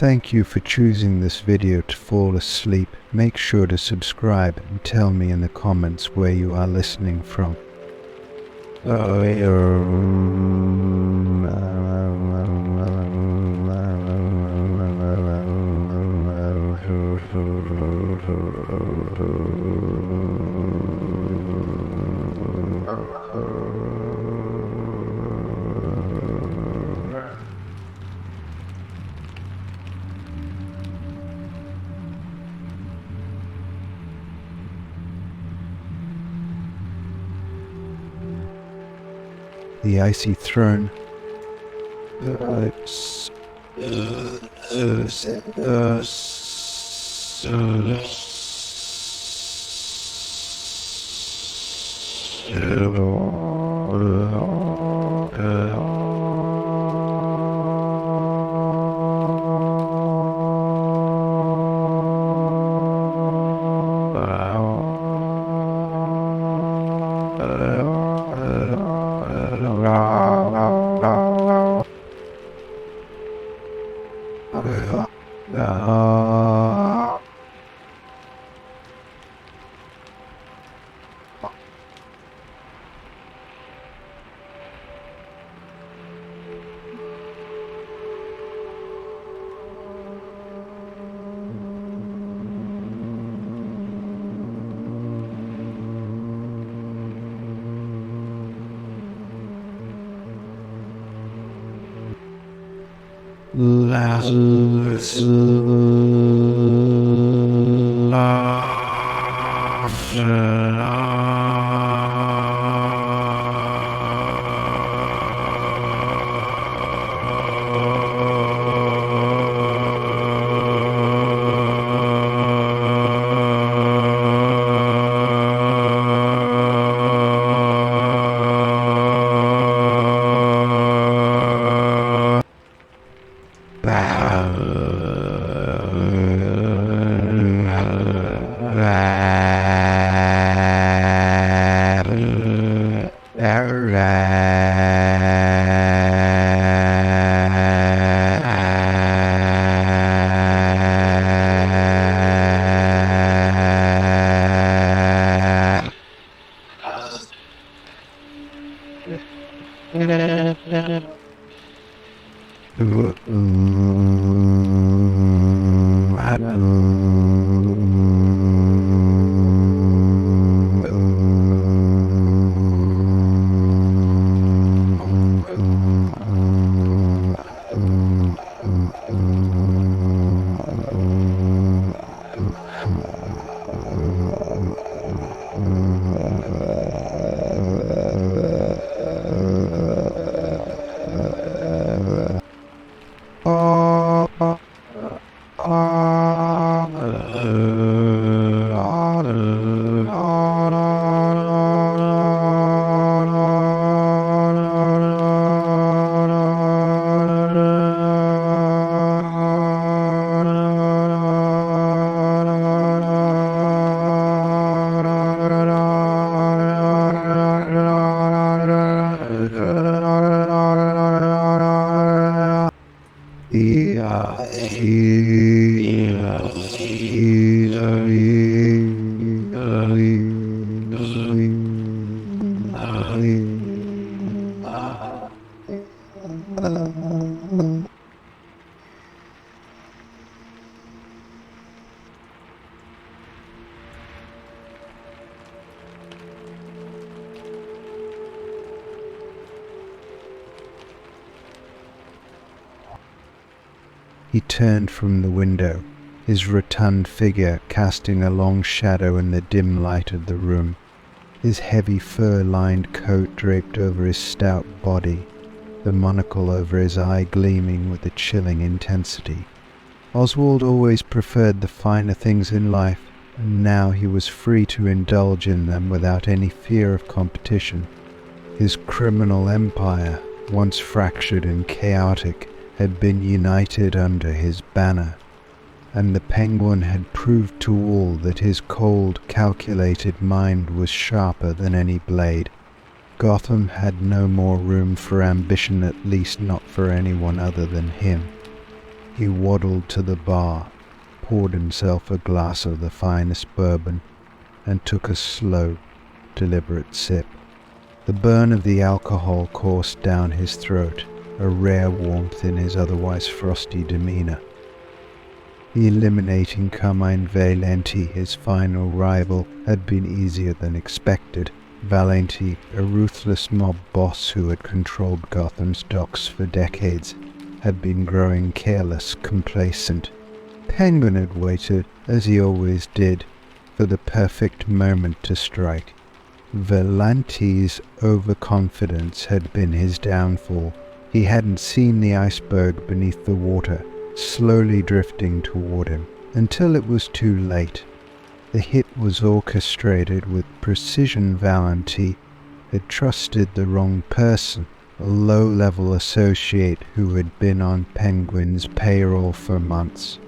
Thank you for choosing this video to fall asleep. Make sure to subscribe and tell me in the comments where you are listening from. The icy throne He turned from the window, his rotund figure casting a long shadow in the dim light of the room, his heavy fur-lined coat draped over his stout body, the monocle over his eye gleaming with a chilling intensity. Oswald always preferred the finer things in life, and now he was free to indulge in them without any fear of competition. His criminal empire, once fractured and chaotic, had been united under his banner, and the Penguin had proved to all that his cold, calculated mind was sharper than any blade. Gotham had no more room for ambition, at least not for anyone other than him. He waddled to the bar, poured himself a glass of the finest bourbon, and took a slow, deliberate sip. The burn of the alcohol coursed down his throat, a rare warmth in his otherwise frosty demeanour. The eliminating Carmine Valenti, his final rival, had been easier than expected. Valenti, a ruthless mob boss who had controlled Gotham's docks for decades, had been growing careless, complacent. Penguin had waited, as he always did, for the perfect moment to strike. Valenti's overconfidence had been his downfall. He hadn't seen the iceberg beneath the water, slowly drifting toward him, until it was too late. The hit was orchestrated with precision. Valenti had trusted the wrong person, a low-level associate who had been on Penguin's payroll for months.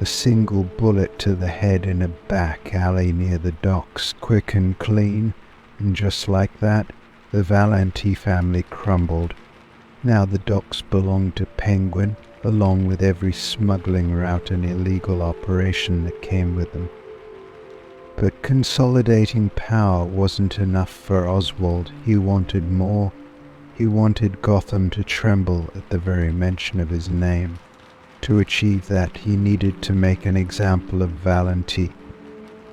A single bullet to the head in a back alley near the docks, quick and clean, and just like that, the Valenti family crumbled. Now the docks belonged to Penguin, along with every smuggling route and illegal operation that came with them. But consolidating power wasn't enough for Oswald. He wanted more. He wanted Gotham to tremble at the very mention of his name. To achieve that, he needed to make an example of Valenti.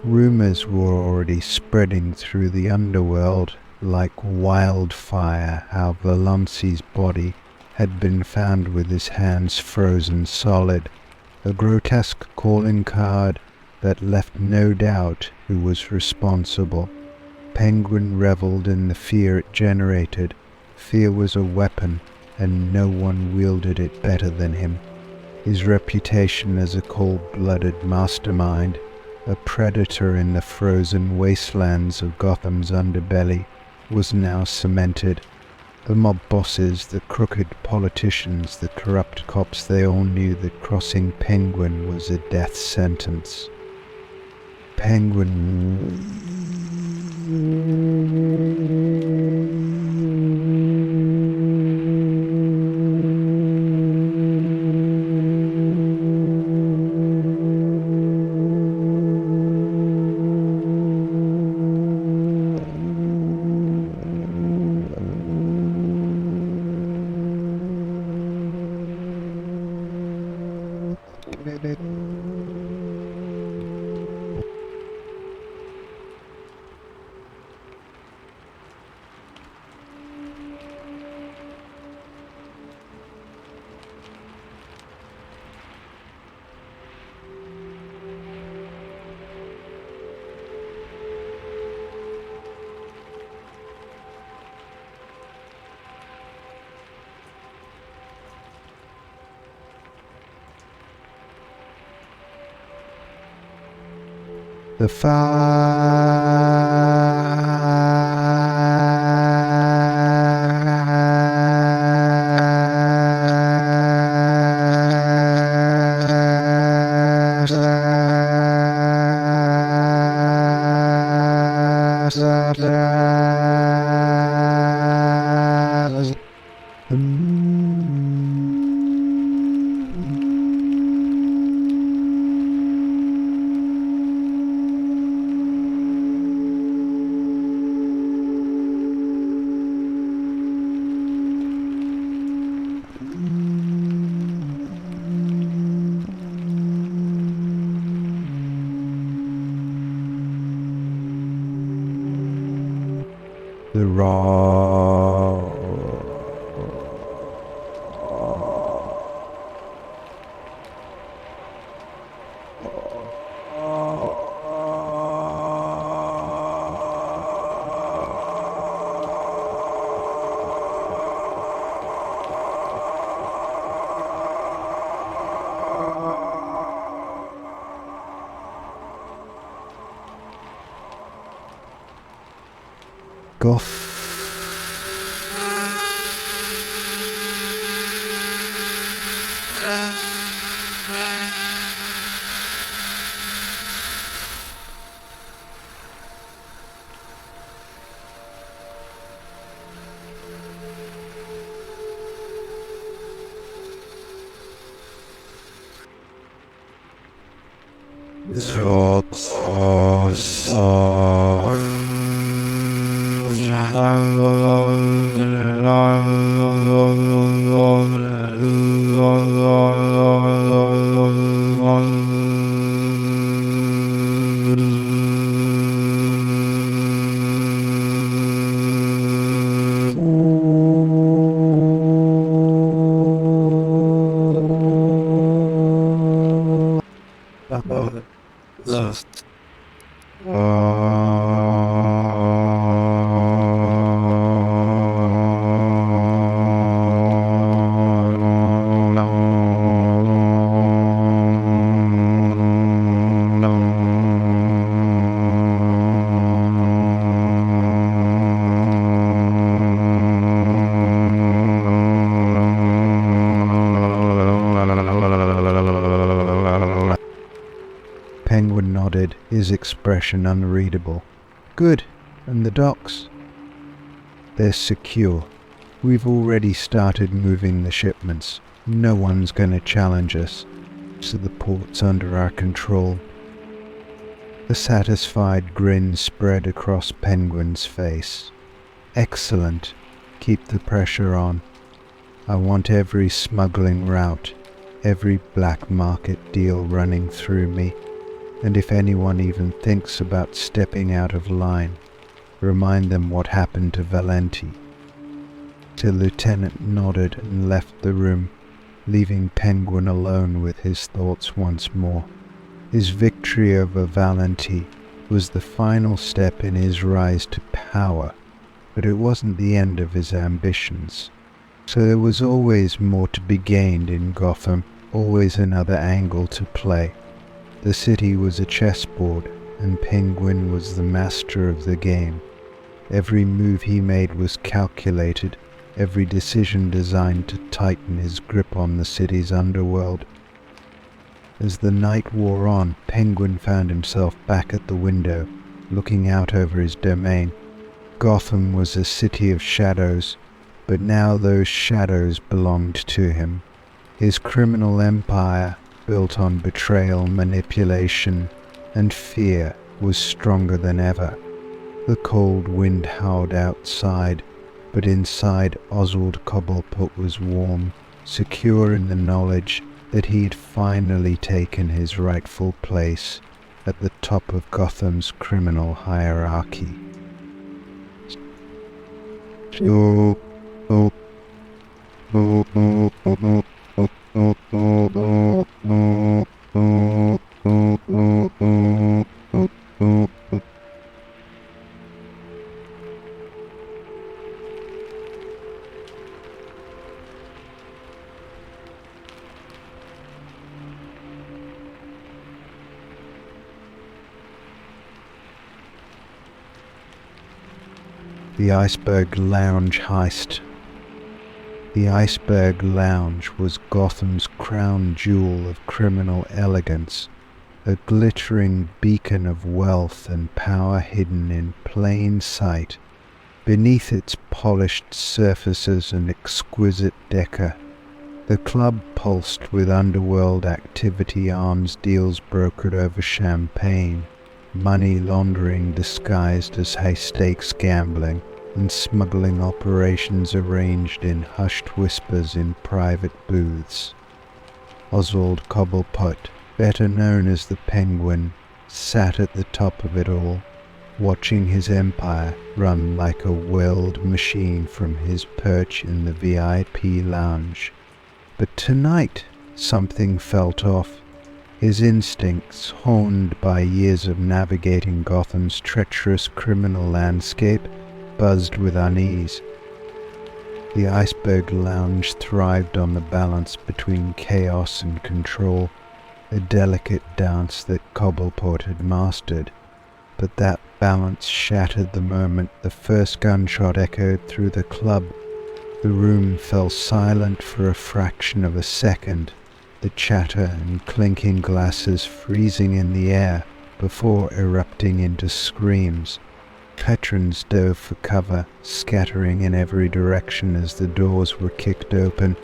Rumors were already spreading through the underworld like wildfire how Valanci's body had been found with his hands frozen solid, a grotesque calling card that left no doubt who was responsible. Penguin reveled in the fear it generated. Fear was a weapon, and no one wielded it better than him. His reputation as a cold-blooded mastermind, a predator in the frozen wastelands of Gotham's underbelly, was now cemented. The mob bosses, the crooked politicians, the corrupt cops, they all knew that crossing Penguin was a death sentence. Penguin the raw Goth. Penguin nodded, his expression unreadable. Good. And the docks? They're secure. We've already started moving the shipments. No one's gonna challenge us. So the port's under our control. The satisfied grin spread across Penguin's face. Excellent. Keep the pressure on. I want every smuggling route, every black market deal running through me. And if anyone even thinks about stepping out of line, remind them what happened to Valenti. The lieutenant nodded and left the room, leaving Penguin alone with his thoughts once more. His victory over Valenti was the final step in his rise to power, but it wasn't the end of his ambitions. So there was always more to be gained in Gotham, always another angle to play. The city was a chessboard, and Penguin was the master of the game. Every move he made was calculated, every decision designed to tighten his grip on the city's underworld. As the night wore on, Penguin found himself back at the window, looking out over his domain. Gotham was a city of shadows, but now those shadows belonged to him. His criminal empire, built on betrayal, manipulation, and fear, was stronger than ever. The cold wind howled outside, but inside Oswald Cobblepot was warm, secure in the knowledge that he had finally taken his rightful place at the top of Gotham's criminal hierarchy. The Iceberg Lounge heist. The Iceberg Lounge was Gotham's crown jewel of criminal elegance, a glittering beacon of wealth and power hidden in plain sight beneath its polished surfaces and exquisite decor. The club pulsed with underworld activity, arms deals brokered over champagne, money laundering disguised as high-stakes gambling, and smuggling operations arranged in hushed whispers in private booths. Oswald Cobblepot, better known as the Penguin, sat at the top of it all, watching his empire run like a well-oiled machine from his perch in the VIP lounge. But tonight something felt off. His instincts, honed by years of navigating Gotham's treacherous criminal landscape, buzzed with unease. The Iceberg Lounge thrived on the balance between chaos and control, a delicate dance that Cobblepot had mastered. But that balance shattered the moment the first gunshot echoed through the club. The room fell silent for a fraction of a second, the chatter and clinking glasses freezing in the air before erupting into screams. Patrons dove for cover, scattering in every direction as the doors were kicked open,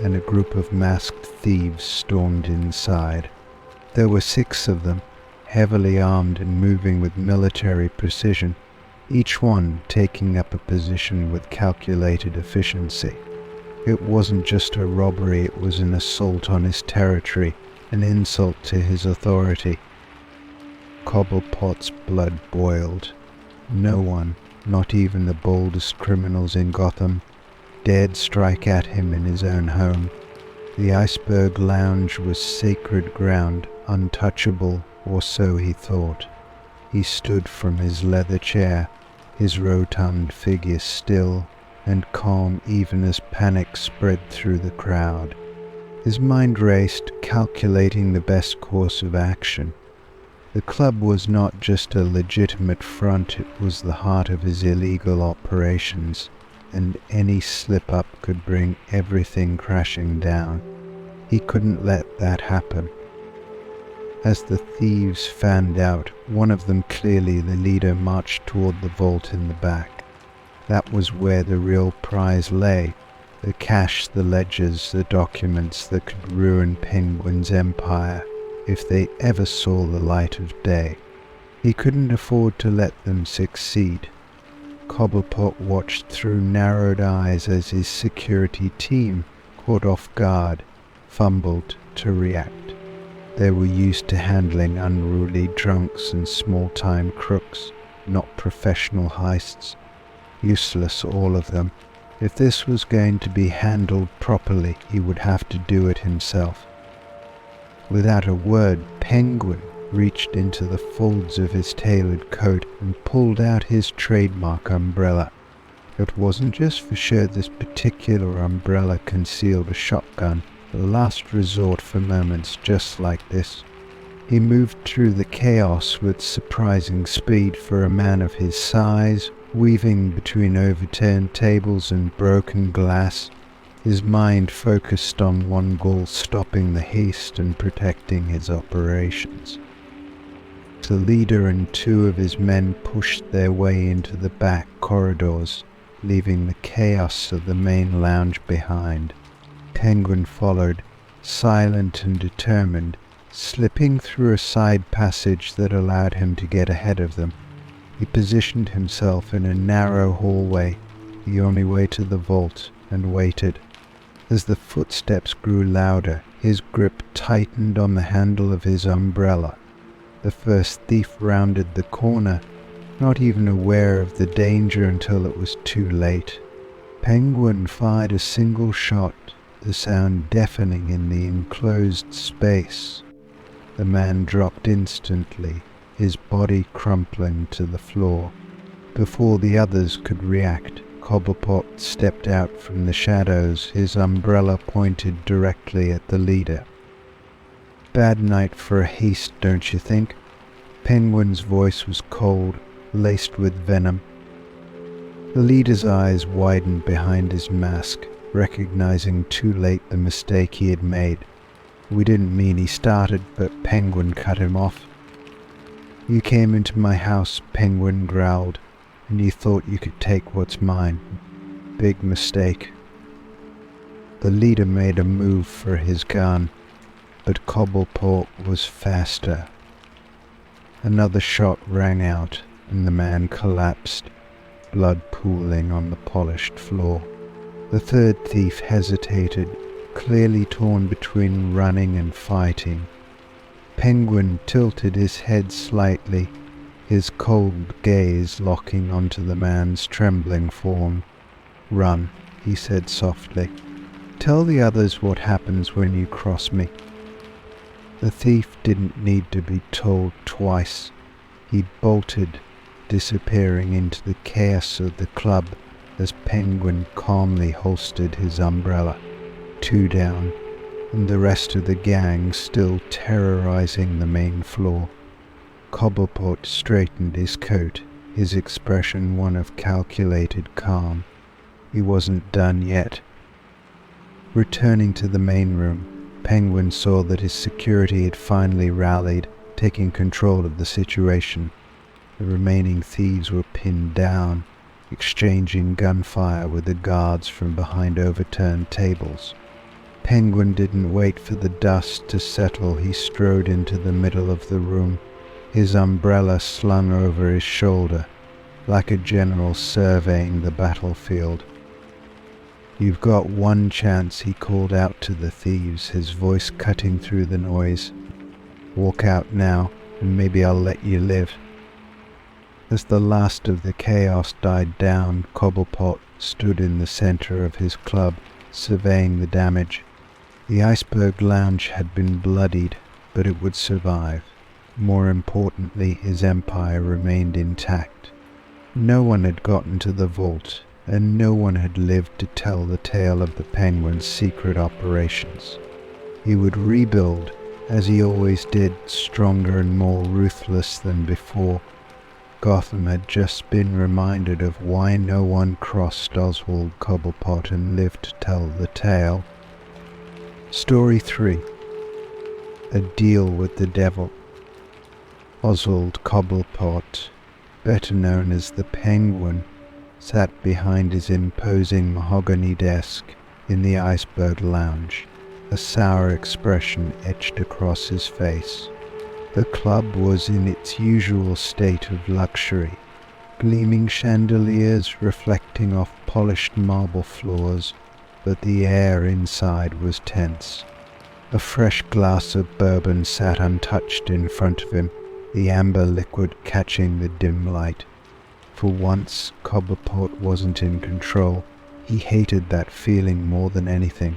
and a group of masked thieves stormed inside. There were 6 of them, heavily armed and moving with military precision, each one taking up a position with calculated efficiency. It wasn't just a robbery, it was an assault on his territory, an insult to his authority. Cobblepot's blood boiled. No one, not even the boldest criminals in Gotham, dared strike at him in his own home. The Iceberg Lounge was sacred ground, untouchable, or so he thought. He stood from his leather chair, his rotund figure still and calm even as panic spread through the crowd. His mind raced, calculating the best course of action. The club was not just a legitimate front, it was the heart of his illegal operations, and any slip-up could bring everything crashing down. He couldn't let that happen. As the thieves fanned out, one of them, clearly the leader, marched toward the vault in the back. That was where the real prize lay, the cash, the ledgers, the documents that could ruin Penguin's empire if they ever saw the light of day. He couldn't afford to let them succeed. Cobblepot watched through narrowed eyes as his security team, caught off guard, fumbled to react. They were used to handling unruly drunks and small-time crooks, not professional heists. Useless, all of them. If this was going to be handled properly, he would have to do it himself. Without a word, Penguin reached into the folds of his tailored coat and pulled out his trademark umbrella. It wasn't just for show. This particular umbrella concealed a shotgun, the last resort for moments just like this. He moved through the chaos with surprising speed for a man of his size, weaving between overturned tables and broken glass, his mind focused on one goal: stopping the haste and protecting his operations. The leader and two of his men pushed their way into the back corridors, leaving the chaos of the main lounge behind. Penguin followed, silent and determined, slipping through a side passage that allowed him to get ahead of them. He positioned himself in a narrow hallway, the only way to the vault, and waited. As the footsteps grew louder, his grip tightened on the handle of his umbrella. The first thief rounded the corner, not even aware of the danger until it was too late. Penguin fired a single shot, the sound deafening in the enclosed space. The man dropped instantly, his body crumpling to the floor. Before the others could react, Cobblepot stepped out from the shadows, his umbrella pointed directly at the leader. "Bad night for a haste, don't you think?" Penguin's voice was cold, laced with venom. The leader's eyes widened behind his mask, recognizing too late the mistake he had made. "We didn't mean," he started, but Penguin cut him off. "You came into my house," Penguin growled, "and you thought you could take what's mine. Big mistake." The leader made a move for his gun, but Cobblepot was faster. Another shot rang out, and the man collapsed, blood pooling on the polished floor. The third thief hesitated, clearly torn between running and fighting. Penguin tilted his head slightly, his cold gaze locking onto the man's trembling form. "Run," he said softly. "Tell the others what happens when you cross me." The thief didn't need to be told twice. He bolted, disappearing into the chaos of the club as Penguin calmly holstered his umbrella. Two down, and the rest of the gang still terrorizing the main floor. Cobblepot straightened his coat, his expression one of calculated calm. He wasn't done yet. Returning to the main room, Penguin saw that his security had finally rallied, taking control of the situation. The remaining thieves were pinned down, exchanging gunfire with the guards from behind overturned tables. Penguin didn't wait for the dust to settle. He strode into the middle of the room, his umbrella slung over his shoulder, like a general surveying the battlefield. "You've got one chance," he called out to the thieves, his voice cutting through the noise. "Walk out now, and maybe I'll let you live." As the last of the chaos died down, Cobblepot stood in the center of his club, surveying the damage. The iceberg lounge had been bloodied, but it would survive. More importantly, his empire remained intact. No one had gotten to the vault, and no one had lived to tell the tale of the Penguin's secret operations. He would rebuild, as he always did, stronger and more ruthless than before. Gotham had just been reminded of why no one crossed Oswald Cobblepot and lived to tell the tale. Story 3. A Deal with the Devil. Oswald Cobblepot, better known as the Penguin, sat behind his imposing mahogany desk in the iceberg lounge, a sour expression etched across his face. The club was in its usual state of luxury, gleaming chandeliers reflecting off polished marble floors, but the air inside was tense. A fresh glass of bourbon sat untouched in front of him, the amber liquid catching the dim light. For once, Cobblepot wasn't in control. He hated that feeling more than anything.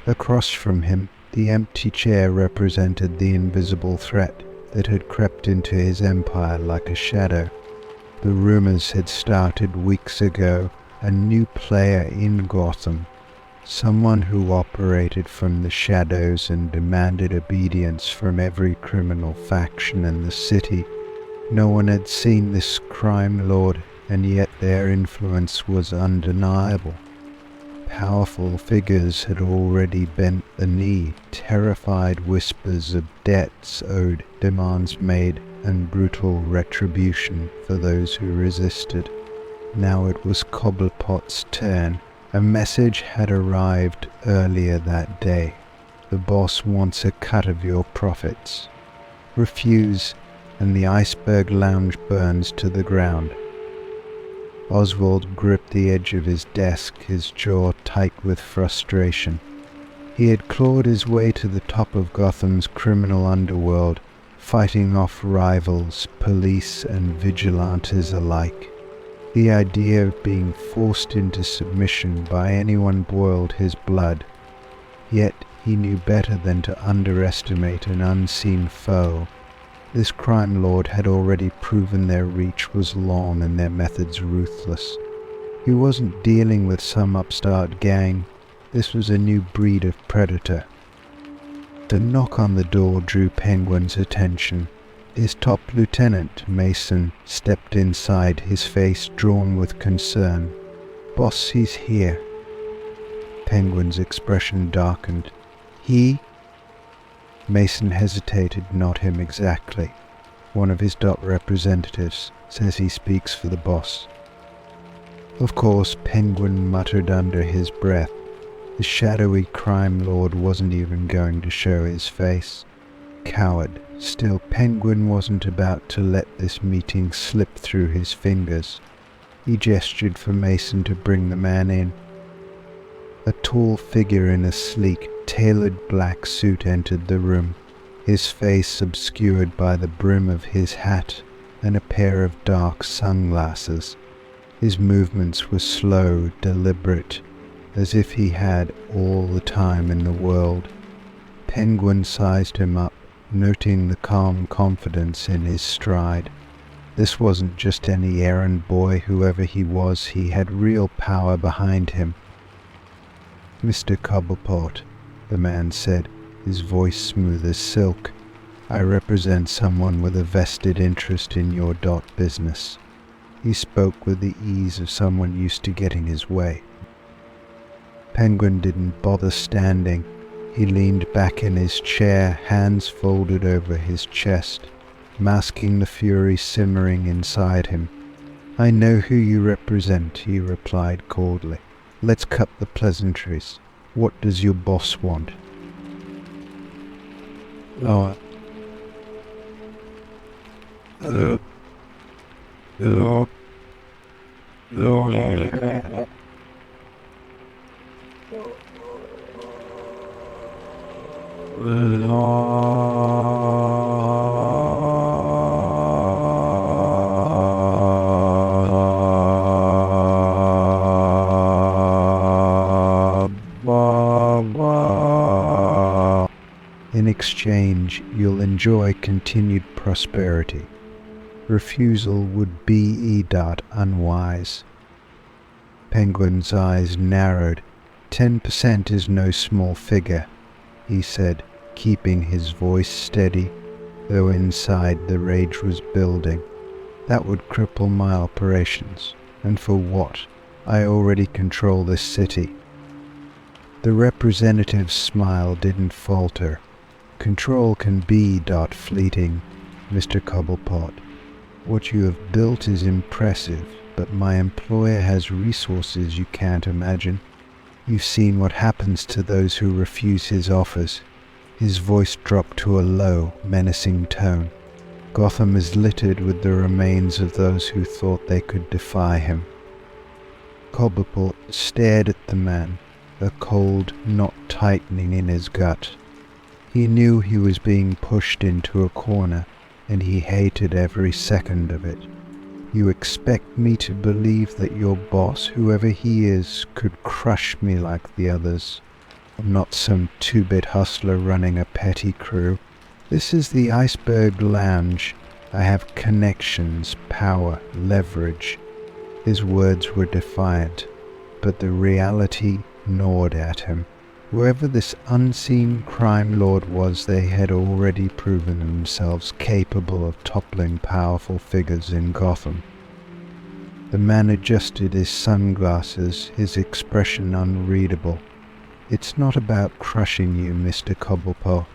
Across from him, the empty chair represented the invisible threat that had crept into his empire like a shadow. The rumors had started weeks ago, a new player in Gotham, someone who operated from the shadows and demanded obedience from every criminal faction in the city. No one had seen this crime lord, and yet their influence was undeniable. Powerful figures had already bent the knee, terrified whispers of debts owed, demands made, and brutal retribution for those who resisted. Now it was Cobblepot's turn. A message had arrived earlier that day. The boss wants a cut of your profits. Refuse, and the iceberg lounge burns to the ground. Oswald gripped the edge of his desk, his jaw tight with frustration. He had clawed his way to the top of Gotham's criminal underworld, fighting off rivals, police and vigilantes alike. The idea of being forced into submission by anyone boiled his blood. Yet he knew better than to underestimate an unseen foe. This crime lord had already proven their reach was long and their methods ruthless. He wasn't dealing with some upstart gang. This was a new breed of predator. The knock on the door drew Penguin's attention. His top lieutenant, Mason, stepped inside, his face drawn with concern. "Boss, he's here." Penguin's expression darkened. "He?" Mason hesitated. "Not him exactly. One of his representatives says he speaks for the boss." Of course, Penguin muttered under his breath. The shadowy crime lord wasn't even going to show his face. Coward. Still, Penguin wasn't about to let this meeting slip through his fingers. He gestured for Mason to bring the man in. A tall figure in a sleek, tailored black suit entered the room, his face obscured by the brim of his hat and a pair of dark sunglasses. His movements were slow, deliberate, as if he had all the time in the world. Penguin sized him up, noting the calm confidence in his stride. This wasn't just any errand boy. Whoever he was, he had real power behind him. "Mr. Cobblepot," the man said, his voice smooth as silk, "I represent someone with a vested interest in your business." He spoke with the ease of someone used to getting his way. Penguin didn't bother standing. He leaned back in his chair, hands folded over his chest, masking the fury simmering inside him. "I know who you represent," he replied coldly. "Let's cut the pleasantries. What does your boss want?" In exchange, you'll enjoy continued prosperity. Refusal would be unwise. Penguin's eyes narrowed. 10% is no small figure, he said, keeping his voice steady, though inside the rage was building. That would cripple my operations. And for what? I already control this city. The representative's smile didn't falter. Control can be fleeting, Mr. Cobblepot. What you have built is impressive, but my employer has resources you can't imagine. You've seen what happens to those who refuse his offers. His voice dropped to a low, menacing tone. Gotham is littered with the remains of those who thought they could defy him. Cobblepot stared at the man, a cold knot tightening in his gut. He knew he was being pushed into a corner, and he hated every second of it. You expect me to believe that your boss, whoever he is, could crush me like the others? I'm not some two-bit hustler running a petty crew. This is the Iceberg Lounge. I have connections, power, leverage. His words were defiant, but the reality gnawed at him. Whoever this unseen crime lord was, they had already proven themselves capable of toppling powerful figures in Gotham. The man adjusted his sunglasses, his expression unreadable. It's not about crushing you, Mr. Cobblepot.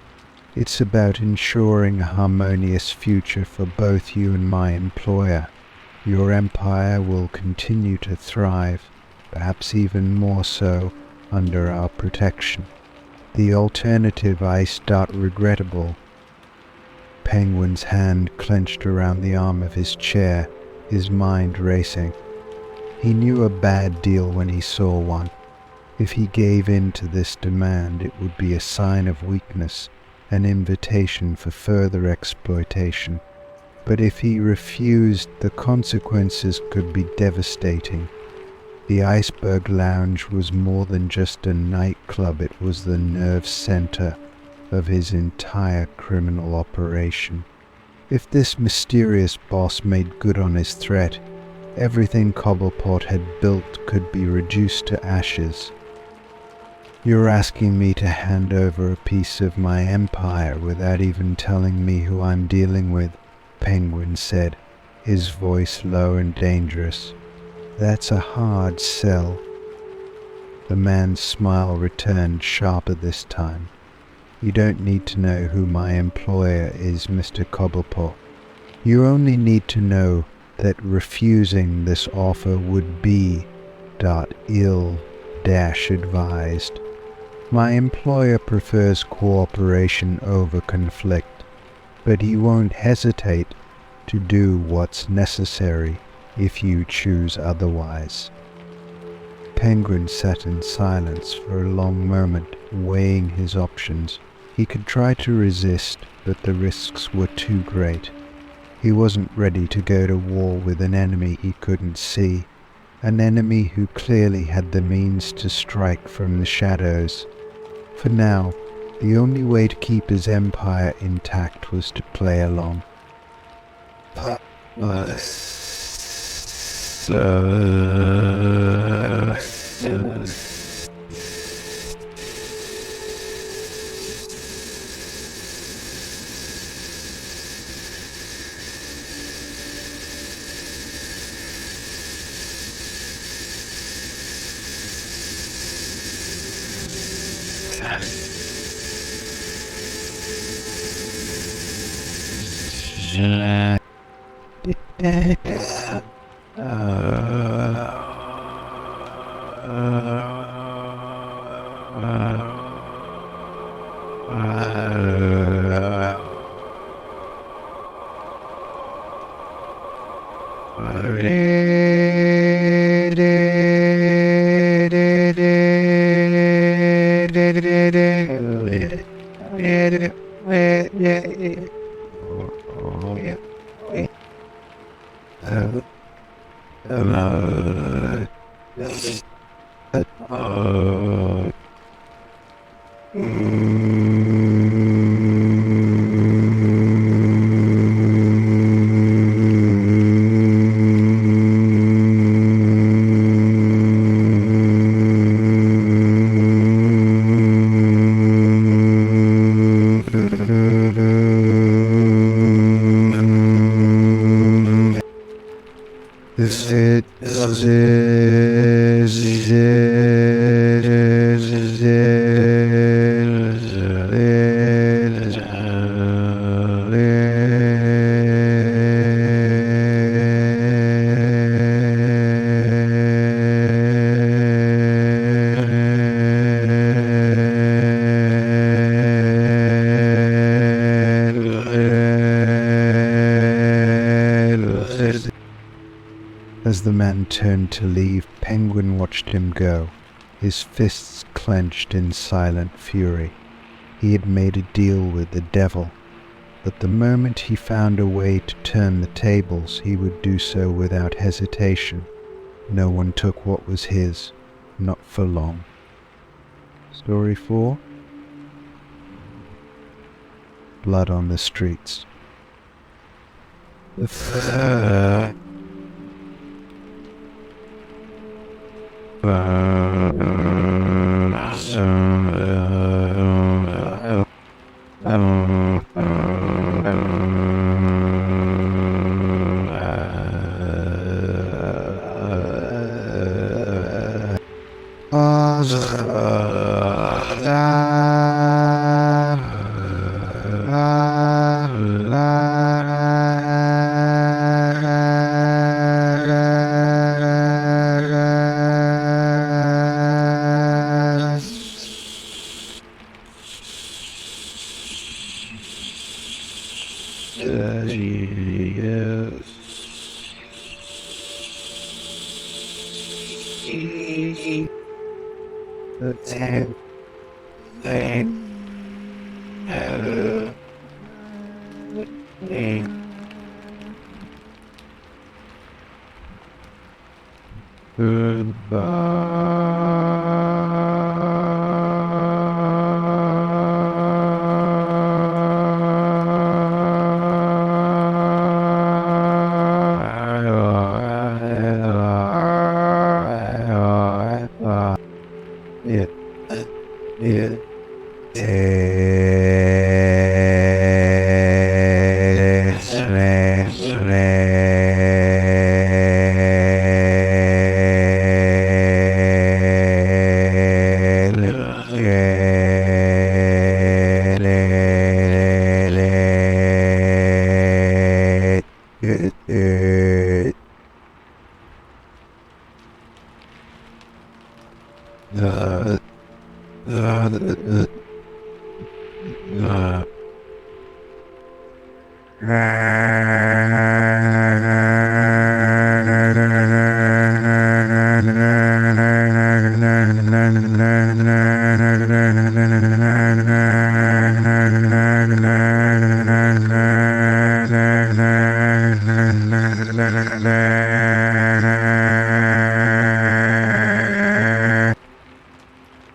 It's about ensuring a harmonious future for both you and my employer. Your empire will continue to thrive, perhaps even more so, under our protection. The alternative regrettable. Penguin's hand clenched around the arm of his chair, his mind racing. He knew a bad deal when he saw one. If he gave in to this demand, it would be a sign of weakness, an invitation for further exploitation. But if he refused, the consequences could be devastating. The Iceberg Lounge was more than just a nightclub, it was the nerve center of his entire criminal operation. If this mysterious boss made good on his threat, everything Cobblepot had built could be reduced to ashes. You're asking me to hand over a piece of my empire without even telling me who I'm dealing with, Penguin said, his voice low and dangerous. That's a hard sell. The man's smile returned sharper this time. You don't need to know who my employer is, Mr. Cobblepot. You only need to know that refusing this offer would be ill-advised. My employer prefers cooperation over conflict, but he won't hesitate to do what's necessary if you choose otherwise. Penguin sat in silence for a long moment, weighing his options. He could try to resist, but the risks were too great. He wasn't ready to go to war with an enemy he couldn't see, an enemy who clearly had the means to strike from the shadows. For now, the only way to keep his empire intact was to play along. As the man turned to leave, Penguin watched him go, his fists clenched in silent fury. He had made a deal with the devil, but the moment he found a way to turn the tables, he would do so without hesitation. No one took what was his, not for long. Story 4. Blood on the Streets.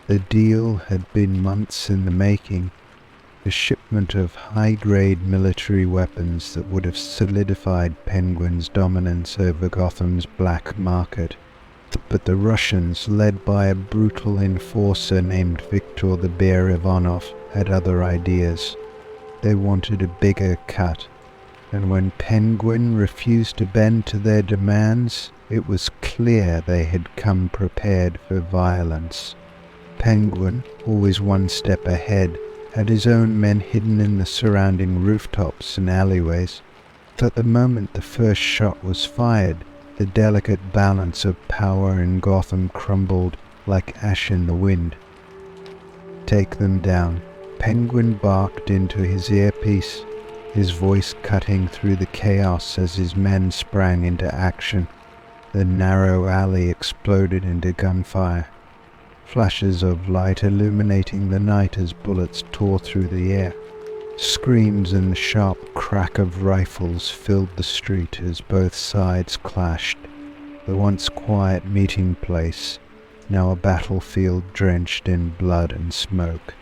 The deal had been months in the making, a shipment of high-grade military weapons that would have solidified Penguin's dominance over Gotham's black market. But the Russians, led by a brutal enforcer named Viktor the Bear Ivanov, had other ideas. They wanted a bigger cut, and when Penguin refused to bend to their demands, it was clear they had come prepared for violence. Penguin, always one step ahead, had his own men hidden in the surrounding rooftops and alleyways. But the moment the first shot was fired, the delicate balance of power in Gotham crumbled like ash in the wind. "Take them down," Penguin barked into his earpiece, his voice cutting through the chaos as his men sprang into action. The narrow alley exploded into gunfire. flashes of light illuminating the night as bullets tore through the air. Screams and the sharp crack of rifles filled the street as both sides clashed. The once quiet meeting place, now a battlefield drenched in blood and smoke.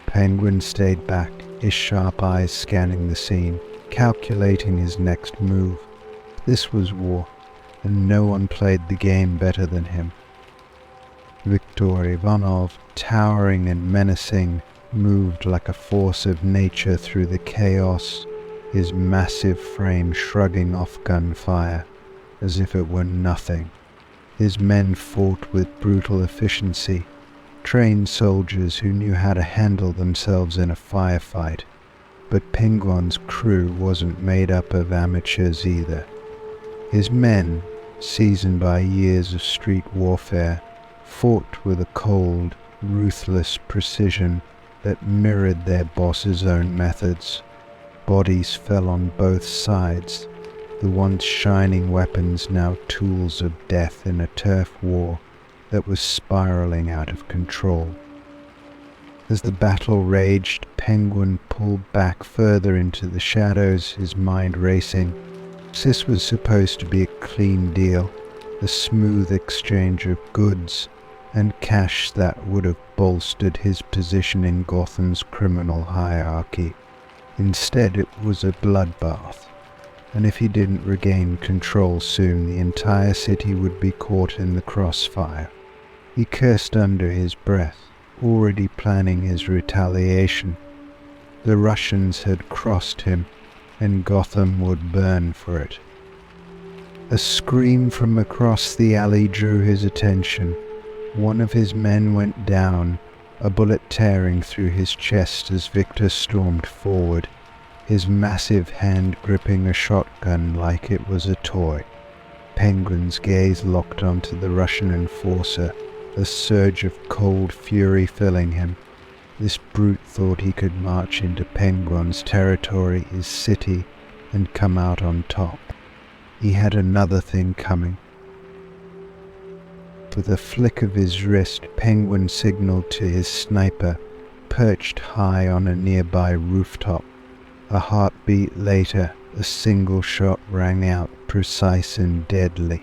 Penguin stayed back, his sharp eyes scanning the scene, calculating his next move. This was war, and no one played the game better than him. Viktor Ivanov, towering and menacing, moved like a force of nature through the chaos, his massive frame shrugging off gunfire as if it were nothing. His men fought with brutal efficiency, trained soldiers who knew how to handle themselves in a firefight. But Penguin's crew wasn't made up of amateurs either. His men, seasoned by years of street warfare, fought with a cold, ruthless precision that mirrored their boss's own methods. Bodies fell on both sides, the once shining weapons now tools of death in a turf war that was spiraling out of control. As the battle raged, Penguin pulled back further into the shadows, his mind racing. This was supposed to be a clean deal, a smooth exchange of goods and cash that would have bolstered his position in Gotham's criminal hierarchy. Instead, it was a bloodbath, and if he didn't regain control soon, the entire city would be caught in the crossfire. He cursed under his breath, already planning his retaliation. The Russians had crossed him, and Gotham would burn for it. A scream from across the alley drew his attention. One of his men went down, a bullet tearing through his chest as Victor stormed forward, his massive hand gripping a shotgun like it was a toy. Penguin's gaze locked onto the Russian enforcer, a surge of cold fury filling him. This brute thought he could march into Penguin's territory, his city, and come out on top. He had another thing coming. With a flick of his wrist, Penguin signaled to his sniper, perched high on a nearby rooftop. A heartbeat later, a single shot rang out, precise and deadly.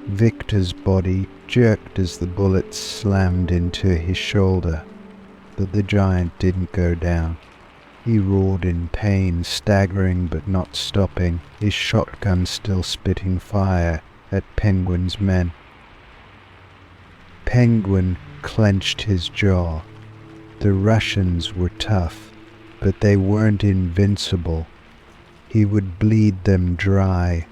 Victor's body jerked as the bullet slammed into his shoulder, but the giant didn't go down. He roared in pain, staggering but not stopping, his shotgun still spitting fire at Penguin's men. Penguin clenched his jaw. The Russians were tough, but they weren't invincible. He would bleed them dry,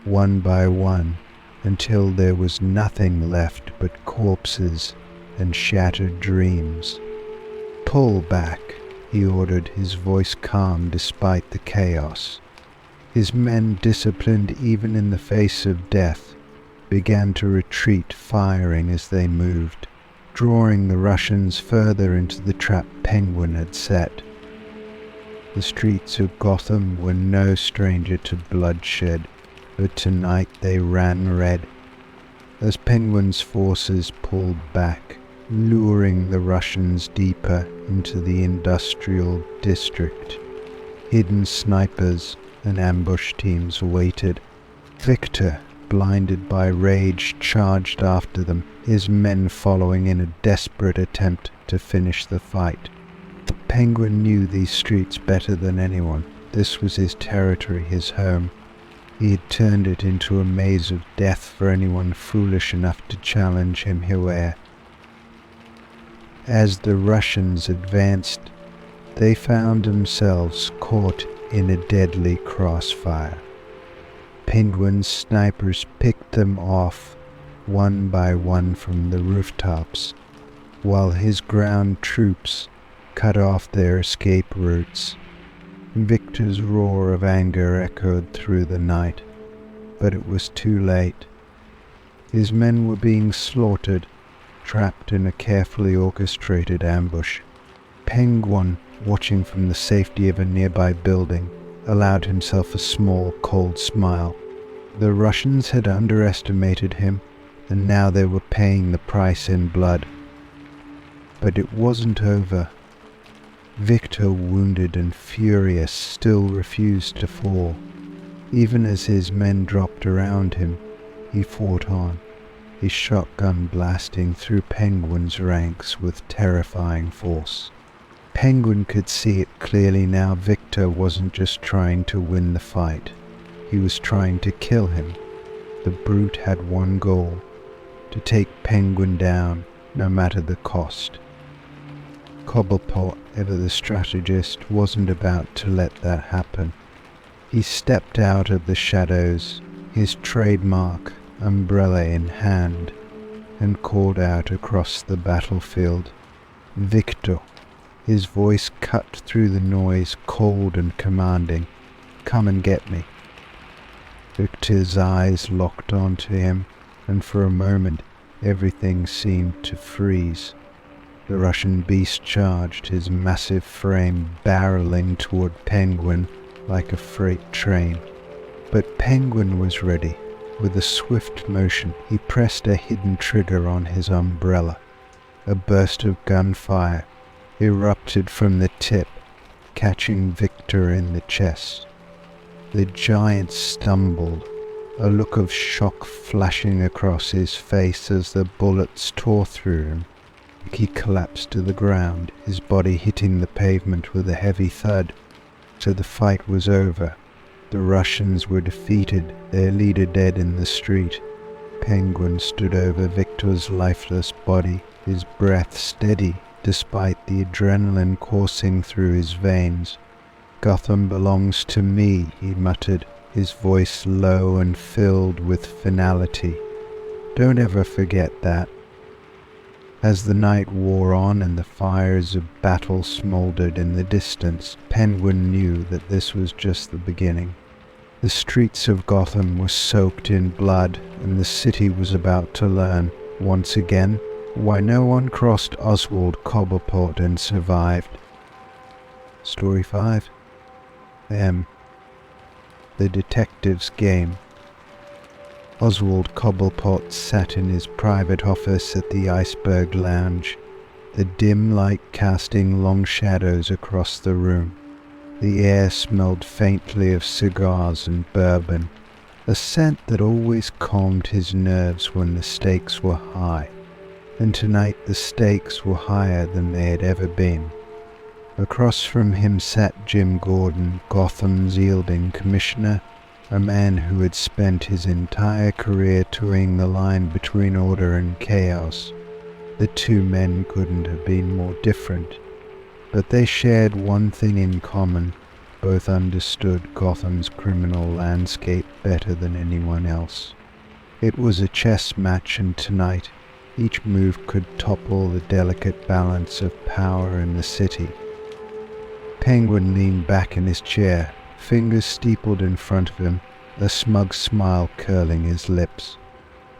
one by one, until there was nothing left but corpses and shattered dreams. "Pull back," he ordered, his voice calm despite the chaos. His men, disciplined even in the face of death, began to retreat, firing as they moved, drawing the Russians further into the trap Penguin had set. The streets of Gotham were no stranger to bloodshed, but tonight they ran red. As Penguin's forces pulled back, luring the Russians deeper into the industrial district, hidden snipers and ambush teams waited. Victor, blinded by rage, charged after them, his men following in a desperate attempt to finish the fight. Penguin knew these streets better than anyone. This was his territory, his home. He had turned it into a maze of death for anyone foolish enough to challenge him here. As the Russians advanced, they found themselves caught in a deadly crossfire. Penguin's snipers picked them off one by one from the rooftops, while his ground troops cut off their escape routes. Victor's roar of anger echoed through the night, but it was too late. His men were being slaughtered, trapped in a carefully orchestrated ambush. Penguin, watching from the safety of a nearby building, allowed himself a small, cold smile. The Russians had underestimated him, and now they were paying the price in blood. But it wasn't over. Victor, wounded and furious, still refused to fall. Even as his men dropped around him, he fought on, his shotgun blasting through Penguin's ranks with terrifying force. Penguin could see it clearly now. Victor wasn't just trying to win the fight. He was trying to kill him. The brute had one goal: to take Penguin down, no matter the cost. Cobblepot, ever the strategist, wasn't about to let that happen. He stepped out of the shadows, his trademark umbrella in hand, and called out across the battlefield, "Victor!" His voice cut through the noise, cold and commanding. "Come and get me." Victor's eyes locked onto him, and for a moment everything seemed to freeze. The Russian beast charged, his massive frame barreling toward Penguin like a freight train. But Penguin was ready. With a swift motion, he pressed a hidden trigger on his umbrella. A burst of gunfire erupted from the tip, catching Victor in the chest. The giant stumbled, a look of shock flashing across his face as the bullets tore through him. He collapsed to the ground, his body hitting the pavement with a heavy thud. So the fight was over. The Russians were defeated, their leader dead in the street. Penguin stood over Victor's lifeless body, his breath steady despite the adrenaline coursing through his veins. "Gotham belongs to me," he muttered, his voice low and filled with finality. "Don't ever forget that." As the night wore on and the fires of battle smoldered in the distance, Penguin knew that this was just the beginning. The streets of Gotham were soaked in blood, and the city was about to learn, once again, why no one crossed Oswald Cobblepot and survived. Story 5. The Detective's Game. Oswald Cobblepot sat in his private office at the Iceberg Lounge, the dim light casting long shadows across the room. The air smelled faintly of cigars and bourbon, a scent that always calmed his nerves when the stakes were high. And tonight the stakes were higher than they had ever been. Across from him sat Jim Gordon, Gotham's yielding commissioner, a man who had spent his entire career toeing the line between order and chaos. The two men couldn't have been more different, but they shared one thing in common: both understood Gotham's criminal landscape better than anyone else. It was a chess match, and tonight each move could topple the delicate balance of power in the city. Penguin leaned back in his chair, fingers steepled in front of him, a smug smile curling his lips.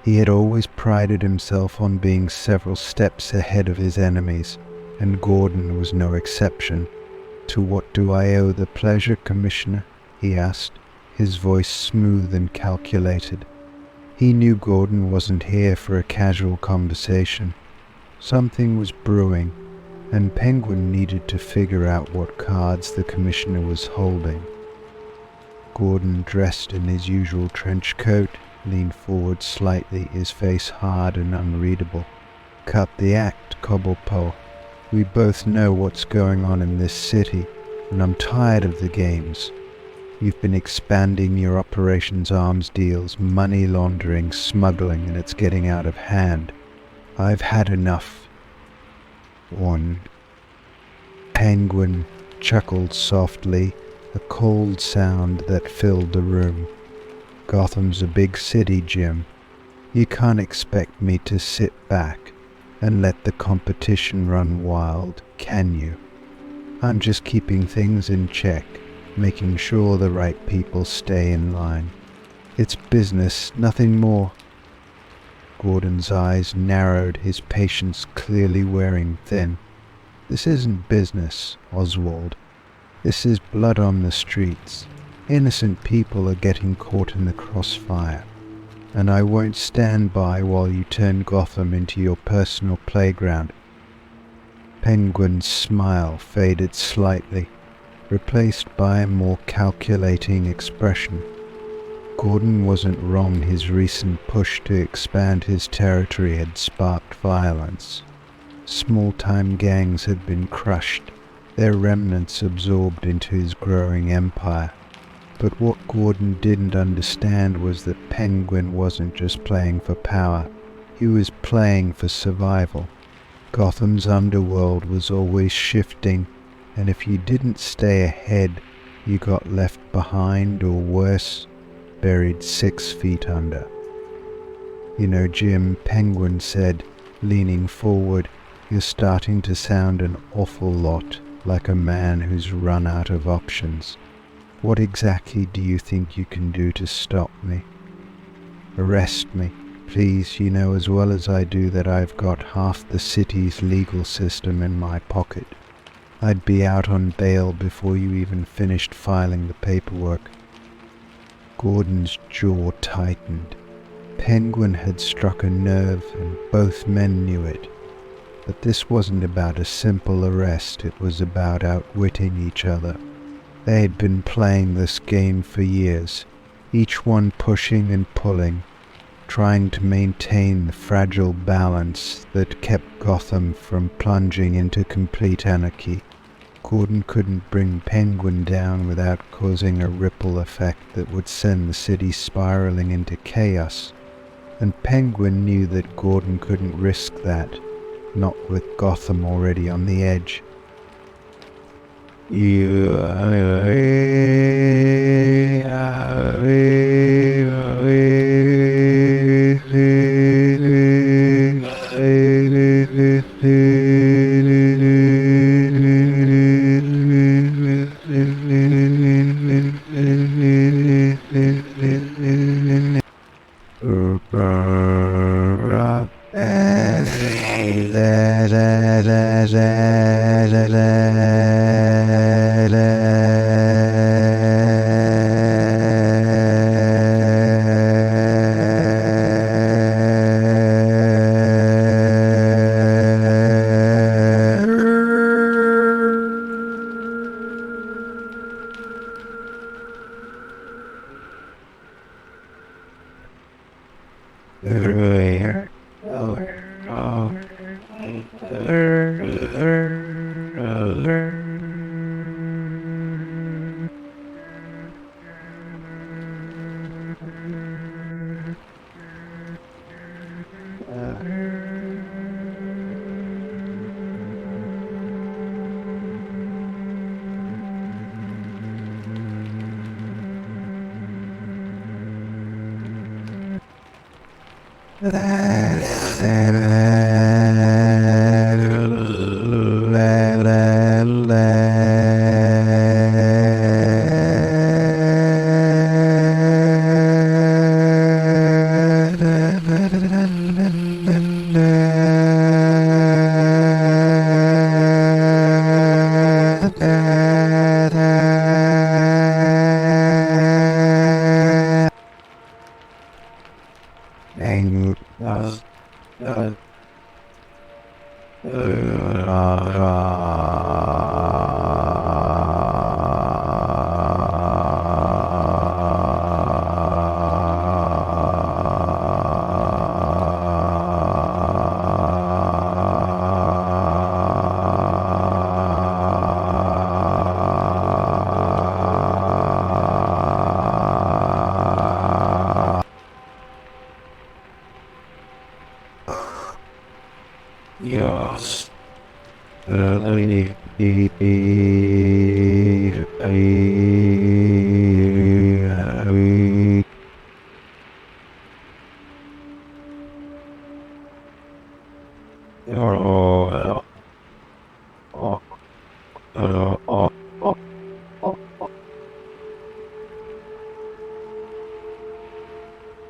He had always prided himself on being several steps ahead of his enemies, and Gordon was no exception. "To what do I owe the pleasure, Commissioner?" he asked, his voice smooth and calculated. He knew Gordon wasn't here for a casual conversation. Something was brewing, and Penguin needed to figure out what cards the Commissioner was holding. Gordon, dressed in his usual trench coat, leaned forward slightly, his face hard and unreadable. "Cut the act, Cobblepot. We both know what's going on in this city, and I'm tired of the games. You've been expanding your operations arms deals, money laundering, smuggling, and it's getting out of hand. I've had enough." One. Penguin chuckled softly, a cold sound that filled the room. "Gotham's a big city, Jim. You can't expect me to sit back and let the competition run wild, can you? I'm just keeping things in check, making sure the right people stay in line. It's business, nothing more." Gordon's eyes narrowed, his patience clearly wearing thin. "This isn't business, Oswald. This is blood on the streets. Innocent people are getting caught in the crossfire, and I won't stand by while you turn Gotham into your personal playground." Penguin's smile faded slightly, replaced by a more calculating expression. Gordon wasn't wrong. His recent push to expand his territory had sparked violence. Small-time gangs had been crushed, their remnants absorbed into his growing empire. But what Gordon didn't understand was that Penguin wasn't just playing for power, he was playing for survival. Gotham's underworld was always shifting, and if you didn't stay ahead, you got left behind, or worse, buried 6 feet under. "You know, Jim," Penguin said, leaning forward, "you're starting to sound an awful lot like a man who's run out of options. What exactly do you think you can do to stop me?" "Arrest me, please. You know as well as I do that I've got half the city's legal system in my pocket. I'd be out on bail before you even finished filing the paperwork." Gordon's jaw tightened. Penguin had struck a nerve, and both men knew it. But this wasn't about a simple arrest, it was about outwitting each other. They had been playing this game for years, each one pushing and pulling, trying to maintain the fragile balance that kept Gotham from plunging into complete anarchy. Gordon couldn't bring Penguin down without causing a ripple effect that would send the city spiraling into chaos, and Penguin knew that Gordon couldn't risk that, not with Gotham already on the edge.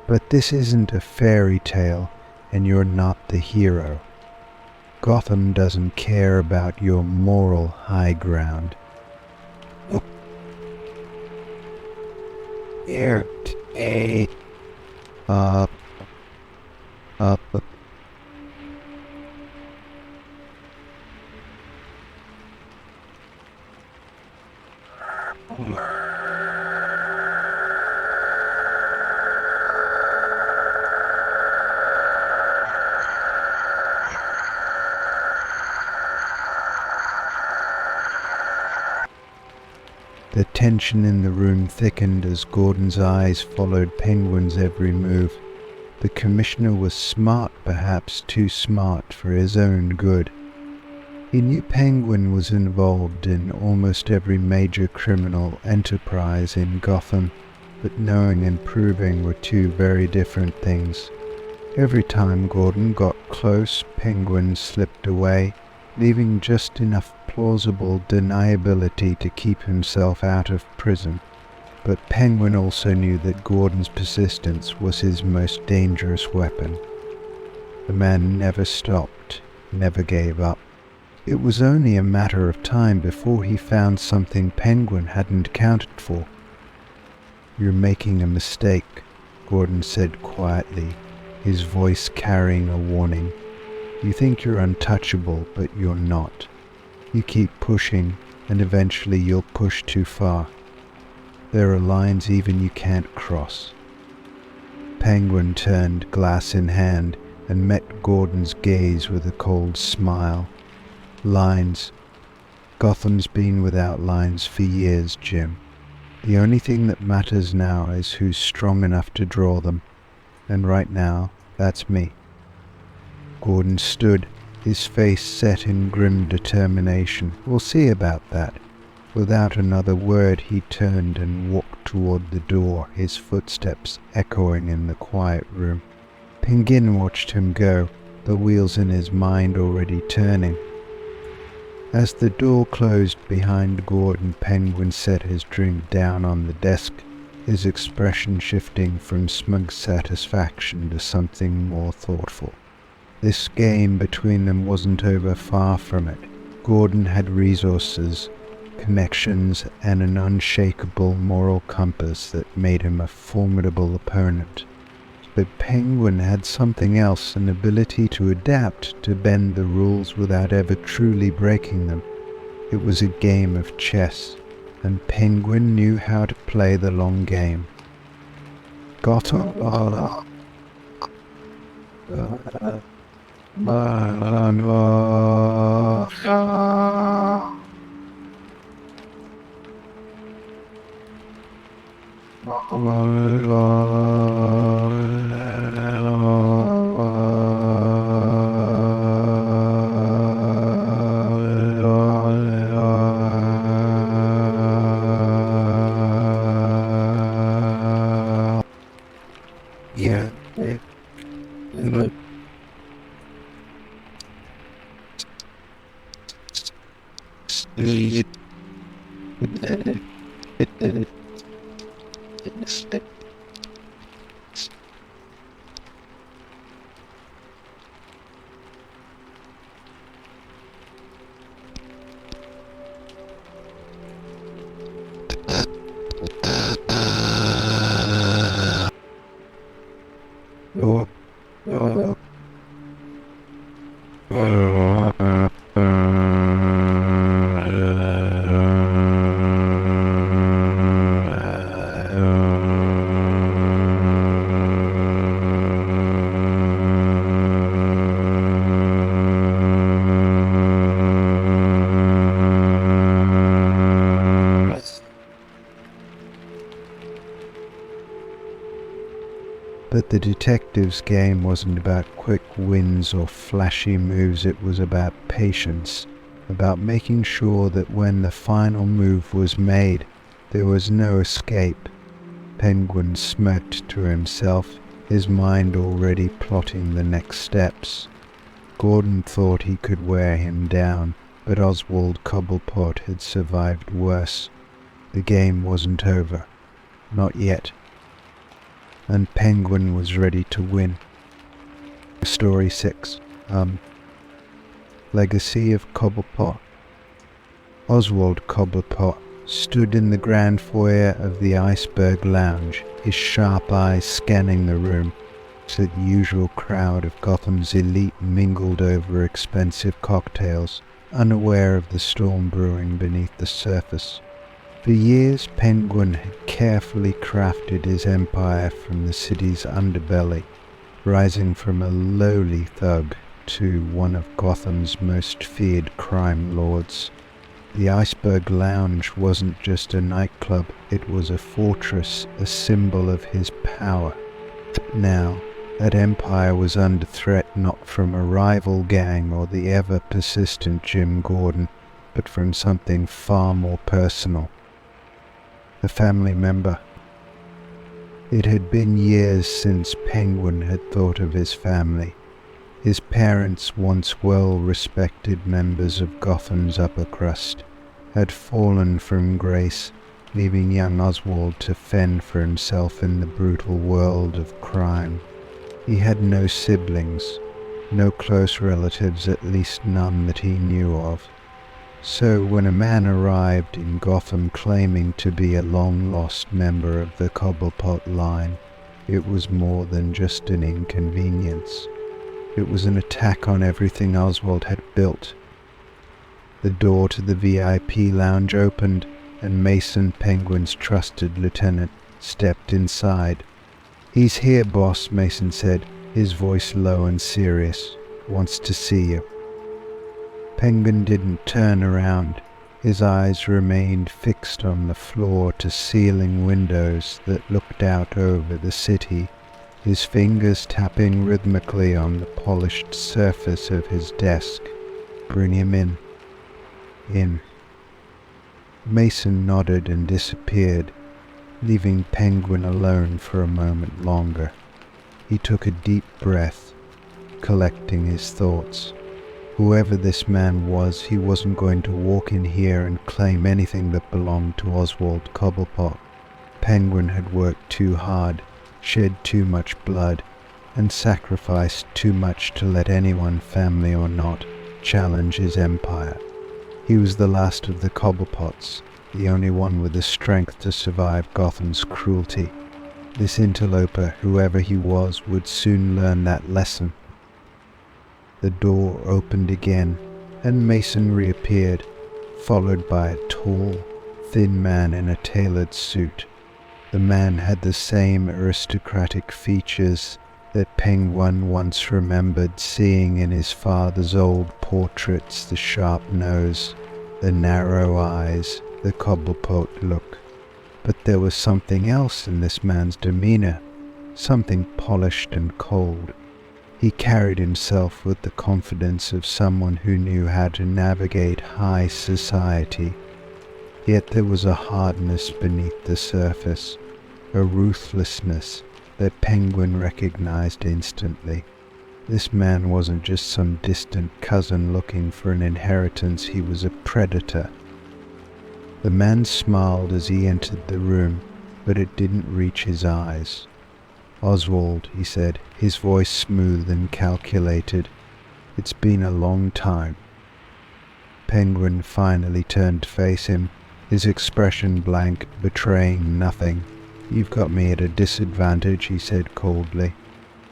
But this isn't a fairy tale, and you're not the hero. Gotham doesn't care about your moral high ground. Here, up. The tension in the room thickened as Gordon's eyes followed Penguin's every move. The commissioner was smart, perhaps too smart for his own good. He knew Penguin was involved in almost every major criminal enterprise in Gotham, but knowing and proving were two very different things. Every time Gordon got close, Penguin slipped away, leaving just enough plausible deniability to keep himself out of prison. But Penguin also knew that Gordon's persistence was his most dangerous weapon. The man never stopped, never gave up. It was only a matter of time before he found something Penguin hadn't accounted for. "You're making a mistake," Gordon said quietly, his voice carrying a warning. "You think you're untouchable, but you're not. You keep pushing, and eventually you'll push too far. There are lines even you can't cross." Penguin turned, glass in hand, and met Gordon's gaze with a cold smile. "Lines. Gotham's been without lines for years, Jim. The only thing that matters now is who's strong enough to draw them. And right now, that's me." Gordon stood, his face set in grim determination. "We'll see about that." Without another word, he turned and walked toward the door, his footsteps echoing in the quiet room. Penguin watched him go, the wheels in his mind already turning. As the door closed behind Gordon, Penguin set his drink down on the desk, his expression shifting from smug satisfaction to something more thoughtful. This game between them wasn't over, far from it. Gordon had resources, connections, and an unshakable moral compass that made him a formidable opponent. But Penguin had something else, an ability to adapt, to bend the rules without ever truly breaking them. It was a game of chess, and Penguin knew how to play the long game. Gotham. But the detective's game wasn't about quick wins or flashy moves, it was about patience, about making sure that when the final move was made, there was no escape. Penguin smirked to himself, his mind already plotting the next steps. Gordon thought he could wear him down, but Oswald Cobblepot had survived worse. The game wasn't over. Not yet. And Penguin was ready to win. Story 6. Legacy of Cobblepot. Oswald Cobblepot stood in the grand foyer of the Iceberg Lounge, his sharp eyes scanning the room, as the usual crowd of Gotham's elite mingled over expensive cocktails, unaware of the storm brewing beneath the surface. For years, Penguin had carefully crafted his empire from the city's underbelly, rising from a lowly thug to one of Gotham's most feared crime lords. The Iceberg Lounge wasn't just a nightclub, it was a fortress, a symbol of his power. Now, that empire was under threat not from a rival gang or the ever-persistent Jim Gordon, but from something far more personal. A family member. It had been years since Penguin had thought of his family. His parents, once well-respected members of Gotham's upper crust, had fallen from grace, leaving young Oswald to fend for himself in the brutal world of crime. He had no siblings, no close relatives, at least none that he knew of. So when a man arrived in Gotham claiming to be a long-lost member of the Cobblepot line, it was more than just an inconvenience. It was an attack on everything Oswald had built. The door to the VIP lounge opened, and Mason, Penguin's trusted lieutenant, stepped inside. "He's here, boss," Mason said, his voice low and serious. "Wants to see you." Penguin didn't turn around. His eyes remained fixed on the floor-to-ceiling windows that looked out over the city, his fingers tapping rhythmically on the polished surface of his desk. "Bring him in." In. Mason nodded and disappeared, leaving Penguin alone for a moment longer. He took a deep breath, collecting his thoughts. Whoever this man was, he wasn't going to walk in here and claim anything that belonged to Oswald Cobblepot. Penguin had worked too hard, shed too much blood, and sacrificed too much to let anyone, family or not, challenge his empire. He was the last of the Cobblepots, the only one with the strength to survive Gotham's cruelty. This interloper, whoever he was, would soon learn that lesson. The door opened again, and Mason reappeared, followed by a tall, thin man in a tailored suit. The man had the same aristocratic features that Penguin once remembered seeing in his father's old portraits: the sharp nose, the narrow eyes, the Cobblepot look. But there was something else in this man's demeanor, something polished and cold. He carried himself with the confidence of someone who knew how to navigate high society. Yet there was a hardness beneath the surface, a ruthlessness that Penguin recognized instantly. This man wasn't just some distant cousin looking for an inheritance, he was a predator. The man smiled as he entered the room, but it didn't reach his eyes. "Oswald," he said, his voice smooth and calculated. "It's been a long time." Penguin finally turned to face him, his expression blank, betraying nothing. "You've got me at a disadvantage," he said coldly.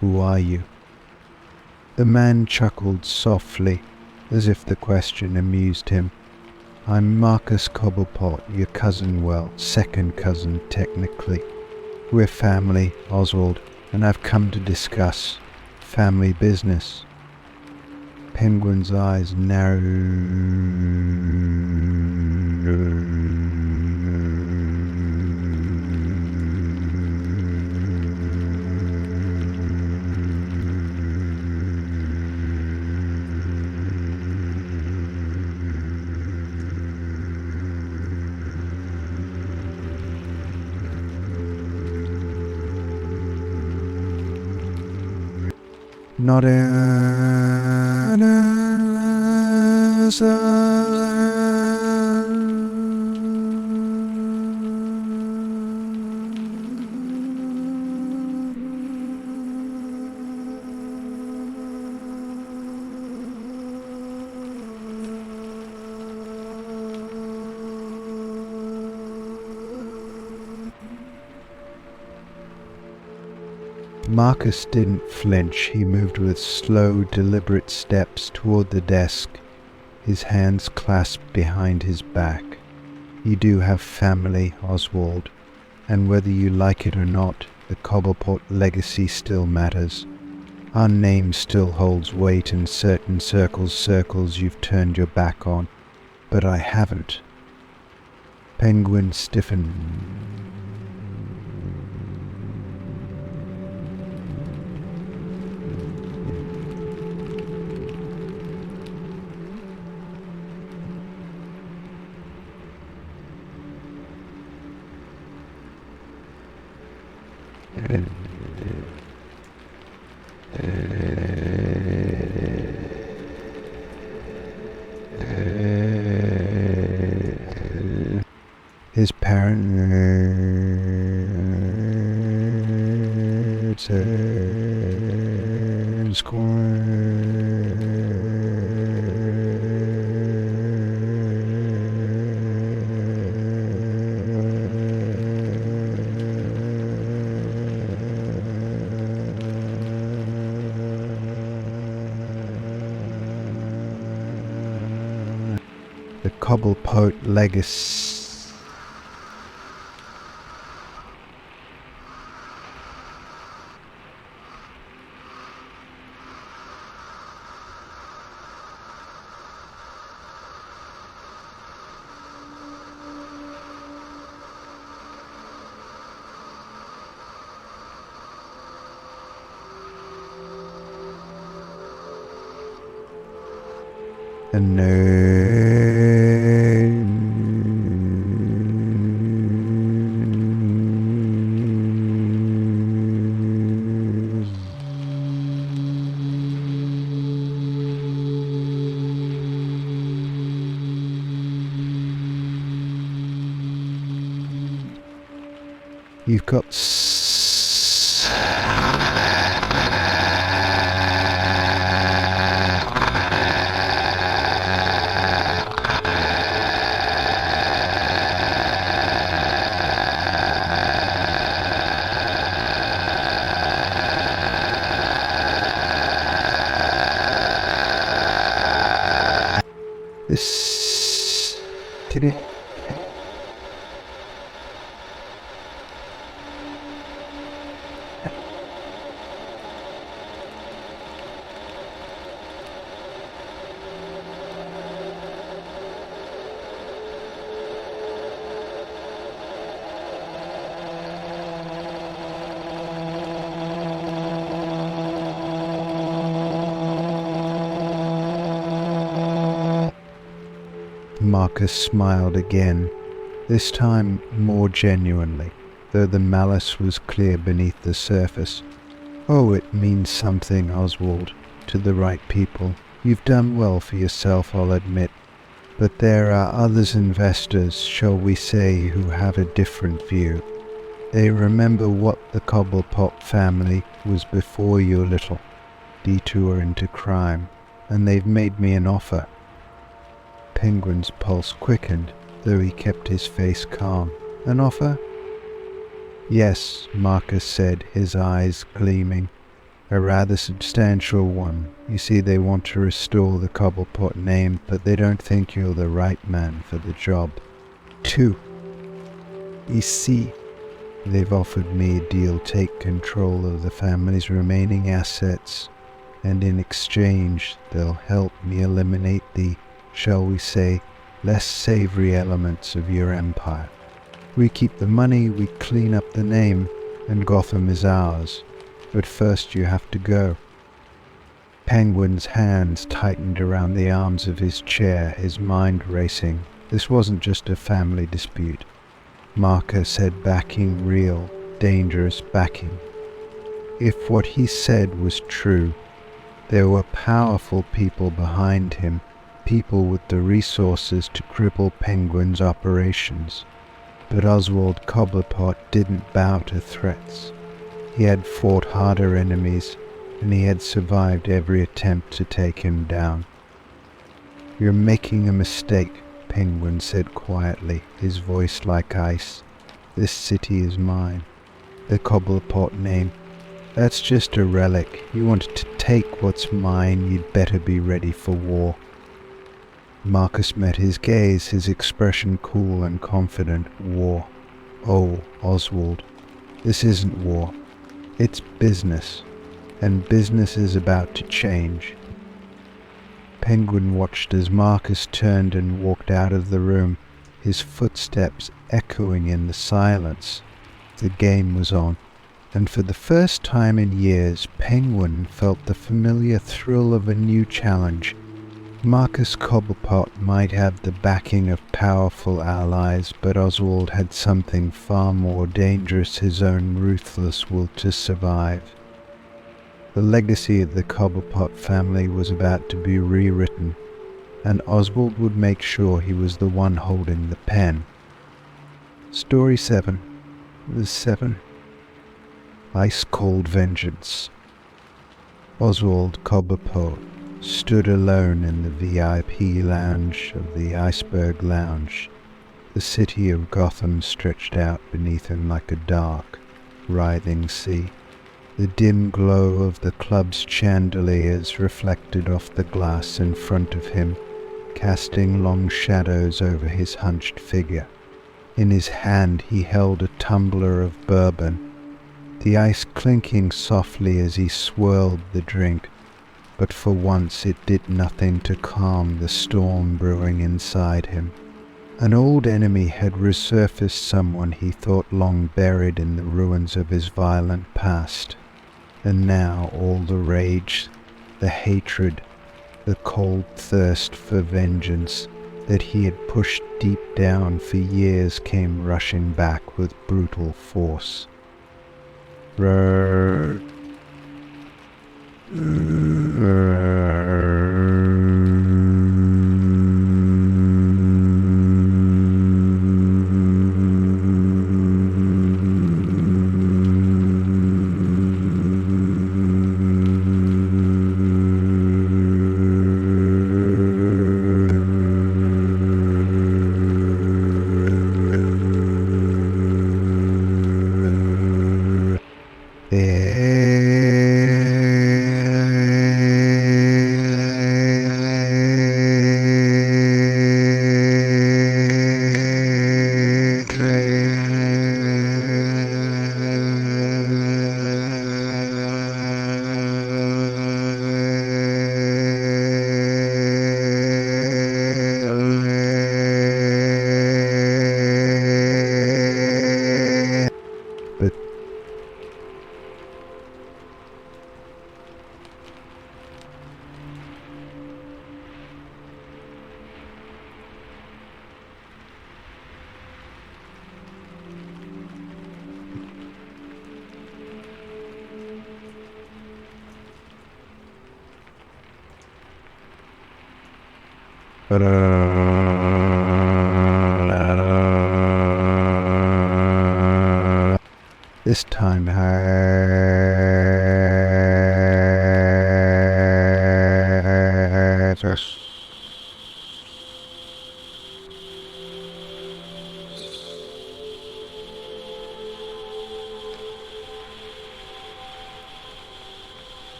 "Who are you?" The man chuckled softly, as if the question amused him. "I'm Marcus Cobblepot, your cousin, well, second cousin, technically. We're family, Oswald, and I've come to discuss family business." Penguin's eyes narrowed. Not Marcus didn't flinch. He moved with slow, deliberate steps toward the desk, his hands clasped behind his back. You do have family, Oswald, and whether you like it or not, the Cobblepot legacy still matters. Our name still holds weight in certain circles you've turned your back on, but I haven't. Penguin stiffened. His parents the Cobblepot legacy. And you've got this. Did it? Marcus smiled again, this time more genuinely, though the malice was clear beneath the surface. Oh, it means something, Oswald, to the right people. You've done well for yourself, I'll admit. But there are others investors, shall we say, who have a different view. They remember what the Cobblepot family was before your little detour into crime, and they've made me an offer. Penguin's pulse quickened, though he kept his face calm. An offer? Yes, Marcus said, his eyes gleaming. A rather substantial one. You see, they want to restore the Cobblepot name, but they don't think you're the right man for the job. 2. You see, they've offered me a deal take control of the family's remaining assets, and in exchange they'll help me eliminate the, shall we say, less savory elements of your empire. We keep the money, we clean up the name, and Gotham is ours. But first you have to go. Penguin's hands tightened around the arms of his chair, his mind racing. This wasn't just a family dispute. Marcus said backing, real, dangerous backing. If what he said was true, there were powerful people behind him, people with the resources to cripple Penguin's operations. But Oswald Cobblepot didn't bow to threats. He had fought harder enemies, and he had survived every attempt to take him down. You're making a mistake, Penguin said quietly, his voice like ice. This city is mine. The Cobblepot name, that's just a relic. You want to take what's mine, you'd better be ready for war. Marcus met his gaze, his expression cool and confident. War. Oh, Oswald, this isn't war. It's business. And business is about to change. Penguin watched as Marcus turned and walked out of the room, his footsteps echoing in the silence. The game was on, and for the first time in years, Penguin felt the familiar thrill of a new challenge. Marcus Cobblepot might have the backing of powerful allies, but Oswald had something far more dangerous, his own ruthless will to survive. The legacy of the Cobblepot family was about to be rewritten, and Oswald would make sure he was the one holding the pen. Story 7. The 7. Ice-Cold Vengeance. Oswald Cobblepot stood alone in the VIP lounge of the Iceberg Lounge. The city of Gotham stretched out beneath him like a dark, writhing sea. The dim glow of the club's chandeliers reflected off the glass in front of him, casting long shadows over his hunched figure. In his hand he held a tumbler of bourbon, the ice clinking softly as he swirled the drink, but for once it did nothing to calm the storm brewing inside him. An old enemy had resurfaced, someone he thought long buried in the ruins of his violent past. And now all the rage, the hatred, the cold thirst for vengeance that he had pushed deep down for years came rushing back with brutal force. Roar. This time,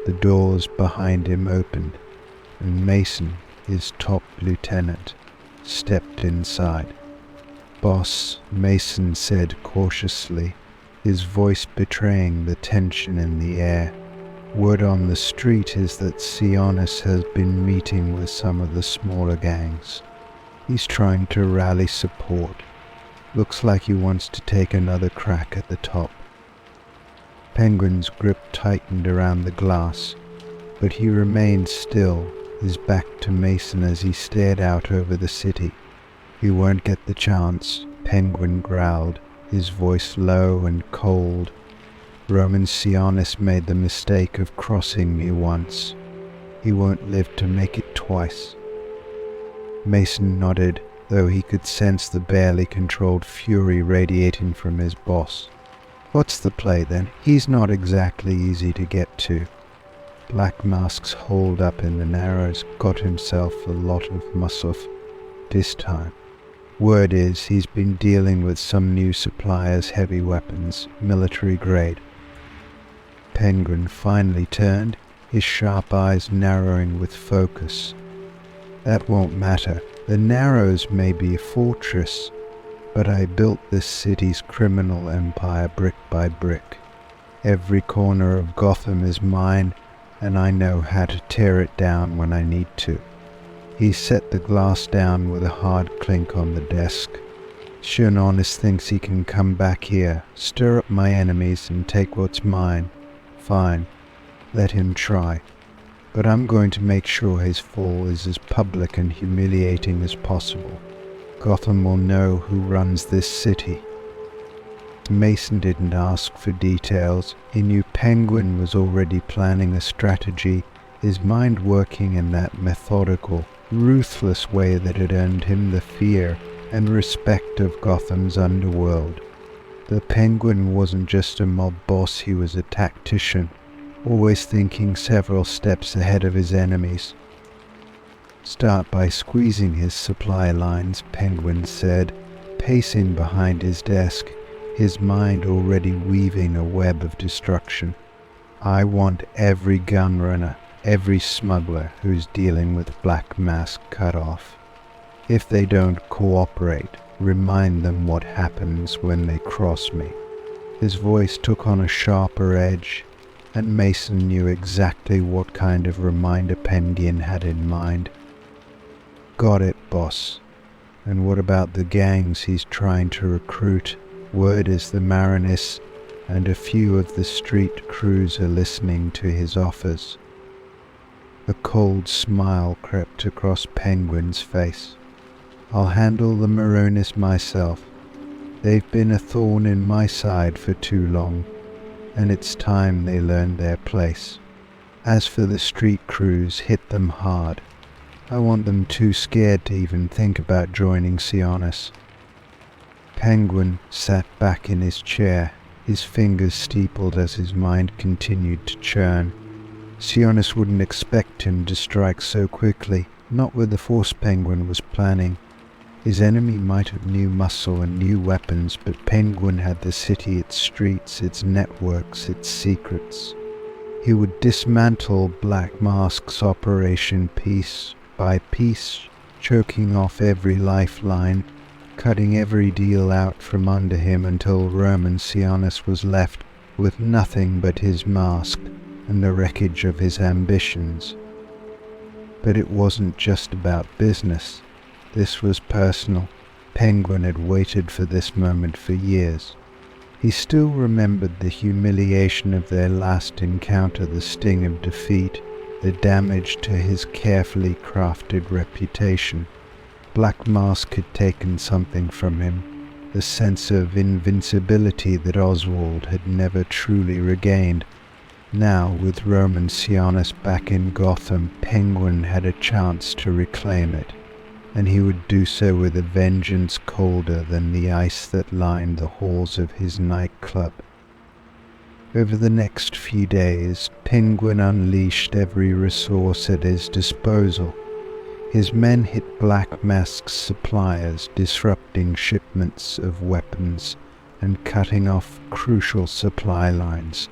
the doors behind him opened, and Mason, his top lieutenant, stepped inside. "Boss," Mason said cautiously, his voice betraying the tension in the air. "Word on the street is that Sionis has been meeting with some of the smaller gangs. He's trying to rally support. Looks like he wants to take another crack at the top." Penguin's grip tightened around the glass, but he remained still, his back to Mason as he stared out over the city. "You won't get the chance," Penguin growled, his voice low and cold. "Roman Sionis made the mistake of crossing me once. He won't live to make it twice." Mason nodded, though he could sense the barely controlled fury radiating from his boss. "What's the play then? He's not exactly easy to get to." Black Mask's hold up in the Narrows got himself a lot of muscle this time. Word is he's been dealing with some new suppliers' heavy weapons, military grade. Penguin finally turned, his sharp eyes narrowing with focus. That won't matter. The Narrows may be a fortress, but I built this city's criminal empire brick by brick. Every corner of Gotham is mine, and I know how to tear it down when I need to. He set the glass down with a hard clink on the desk. Sionis thinks he can come back here, stir up my enemies, and take what's mine. Fine, let him try. But I'm going to make sure his fall is as public and humiliating as possible. Gotham will know who runs this city. Mason didn't ask for details. He knew Penguin was already planning a strategy, his mind working in that methodical, ruthless way that had earned him the fear and respect of Gotham's underworld. The Penguin wasn't just a mob boss, he was a tactician, always thinking several steps ahead of his enemies. Start by squeezing his supply lines, Penguin said, pacing behind his desk, his mind already weaving a web of destruction. I want every gunrunner, every smuggler who's dealing with Black Mask cut off. If they don't cooperate, remind them what happens when they cross me. His voice took on a sharper edge, and Mason knew exactly what kind of reminder Penguin had in mind. Got it, boss. And what about the gangs he's trying to recruit? Word is the Marinus and a few of the street crews are listening to his offers. A cold smile crept across Penguin's face. I'll handle the Maronis myself. They've been a thorn in my side for too long, and it's time they learned their place. As for the street crews, hit them hard. I want them too scared to even think about joining Sionis. Penguin sat back in his chair, his fingers steepled as his mind continued to churn. Sionis wouldn't expect him to strike so quickly, not with the force Penguin was planning. His enemy might have new muscle and new weapons, but Penguin had the city, its streets, its networks, its secrets. He would dismantle Black Mask's operation piece by piece, choking off every lifeline, cutting every deal out from under him until Roman Sionis was left with nothing but his mask and the wreckage of his ambitions. But it wasn't just about business. This was personal. Penguin had waited for this moment for years. He still remembered the humiliation of their last encounter, the sting of defeat, the damage to his carefully crafted reputation. Black Mask had taken something from him, the sense of invincibility that Oswald had never truly regained. Now, with Roman Sionis back in Gotham, Penguin had a chance to reclaim it, and he would do so with a vengeance colder than the ice that lined the halls of his nightclub. Over the next few days, Penguin unleashed every resource at his disposal. His men hit Black Mask's suppliers, disrupting shipments of weapons and cutting off crucial supply lines.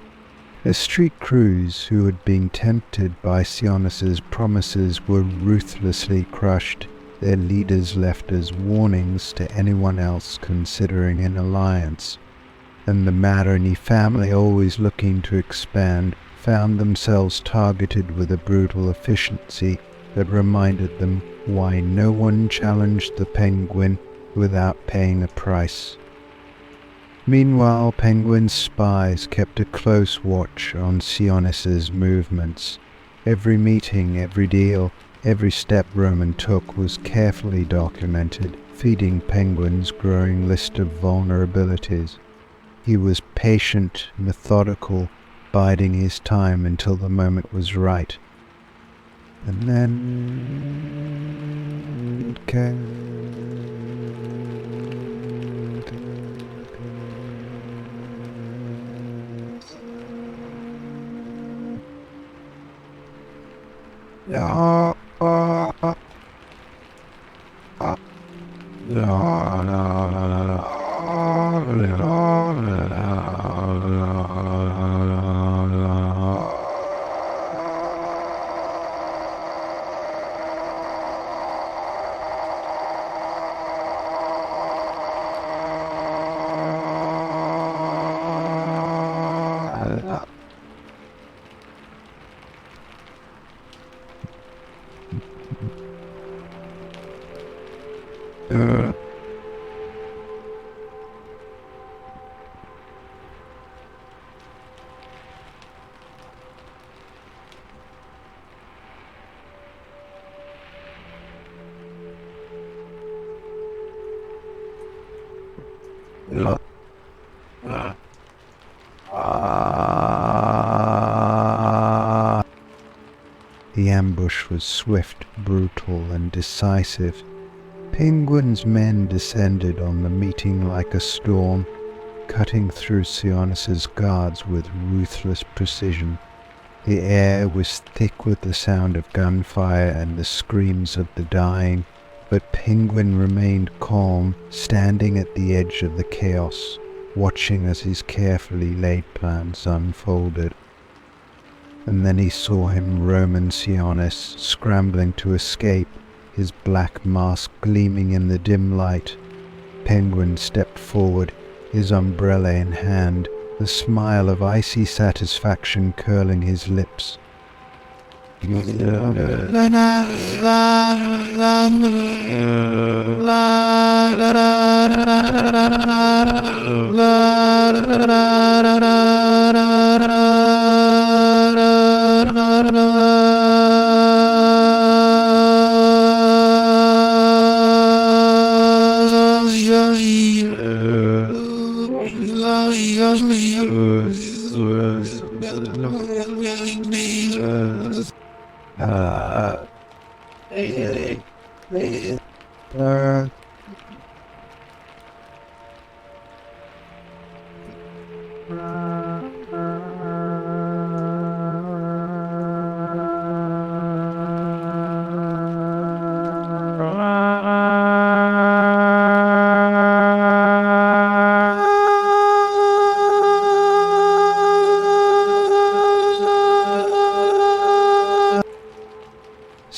The street crews who had been tempted by Sionis's promises were ruthlessly crushed, their leaders left as warnings to anyone else considering an alliance. And the Maroney family, always looking to expand, found themselves targeted with a brutal efficiency that reminded them why no one challenged the Penguin without paying a price. Meanwhile, Penguin's spies kept a close watch on Sionis's movements. Every meeting, every deal, every step Roman took was carefully documented, feeding Penguin's growing list of vulnerabilities. He was patient, methodical, biding his time until the moment was right. And then it came. The ambush was swift, brutal, and decisive. Penguin's men descended on the meeting like a storm, cutting through Sionis's guards with ruthless precision. The air was thick with the sound of gunfire and the screams of the dying, but Penguin remained calm, standing at the edge of the chaos, watching as his carefully laid plans unfolded. And then he saw him, Roman Sionis, scrambling to escape, his black mask gleaming in the dim light. Penguin stepped forward, his umbrella in hand, the smile of icy satisfaction curling his lips.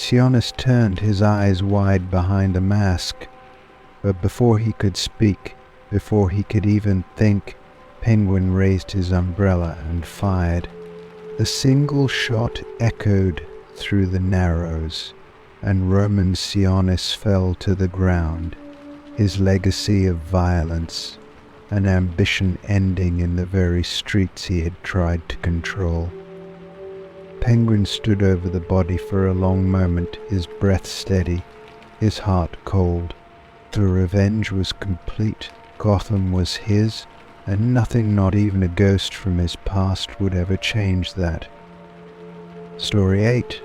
Sionis turned, his eyes wide behind the mask, but before he could speak, before he could even think, Penguin raised his umbrella and fired. A single shot echoed through the narrows, and Roman Sionis fell to the ground, his legacy of violence, an ambition ending in the very streets he had tried to control. Penguin stood over the body for a long moment, his breath steady, his heart cold. The revenge was complete. Gotham was his, and nothing, not even a ghost from his past, would ever change that. Story 8.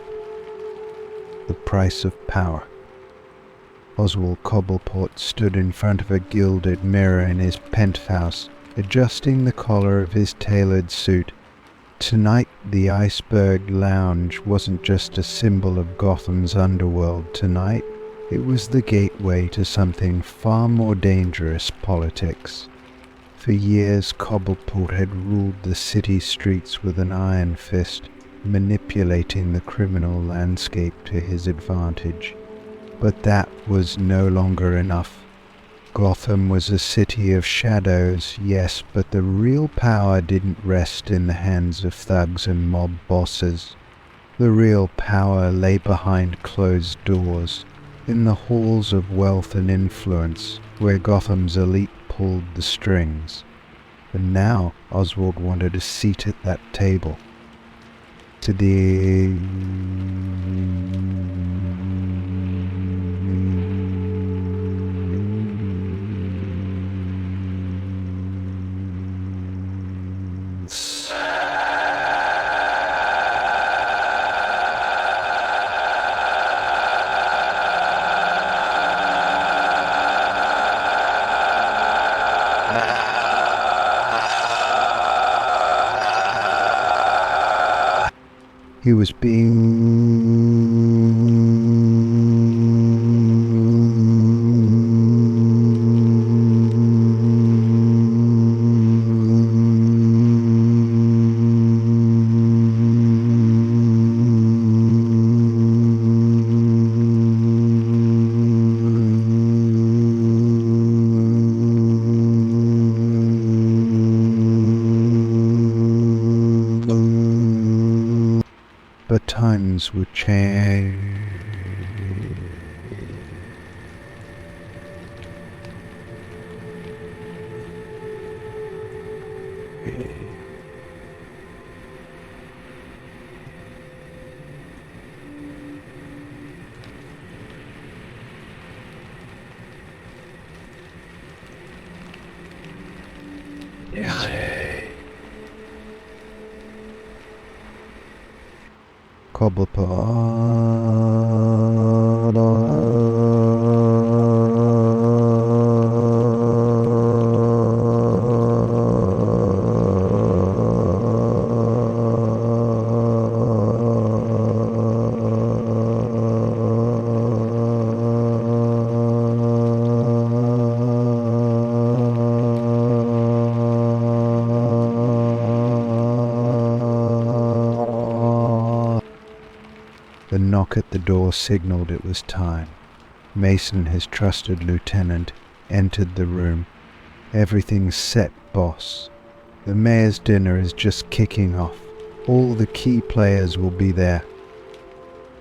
The Price of Power. Oswald Cobblepot stood in front of a gilded mirror in his penthouse, adjusting the collar of his tailored suit. Tonight, the Iceberg Lounge wasn't just a symbol of Gotham's underworld. Tonight, it was the gateway to something far more dangerous: politics. For years, Cobblepot had ruled the city streets with an iron fist, manipulating the criminal landscape to his advantage. But that was no longer enough. Gotham was a city of shadows, yes, but the real power didn't rest in the hands of thugs and mob bosses. The real power lay behind closed doors, in the halls of wealth and influence, where Gotham's elite pulled the strings. And now Oswald wanted a seat at that table. To the he was but times would change. The knock at the door signaled it was time. Mason, his trusted lieutenant, entered the room. "Everything's set, boss. The mayor's dinner is just kicking off. All the key players will be there."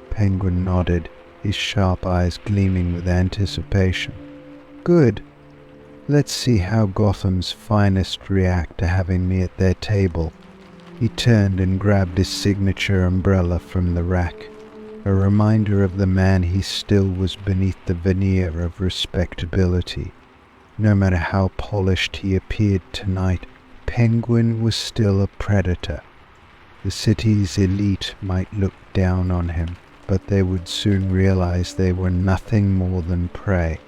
Penguin nodded, his sharp eyes gleaming with anticipation. "Good. Let's see how Gotham's finest react to having me at their table." He turned and grabbed his signature umbrella from the rack, a reminder of the man he still was beneath the veneer of respectability. No matter how polished he appeared tonight, Penguin was still a predator. The city's elite might look down on him, but they would soon realize they were nothing more than prey.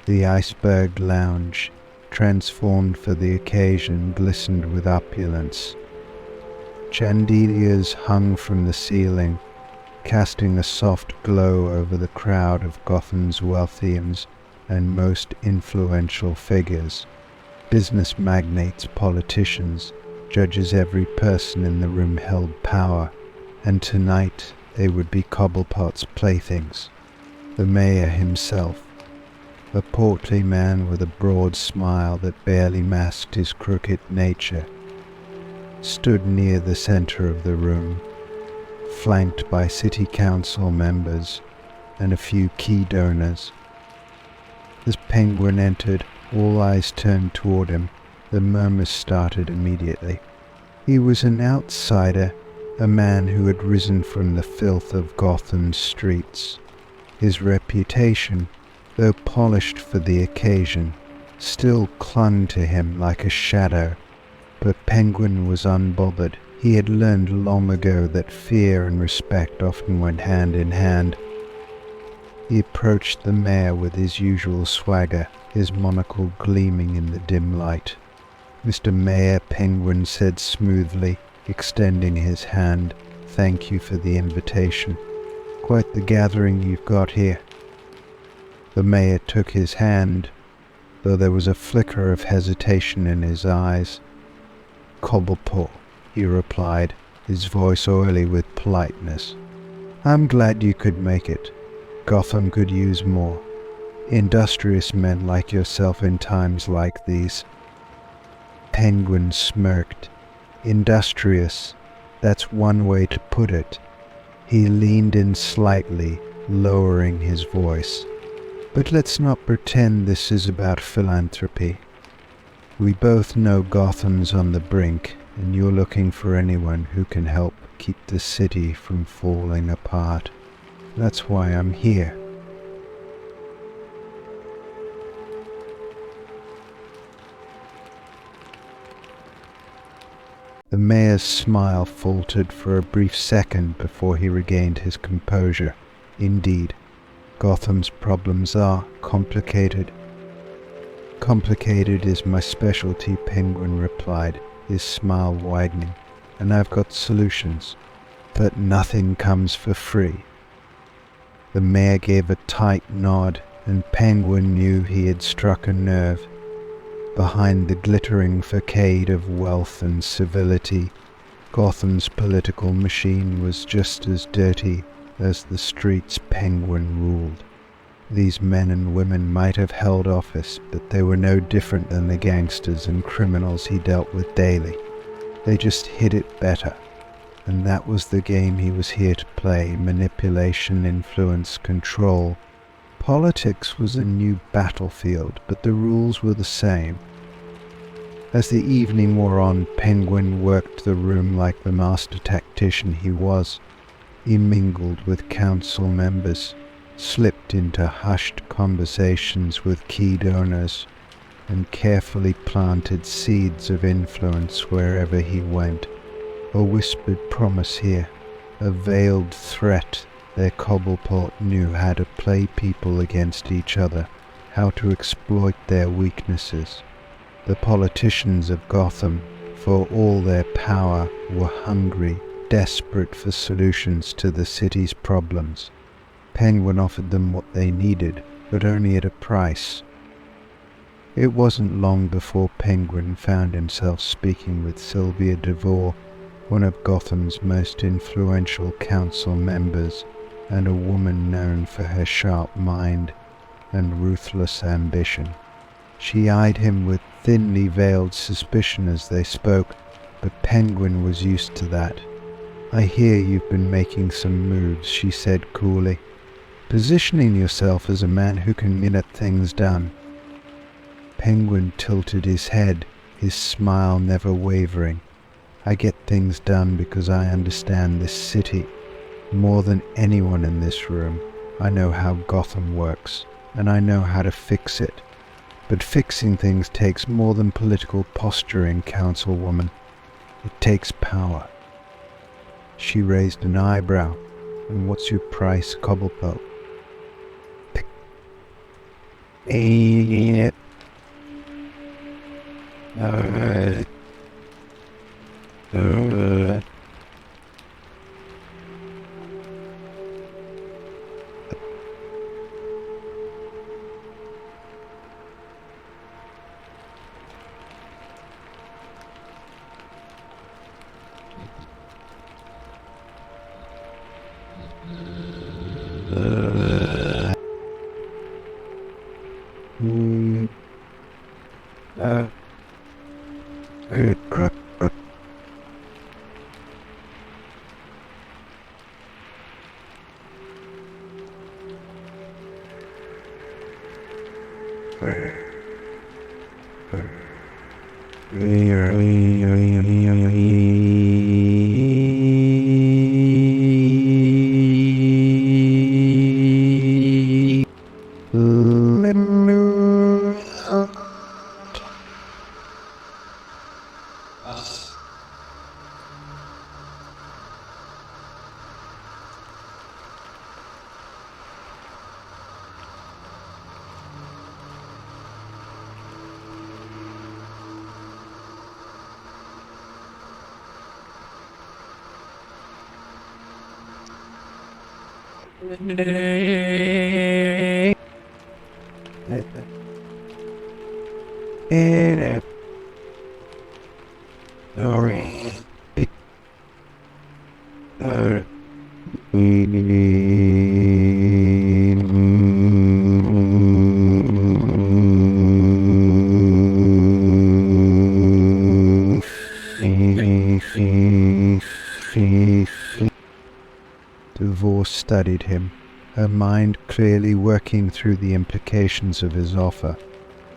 The iceberg lounge, transformed for the occasion, glistened with opulence. Chandeliers hung from the ceiling, casting a soft glow over the crowd of Gotham's wealthiest and most influential figures. Business magnates, politicians, judges, every person in the room held power, and tonight they would be Cobblepot's playthings. The mayor himself, a portly man with a broad smile that barely masked his crooked nature, stood near the center of the room, flanked by city council members and a few key donors. As Penguin entered, all eyes turned toward him. The murmurs started immediately. He was an outsider, a man who had risen from the filth of Gotham's streets. His reputation, though polished for the occasion, still clung to him like a shadow. But Penguin was unbothered. He had learned long ago that fear and respect often went hand in hand. He approached the mayor with his usual swagger, his monocle gleaming in the dim light. "Mr. Mayor," Penguin said smoothly, extending his hand, "thank you for the invitation. Quite the gathering you've got here." The mayor took his hand, though there was a flicker of hesitation in his eyes. "Cobblepot," he replied, his voice oily with politeness. "I'm glad you could make it. Gotham could use more industrious men like yourself in times like these." Penguin smirked. "Industrious, that's one way to put it." He leaned in slightly, lowering his voice. "But let's not pretend this is about philanthropy. We both know Gotham's on the brink, and you're looking for anyone who can help keep the city from falling apart. That's why I'm here." The mayor's smile faltered for a brief second before he regained his composure. "Indeed, Gotham's problems are complicated." "Complicated is my specialty," Penguin replied, his smile widening, "and I've got solutions. But nothing comes for free." The mayor gave a tight nod, and Penguin knew he had struck a nerve. Behind the glittering facade of wealth and civility, Gotham's political machine was just as dirty as the streets Penguin ruled. These men and women might have held office, but they were no different than the gangsters and criminals he dealt with daily. They just hid it better, and that was the game he was here to play: manipulation, influence, control. Politics was a new battlefield, but the rules were the same. As the evening wore on, Penguin worked the room like the master tactician he was. He mingled with council members, slipped into hushed conversations with key donors, and carefully planted seeds of influence wherever he went. A whispered promise here, a veiled threat. Their cobblepot knew how to play people against each other, how to exploit their weaknesses. The politicians of Gotham, for all their power, were hungry, desperate for solutions to the city's problems. Penguin offered them what they needed, but only at a price. It wasn't long before Penguin found himself speaking with Sylvia DeVore, one of Gotham's most influential council members, and a woman known for her sharp mind and ruthless ambition. She eyed him with thinly veiled suspicion as they spoke, but Penguin was used to that. "I hear you've been making some moves," she said coolly, "positioning yourself as a man who can get things done." Penguin tilted his head, his smile never wavering. "I get things done because I understand this city. More than anyone in this room, I know how Gotham works, and I know how to fix it. But fixing things takes more than political posturing, councilwoman. It takes power." She raised an eyebrow. "And what's your price, Cobblepot?" DeVore studied him, her mind clearly working through the implications of his offer.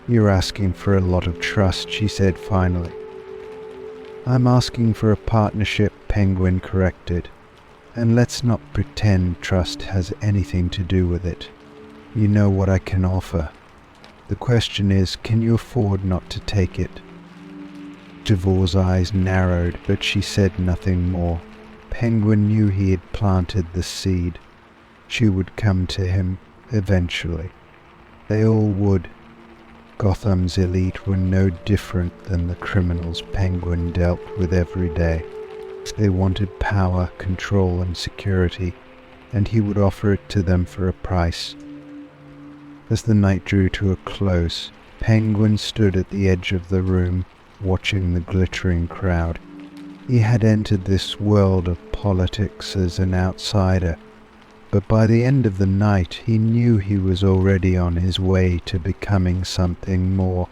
"You're asking for a lot of trust," she said finally. "I'm asking for a partnership," Penguin corrected. "And let's not pretend trust has anything to do with it. You know what I can offer. The question is, can you afford not to take it?" DeVore's eyes narrowed, but she said nothing more. Penguin knew he had planted the seed. She would come to him eventually. They all would. Gotham's elite were no different than the criminals Penguin dealt with every day. They wanted power, control, and security, and he would offer it to them for a price. As the night drew to a close, Penguin stood at the edge of the room, watching the glittering crowd. He had entered this world of politics as an outsider, but by the end of the night he knew he was already on his way to becoming something more.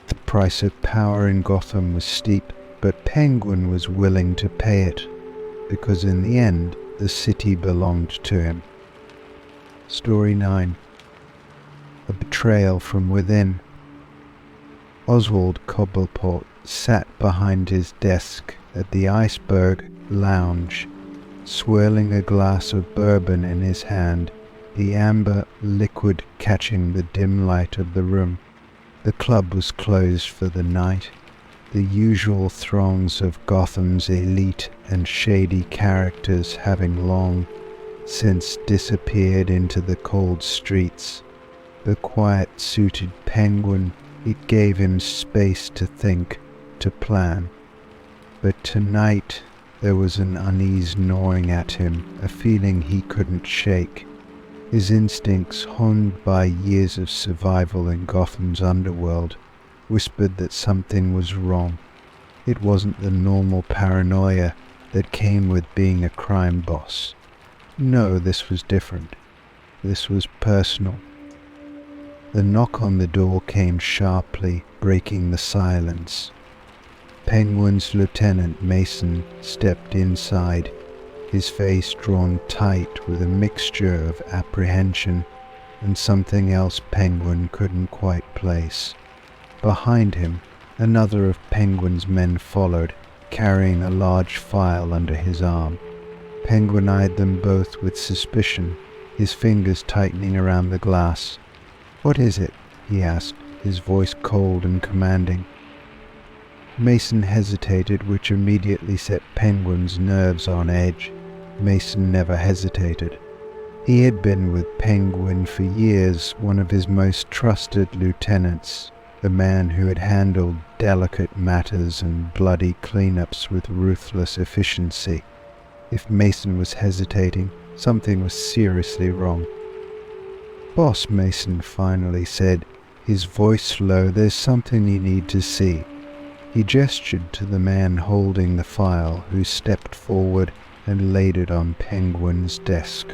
The price of power in Gotham was steep, but Penguin was willing to pay it, because in the end the city belonged to him. Story 9. A Betrayal from Within. Oswald Cobblepot sat behind his desk at the Iceberg Lounge, swirling a glass of bourbon in his hand, the amber liquid catching the dim light of the room. The club was closed for the night. the usual throngs of Gotham's elite and shady characters having long since disappeared into the cold streets. The quiet-suited Penguin, it gave him space to think, to plan. But tonight there was an unease gnawing at him, a feeling he couldn't shake. His instincts, honed by years of survival in Gotham's underworld, whispered that something was wrong. It wasn't the normal paranoia that came with being a crime boss. No, this was different. This was personal. The knock on the door came sharply, breaking the silence. Penguin's Lieutenant Mason stepped inside, his face drawn tight with a mixture of apprehension and something else Penguin couldn't quite place. Behind him, another of Penguin's men followed, carrying a large file under his arm. Penguin eyed them both with suspicion, his fingers tightening around the glass. "What is it?" he asked, his voice cold and commanding. Mason hesitated, which immediately set Penguin's nerves on edge. Mason never hesitated. He had been with Penguin for years, one of his most trusted lieutenants, a man who had handled delicate matters and bloody cleanups with ruthless efficiency. If Mason was hesitating, something was seriously wrong. "Boss," Mason finally said, his voice low, "there's something you need to see." He gestured to the man holding the file, who stepped forward and laid it on Penguin's desk.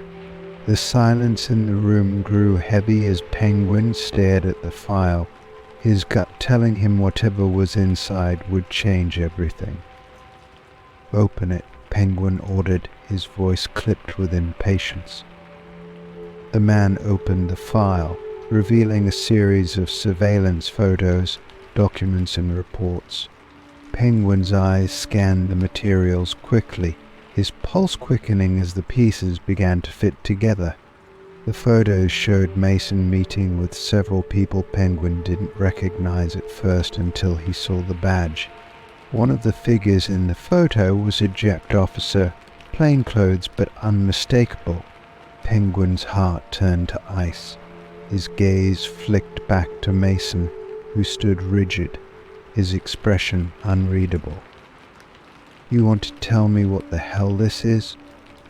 The silence in the room grew heavy as Penguin stared at the file, his gut telling him whatever was inside would change everything. "Open it," Penguin ordered, his voice clipped with impatience. The man opened the file, revealing a series of surveillance photos, documents and reports. Penguin's eyes scanned the materials quickly, his pulse quickening as the pieces began to fit together. The photos showed Mason meeting with several people Penguin didn't recognize at first until he saw the badge. One of the figures in the photo was a Jept officer, plainclothes but unmistakable. Penguin's heart turned to ice. His gaze flicked back to Mason, who stood rigid, his expression unreadable. "You want to tell me what the hell this is?"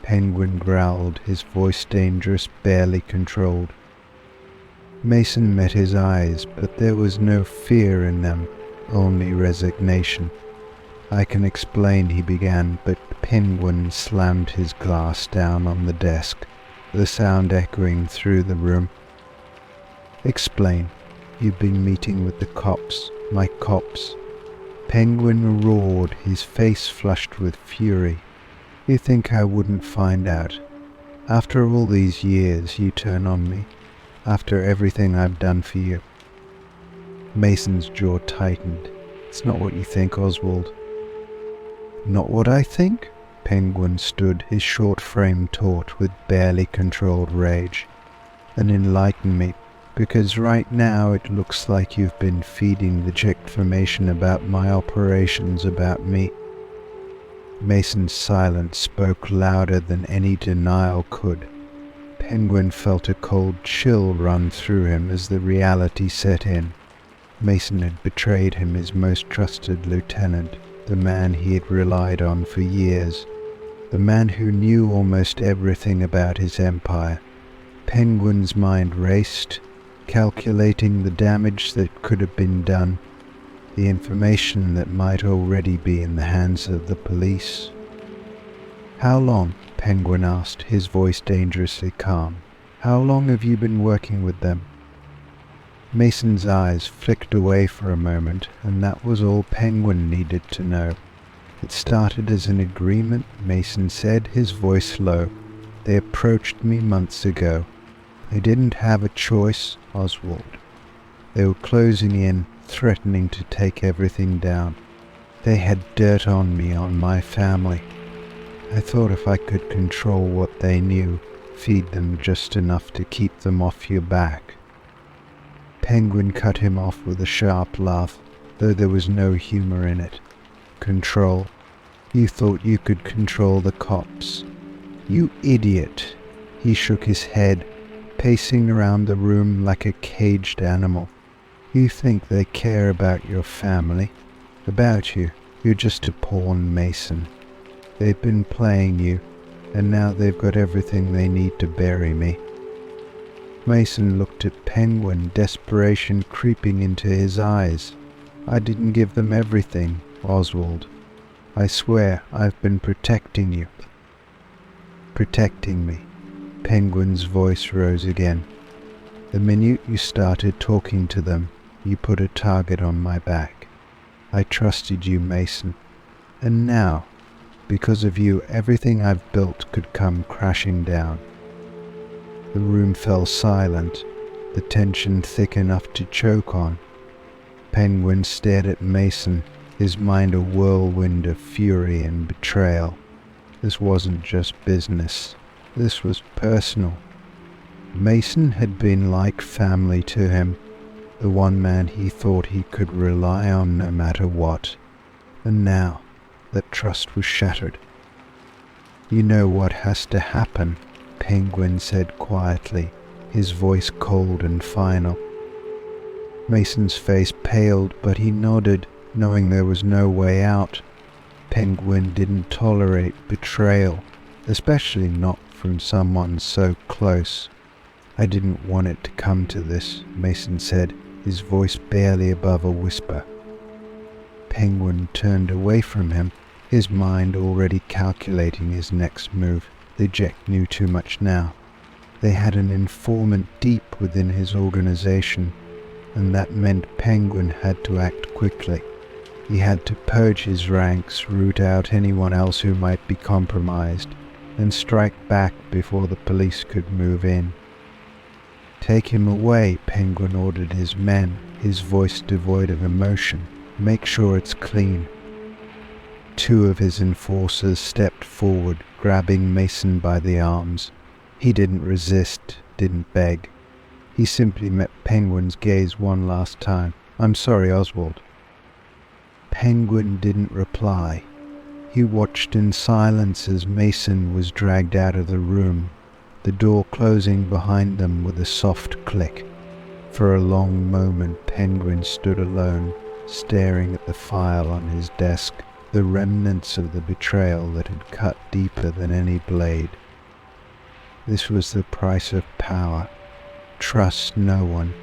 Penguin growled, his voice dangerous, barely controlled. Mason met his eyes, but there was no fear in them, only resignation. "I can explain," he began, but Penguin slammed his glass down on the desk, the sound echoing through the room. "Explain. You've been meeting with the cops, my cops." Penguin roared, his face flushed with fury. "You think I wouldn't find out? After all these years you turn on me? After everything I've done for you?" Mason's jaw tightened. "It's not what you think, Oswald." "Not what I think?" Penguin stood, his short frame taut with barely controlled rage. "Then enlighten me, because right now it looks like you've been feeding the Jept information about my operations about me." Mason's silence spoke louder than any denial could. Penguin felt a cold chill run through him as the reality set in. Mason had betrayed him, his most trusted lieutenant, the man he had relied on for years, the man who knew almost everything about his empire. Penguin's mind raced, calculating the damage that could have been done, the information that might already be in the hands of the police. "How long?" Penguin asked, his voice dangerously calm. "How long have you been working with them?" Mason's eyes flicked away for a moment, and that was all Penguin needed to know. "It started as an agreement," Mason said, his voice low. "They approached me months ago. They didn't have a choice, Oswald. They were closing in, threatening to take everything down. They had dirt on me, on my family. I thought if I could control what they knew, feed them just enough to keep them off your back." Penguin cut him off with a sharp laugh. though there was no humor in it. Control. You thought you could control the cops. You idiot. He shook his head, pacing around the room like a caged animal. You think they care about your family? About you. You're just a pawn, Mason. They've been playing you, and now they've got everything they need to bury me. Mason looked at Penguin, desperation creeping into his eyes. I didn't give them everything, Oswald. I swear I've been protecting you. Protecting me. Penguin's voice rose again. The minute you started talking to them, you put a target on my back. I trusted you, Mason. And now, because of you, everything I've built could come crashing down. The room fell silent, the tension thick enough to choke on. Penguin stared at Mason, his mind a whirlwind of fury and betrayal. This wasn't just business. This was personal. Mason had been like family to him, the one man he thought he could rely on no matter what. And now, that trust was shattered. You know what has to happen, Penguin said quietly, his voice cold and final. Mason's face paled, but he nodded, knowing there was no way out. Penguin didn't tolerate betrayal, especially not from someone so close. I didn't want it to come to this, Mason said, his voice barely above a whisper. Penguin turned away from him, his mind already calculating his next move. The Jek knew too much now. They had an informant deep within his organization, and that meant Penguin had to act quickly. He had to purge his ranks, root out anyone else who might be compromised, and strike back before the police could move in. Take him away, Penguin ordered his men, his voice devoid of emotion. Make sure it's clean. Two of his enforcers stepped forward, grabbing Mason by the arms. He didn't resist, didn't beg. He simply met Penguin's gaze one last time. I'm sorry, Oswald. Penguin didn't reply. He watched in silence as Mason was dragged out of the room, the door closing behind them with a soft click. For a long moment Penguin stood alone, staring at the file on his desk, the remnants of the betrayal that had cut deeper than any blade. This was the price of power. Trust no one.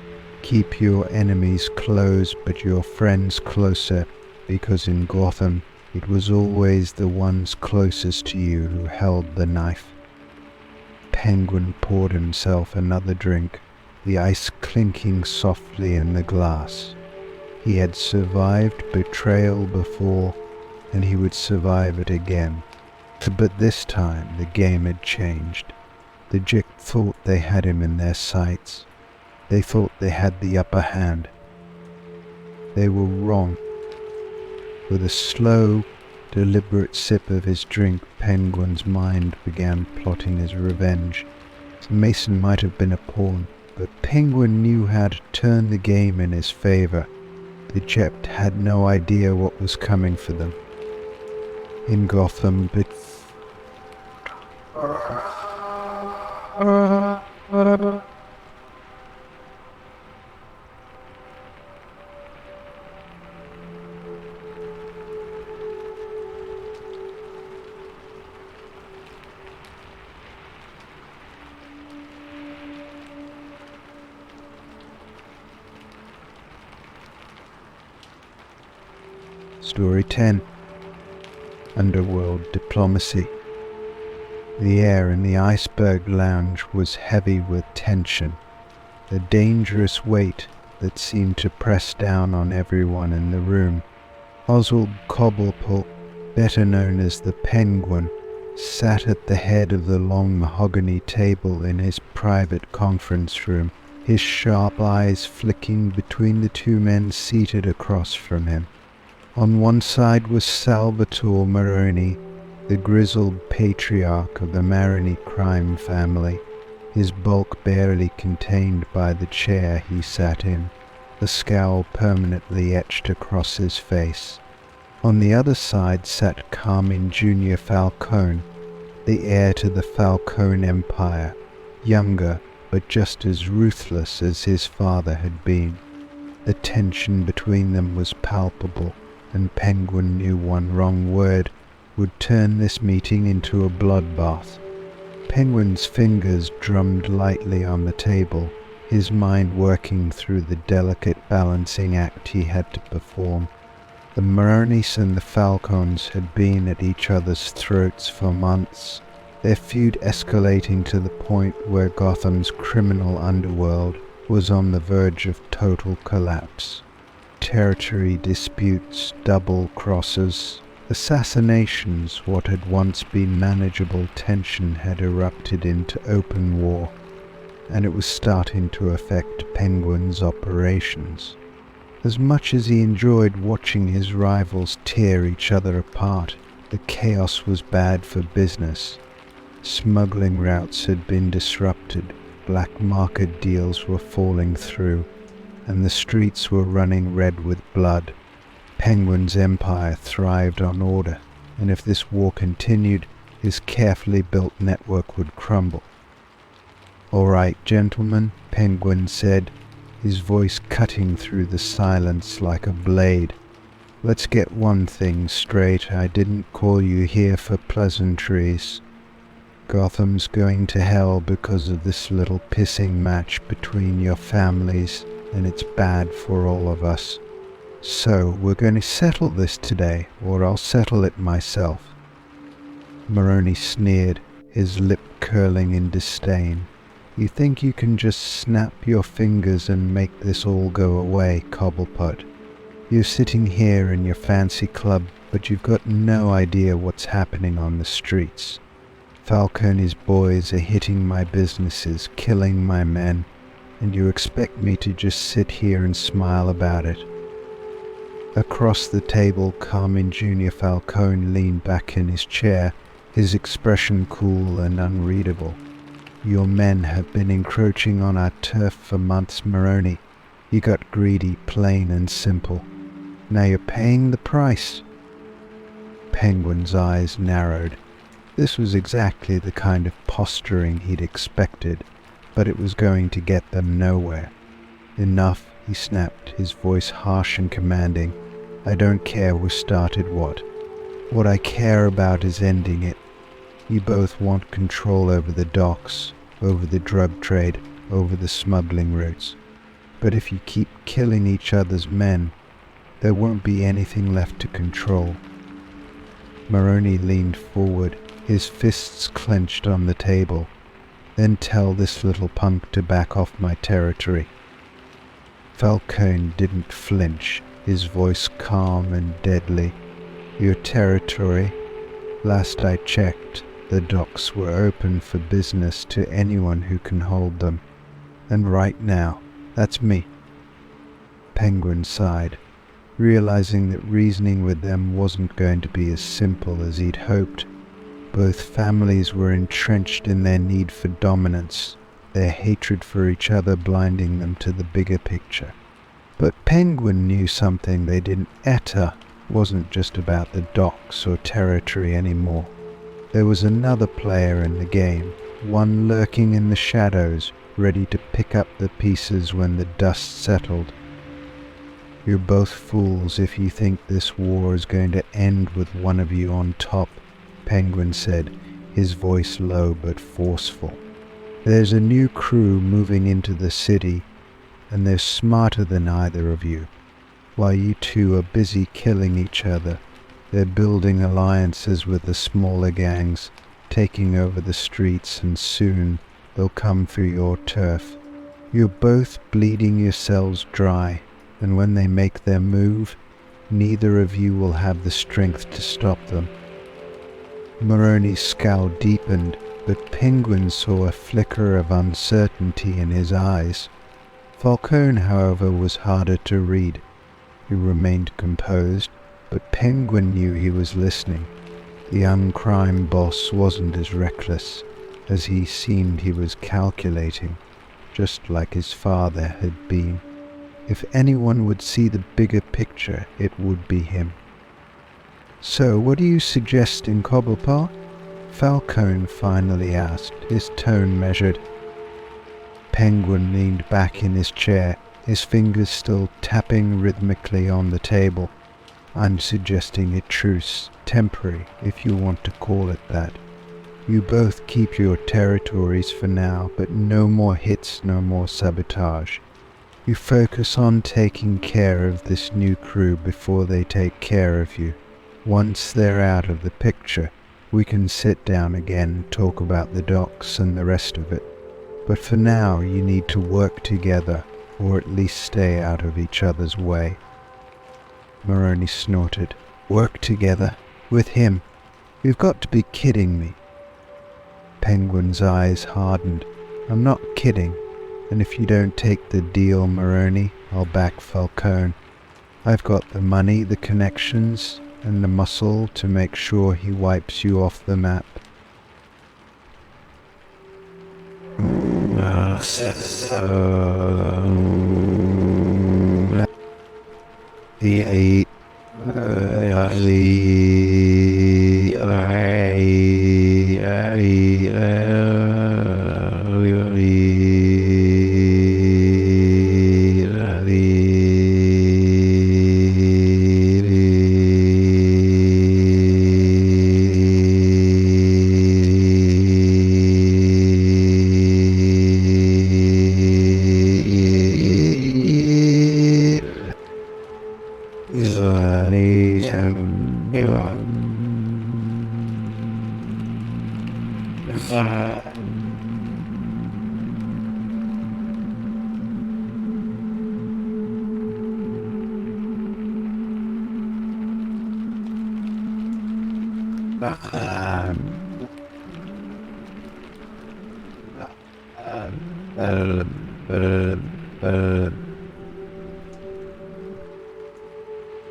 Keep your enemies close but your friends closer, because in Gotham it was always the ones closest to you who held the knife. Penguin poured himself another drink, the ice clinking softly in the glass. He had survived betrayal before, and he would survive it again. But this time the game had changed. The Jik thought they had him in their sights. They thought they had the upper hand. They were wrong. With a slow, deliberate sip of his drink, Penguin's mind began plotting his revenge. Mason might have been a pawn, but Penguin knew how to turn the game in his favor. The Jept had no idea what was coming for them. In Gotham, Story 10. Underworld Diplomacy. The air in the iceberg lounge was heavy with tension, a dangerous weight that seemed to press down on everyone in the room. Oswald Cobblepot, better known as the Penguin, sat at the head of the long mahogany table in his private conference room, his sharp eyes flicking between the two men seated across from him. On one side was Salvatore Maroni, the grizzled patriarch of the Maroni crime family, his bulk barely contained by the chair he sat in. the scowl permanently etched across his face. On the other side sat Carmine Jr. Falcone, the heir to the Falcone Empire, younger but just as ruthless as his father had been. The tension between them was palpable, and Penguin knew one wrong word would turn this meeting into a bloodbath. Penguin's fingers drummed lightly on the table, his mind working through the delicate balancing act he had to perform. The Maronis and the Falcons had been at each other's throats for months, their feud escalating to the point where Gotham's criminal underworld was on the verge of total collapse. Territory disputes, double crosses, assassinations, what had once been manageable tension had erupted into open war, and it was starting to affect Penguin's operations. As much as he enjoyed watching his rivals tear each other apart, the chaos was bad for business. Smuggling routes had been disrupted, black market deals were falling through, and the streets were running red with blood. Penguin's empire thrived on order, and if this war continued, his carefully built network would crumble. "All right, gentlemen," Penguin said, his voice cutting through the silence like a blade. "Let's get one thing straight. I didn't call you here for pleasantries. Gotham's going to hell because of this little pissing match between your families, and it's bad for all of us. So we're going to settle this today, or I'll settle it myself." Maroni sneered, his lip curling in disdain. "You think you can just snap your fingers and make this all go away, Cobblepot? You're sitting here in your fancy club, but you've got no idea what's happening on the streets. Falcone's boys are hitting my businesses, killing my men, and you expect me to just sit here and smile about it?" Across the table, Carmine Jr. Falcone leaned back in his chair, his expression cool and unreadable. "Your men have been encroaching on our turf for months, Maroni. You got greedy, plain and simple. Now you're paying the price." Penguin's eyes narrowed. This was exactly the kind of posturing he'd expected, but it was going to get them nowhere. "Enough," he snapped, his voice harsh and commanding. "I don't care who started what. What I care about is ending it. You both want control over the docks, over the drug trade, over the smuggling routes. But if you keep killing each other's men, there won't be anything left to control." Maroni leaned forward, his fists clenched on the table. "Then tell this little punk to back off my territory." Falcone didn't flinch, his voice calm and deadly. "Your territory? Last I checked, the docks were open for business to anyone who can hold them. And right now, that's me." Penguin sighed, realizing that reasoning with them wasn't going to be as simple as he'd hoped. Both families were entrenched in their need for dominance, their hatred for each other blinding them to the bigger picture. But Penguin knew something they didn't. ETA wasn't just about the docks or territory anymore. There was another player in the game, one lurking in the shadows, ready to pick up the pieces when the dust settled. "You're both fools if you think this war is going to end with one of you on top," Penguin said, his voice low but forceful. "There's a new crew moving into the city, and they're smarter than either of you. While you two are busy killing each other, they're building alliances with the smaller gangs, taking over the streets, and soon they'll come for your turf. You're both bleeding yourselves dry, and when they make their move, neither of you will have the strength to stop them." Maroni's scowl deepened, but Penguin saw a flicker of uncertainty in his eyes. Falcone, however, was harder to read. He remained composed, but Penguin knew he was listening. The crime boss wasn't as reckless as he seemed. He was calculating, just like his father had been. If anyone would see the bigger picture, it would be him. "So, what do you suggest in Cobblepot?" Falcone finally asked, his tone measured. Penguin leaned back in his chair, his fingers still tapping rhythmically on the table. "I'm suggesting a truce, temporary, if you want to call it that. You both keep your territories for now, but no more hits, no more sabotage. You focus on taking care of this new crew before they take care of you. Once they're out of the picture, we can sit down again and talk about the docks and the rest of it. But for now, you need to work together, or at least stay out of each other's way." Maroney snorted. "Work together? With him? You've got to be kidding me." Penguin's eyes hardened. "I'm not kidding. And if you don't take the deal, Maroney, I'll back Falcone. I've got the money, the connections, and the muscle to make sure he wipes you off the map."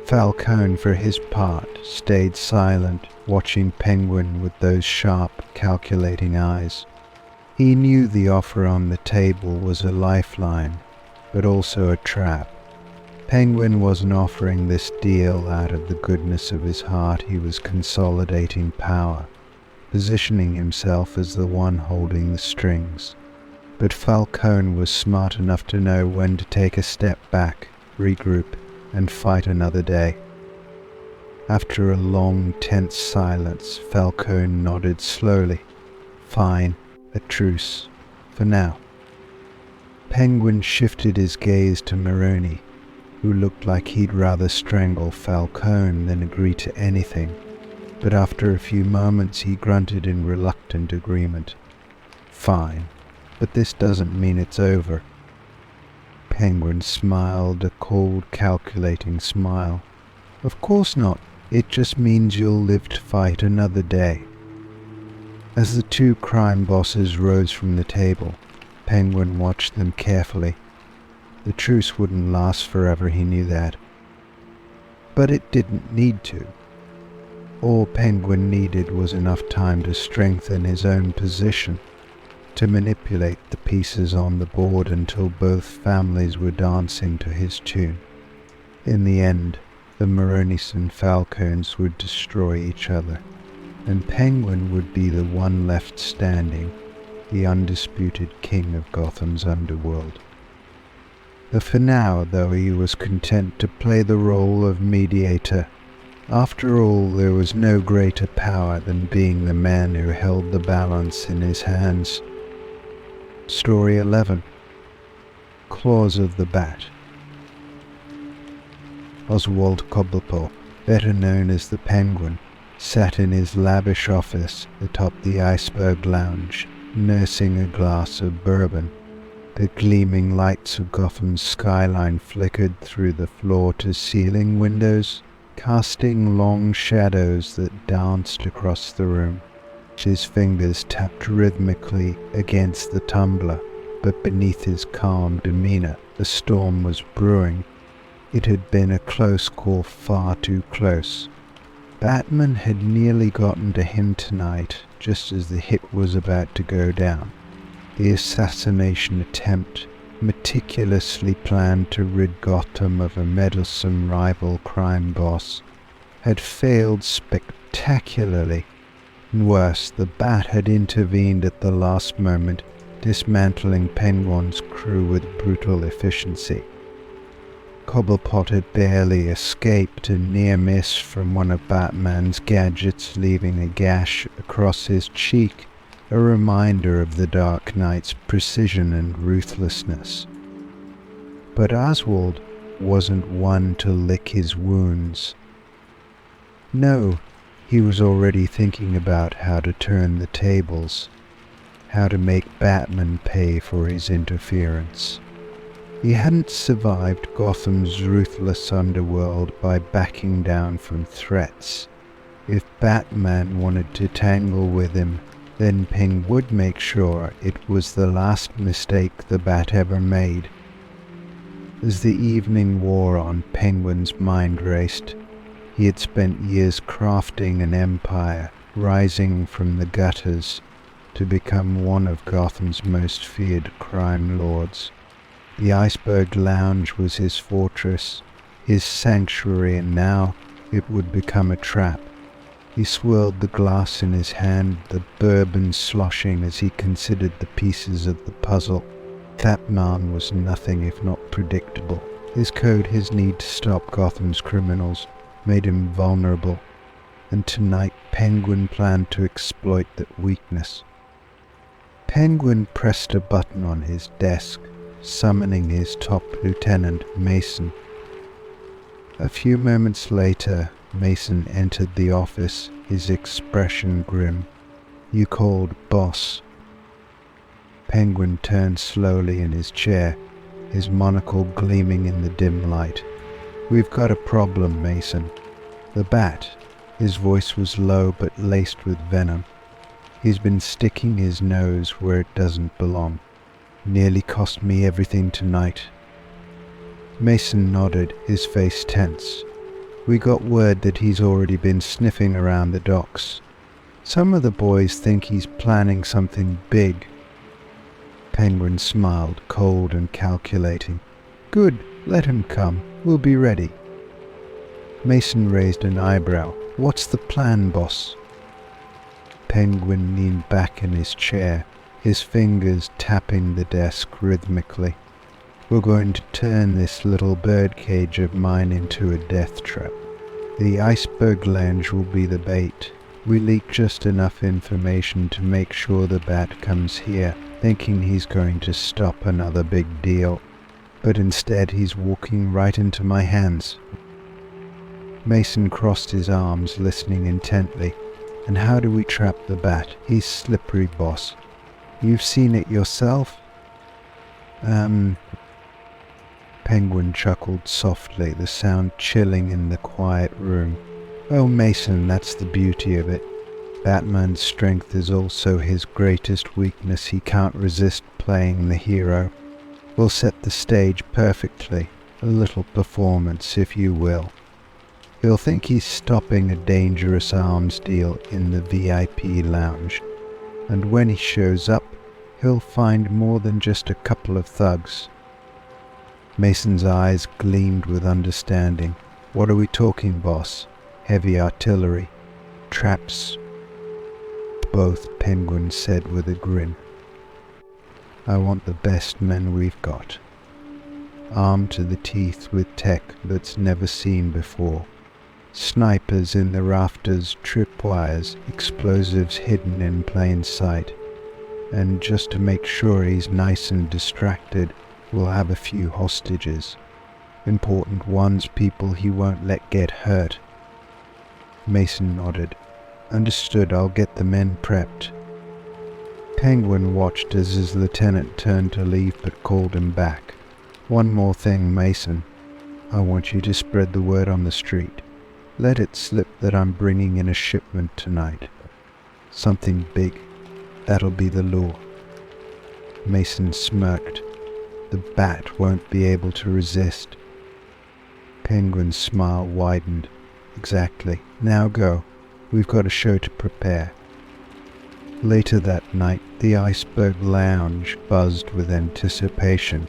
Falcone, for his part, stayed silent, watching Penguin with those sharp, calculating eyes. He knew the offer on the table was a lifeline, but also a trap. Penguin wasn't offering this deal out of the goodness of his heart. He was consolidating power, positioning himself as the one holding the strings. But Falcone was smart enough to know when to take a step back, regroup, and fight another day. After a long, tense silence, Falcone nodded slowly. "Fine, a truce, for now." Penguin shifted his gaze to Maroney, who looked like he'd rather strangle Falcone than agree to anything, but after a few moments he grunted in reluctant agreement. "Fine, but this doesn't mean it's over." Penguin smiled, a cold, calculating smile. "Of course not. It just means you'll live to fight another day." As the two crime bosses rose from the table, Penguin watched them carefully. The truce wouldn't last forever, he knew that. But it didn't need to. All Penguin needed was enough time to strengthen his own position, to manipulate the pieces on the board until both families were dancing to his tune. In the end, the Maronis and Falcones would destroy each other, and Penguin would be the one left standing, the undisputed king of Gotham's underworld. For now, though, he was content to play the role of mediator. After all, there was no greater power than being the man who held the balance in his hands. Story 11. Claws of the Bat. Oswald Cobblepot, better known as the Penguin, sat in his lavish office atop the Iceberg Lounge, nursing a glass of bourbon. The gleaming lights of Gotham's skyline flickered through the floor-to-ceiling windows, casting long shadows that danced across the room. His fingers tapped rhythmically against the tumbler, but beneath his calm demeanor, the storm was brewing. It had been a close call, far too close. Batman had nearly gotten to him tonight, just as the hit was about to go down. The assassination attempt, meticulously planned to rid Gotham of a meddlesome rival crime boss, had failed spectacularly. And worse, the Bat had intervened at the last moment, dismantling Penguin's crew with brutal efficiency. Cobblepot had barely escaped a near miss from one of Batman's gadgets, leaving a gash across his cheek, a reminder of the Dark Knight's precision and ruthlessness. But Oswald wasn't one to lick his wounds. No, he was already thinking about how to turn the tables, how to make Batman pay for his interference. He hadn't survived Gotham's ruthless underworld by backing down from threats. If Batman wanted to tangle with him, then Penguin would make sure it was the last mistake the Bat ever made. As the evening wore on, Penguin's mind raced. He had spent years crafting an empire, rising from the gutters to become one of Gotham's most feared crime lords. The Iceberg Lounge was his fortress, his sanctuary, and now it would become a trap. He swirled the glass in his hand, the bourbon sloshing as he considered the pieces of the puzzle. That man was nothing if not predictable. His code, his need to stop Gotham's criminals, made him vulnerable, and tonight Penguin planned to exploit that weakness. Penguin pressed a button on his desk, summoning his top lieutenant, Mason. A few moments later, Mason entered the office, his expression grim. "You called, boss." Penguin turned slowly in his chair, his monocle gleaming in the dim light. "We've got a problem, Mason. The Bat," his voice was low but laced with venom. "He's been sticking his nose where it doesn't belong. Nearly cost me everything tonight." Mason nodded, his face tense. "We got word that he's already been sniffing around the docks. Some of the boys think he's planning something big." Penguin smiled, cold and calculating. "Good, let him come. We'll be ready." Mason raised an eyebrow. "What's the plan, boss?" Penguin leaned back in his chair, his fingers tapping the desk rhythmically. "We're going to turn this little birdcage of mine into a death trap. The Iceberg Lounge will be the bait. We leak just enough information to make sure the Bat comes here, thinking he's going to stop another big deal. But instead he's walking right into my hands." Mason crossed his arms, listening intently. "And how do we trap the Bat? He's slippery, boss. You've seen it yourself?" Penguin chuckled softly, the sound chilling in the quiet room. "Oh, Mason, that's the beauty of it. Batman's strength is also his greatest weakness. He can't resist playing the hero. We'll set the stage perfectly, a little performance, if you will. He'll think he's stopping a dangerous arms deal in the VIP lounge. And when he shows up, he'll find more than just a couple of thugs." Mason's eyes gleamed with understanding. "What are we talking, boss? Heavy artillery? Traps?" "Both," Penguin said with a grin. "I want the best men we've got, armed to the teeth with tech that's never seen before. Snipers in the rafters, tripwires, explosives hidden in plain sight. And just to make sure he's nice and distracted, we'll have a few hostages. Important ones, people he won't let get hurt." Mason nodded. "Understood, I'll get the men prepped." Penguin watched as his lieutenant turned to leave but called him back. "One more thing, Mason. I want you to spread the word on the street. Let it slip that I'm bringing in a shipment tonight. Something big. That'll be the lure." Mason smirked. "The Bat won't be able to resist." Penguin's smile widened. "Exactly. Now go. We've got a show to prepare." Later that night, the Iceberg Lounge buzzed with anticipation.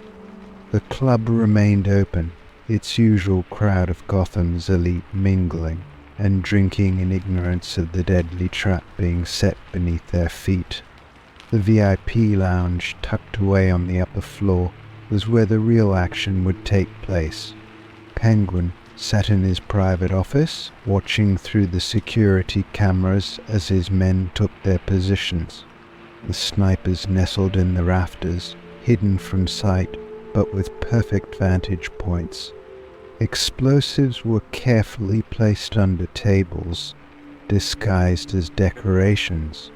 The club remained open, its usual crowd of Gotham's elite mingling and drinking in ignorance of the deadly trap being set beneath their feet. The VIP lounge, tucked away on the upper floor, was where the real action would take place. Penguin sat in his private office, watching through the security cameras as his men took their positions. The snipers nestled in the rafters, hidden from sight, but with perfect vantage points. Explosives were carefully placed under tables, disguised as decorations.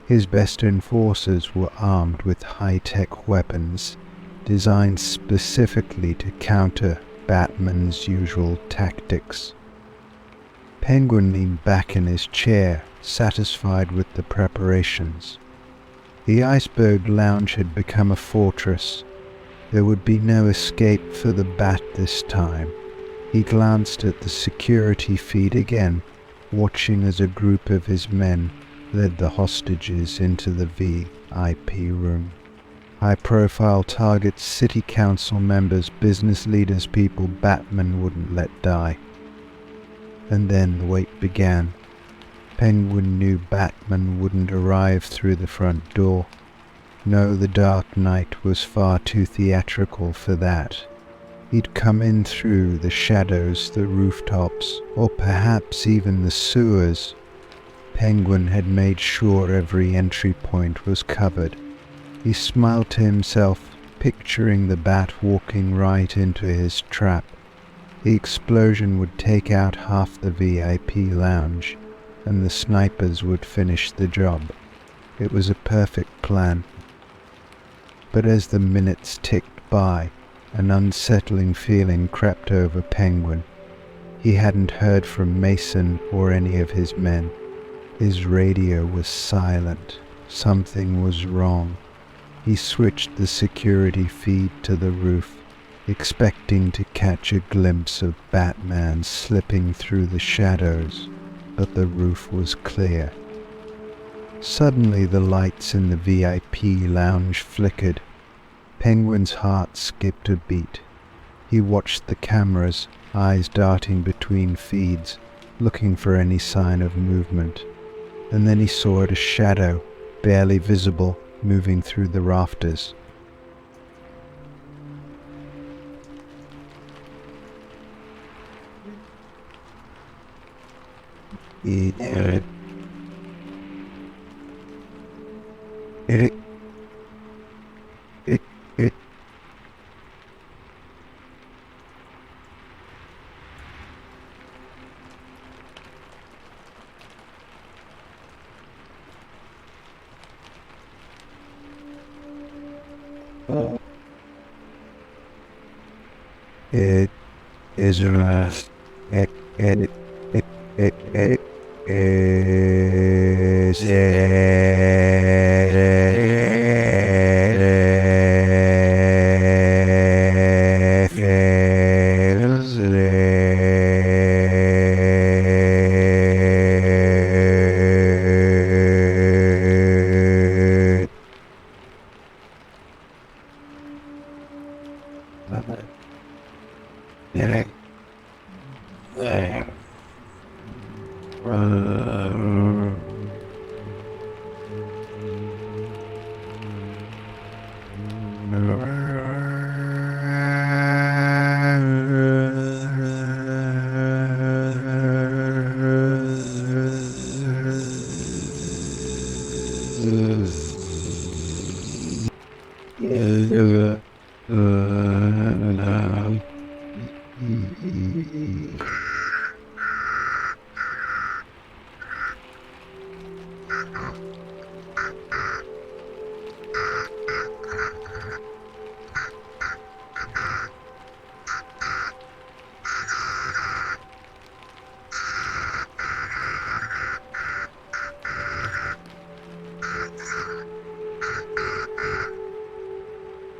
His best enforcers were armed with high-tech weapons, designed specifically to counter Batman's usual tactics. Penguin leaned back in his chair, satisfied with the preparations. The Iceberg Lounge had become a fortress. There would be no escape for the Bat this time. He glanced at the security feed again, watching as a group of his men led the hostages into the VIP room. High-profile targets, city council members, business leaders, people Batman wouldn't let die. And then the wait began. Penguin knew Batman wouldn't arrive through the front door. No, the Dark Knight was far too theatrical for that. He'd come in through the shadows, the rooftops, or perhaps even the sewers. Penguin had made sure every entry point was covered. He smiled to himself, picturing the Bat walking right into his trap. The explosion would take out half the VIP lounge, and the snipers would finish the job. It was a perfect plan. But as the minutes ticked by, an unsettling feeling crept over Penguin. He hadn't heard from Mason or any of his men. His radio was silent. Something was wrong. He switched the security feed to the roof, expecting to catch a glimpse of Batman slipping through the shadows, but the roof was clear. Suddenly the lights in the VIP lounge flickered. Penguin's heart skipped a beat. He watched the cameras, eyes darting between feeds, looking for any sign of movement. And then he saw a shadow, barely visible, moving through the rafters. It is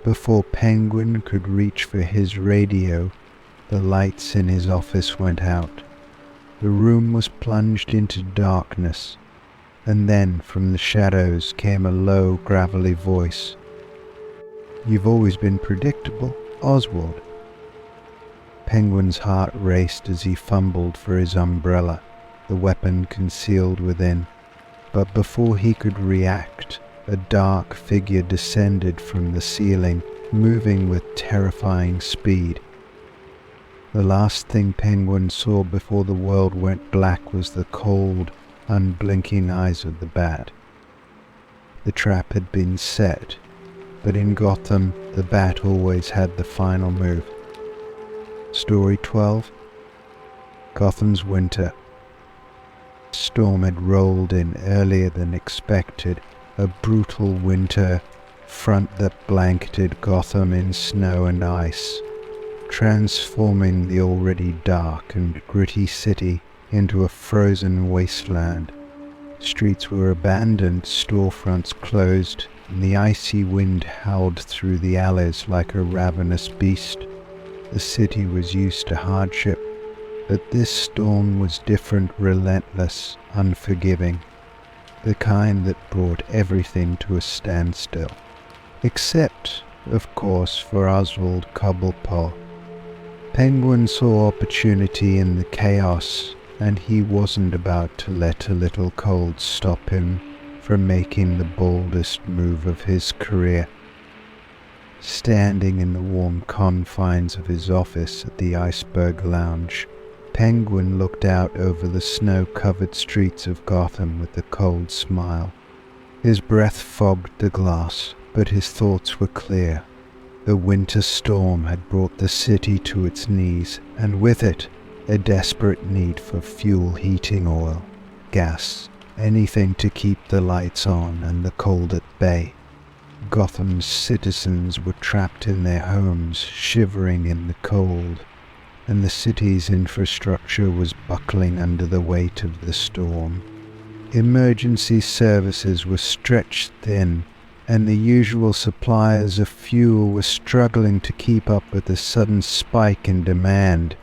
Before Penguin could reach for his radio, the lights in his office went out. The room was plunged into darkness, and then from the shadows came a low, gravelly voice. "You've always been predictable, Oswald. Penguin's heart raced as he fumbled for his umbrella, the weapon concealed within. But before he could react, a dark figure descended from the ceiling, moving with terrifying speed. The last thing Penguin saw before the world went black was the cold, unblinking eyes of the bat. The trap had been set, but in Gotham, the bat always had the final move. Story 12. Gotham's winter. Storm had rolled in earlier than expected, a brutal winter front that blanketed Gotham in snow and ice, transforming the already dark and gritty city into a frozen wasteland. Streets were abandoned, storefronts closed, and the icy wind howled through the alleys like a ravenous beast. The city was used to hardship, but this storm was different, relentless, unforgiving, the kind that brought everything to a standstill. Except, of course, for Oswald Cobblepot. Penguin saw opportunity in the chaos, and he wasn't about to let a little cold stop him from making the boldest move of his career. Standing in the warm confines of his office at the Iceberg Lounge, Penguin looked out over the snow-covered streets of Gotham with a cold smile. His breath fogged the glass, but his thoughts were clear. The winter storm had brought the city to its knees, and with it, a desperate need for fuel, heating oil, gas, anything to keep the lights on and the cold at bay. Gotham's citizens were trapped in their homes, shivering in the cold, and the city's infrastructure was buckling under the weight of the storm. Emergency services were stretched thin, and the usual suppliers of fuel were struggling to keep up with the sudden spike in demand.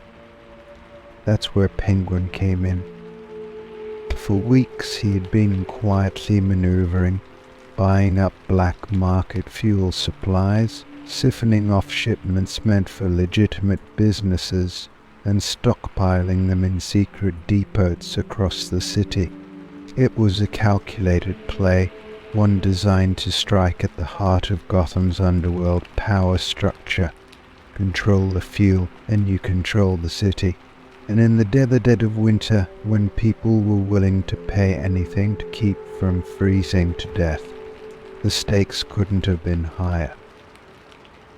That's where Penguin came in. For weeks he had been quietly maneuvering, buying up black market fuel supplies, siphoning off shipments meant for legitimate businesses, and stockpiling them in secret depots across the city. It was a calculated play, one designed to strike at the heart of Gotham's underworld power structure. Control the fuel, and you control the city. And in the dead of winter, when people were willing to pay anything to keep from freezing to death, the stakes couldn't have been higher.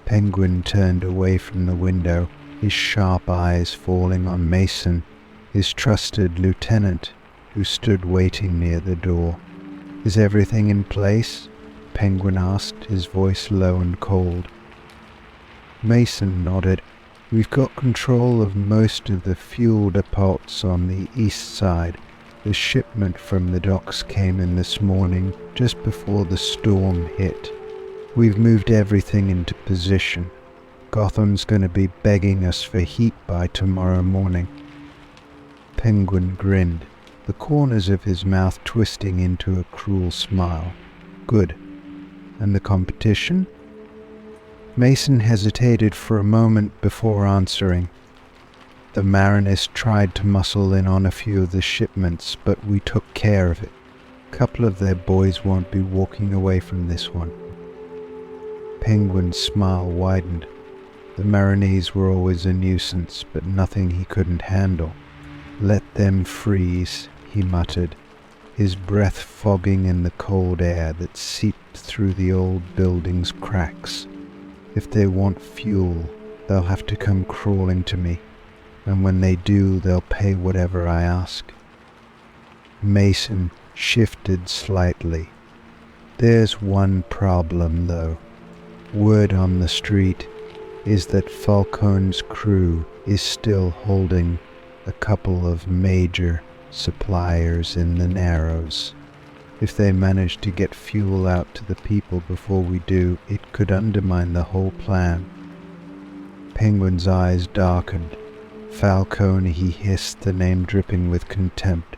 Penguin turned away from the window, his sharp eyes falling on Mason, his trusted lieutenant, who stood waiting near the door. "Is everything in place?" Penguin asked, his voice low and cold. Mason nodded. "We've got control of most of the fuel depots on the east side. The shipment from the docks came in this morning, just before the storm hit. We've moved everything into position. Gotham's going to be begging us for heat by tomorrow morning." Penguin grinned, the corners of his mouth twisting into a cruel smile. "Good. And the competition?" Mason hesitated for a moment before answering. "The Mariners tried to muscle in on a few of the shipments, but we took care of it. A couple of their boys won't be walking away from this one." Penguin's smile widened. The Mariners were always a nuisance, but nothing he couldn't handle. "Let them freeze," he muttered, his breath fogging in the cold air that seeped through the old building's cracks. "If they want fuel, they'll have to come crawling to me, and when they do, they'll pay whatever I ask." Mason shifted slightly. "There's one problem, though. Word on the street is that Falcone's crew is still holding a couple of major suppliers in the Narrows. If they manage to get fuel out to the people before we do, it could undermine the whole plan." Penguin's eyes darkened. "Falcone," he hissed, the name dripping with contempt.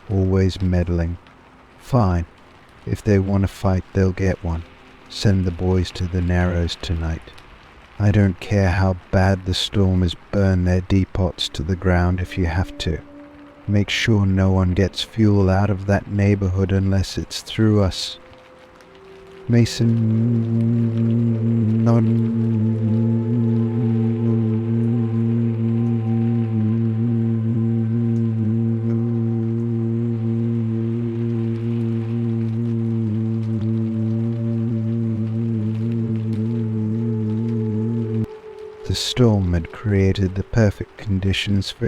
"Always meddling. Fine. If they want to fight, they'll get one. Send the boys to the Narrows tonight." I don't care how bad the storm is, burn their depots to the ground if you have to. Make sure no one gets fuel out of that neighborhood unless it's through us. Mason The storm had created the perfect conditions for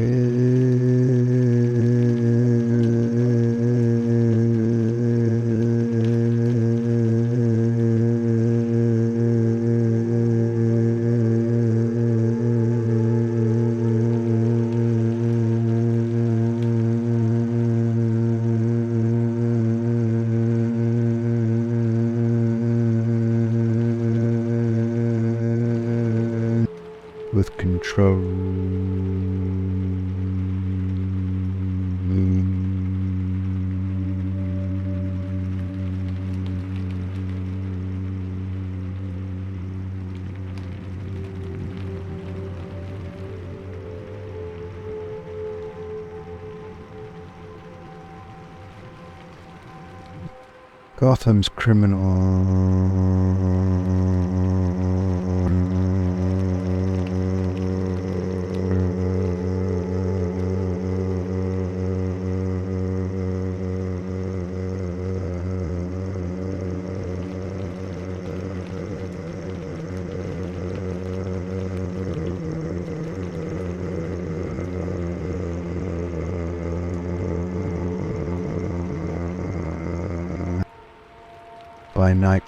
with control. Gotham's by night.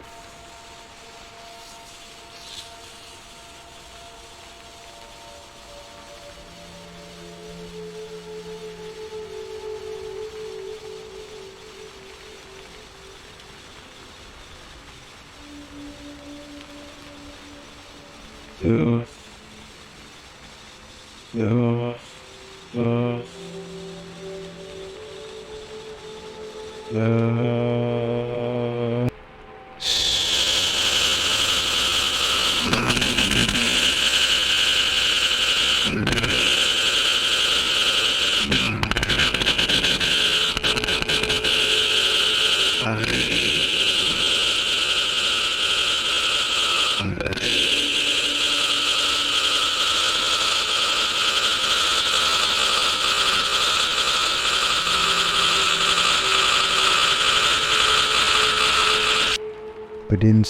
But in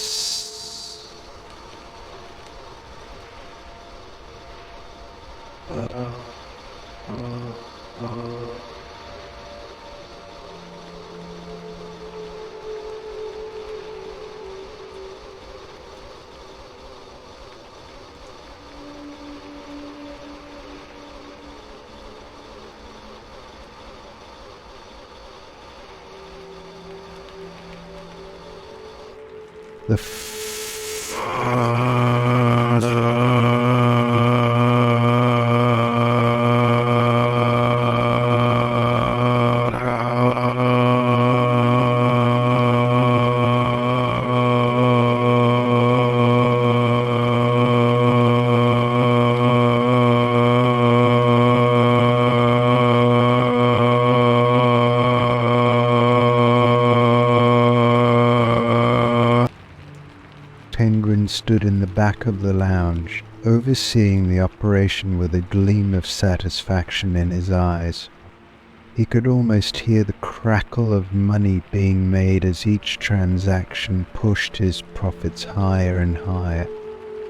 the Penguin stood in the back of the lounge, overseeing the operation with a gleam of satisfaction in his eyes. He could almost hear the crackle of money being made as each transaction pushed his profits higher and higher.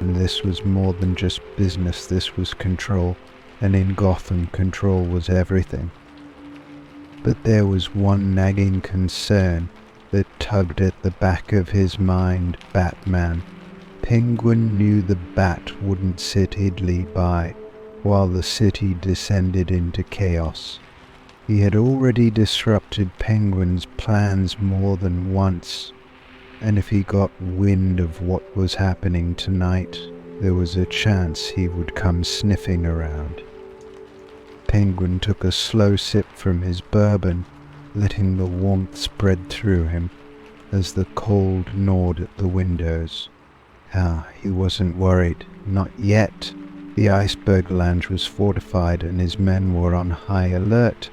And this was more than just business, this was control, and in Gotham control was everything. But there was one nagging concern that tugged at the back of his mind: Batman. Penguin knew the Bat wouldn't sit idly by while the city descended into chaos. He had already disrupted Penguin's plans more than once, and if he got wind of what was happening tonight, there was a chance he would come sniffing around. Penguin took a slow sip from his bourbon, letting the warmth spread through him as the cold gnawed at the windows. He wasn't worried. Not yet. The iceberg lounge was fortified and his men were on high alert.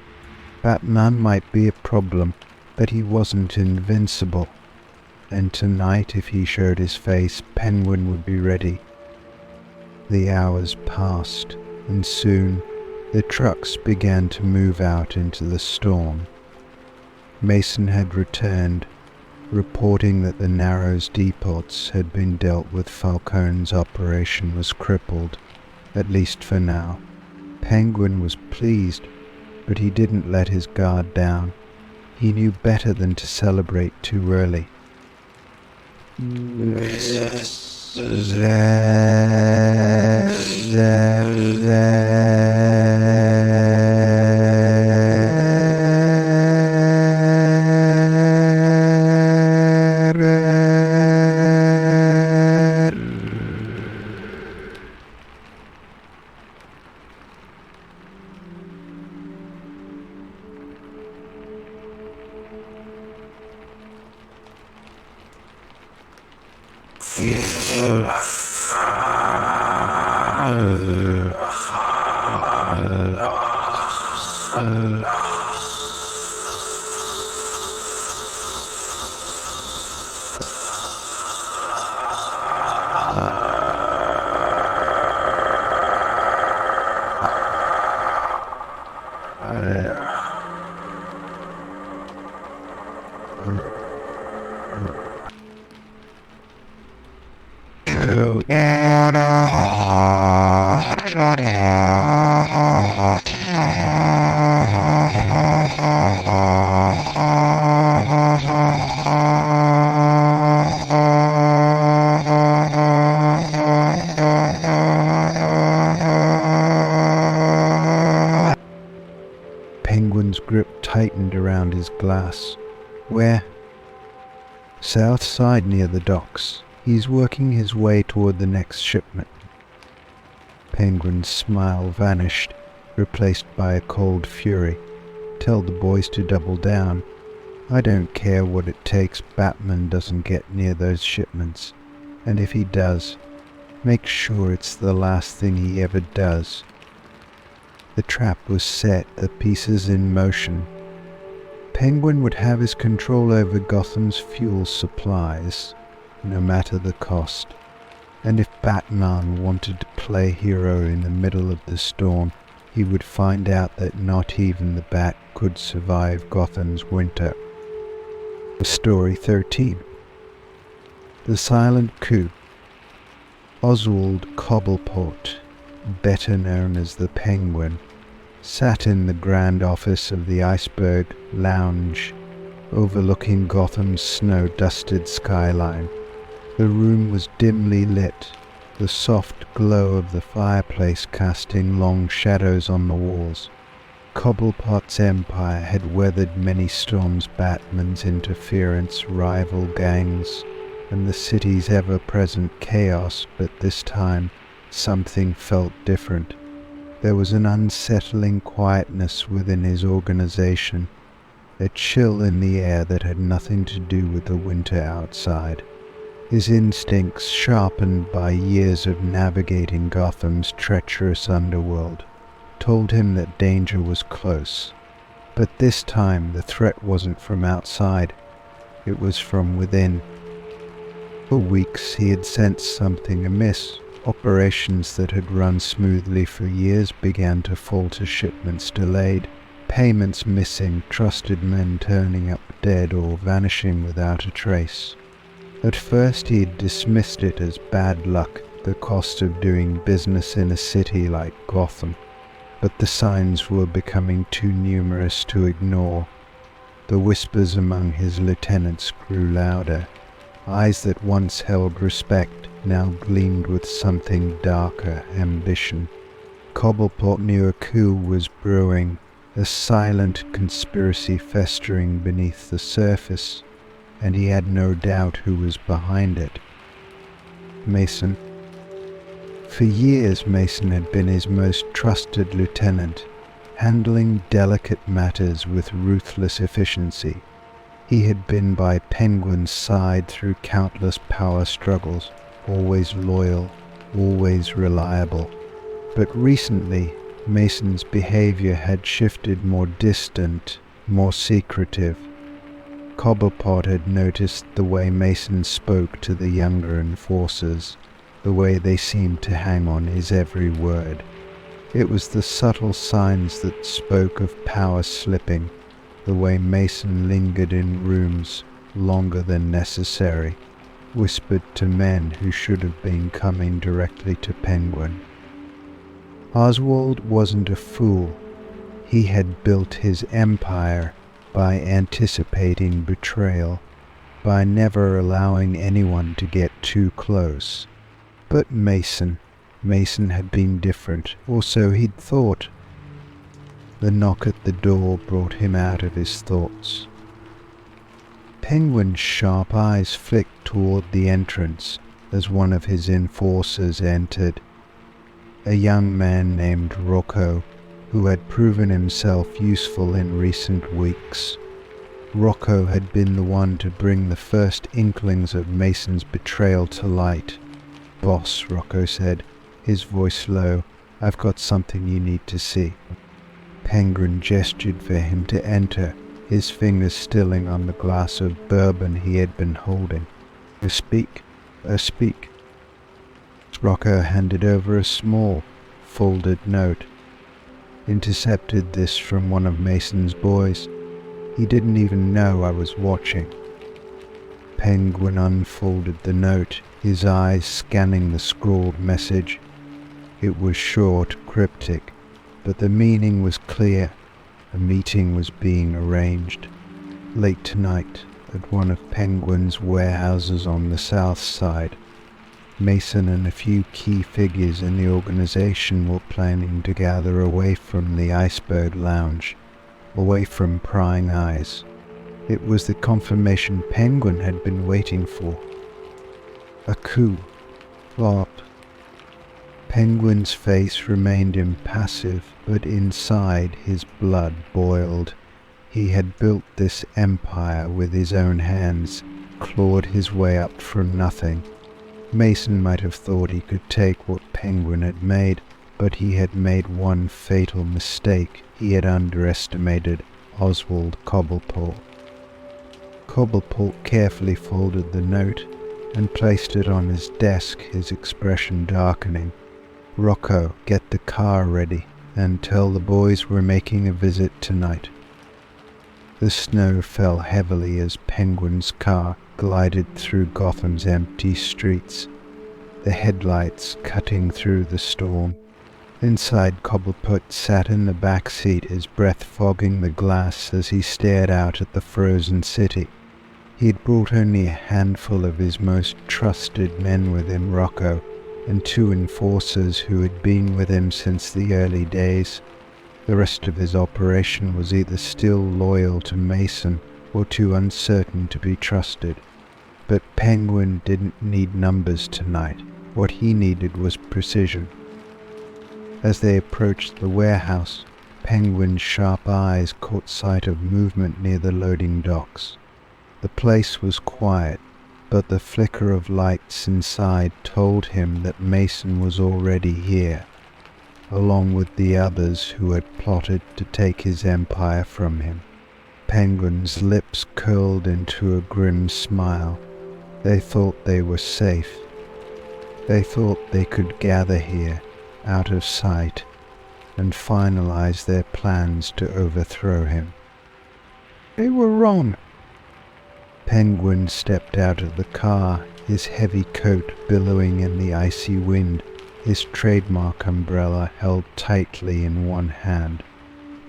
Batman might be a problem, but he wasn't invincible. And tonight, if he showed his face, Penguin would be ready. The hours passed, and soon the trucks began to move out into the storm. Mason had returned, reporting that the Narrows depots had been dealt with. Falcone's operation was crippled, at least for now. Penguin was pleased, but he didn't let his guard down. He knew better than to celebrate too early. Penguin's grip tightened around his glass. Where? South side near the docks. He's working his way toward the next shipment. Penguin's smile vanished, replaced by a cold fury. Tell the boys to double down. I don't care what it takes. Batman doesn't get near those shipments. And if he does, make sure it's the last thing he ever does. The trap was set, the pieces in motion. Penguin would have his control over Gotham's fuel supplies, no matter the cost. And if Batman wanted to play hero in the middle of the storm, he would find out that not even the Bat could survive Gotham's winter. Story 13. The Silent Coup. Oswald Cobblepot, better known as the Penguin, sat in the grand office of the Iceberg Lounge, overlooking Gotham's snow-dusted skyline. The room was dimly lit, the soft glow of the fireplace casting long shadows on the walls. Cobblepot's empire had weathered many storms, Batman's interference, rival gangs, and the city's ever-present chaos, but this time something felt different. There was an unsettling quietness within his organization, a chill in the air that had nothing to do with the winter outside. His instincts, sharpened by years of navigating Gotham's treacherous underworld, told him that danger was close. But this time the threat wasn't from outside, it was from within. For weeks he had sensed something amiss. Operations that had run smoothly for years began to falter, shipments delayed, payments missing, trusted men turning up dead or vanishing without a trace. At first he had dismissed it as bad luck, the cost of doing business in a city like Gotham. But the signs were becoming too numerous to ignore. The whispers among his lieutenants grew louder. Eyes that once held respect now gleamed with something darker, ambition. Cobblepot knew a coup was brewing, a silent conspiracy festering beneath the surface, and he had no doubt who was behind it. Mason. For years Mason had been his most trusted lieutenant, handling delicate matters with ruthless efficiency. He had been by Penguin's side through countless power struggles, always loyal, always reliable. But recently, Mason's behavior had shifted more distant, more secretive. Cobblepot had noticed the way Mason spoke to the younger enforcers, the way they seemed to hang on his every word. It was the subtle signs that spoke of power slipping, the way Mason lingered in rooms longer than necessary, whispered to men who should have been coming directly to Penguin. Oswald wasn't a fool. He had built his empire by anticipating betrayal, by never allowing anyone to get too close. But Mason had been different, or so he'd thought. The knock at the door brought him out of his thoughts. Penguin's sharp eyes flicked toward the entrance as one of his enforcers entered. A young man named Rocco, who had proven himself useful in recent weeks. Rocco had been the one to bring the first inklings of Mason's betrayal to light. "Boss," Rocco said, his voice low, "I've got something you need to see." Penguin gestured for him to enter, his fingers stilling on the glass of bourbon he had been holding. Speak. Rocco handed over a small, folded note. "Intercepted this from one of Mason's boys. He didn't even know I was watching." Penguin unfolded the note, his eyes scanning the scrawled message. It was short, cryptic, but the meaning was clear. A meeting was being arranged. Late tonight, at one of Penguin's warehouses on the south side. Mason and a few key figures in the organization were planning to gather away from the Iceberg Lounge, away from prying eyes. It was the confirmation Penguin had been waiting for. A coup. Plot. Penguin's face remained impassive, but inside his blood boiled. He had built this empire with his own hands, clawed his way up from nothing. Mason might have thought he could take what Penguin had made, but he had made one fatal mistake. He had underestimated Oswald Cobblepot. Cobblepot carefully folded the note and placed it on his desk, his expression darkening. "Rocco, get the car ready, and tell the boys we're making a visit tonight." The snow fell heavily as Penguin's car glided through Gotham's empty streets, the headlights cutting through the storm. Inside, Cobblepot sat in the back seat, his breath fogging the glass as he stared out at the frozen city. He had brought only a handful of his most trusted men with him, Rocco, and 2 enforcers who had been with him since the early days. The rest of his operation was either still loyal to Mason or too uncertain to be trusted. But Penguin didn't need numbers tonight. What he needed was precision. As they approached the warehouse, Penguin's sharp eyes caught sight of movement near the loading docks. The place was quiet, but the flicker of lights inside told him that Mason was already here, along with the others who had plotted to take his empire from him. Penguin's lips curled into a grim smile. They thought they were safe. They thought they could gather here, out of sight, and finalize their plans to overthrow him. They were wrong. Penguin stepped out of the car, his heavy coat billowing in the icy wind, his trademark umbrella held tightly in one hand.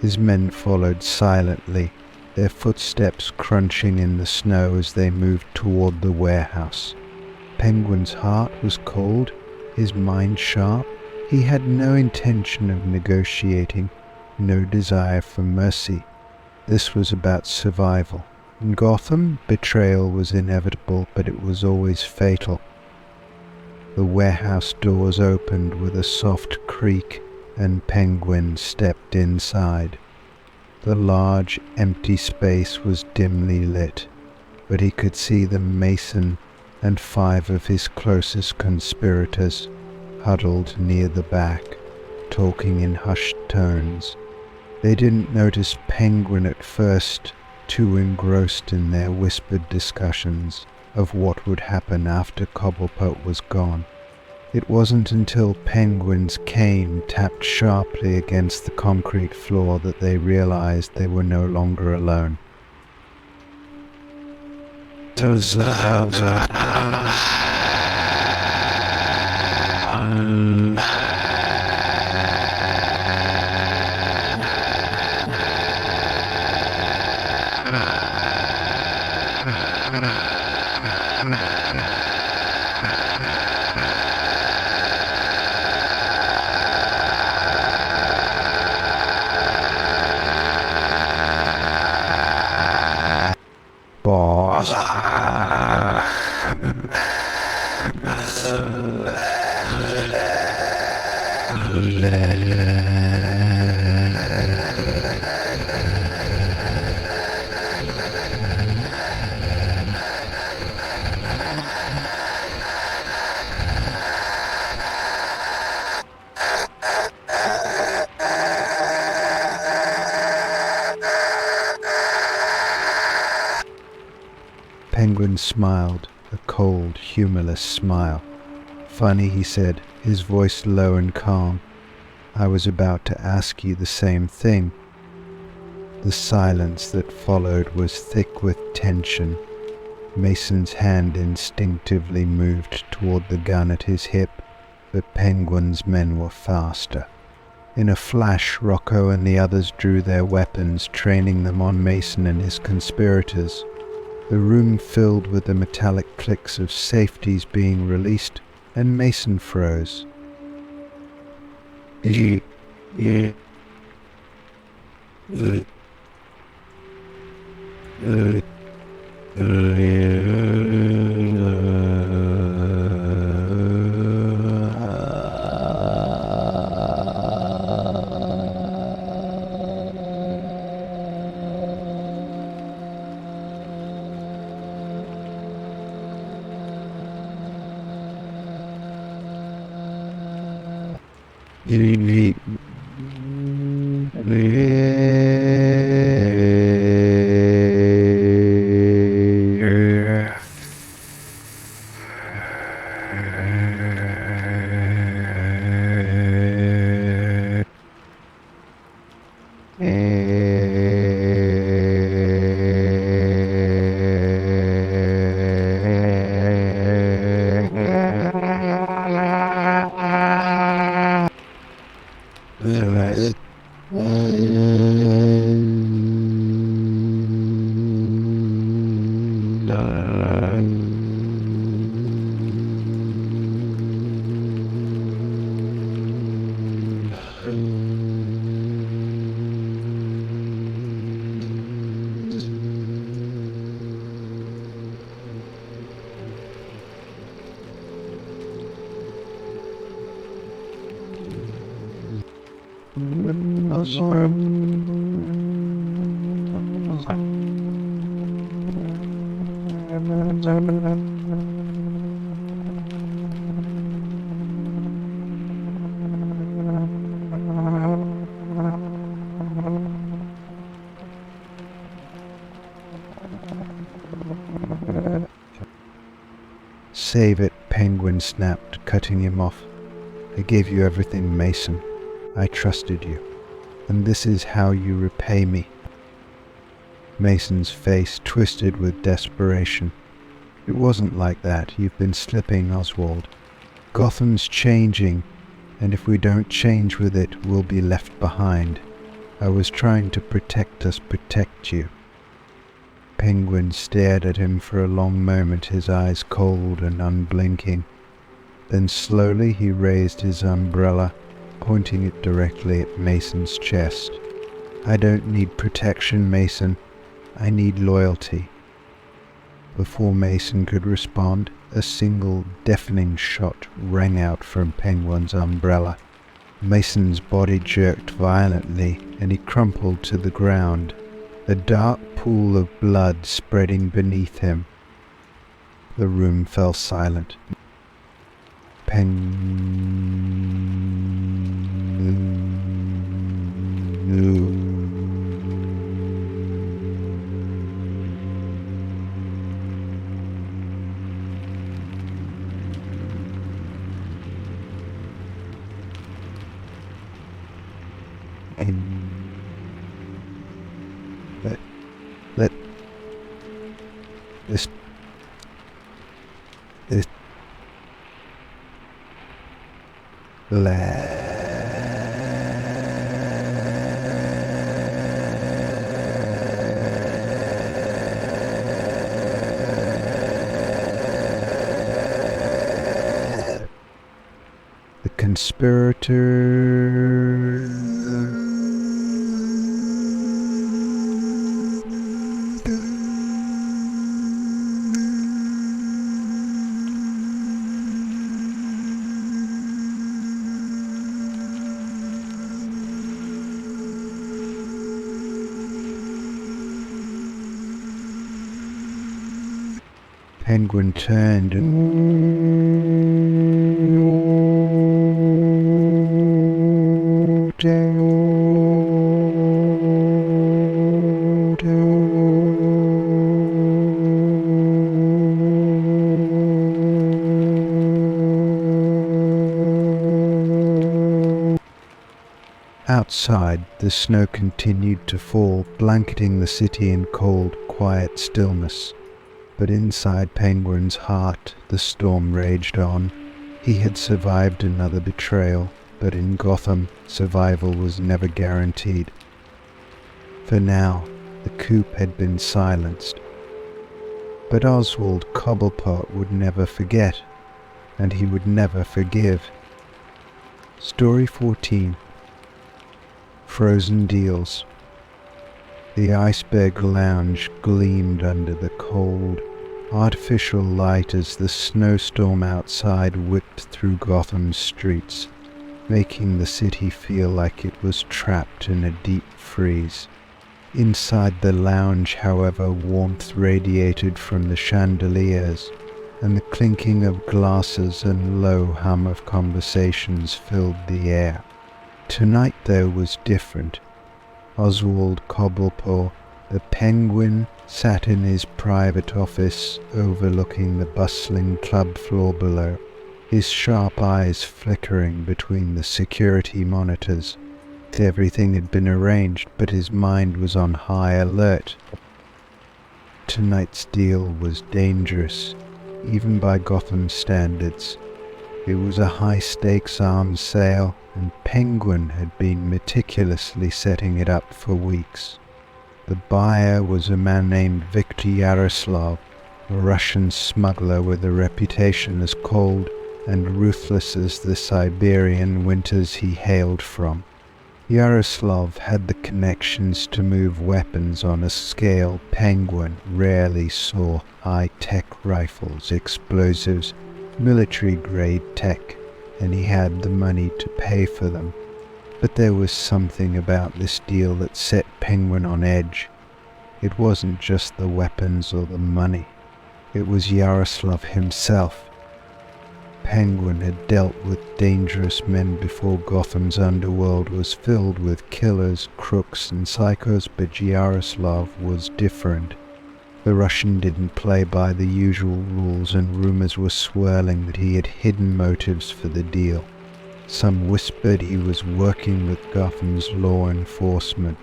His men followed silently, their footsteps crunching in the snow as they moved toward the warehouse. Penguin's heart was cold, his mind sharp. He had no intention of negotiating, no desire for mercy. This was about survival. In Gotham, betrayal was inevitable, but it was always fatal. The warehouse doors opened with a soft creak, and Penguin stepped inside. The large, empty space was dimly lit, but he could see the Mason, and 5 of his closest conspirators huddled near the back, talking in hushed tones. They didn't notice Penguin at first, too engrossed in their whispered discussions of what would happen after Cobblepot was gone. It wasn't until Penguin's cane tapped sharply against the concrete floor that they realized they were no longer alone. Boss. Penguin smiled, a cold, humorless smile. Funny, he said, his voice low and calm. I was about to ask you the same thing. The silence that followed was thick with tension. Mason's hand instinctively moved toward the gun at his hip, but Penguin's men were faster. In a flash, Rocco and the others drew their weapons, training them on Mason and his conspirators. The room filled with the metallic clicks of safeties being released, and Mason froze. Save it, Penguin snapped, cutting him off. I gave you everything, Mason. I trusted you. And this is how you repay me. Mason's face twisted with desperation. It wasn't like that. You've been slipping, Oswald. Gotham's changing, and if we don't change with it, we'll be left behind. I was trying to protect us, protect you. Penguin stared at him for a long moment, his eyes cold and unblinking. Then slowly he raised his umbrella, pointing it directly at Mason's chest. I don't need protection, Mason. I need loyalty. Before Mason could respond, a single deafening shot rang out from Penguin's umbrella. Mason's body jerked violently, and he crumpled to the ground, a dark pool of blood spreading beneath him. The room fell silent. Let this the conspirator. Penguin turned and outside, the snow continued to fall, blanketing the city in cold, quiet stillness. But inside Penguin's heart, the storm raged on. He had survived another betrayal, but in Gotham, survival was never guaranteed. For now, the coop had been silenced. But Oswald Cobblepot would never forget, and he would never forgive. Story 14. Frozen Deals. The iceberg lounge gleamed under the cold, artificial light as the snowstorm outside whipped through Gotham's streets, making the city feel like it was trapped in a deep freeze. Inside the lounge, however, warmth radiated from the chandeliers, and the clinking of glasses and low hum of conversations filled the air. Tonight, though, was different. Oswald Cobblepot, the Penguin, sat in his private office overlooking the bustling club floor below, his sharp eyes flickering between the security monitors. Everything had been arranged, but his mind was on high alert. Tonight's deal was dangerous, even by Gotham standards. It was a high-stakes arms sale, and Penguin had been meticulously setting it up for weeks. The buyer was a man named Viktor Yaroslav, a Russian smuggler with a reputation as cold and ruthless as the Siberian winters he hailed from. Yaroslav had the connections to move weapons on a scale Penguin rarely saw: high-tech rifles, explosives, military-grade tech, and he had the money to pay for them. But there was something about this deal that set Penguin on edge. It wasn't just the weapons or the money. It was Yaroslav himself. Penguin had dealt with dangerous men before Gotham's underworld was filled with killers, crooks, and psychos, but Yaroslav was different. The Russian didn't play by the usual rules, and rumors were swirling that he had hidden motives for the deal. Some whispered he was working with Gotham's law enforcement.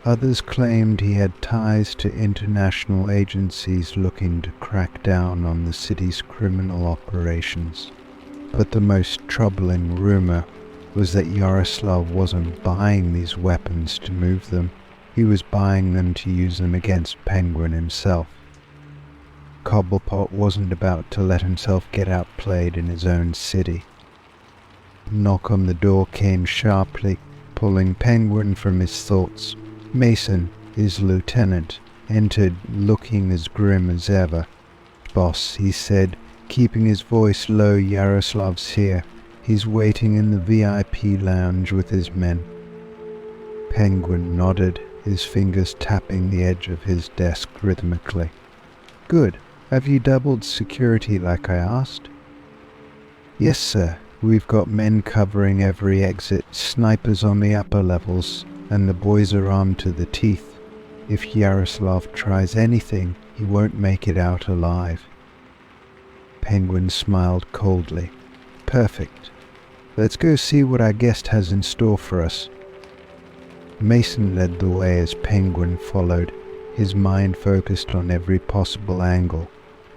Others claimed he had ties to international agencies looking to crack down on the city's criminal operations. But the most troubling rumor was that Yaroslav wasn't buying these weapons to move them. He was buying them to use them against Penguin himself. Cobblepot wasn't about to let himself get outplayed in his own city. A knock on the door came sharply, pulling Penguin from his thoughts. Mason, his lieutenant, entered looking as grim as ever. "Boss," he said, keeping his voice low, "Yaroslav's here. He's waiting in the VIP lounge with his men." Penguin nodded, his fingers tapping the edge of his desk rhythmically. "Good. Have you doubled security like I asked? Yes, sir. We've got men covering every exit, snipers on the upper levels, and the boys are armed to the teeth. If Yaroslav tries anything, he won't make it out alive. Penguin smiled coldly. Perfect. Let's go see what our guest has in store for us. Mason led the way as Penguin followed, his mind focused on every possible angle,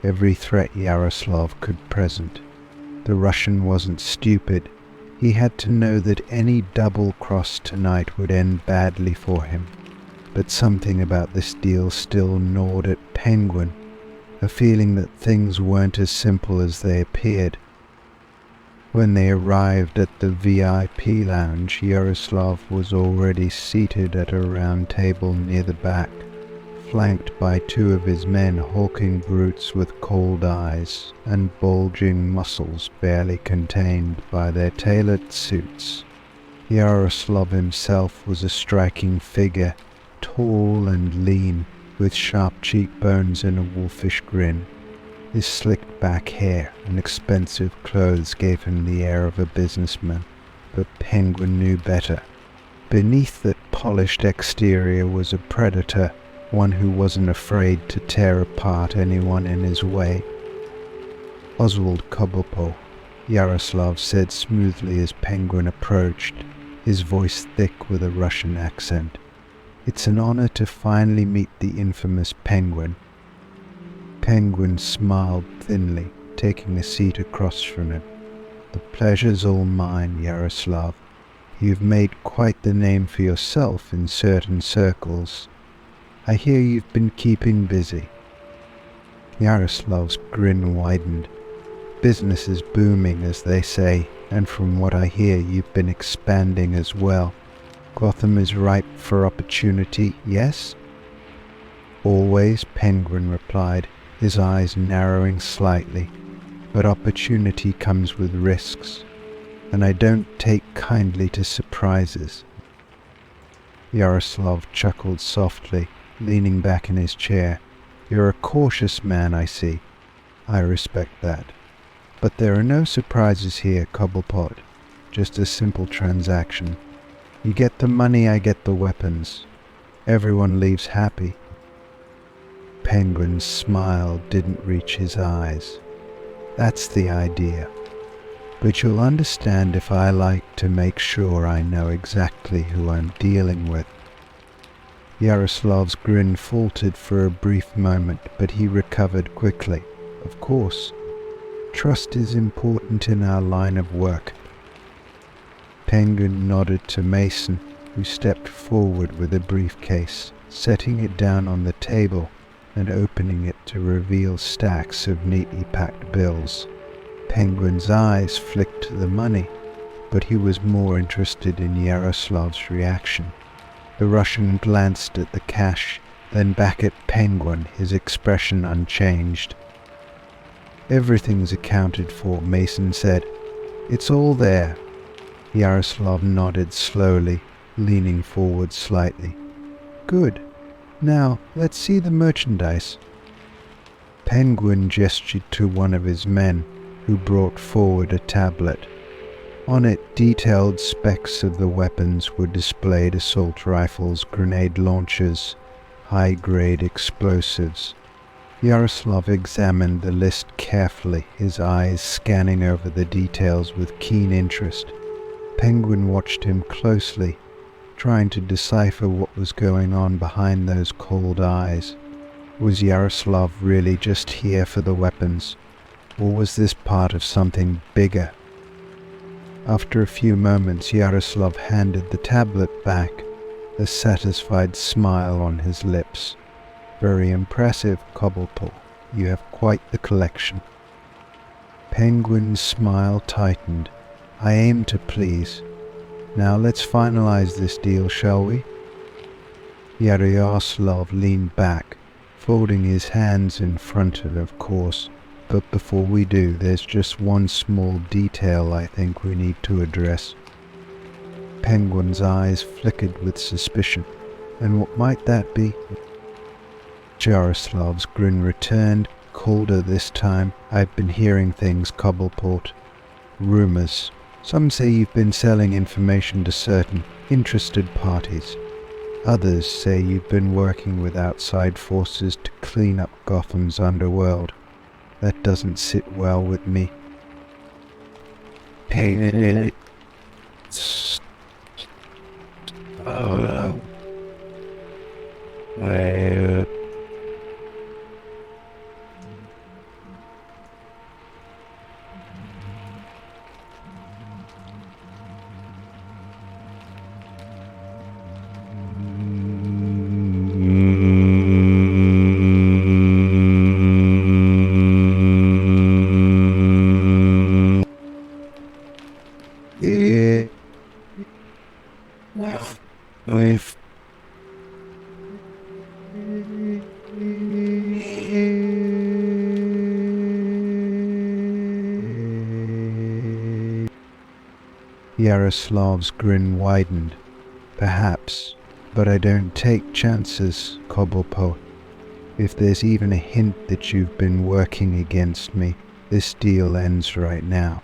every threat Yaroslav could present. The Russian wasn't stupid. He had to know that any double cross tonight would end badly for him. But something about this deal still gnawed at Penguin, a feeling that things weren't as simple as they appeared. When they arrived at the VIP lounge, Yaroslav was already seated at a round table near the back, flanked by two of his men, hulking brutes with cold eyes and bulging muscles barely contained by their tailored suits. Yaroslav himself was a striking figure, tall and lean, with sharp cheekbones and a wolfish grin. His slicked back hair and expensive clothes gave him the air of a businessman, but Penguin knew better. Beneath that polished exterior was a predator, one who wasn't afraid to tear apart anyone in his way. Oswald Kobopo, Yaroslav said smoothly as Penguin approached, his voice thick with a Russian accent. It's an honor to finally meet the infamous Penguin. Penguin smiled thinly, taking a seat across from him. The pleasure's all mine, Yaroslav. You've made quite the name for yourself in certain circles. I hear you've been keeping busy. Yaroslav's grin widened. Business is booming, as they say, and from what I hear you've been expanding as well. Gotham is ripe for opportunity, yes? Always, Penguin replied, his eyes narrowing slightly. But opportunity comes with risks, and I don't take kindly to surprises. Yaroslav chuckled softly, leaning back in his chair. You're a cautious man, I see. I respect that. But there are no surprises here, Cobblepot. Just a simple transaction. You get the money, I get the weapons. Everyone leaves happy. Penguin's smile didn't reach his eyes. That's the idea. But you'll understand if I like to make sure I know exactly who I'm dealing with. Yaroslav's grin faltered for a brief moment, but he recovered quickly. Of course. Trust is important in our line of work. Penguin nodded to Mason, who stepped forward with a briefcase, setting it down on the table and opening it to reveal stacks of neatly packed bills. Penguin's eyes flicked to the money, but he was more interested in Yaroslav's reaction. The Russian glanced at the cash, then back at Penguin, his expression unchanged. Everything's accounted for, Mason said. It's all there. Yaroslav nodded slowly, leaning forward slightly. Good. Now, let's see the merchandise. Penguin gestured to one of his men, who brought forward a tablet. On it, detailed specs of the weapons were displayed: assault rifles, grenade launchers, high-grade explosives. Yaroslav examined the list carefully, his eyes scanning over the details with keen interest. Penguin watched him closely, trying to decipher what was going on behind those cold eyes. Was Yaroslav really just here for the weapons, or was this part of something bigger? After a few moments, Yaroslav handed the tablet back, a satisfied smile on his lips. Very impressive, Cobblepot. You have quite the collection. Penguin's smile tightened. I aim to please. Now let's finalize this deal, shall we? Yaroslav leaned back, folding his hands in front of course. But before we do, there's just one small detail I think we need to address. Penguin's eyes flickered with suspicion. And what might that be? Yaroslav's grin returned, colder this time. I've been hearing things, Cobbleport. Rumors. Some say you've been selling information to certain interested parties. Others say you've been working with outside forces to clean up Gotham's underworld. That doesn't sit well with me. Yaroslav's grin widened. Perhaps, but I don't take chances, Cobblepot. If there's even a hint that you've been working against me, this deal ends right now.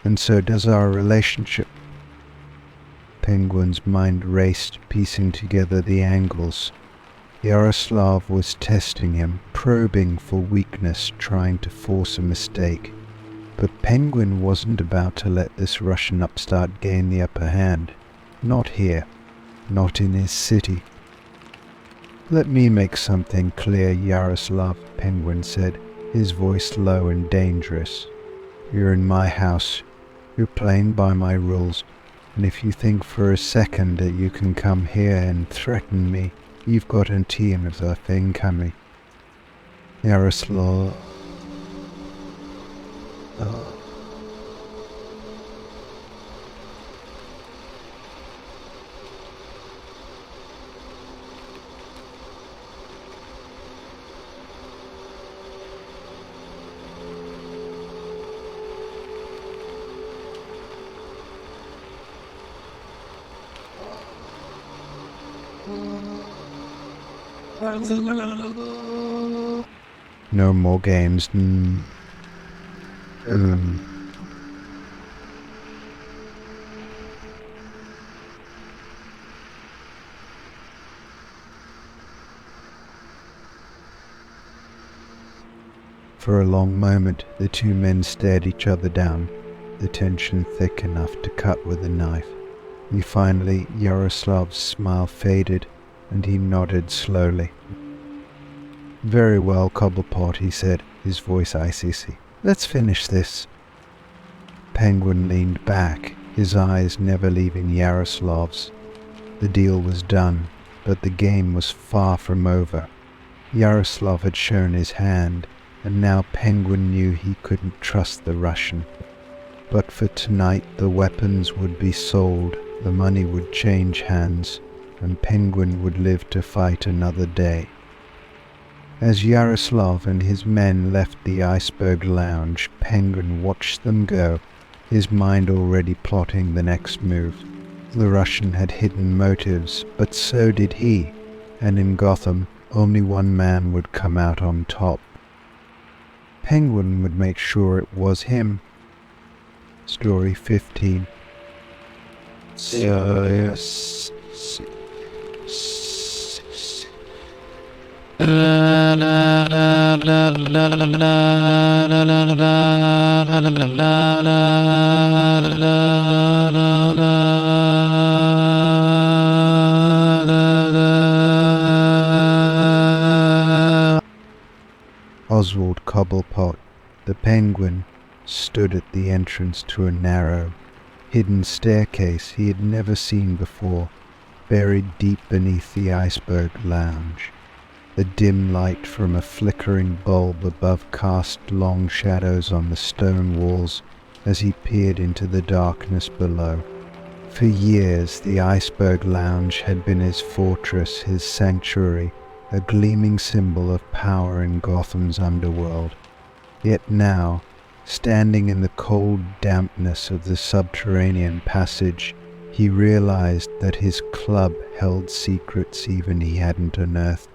And so does our relationship. Penguin's mind raced, piecing together the angles. Yaroslav was testing him, probing for weakness, trying to force a mistake. But Penguin wasn't about to let this Russian upstart gain the upper hand. Not here. Not in his city. Let me make something clear, Yaroslav, Penguin said, his voice low and dangerous. You're in my house. You're playing by my rules. And if you think for a second that you can come here and threaten me, you've got a team of the thing coming. Yaroslav. No more games. For a long moment, the two men stared each other down, the tension thick enough to cut with a knife. And finally, Yaroslav's smile faded, and he nodded slowly. Very well, Cobblepot, he said, his voice icy. Let's finish this. Penguin leaned back, his eyes never leaving Yaroslav's. The deal was done, but the game was far from over. Yaroslav had shown his hand, and now Penguin knew he couldn't trust the Russian. But for tonight the weapons would be sold, the money would change hands, and Penguin would live to fight another day. As Yaroslav and his men left the Iceberg Lounge, Penguin watched them go, his mind already plotting the next move. The Russian had hidden motives, but so did he, and in Gotham only one man would come out on top. Penguin would make sure it was him. Story 15. Oswald Cobblepot, the Penguin, stood at the entrance to a narrow, hidden staircase he had never seen before, buried deep beneath the Iceberg Lounge. The dim light from a flickering bulb above cast long shadows on the stone walls as he peered into the darkness below. For years the Iceberg Lounge had been his fortress, his sanctuary, a gleaming symbol of power in Gotham's underworld. Yet now, standing in the cold dampness of the subterranean passage, he realized that his club held secrets even he hadn't unearthed.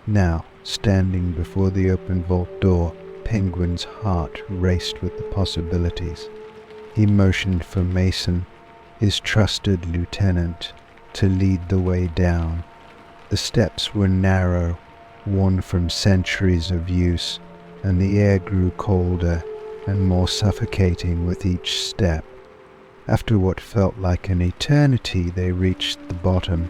Now, standing before the open vault door, Penguin's heart raced with the possibilities. He motioned for Mason, his trusted lieutenant, to lead the way down. The steps were narrow, worn from centuries of use, and the air grew colder and more suffocating with each step. After what felt like an eternity, they reached the bottom.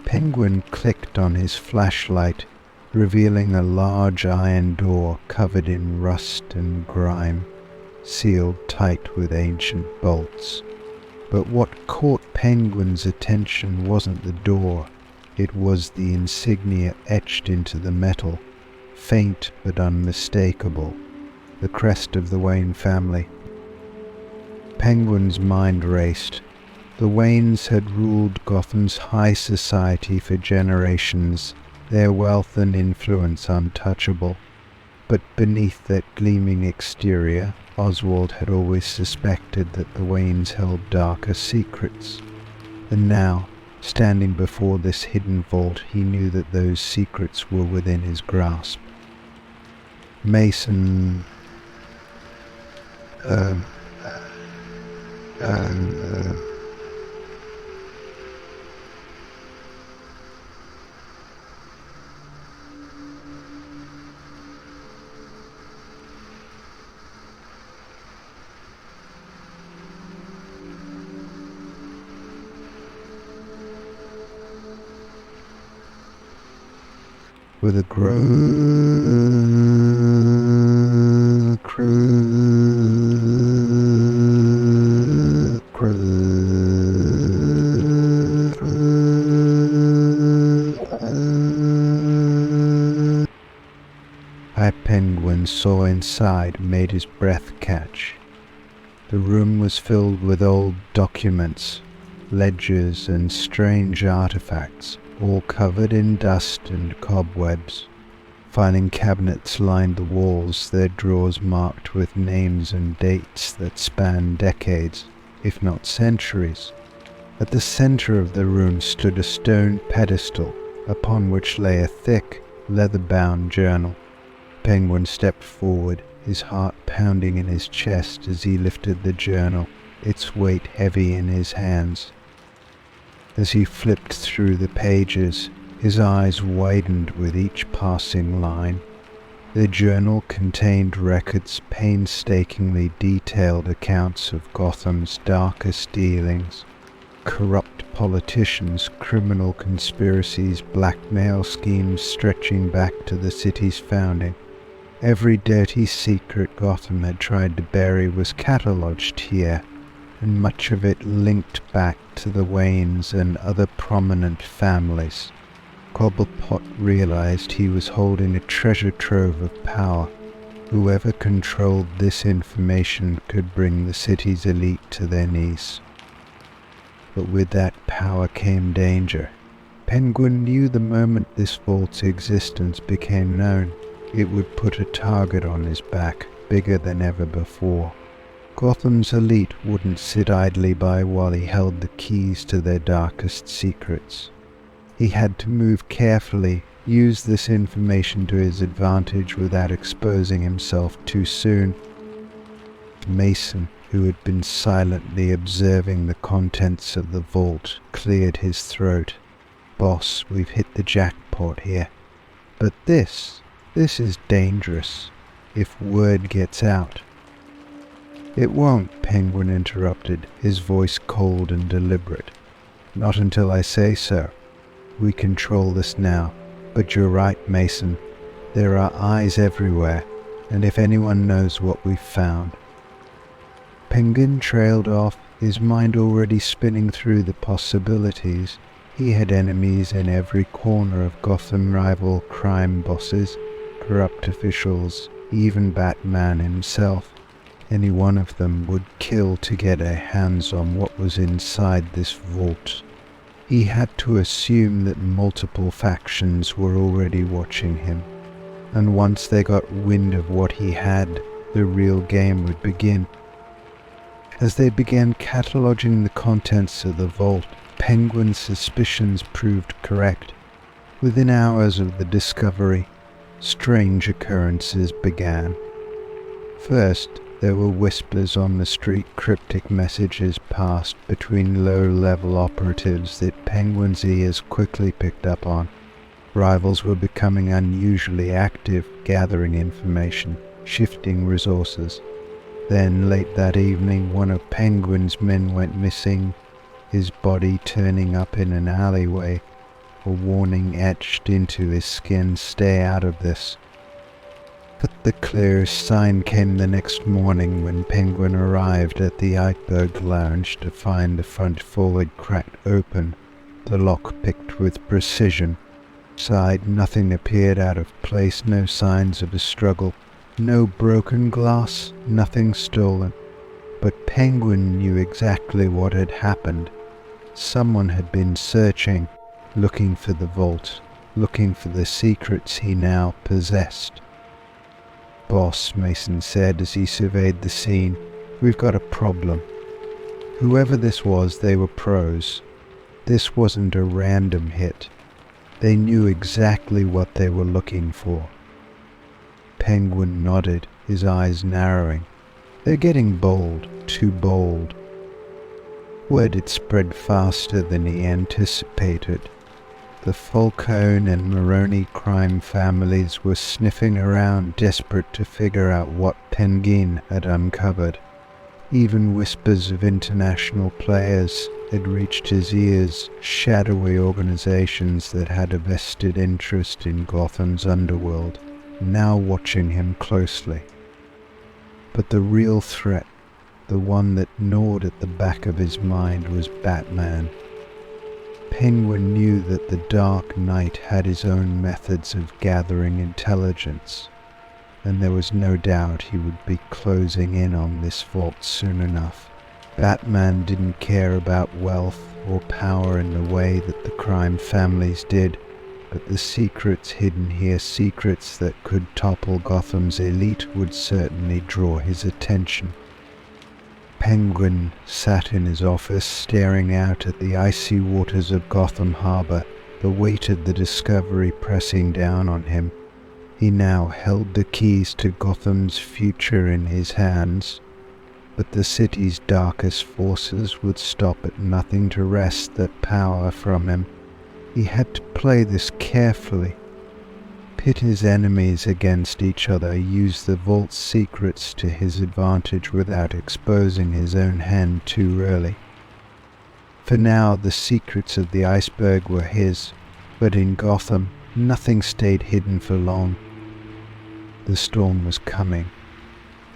Penguin clicked on his flashlight, revealing a large iron door covered in rust and grime, sealed tight with ancient bolts. But what caught Penguin's attention wasn't the door, it was the insignia etched into the metal, faint but unmistakable, the crest of the Wayne family. Penguin's mind raced. The Waynes had ruled Gotham's high society for generations, their wealth and influence untouchable. But beneath that gleaming exterior, Oswald had always suspected that the Waynes held darker secrets. And now, standing before this hidden vault, he knew that those secrets were within his grasp. Mason... With a Penguin saw inside made his breath catch. The room was filled with old documents, ledgers and strange artifacts, all covered in dust and cobwebs. Filing cabinets lined the walls, their drawers marked with names and dates that spanned decades, if not centuries. At the center of the room stood a stone pedestal, upon which lay a thick, leather-bound journal. Penguin stepped forward, his heart pounding in his chest as he lifted the journal, its weight heavy in his hands. As he flipped through the pages, his eyes widened with each passing line. The journal contained records painstakingly detailed accounts of Gotham's darkest dealings, corrupt politicians, criminal conspiracies, blackmail schemes stretching back to the city's founding. Every dirty secret Gotham had tried to bury was catalogued here, and much of it linked back to the Waynes and other prominent families. Cobblepot realized he was holding a treasure trove of power. Whoever controlled this information could bring the city's elite to their knees. But with that power came danger. Penguin knew the moment this vault's existence became known, it would put a target on his back, bigger than ever before. Gotham's elite wouldn't sit idly by while he held the keys to their darkest secrets. He had to move carefully, use this information to his advantage without exposing himself too soon. Mason, who had been silently observing the contents of the vault, cleared his throat. "Boss, we've hit the jackpot here. But this is dangerous, if word gets out." "It won't," Penguin interrupted, his voice cold and deliberate. "Not until I say so. We control this now, but you're right, Mason. There are eyes everywhere, and if anyone knows what we've found." Penguin trailed off, his mind already spinning through the possibilities. He had enemies in every corner of Gotham, rival crime bosses, corrupt officials, even Batman himself. Any one of them would kill to get their hands on what was inside this vault. He had to assume that multiple factions were already watching him, and once they got wind of what he had, the real game would begin. As they began cataloging the contents of the vault, Penguin's suspicions proved correct. Within hours of the discovery, strange occurrences began. First, there were whispers on the street, cryptic messages passed between low-level operatives that Penguin's ears quickly picked up on. Rivals were becoming unusually active, gathering information, shifting resources. Then, late that evening, one of Penguin's men went missing, his body turning up in an alleyway, a warning etched into his skin, "Stay out of this." But the clearest sign came the next morning when Penguin arrived at the Iceberg Lounge to find the front forward cracked open, the lock picked with precision. Inside, nothing appeared out of place, no signs of a struggle, no broken glass, nothing stolen. But Penguin knew exactly what had happened. Someone had been searching, looking for the vault, looking for the secrets he now possessed. "Boss," Mason said as he surveyed the scene, "we've got a problem." Whoever this was, they were pros. This wasn't a random hit. They knew exactly what they were looking for. Penguin nodded, his eyes narrowing. "They're getting bold, too bold." Word had spread faster than he anticipated. The Falcone and Maroney crime families were sniffing around, desperate to figure out what Penguin had uncovered. Even whispers of international players had reached his ears, shadowy organizations that had a vested interest in Gotham's underworld, now watching him closely. But the real threat, the one that gnawed at the back of his mind, was Batman. Penguin knew that the Dark Knight had his own methods of gathering intelligence, and there was no doubt he would be closing in on this vault soon enough. Batman didn't care about wealth or power in the way that the crime families did, but the secrets hidden here, secrets that could topple Gotham's elite, would certainly draw his attention. Penguin sat in his office, staring out at the icy waters of Gotham Harbor, the weight of the discovery pressing down on him. He now held the keys to Gotham's future in his hands, but the city's darkest forces would stop at nothing to wrest that power from him. He had to play this carefully. pit his enemies against each other, use the vault's secrets to his advantage without exposing his own hand too early. For now, the secrets of the iceberg were his, but in Gotham, nothing stayed hidden for long. The storm was coming,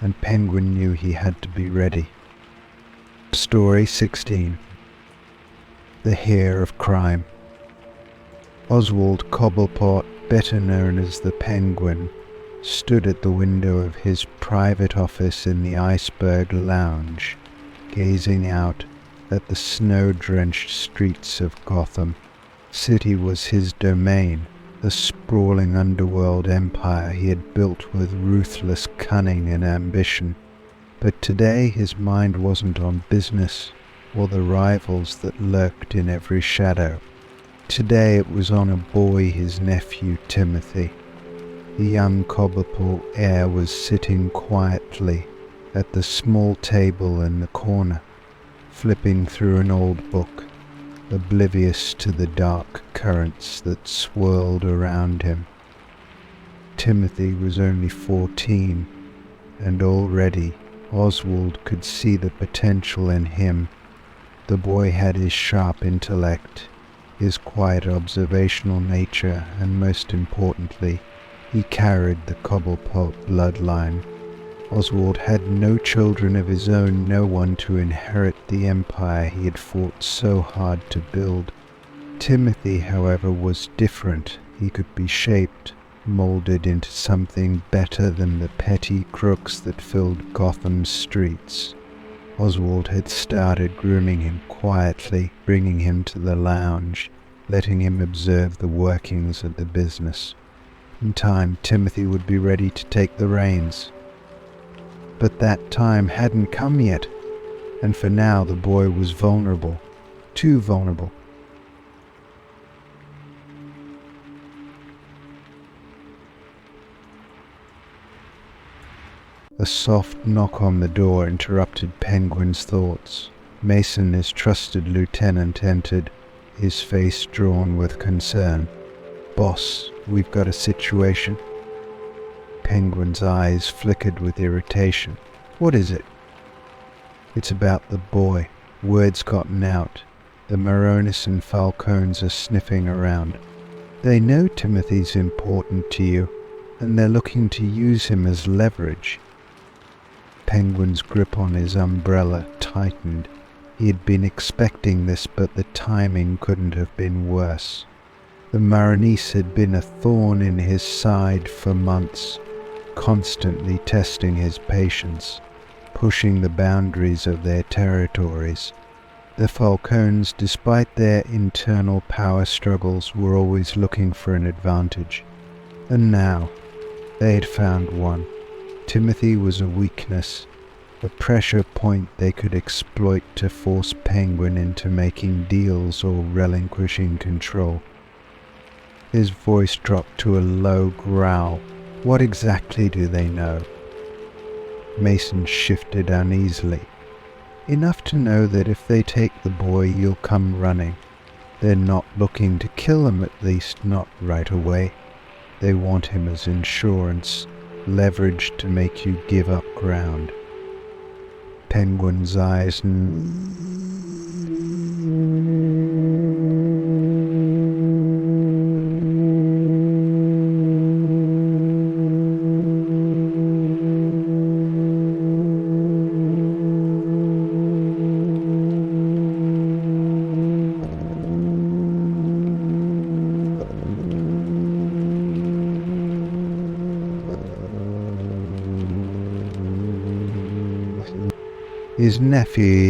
and Penguin knew he had to be ready. Story 16. The Heir of Crime. Oswald Cobblepot, better known as the Penguin, stood at the window of his private office in the Iceberg Lounge, gazing out at the snow-drenched streets of Gotham. City was his domain, the sprawling underworld empire he had built with ruthless cunning and ambition. But today his mind wasn't on business or the rivals that lurked in every shadow. Today it was on a boy, his nephew Timothy. The young Cobblepot heir was sitting quietly at the small table in the corner, flipping through an old book, oblivious to the dark currents that swirled around him. Timothy was only 14, and already Oswald could see the potential in him. The boy had his sharp intellect, his quiet observational nature, and most importantly, he carried the Cobblepot bloodline. Oswald had no children of his own, no one to inherit the empire he had fought so hard to build. Timothy, however, was different. He could be shaped, molded into something better than the petty crooks that filled Gotham's streets. Oswald had started grooming him quietly, bringing him to the lounge, letting him observe the workings of the business. In time, Timothy would be ready to take the reins. But that time hadn't come yet, and for now the boy was vulnerable, too vulnerable. A soft knock on the door interrupted Penguin's thoughts. Mason, his trusted lieutenant, entered, his face drawn with concern. "Boss, we've got a situation." Penguin's eyes flickered with irritation. "What is it?" "It's about the boy. Word's gotten out. The Maronis and Falcones are sniffing around. They know Timothy's important to you, and they're looking to use him as leverage." Penguin's grip on his umbrella tightened. He had been expecting this, but the timing couldn't have been worse. The Maronis had been a thorn in his side for months, constantly testing his patience, pushing the boundaries of their territories. The Falcones, despite their internal power struggles, were always looking for an advantage. And now, they had found one. Timothy was a weakness, a pressure point they could exploit to force Penguin into making deals or relinquishing control. His voice dropped to a low growl. "What exactly do they know?" Mason shifted uneasily. "Enough to know that if they take the boy, you'll come running. They're not looking to kill him, at least not right away. They want him as insurance, leverage to make you give up ground." Penguin's eyes his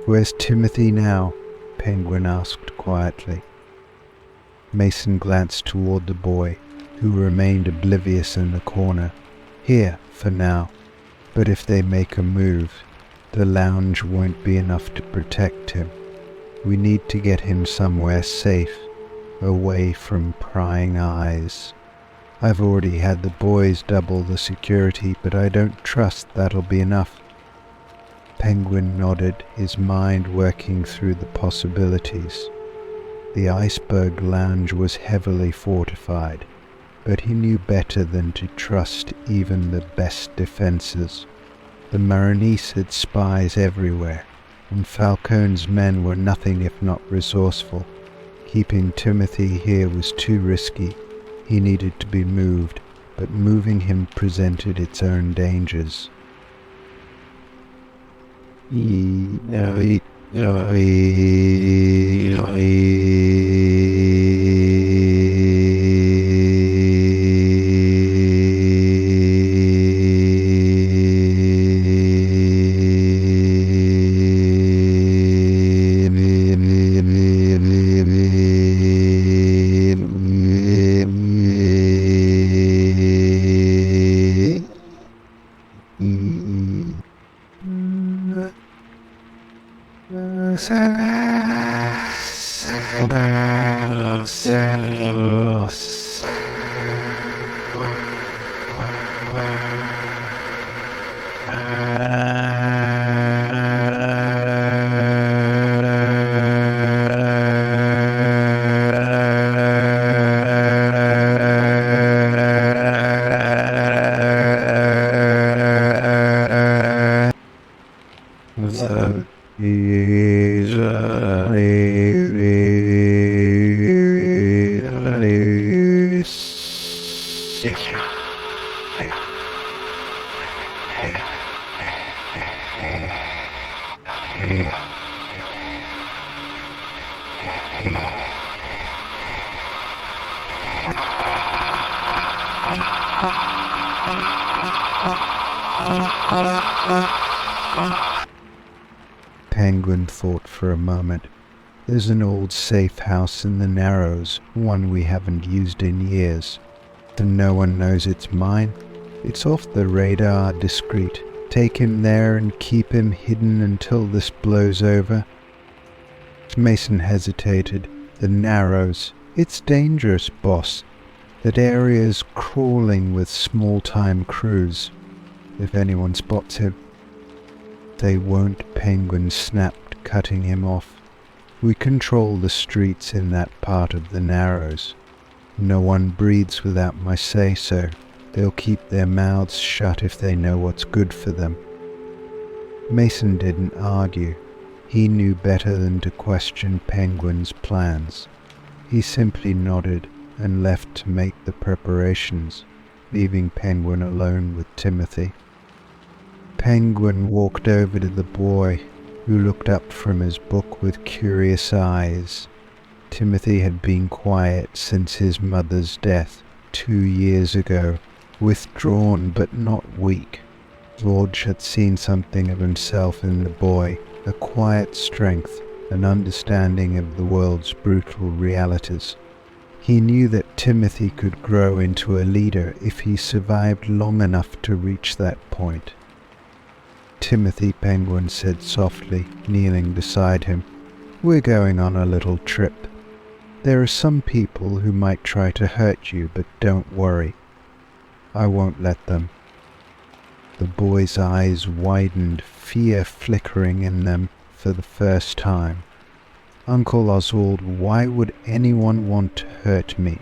"Where's Timothy now?" Penguin asked quietly. Mason glanced toward the boy. who remained oblivious in the corner. Here, for now. But if they make a move, the lounge won't be enough to protect him. We need to get him somewhere safe, away from prying eyes. I've already had the boys double the security, but I don't trust that'll be enough. Penguin nodded, his mind working through the possibilities. The iceberg lounge was heavily fortified, but he knew better than to trust even the best defenses. The Maronese had spies everywhere, and Falcone's men were nothing if not resourceful. Keeping Timothy here was too risky. He needed to be moved, but moving him presented its own dangers. Penguin thought for a moment. There's an old safe house in the Narrows, one we haven't used in years. And no one knows it's mine. It's off the radar, discreet. Take him there and keep him hidden until this blows over. Mason hesitated. The Narrows. It's dangerous, boss. That area's crawling with small-time crews. If anyone spots him. They won't, Penguin snapped, cutting him off. We control the streets in that part of the Narrows. No one breathes without my say-so. They'll keep their mouths shut if they know what's good for them. Mason didn't argue. He knew better than to question Penguin's plans. He simply nodded and left to make the preparations, leaving Penguin alone with Timothy. Penguin walked over to the boy, who looked up from his book with curious eyes. Timothy had been quiet since his mother's death 2 years ago, withdrawn but not weak. George had seen something of himself in the boy, a quiet strength, an understanding of the world's brutal realities. He knew that Timothy could grow into a leader if he survived long enough to reach that point. Timothy, Penguin said softly, kneeling beside him. We're going on a little trip. There are some people who might try to hurt you, but don't worry. I won't let them. The boy's eyes widened, fear flickering in them for the first time. Uncle Oswald, why would anyone want to hurt me?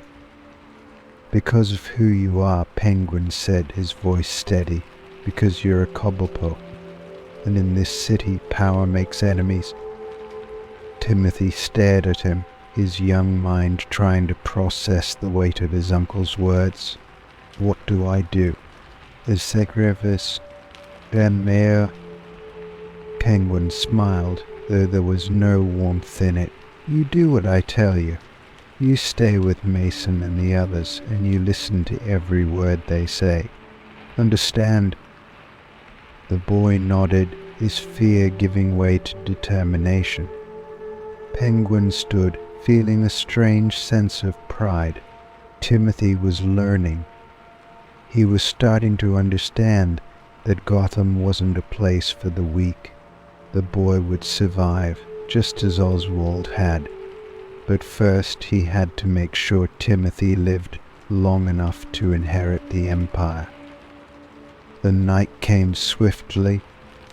Because of who you are, Penguin said, his voice steady. Because you're a Cobblepot. And in this city, power makes enemies. Timothy stared at him, his young mind trying to process the weight of his uncle's words. What do I do? The sacrifice, Ben Mayor. Penguin smiled, though there was no warmth in it. You do what I tell you. You stay with Mason and the others, and you listen to every word they say. Understand? The boy nodded, his fear giving way to determination. Penguin stood, feeling a strange sense of pride. Timothy was learning. He was starting to understand that Gotham wasn't a place for the weak. The boy would survive, just as Oswald had. But first he had to make sure Timothy lived long enough to inherit the Empire. The night came swiftly,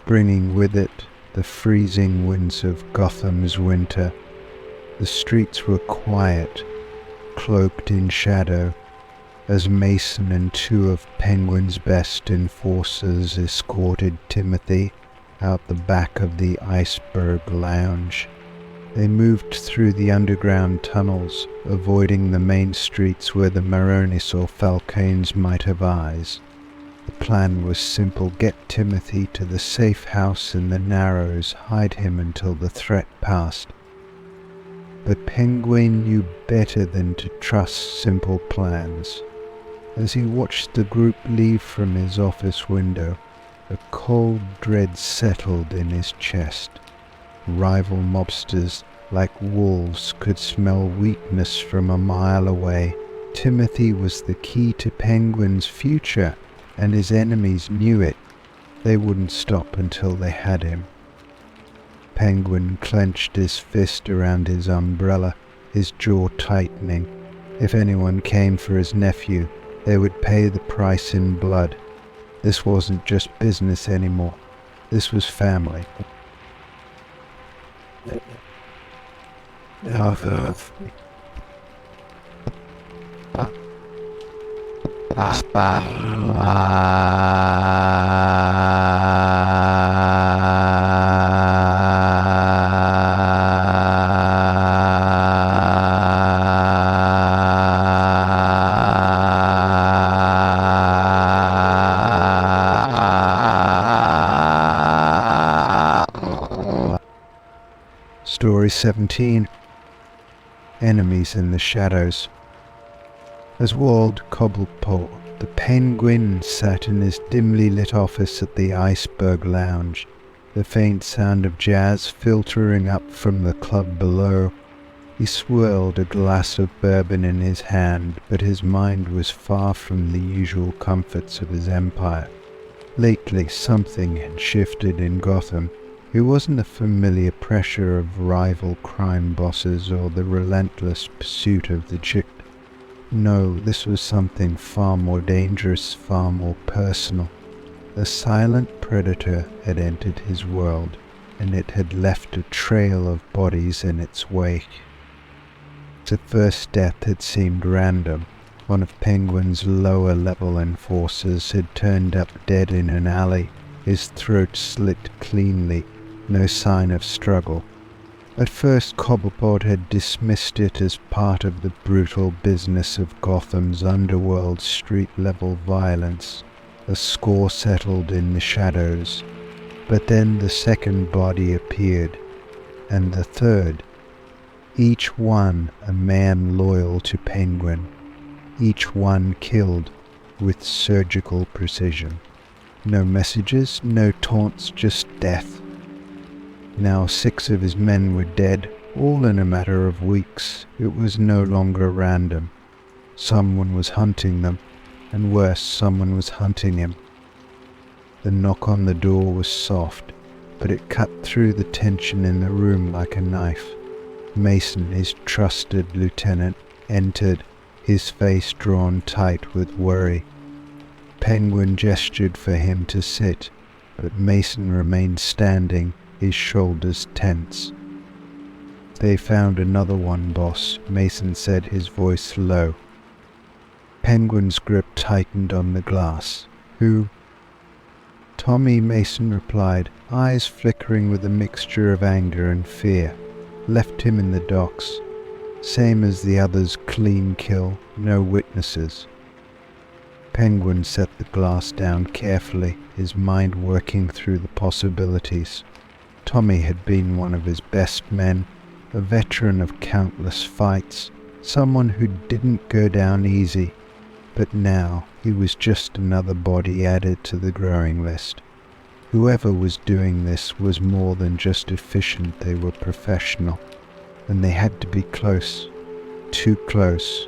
bringing with it the freezing winds of Gotham's winter. The streets were quiet, cloaked in shadow, as Mason and two of Penguin's best enforcers escorted Timothy out the back of the Iceberg Lounge. They moved through the underground tunnels, avoiding the main streets where the Maronis or Falcanes might have eyes. The plan was simple: get Timothy to the safe house in the Narrows, hide him until the threat passed. But Penguin knew better than to trust simple plans. As he watched the group leave from his office window, a cold dread settled in his chest. Rival mobsters, like wolves, could smell weakness from a mile away. Timothy was the key to Penguin's future, and his enemies knew it. They wouldn't stop until they had him. Penguin clenched his fist around his umbrella, his jaw tightening. If anyone came for his nephew, they would pay the price in blood. This wasn't just business anymore. This was family. Story 17. Enemies in the Shadows. As Wald Cobblepot, the Penguin, sat in his dimly lit office at the Iceberg Lounge, the faint sound of jazz filtering up from the club below. He swirled a glass of bourbon in his hand, but his mind was far from the usual comforts of his empire. Lately something had shifted in Gotham. It wasn't the familiar pressure of rival crime bosses or the relentless pursuit of the chick. No, this was something far more dangerous, far more personal. A silent predator had entered his world, and it had left a trail of bodies in its wake. The first death had seemed random. One of Penguin's lower-level enforcers had turned up dead in an alley, his throat slit cleanly, no sign of struggle. At first Cobblepot had dismissed it as part of the brutal business of Gotham's underworld street-level violence. A score settled in the shadows. But then the second body appeared, and the third. Each one a man loyal to Penguin. Each one killed with surgical precision. No messages, no taunts, just death. Now 6 of his men were dead, all in a matter of weeks. It was no longer random. Someone was hunting them, and worse, someone was hunting him. The knock on the door was soft, but it cut through the tension in the room like a knife. Mason, his trusted lieutenant, entered, his face drawn tight with worry. Penguin gestured for him to sit, but Mason remained standing, his shoulders tense. "They found another one, boss," Mason said, his voice low. Penguin's grip tightened on the glass. "Who?" "Tommy," Mason replied, eyes flickering with a mixture of anger and fear. "Left him in the docks. Same as the others, clean kill, no witnesses." Penguin set the glass down carefully, his mind working through the possibilities. Tommy had been one of his best men, a veteran of countless fights, someone who didn't go down easy. But now he was just another body added to the growing list. Whoever was doing this was more than just efficient, they were professional. And they had to be close. Too close.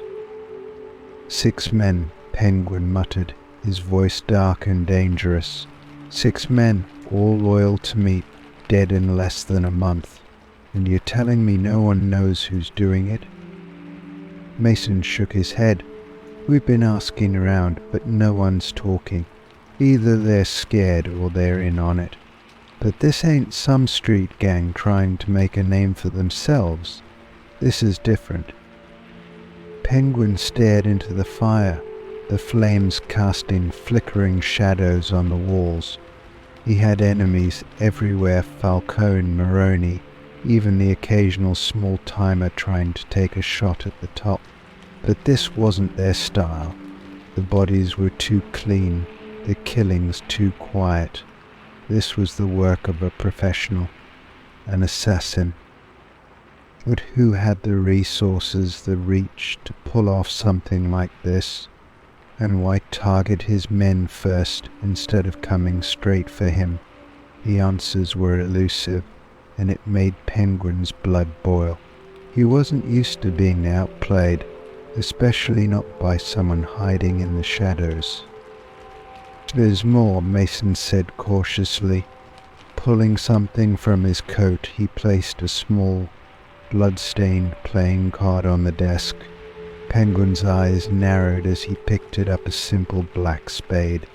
6 men, Penguin muttered, his voice dark and dangerous. 6 men, all loyal to me, dead in less than a month. And you're telling me no one knows who's doing it? Mason shook his head. We've been asking around, but no one's talking. Either they're scared or they're in on it. But this ain't some street gang trying to make a name for themselves. This is different. Penguin stared into the fire, the flames casting flickering shadows on the walls. He had enemies everywhere, Falcone, Moroni, even the occasional small-timer trying to take a shot at the top. But this wasn't their style. The bodies were too clean, the killings too quiet. This was the work of a professional, an assassin. But who had the resources, the reach to pull off something like this? And why target his men first instead of coming straight for him? The answers were elusive, and it made Penguin's blood boil. He wasn't used to being outplayed, especially not by someone hiding in the shadows. There's more, Mason said cautiously. Pulling something from his coat, he placed a small, blood-stained playing card on the desk. Penguin's eyes narrowed as he picked it up, a simple black spade,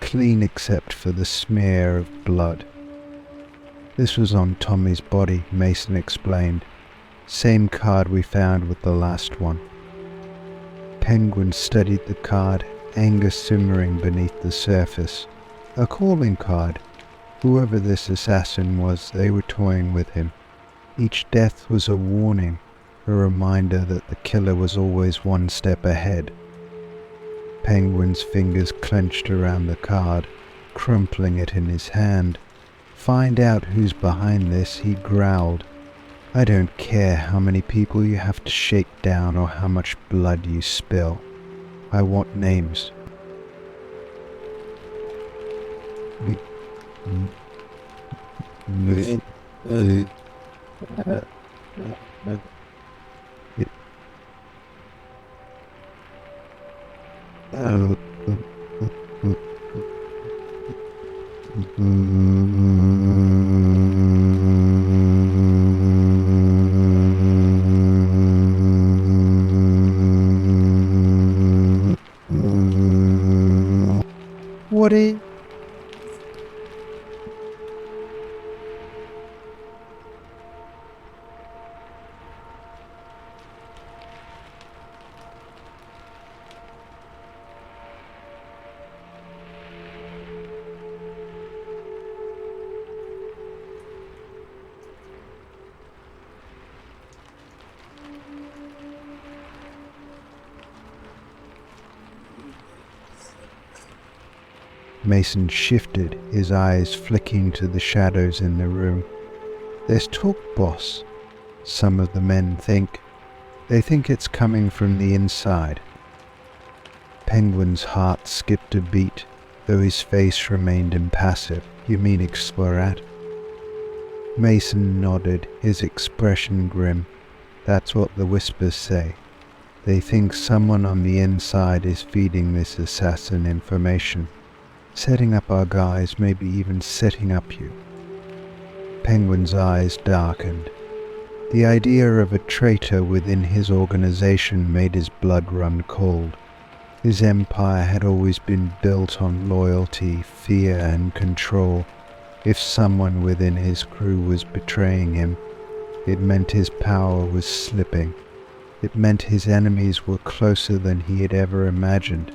clean except for the smear of blood. This was on Tommy's body, Mason explained. Same card we found with the last one. Penguin studied the card, anger simmering beneath the surface. A calling card. Whoever this assassin was, they were toying with him. Each death was a warning, a reminder that the killer was always one step ahead. Penguin's fingers clenched around the card, crumpling it in his hand. Find out who's behind this, he growled. I don't care how many people you have to shake down or how much blood you spill. I want names. What is... Mason shifted, his eyes flicking to the shadows in the room. There's talk, boss. Some of the men think. They think it's coming from the inside. Penguin's heart skipped a beat, though his face remained impassive. You mean Explorat? Mason nodded, his expression grim. That's what the whispers say. They think someone on the inside is feeding this assassin information. Setting up our guys, maybe even setting up you. Penguin's eyes darkened. The idea of a traitor within his organization made his blood run cold. His empire had always been built on loyalty, fear, and control. If someone within his crew was betraying him, it meant his power was slipping. It meant his enemies were closer than he had ever imagined.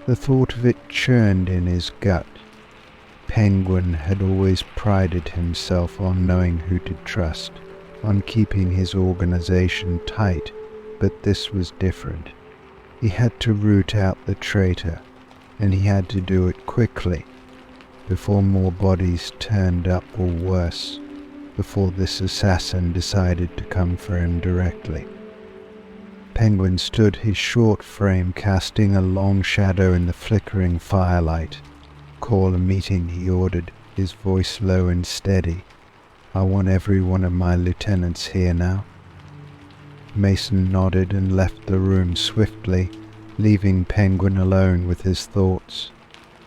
The thought of it churned in his gut. Penguin had always prided himself on knowing who to trust, on keeping his organization tight, but this was different. He had to root out the traitor, and he had to do it quickly, before more bodies turned up or worse, before this assassin decided to come for him directly. Penguin stood, his short frame casting a long shadow in the flickering firelight. Call a meeting, he ordered, his voice low and steady. I want every one of my lieutenants here now. Mason nodded and left the room swiftly, leaving Penguin alone with his thoughts.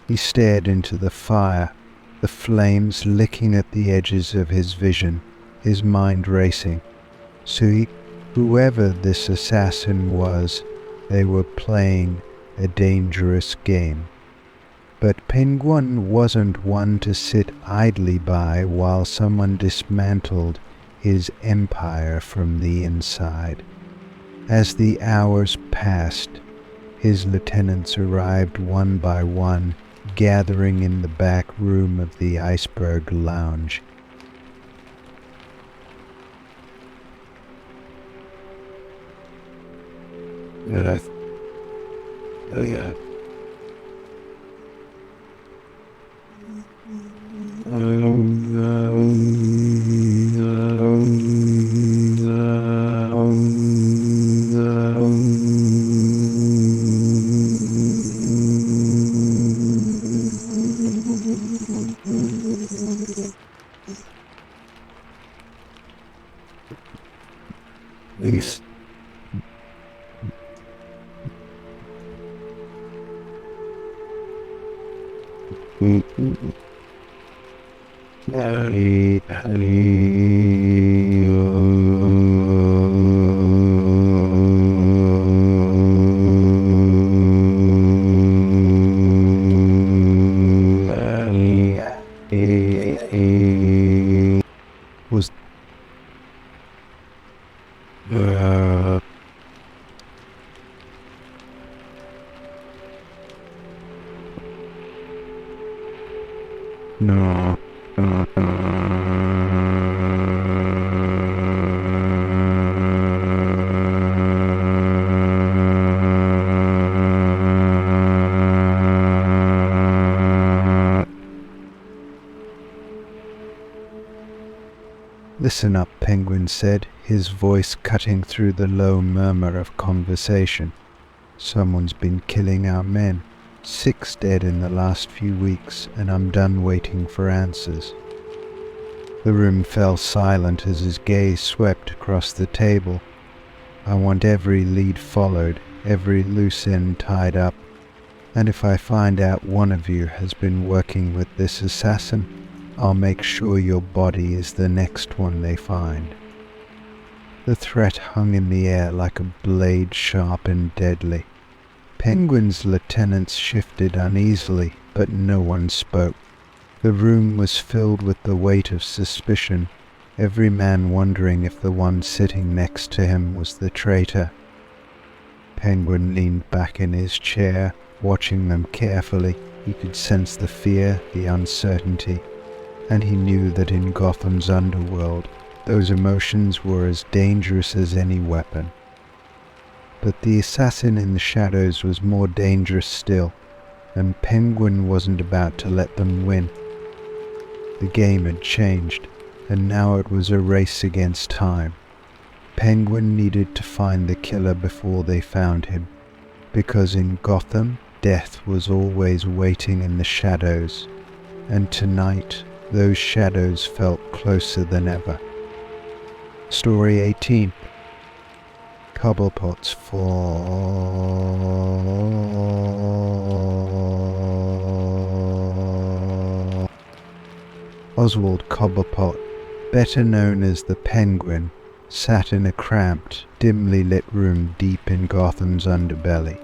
He stared into the fire, the flames licking at the edges of his vision, his mind racing. Whoever this assassin was, they were playing a dangerous game. But Penguin wasn't one to sit idly by while someone dismantled his empire from the inside. As the hours passed, his lieutenants arrived one by one, gathering in the back room of the Iceberg Lounge. Please. Was no. Listen up, Penguin said, his voice cutting through the low murmur of conversation. Someone's been killing our men. 6 dead in the last few weeks, and I'm done waiting for answers. The room fell silent as his gaze swept across the table. I want every lead followed, every loose end tied up, and if I find out one of you has been working with this assassin, I'll make sure your body is the next one they find. The threat hung in the air like a blade sharp and deadly. Penguin's lieutenants shifted uneasily, but no one spoke. The room was filled with the weight of suspicion, every man wondering if the one sitting next to him was the traitor. Penguin leaned back in his chair, watching them carefully. He could sense the fear, the uncertainty, and he knew that in Gotham's underworld, those emotions were as dangerous as any weapon. But the assassin in the shadows was more dangerous still, and Penguin wasn't about to let them win. The game had changed, and now it was a race against time. Penguin needed to find the killer before they found him, because in Gotham, death was always waiting in the shadows, and tonight, those shadows felt closer than ever. Story 18. Cobblepot's fall. Oswald Cobblepot, better known as the Penguin, sat in a cramped, dimly lit room deep in Gotham's underbelly.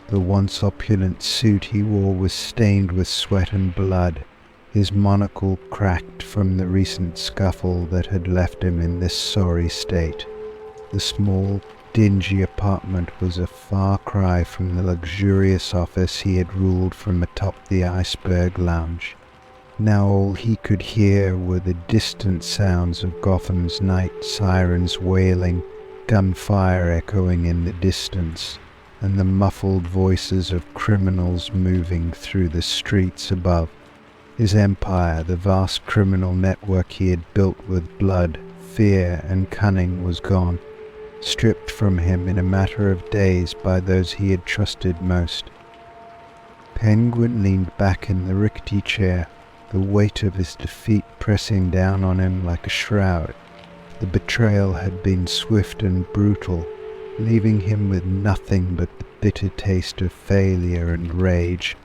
The once opulent suit he wore was stained with sweat and blood, his monocle cracked from the recent scuffle that had left him in this sorry state. The small, dingy apartment was a far cry from the luxurious office he had ruled from atop the Iceberg Lounge. Now all he could hear were the distant sounds of Gotham's night, sirens wailing, gunfire echoing in the distance, and the muffled voices of criminals moving through the streets above. His empire, the vast criminal network he had built with blood, fear, and cunning, was gone, stripped from him in a matter of days by those he had trusted most. Penguin leaned back in the rickety chair, the weight of his defeat pressing down on him like a shroud. The betrayal had been swift and brutal, leaving him with nothing but the bitter taste of failure and rage.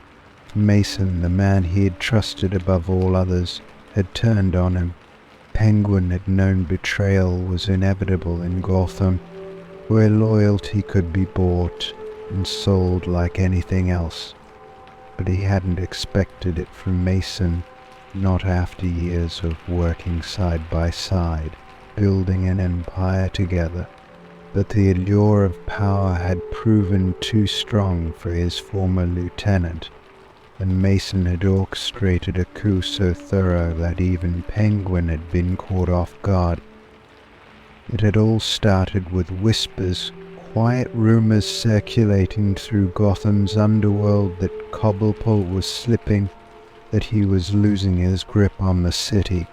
Mason, the man he had trusted above all others, had turned on him. Penguin had known betrayal was inevitable in Gotham, where loyalty could be bought and sold like anything else. But he hadn't expected it from Mason, not after years of working side by side, building an empire together. But the allure of power had proven too strong for his former lieutenant, and Mason had orchestrated a coup so thorough that even Penguin had been caught off guard. It had all started with whispers, quiet rumors circulating through Gotham's underworld that Cobblepot was slipping, that he was losing his grip on the city.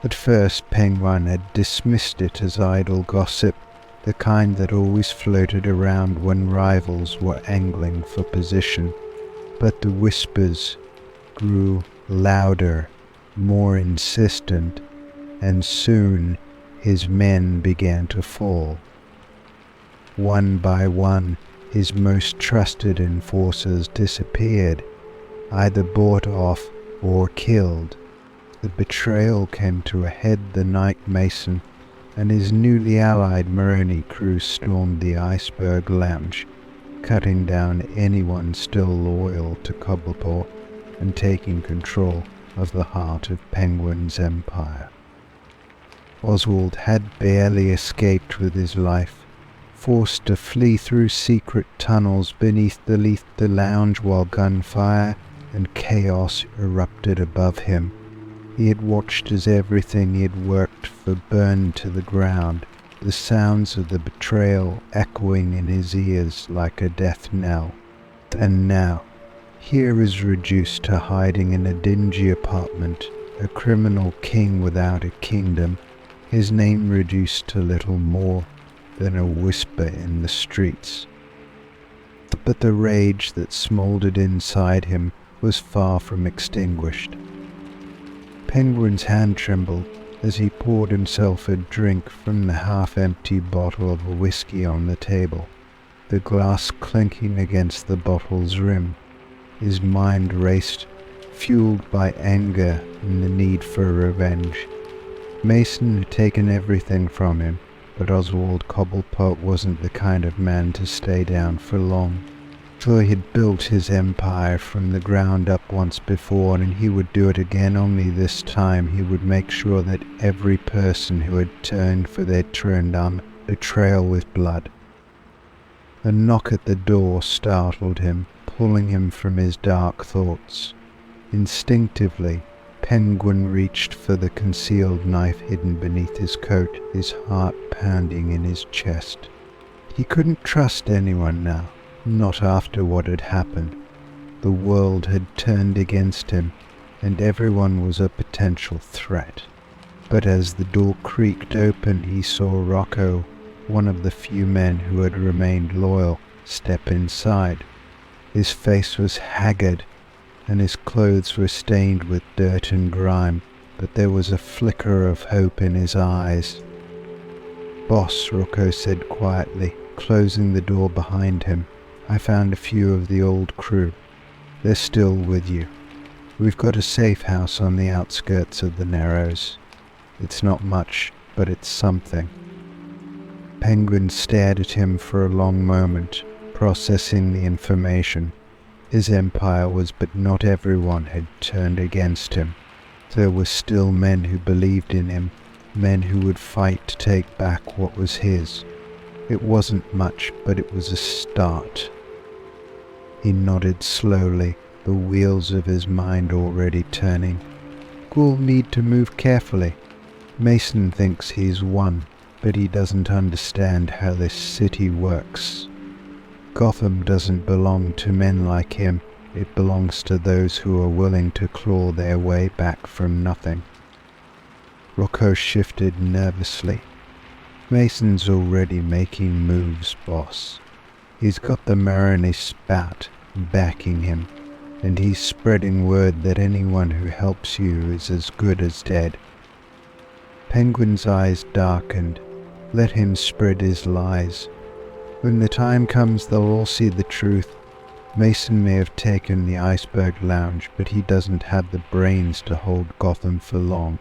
At first Penguin had dismissed it as idle gossip, the kind that always floated around when rivals were angling for position. But the whispers grew louder, more insistent, and soon his men began to fall. One by one, his most trusted enforcers disappeared, either bought off or killed. The betrayal came to a head the night Mason and his newly allied Maroni crew stormed the Iceberg Lounge, cutting down anyone still loyal to Cobblepot and taking control of the heart of Penguin's empire. Oswald had barely escaped with his life, forced to flee through secret tunnels beneath the lounge while gunfire and chaos erupted above him. He had watched as everything he had worked for burned to the ground, the sounds of the betrayal echoing in his ears like a death knell. And now, here is reduced to hiding in a dingy apartment, a criminal king without a kingdom, his name reduced to little more than a whisper in the streets. But the rage that smouldered inside him was far from extinguished. Penguin's hand trembled as he poured himself a drink from the half-empty bottle of whiskey on the table, the glass clinking against the bottle's rim. His mind raced, fueled by anger and the need for revenge. Mason had taken everything from him, but Oswald Cobblepot wasn't the kind of man to stay down for long. For he had built his empire from the ground up once before, and he would do it again, only this time he would make sure that every person who had turned for their turned on betrayal with blood. A knock at the door startled him, pulling him from his dark thoughts. Instinctively, Penguin reached for the concealed knife hidden beneath his coat, his heart pounding in his chest. He couldn't trust anyone now. Not after what had happened. The world had turned against him, and everyone was a potential threat. But as the door creaked open, he saw Rocco, one of the few men who had remained loyal, step inside. His face was haggard, and his clothes were stained with dirt and grime, but there was a flicker of hope in his eyes. "Boss," Rocco said quietly, closing the door behind him, "I found a few of the old crew. They're still with you. We've got a safe house on the outskirts of the Narrows. It's not much, but it's something." Penguin stared at him for a long moment, processing the information. His empire was, but not everyone had turned against him. There were still men who believed in him, men who would fight to take back what was his. It wasn't much, but it was a start. He nodded slowly, the wheels of his mind already turning. "We'll need to move carefully. Mason thinks he's won, but he doesn't understand how this city works. Gotham doesn't belong to men like him. It belongs to those who are willing to claw their way back from nothing." Rocco shifted nervously. "Mason's already making moves, boss. He's got the Maroni spat backing him, and he's spreading word that anyone who helps you is as good as dead." Penguin's eyes darkened. Let him spread his lies. When the time comes, they'll all see the truth. Mason may have taken the Iceberg Lounge, but he doesn't have the brains to hold Gotham for long.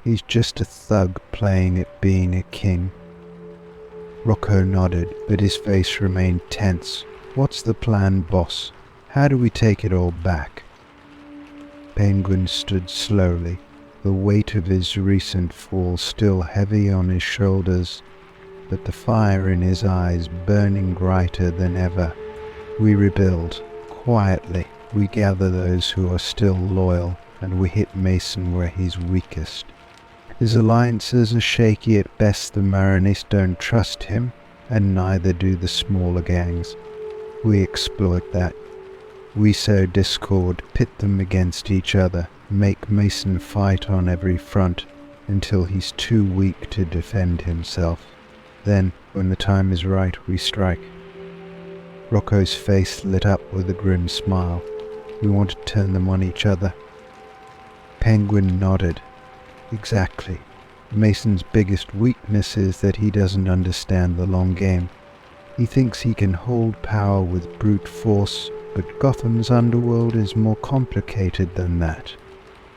He's just a thug playing at being a king. Rocco nodded, but his face remained tense. What's the plan, boss? How do we take it all back? Penguin stood slowly, the weight of his recent fall still heavy on his shoulders, but the fire in his eyes burning brighter than ever. We rebuild, quietly. We gather those who are still loyal, and we hit Mason where he's weakest. His alliances are shaky at best. The Marinists don't trust him, and neither do the smaller gangs. We exploit that. We sow discord, pit them against each other, make Mason fight on every front until he's too weak to defend himself. Then, when the time is right, we strike. Rocco's face lit up with a grim smile. We want to turn them on each other. Penguin nodded. Exactly. Mason's biggest weakness is that he doesn't understand the long game. He thinks he can hold power with brute force, but Gotham's underworld is more complicated than that.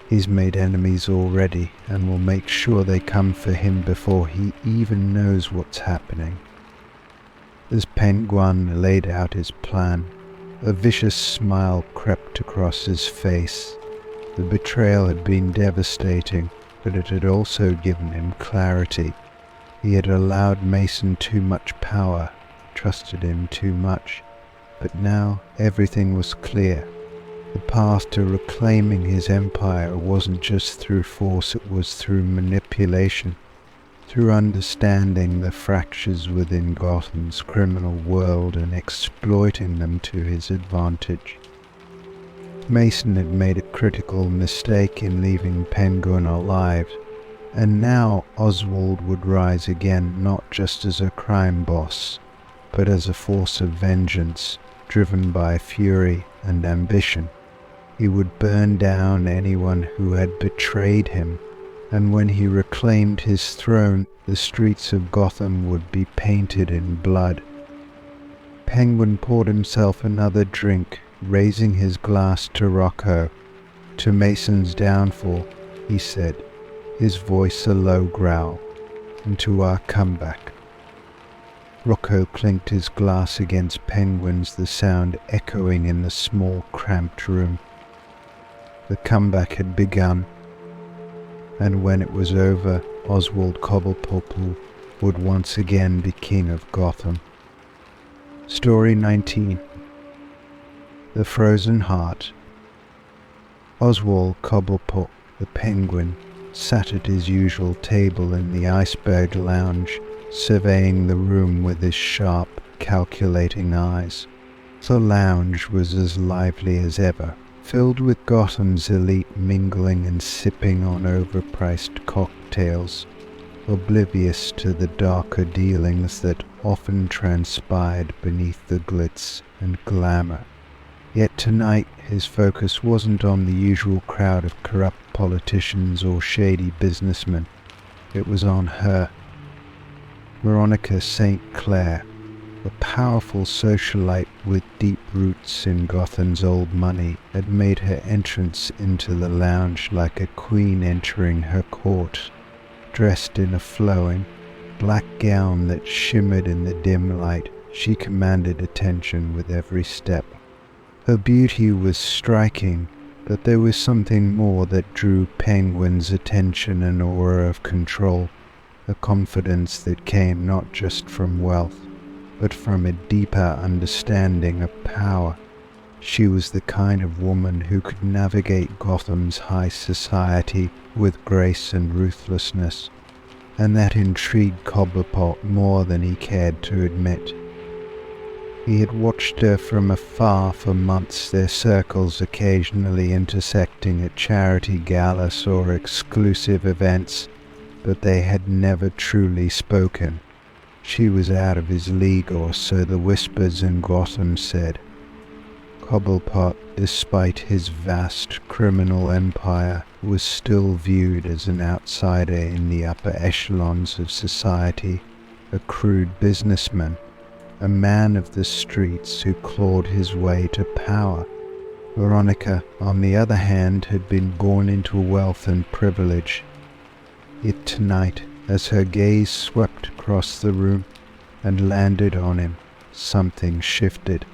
He's made enemies already, and will make sure they come for him before he even knows what's happening. As Penguin laid out his plan, a vicious smile crept across his face. The betrayal had been devastating, but it had also given him clarity. He had allowed Mason too much power, trusted him too much, but now everything was clear. The path to reclaiming his empire wasn't just through force, it was through manipulation, through understanding the fractures within Gotham's criminal world and exploiting them to his advantage. Mason had made a critical mistake in leaving Penguin alive, and now Oswald would rise again, not just as a crime boss, but as a force of vengeance, driven by fury and ambition. He would burn down anyone who had betrayed him, and when he reclaimed his throne, the streets of Gotham would be painted in blood. Penguin poured himself another drink, raising his glass to Rocco. To Mason's downfall, he said, his voice a low growl, and to our comeback. Rocco clinked his glass against Penguin's, the sound echoing in the small, cramped room. The comeback had begun, and when it was over, Oswald Cobblepot would once again be king of Gotham. Story 19. The Frozen Heart. Oswald Cobblepot, the Penguin, sat at his usual table in the Iceberg Lounge, surveying the room with his sharp, calculating eyes. The lounge was as lively as ever, filled with Gotham's elite mingling and sipping on overpriced cocktails, oblivious to the darker dealings that often transpired beneath the glitz and glamour. Yet tonight his focus wasn't on the usual crowd of corrupt politicians or shady businessmen. It was on her. Veronica St. Clair, a powerful socialite with deep roots in Gotham's old money, had made her entrance into the lounge like a queen entering her court. Dressed in a flowing, black gown that shimmered in the dim light, she commanded attention with every step. Her beauty was striking, but there was something more that drew Penguin's attention, an aura of control, a confidence that came not just from wealth, but from a deeper understanding of power. She was the kind of woman who could navigate Gotham's high society with grace and ruthlessness, and that intrigued Cobblepot more than he cared to admit. He had watched her from afar for months, their circles occasionally intersecting at charity galas or exclusive events, but they had never truly spoken. She was out of his league, or so the whispers in Gotham said. Cobblepot, despite his vast criminal empire, was still viewed as an outsider in the upper echelons of society, a crude businessman, a man of the streets who clawed his way to power. Veronica, on the other hand, had been born into wealth and privilege. Yet tonight, as her gaze swept across the room and landed on him, something shifted.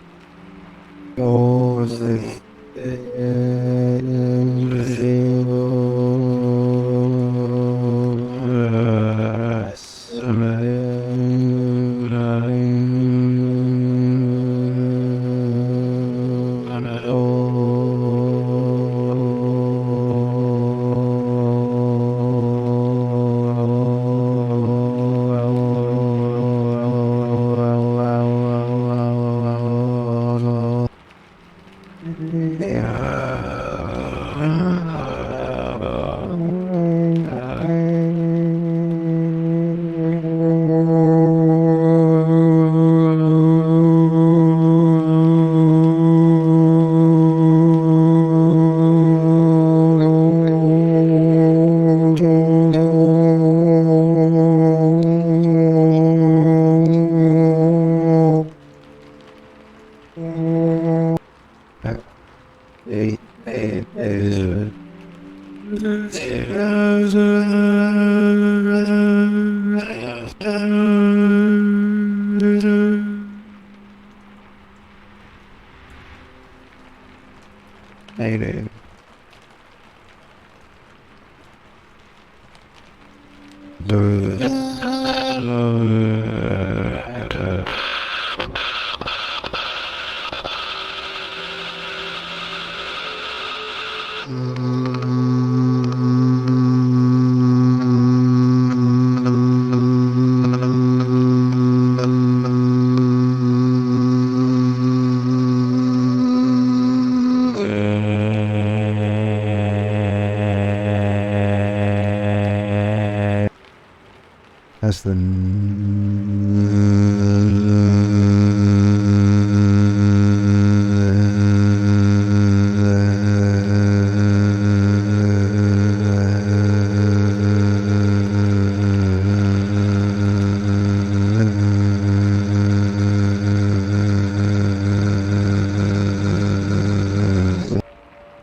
As the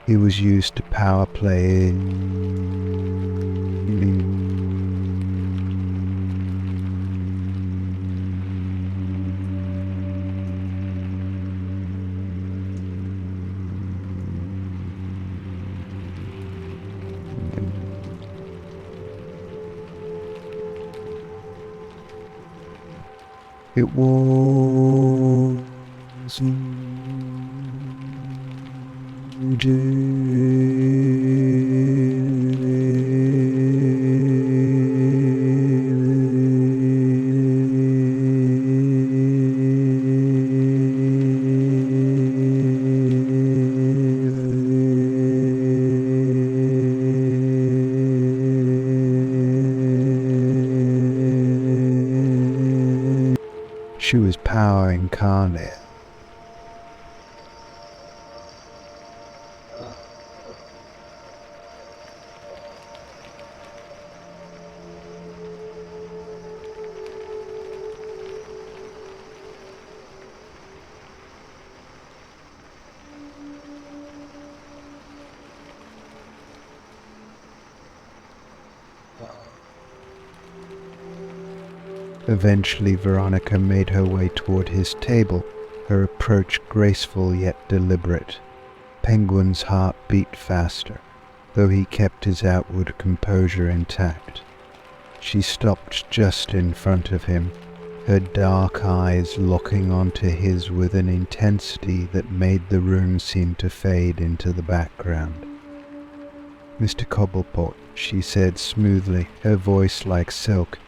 he was used to power play. It was she was power incarnate. Eventually, Veronica made her way toward his table, her approach graceful yet deliberate. Penguin's heart beat faster, though he kept his outward composure intact. She stopped just in front of him, her dark eyes locking onto his with an intensity that made the room seem to fade into the background. "Mr. Cobblepot," she said smoothly, her voice like silk,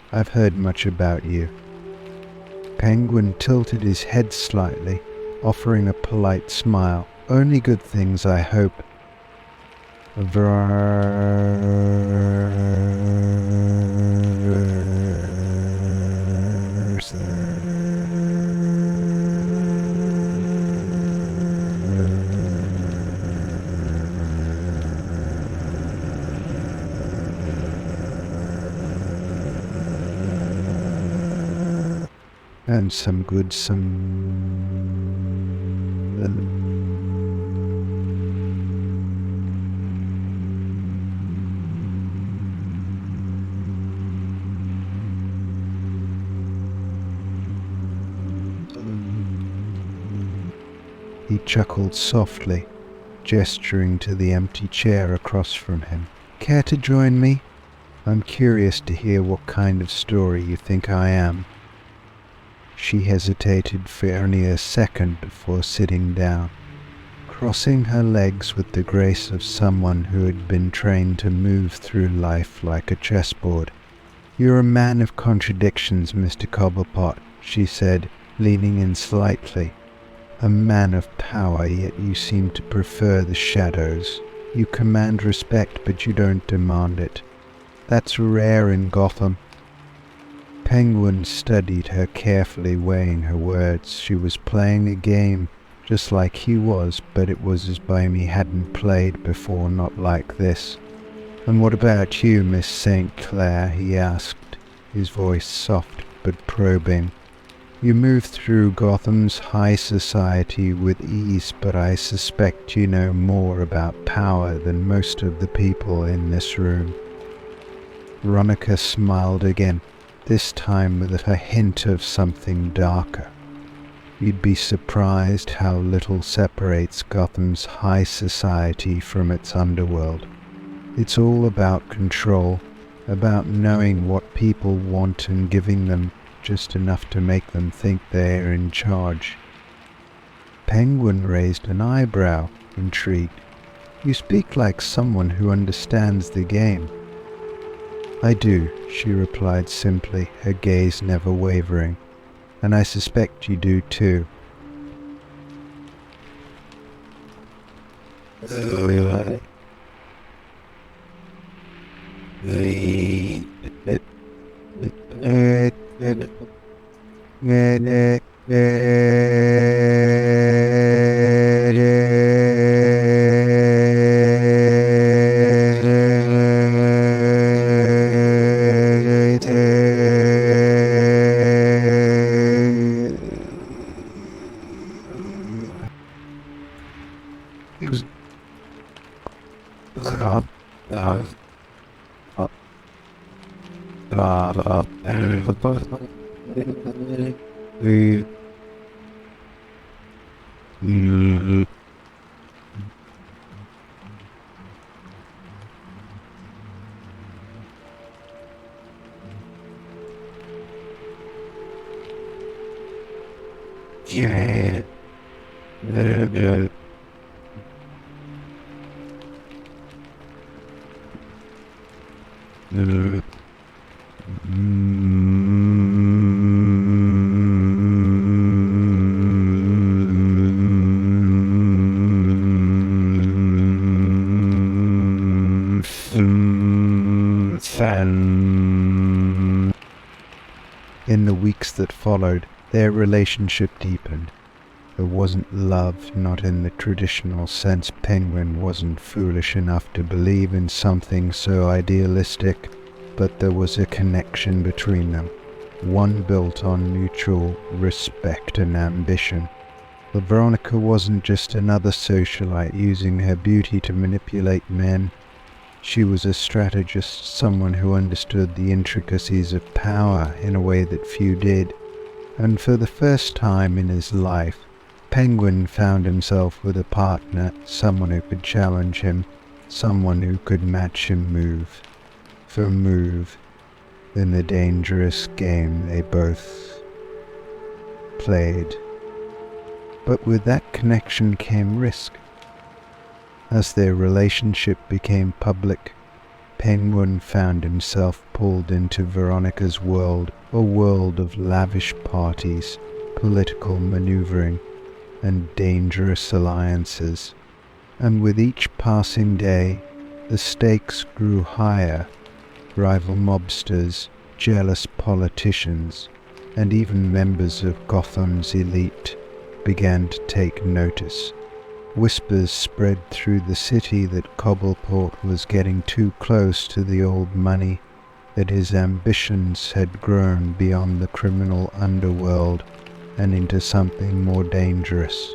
"I've heard much about you." Penguin tilted his head slightly, offering a polite smile. "Only good things, I hope." and some good He chuckled softly, gesturing to the empty chair across from him. Care to join me? I'm curious to hear what kind of story you think I am. She hesitated for only a second before sitting down, crossing her legs with the grace of someone who had been trained to move through life like a chessboard. You're a man of contradictions, Mr. Cobblepot, she said, leaning in slightly. A man of power, yet you seem to prefer the shadows. You command respect, but you don't demand it. That's rare in Gotham. Penguin studied her carefully, weighing her words. She was playing a game, just like he was, but it was as though he hadn't played before, not like this. And what about you, Miss St. Clair? He asked, his voice soft but probing. You move through Gotham's high society with ease, but I suspect you know more about power than most of the people in this room. Veronica smiled again, this time with a hint of something darker. You'd be surprised how little separates Gotham's high society from its underworld. It's all about control, about knowing what people want and giving them just enough to make them think they're in charge. Penguin raised an eyebrow, intrigued. You speak like someone who understands the game. I do, she replied simply, her gaze never wavering. And I suspect you do too. In the weeks that followed, their relationship deepened. There wasn't love, not in the traditional sense. Penguin wasn't foolish enough to believe in something so idealistic, but there was a connection between them, one built on mutual respect and ambition. But Veronica wasn't just another socialite using her beauty to manipulate men. She was a strategist, someone who understood the intricacies of power in a way that few did. And for the first time in his life, Penguin found himself with a partner, someone who could challenge him, someone who could match him move for move in the dangerous game they both played. But with that connection came risk. As their relationship became public, Penguin found himself pulled into Veronica's world, a world of lavish parties, political maneuvering, and dangerous alliances. And with each passing day, the stakes grew higher. Rival mobsters, jealous politicians, and even members of Gotham's elite began to take notice. Whispers spread through the city that Cobblepot was getting too close to the old money, that his ambitions had grown beyond the criminal underworld and into something more dangerous.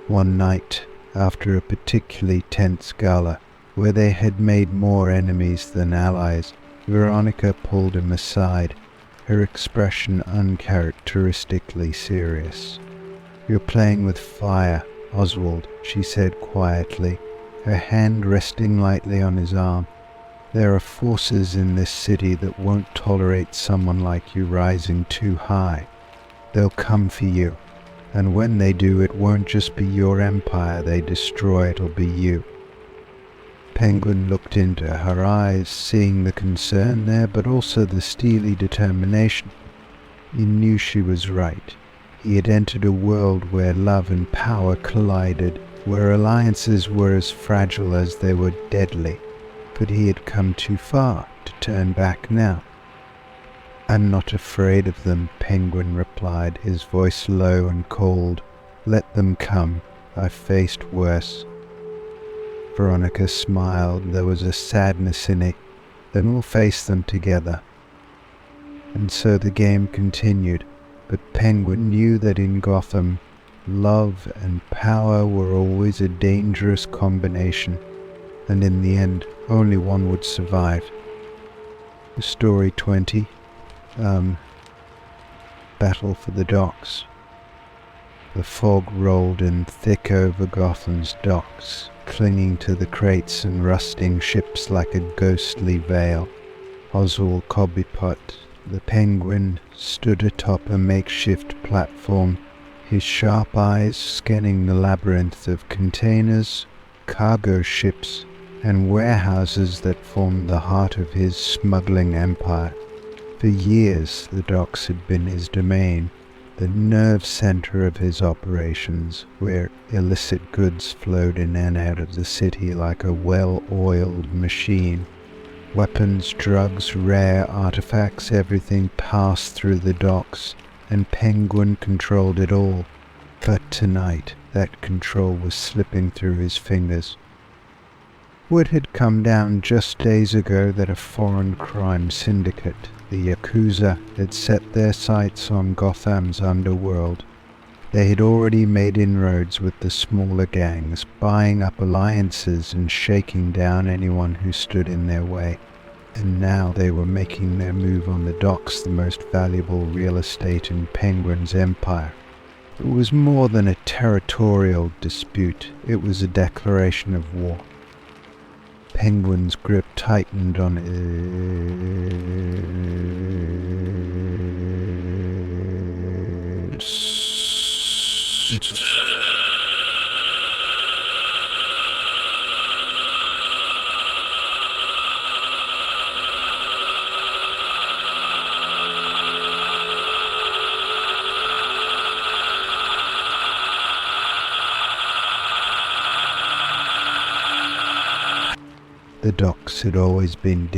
One night, after a particularly tense gala, where they had made more enemies than allies, Veronica pulled him aside, her expression uncharacteristically serious. "You're playing with fire, Oswald," she said quietly, her hand resting lightly on his arm. "There are forces in this city that won't tolerate someone like you rising too high. They'll come for you, and when they do, it won't just be your empire they destroy, it'll be you." Penguin looked into her eyes, seeing the concern there, but also the steely determination. He knew she was right. He had entered a world where love and power collided, where alliances were as fragile as they were deadly. But he had come too far to turn back now. "I'm not afraid of them," Penguin replied, his voice low and cold. "Let them come. I've faced worse." Veronica smiled. There was a sadness in it. "Then we'll face them together." And so the game continued, but Penguin knew that in Gotham, love and power were always a dangerous combination, and in the end, only one would survive. Story 20. Battle for the Docks. The fog rolled in thick over Gotham's docks, clinging to the crates and rusting ships like a ghostly veil. Oswald Cobblepot, the Penguin, stood atop a makeshift platform, his sharp eyes scanning the labyrinth of containers, cargo ships, and warehouses that formed the heart of his smuggling empire. For years the docks had been his domain, the nerve center of his operations, where illicit goods flowed in and out of the city like a well-oiled machine. Weapons, drugs, rare artifacts, everything passed through the docks, and Penguin controlled it all. But tonight, that control was slipping through his fingers. Word had come down just days ago that a foreign crime syndicate, the Yakuza, had set their sights on Gotham's underworld. They had already made inroads with the smaller gangs, buying up alliances and shaking down anyone who stood in their way. And now they were making their move on the docks, the most valuable real estate in Penguin's empire. It was more than a territorial dispute, it was a declaration of war. Penguin's grip tightened on it. The docks had always been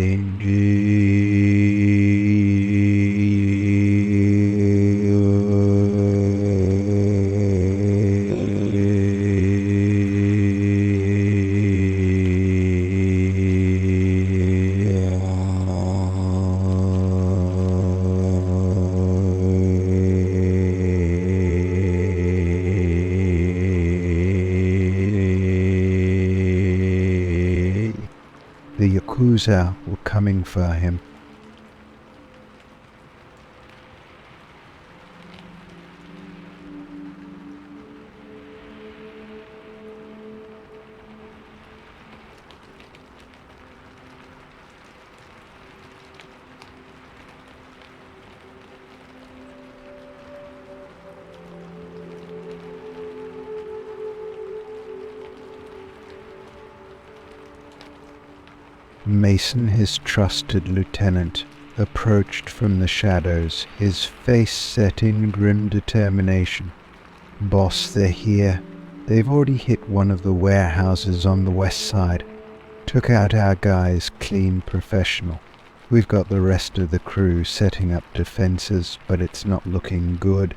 The Yakuza were coming for him. Mason, his trusted lieutenant, approached from the shadows, his face set in grim determination. "Boss, they're here. They've already hit one of the warehouses on the west side. Took out our guys, clean professional. We've got the rest of the crew setting up defenses, but it's not looking good."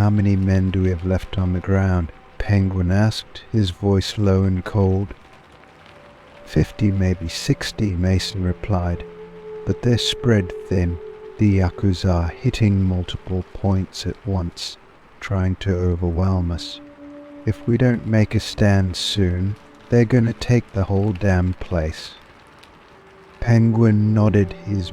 How many men do we have left on the ground? Penguin asked, his voice low and cold. 50, maybe 60, Mason replied, but they're spread thin, the Yakuza hitting multiple points at once, trying to overwhelm us. If we don't make a stand soon, they're gonna take the whole damn place. Penguin nodded his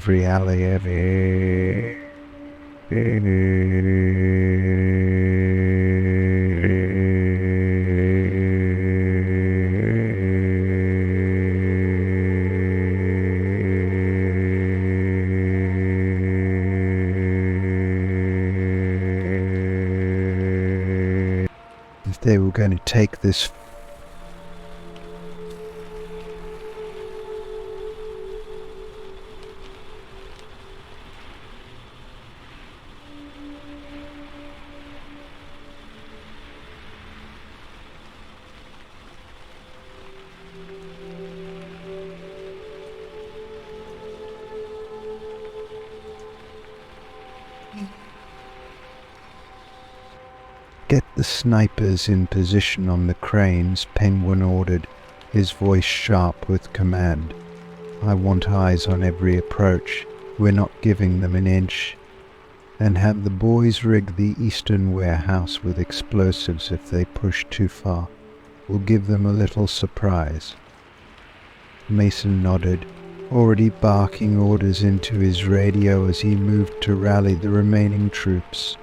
every alley, if they were going to take this Get the snipers in position on the cranes, Penguin ordered, his voice sharp with command. I want eyes on every approach. We're not giving them an inch. And have the boys rig the eastern warehouse with explosives if they push too far. We'll give them a little surprise. Mason nodded, already barking orders into his radio as he moved to rally the remaining troops.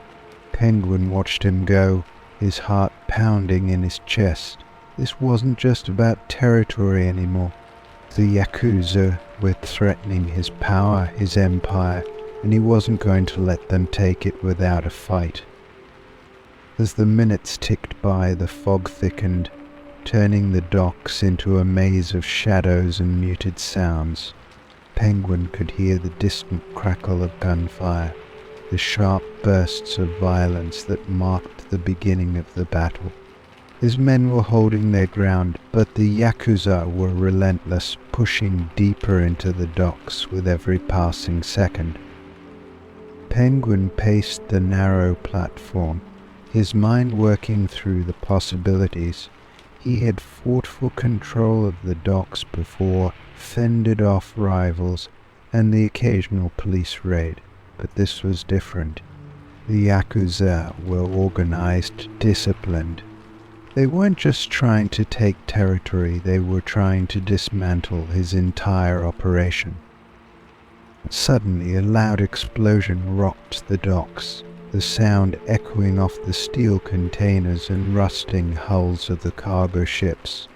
Penguin watched him go, his heart pounding in his chest. This wasn't just about territory anymore. The Yakuza were threatening his power, his empire, and he wasn't going to let them take it without a fight. As the minutes ticked by, the fog thickened, turning the docks into a maze of shadows and muted sounds. Penguin could hear the distant crackle of gunfire, the sharp bursts of violence that marked the beginning of the battle. His men were holding their ground, but the Yakuza were relentless, pushing deeper into the docks with every passing second. Penguin paced the narrow platform, his mind working through the possibilities. He had fought for control of the docks before, fended off rivals, and the occasional police raid. But this was different. The Yakuza were organized, disciplined. They weren't just trying to take territory, they were trying to dismantle his entire operation. Suddenly, a loud explosion rocked the docks, the sound echoing off the steel containers and rusting hulls of the cargo ships.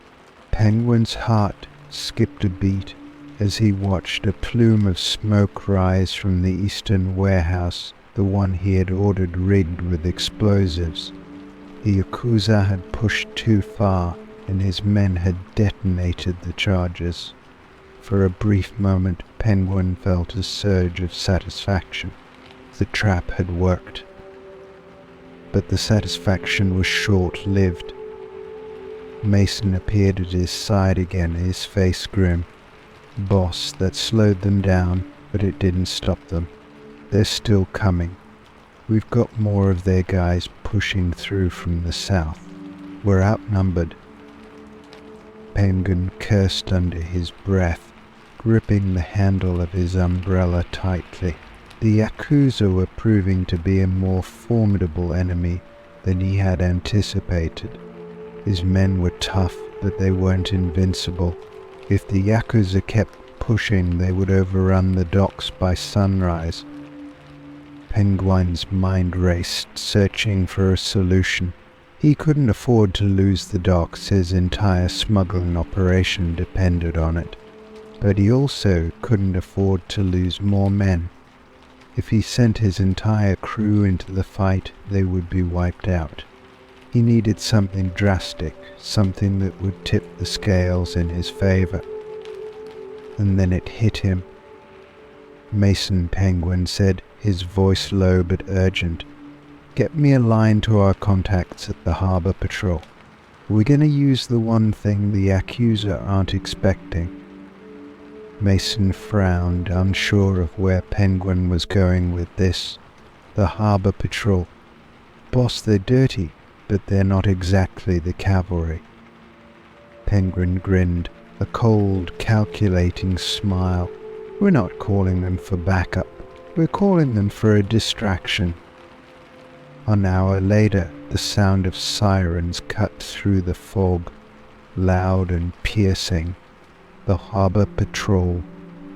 Penguin's heart skipped a beat as he watched a plume of smoke rise from the eastern warehouse, the one he had ordered rigged with explosives. The Yakuza had pushed too far, and his men had detonated the charges. For a brief moment, Penguin felt a surge of satisfaction. The trap had worked. But the satisfaction was short-lived. Mason appeared at his side again, his face grim. Boss, that slowed them down, but it didn't stop them. They're still coming. We've got more of their guys pushing through from the south. We're outnumbered. Penguin cursed under his breath, gripping the handle of his umbrella tightly. The Yakuza were proving to be a more formidable enemy than he had anticipated. His men were tough, but they weren't invincible. If the Yakuza kept pushing, they would overrun the docks by sunrise. Penguin's mind raced, searching for a solution. He couldn't afford to lose the docks, his entire smuggling operation depended on it. But he also couldn't afford to lose more men. If he sent his entire crew into the fight, they would be wiped out. He needed something drastic, something that would tip the scales in his favor. And then it hit him. Mason, Penguin said, his voice low but urgent. Get me a line to our contacts at the harbor patrol. We're going to use the one thing the Yakuza aren't expecting. Mason frowned, unsure of where Penguin was going with this. The harbor patrol. Boss, they're dirty, but they're not exactly the cavalry. Penguin grinned, a cold, calculating smile. We're not calling them for backup. We're calling them for a distraction. An hour later, the sound of sirens cut through the fog, loud and piercing. The harbor patrol,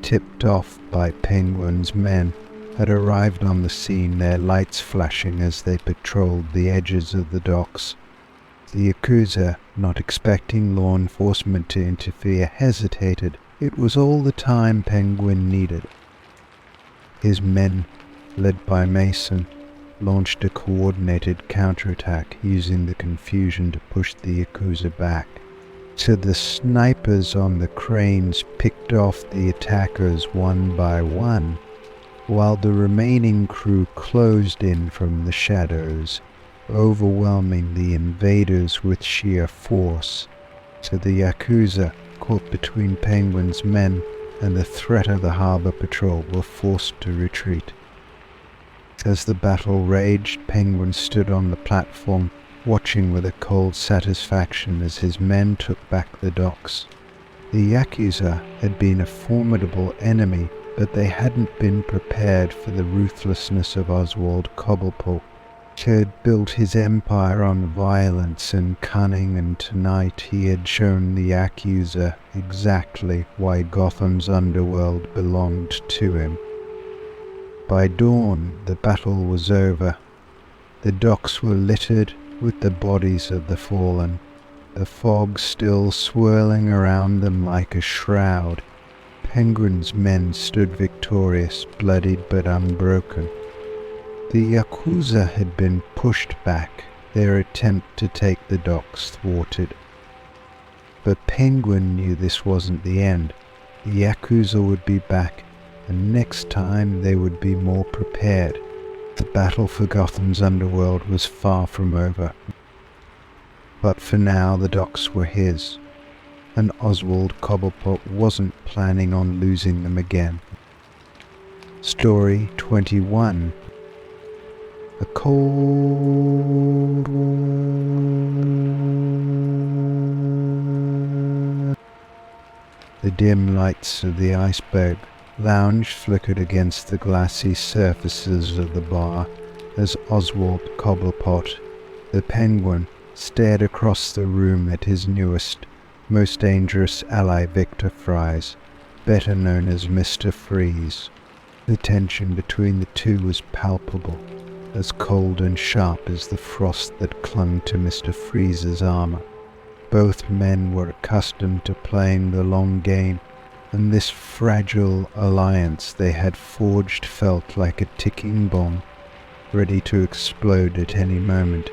tipped off by Penguin's men, had arrived on the scene, their lights flashing as they patrolled the edges of the docks. The Yakuza, not expecting law enforcement to interfere, hesitated. It was all the time Penguin needed. His men, led by Mason, launched a coordinated counterattack, using the confusion to push the Yakuza back. So the snipers on the cranes picked off the attackers one by one, while the remaining crew closed in from the shadows, overwhelming the invaders with sheer force. So the Yakuza, caught between Penguin's men and the threat of the harbor patrol, were forced to retreat. As the battle raged, Penguin stood on the platform, watching with a cold satisfaction as his men took back the docks. The Yakuza had been a formidable enemy, but they hadn't been prepared for the ruthlessness of Oswald Cobblepot. He had built his empire on violence and cunning, and tonight he had shown the Yakuza exactly why Gotham's underworld belonged to him. By dawn, the battle was over. The docks were littered with the bodies of the fallen, the fog still swirling around them like a shroud. Penguin's men stood victorious, bloodied but unbroken. The Yakuza had been pushed back, their attempt to take the docks thwarted. But Penguin knew this wasn't the end. The Yakuza would be back, and next time they would be more prepared. The battle for Gotham's underworld was far from over. But for now the docks were his, and Oswald Cobblepot wasn't planning on losing them again. Story 21. A cold war. The dim lights of the iceberg lounge flickered against the glassy surfaces of the bar as Oswald Cobblepot, the Penguin, stared across the room at his newest, most dangerous ally, Victor Fries, better known as Mr. Freeze. The tension between the two was palpable, as cold and sharp as the frost that clung to Mr. Freeze's armor. Both men were accustomed to playing the long game, and this fragile alliance they had forged felt like a ticking bomb, ready to explode at any moment.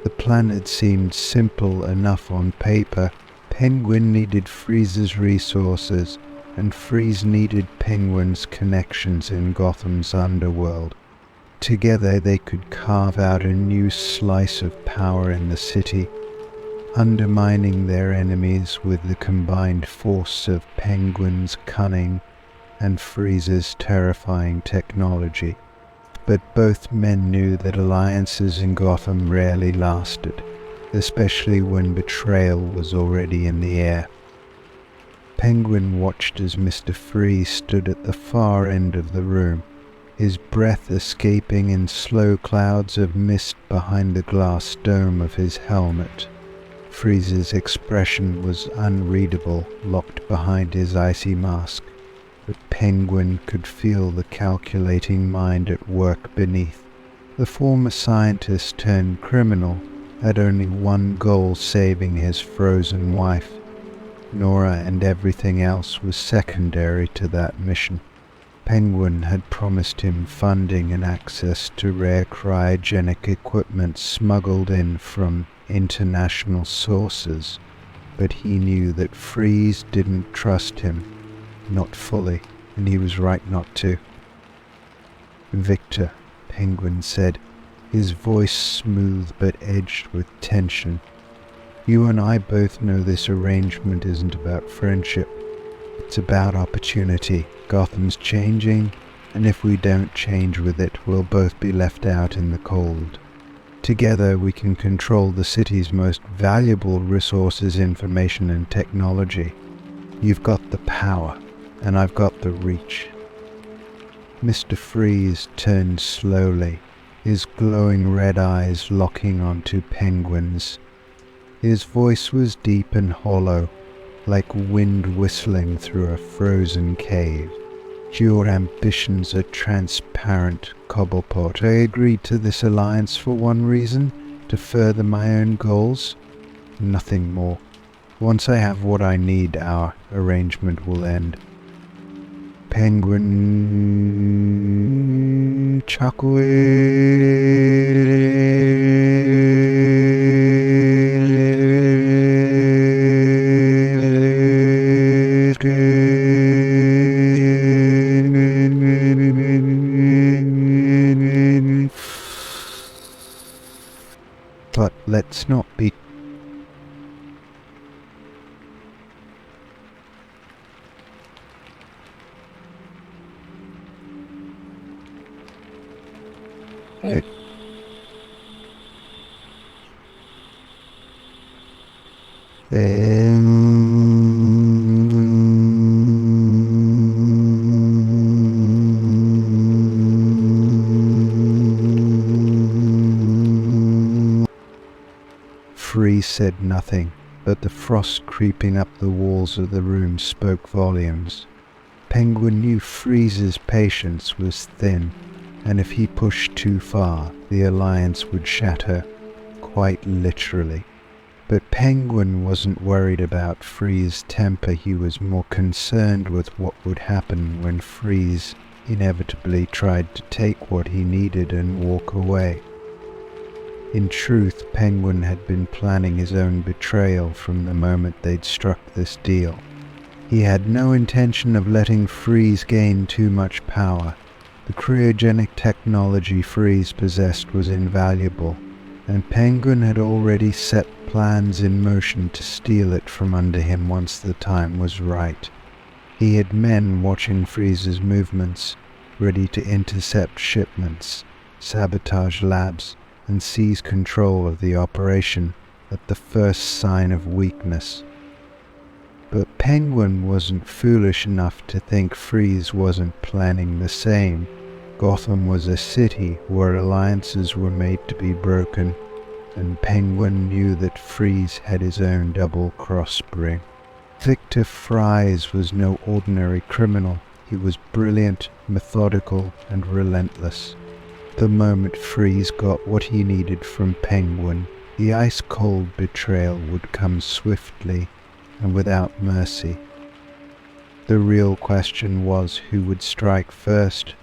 The plan had seemed simple enough on paper. Penguin needed Freeze's resources, and Freeze needed Penguin's connections in Gotham's underworld. Together they could carve out a new slice of power in the city. undermining their enemies with the combined force of Penguin's cunning and Freeze's terrifying technology. But both men knew that alliances in Gotham rarely lasted, especially when betrayal was already in the air. Penguin watched as Mr. Freeze stood at the far end of the room, his breath escaping in slow clouds of mist behind the glass dome of his helmet. Freeze's expression was unreadable, locked behind his icy mask, but Penguin could feel the calculating mind at work beneath. The former scientist turned criminal had only one goal: saving his frozen wife. Nora and everything else was secondary to that mission. Penguin had promised him funding and access to rare cryogenic equipment smuggled in from international sources, but he knew that Freeze didn't trust him, not fully, and he was right not to. "Victor," Penguin said, his voice smooth but edged with tension, "you and I both know this arrangement isn't about friendship. It's about opportunity. Gotham's changing, and if we don't change with it, we'll both be left out in the cold. Together we can control the city's most valuable resources, information and technology. You've got the power, and I've got the reach." Mr. Freeze turned slowly, his glowing red eyes locking onto Penguin's. His voice was deep and hollow, like wind whistling through a frozen cave. "Your ambitions are transparent, Cobblepot. I agreed to this alliance for one reason, to further my own goals. Nothing more. Once I have what I need, our arrangement will end." Penguin chuckled. But let's not be Freeze said nothing, but the frost creeping up the walls of the room spoke volumes. Penguin knew Freeze's patience was thin, and if he pushed too far, the alliance would shatter, quite literally. But Penguin wasn't worried about Freeze's temper. He was more concerned with what would happen when Freeze inevitably tried to take what he needed and walk away. In truth, Penguin had been planning his own betrayal from the moment they'd struck this deal. He had no intention of letting Freeze gain too much power. The cryogenic technology Freeze possessed was invaluable, and Penguin had already set plans in motion to steal it from under him once the time was right. He had men watching Freeze's movements, ready to intercept shipments, sabotage labs, and seize control of the operation at the first sign of weakness. But Penguin wasn't foolish enough to think Freeze wasn't planning the same. Gotham was a city where alliances were made to be broken, and Penguin knew that Freeze had his own double-cross spring. Victor Fries was no ordinary criminal. He was brilliant, methodical, and relentless. The moment Freeze got what he needed from Penguin, the ice-cold betrayal would come swiftly and without mercy. The real question was who would strike first.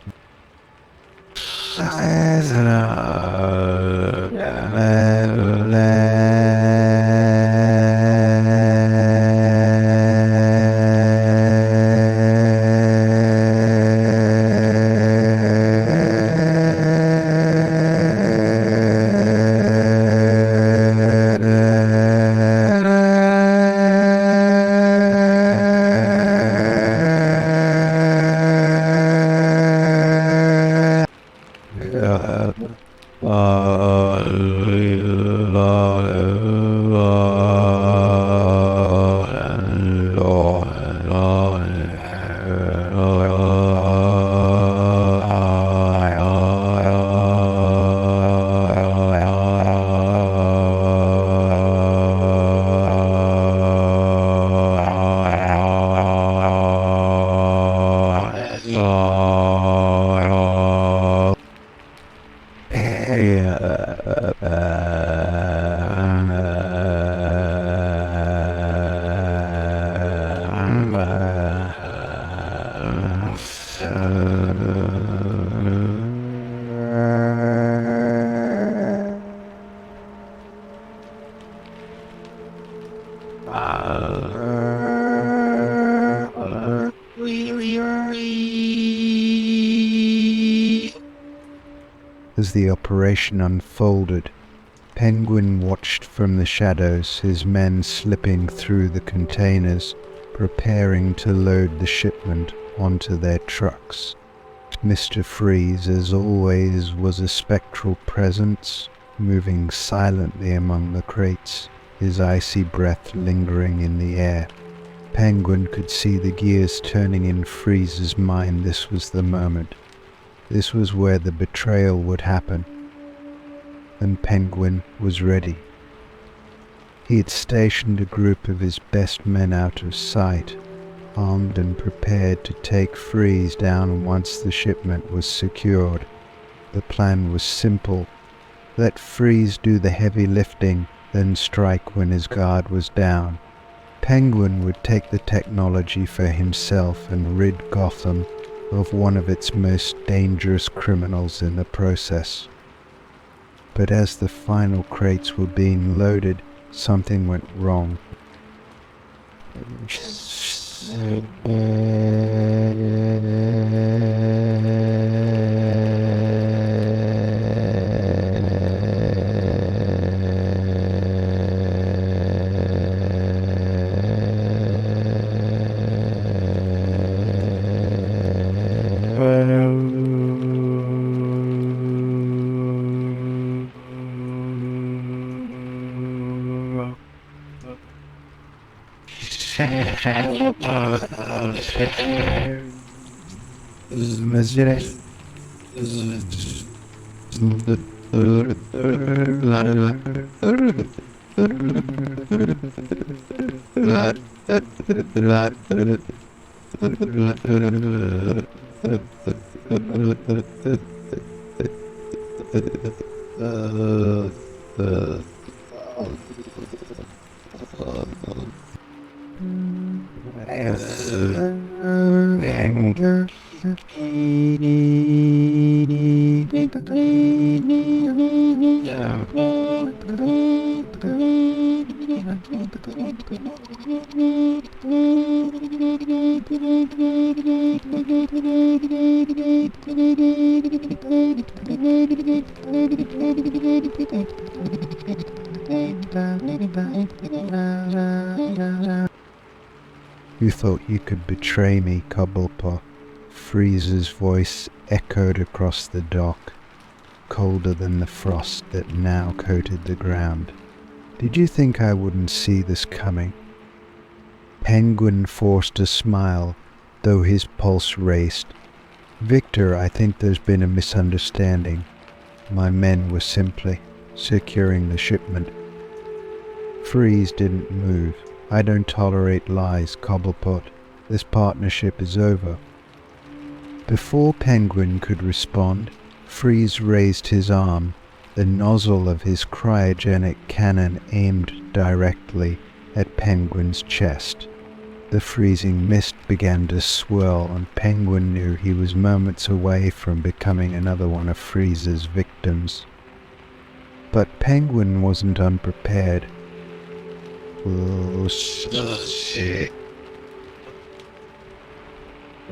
As the operation unfolded, Penguin watched from the shadows, his men slipping through the containers, preparing to load the shipment onto their trucks. Mr. Freeze, as always, was a spectral presence, moving silently among the crates, his icy breath lingering in the air. Penguin could see the gears turning in Freeze's mind. This was the moment. This was where the betrayal would happen. And Penguin was ready. He had stationed a group of his best men out of sight, armed and prepared to take Freeze down once the shipment was secured. The plan was simple. Let Freeze do the heavy lifting, then strike when his guard was down. Penguin would take the technology for himself and rid Gotham of one of its most dangerous criminals in the process. But as the final crates were being loaded, something went wrong. You thought you could betray me, Cobblepot. Freeze's voice echoed across the dock, colder than the frost that now coated the ground. Did you think I wouldn't see this coming? Penguin forced a smile, though his pulse raced. Victor, I think there's been a misunderstanding. My men were simply securing the shipment. Freeze didn't move. I don't tolerate lies, Cobblepot. This partnership is over. Before Penguin could respond, Freeze raised his arm, the nozzle of his cryogenic cannon aimed directly at Penguin's chest. The freezing mist began to swirl, and Penguin knew he was moments away from becoming another one of Freeze's victims. But Penguin wasn't unprepared. Oh, shit.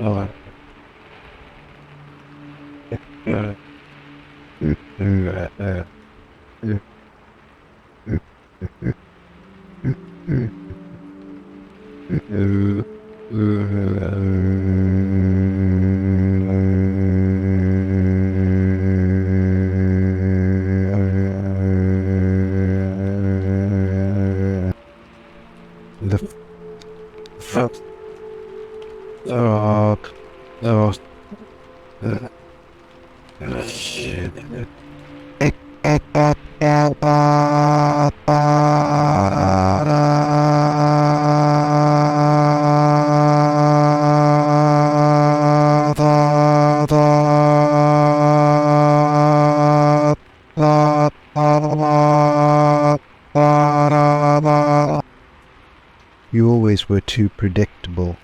Oh. You always were too predictable,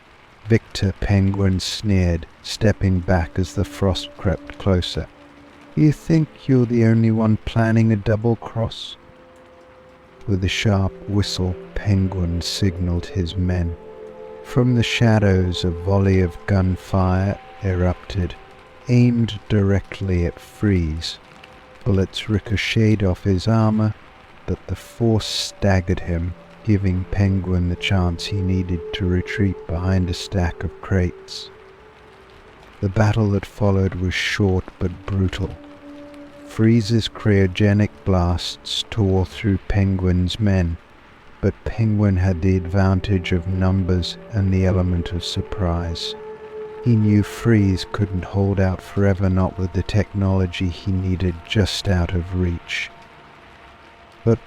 Victor Penguin sneered, stepping back as the frost crept closer. You think you're the only one planning a double cross? With a sharp whistle, Penguin signaled his men. From the shadows, a volley of gunfire erupted, aimed directly at Freeze. Bullets ricocheted off his armor, but the force staggered him, giving Penguin the chance he needed to retreat behind a stack of crates. The battle that followed was short but brutal. Freeze's cryogenic blasts tore through Penguin's men, but Penguin had the advantage of numbers and the element of surprise. He knew Freeze couldn't hold out forever, not with the technology he needed just out of reach. But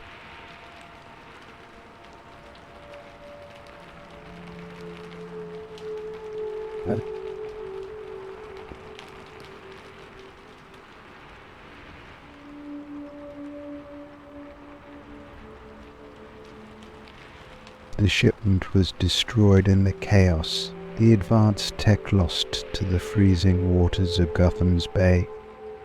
the shipment was destroyed in the chaos, the advanced tech lost to the freezing waters of Gotham's Bay.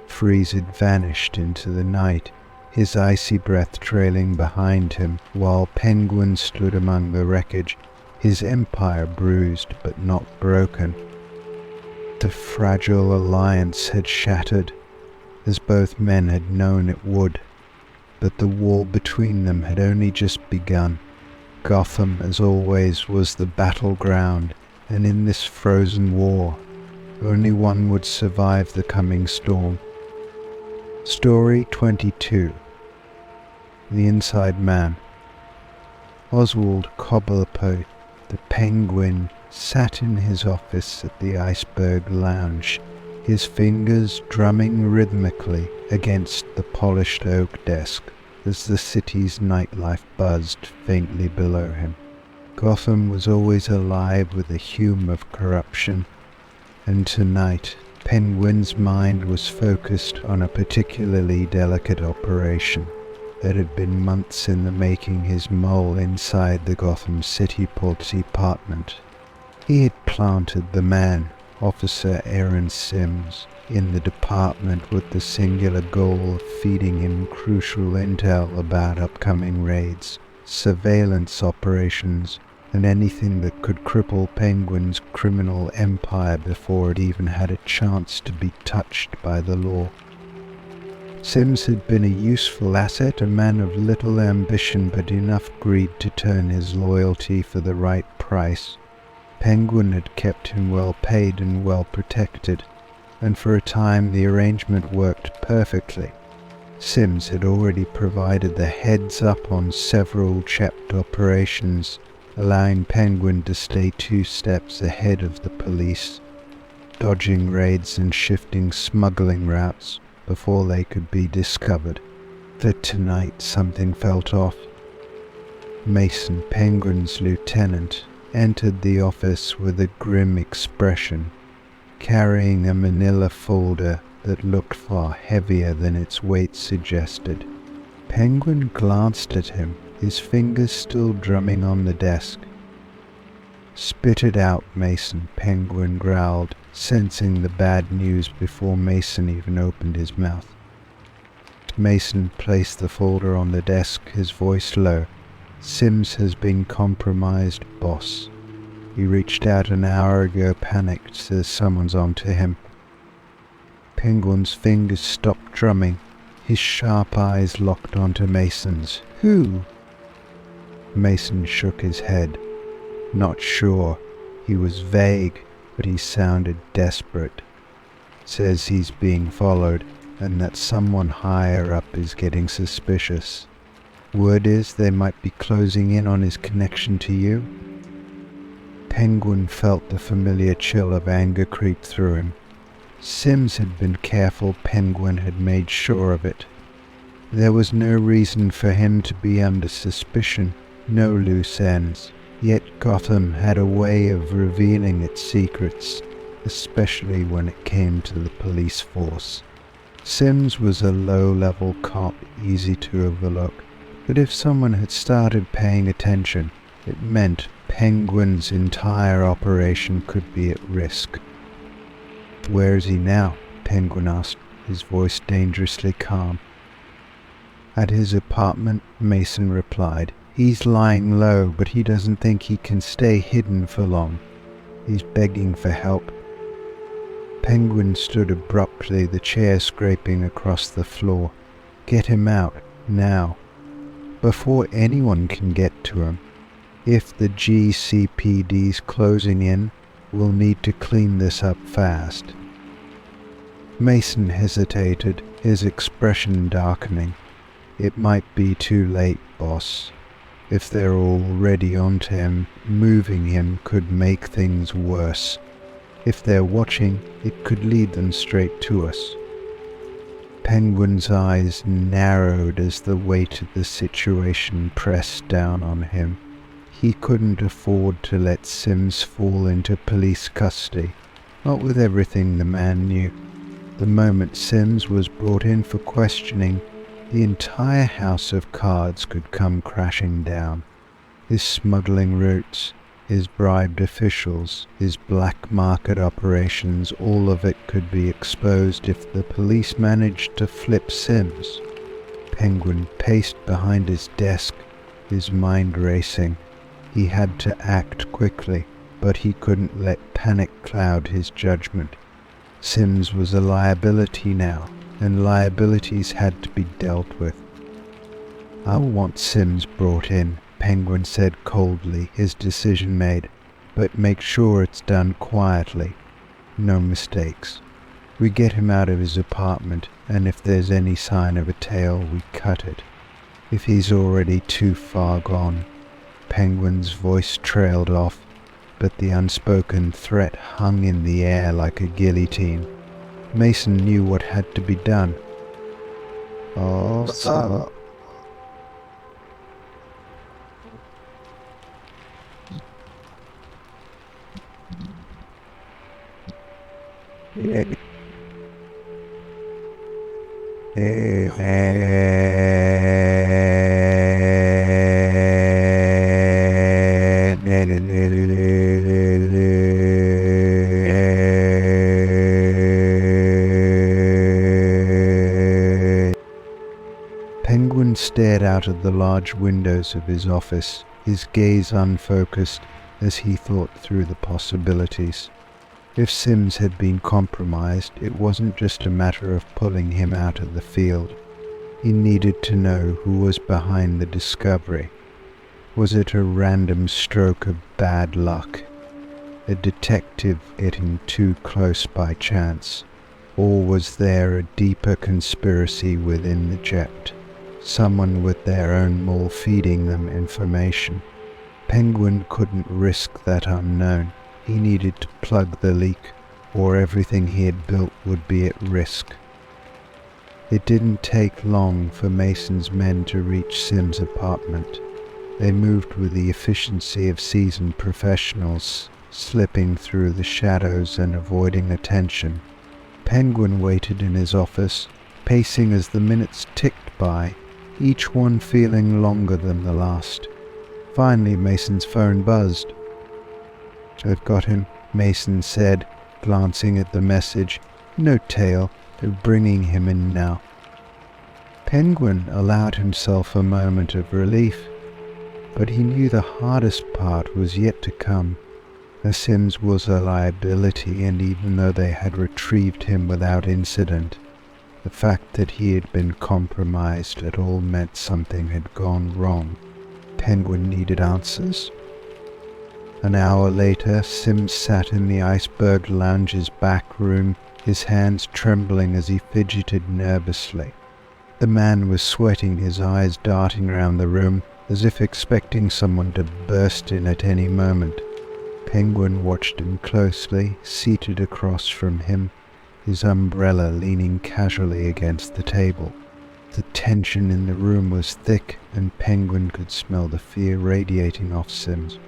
Freeze had vanished into the night, his icy breath trailing behind him, while Penguin stood among the wreckage, his empire bruised but not broken. The fragile alliance had shattered, as both men had known it would, but the war between them had only just begun. Gotham, as always, was the battleground, and in this frozen war, only one would survive the coming storm. Story 22. The Inside Man. Oswald Cobblepot, the Penguin, sat in his office at the Iceberg Lounge, his fingers drumming rhythmically against the polished oak desk as the city's nightlife buzzed faintly below him. Gotham was always alive with the hume of corruption, and tonight Penguin's mind was focused on a particularly delicate operation that had been months in the making. His mole inside the Gotham City Police Department. He had planted the man, Officer Aaron Sims, in the department with the singular goal of feeding him crucial intel about upcoming raids, surveillance operations, and anything that could cripple Penguin's criminal empire before it even had a chance to be touched by the law. Sims had been a useful asset, a man of little ambition but enough greed to turn his loyalty for the right price. Penguin had kept him well paid and well protected, and for a time the arrangement worked perfectly. Sims had already provided the heads-up on several checked operations, allowing Penguin to stay 2 steps ahead of the police, dodging raids and shifting smuggling routes before they could be discovered. But tonight something felt off. Mason, Penguin's lieutenant, entered the office with a grim expression, carrying a manila folder that looked far heavier than its weight suggested. Penguin glanced at him, his fingers still drumming on the desk. "Spit it out, Mason," Penguin growled, sensing the bad news before Mason even opened his mouth. Mason placed the folder on the desk, his voice low. "Sims has been compromised, boss. He reached out an hour ago, panicked, says someone's onto him." Penguin's fingers stopped drumming, his sharp eyes locked onto Mason's. "Who?" Mason shook his head. "Not sure." He was vague, but he sounded desperate. "Says he's being followed, and that someone higher up is getting suspicious. Word is they might be closing in on his connection to you." Penguin felt the familiar chill of anger creep through him. Sims had been careful, Penguin had made sure of it. There was no reason for him to be under suspicion, no loose ends, yet Gotham had a way of revealing its secrets, especially when it came to the police force. Sims was a low-level cop, easy to overlook, but if someone had started paying attention, it meant Penguin's entire operation could be at risk. "Where is he now?" Penguin asked, his voice dangerously calm. "At his apartment," Mason replied. "He's lying low, but he doesn't think he can stay hidden for long. He's begging for help." Penguin stood abruptly, the chair scraping across the floor. "Get him out, now, before anyone can get to him. If the GCPD's closing in, we'll need to clean this up fast." Mason hesitated, his expression darkening. "It might be too late, boss. If they're already onto him, moving him could make things worse. If they're watching, it could lead them straight to us." Penguin's eyes narrowed as the weight of the situation pressed down on him. He couldn't afford to let Sims fall into police custody, not with everything the man knew. The moment Sims was brought in for questioning, the entire house of cards could come crashing down. His smuggling routes, his bribed officials, his black market operations, all of it could be exposed if the police managed to flip Sims. Penguin paced behind his desk, his mind racing. He had to act quickly, but he couldn't let panic cloud his judgment. Sims was a liability now, and liabilities had to be dealt with. "I'll want Sims brought in," Penguin said coldly, his decision made, "but make sure it's done quietly. No mistakes. We get him out of his apartment, and if there's any sign of a tail, we cut it. If he's already too far gone." Penguin's voice trailed off, but the unspoken threat hung in the air like a guillotine. Mason knew what had to be done. "Oh, sir." Penguin stared out of the large windows of his office, his gaze unfocused as he thought through the possibilities. If Sims had been compromised, it wasn't just a matter of pulling him out of the field. He needed to know who was behind the discovery. Was it a random stroke of bad luck? A detective getting too close by chance? Or was there a deeper conspiracy within the jet? Someone with their own mole feeding them information? Penguin couldn't risk that unknown. He needed to plug the leak, or everything he had built would be at risk. It didn't take long for Mason's men to reach Sim's apartment. They moved with the efficiency of seasoned professionals, slipping through the shadows and avoiding attention. Penguin waited in his office, pacing as the minutes ticked by, each one feeling longer than the last. Finally, Mason's phone buzzed. "I've got him," Mason said, glancing at the message. "No tail. They're bringing him in now." Penguin allowed himself a moment of relief, but he knew the hardest part was yet to come. The Sims was a liability, and even though they had retrieved him without incident, the fact that he had been compromised at all meant something had gone wrong. Penguin needed answers. An hour later, Sims sat in the Iceberg Lounge's back room, his hands trembling as he fidgeted nervously. The man was sweating, his eyes darting around the room, as if expecting someone to burst in at any moment. Penguin watched him closely, seated across from him, his umbrella leaning casually against the table. The tension in the room was thick, and Penguin could smell the fear radiating off Sims.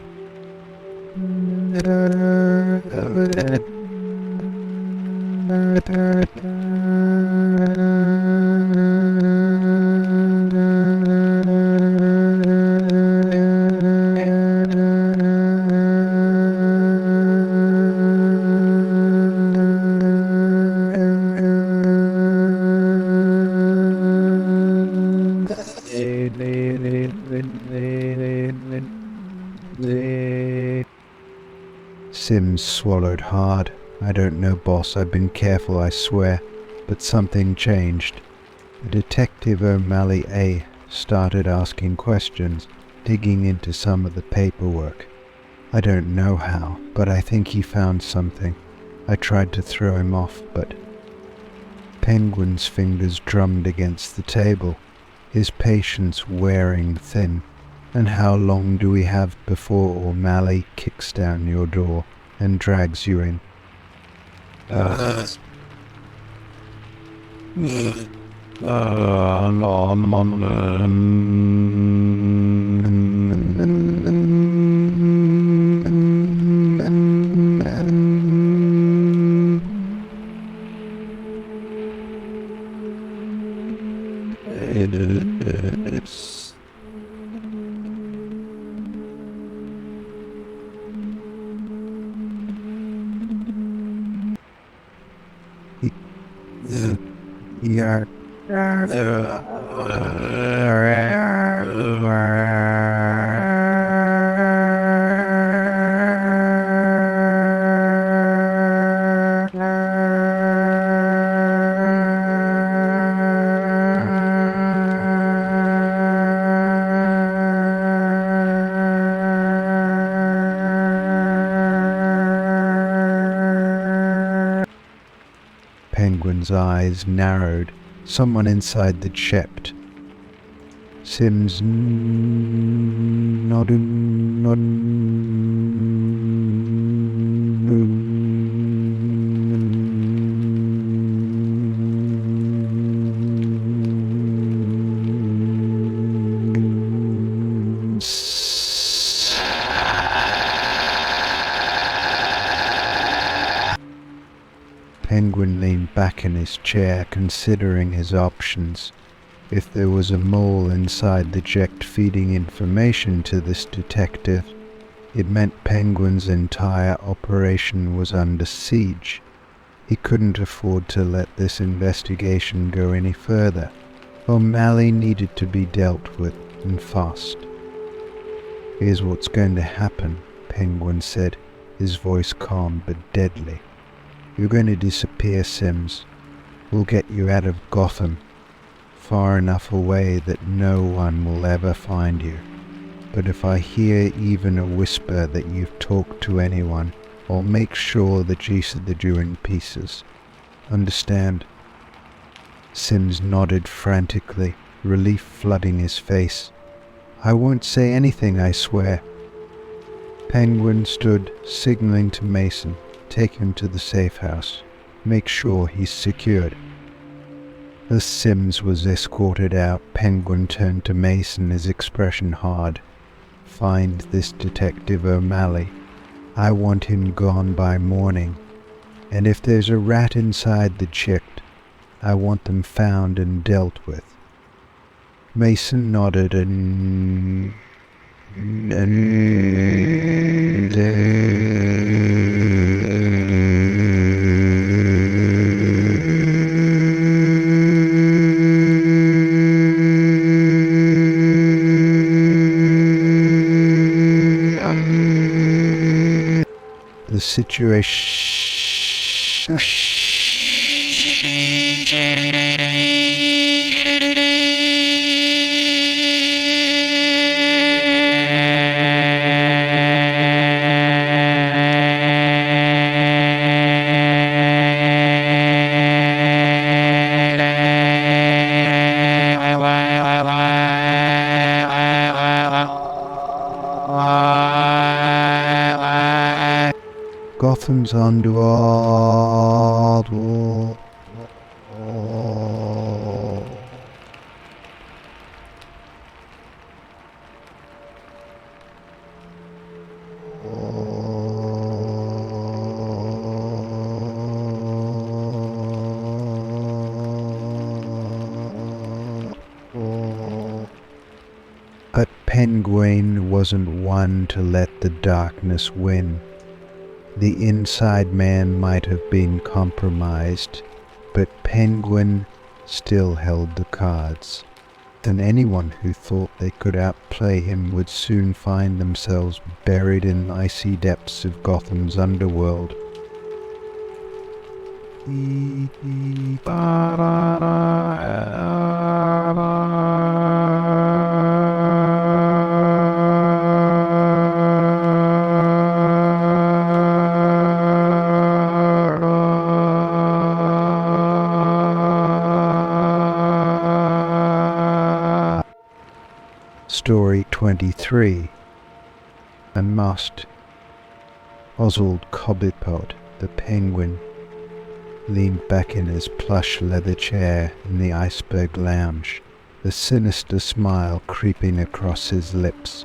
Sims swallowed hard. I don't know, boss. I've been careful, I swear. But something changed. Detective O'Malley A. started asking questions, digging into some of the paperwork. I don't know how, but I think he found something. I tried to throw him off, but... Penguin's fingers drummed against the table, his patience wearing thin. And how long do we have before O'Malley kicks down your door and drags you in? Yeah. Penguin's eyes narrowed. Someone inside the chept. Sims nodded. Penguin leaned back in his chair, considering his options. If there was a mole inside the jet feeding information to this detective, it meant Penguin's entire operation was under siege. He couldn't afford to let this investigation go any further. O'Malley needed to be dealt with, and fast. "Here's what's going to happen," Penguin said, his voice calm but deadly. "You're going to disappear, Sims. We'll get you out of Gotham, far enough away that no one will ever find you. But if I hear even a whisper that you've talked to anyone, I'll make sure that you said you in pieces. Understand?" Sims nodded frantically, relief flooding his face. "I won't say anything, I swear." Penguin stood, signaling to Mason. "Take him to the safe house. Make sure he's secured." As Sims was escorted out, Penguin turned to Mason, his expression hard. "Find this Detective O'Malley. I want him gone by morning. And if there's a rat inside the chick, I want them found and dealt with." Mason nodded and the situation. Gotham's underworld. But Penguin wasn't one to let the darkness win. The inside man might have been compromised, but Penguin still held the cards. and anyone who thought they could outplay him would soon find themselves buried in the icy depths of Gotham's underworld. Story 23. Unmasked. Oswald Cobblepot, the Penguin, leaned back in his plush leather chair in the Iceberg Lounge, the sinister smile creeping across his lips.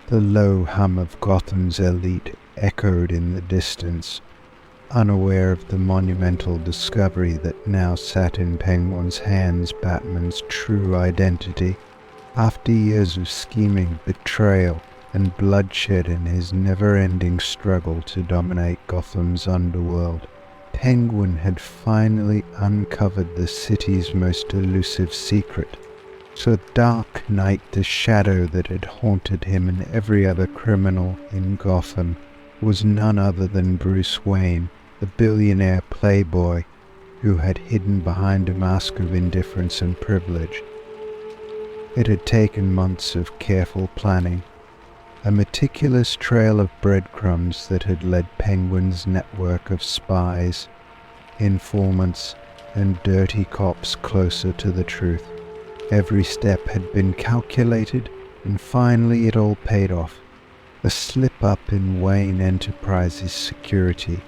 The low hum of Gotham's elite echoed in the distance, unaware of the monumental discovery that now sat in Penguin's hands, Batman's true identity. After years of scheming, betrayal, and bloodshed in his never-ending struggle to dominate Gotham's underworld, Penguin had finally uncovered the city's most elusive secret. So dark night, the shadow that had haunted him and every other criminal in Gotham was none other than Bruce Wayne, the billionaire playboy who had hidden behind a mask of indifference and privilege. It had taken months of careful planning, a meticulous trail of breadcrumbs that had led Penguin's network of spies, informants, and dirty cops closer to the truth. Every step had been calculated, and finally it all paid off. A slip-up in Wayne Enterprises security,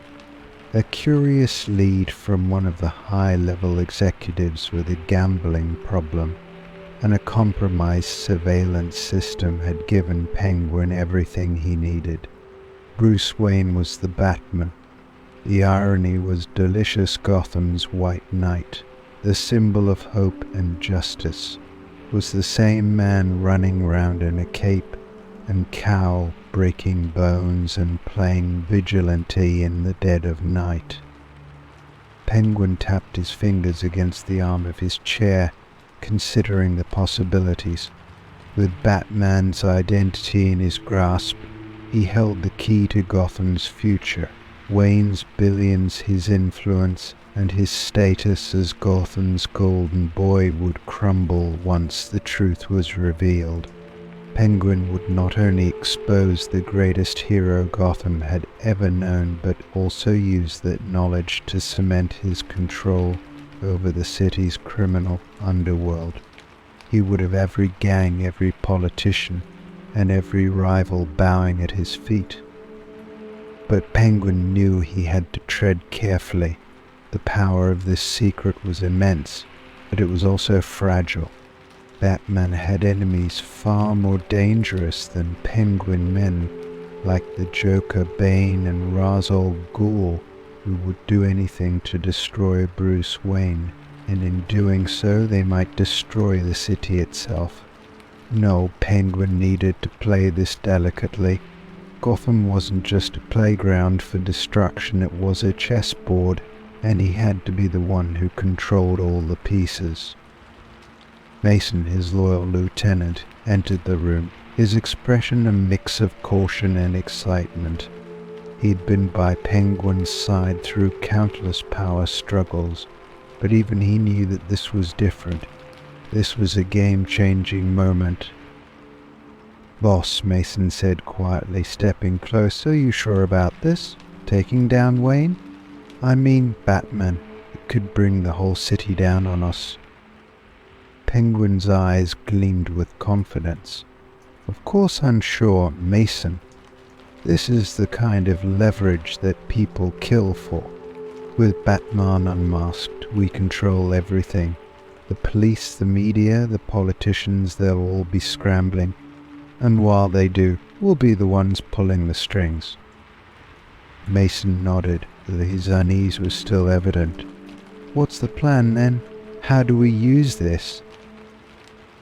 a curious lead from one of the high-level executives with a gambling problem, and a compromised surveillance system had given Penguin everything he needed. Bruce Wayne was the Batman. The irony was delicious Gotham's White Knight, the symbol of hope and justice, was the same man running round in a cape and cowl, breaking bones and playing vigilante in the dead of night. Penguin tapped his fingers against the arm of his chair, considering the possibilities. With Batman's identity in his grasp, he held the key to Gotham's future. Wayne's billions, his influence, and his status as Gotham's golden boy would crumble once the truth was revealed. Penguin would not only expose the greatest hero Gotham had ever known, but also use that knowledge to cement his control over the city's criminal underworld. He would have every gang, every politician, and every rival bowing at his feet. But Penguin knew he had to tread carefully. The power of this secret was immense, but it was also fragile. Batman had enemies far more dangerous than Penguin men, like the Joker, Bane, and Ra's al Ghul, who would do anything to destroy Bruce Wayne, and in doing so they might destroy the city itself. No, Penguin needed to play this delicately. Gotham wasn't just a playground for destruction, it was a chessboard, and he had to be the one who controlled all the pieces. Mason, his loyal lieutenant, entered the room, his expression a mix of caution and excitement. He'd been by Penguin's side through countless power struggles, but even he knew that this was different. This was a game-changing moment. "Boss," Mason said quietly, stepping closer, "you sure about this? Taking down Wayne?" "I mean Batman. It could bring the whole city down on us." Penguin's eyes gleamed with confidence. "Of course I'm sure, Mason. This is the kind of leverage that people kill for. With Batman unmasked, we control everything. The police, the media, the politicians, they'll all be scrambling. And while they do, we'll be the ones pulling the strings." Mason nodded, though his unease was still evident. "What's the plan then? How do we use this?"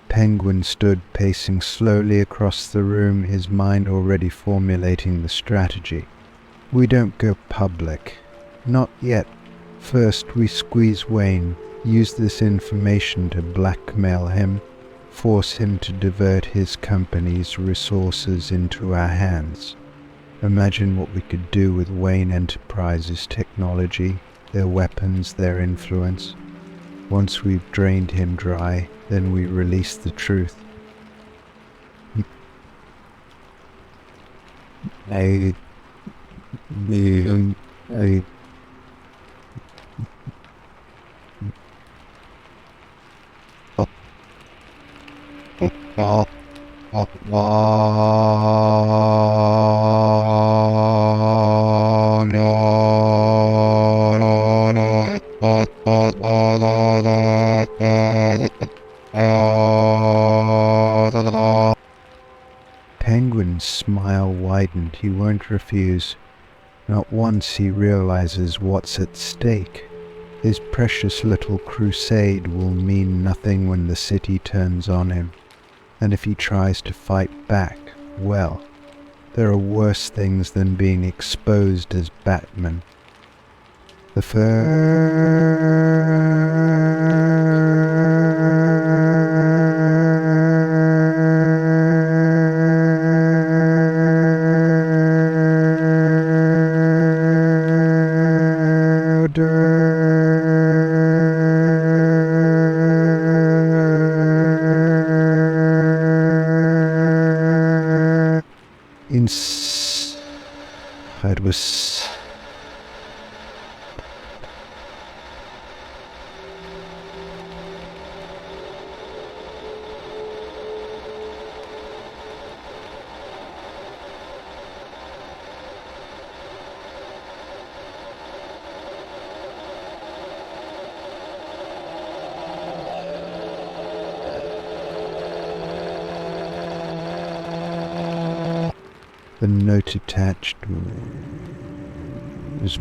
Penguin stood pacing slowly across the room, his mind already formulating the strategy. "We don't go public. Not yet. First we squeeze Wayne, use this information to blackmail him, force him to divert his company's resources into our hands. Imagine what we could do with Wayne Enterprises' technology, their weapons, their influence. Once we've drained him dry, then we release the truth. I Penguin's smile widened. He won't refuse. Not once he realizes what's at stake. His precious little crusade will mean nothing when the city turns on him. And if he tries to fight back, well, there are worse things than being exposed as Batman. The inside was the note attached was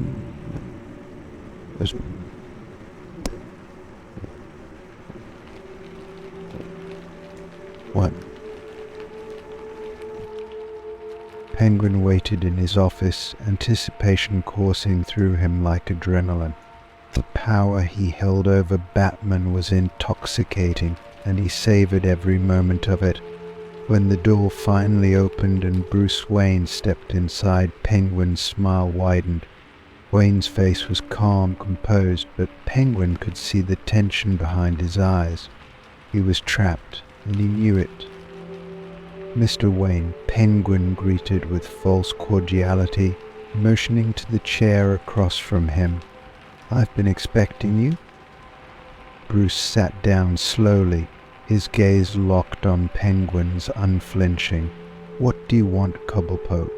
what? Penguin waited in his office, anticipation coursing through him like adrenaline. The power he held over Batman was intoxicating, and he savored every moment of it. When the door finally opened and Bruce Wayne stepped inside, Penguin's smile widened. Wayne's face was calm, composed, but Penguin could see the tension behind his eyes. He was trapped, and he knew it. "Mr. Wayne," Penguin greeted with false cordiality, motioning to the chair across from him. "I've been expecting you." Bruce sat down slowly, his gaze locked on Penguin's, unflinching. "What do you want, Cobblepot?"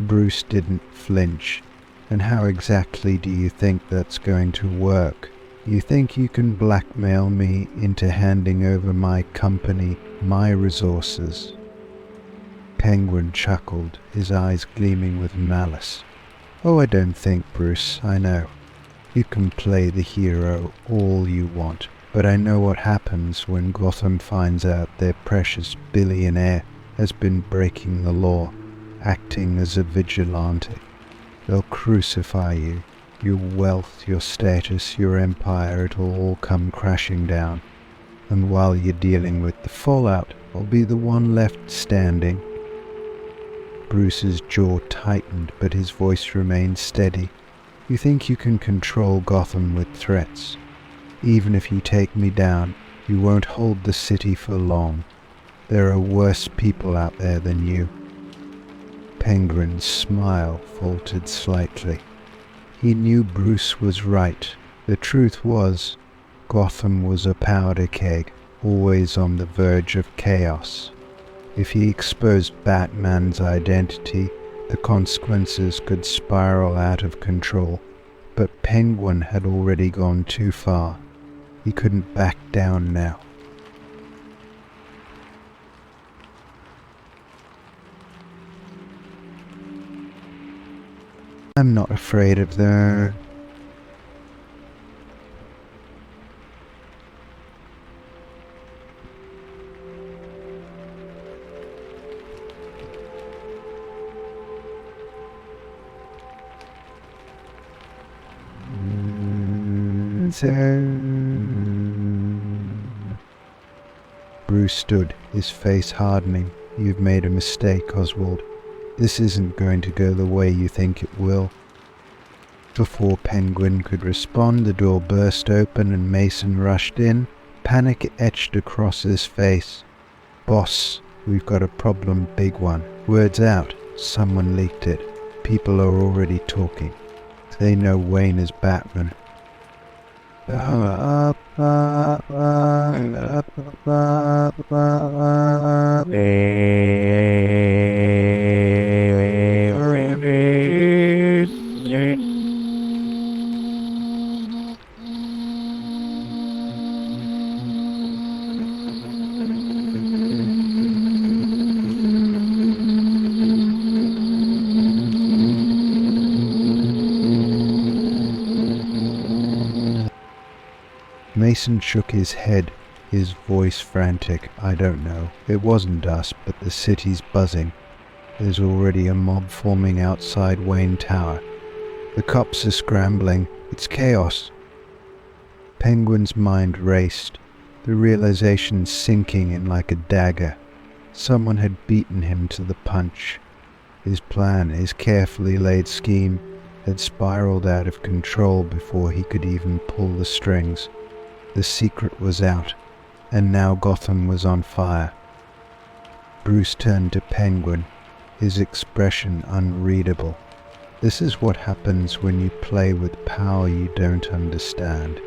Bruce didn't flinch. "And how exactly do you think that's going to work? You think you can blackmail me into handing over my company, my resources?" Penguin chuckled, his eyes gleaming with malice. "Oh, I don't think, Bruce, I know. You can play the hero all you want, but I know what happens when Gotham finds out their precious billionaire has been breaking the law, acting as a vigilante. They'll crucify you. Your wealth, your status, your empire, it'll all come crashing down. And while you're dealing with the fallout, I'll be the one left standing." Bruce's jaw tightened, but his voice remained steady. "You think you can control Gotham with threats? Even if you take me down, you won't hold the city for long. There are worse people out there than you." Penguin's smile faltered slightly. He knew Bruce was right. The truth was, Gotham was a powder keg, always on the verge of chaos. If he exposed Batman's identity, the consequences could spiral out of control. But Penguin had already gone too far. He couldn't back down now. I'm not afraid of the... Bruce stood, his face hardening. You've made a mistake, Oswald. This isn't going to go the way you think it will. Before Penguin could respond, the door burst open and Mason rushed in. Panic etched across his face. Boss, we've got a problem, big one. Word's out. Someone leaked it. People are already talking. They know Wayne is Batman. Mason shook his head, his voice frantic. I don't know. It wasn't us, but the city's buzzing. There's already a mob forming outside Wayne Tower. The cops are scrambling. It's chaos. Penguin's mind raced, the realization sinking in like a dagger. Someone had beaten him to the punch. His plan, his carefully laid scheme, had spiraled out of control before he could even pull the strings. The secret was out, and now Gotham was on fire. Bruce turned to Penguin, his expression unreadable. This is what happens when you play with power you don't understand.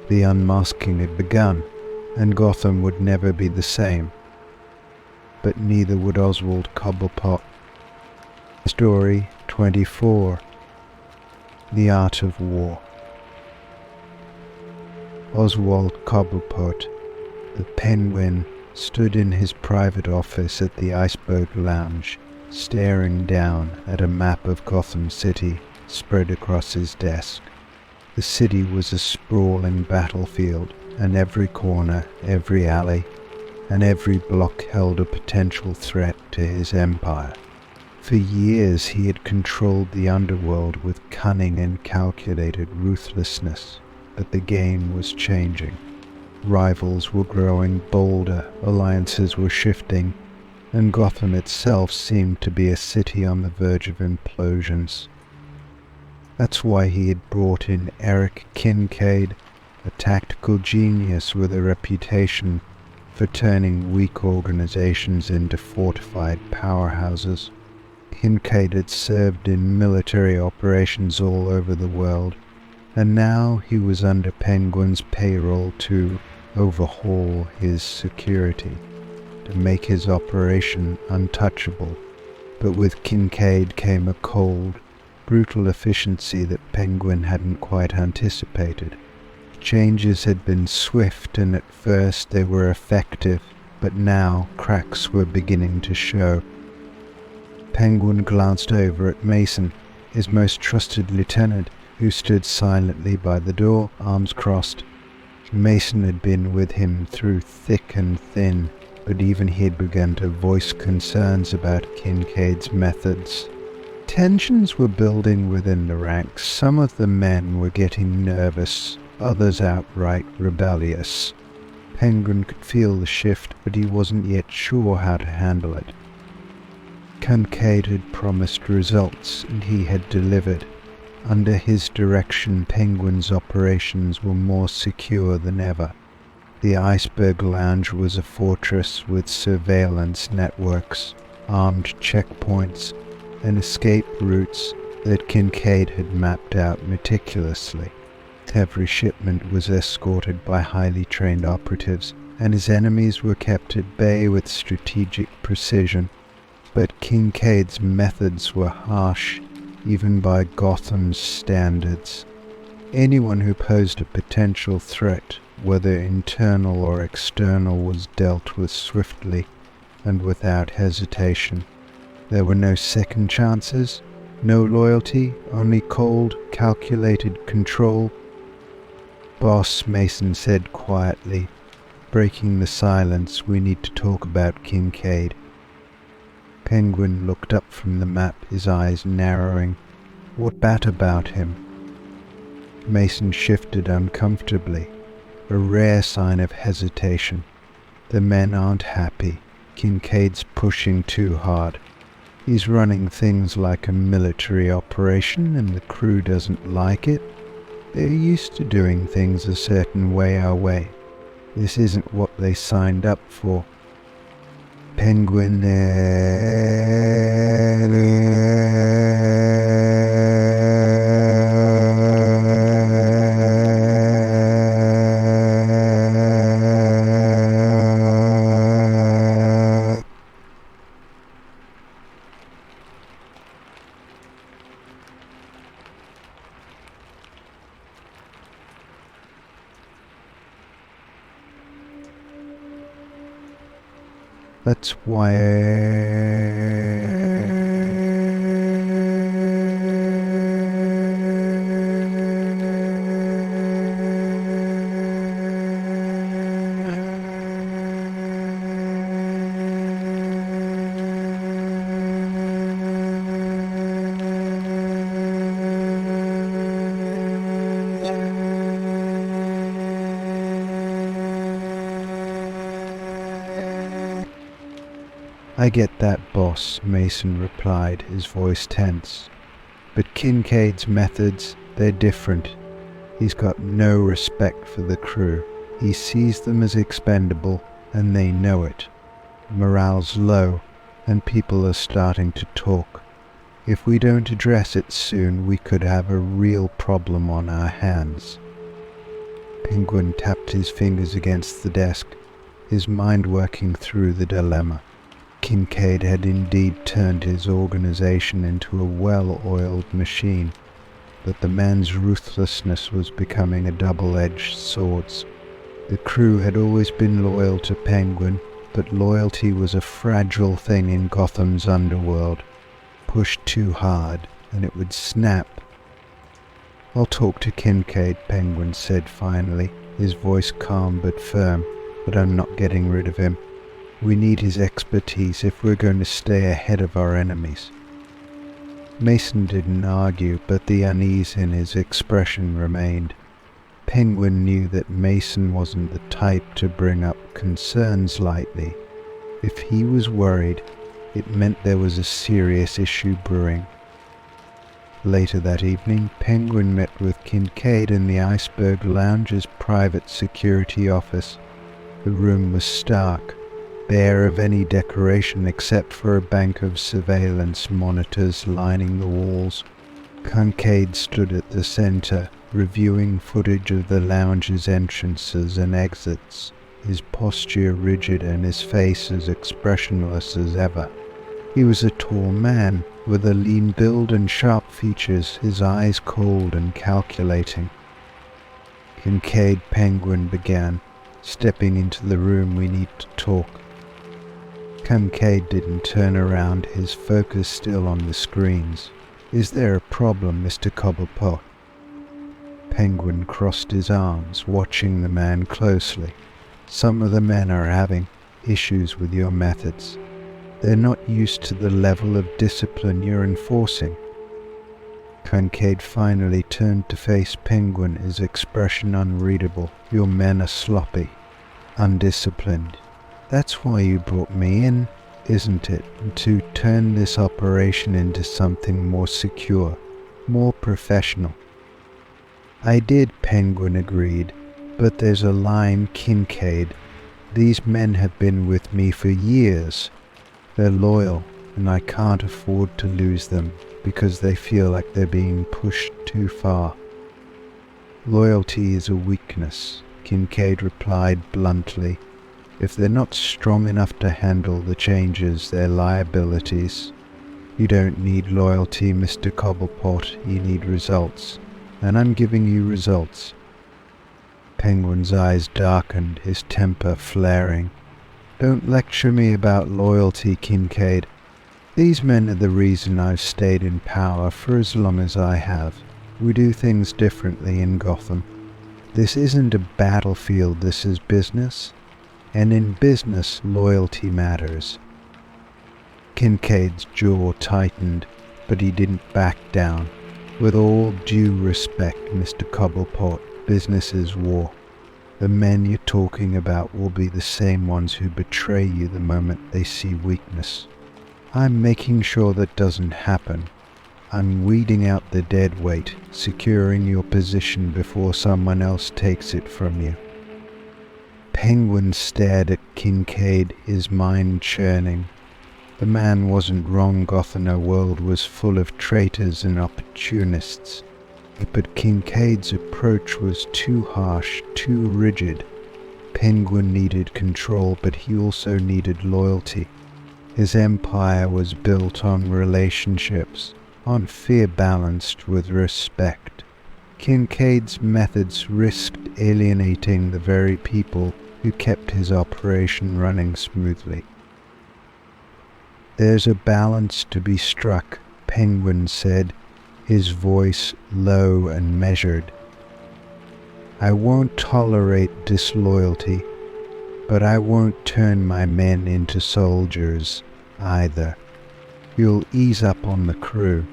The unmasking had begun, and Gotham would never be the same. But neither would Oswald Cobblepot. Story 24. The Art of War. Oswald Cobblepot, the Penguin, stood in his private office at the Iceboat Lounge, staring down at a map of Gotham City spread across his desk. The city was a sprawling battlefield, and every corner, every alley, and every block held a potential threat to his empire. For years he had controlled the underworld with cunning and calculated ruthlessness, but the game was changing. Rivals were growing bolder, alliances were shifting, and Gotham itself seemed to be a city on the verge of implosions. That's why he had brought in Eric Kincaid, a tactical genius with a reputation for turning weak organizations into fortified powerhouses. Kincaid had served in military operations all over the world, and now he was under Penguin's payroll to overhaul his security, to make his operation untouchable. But with Kincaid came a cold, brutal efficiency that Penguin hadn't quite anticipated. Changes had been swift, and at first they were effective, but now cracks were beginning to show. Penguin glanced over at Mason, his most trusted lieutenant, who stood silently by the door, arms crossed. Mason had been with him through thick and thin, but even he had begun to voice concerns about Kincaid's methods. Tensions were building within the ranks. Some of the men were getting nervous, others outright rebellious. Penguin could feel the shift, but he wasn't yet sure how to handle it. Kincaid had promised results, and he had delivered. Under his direction, Penguin's operations were more secure than ever. The Iceberg Lounge was a fortress with surveillance networks, armed checkpoints, and escape routes that Kincaid had mapped out meticulously. Every shipment was escorted by highly trained operatives, and his enemies were kept at bay with strategic precision. But Kincaid's methods were harsh, even by Gotham's standards. Anyone who posed a potential threat, whether internal or external, was dealt with swiftly and without hesitation. There were no second chances, no loyalty, only cold, calculated control. "Boss," Mason said quietly, breaking the silence, "we need to talk about Kincaid." Penguin looked up from the map, his eyes narrowing. "What about him?" Mason shifted uncomfortably, a rare sign of hesitation. "The men aren't happy. Kincaid's pushing too hard. He's running things like a military operation, and the crew doesn't like it. They're used to doing things a certain way our way. This isn't what they signed up for." Penguin That's why "I get that, boss," Mason replied, his voice tense. "But Kincaid's methods, they're different. He's got no respect for the crew. He sees them as expendable, and they know it. Morale's low, and people are starting to talk. If we don't address it soon, we could have a real problem on our hands." Penguin tapped his fingers against the desk, his mind working through the dilemma. Kincaid had indeed turned his organization into a well-oiled machine, but the man's ruthlessness was becoming a double-edged sword. The crew had always been loyal to Penguin, but loyalty was a fragile thing in Gotham's underworld. Pushed too hard, and it would snap. "I'll talk to Kincaid," Penguin said finally, his voice calm but firm, "but I'm not getting rid of him. We need his expertise if we're going to stay ahead of our enemies." Mason didn't argue, but the unease in his expression remained. Penguin knew that Mason wasn't the type to bring up concerns lightly. If he was worried, it meant there was a serious issue brewing. Later that evening, Penguin met with Kincaid in the Iceberg Lounge's private security office. The room was stark, bare of any decoration except for a bank of surveillance monitors lining the walls. Kincaid stood at the center, reviewing footage of the lounge's entrances and exits, his posture rigid and his face as expressionless as ever. He was a tall man, with a lean build and sharp features, his eyes cold and calculating. "Kincaid," Penguin began, "stepping into the room, we need to talk." Kincaid didn't turn around, his focus still on the screens. Is there a problem, Mr. Cobblepot? Penguin crossed his arms, watching the man closely. Some of the men are having issues with your methods. They're not used to the level of discipline you're enforcing. Kincaid finally turned to face Penguin, his expression unreadable. Your men are sloppy, undisciplined. That's why you brought me in, isn't it? To turn this operation into something more secure, more professional. I did, Penguin agreed, but there's a line, Kincaid. These men have been with me for years. They're loyal, and I can't afford to lose them because they feel like they're being pushed too far. Loyalty is a weakness, Kincaid replied bluntly. If they're not strong enough to handle the changes, they're liabilities. You don't need loyalty, Mr. Cobblepot, you need results. And I'm giving you results. Penguin's eyes darkened, his temper flaring. Don't lecture me about loyalty, Kincaid. These men are the reason I've stayed in power for as long as I have. We do things differently in Gotham. This isn't a battlefield, this is business. And in business, loyalty matters. Kincaid's jaw tightened, but he didn't back down. With all due respect, Mr. Cobblepot, business is war. The men you're talking about will be the same ones who betray you the moment they see weakness. I'm making sure that doesn't happen. I'm weeding out the dead weight, securing your position before someone else takes it from you. Penguin stared at Kincaid, his mind churning. The man wasn't wrong. Gotham world was full of traitors and opportunists. But Kincaid's approach was too harsh, too rigid. Penguin needed control, but he also needed loyalty. His empire was built on relationships, on fear balanced with respect. Kincaid's methods risked alienating the very people who kept his operation running smoothly. There's a balance to be struck, Penguin said, his voice low and measured. I won't tolerate disloyalty, but I won't turn my men into soldiers either. You'll ease up on the crew,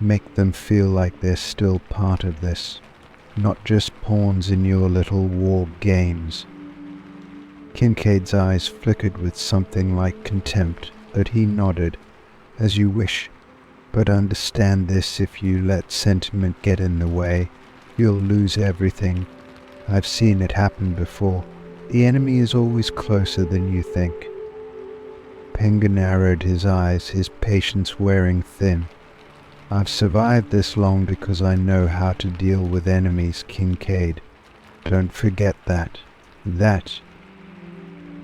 make them feel like they're still part of this, not just pawns in your little war games. Kincaid's eyes flickered with something like contempt, but he nodded. As you wish. But understand this, if you let sentiment get in the way, you'll lose everything. I've seen it happen before. The enemy is always closer than you think. Penguin narrowed his eyes, his patience wearing thin. I've survived this long because I know how to deal with enemies, Kincaid. Don't forget that. That.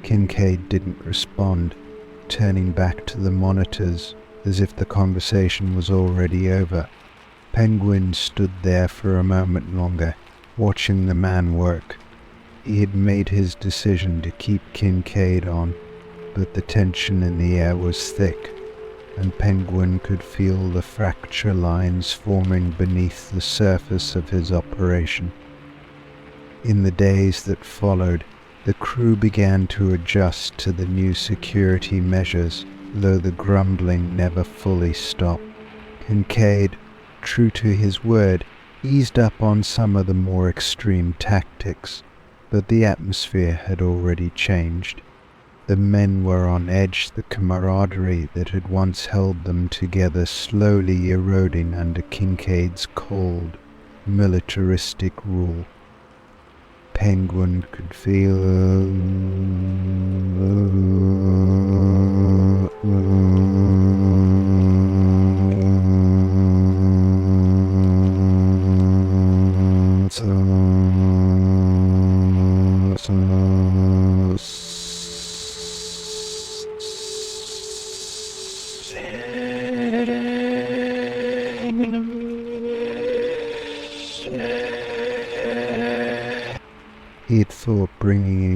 Kincaid didn't respond, turning back to the monitors as if the conversation was already over. Penguin stood there for a moment longer, watching the man work. He had made his decision to keep Kincaid on, but the tension in the air was thick, and Penguin could feel the fracture lines forming beneath the surface of his operation. In the days that followed, the crew began to adjust to the new security measures, though the grumbling never fully stopped. Kincaid, true to his word, eased up on some of the more extreme tactics, but the atmosphere had already changed. The men were on edge, the camaraderie that had once held them together slowly eroding under Kincaid's cold, militaristic rule. Penguin could feel he had thought bringing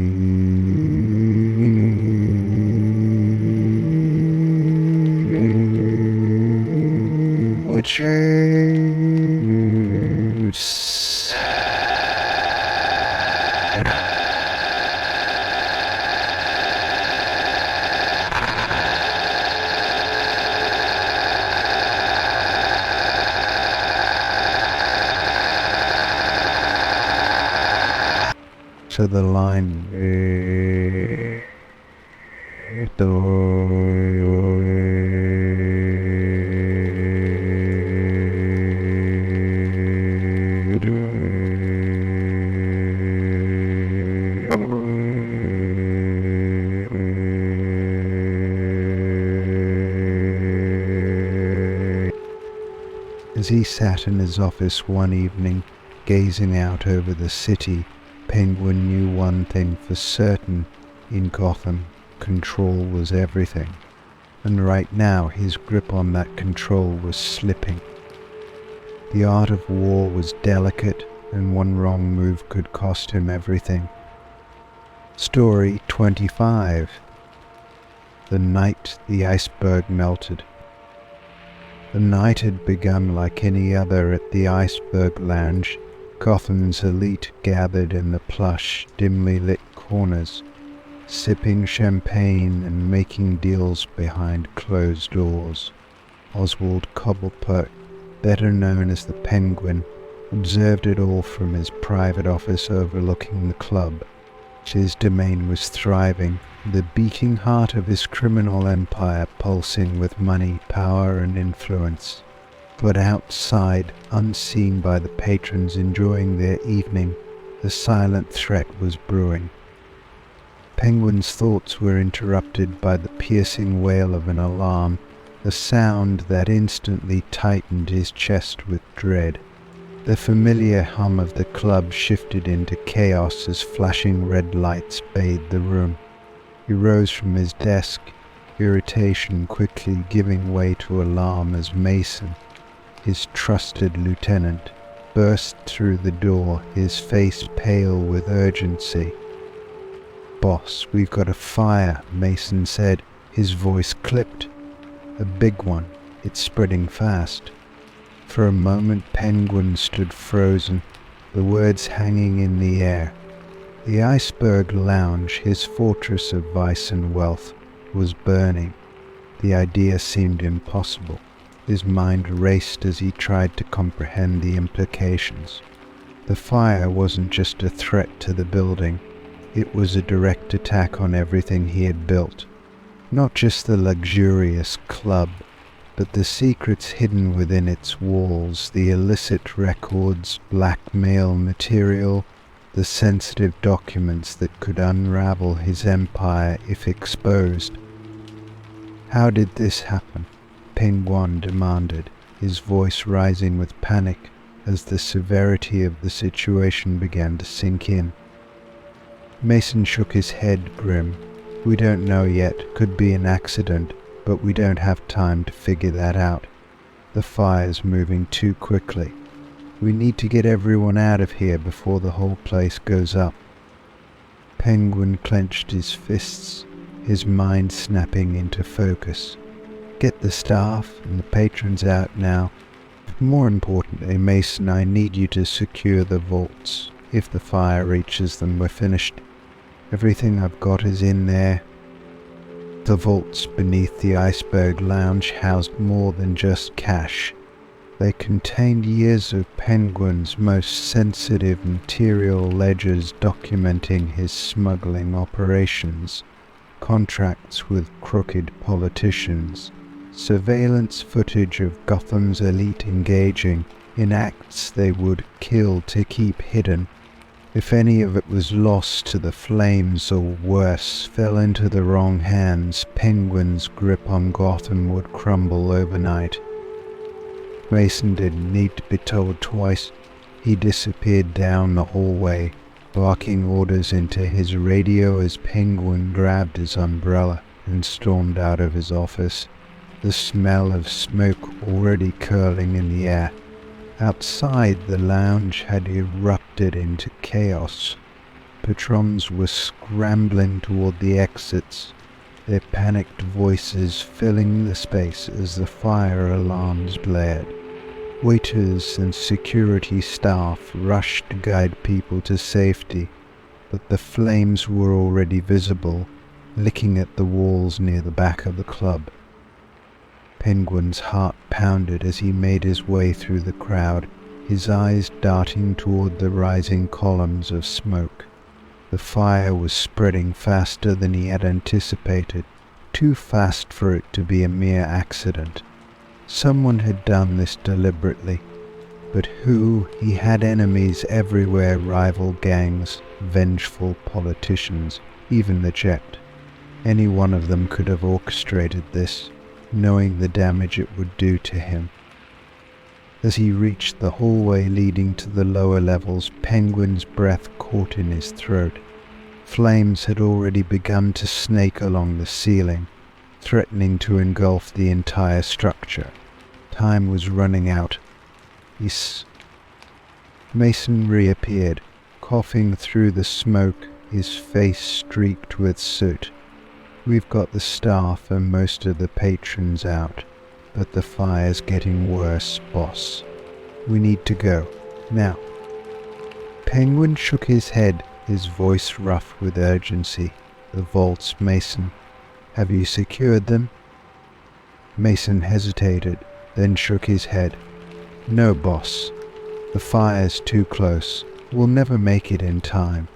which so the line As he sat in his office one evening, gazing out over the city, Penguin knew one thing for certain. In Gotham, control was everything. And right now his grip on that control was slipping. The art of war was delicate, and one wrong move could cost him everything. Story 25. The night the iceberg melted. The night had begun like any other at the Iceberg Lounge. Gotham's elite gathered in the plush, dimly lit corners, sipping champagne and making deals behind closed doors. Oswald Cobblepot, better known as the Penguin, observed it all from his private office overlooking the club. His domain was thriving, the beating heart of his criminal empire pulsing with money, power and influence. But outside, unseen by the patrons enjoying their evening, the silent threat was brewing. Penguin's thoughts were interrupted by the piercing wail of an alarm, a sound that instantly tightened his chest with dread. The familiar hum of the club shifted into chaos as flashing red lights bathed the room. He rose from his desk, irritation quickly giving way to alarm as Mason, his trusted lieutenant, burst through the door, his face pale with urgency. "Boss, we've got a fire," Mason said, his voice clipped. "A big one. It's spreading fast." For a moment Penguin stood frozen, the words hanging in the air. The Iceberg Lounge, his fortress of vice and wealth, was burning. The idea seemed impossible. His mind raced as he tried to comprehend the implications. The fire wasn't just a threat to the building, it was a direct attack on everything he had built. Not just the luxurious club, but the secrets hidden within its walls, the illicit records, blackmail material, the sensitive documents that could unravel his empire if exposed. "How did this happen?" Penguin demanded, his voice rising with panic as the severity of the situation began to sink in. Mason shook his head grim. "We don't know yet, could be an accident, but we don't have time to figure that out. The fire's moving too quickly. We need to get everyone out of here before the whole place goes up." Penguin clenched his fists, his mind snapping into focus. "Get the staff and the patrons out now. More importantly, Mason, I need you to secure the vaults. If the fire reaches them, we're finished. Everything I've got is in there." The vaults beneath the Iceberg Lounge housed more than just cash. They contained years of Penguin's most sensitive material ledgers documenting his smuggling operations, contracts with crooked politicians, surveillance footage of Gotham's elite engaging in acts they would kill to keep hidden. If any of it was lost to the flames or worse, fell into the wrong hands, Penguin's grip on Gotham would crumble overnight. Mason didn't need to be told twice. He disappeared down the hallway, barking orders into his radio as Penguin grabbed his umbrella and stormed out of his office, the smell of smoke already curling in the air. Outside, the lounge had erupted into chaos. Patrons were scrambling toward the exits, their panicked voices filling the space as the fire alarms blared. Waiters and security staff rushed to guide people to safety, but the flames were already visible, licking at the walls near the back of the club. Penguin's heart pounded as he made his way through the crowd, his eyes darting toward the rising columns of smoke. The fire was spreading faster than he had anticipated, too fast for it to be a mere accident. Someone had done this deliberately, but who? He had enemies everywhere, rival gangs, vengeful politicians, even the Jet. Any one of them could have orchestrated this, knowing the damage it would do to him. As he reached the hallway leading to the lower levels, Penguin's breath caught in his throat. Flames had already begun to snake along the ceiling, threatening to engulf the entire structure. Time was running out. Mason reappeared, coughing through the smoke, his face streaked with soot. "We've got the staff and most of the patrons out, but the fire's getting worse, boss. We need to go, now." Penguin shook his head, his voice rough with urgency. "The vaults, Mason. Have you secured them?" Mason hesitated, then shook his head. "No, boss. The fire's too close. We'll never make it in time."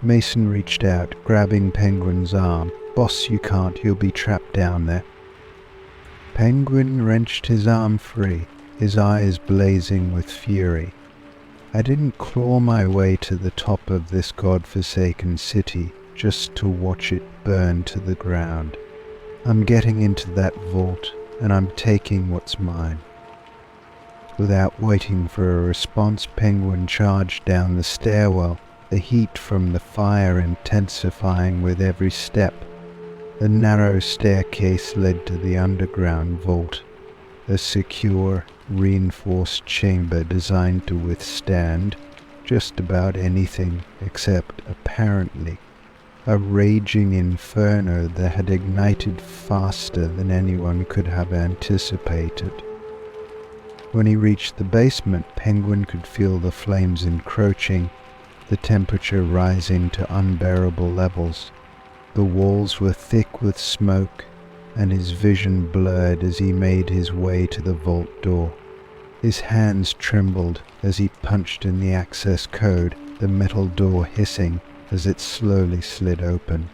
Mason reached out, grabbing Penguin's arm. "Boss, you can't. You'll be trapped down there." Penguin wrenched his arm free, his eyes blazing with fury. "I didn't claw my way to the top of this godforsaken city just to watch it burn to the ground. I'm getting into that vault, and I'm taking what's mine." Without waiting for a response, Penguin charged down the stairwell, the heat from the fire intensifying with every step. The narrow staircase led to the underground vault, a secure, reinforced chamber designed to withstand just about anything except, apparently, a raging inferno that had ignited faster than anyone could have anticipated. When he reached the basement, Penguin could feel the flames encroaching, the temperature rising to unbearable levels. The walls were thick with smoke, and his vision blurred as he made his way to the vault door. His hands trembled as he punched in the access code, the metal door hissing as it slowly slid open.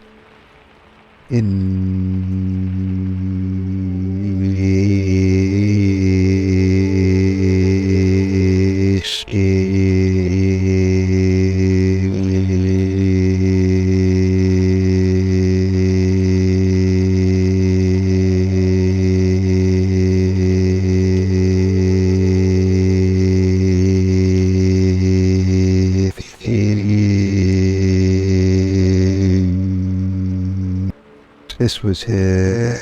This was here.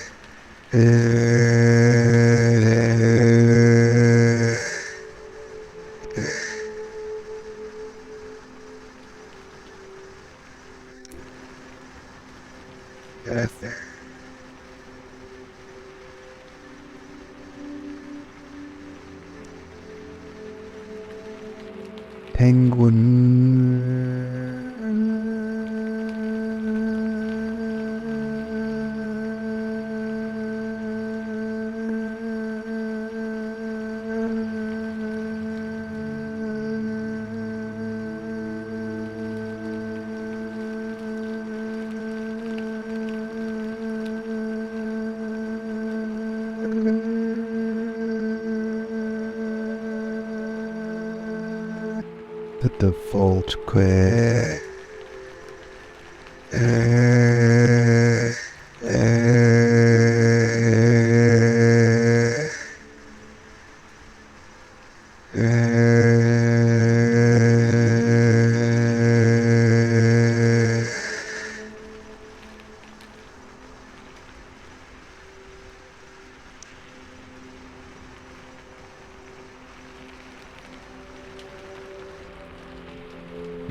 that the vault quit.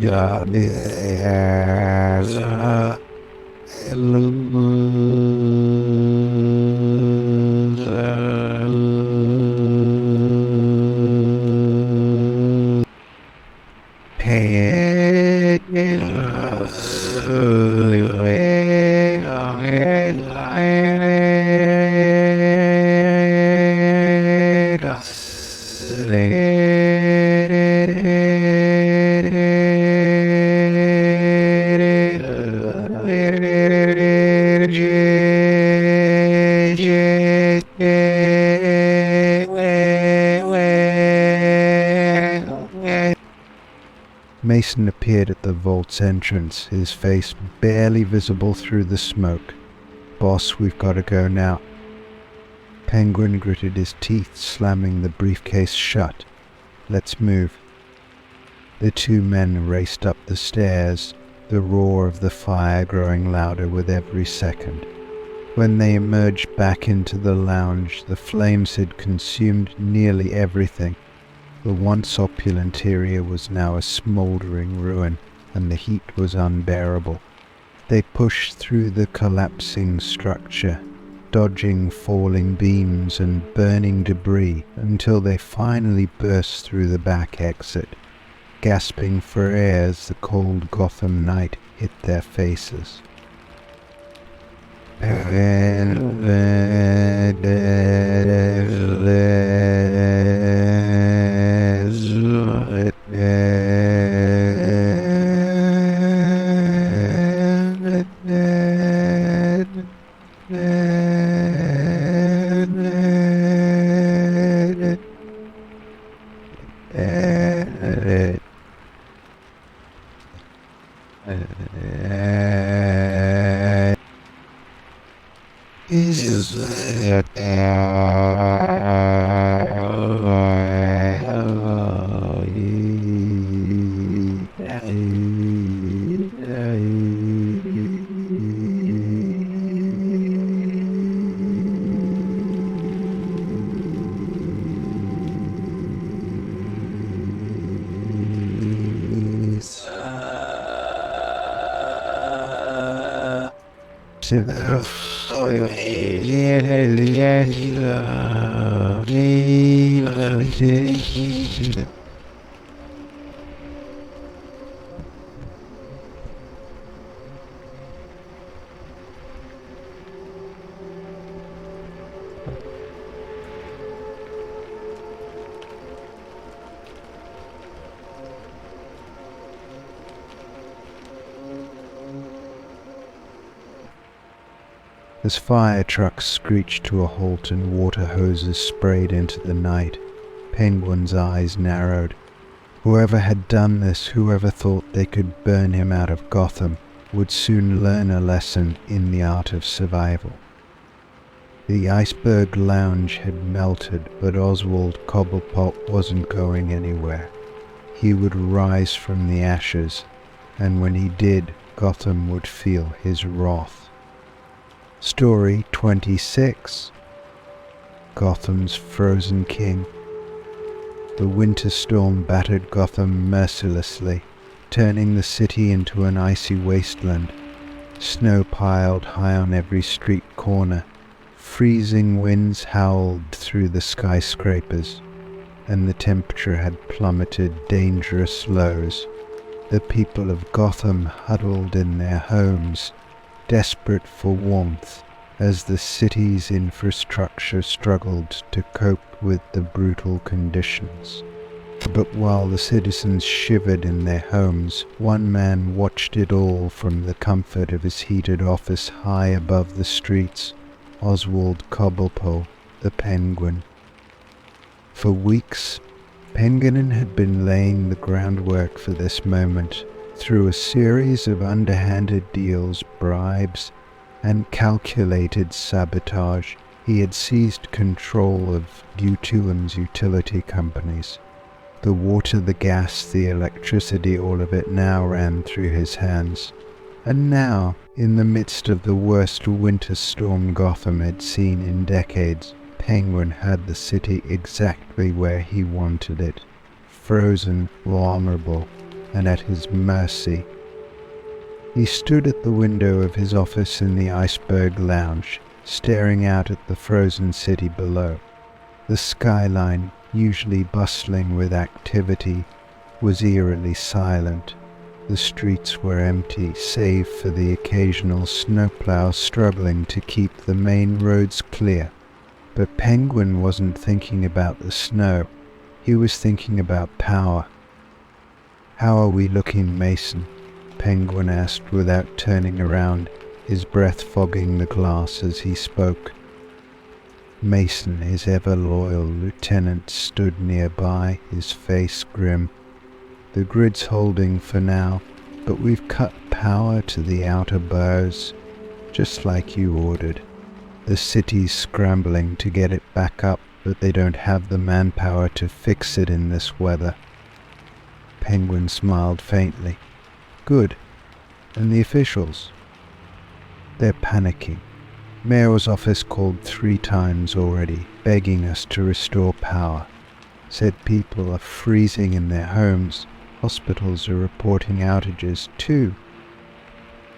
Yeah, Mason appeared at the vault's entrance, his face barely visible through the smoke. "Boss, we've got to go now." Penguin gritted his teeth, slamming the briefcase shut. "Let's move." The two men raced up the stairs, the roar of the fire growing louder with every second. When they emerged back into the lounge, the flames had consumed nearly everything. The once opulent area was now a smouldering ruin, and the heat was unbearable. They pushed through the collapsing structure, dodging falling beams and burning debris until they finally burst through the back exit, gasping for air as the cold Gotham night hit their faces. As fire trucks screeched to a halt and water hoses sprayed into the night, Penguin's eyes narrowed. Whoever had done this, whoever thought they could burn him out of Gotham, would soon learn a lesson in the art of survival. The iceberg lounge had melted, but Oswald Cobblepot wasn't going anywhere. He would rise from the ashes, and when he did, Gotham would feel his wrath. Story 26. Gotham's Frozen King. The winter storm battered Gotham mercilessly, turning the city into an icy wasteland. Snow piled high on every street corner. Freezing winds howled through the skyscrapers, and the temperature had plummeted dangerous lows. The people of Gotham huddled in their homes, desperate for warmth, as the city's infrastructure struggled to cope with the brutal conditions. But while the citizens shivered in their homes, one man watched it all from the comfort of his heated office high above the streets: Oswald Cobblepot, the Penguin. For weeks, Penguin had been laying the groundwork for this moment. Through a series of underhanded deals, bribes, and calculated sabotage, he had seized control of Utuum's utility companies. The water, the gas, the electricity, all of it now ran through his hands. And now, in the midst of the worst winter storm Gotham had seen in decades, Penguin had the city exactly where he wanted it, frozen, vulnerable, and at his mercy. He stood at the window of his office in the Iceberg Lounge, staring out at the frozen city below. The skyline, usually bustling with activity, was eerily silent. The streets were empty, save for the occasional snowplow struggling to keep the main roads clear. But Penguin wasn't thinking about the snow. He was thinking about power. "How are we looking, Mason?" Penguin asked without turning around, his breath fogging the glass as he spoke. Mason, his ever-loyal lieutenant, stood nearby, his face grim. "The grid's holding for now, but we've cut power to the outer boroughs, just like you ordered. The city's scrambling to get it back up, but they don't have the manpower to fix it in this weather." Penguin smiled faintly. "Good. And the officials?" "They're panicking. Mayor's office called 3 times already, begging us to restore power. Said people are freezing in their homes. Hospitals are reporting outages too."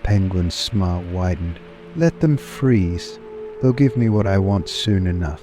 Penguin's smile widened. "Let them freeze. They'll give me what I want soon enough."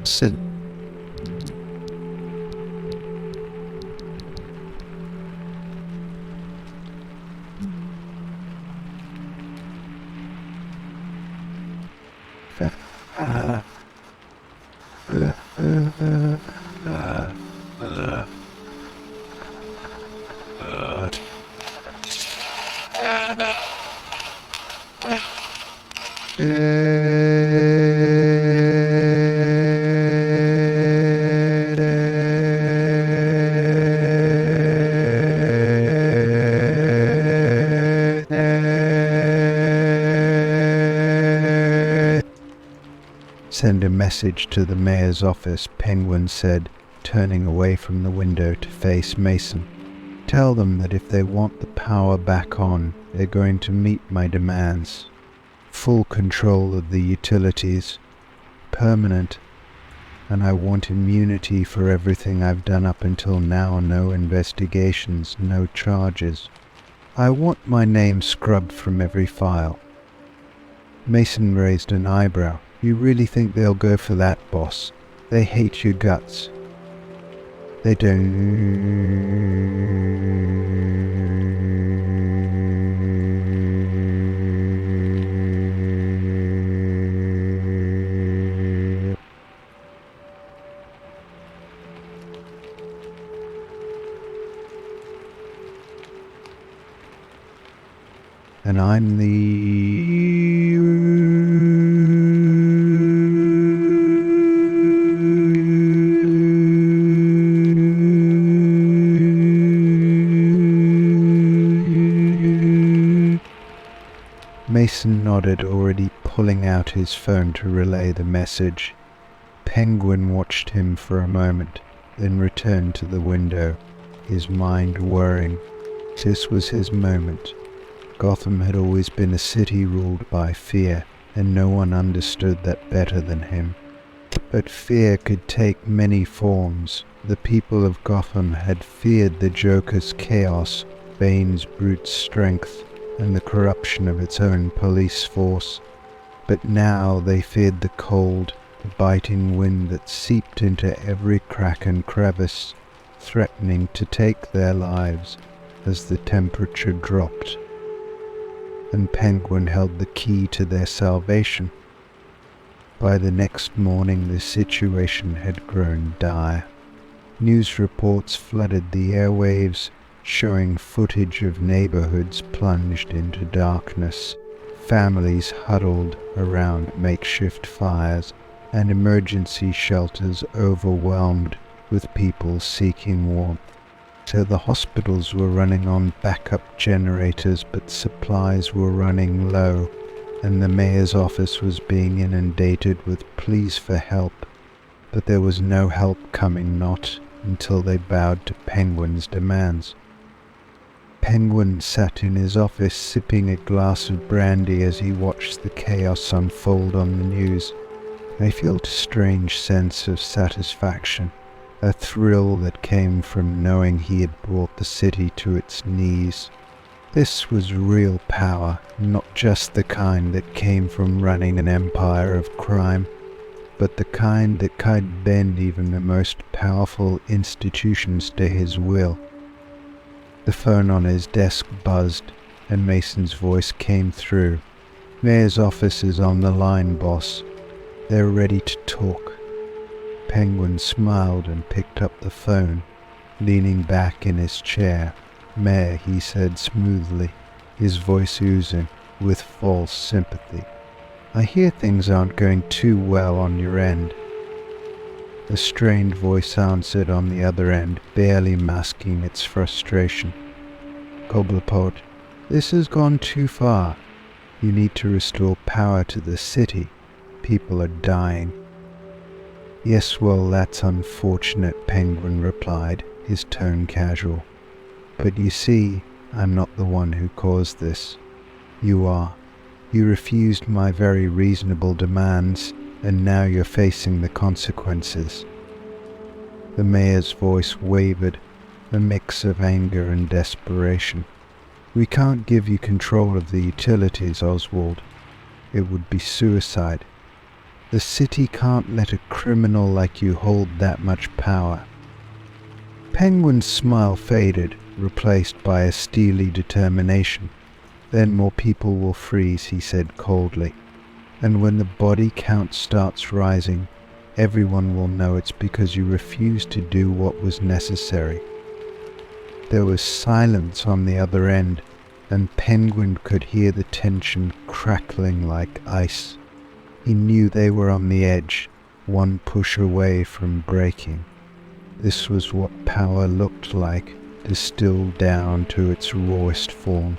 Sit. "Send a message to the mayor's office," Penguin said, turning away from the window to face Mason. "Tell them that if they want the power back on, they're going to meet my demands. Full control of the utilities, permanent, and I want immunity for everything I've done up until now. No investigations, no charges. I want my name scrubbed from every file." Mason raised an eyebrow. "You really think they'll go for that, boss? They hate your guts." "They don't." and I'm the... Mason nodded, already pulling out his phone to relay the message. Penguin watched him for a moment, then returned to the window, his mind whirring. This was his moment. Gotham had always been a city ruled by fear, and no one understood that better than him. But fear could take many forms. The people of Gotham had feared the Joker's chaos, Bane's brute strength, and the corruption of its own police force. But now they feared the cold, the biting wind that seeped into every crack and crevice, threatening to take their lives as the temperature dropped. And Penguin held the key to their salvation. By the next morning the situation had grown dire. News reports flooded the airwaves, showing footage of neighborhoods plunged into darkness, families huddled around makeshift fires, and emergency shelters overwhelmed with people seeking warmth. So the hospitals were running on backup generators, but supplies were running low, and the mayor's office was being inundated with pleas for help. But there was no help coming, not until they bowed to Penguin's demands. Penguin sat in his office sipping a glass of brandy as he watched the chaos unfold on the news. I felt a strange sense of satisfaction, a thrill that came from knowing he had brought the city to its knees. This was real power, not just the kind that came from running an empire of crime, but the kind that could bend even the most powerful institutions to his will. The phone on his desk buzzed, and Mason's voice came through. "Mayor's office is on the line, boss. They're ready to talk." Penguin smiled and picked up the phone, leaning back in his chair. "Mayor," he said smoothly, his voice oozing with false sympathy. "I hear things aren't going too well on your end." A strained voice answered on the other end, barely masking its frustration. "Gobblepot, this has gone too far. You need to restore power to the city. People are dying." "Yes, well, that's unfortunate," Penguin replied, his tone casual. "But you see, I'm not the one who caused this. You are. You refused my very reasonable demands, and now you're facing the consequences." The mayor's voice wavered, a mix of anger and desperation. "We can't give you control of the utilities, Oswald. It would be suicide. The city can't let a criminal like you hold that much power." Penguin's smile faded, replaced by a steely determination. "Then more people will freeze," he said coldly. "And when the body count starts rising, everyone will know it's because you refused to do what was necessary." There was silence on the other end, and Penguin could hear the tension crackling like ice. He knew they were on the edge, one push away from breaking. This was what power looked like, distilled down to its rawest form.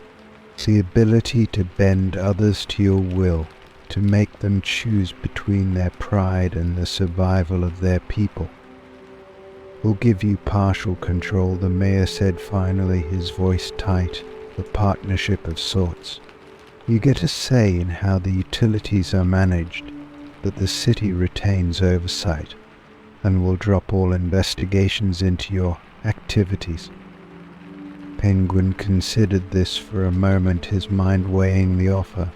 The ability to bend others to your will, to make them choose between their pride and the survival of their people. "We'll give you partial control," the mayor said finally, his voice tight, a partnership of sorts. "You get a say in how the utilities are managed, but the city retains oversight, and will drop all investigations into your activities." Penguin considered this for a moment, his mind weighing the offer.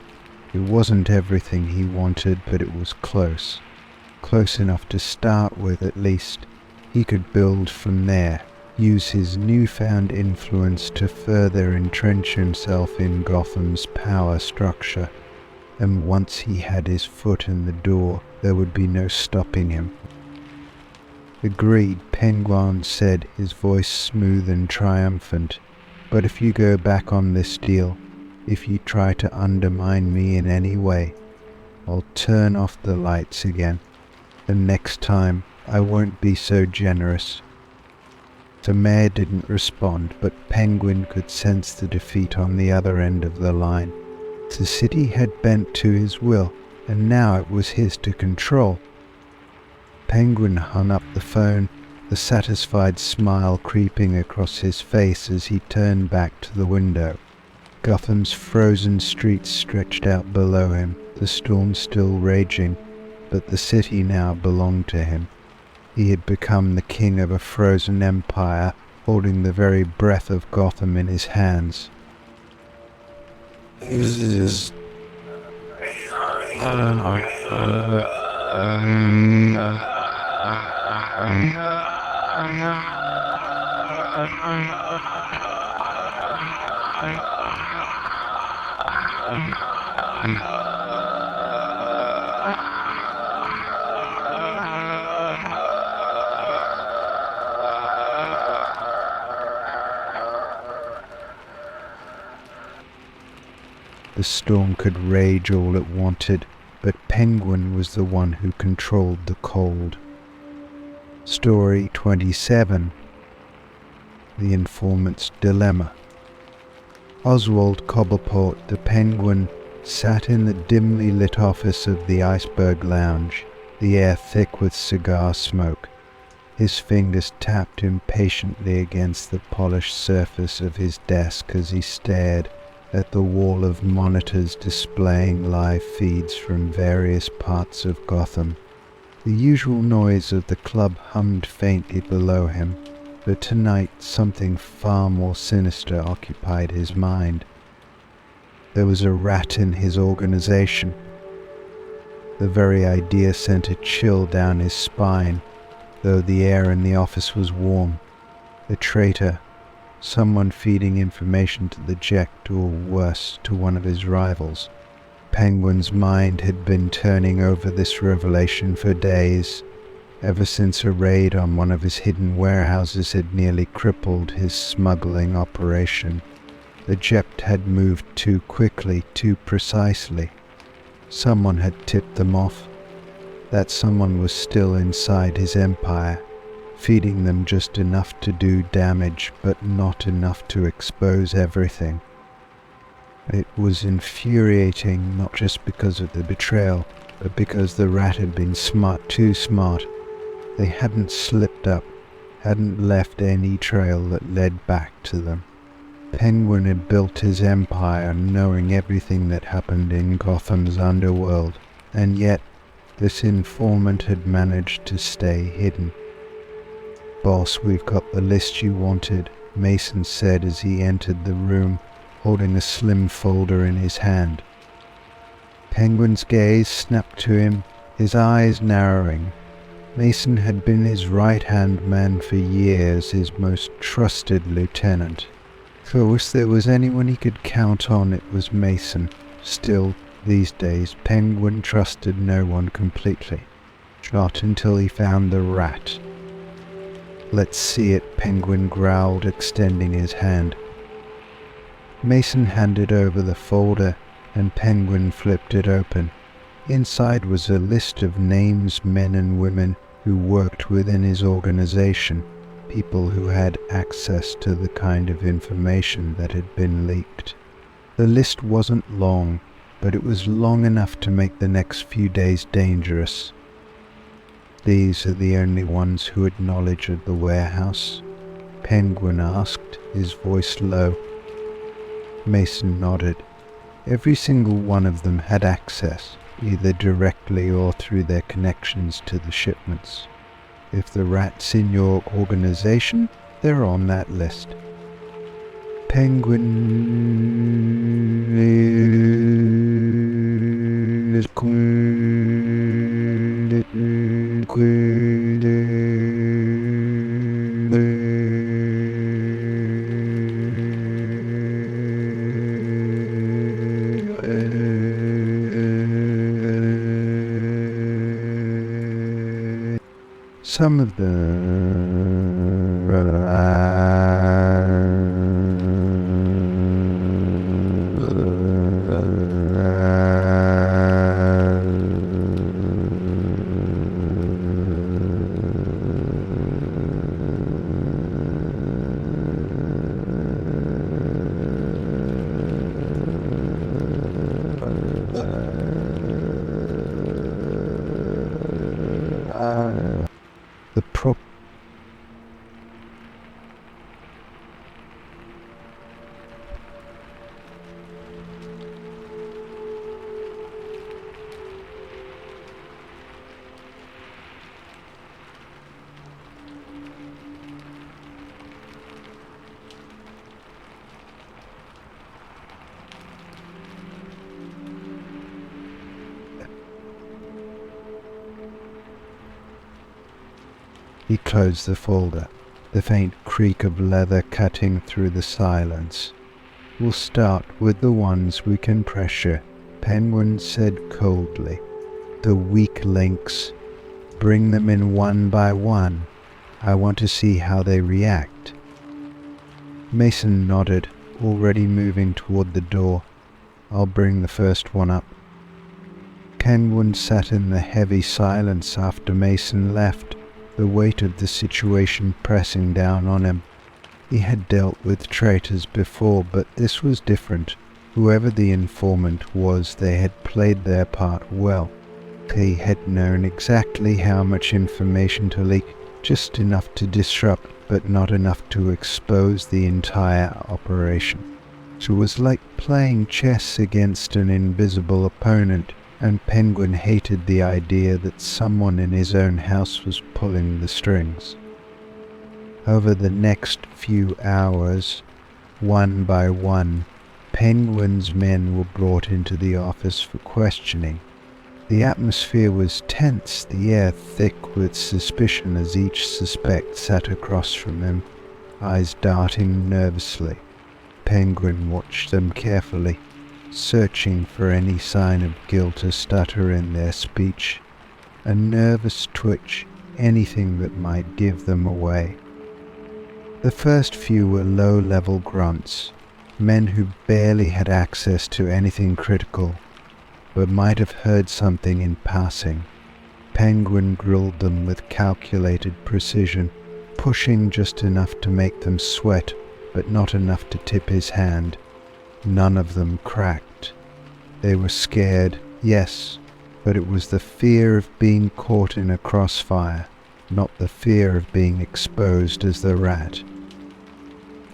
It wasn't everything he wanted, but it was close. Close enough to start with, at least. He could build from there, use his newfound influence to further entrench himself in Gotham's power structure. And once he had his foot in the door, there would be no stopping him. "Agreed," Penguin said, his voice smooth and triumphant. "But if you go back on this deal, If you try to undermine me in any way, I'll turn off the lights again. And next time, I won't be so generous." The mayor didn't respond, but Penguin could sense the defeat on the other end of the line. The city had bent to his will, and now it was his to control. Penguin hung up the phone, the satisfied smile creeping across his face as he turned back to the window. Gotham's frozen streets stretched out below him, the storm still raging, but the city now belonged to him. He had become the king of a frozen empire, holding the very breath of Gotham in his hands. The storm could rage all it wanted, but Penguin was the one who controlled the cold. Story 27. The Informant's Dilemma. Oswald Cobbleport, the Penguin, sat in the dimly lit office of the Iceberg Lounge, the air thick with cigar smoke. His fingers tapped impatiently against the polished surface of his desk as he stared at the wall of monitors displaying live feeds from various parts of Gotham. The usual noise of the club hummed faintly below him, but tonight something far more sinister occupied his mind. There was a rat in his organization. The very idea sent a chill down his spine, though the air in the office was warm. A traitor, someone feeding information to the Ject, or worse, to one of his rivals. Penguin's mind had been turning over this revelation for days, ever since a raid on one of his hidden warehouses had nearly crippled his smuggling operation. The Ject had moved too quickly, too precisely. Someone had tipped them off. That someone was still inside his empire, feeding them just enough to do damage, but not enough to expose everything. It was infuriating, not just because of the betrayal, but because the rat had been smart, too smart. They hadn't slipped up, hadn't left any trail that led back to them. Penguin had built his empire knowing everything that happened in Gotham's underworld, and yet this informant had managed to stay hidden. "Boss, we've got the list you wanted," Mason said as he entered the room, holding a slim folder in his hand. Penguin's gaze snapped to him, his eyes narrowing. Mason had been his right-hand man for years, his most trusted lieutenant. If there was anyone he could count on, it was Mason. Still, these days, Penguin trusted no one completely. Not until he found the rat. "Let's see it," Penguin growled, extending his hand. Mason handed over the folder, and Penguin flipped it open. Inside was a list of names, men and women who worked within his organization, people who had access to the kind of information that had been leaked. The list wasn't long, but it was long enough to make the next few days dangerous. "These are the only ones who had knowledge of the warehouse?" Penguin asked, his voice low. Mason nodded. Every single one of them had access, either directly or through their connections to the shipments. If the rat's in your organization, they're on that list. Penguin is some of the The prop. He closed the folder, the faint creak of leather cutting through the silence. We'll start with the ones we can pressure, Penguin said coldly. The weak links. Bring them in one by one. I want to see how they react. Mason nodded, already moving toward the door. I'll bring the first one up. Penguin sat in the heavy silence after Mason left, the weight of the situation pressing down on him. He had dealt with traitors before, but this was different. Whoever the informant was, they had played their part well. He had known exactly how much information to leak, just enough to disrupt, but not enough to expose the entire operation. So it was like playing chess against an invisible opponent, and Penguin hated the idea that someone in his own house was pulling the strings. Over the next few hours, one by one, Penguin's men were brought into the office for questioning. The atmosphere was tense, the air thick with suspicion as each suspect sat across from him, eyes darting nervously. Penguin watched them carefully, searching for any sign of guilt or stutter in their speech, a nervous twitch, anything that might give them away. The first few were low-level grunts, men who barely had access to anything critical, but might have heard something in passing. Penguin grilled them with calculated precision, pushing just enough to make them sweat, but not enough to tip his hand. None of them cracked. They were scared, yes, but it was the fear of being caught in a crossfire, not the fear of being exposed as the rat.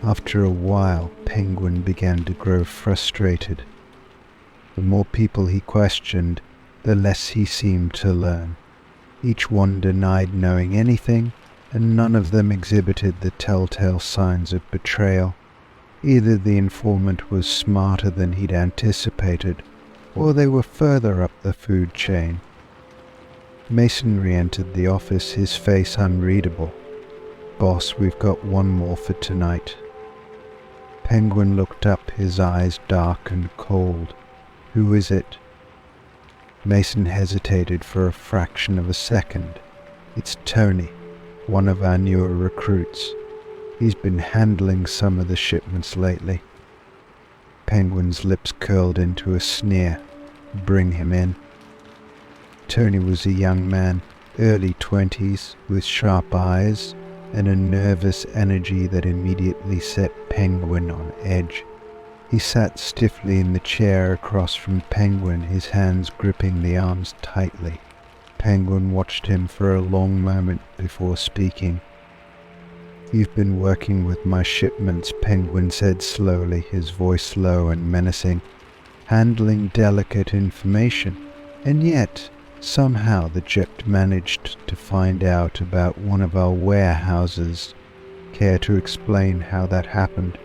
After a while, Penguin began to grow frustrated. The more people he questioned, the less he seemed to learn. Each one denied knowing anything, and none of them exhibited the telltale signs of betrayal. Either the informant was smarter than he'd anticipated, or they were further up the food chain. Mason re-entered the office, his face unreadable. "Boss, we've got one more for tonight." Penguin looked up, his eyes dark and cold. "Who is it?" Mason hesitated for a fraction of a second. "It's Tony, one of our newer recruits. He's been handling some of the shipments lately." Penguin's lips curled into a sneer. "Bring him in." Tony was a young man, early 20s, with sharp eyes and a nervous energy that immediately set Penguin on edge. He sat stiffly in the chair across from Penguin, his hands gripping the arms tightly. Penguin watched him for a long moment before speaking. "You've been working with my shipments," Penguin said slowly, his voice low and menacing, "handling delicate information, and yet somehow the jet managed to find out about one of our warehouses. Care to explain how that happened?"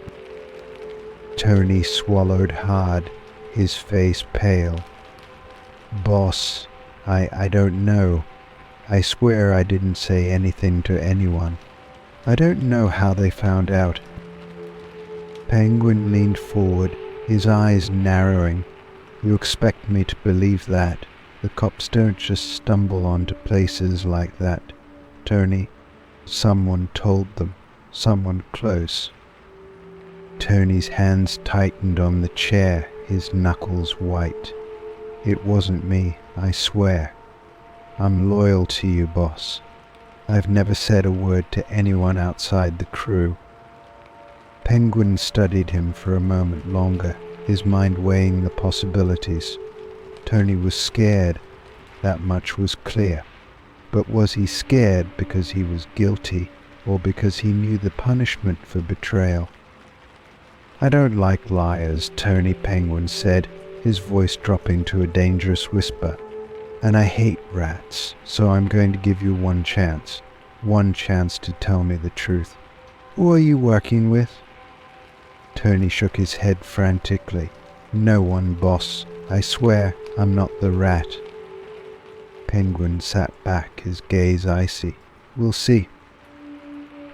Tony swallowed hard, his face pale. "Boss, I don't know. I swear I didn't say anything to anyone. I don't know how they found out." Penguin leaned forward, his eyes narrowing. "You expect me to believe that? The cops don't just stumble onto places like that. Tony, someone told them, someone close." Tony's hands tightened on the chair, his knuckles white. "It wasn't me, I swear. I'm loyal to you, boss. I've never said a word to anyone outside the crew." Penguin studied him for a moment longer, his mind weighing the possibilities. Tony was scared, that much was clear. But was he scared because he was guilty, or because he knew the punishment for betrayal? "I don't like liars," Tony Penguin said, his voice dropping to a dangerous whisper. "And I hate rats, so I'm going to give you one chance to tell me the truth. Who are you working with?" Tony shook his head frantically. "No one, boss. I swear I'm not the rat." Penguin sat back, his gaze icy. "We'll see."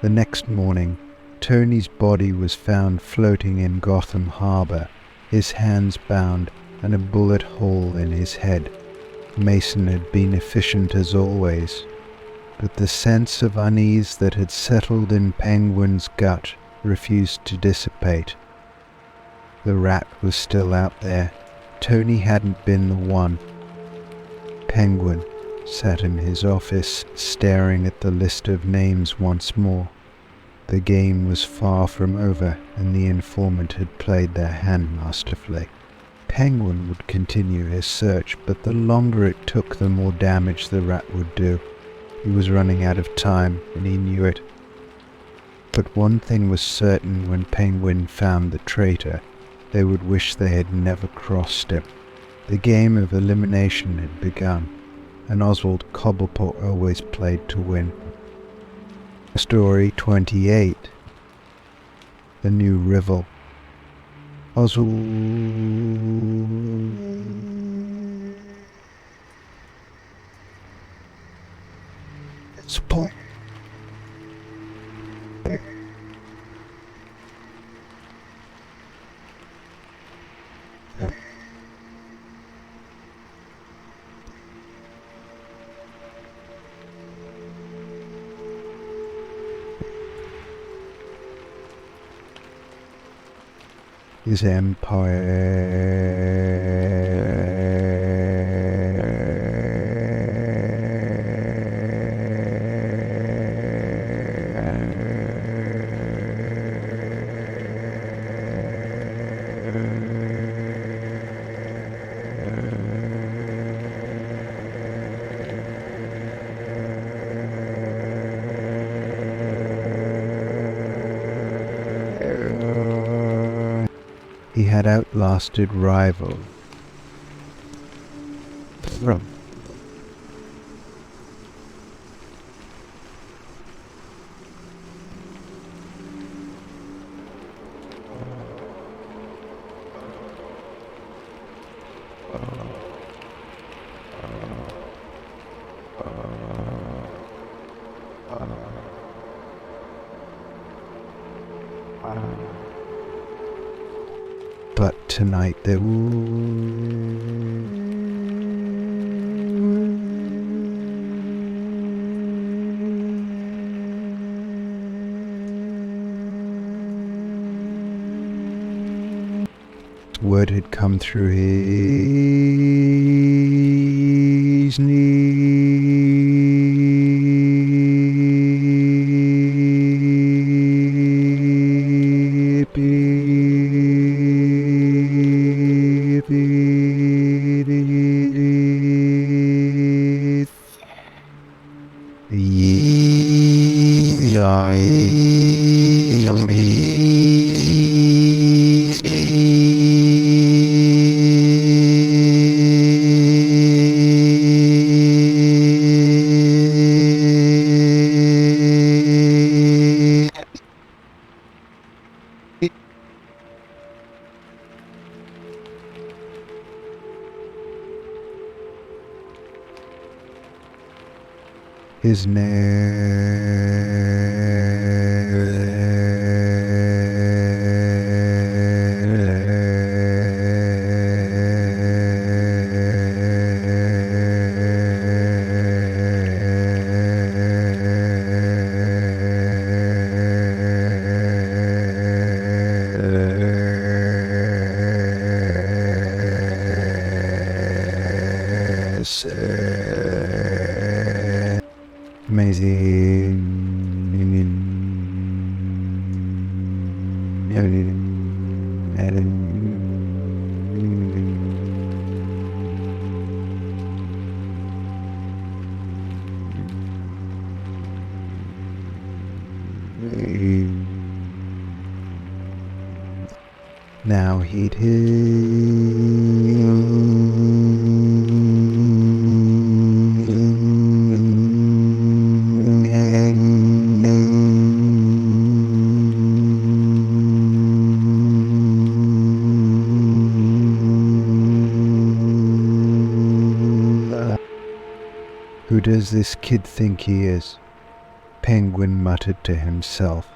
The next morning, Tony's body was found floating in Gotham Harbor, his hands bound and a bullet hole in his head. Mason had been efficient as always, but the sense of unease that had settled in Penguin's gut refused to dissipate. The rat was still out there. Tony hadn't been the one. Penguin sat in his office, staring at the list of names once more. The game was far from over, and the informant had played their hand masterfully. Penguin would continue his search, but the longer it took, the more damage the rat would do. He was running out of time, and he knew it. But one thing was certain: when Penguin found the traitor, they would wish they had never crossed him. The game of elimination had begun, and Oswald Cobblepot always played to win. Story 28. The New Rival. Oswald... It's a point. His He had outlasted rival. But tonight there word had come through his his Now he'd Who does this kid think he is? Penguin muttered to himself,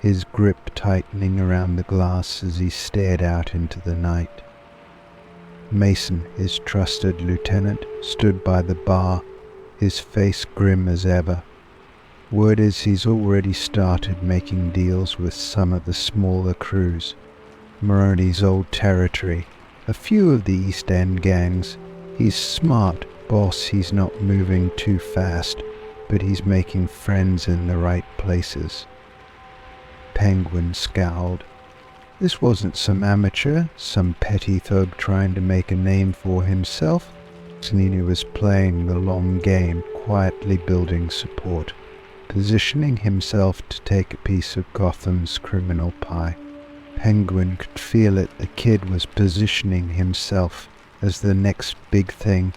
his grip tightening around the glass as he stared out into the night. Mason, his trusted lieutenant, stood by the bar, his face grim as ever. Word is he's already started making deals with some of the smaller crews. Moroni's old territory, a few of the East End gangs. He's smart, boss. He's not moving too fast, but he's making friends in the right places. Penguin scowled. This wasn't some amateur, some petty thug trying to make a name for himself. Nini was playing the long game, quietly building support, positioning himself to take a piece of Gotham's criminal pie. Penguin could feel it. The kid was positioning himself as the next big thing,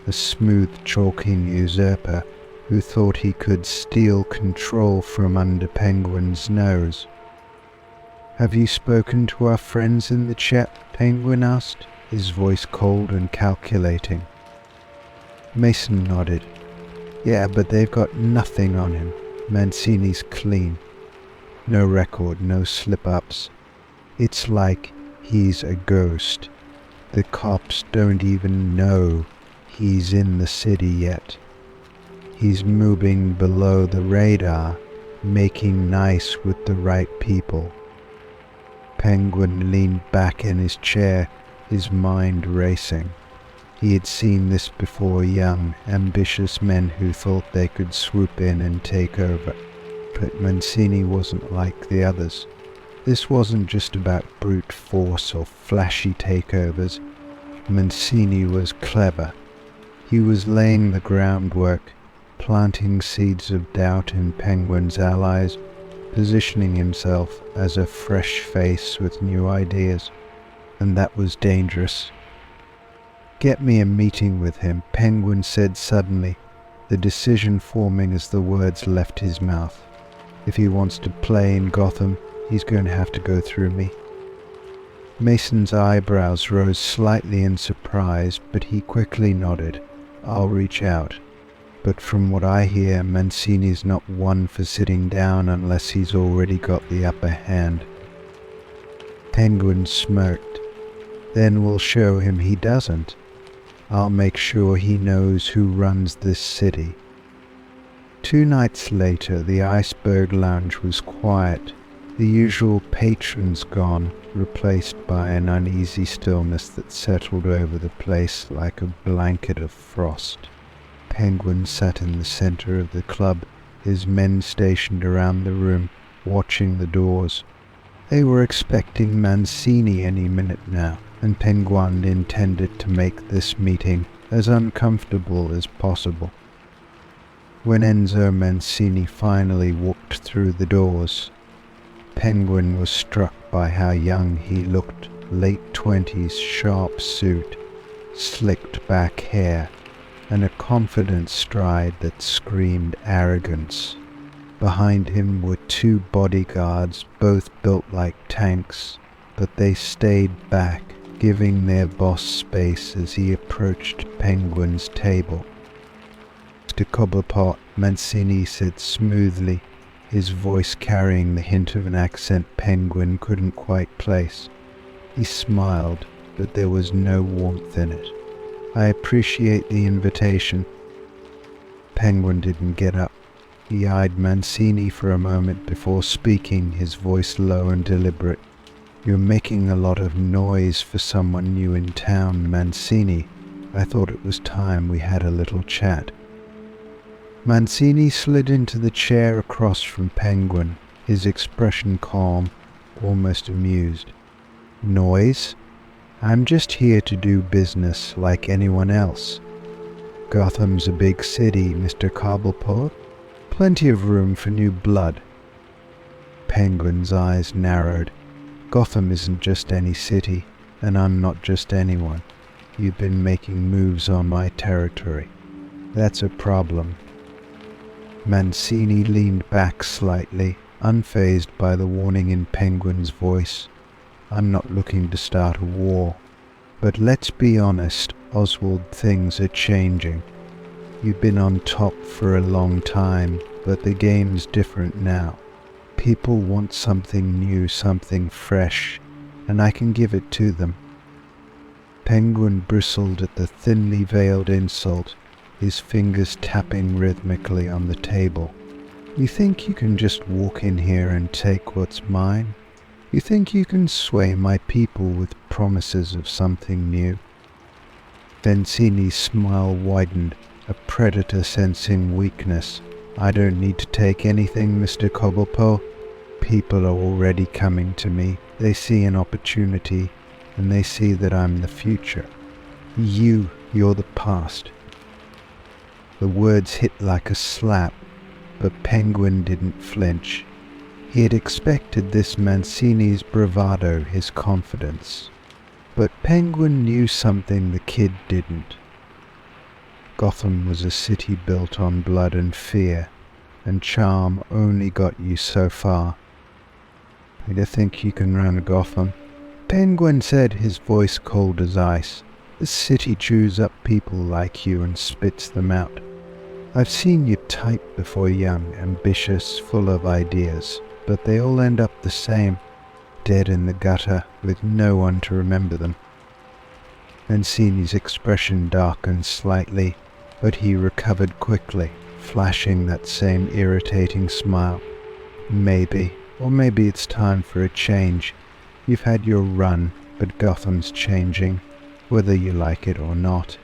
a smooth-talking usurper who thought he could steal control from under Penguin's nose. "Have you spoken to our friends in the chat?" Penguin asked, his voice cold and calculating. Mason nodded. "Yeah, but they've got nothing on him. Mancini's clean. No record, no slip-ups. It's like he's a ghost. The cops don't even know he's in the city yet. He's moving below the radar, making nice with the right people." Penguin leaned back in his chair, his mind racing. He had seen this before, young, ambitious men who thought they could swoop in and take over. But Mancini wasn't like the others. This wasn't just about brute force or flashy takeovers. Mancini was clever. He was laying the groundwork, planting seeds of doubt in Penguin's allies, positioning himself as a fresh face with new ideas. And that was dangerous. "Get me a meeting with him," Penguin said suddenly, the decision forming as the words left his mouth. "If he wants to play in Gotham, he's going to have to go through me." Mason's eyebrows rose slightly in surprise, but he quickly nodded. "I'll reach out. But from what I hear, Mancini's not one for sitting down unless he's already got the upper hand." Penguin smirked. "Then we'll show him he doesn't. I'll make sure he knows who runs this city." 2 nights later, the Iceberg Lounge was quiet, the usual patrons gone, replaced by an uneasy stillness that settled over the place like a blanket of frost. Penguin sat in the center of the club, his men stationed around the room, watching the doors. They were expecting Mancini any minute now, and Penguin intended to make this meeting as uncomfortable as possible. When Enzo Mancini finally walked through the doors, Penguin was struck by how young he looked. Late 20s, sharp suit, slicked back hair, and a confident stride that screamed arrogance. Behind him were 2 bodyguards, both built like tanks, but they stayed back, giving their boss space as he approached Penguin's table. "Mr. Cobblepot," Mancini said smoothly, his voice carrying the hint of an accent Penguin couldn't quite place. He smiled, but there was no warmth in it. "I appreciate the invitation." Penguin didn't get up. He eyed Mancini for a moment before speaking, his voice low and deliberate. "You're making a lot of noise for someone new in town, Mancini. I thought it was time we had a little chat." Mancini slid into the chair across from Penguin, his expression calm, almost amused. "Noise? I'm just here to do business like anyone else. Gotham's a big city, Mr. Cobblepot. Plenty of room for new blood. Penguin's eyes narrowed. Gotham isn't just any city, and I'm not just anyone. You've been making moves on my territory. That's a problem. Mancini leaned back slightly, unfazed by the warning in Penguin's voice. I'm not looking to start a war. But let's be honest, Oswald, things are changing. You've been on top for a long time, but the game's different now. People want something new, something fresh, and I can give it to them. Penguin bristled at the thinly veiled insult, his fingers tapping rhythmically on the table. You think you can just walk in here and take what's mine? You think you can sway my people with promises of something new? Mancini's smile widened, a predator sensing weakness. I don't need to take anything, Mr. Cobblepot. People are already coming to me. They see an opportunity, and they see that I'm the future. You're the past. The words hit like a slap, but Penguin didn't flinch. He had expected this Mancini's bravado, his confidence. But Penguin knew something the kid didn't. Gotham was a city built on blood and fear, and charm only got you so far. You think you can run Gotham? Penguin said, his voice cold as ice. The city chews up people like you and spits them out. I've seen you type before, young, ambitious, full of ideas, but they all end up the same, dead in the gutter, with no one to remember them. Mancini's expression darkened slightly, but he recovered quickly, flashing that same irritating smile. Maybe, or maybe it's time for a change. You've had your run, but Gotham's changing, whether you like it or not.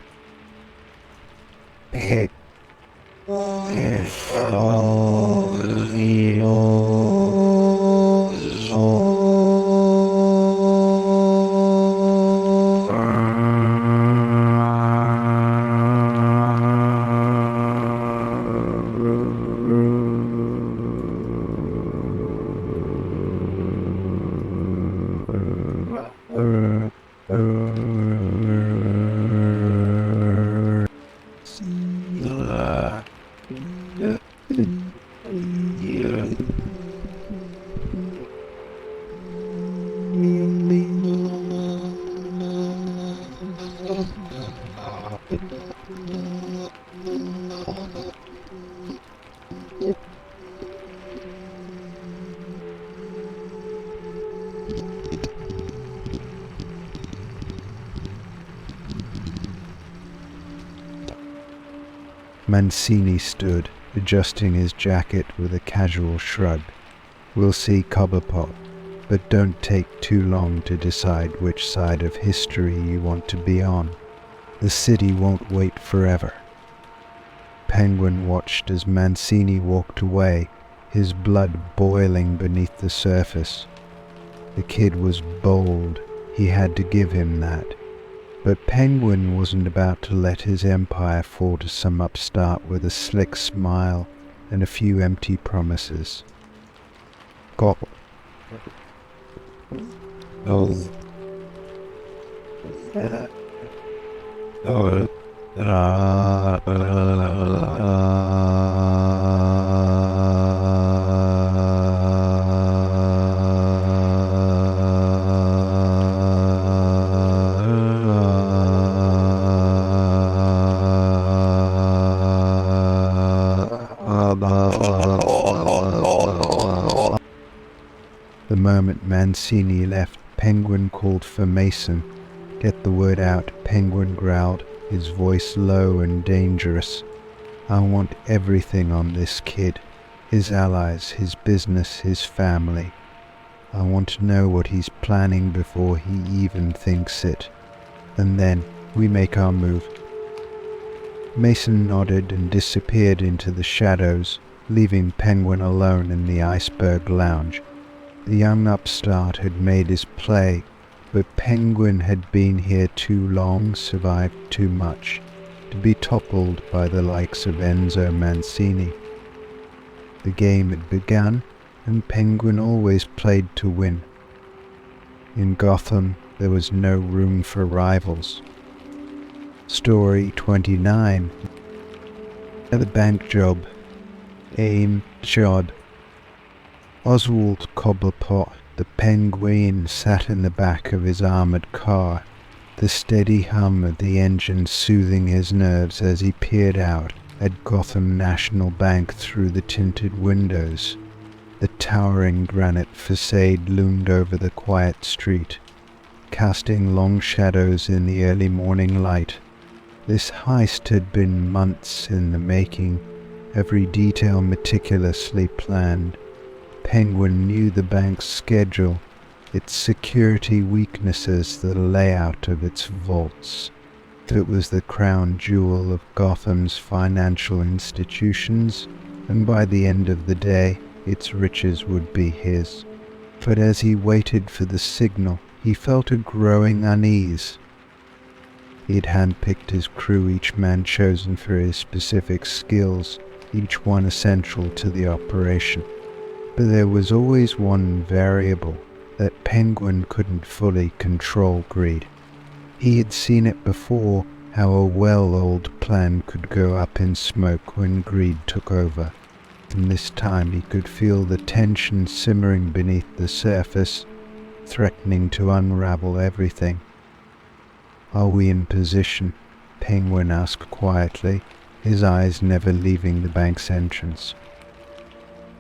Mancini stood, adjusting his jacket with a casual shrug. We'll see, Cobblepot, but don't take too long to decide which side of history you want to be on. The city won't wait forever. Penguin watched as Mancini walked away, his blood boiling beneath the surface. The kid was bold, he had to give him that. But Penguin wasn't about to let his empire fall to some upstart with a slick smile and a few empty promises. Gobble. The moment Mancini left, Penguin called for Mason. Get the word out, Penguin growled, his voice low and dangerous. I want everything on this kid. His allies, his business, his family. I want to know what he's planning before he even thinks it. And then we make our move. Mason nodded and disappeared into the shadows, leaving Penguin alone in the Iceberg Lounge. The young upstart had made his play, but Penguin had been here too long, survived too much, to be toppled by the likes of Enzo Mancini. The game had begun, and Penguin always played to win. In Gotham, there was no room for rivals. Story 29. The bank job. Aim Jod. Oswald Cobblepot, the Penguin, sat in the back of his armoured car, the steady hum of the engine soothing his nerves as he peered out at Gotham National Bank through the tinted windows. The towering granite facade loomed over the quiet street, casting long shadows in the early morning light. This heist had been months in the making, every detail meticulously planned. Penguin knew the bank's schedule, its security weaknesses, the layout of its vaults. It was the crown jewel of Gotham's financial institutions, and by the end of the day, its riches would be his. But as he waited for the signal, he felt a growing unease. He had handpicked his crew, each man chosen for his specific skills, each one essential to the operation. But there was always one variable that Penguin couldn't fully control: greed. He had seen it before, how a well-oiled plan could go up in smoke when greed took over. And this time he could feel the tension simmering beneath the surface, threatening to unravel everything. "Are we in position?" Penguin asked quietly, his eyes never leaving the bank's entrance.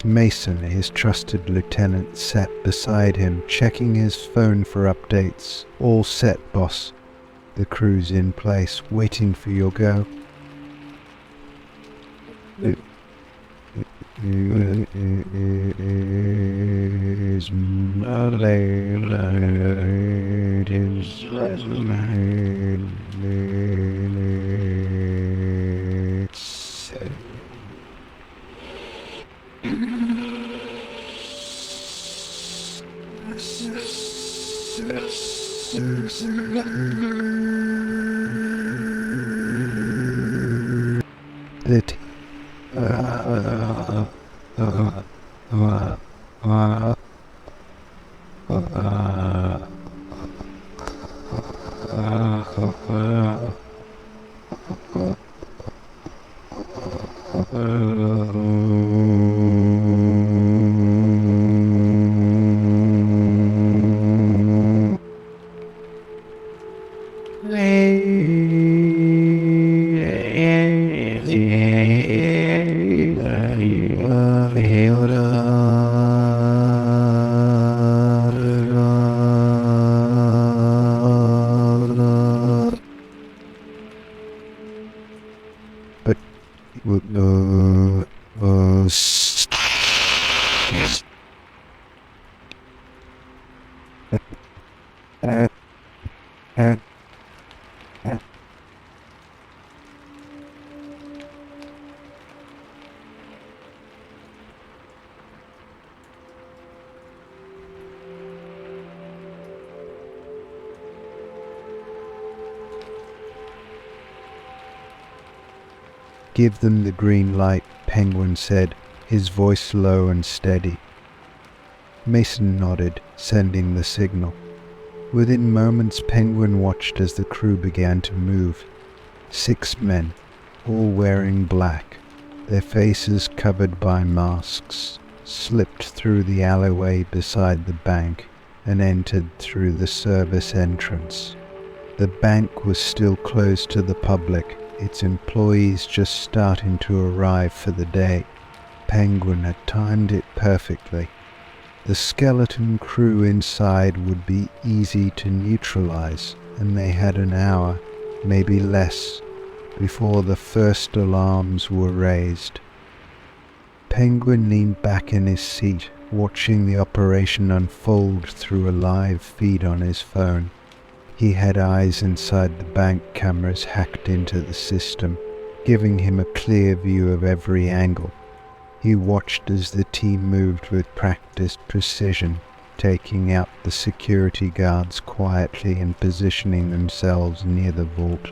Mason, his trusted lieutenant, sat beside him, checking his phone for updates. "All set, boss. The crew's in place, waiting for your go." "Give them the green light," Penguin said, his voice low and steady. Mason nodded, sending the signal. Within moments, Penguin watched as the crew began to move. 6 men, all wearing black, their faces covered by masks, slipped through the alleyway beside the bank and entered through the service entrance. The bank was still closed to the public, its employees just starting to arrive for the day. Penguin had timed it perfectly. The skeleton crew inside would be easy to neutralize, and they had an hour, maybe less, before the first alarms were raised. Penguin leaned back in his seat, watching the operation unfold through a live feed on his phone. He had eyes inside the bank cameras hacked into the system, giving him a clear view of every angle. He watched as the team moved with practiced precision, taking out the security guards quietly and positioning themselves near the vault.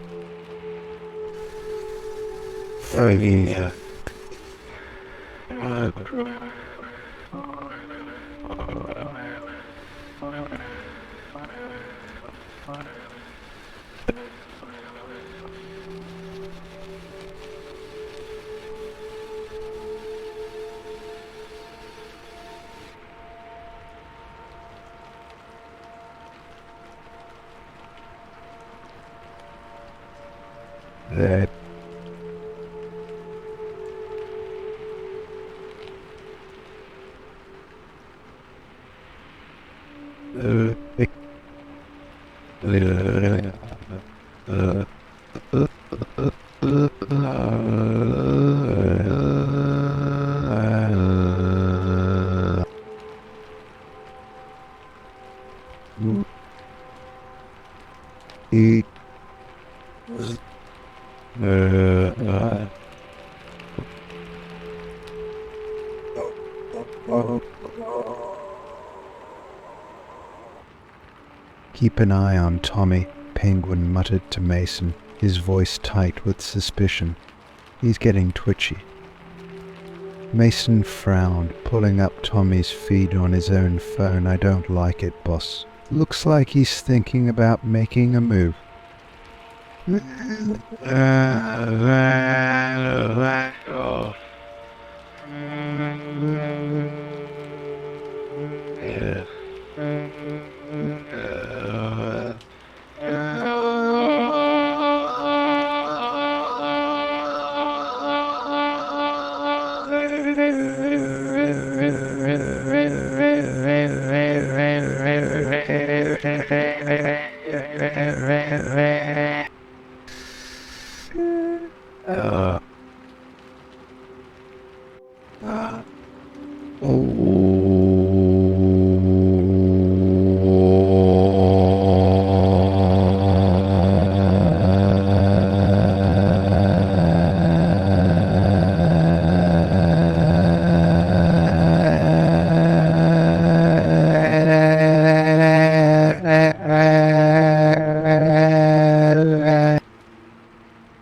That he Keep an eye on Tommy, Penguin muttered to Mason, his voice tight with suspicion. He's getting twitchy. Mason frowned, pulling up Tommy's feed on his own phone. I don't like it, boss. Looks like he's thinking about making a move.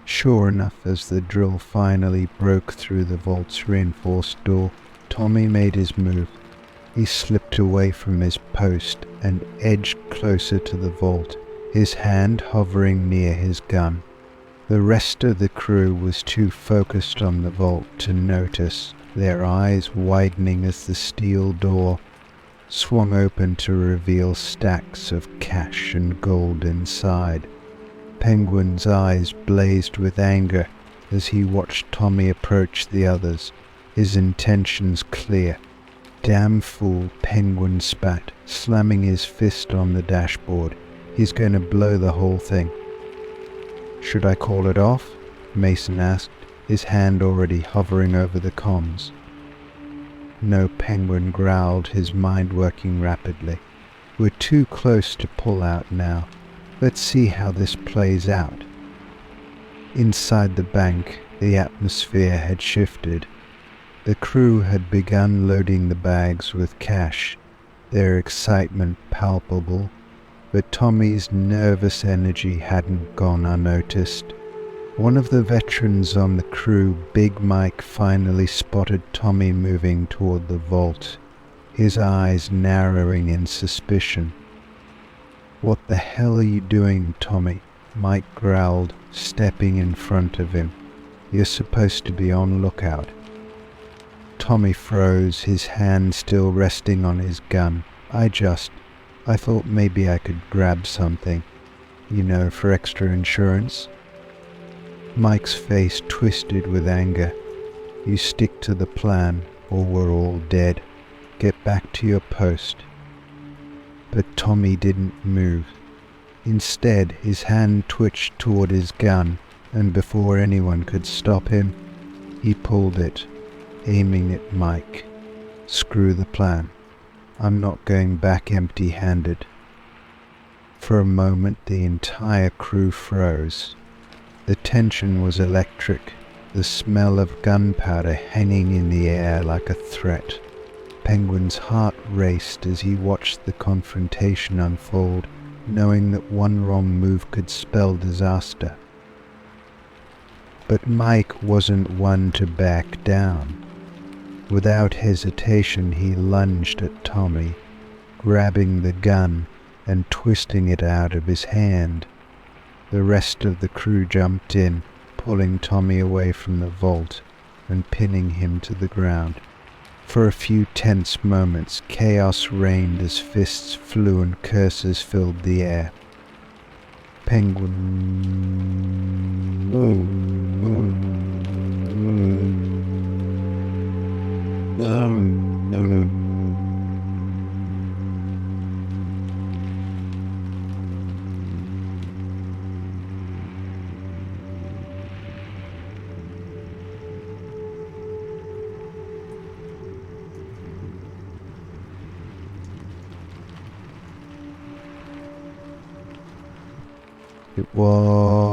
Sure enough, as the drill finally broke through the vault's reinforced door, Tommy made his move. He slipped away from his post and edged closer to the vault, his hand hovering near his gun. The rest of the crew was too focused on the vault to notice, their eyes widening as the steel door swung open to reveal stacks of cash and gold inside. Penguin's eyes blazed with anger as he watched Tommy approach the others, his intentions clear. Damn fool, Penguin spat, slamming his fist on the dashboard. He's going to blow the whole thing. Should I call it off? Mason asked, his hand already hovering over the comms. No, Penguin growled, his mind working rapidly. We're too close to pull out now. Let's see how this plays out. Inside the bank, the atmosphere had shifted. The crew had begun loading the bags with cash, their excitement palpable, but Tommy's nervous energy hadn't gone unnoticed. One of the veterans on the crew, Big Mike, finally spotted Tommy moving toward the vault, his eyes narrowing in suspicion. "What the hell are you doing, Tommy?" Mike growled, stepping in front of him. "You're supposed to be on lookout." Tommy froze, his hand still resting on his gun. I thought maybe I could grab something, for extra insurance." Mike's face twisted with anger. "You stick to the plan, or we're all dead. Get back to your post." But Tommy didn't move. Instead, his hand twitched toward his gun, and before anyone could stop him, he pulled it, aiming at Mike. Screw the plan. I'm not going back empty-handed. For a moment, the entire crew froze. The tension was electric, the smell of gunpowder hanging in the air like a threat. Penguin's heart raced as he watched the confrontation unfold, knowing that one wrong move could spell disaster. But Mike wasn't one to back down. Without hesitation, he lunged at Tommy, grabbing the gun and twisting it out of his hand. The rest of the crew jumped in, pulling Tommy away from the vault and pinning him to the ground. For a few tense moments, chaos reigned as fists flew and curses filled the air. It was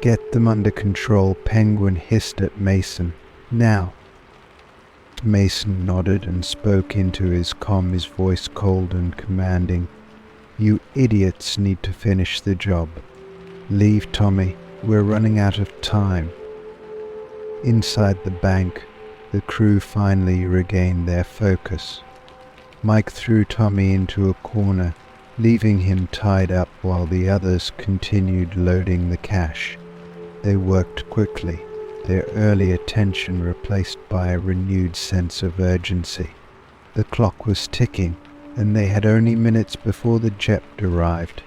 Get them under control, Penguin hissed at Mason. Now. Mason nodded and spoke into his comm, his voice cold and commanding. You idiots need to finish the job. Leave, Tommy. We're running out of time. Inside the bank, the crew finally regained their focus. Mike threw Tommy into a corner, leaving him tied up while the others continued loading the cash. They worked quickly, their earlier tension replaced by a renewed sense of urgency. The clock was ticking, and they had only minutes before the jet arrived.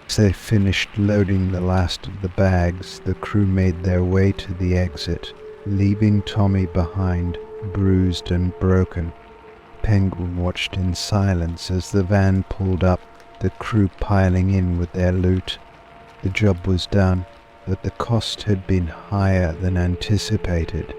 As they finished loading the last of the bags, the crew made their way to the exit, leaving Tommy behind, bruised and broken. Penguin watched in silence as the van pulled up, the crew piling in with their loot. The job was done, but the cost had been higher than anticipated.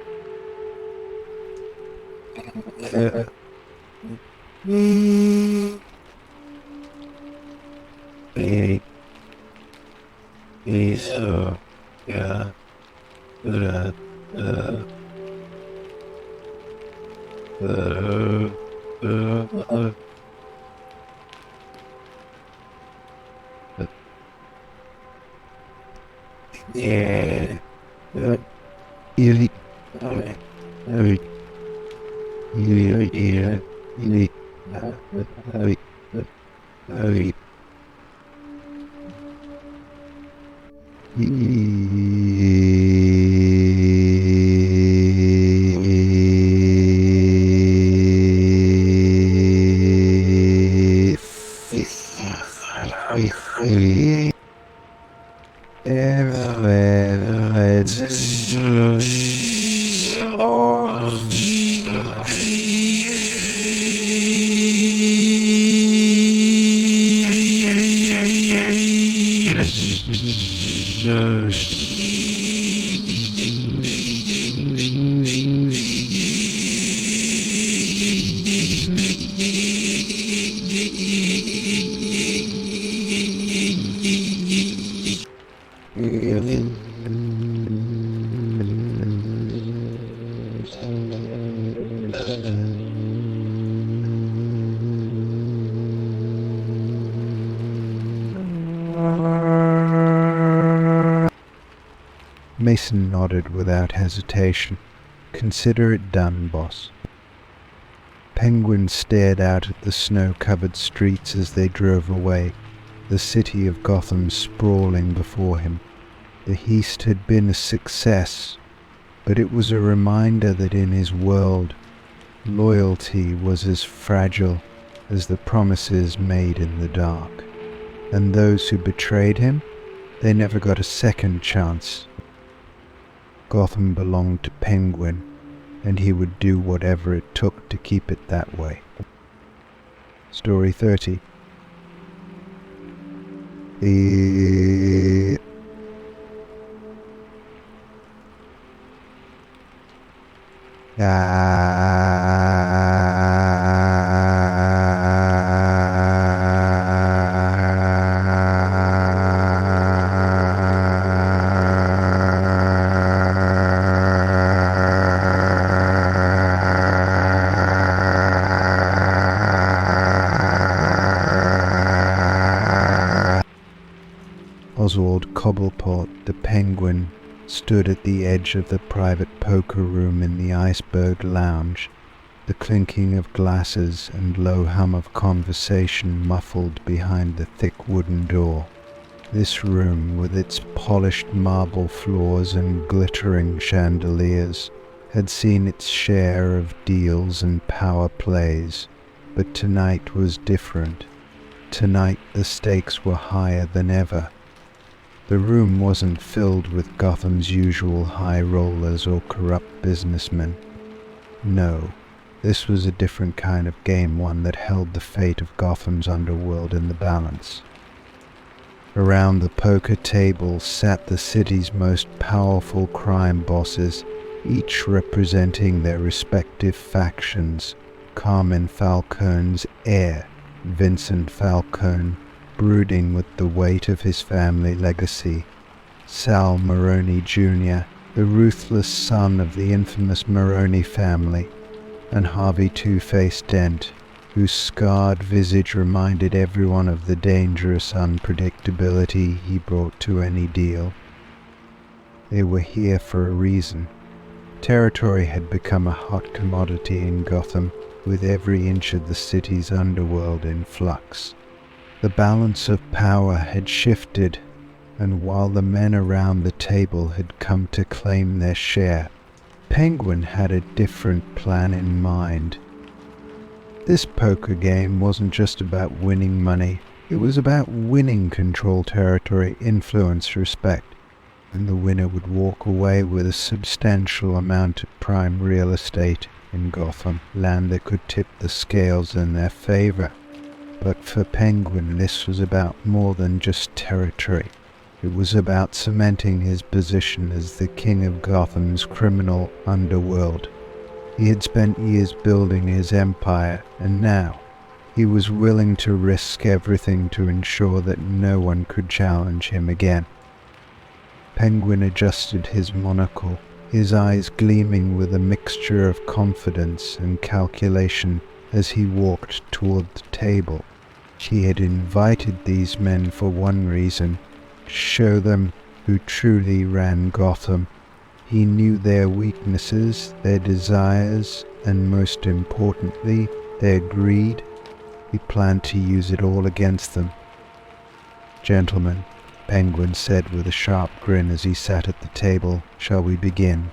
Mason nodded without hesitation. Consider it done, boss. Penguin stared out at the snow-covered streets as they drove away, the city of Gotham sprawling before him. The heist had been a success, but it was a reminder that in his world, loyalty was as fragile as the promises made in the dark. And those who betrayed him, they never got a second chance. Gotham belonged to Penguin, and he would do whatever it took to keep it that way. Story 30. Cobblepot, the penguin, stood at the edge of the private poker room in the Iceberg Lounge, the clinking of glasses and low hum of conversation muffled behind the thick wooden door. This room, with its polished marble floors and glittering chandeliers, had seen its share of deals and power plays, but tonight was different. Tonight the stakes were higher than ever. The room wasn't filled with Gotham's usual high rollers or corrupt businessmen. No, this was a different kind of game, one that held the fate of Gotham's underworld in the balance. Around the poker table sat the city's most powerful crime bosses, each representing their respective factions. Carmine Falcone's heir, Vincent Falcone, brooding with the weight of his family legacy. Sal Maroni Jr., the ruthless son of the infamous Maroni family, and Harvey Two-Face Dent, whose scarred visage reminded everyone of the dangerous unpredictability he brought to any deal. They were here for a reason. Territory had become a hot commodity in Gotham, with every inch of the city's underworld in flux. The balance of power had shifted, and while the men around the table had come to claim their share, Penguin had a different plan in mind. This poker game wasn't just about winning money, it was about winning control territory, influence, respect, and the winner would walk away with a substantial amount of prime real estate in Gotham, land that could tip the scales in their favor. But for Penguin, this was about more than just territory. It was about cementing his position as the king of Gotham's criminal underworld. He had spent years building his empire, and now he was willing to risk everything to ensure that no one could challenge him again. Penguin adjusted his monocle, his eyes gleaming with a mixture of confidence and calculation as he walked toward the table. He had invited these men for one reason: to show them who truly ran Gotham. He knew their weaknesses, their desires, and most importantly, their greed. He planned to use it all against them. "Gentlemen," Penguin said with a sharp grin as he sat at the table, "shall we begin?"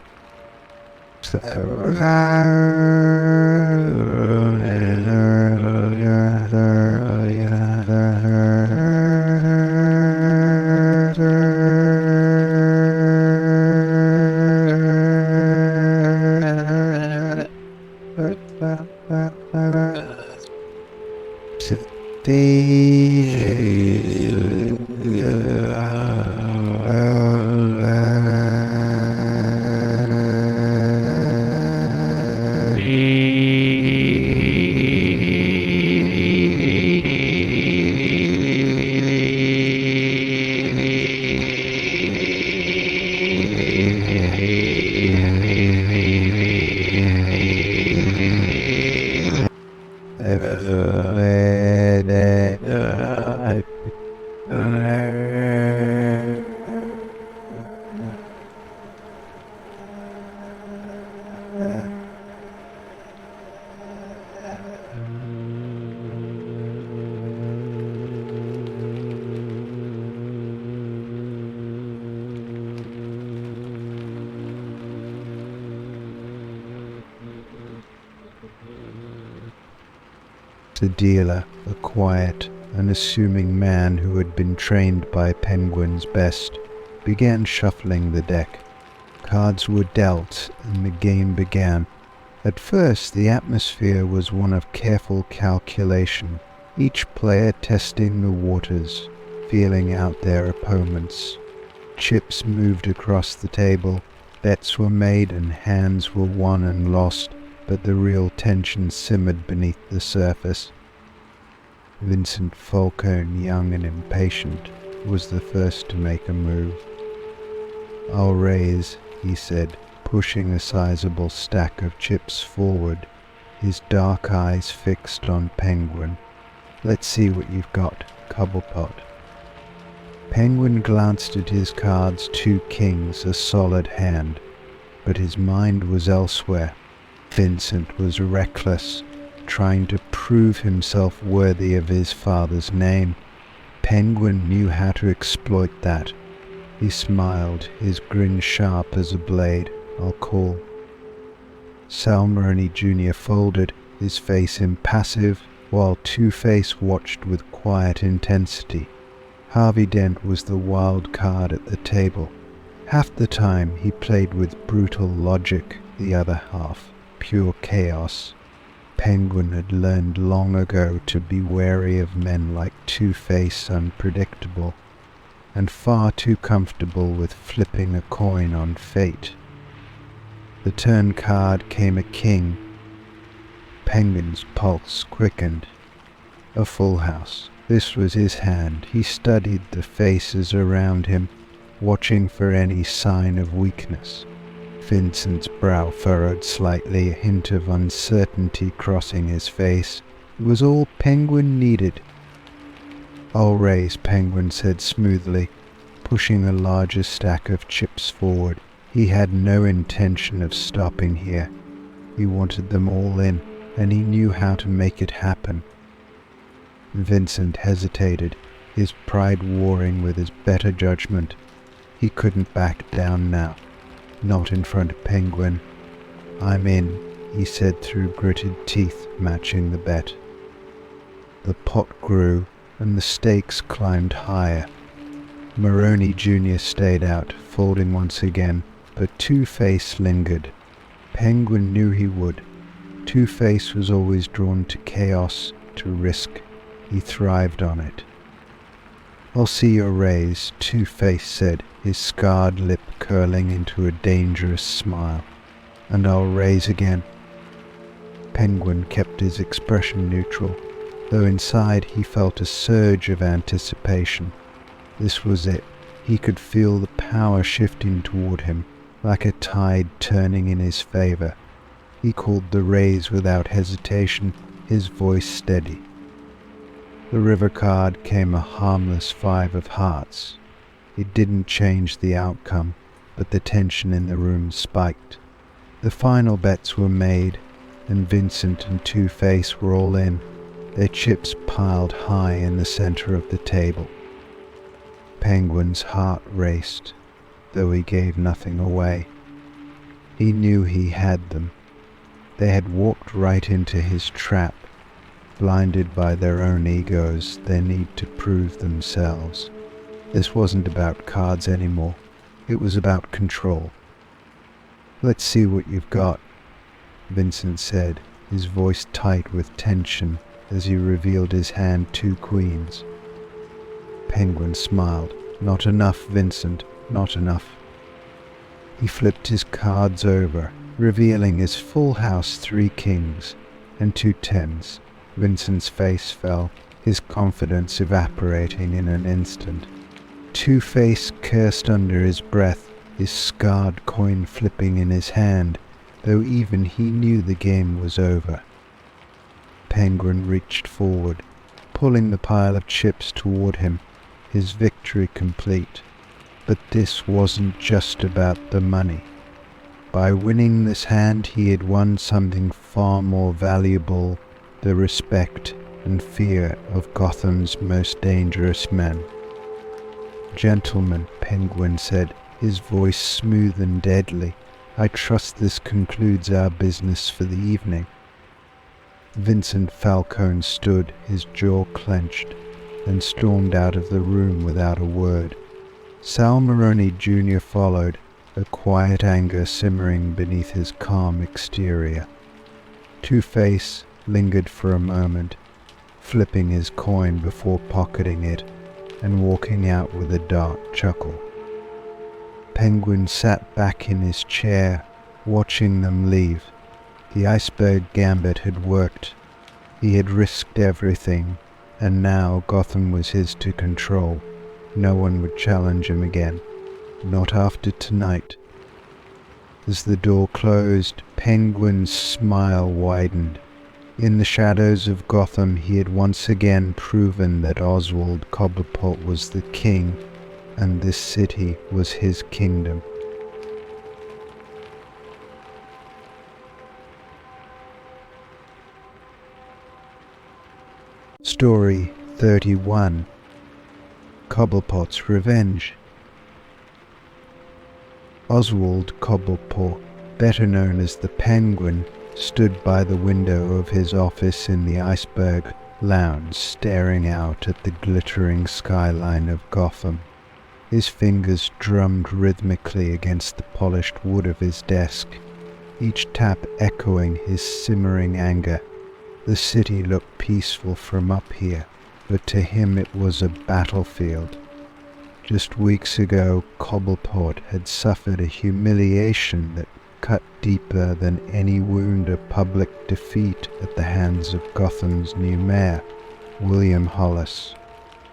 The dealer, a quiet, unassuming man who had been trained by Penguin's best, began shuffling the deck. Cards were dealt, and the game began. At first, the atmosphere was one of careful calculation, each player testing the waters, feeling out their opponents. Chips moved across the table, bets were made, and hands were won and lost, but the real tension simmered beneath the surface. Vincent Falcone, young and impatient, was the first to make a move. "I'll raise," he said, pushing a sizable stack of chips forward, his dark eyes fixed on Penguin. "Let's see what you've got, Cobblepot." Penguin glanced at his cards, 2 kings, a solid hand, but his mind was elsewhere. Vincent was reckless, trying to prove himself worthy of his father's name. Penguin knew how to exploit that. He smiled, his grin sharp as a blade. "I'll call." Sal Maroney Jr. folded, his face impassive, while Two-Face watched with quiet intensity. Harvey Dent was the wild card at the table. Half the time he played with brutal logic, the other half pure chaos. Penguin had learned long ago to be wary of men like Two-Face, unpredictable, and far too comfortable with flipping a coin on fate. The turn card came a king. Penguin's pulse quickened. A full house. This was his hand. He studied the faces around him, watching for any sign of weakness. Vincent's brow furrowed slightly, a hint of uncertainty crossing his face. It was all Penguin needed. "I'll raise," Penguin said smoothly, pushing a larger stack of chips forward. He had no intention of stopping here. He wanted them all in, and he knew how to make it happen. Vincent hesitated, his pride warring with his better judgment. He couldn't back down now, not in front of Penguin. "I'm in," he said through gritted teeth, matching the bet. The pot grew, and the stakes climbed higher. Maroney Jr. stayed out, folding once again, but Two-Face lingered. Penguin knew he would. Two-Face was always drawn to chaos, to risk. He thrived on it. "I'll see your raise," Two-Face said, his scarred lip curling into a dangerous smile. "And I'll raise again." Penguin kept his expression neutral, though inside he felt a surge of anticipation. This was it. He could feel the power shifting toward him, like a tide turning in his favor. He called the raise without hesitation, his voice steady. The river card came a harmless 5 of hearts. It didn't change the outcome, but the tension in the room spiked. The final bets were made, and Vincent and Two-Face were all in, their chips piled high in the center of the table. Penguin's heart raced, though he gave nothing away. He knew he had them. They had walked right into his trap, blinded by their own egos, their need to prove themselves. This wasn't about cards anymore. It was about control. "Let's see what you've got," Vincent said, his voice tight with tension as he revealed his hand 2 queens. Penguin smiled. "Not enough, Vincent, not enough." He flipped his cards over, revealing his full house 3 kings and 2 tens. Vincent's face fell, his confidence evaporating in an instant. Two-Face cursed under his breath, his scarred coin flipping in his hand, though even he knew the game was over. Penguin reached forward, pulling the pile of chips toward him, his victory complete. But this wasn't just about the money. By winning this hand he had won something far more valuable, the respect and fear of Gotham's most dangerous men. "Gentlemen," Penguin said, his voice smooth and deadly, "I trust this concludes our business for the evening." Vincent Falcone stood, his jaw clenched, and stormed out of the room without a word. Sal Maroney Jr. followed, a quiet anger simmering beneath his calm exterior. Two-Face lingered for a moment, flipping his coin before pocketing it and walking out with a dark chuckle. Penguin sat back in his chair, watching them leave. The iceberg gambit had worked. He had risked everything, and now Gotham was his to control. No one would challenge him again. Not after tonight. As the door closed, Penguin's smile widened. In the shadows of Gotham he had once again proven that Oswald Cobblepot was the king and this city was his kingdom. Story 31. Cobblepot's Revenge. Oswald Cobblepot, better known as the Penguin, stood by the window of his office in the Iceberg Lounge, staring out at the glittering skyline of Gotham. His fingers drummed rhythmically against the polished wood of his desk, each tap echoing his simmering anger. The city looked peaceful from up here, but to him it was a battlefield. Just weeks ago, Cobblepot had suffered a humiliation that cut deeper than any wound of public defeat at the hands of Gotham's new mayor, William Hollis.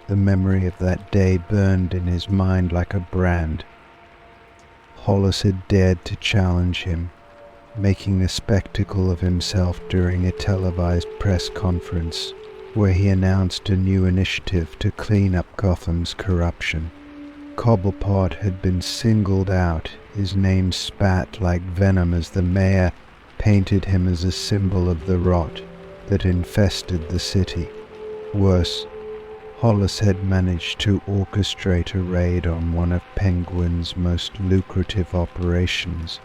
The memory of that day burned in his mind like a brand. Hollis had dared to challenge him, making a spectacle of himself during a televised press conference where he announced a new initiative to clean up Gotham's corruption. Cobblepot had been singled out, his name spat like venom as the mayor painted him as a symbol of the rot that infested the city. Worse, Hollis had managed to orchestrate a raid on one of Penguin's most lucrative operations,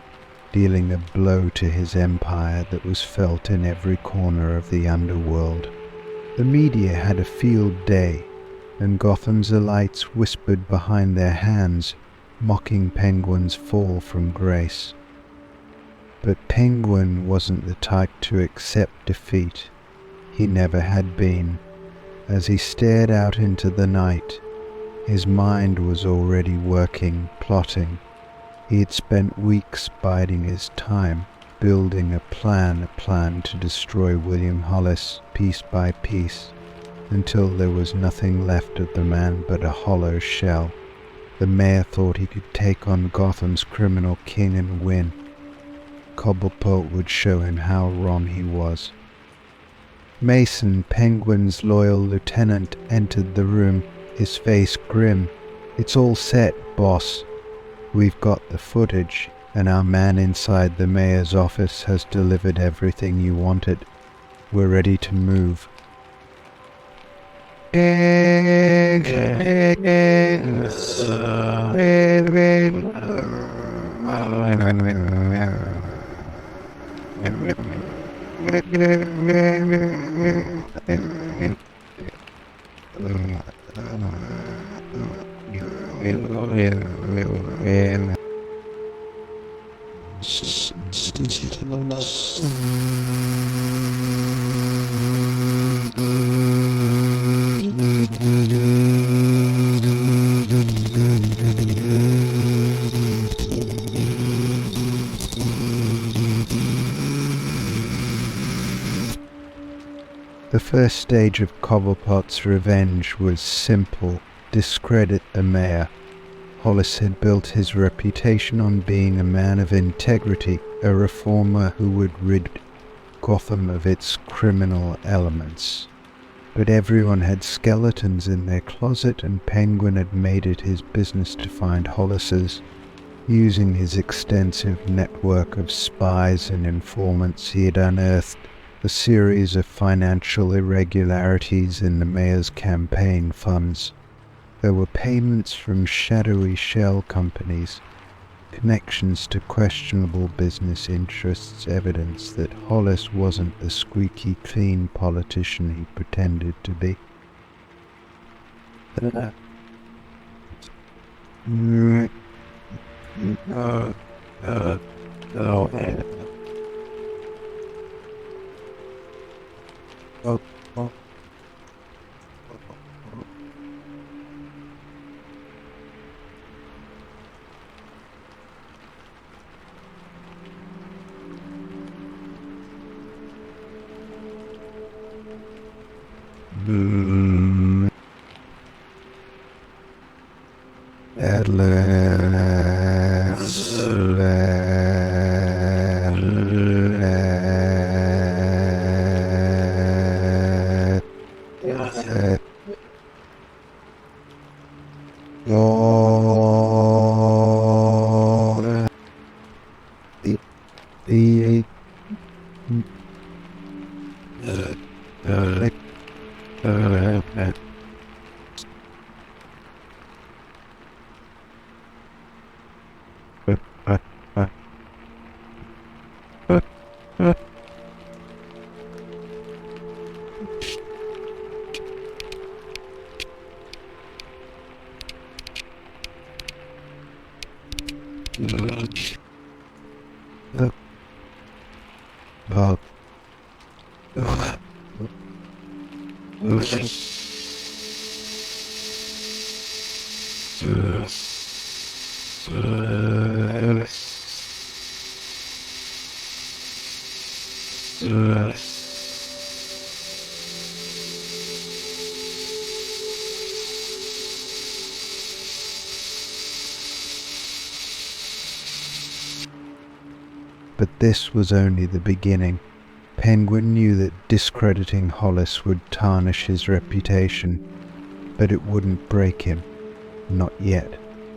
dealing a blow to his empire that was felt in every corner of the underworld. The media had a field day, and Gotham's elites whispered behind their hands, mocking Penguin's fall from grace. But Penguin wasn't the type to accept defeat. He never had been. As he stared out into the night, his mind was already working, plotting. He had spent weeks biding his time, building a plan to destroy William Hollis piece by piece, until there was nothing left of the man but a hollow shell. The mayor thought he could take on Gotham's criminal king and win. Cobblepot would show him how wrong he was. Mason, Penguin's loyal lieutenant, entered the room, his face grim. "It's all set, boss. We've got the footage, and our man inside the mayor's office has delivered everything you wanted. We're ready to move." The first stage of Cobblepot's revenge was simple: discredit the mayor. Hollis had built his reputation on being a man of integrity, a reformer who would rid Gotham of its criminal elements. But everyone had skeletons in their closet, and Penguin had made it his business to find Hollis's. Using his extensive network of spies and informants, he had unearthed a series of financial irregularities in the mayor's campaign funds. There were payments from shadowy shell companies, connections to questionable business interests, evidence that Hollis wasn't the squeaky clean politician he pretended to be. At last, The pub. But this was only the beginning. Penguin knew that discrediting Hollis would tarnish his reputation, but it wouldn't break him. Not yet.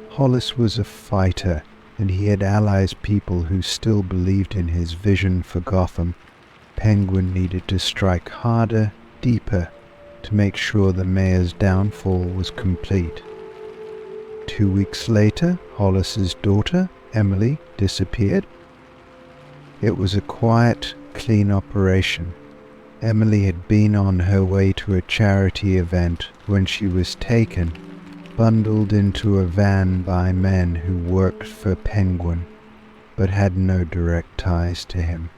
Hollis was a fighter, and he had allies, people who still believed in his vision for Gotham. Penguin needed to strike harder, deeper, to make sure the mayor's downfall was complete. 2 weeks later, Hollis's daughter, Emily, disappeared. It was a quiet, clean operation. Emily had been on her way to a charity event when she was taken, bundled into a van by men who worked for Penguin, but had no direct ties to him.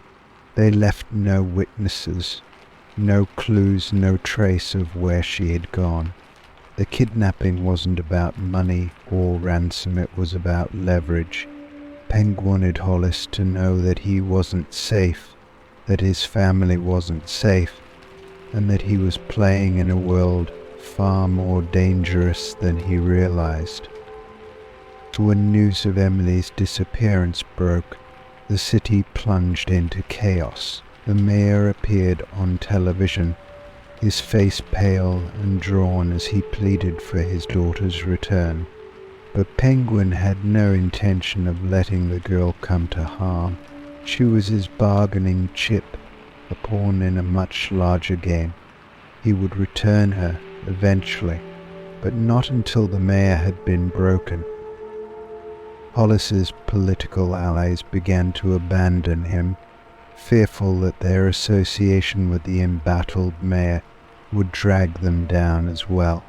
They left no witnesses, no clues, no trace of where she had gone. The kidnapping wasn't about money or ransom, it was about leverage. Penguin wanted Hollis to know that he wasn't safe, that his family wasn't safe, and that he was playing in a world far more dangerous than he realized. When news of Emily's disappearance broke, the city plunged into chaos. The mayor appeared on television, his face pale and drawn as he pleaded for his daughter's return. But Penguin had no intention of letting the girl come to harm. She was his bargaining chip, a pawn in a much larger game. He would return her, eventually, but not until the mayor had been broken. Hollis's political allies began to abandon him, fearful that their association with the embattled mayor would drag them down as well.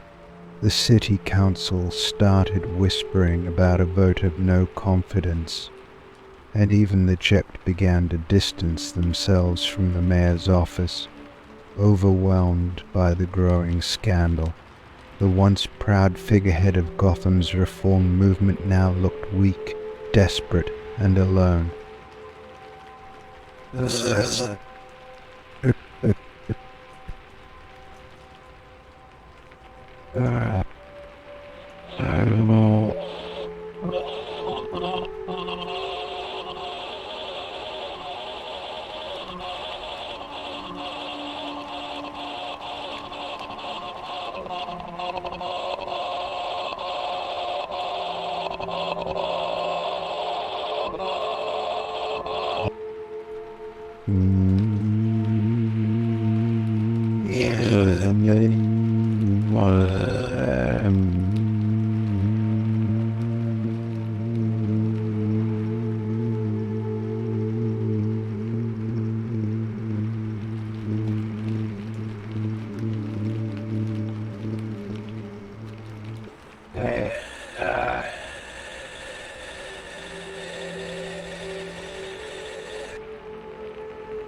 The city council started whispering about a vote of no confidence, and even the Jept began to distance themselves from the mayor's office, overwhelmed by the growing scandal. The once proud figurehead of Gotham's reform movement now looked weak, desperate, and alone.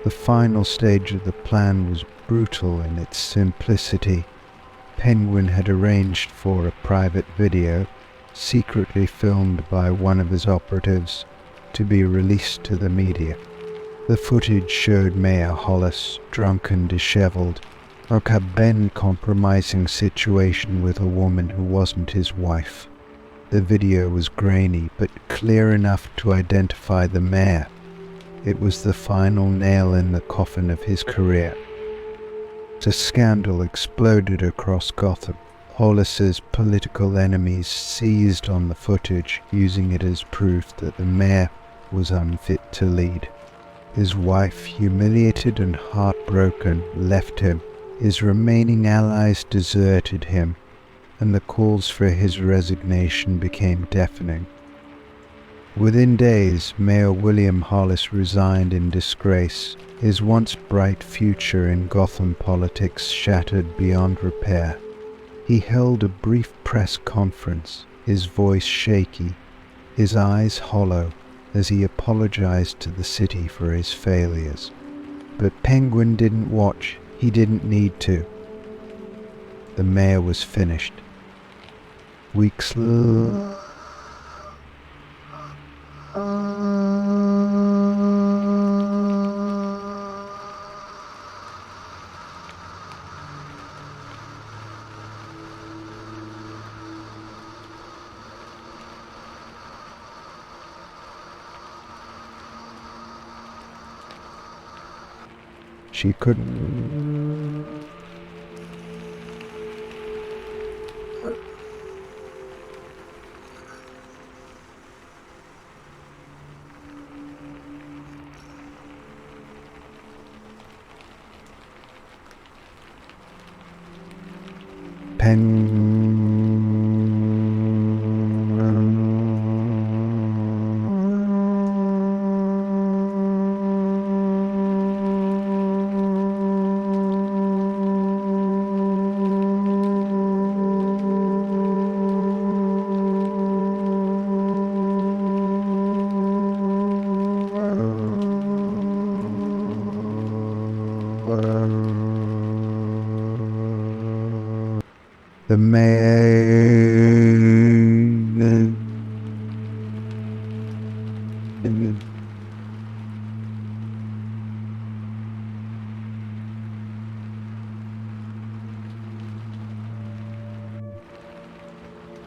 The final stage of the plan was brutal in its simplicity. Penguin had arranged for a private video, secretly filmed by one of his operatives, to be released to the media. The footage showed Mayor Hollis, drunk and disheveled, like a compromising situation with a woman who wasn't his wife. The video was grainy, but clear enough to identify the mayor. It was the final nail in the coffin of his career. The scandal exploded across Gotham. Hollis's political enemies seized on the footage, using it as proof that the mayor was unfit to lead. His wife, humiliated and heartbroken, left him. His remaining allies deserted him, and the calls for his resignation became deafening. Within days, Mayor William Hollis resigned in disgrace, his once bright future in Gotham politics shattered beyond repair. He held a brief press conference, his voice shaky, his eyes hollow, as he apologized to the city for his failures. But Penguin didn't watch. He didn't need to. The mayor was finished. Weeks later, she couldn't. The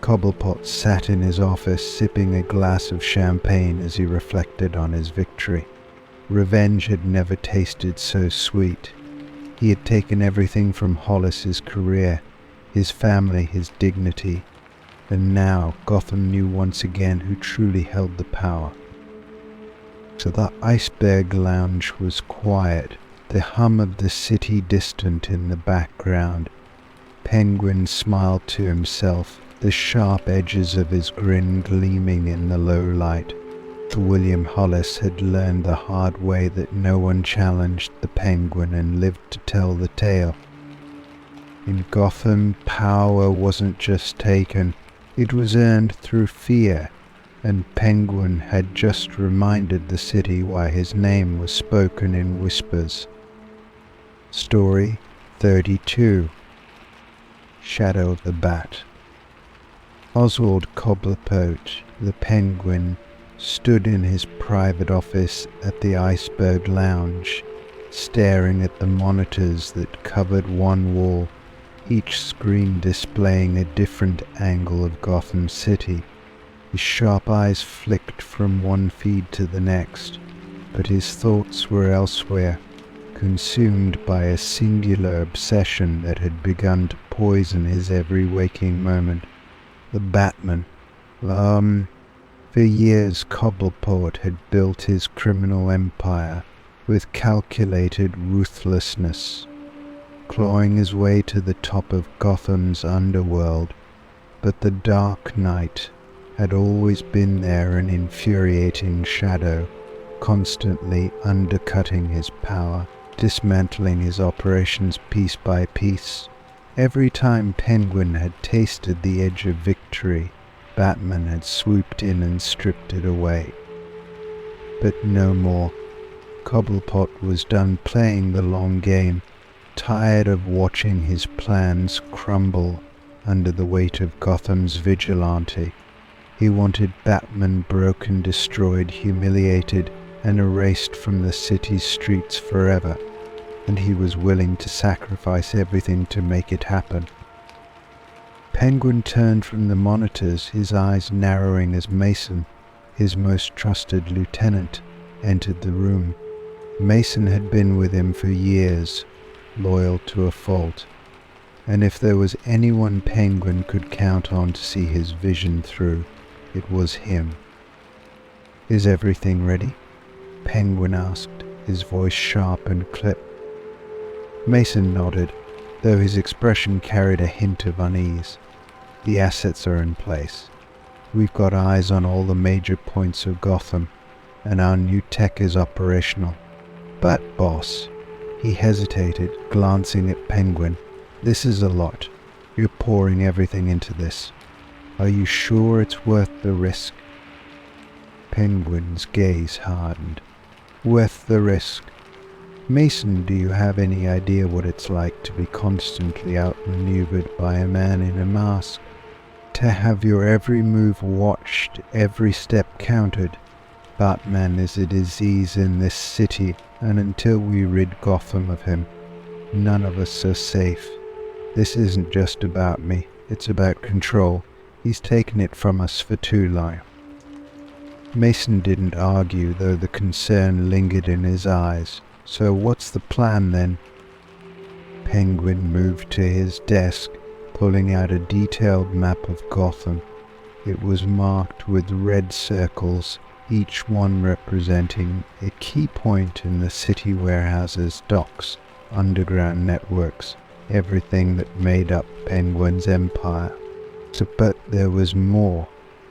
Cobblepot sat in his office sipping a glass of champagne as he reflected on his victory. Revenge had never tasted so sweet. He had taken everything from Hollis's career, his family, his dignity, and now Gotham knew once again who truly held the power. So the Iceberg Lounge was quiet, the hum of the city distant in the background. Penguin smiled to himself, the sharp edges of his grin gleaming in the low light. William Hollis had learned the hard way that no one challenged the Penguin and lived to tell the tale. In Gotham, power wasn't just taken, it was earned through fear, and Penguin had just reminded the city why his name was spoken in whispers. Story 32. Shadow of the Bat. Oswald Cobblepot, the Penguin, stood in his private office at the Iceberg Lounge, staring at the monitors that covered one wall, each screen displaying a different angle of Gotham City. His sharp eyes flicked from one feed to the next, but his thoughts were elsewhere, consumed by a singular obsession that had begun to poison his every waking moment. The Batman. For years Cobblepot had built his criminal empire with calculated ruthlessness, clawing his way to the top of Gotham's underworld, but the Dark Knight had always been there, an infuriating shadow, constantly undercutting his power, dismantling his operations piece by piece. Every time Penguin had tasted the edge of victory, Batman had swooped in and stripped it away. But no more. Cobblepot was done playing the long game, tired of watching his plans crumble under the weight of Gotham's vigilante. He wanted Batman broken, destroyed, humiliated, and erased from the city's streets forever, and he was willing to sacrifice everything to make it happen. Penguin turned from the monitors, his eyes narrowing as Mason, his most trusted lieutenant, entered the room. Mason had been with him for years, loyal to a fault, and if there was anyone Penguin could count on to see his vision through, it was him. "Is everything ready?" Penguin asked, his voice sharp and clipped. Mason nodded, though his expression carried a hint of unease. "The assets are in place. We've got eyes on all the major points of Gotham, and our new tech is operational. But, boss," he hesitated, glancing at Penguin, "this is a lot. You're pouring everything into this. Are you sure it's worth the risk?" Penguin's gaze hardened. "Worth the risk? Mason, do you have any idea what it's like to be constantly outmaneuvered by a man in a mask? To have your every move watched, every step counted? Batman is a disease in this city, and until we rid Gotham of him, none of us are safe. This isn't just about me, it's about control. He's taken it from us for too long." Mason didn't argue, though the concern lingered in his eyes. "So what's the plan then?" Penguin moved to his desk, pulling out a detailed map of Gotham. It was marked with red circles, each one representing a key point in the city warehouses, docks, underground networks, everything that made up Penguin's empire. But there was more.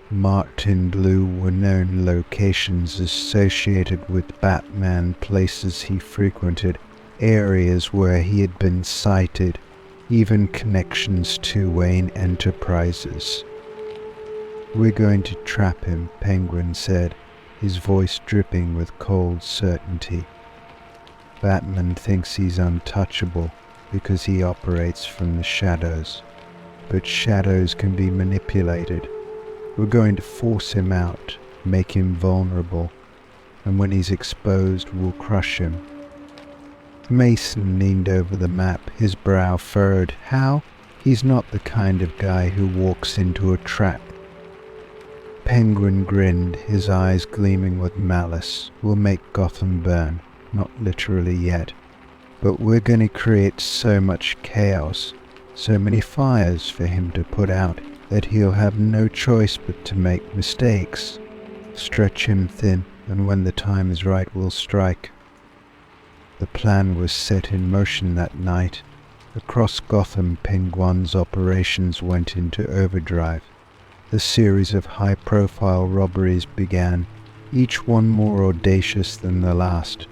Marked in blue were known locations associated with Batman, places he frequented, areas where he had been sighted, even connections to Wayne Enterprises. "We're going to trap him," Penguin said, his voice dripping with cold certainty. "Batman thinks he's untouchable because he operates from the shadows. But shadows can be manipulated. We're going to force him out, make him vulnerable, and when he's exposed, we'll crush him." Mason leaned over the map, his brow furrowed. "How? He's not the kind of guy who walks into a trap." Penguin grinned, his eyes gleaming with malice. "We'll make Gotham burn, not literally yet, but we're going to create so much chaos, so many fires for him to put out, that he'll have no choice but to make mistakes. Stretch him thin, and when the time is right, we'll strike." The plan was set in motion that night. Across Gotham, Penguin's operations went into overdrive. The series of high-profile robberies began, each one more audacious than the last.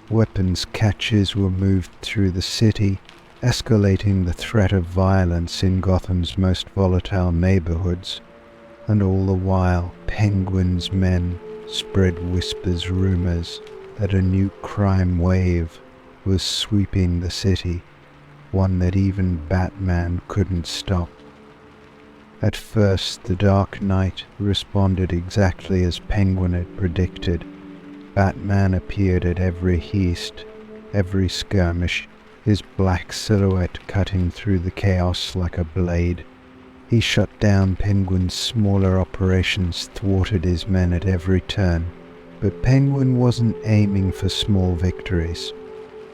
Weapons caches were moved through the city, escalating the threat of violence in Gotham's most volatile neighborhoods. And all the while, Penguin's men spread rumors that a new crime wave was sweeping the city, one that even Batman couldn't stop. At first, the Dark Knight responded exactly as Penguin had predicted. Batman appeared at every heist, every skirmish, his black silhouette cutting through the chaos like a blade. He shut down Penguin's smaller operations, thwarted his men at every turn. But Penguin wasn't aiming for small victories.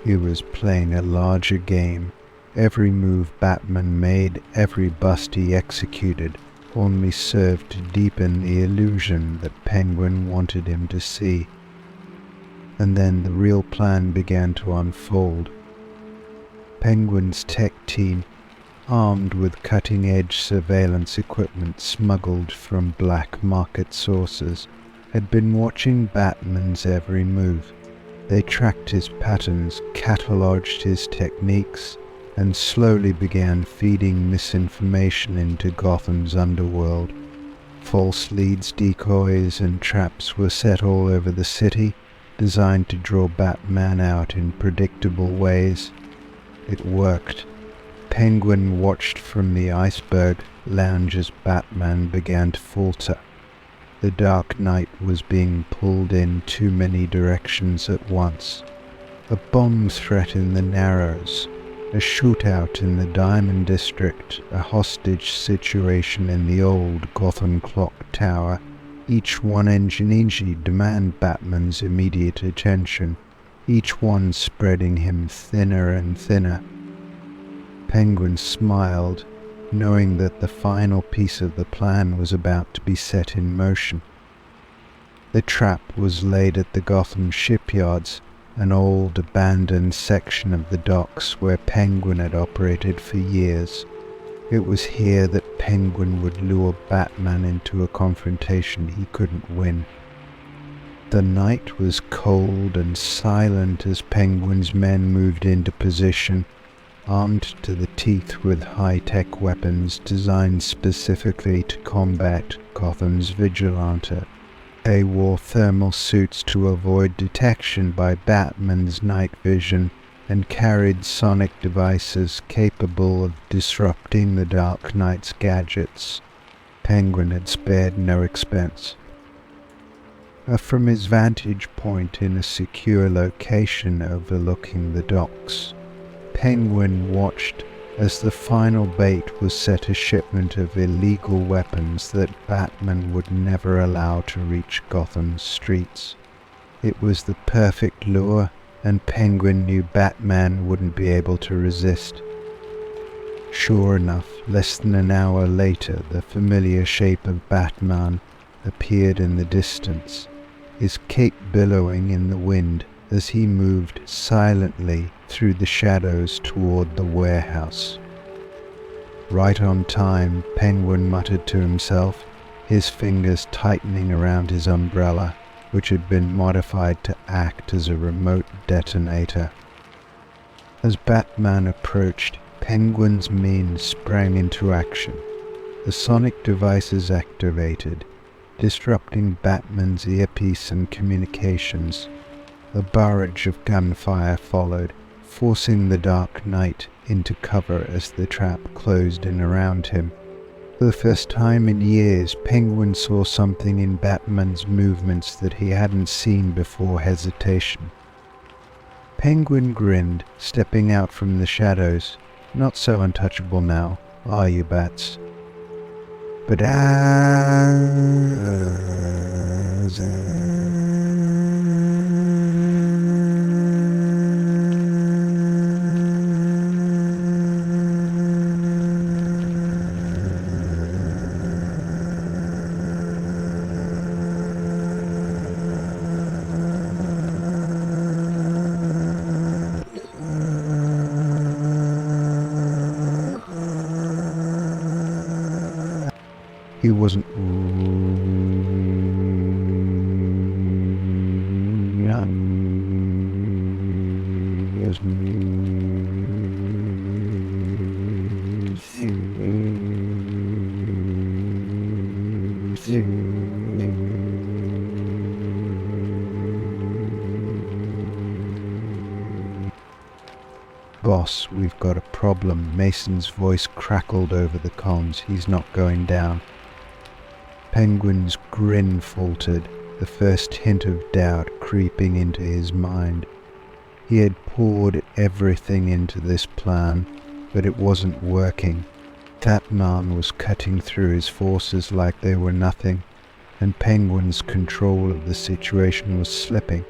He was playing a larger game. Every move Batman made, every bust he executed, only served to deepen the illusion that Penguin wanted him to see. And then the real plan began to unfold. Penguin's tech team, armed with cutting-edge surveillance equipment smuggled from black market sources, had been watching Batman's every move. They tracked his patterns, catalogued his techniques, and slowly began feeding misinformation into Gotham's underworld. False leads, decoys, and traps were set all over the city, designed to draw Batman out in predictable ways. It worked. Penguin watched from the iceberg lounge as Batman began to falter. The Dark Knight was being pulled in too many directions at once. A bomb threat in the Narrows, a shootout in the Diamond District, a hostage situation in the old Gotham Clock Tower, each one engineered to demand Batman's immediate attention, each one spreading him thinner and thinner. Penguin smiled, knowing that the final piece of the plan was about to be set in motion. The trap was laid at the Gotham shipyards, an old abandoned section of the docks where Penguin had operated for years. It was here that Penguin would lure Batman into a confrontation he couldn't win. The night was cold and silent as Penguin's men moved into position, armed to the teeth with high-tech weapons designed specifically to combat Gotham's vigilante. They wore thermal suits to avoid detection by Batman's night vision and carried sonic devices capable of disrupting the Dark Knight's gadgets. Penguin had spared no expense. From his vantage point in a secure location overlooking the docks, Penguin watched as the final bait was set a shipment of illegal weapons that Batman would never allow to reach Gotham's streets. It was the perfect lure, and Penguin knew Batman wouldn't be able to resist. Sure enough, less than an hour later, the familiar shape of Batman appeared in the distance, his cape billowing in the wind as he moved silently through the shadows toward the warehouse. Right on time, Penguin muttered to himself, his fingers tightening around his umbrella, which had been modified to act as a remote detonator. As Batman approached, Penguin's men sprang into action. The sonic devices activated, disrupting Batman's earpiece and communications. A barrage of gunfire followed, forcing the Dark Knight into cover as the trap closed in around him. For the first time in years, Penguin saw something in Batman's movements that he hadn't seen before hesitation. Penguin grinned, stepping out from the shadows. Not so untouchable now, are you, Bats? But he wasn't Boss, we've got a problem. Mason's voice crackled over the comms. He's not going down. Penguin's grin faltered, the first hint of doubt creeping into his mind. He had poured everything into this plan, but it wasn't working. That man was cutting through his forces like they were nothing, and Penguin's control of the situation was slipping.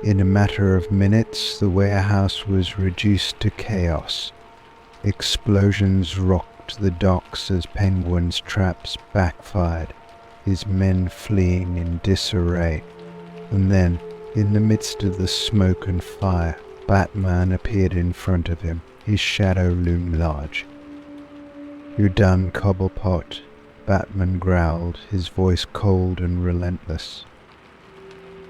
In a matter of minutes, the warehouse was reduced to chaos. Explosions rocked the docks as Penguin's traps backfired, his men fleeing in disarray. And then, in the midst of the smoke and fire, Batman appeared in front of him, his shadow loomed large. "You're done, Cobblepot," Batman growled, his voice cold and relentless.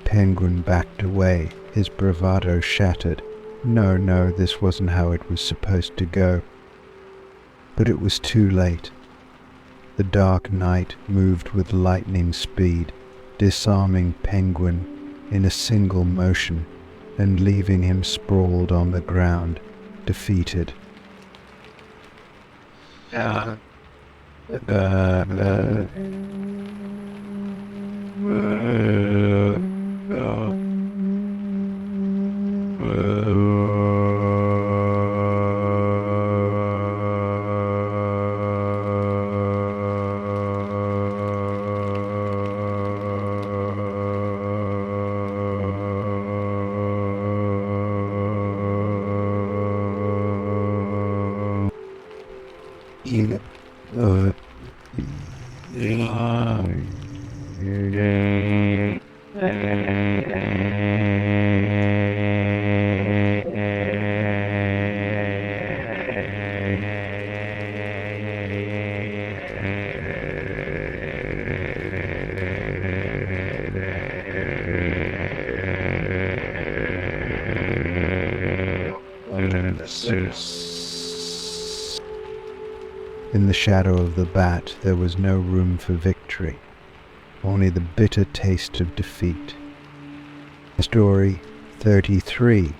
Penguin backed away, his bravado shattered. No, this wasn't how it was supposed to go. But it was too late. The Dark Knight moved with lightning speed, disarming Penguin in a single motion and leaving him sprawled on the ground, defeated. In the shadow of the bat there was no room for victory, only the bitter taste of defeat. Story 33.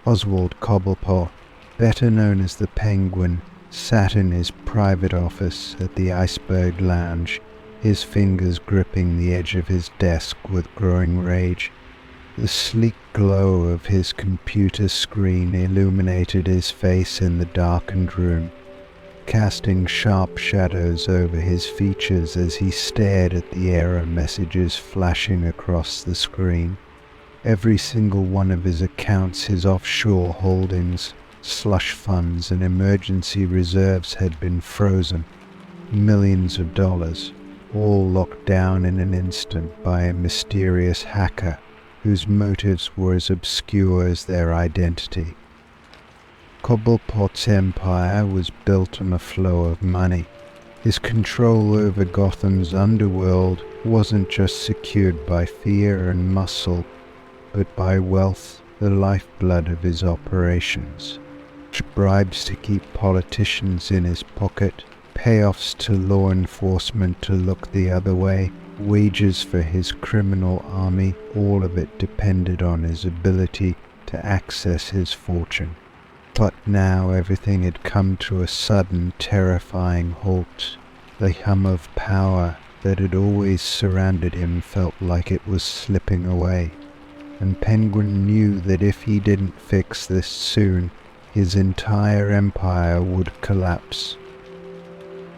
Oswald Cobblepot, better known as the Penguin, sat in his private office at the Iceberg Lounge, his fingers gripping the edge of his desk with growing rage. The sleek glow of his computer screen illuminated his face in the darkened room, casting sharp shadows over his features as he stared at the error messages flashing across the screen. Every single one of his accounts, his offshore holdings, slush funds and emergency reserves had been frozen. Millions of dollars, all locked down in an instant by a mysterious hacker whose motives were as obscure as their identity. Cobblepot's empire was built on a flow of money. His control over Gotham's underworld wasn't just secured by fear and muscle, but by wealth, the lifeblood of his operations. Bribes to keep politicians in his pocket, payoffs to law enforcement to look the other way, wages for his criminal army, all of it depended on his ability to access his fortune. But now everything had come to a sudden, terrifying halt. The hum of power that had always surrounded him felt like it was slipping away, and Penguin knew that if he didn't fix this soon, his entire empire would collapse.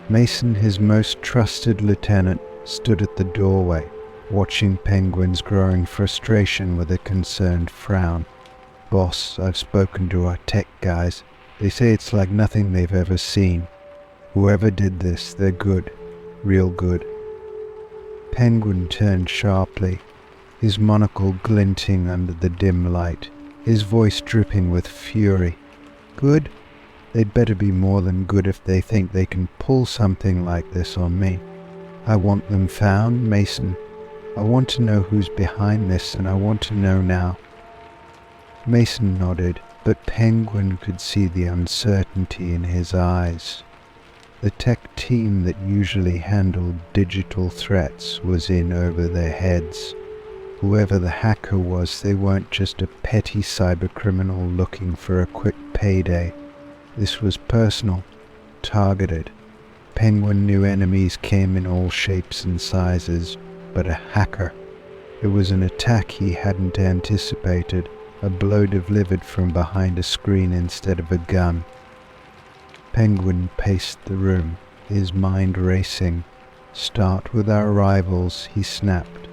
Mason, his most trusted lieutenant, stood at the doorway, watching Penguin's growing frustration with a concerned frown. "Boss, I've spoken to our tech guys. They say it's like nothing they've ever seen. Whoever did this, they're good. Real good." Penguin turned sharply, his monocle glinting under the dim light, his voice dripping with fury. "Good? They'd better be more than good if they think they can pull something like this on me. I want them found, Mason. I want to know who's behind this, and I want to know now." Mason nodded, but Penguin could see the uncertainty in his eyes. The tech team that usually handled digital threats was in over their heads. Whoever the hacker was, they weren't just a petty cybercriminal looking for a quick payday. This was personal, targeted. Penguin knew enemies came in all shapes and sizes, but a hacker. It was an attack he hadn't anticipated, a blow delivered from behind a screen instead of a gun. Penguin paced the room, his mind racing. "Start with our rivals," he snapped.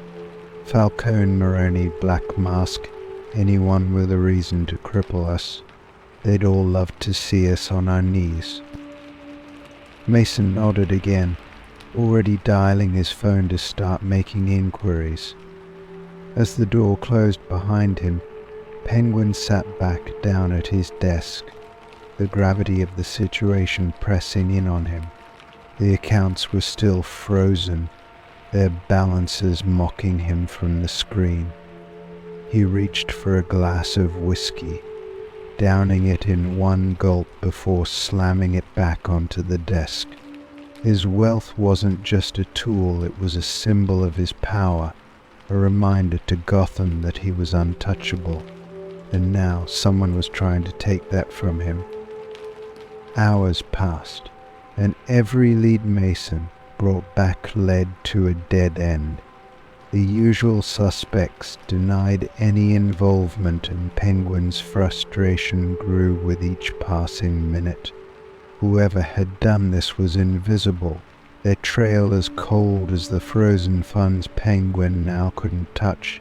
"Falcone, Moroni, Black Mask, anyone with a reason to cripple us. They'd all love to see us on our knees." Mason nodded again, already dialing his phone to start making inquiries. As the door closed behind him, Penguin sat back down at his desk, the gravity of the situation pressing in on him. The accounts were still frozen, their balances mocking him from the screen. He reached for a glass of whiskey, downing it in one gulp before slamming it back onto the desk. His wealth wasn't just a tool, it was a symbol of his power, a reminder to Gotham that he was untouchable. And now someone was trying to take that from him. Hours passed, and every lead Mason brought back led to a dead end. The usual suspects denied any involvement, and Penguin's frustration grew with each passing minute. Whoever had done this was invisible, their trail as cold as the frozen funds Penguin now couldn't touch.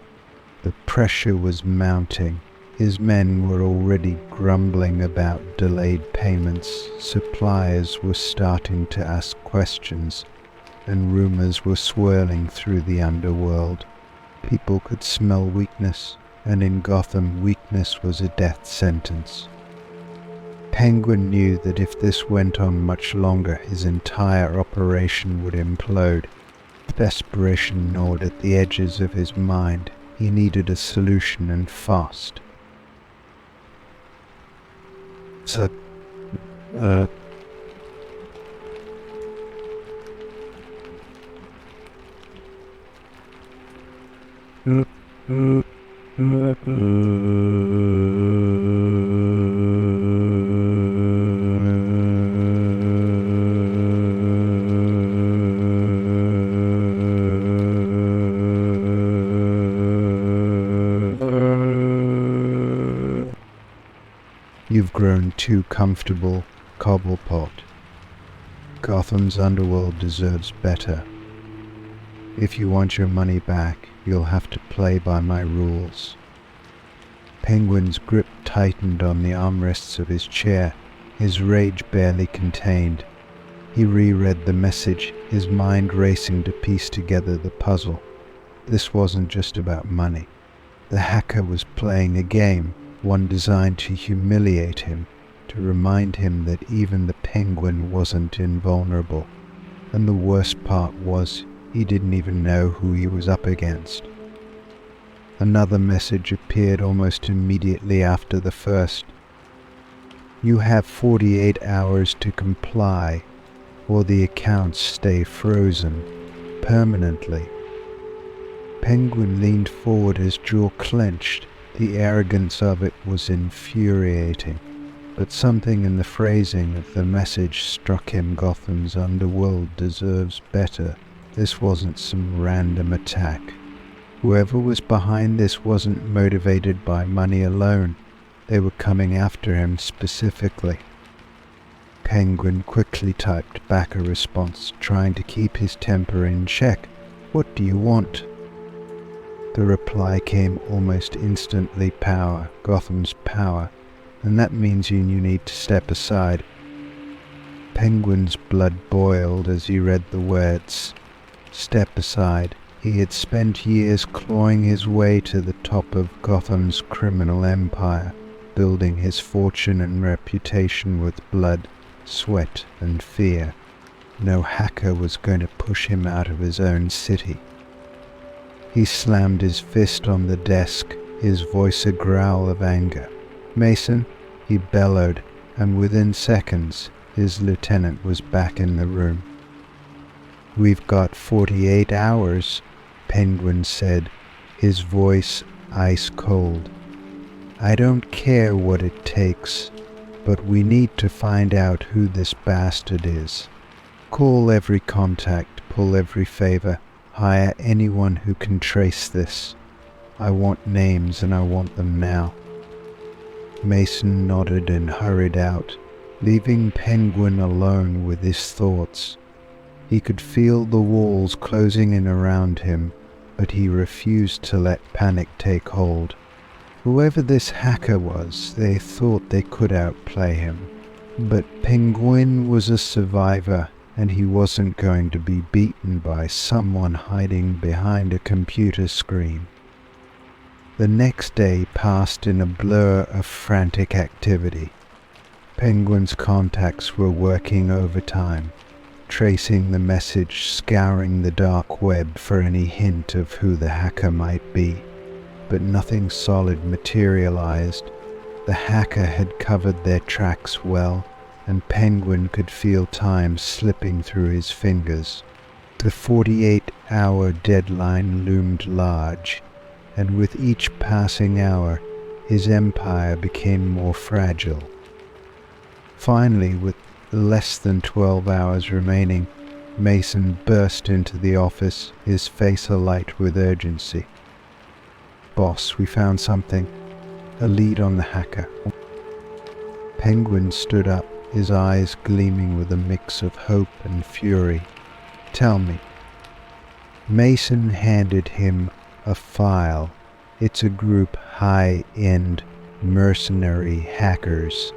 The pressure was mounting, His men were already grumbling about delayed payments, suppliers were starting to ask questions, and rumors were swirling through the underworld. People could smell weakness, and in Gotham weakness was a death sentence. Penguin knew that if this went on much longer, his entire operation would implode. Desperation gnawed at the edges of his mind. He needed a solution, and fast. So, you've grown too comfortable, Cobblepot. Gotham's underworld deserves better. If you want your money back, you'll have to play by my rules. Penguin's grip tightened on the armrests of his chair, his rage barely contained. He reread the message, his mind racing to piece together the puzzle. This wasn't just about money. The hacker was playing a game, one designed to humiliate him, to remind him that even the Penguin wasn't invulnerable. And the worst part was, he didn't even know who he was up against. Another message appeared almost immediately after the first. You have 48 hours to comply, or the accounts stay frozen permanently. Penguin leaned forward, his jaw clenched. The arrogance of it was infuriating, but something in the phrasing of the message struck him. Gotham's underworld deserves better. This wasn't some random attack. Whoever was behind this wasn't motivated by money alone. They were coming after him specifically. Penguin quickly typed back a response, trying to keep his temper in check. What do you want? The reply came almost instantly. Power, Gotham's power, and that means you need to step aside. Penguin's blood boiled as he read the words. Step aside. He had spent years clawing his way to the top of Gotham's criminal empire, building his fortune and reputation with blood, sweat, and fear. No hacker was going to push him out of his own city. He slammed his fist on the desk, his voice a growl of anger. Mason, he bellowed, and within seconds, his lieutenant was back in the room. We've got 48 hours, Penguin said, his voice ice cold. I don't care what it takes, but we need to find out who this bastard is. Call every contact, pull every favor, hire anyone who can trace this. I want names, and I want them now. Mason nodded and hurried out, leaving Penguin alone with his thoughts. He could feel the walls closing in around him, but he refused to let panic take hold. Whoever this hacker was, they thought they could outplay him. But Penguin was a survivor, and he wasn't going to be beaten by someone hiding behind a computer screen. The next day passed in a blur of frantic activity. Penguin's contacts were working overtime, tracing the message, scouring the dark web for any hint of who the hacker might be. But nothing solid materialized. The hacker had covered their tracks well, and Penguin could feel time slipping through his fingers. The 48-hour deadline loomed large, and with each passing hour, his empire became more fragile. Finally, with less than 12 hours remaining, Mason burst into the office, his face alight with urgency. Boss, we found something. A lead on the hacker. Penguin stood up, his eyes gleaming with a mix of hope and fury. Tell me. Mason handed him a file. It's a group high-end mercenary hackers.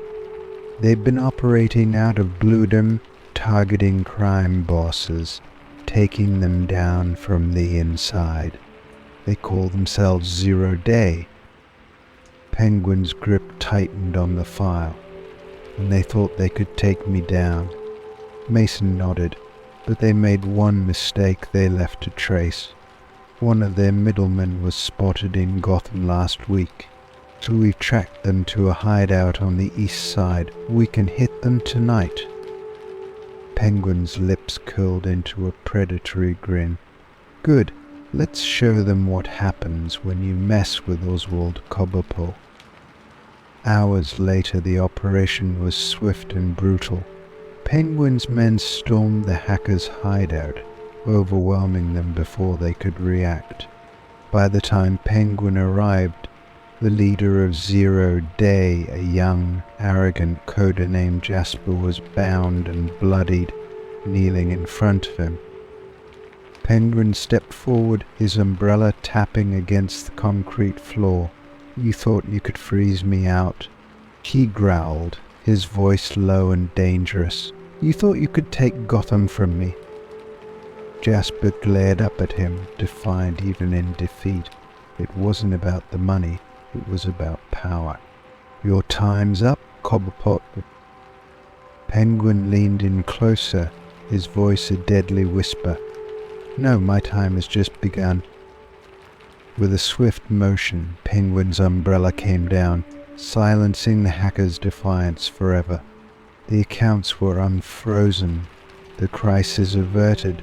They've been operating out of Bluedom, targeting crime bosses, taking them down from the inside. They call themselves Zero Day. Penguin's grip tightened on the file, and they thought they could take me down. Mason nodded, but they made one mistake they left to trace. One of their middlemen was spotted in Gotham last week, so we've tracked them to a hideout on the east side. We can hit them tonight. Penguin's lips curled into a predatory grin. Good, let's show them what happens when you mess with Oswald Cobblepot. Hours later, the operation was swift and brutal. Penguin's men stormed the hackers' hideout, overwhelming them before they could react. By the time Penguin arrived, the leader of Zero Day, a young, arrogant coder named Jasper, was bound and bloodied, kneeling in front of him. Penguin stepped forward, his umbrella tapping against the concrete floor. You thought you could freeze me out, he growled, his voice low and dangerous. You thought you could take Gotham from me. Jasper glared up at him, defiant even in defeat. It wasn't about the money, it was about power. Your time's up, Cobblepot. Penguin leaned in closer, his voice a deadly whisper. No, my time has just begun. With a swift motion, Penguin's umbrella came down, silencing the hacker's defiance forever. The accounts were unfrozen, the crisis averted,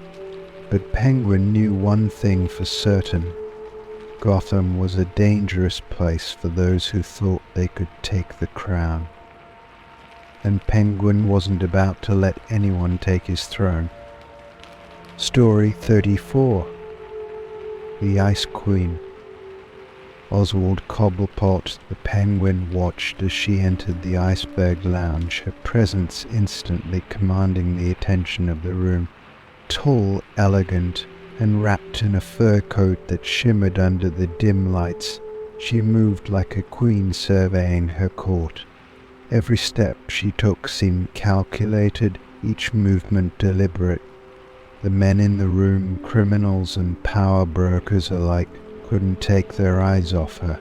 but Penguin knew one thing for certain. Gotham was a dangerous place for those who thought they could take the crown. And Penguin wasn't about to let anyone take his throne. Story 34. The Ice Queen. Oswald Cobblepot, the Penguin, watched as she entered the Iceberg Lounge, her presence instantly commanding the attention of the room. Tall, elegant, and wrapped in a fur coat that shimmered under the dim lights, she moved like a queen surveying her court. Every step she took seemed calculated, each movement deliberate. The men in the room, criminals and power brokers alike, couldn't take their eyes off her.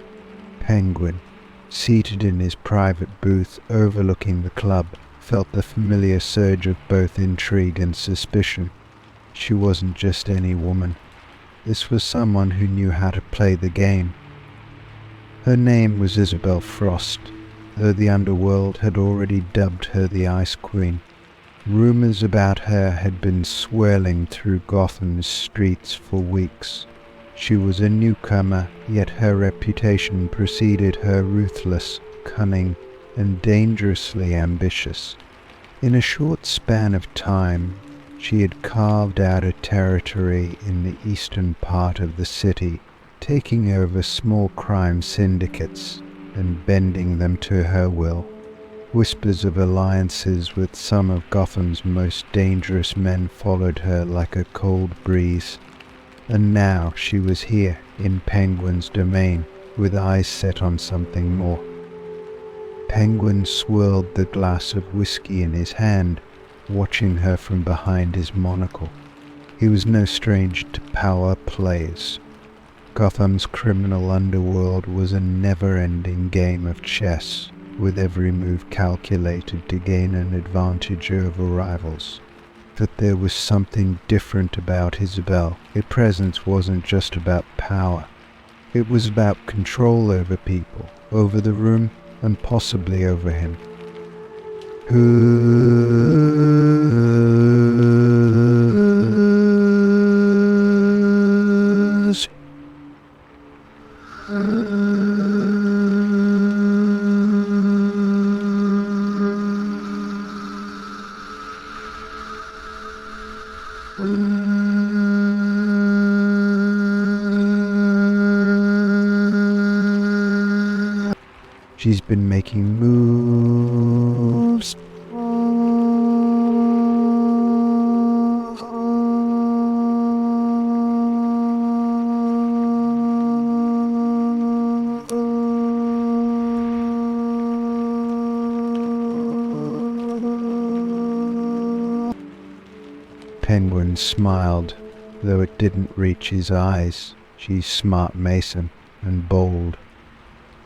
Penguin, seated in his private booth overlooking the club, felt the familiar surge of both intrigue and suspicion. She wasn't just any woman. This was someone who knew how to play the game. Her name was Isabel Frost, though the underworld had already dubbed her the Ice Queen. Rumors about her had been swirling through Gotham's streets for weeks. She was a newcomer, yet her reputation preceded her, ruthless, cunning, and dangerously ambitious. In a short span of time, she had carved out a territory in the eastern part of the city, taking over small crime syndicates and bending them to her will. Whispers of alliances with some of Gotham's most dangerous men followed her like a cold breeze. And now she was here, in Penguin's domain, with eyes set on something more. Penguin swirled the glass of whiskey in his hand, watching her from behind his monocle. He was no stranger to power plays. Gotham's criminal underworld was a never-ending game of chess, with every move calculated to gain an advantage over rivals. But there was something different about Isabel. Her presence wasn't just about power. It was about control over people, over the room, and possibly over him. Who's She's been making moves. Penguin smiled, though it didn't reach his eyes. She's smart Mason, and bold.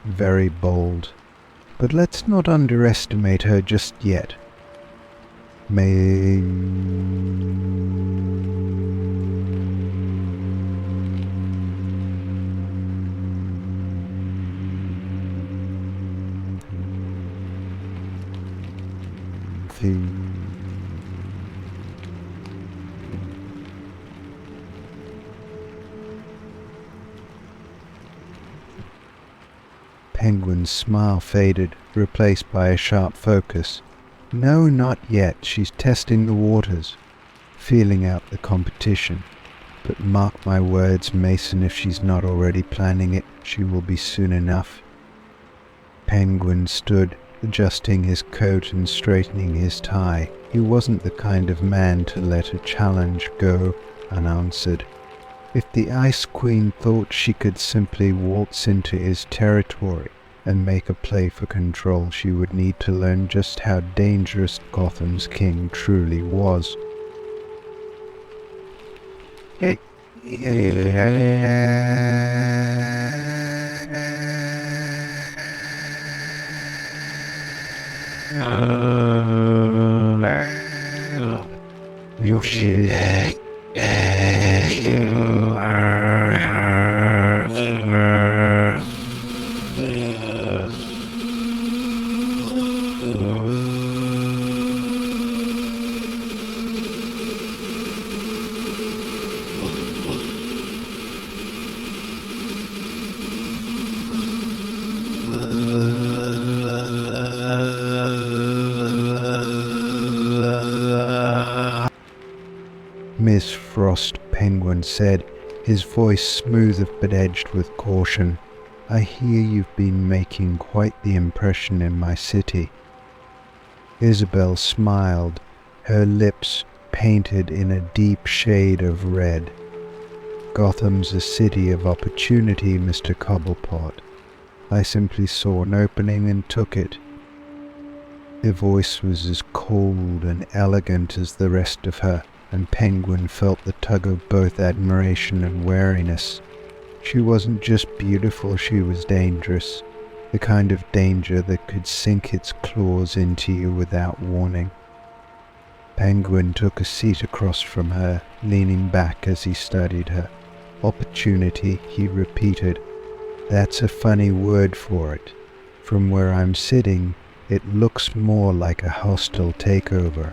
Very bold. But let's not underestimate her just yet. May... Penguin's smile faded, replaced by a sharp focus. No, not yet. She's testing the waters, feeling out the competition. But mark my words, Mason, if she's not already planning it, she will be soon enough. Penguin stood, adjusting his coat and straightening his tie. He wasn't the kind of man to let a challenge go unanswered. If the Ice Queen thought she could simply waltz into his territory and make a play for control, she would need to learn just how dangerous Gotham's king truly was. You should... Miss Frost, Penguin said, his voice smooth but edged with caution. I hear you've been making quite the impression in my city. Isabel smiled, her lips painted in a deep shade of red. Gotham's a city of opportunity, Mr. Cobblepot. I simply saw an opening and took it. Her voice was as cold and elegant as the rest of her, and Penguin felt the tug of both admiration and wariness. She wasn't just beautiful, she was dangerous, the kind of danger that could sink its claws into you without warning. Penguin took a seat across from her, leaning back as he studied her. Opportunity, he repeated. That's a funny word for it. From where I'm sitting, it looks more like a hostile takeover.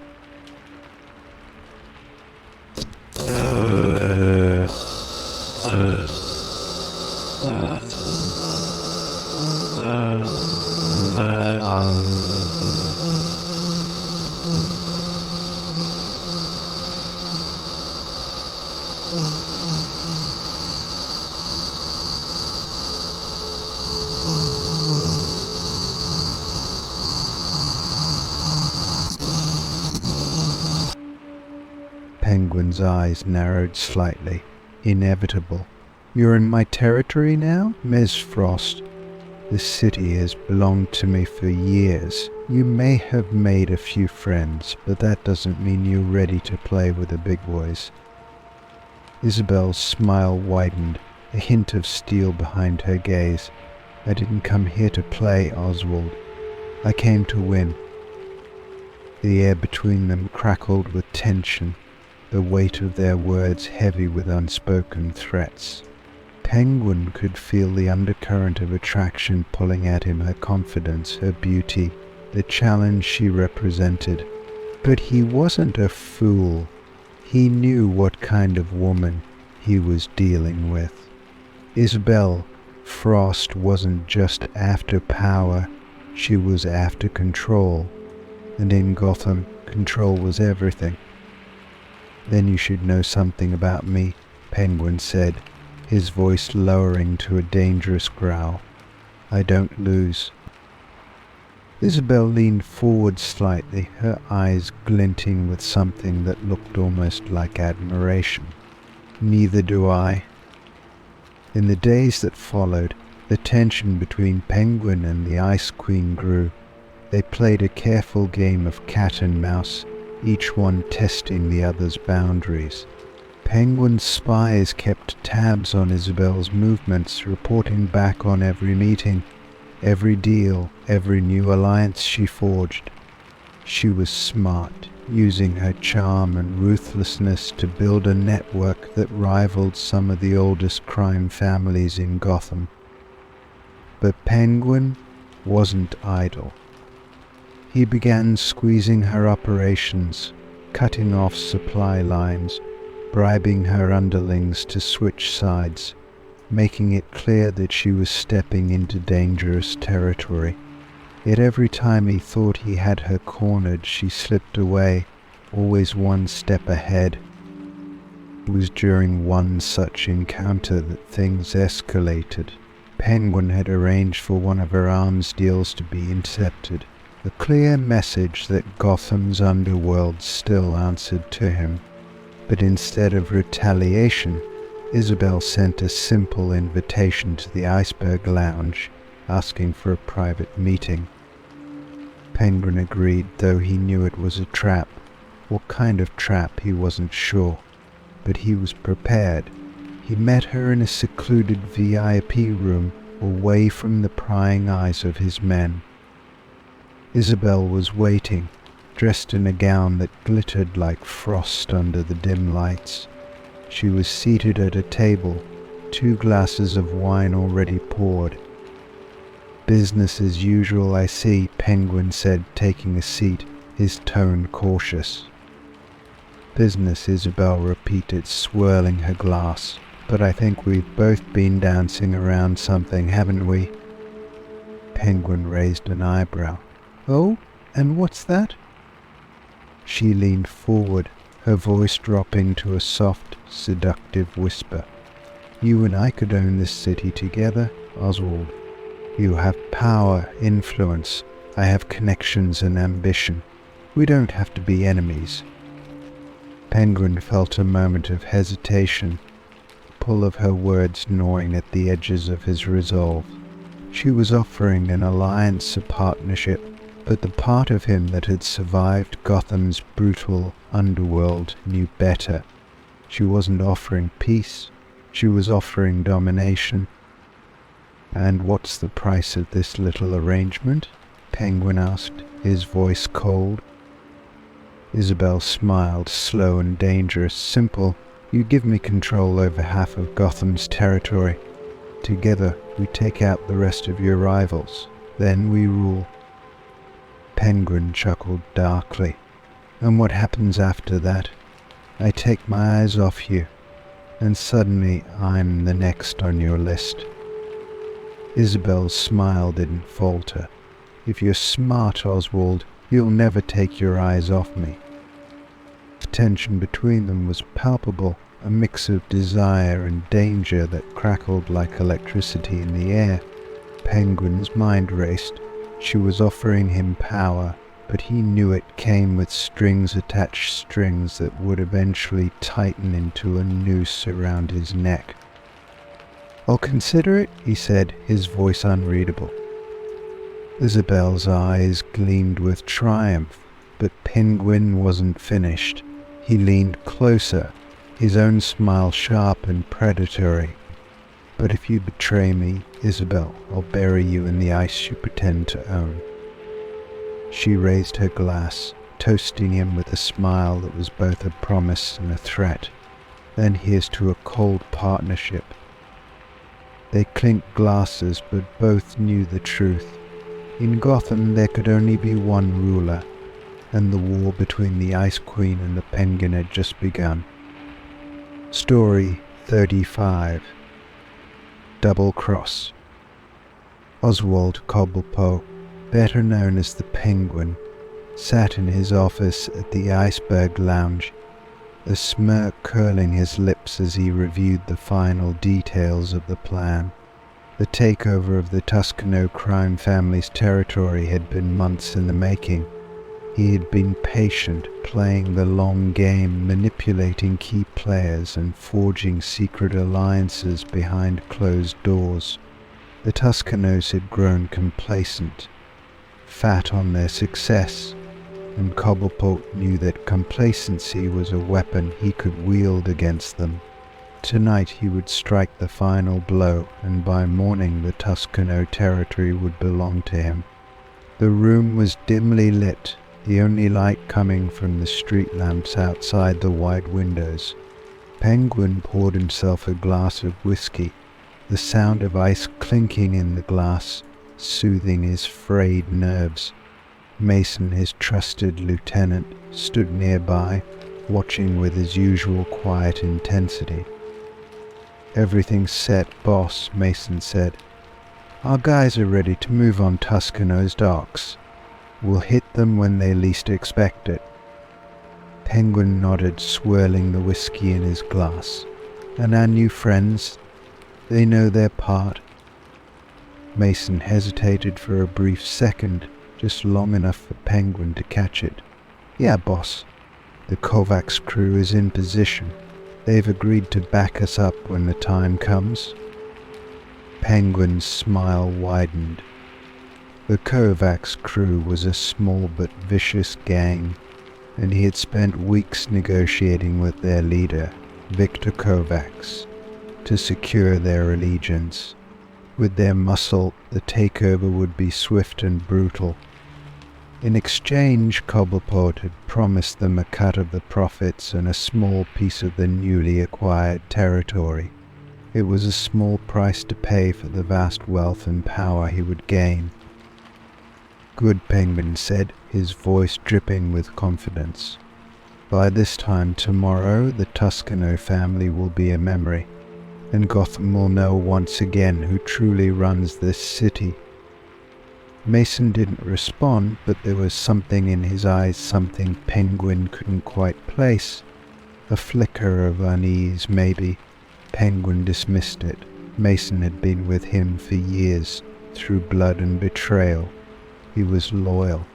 Penguin's eyes narrowed slightly. Inevitable. You're in my territory now, Ms. Frost. This city has belonged to me for years. You may have made a few friends, but that doesn't mean you're ready to play with the big boys. Isabel's smile widened, a hint of steel behind her gaze. I didn't come here to play, Oswald. I came to win. The air between them crackled with tension, the weight of their words heavy with unspoken threats. Penguin could feel the undercurrent of attraction pulling at him, her confidence, her beauty, the challenge she represented. But he wasn't a fool. He knew what kind of woman he was dealing with. Isabel Frost wasn't just after power, she was after control. And in Gotham, control was everything. Then you should know something about me, Penguin said, his voice lowering to a dangerous growl. I don't lose. Isabel leaned forward slightly, her eyes glinting with something that looked almost like admiration. Neither do I. In the days that followed, the tension between Penguin and the Ice Queen grew. They played a careful game of cat and mouse, each one testing the other's boundaries. Penguin's spies kept tabs on Isabel's movements, reporting back on every meeting, every deal, every new alliance she forged. She was smart, using her charm and ruthlessness to build a network that rivaled some of the oldest crime families in Gotham. But Penguin wasn't idle. He began squeezing her operations, cutting off supply lines, bribing her underlings to switch sides, making it clear that she was stepping into dangerous territory. Yet every time he thought he had her cornered, she slipped away, always one step ahead. It was during one such encounter that things escalated. Penguin had arranged for one of her arms deals to be intercepted, a clear message that Gotham's underworld still answered to him. But instead of retaliation, Isabel sent a simple invitation to the Iceberg Lounge, asking for a private meeting. Penguin agreed, though he knew it was a trap. What kind of trap, he wasn't sure, but he was prepared. He met her in a secluded VIP room, away from the prying eyes of his men. Isabel was waiting, dressed in a gown that glittered like frost under the dim lights. She was seated at a table, 2 glasses of wine already poured. "Business as usual, I see," Penguin said, taking a seat, his tone cautious. "Business," Isabel repeated, swirling her glass. "But I think we've both been dancing around something, haven't we?" Penguin raised an eyebrow. "Oh, and what's that?" She leaned forward, her voice dropping to a soft, seductive whisper. "You and I could own this city together, Oswald. You have power, influence. I have connections and ambition. We don't have to be enemies." Penguin felt a moment of hesitation, the pull of her words gnawing at the edges of his resolve. She was offering an alliance, a partnership, but the part of him that had survived Gotham's brutal underworld knew better. She wasn't offering peace, she was offering domination. "And what's the price of this little arrangement?" Penguin asked, his voice cold. Isabel smiled, slow and dangerous. "Simple. You give me control over half of Gotham's territory. Together we take out the rest of your rivals. Then we rule." Penguin chuckled darkly. "And what happens after that? I take my eyes off you, and suddenly I'm the next on your list." Isabel's smile didn't falter. "If you're smart, Oswald, you'll never take your eyes off me." The tension between them was palpable, a mix of desire and danger that crackled like electricity in the air. Penguin's mind raced. She was offering him power, but he knew it came with strings attached, strings that would eventually tighten into a noose around his neck. "I'll consider it," he said, his voice unreadable. Isabel's eyes gleamed with triumph, but Penguin wasn't finished. He leaned closer, his own smile sharp and predatory. "But if you betray me, Isabel, I'll bury you in the ice you pretend to own." She raised her glass, toasting him with a smile that was both a promise and a threat. "Then here's to a cold partnership." They clinked glasses, but both knew the truth. In Gotham there could only be one ruler, and the war between the Ice Queen and the Penguin had just begun. Story 35. Double Cross. Oswald Cobblepot, better known as the Penguin, sat in his office at the Iceberg Lounge, a smirk curling his lips as he reviewed the final details of the plan. The takeover of the Tuscano crime family's territory had been months in the making. He had been patient, playing the long game, manipulating key players and forging secret alliances behind closed doors. The Tuscanos had grown complacent, fat on their success, and Cobblepot knew that complacency was a weapon he could wield against them. Tonight he would strike the final blow, and by morning the Tuscano territory would belong to him. The room was dimly lit, the only light coming from the street lamps outside the wide windows. Penguin poured himself a glass of whiskey, the sound of ice clinking in the glass soothing his frayed nerves. Mason, his trusted lieutenant, stood nearby, watching with his usual quiet intensity. "Everything's set, boss," Mason said. "Our guys are ready to move on Tuscano's docks. We'll hit them when they least expect it." Penguin nodded, swirling the whiskey in his glass. "And our new friends? They know their part?" Mason hesitated for a brief second, just long enough for Penguin to catch it. "Yeah, boss. The Kovacs crew is in position. They've agreed to back us up when the time comes." Penguin's smile widened. The Kovacs crew was a small but vicious gang, and he had spent weeks negotiating with their leader, Victor Kovacs, to secure their allegiance. With their muscle, the takeover would be swift and brutal. In exchange, Cobblepot had promised them a cut of the profits and a small piece of the newly acquired territory. It was a small price to pay for the vast wealth and power he would gain. "Good," Penguin said, his voice dripping with confidence. "By this time tomorrow, the Tuscano family will be a memory, and Gotham will know once again who truly runs this city." Mason didn't respond, but there was something in his eyes, something Penguin couldn't quite place. A flicker of unease, maybe. Penguin dismissed it. Mason had been with him for years, through blood and betrayal. He was loyal.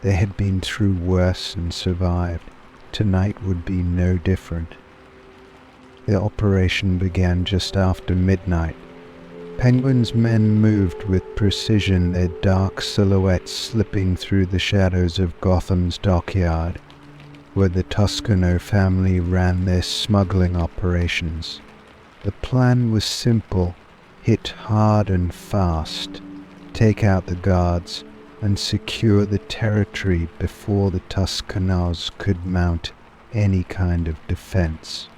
They had been through worse and survived. Tonight would be no different. The operation began just after midnight. Penguin's men moved with precision, their dark silhouettes slipping through the shadows of Gotham's dockyard, where the Tuscano family ran their smuggling operations. The plan was simple: hit hard and fast, take out the guards, and secure the territory before the Tuscanos could mount any kind of defense.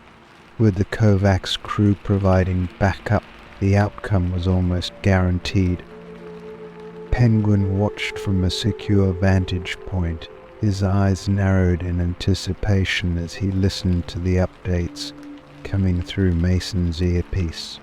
With the Kovacs crew providing backup, the outcome was almost guaranteed. Penguin watched from a secure vantage point, his eyes narrowed in anticipation as he listened to the updates coming through Mason's earpiece.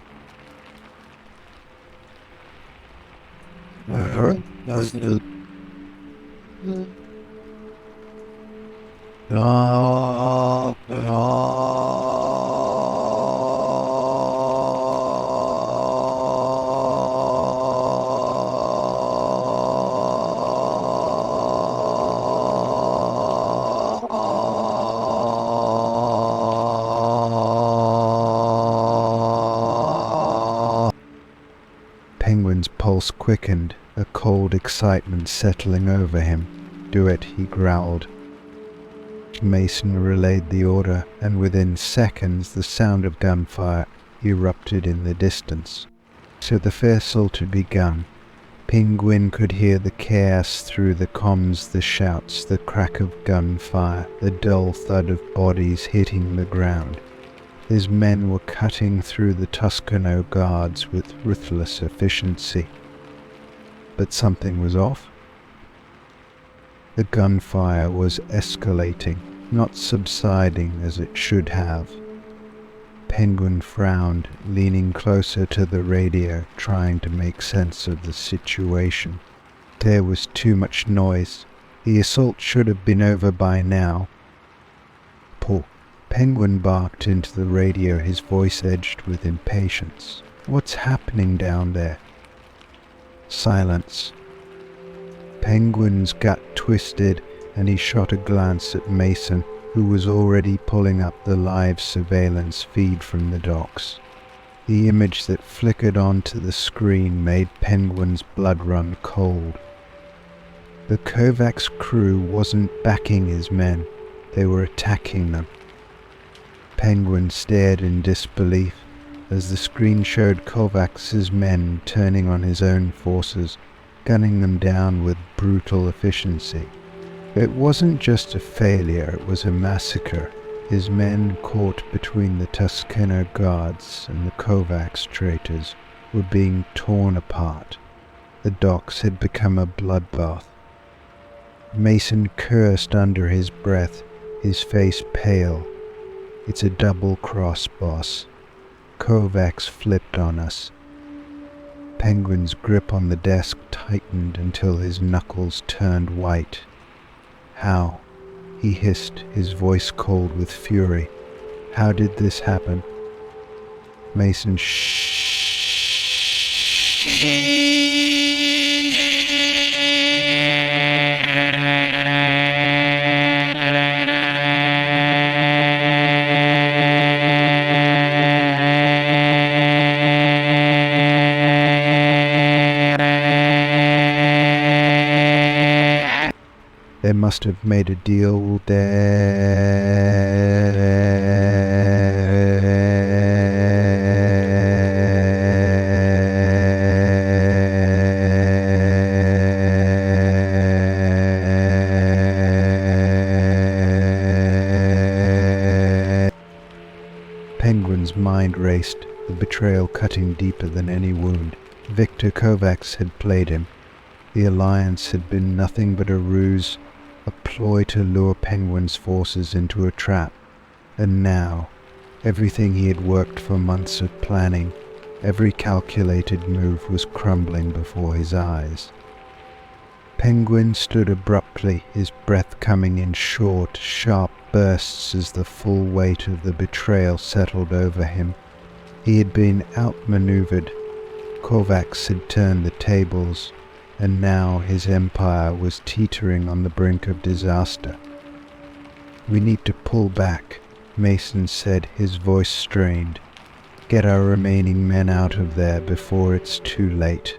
Penguin's pulse quickened, a cold excitement settling over him. "Do it," he growled. Mason relayed the order, and within seconds the sound of gunfire erupted in the distance. So the fair-soul had begun. Penguin could hear the chaos through the comms, the shouts, the crack of gunfire, the dull thud of bodies hitting the ground. His men were cutting through the Tuscano guards with ruthless efficiency. But something was off. The gunfire was escalating, not subsiding as it should have. Penguin frowned, leaning closer to the radio, trying to make sense of the situation. There was too much noise. The assault should have been over by now. Penguin barked into the radio, his voice edged with impatience. "What's happening down there?" Silence. Penguin's gut twisted, and he shot a glance at Mason, who was already pulling up the live surveillance feed from the docks. The image that flickered onto the screen made Penguin's blood run cold. The Kovacs crew wasn't backing his men, they were attacking them. Penguin stared in disbelief as the screen showed Kovacs' men turning on his own forces, gunning them down with brutal efficiency. It wasn't just a failure, it was a massacre. His men, caught between the Tuscano guards and the Kovacs traitors, were being torn apart. The docks had become a bloodbath. Mason cursed under his breath, his face pale. "It's a double cross, boss. Kovacs flipped on us." Penguin's grip on the desk tightened until his knuckles turned white. "How?" he hissed, his voice cold with fury. "How did this happen?" Mason They must have made a deal Penguin's mind raced, the betrayal cutting deeper than any wound. Victor Kovacs had played him. The alliance had been nothing but a ruse, a ploy to lure Penguin's forces into a trap. And now, everything he had worked for months of planning, every calculated move was crumbling before his eyes. Penguin stood abruptly, his breath coming in short, sharp bursts as the full weight of the betrayal settled over him. He had been outmaneuvered. Kovacs had turned the tables, and now his empire was teetering on the brink of disaster. "We need to pull back," Mason said, his voice strained. "Get our remaining men out of there before it's too late."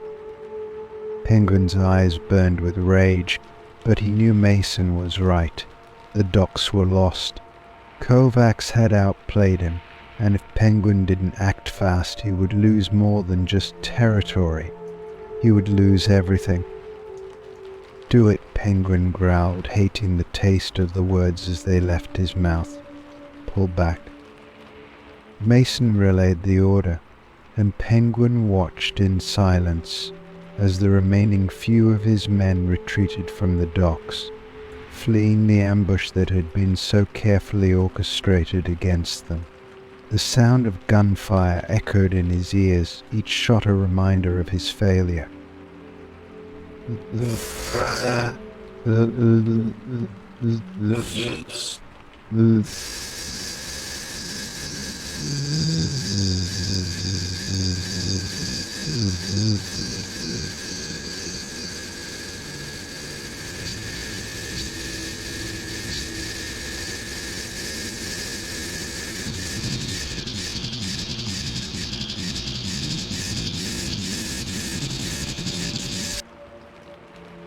Penguin's eyes burned with rage, but he knew Mason was right. The docks were lost. Kovacs had outplayed him, and if Penguin didn't act fast, he would lose more than just territory. He would lose everything. "Do it," Penguin growled, hating the taste of the words as they left his mouth. "Pull back." Mason relayed the order, and Penguin watched in silence as the remaining few of his men retreated from the docks, fleeing the ambush that had been so carefully orchestrated against them. The sound of gunfire echoed in his ears, each shot a reminder of his failure.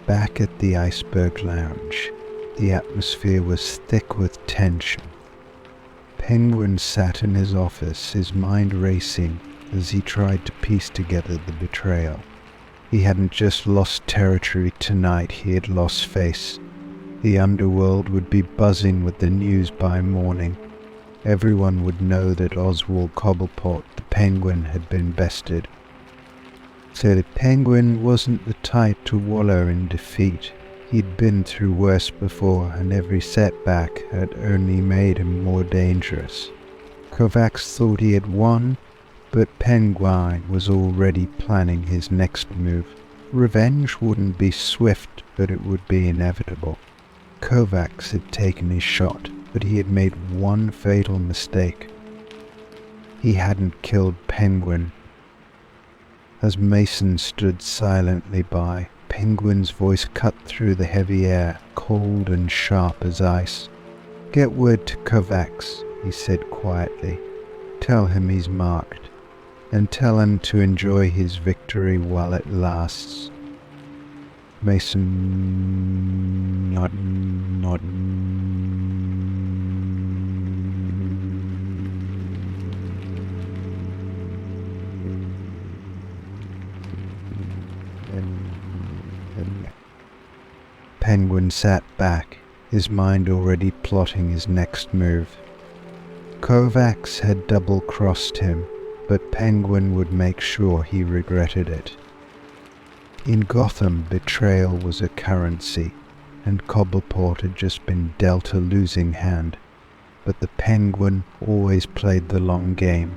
Back at the Iceberg Lounge, the atmosphere was thick with tension. Penguin sat in his office, his mind racing as he tried to piece together the betrayal. He hadn't just lost territory tonight, he had lost face. The underworld would be buzzing with the news by morning. Everyone would know that Oswald Cobblepot, the Penguin, had been bested. So the Penguin wasn't the type to wallow in defeat. He'd been through worse before, and every setback had only made him more dangerous. Kovacs thought he had won, but Penguin was already planning his next move. Revenge wouldn't be swift, but it would be inevitable. Kovacs had taken his shot, but he had made one fatal mistake. He hadn't killed Penguin. As Mason stood silently by, Penguin's voice cut through the heavy air, cold and sharp as ice. "Get word to Kovacs," he said quietly. "Tell him he's marked, and tell him to enjoy his victory while it lasts." Mason not Penguin sat back, his mind already plotting his next move. Kovacs had double-crossed him, but Penguin would make sure he regretted it. In Gotham, betrayal was a currency, and Cobbleport had just been dealt a losing hand, but the Penguin always played the long game,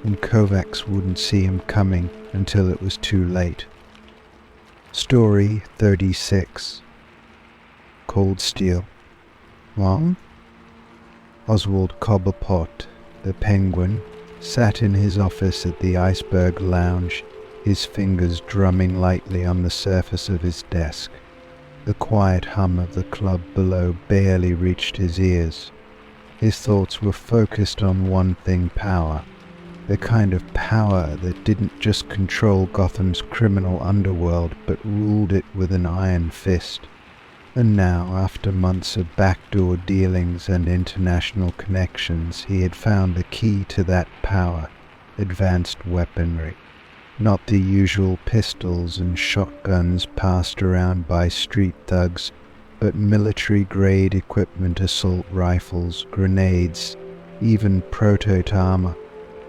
and Kovacs wouldn't see him coming until it was too late. Story 36. Cold Steel. Well, Oswald Cobblepot, the Penguin, sat in his office at the Iceberg Lounge, his fingers drumming lightly on the surface of his desk. The quiet hum of the club below barely reached his ears. His thoughts were focused on one thing: power. The kind of power that didn't just control Gotham's criminal underworld, but ruled it with an iron fist. And now, after months of backdoor dealings and international connections, he had found the key to that power: advanced weaponry. Not the usual pistols and shotguns passed around by street thugs, but military-grade equipment: assault rifles, grenades, even prototype armor.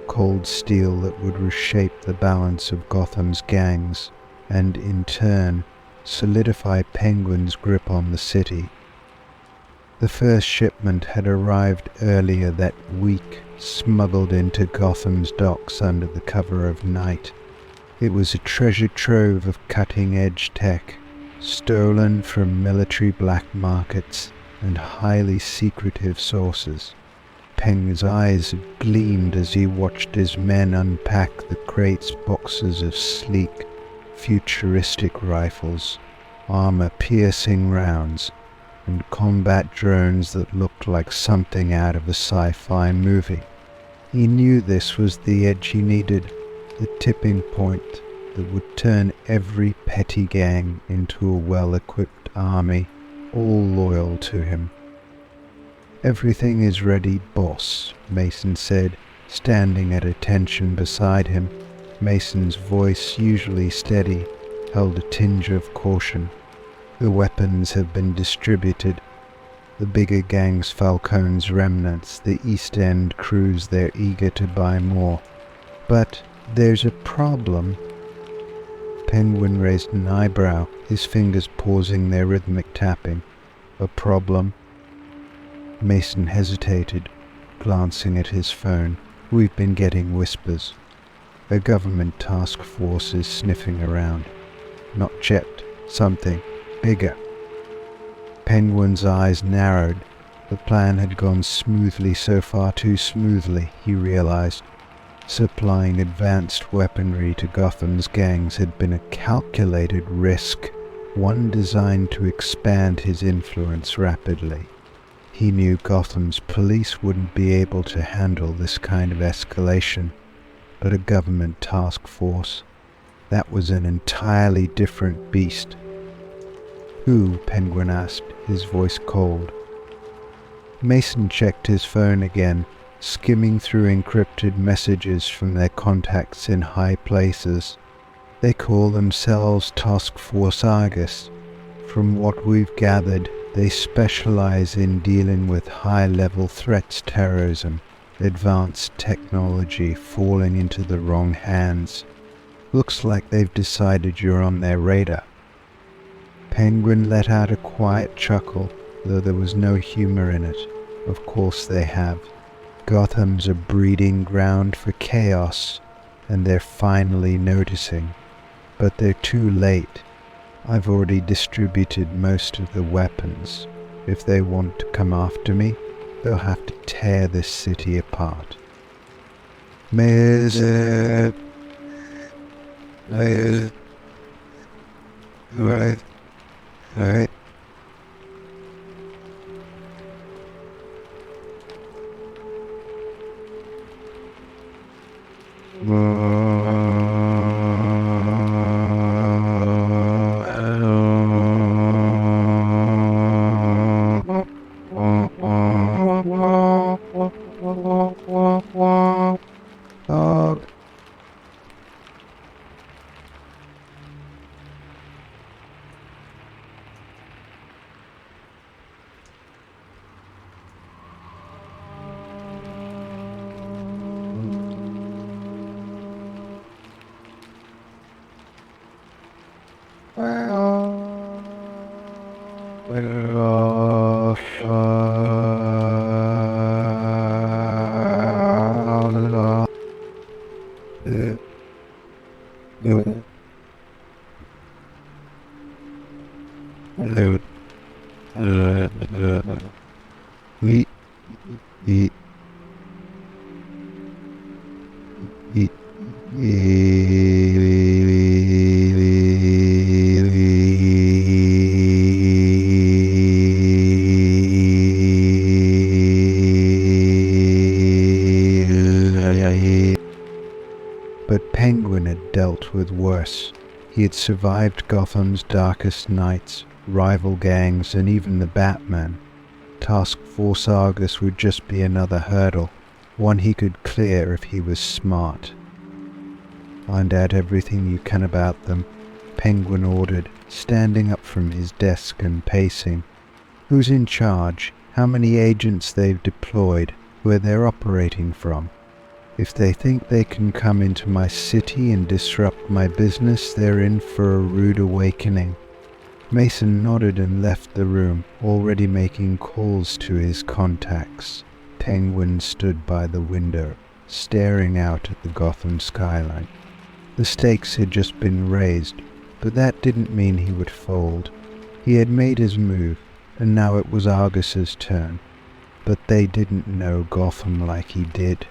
Cold steel that would reshape the balance of Gotham's gangs, and in turn solidify Penguin's grip on the city. The first shipment had arrived earlier that week, smuggled into Gotham's docks under the cover of night. It was a treasure trove of cutting-edge tech, stolen from military black markets and highly secretive sources. Penguin's eyes gleamed as he watched his men unpack the crates, boxes of sleek, futuristic rifles, armor-piercing rounds, and combat drones that looked like something out of a sci-fi movie. He knew this was the edge he needed, the tipping point that would turn every petty gang into a well-equipped army, all loyal to him. "Everything is ready, boss," Mason said, standing at attention beside him. Mason's voice, usually steady, held a tinge of caution. "The weapons have been distributed. The bigger gangs, Falcone's remnants, the East End crews, they're eager to buy more. But there's a problem." Penguin raised an eyebrow, his fingers pausing their rhythmic tapping. "A problem?" Mason hesitated, glancing at his phone. "We've been getting whispers. A government task force is sniffing around. Not Chet, something bigger." Penguin's eyes narrowed. The plan had gone smoothly, so far too smoothly, he realized. Supplying advanced weaponry to Gotham's gangs had been a calculated risk, one designed to expand his influence rapidly. He knew Gotham's police wouldn't be able to handle this kind of escalation, but a government task force, that was an entirely different beast. "Who?" Penguin asked, his voice cold. Mason checked his phone again, skimming through encrypted messages from their contacts in high places. "They call themselves Task Force Argus. From what we've gathered, they specialize in dealing with high-level threats: terrorism, advanced technology falling into the wrong hands. Looks like they've decided you're on their radar." Penguin let out a quiet chuckle, though there was no humor in it. "Of course they have. Gotham's a breeding ground for chaos, and they're finally noticing. But they're too late. I've already distributed most of the weapons. If they want to come after me, they'll have to tear this city apart." Alright. But Penguin had dealt with worse. He had survived Gotham's darkest nights, rival gangs, and even the Batman. Task Force Argus would just be another hurdle, one he could clear if he was smart. "Find out everything you can about them," Penguin ordered, standing up from his desk and pacing. "Who's in charge? How many agents they've deployed? Where they're operating from? If they think they can come into my city and disrupt my business, they're in for a rude awakening." Mason nodded and left the room, already making calls to his contacts. Penguin stood by the window, staring out at the Gotham skyline. The stakes had just been raised, but that didn't mean he would fold. He had made his move, and now it was Argus's turn. But they didn't know Gotham like he did.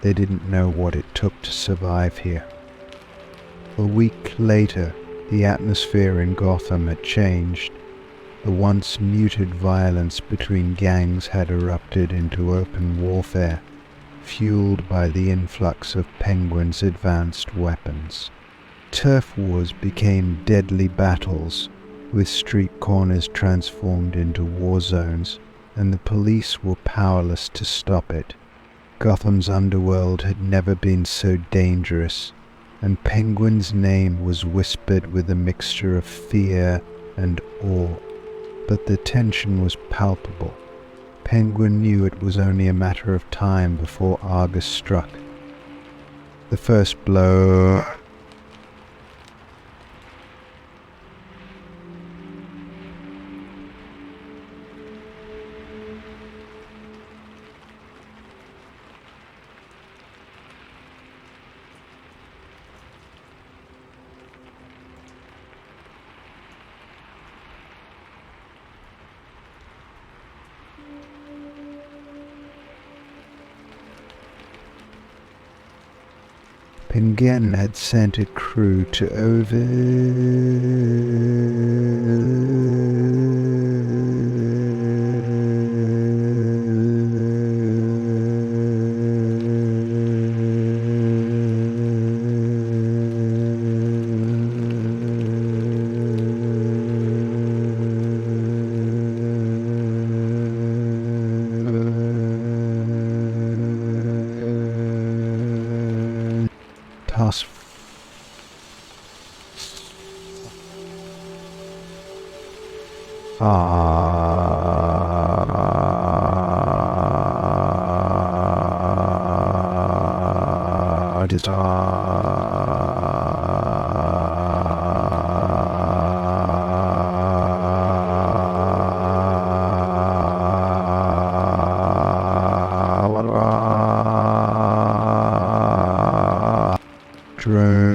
They didn't know what it took to survive here. A week later, the atmosphere in Gotham had changed. The once muted violence between gangs had erupted into open warfare, fueled by the influx of Penguin's advanced weapons. Turf wars became deadly battles, with street corners transformed into war zones, and the police were powerless to stop it. Gotham's underworld had never been so dangerous, and Penguin's name was whispered with a mixture of fear and awe. But the tension was palpable. Penguin knew it was only a matter of time before Argus struck. The first blow Penguin had sent a crew to task drone.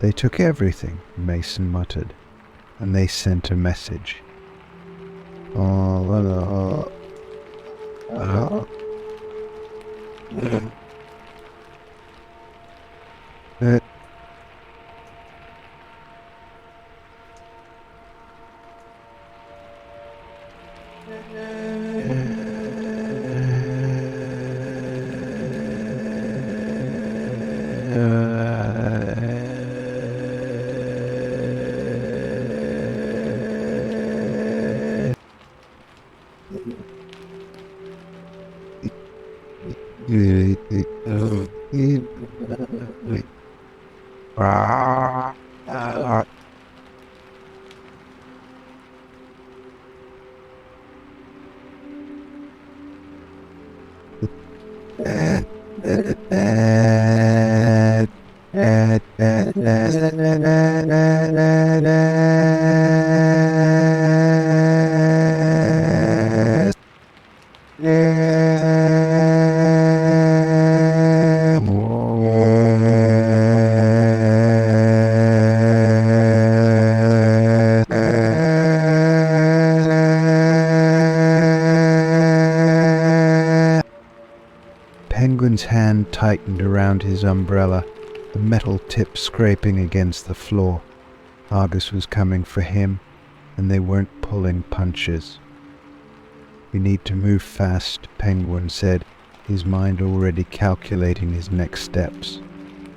They took everything, Mason muttered, and they sent a message. Penguin's hand tightened around his umbrella, the metal tip scraping against the floor. Argus was coming for him, and they weren't pulling punches. "We need to move fast," Penguin said, his mind already calculating his next steps.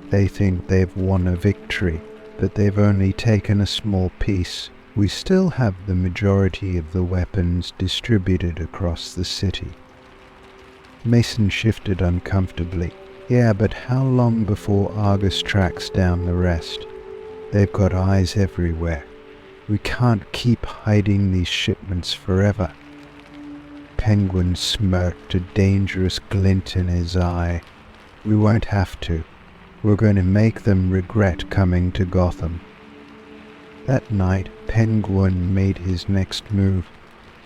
"They think they've won a victory, but they've only taken a small piece. We still have the majority of the weapons distributed across the city." Mason shifted uncomfortably. "Yeah, but how long before Argus tracks down the rest? They've got eyes everywhere. We can't keep hiding these shipments forever." Penguin smirked, a dangerous glint in his eye. "We won't have to. We're going to make them regret coming to Gotham." That night, Penguin made his next move.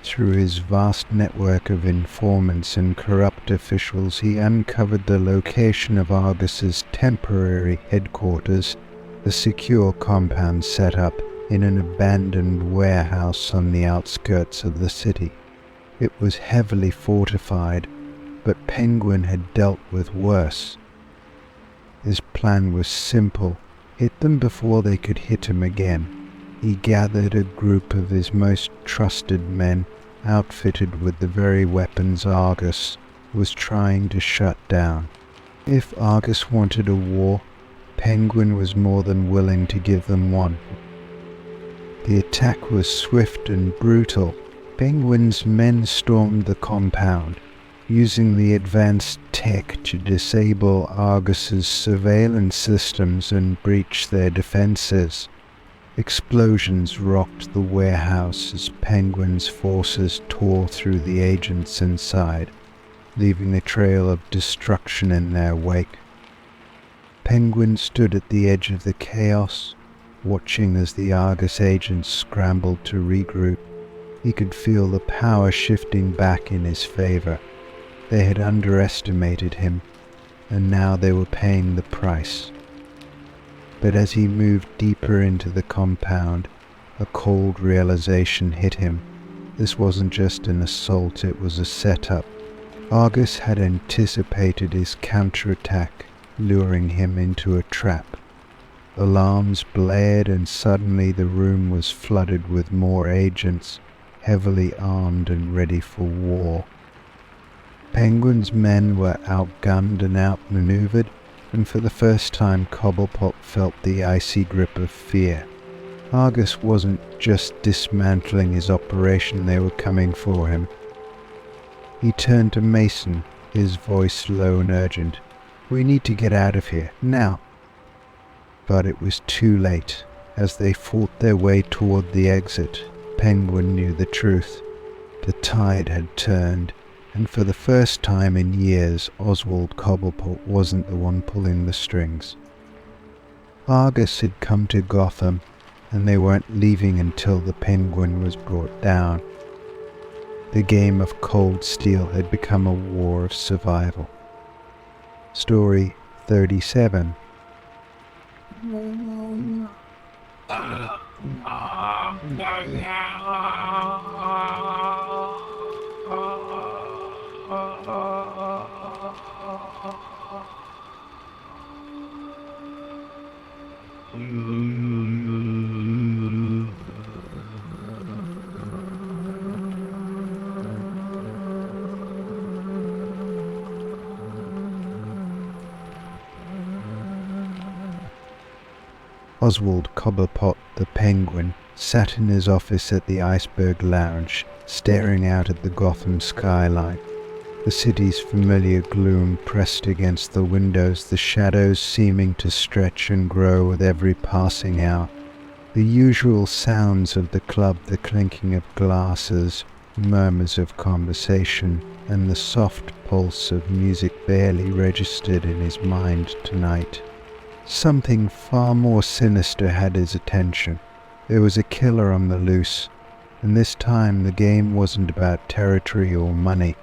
Through his vast network of informants and corrupt officials, he uncovered the location of Argus's temporary headquarters, a secure compound set up in an abandoned warehouse on the outskirts of the city. It was heavily fortified, but Penguin had dealt with worse. His plan was simple: hit them before they could hit him again. He gathered a group of his most trusted men, outfitted with the very weapons Argus was trying to shut down. If Argus wanted a war, Penguin was more than willing to give them one. The attack was swift and brutal. Penguin's men stormed the compound, using the advanced tech to disable Argus's surveillance systems and breach their defenses. Explosions rocked the warehouse as Penguin's forces tore through the agents inside, leaving a trail of destruction in their wake. Penguin stood at the edge of the chaos, watching as the Argus agents scrambled to regroup. He could feel the power shifting back in his favor. They had underestimated him, and now they were paying the price. But as he moved deeper into the compound, a cold realization hit him. This wasn't just an assault, it was a setup. Argus had anticipated his counterattack, luring him into a trap. Alarms blared, and suddenly the room was flooded with more agents, heavily armed and ready for war. Penguin's men were outgunned and outmaneuvered, and for the first time Cobblepot felt the icy grip of fear. Argus wasn't just dismantling his operation, they were coming for him. He turned to Mason, his voice low and urgent. We need to get out of here, now. But it was too late. As they fought their way toward the exit, Penguin knew the truth. The tide had turned, and for the first time in years, Oswald Cobblepot wasn't the one pulling the strings. Argus had come to Gotham, and they weren't leaving until the Penguin was brought down. The game of Cold Steel had become a war of survival. Story 37. Oswald Cobblepot, the Penguin, sat in his office at the Iceberg Lounge, staring out at the Gotham skyline. The city's familiar gloom pressed against the windows, the shadows seeming to stretch and grow with every passing hour. The usual sounds of the club, the clinking of glasses, murmurs of conversation, and the soft pulse of music barely registered in his mind tonight. Something far more sinister had his attention. There was a killer on the loose, and this time the game wasn't about territory or money.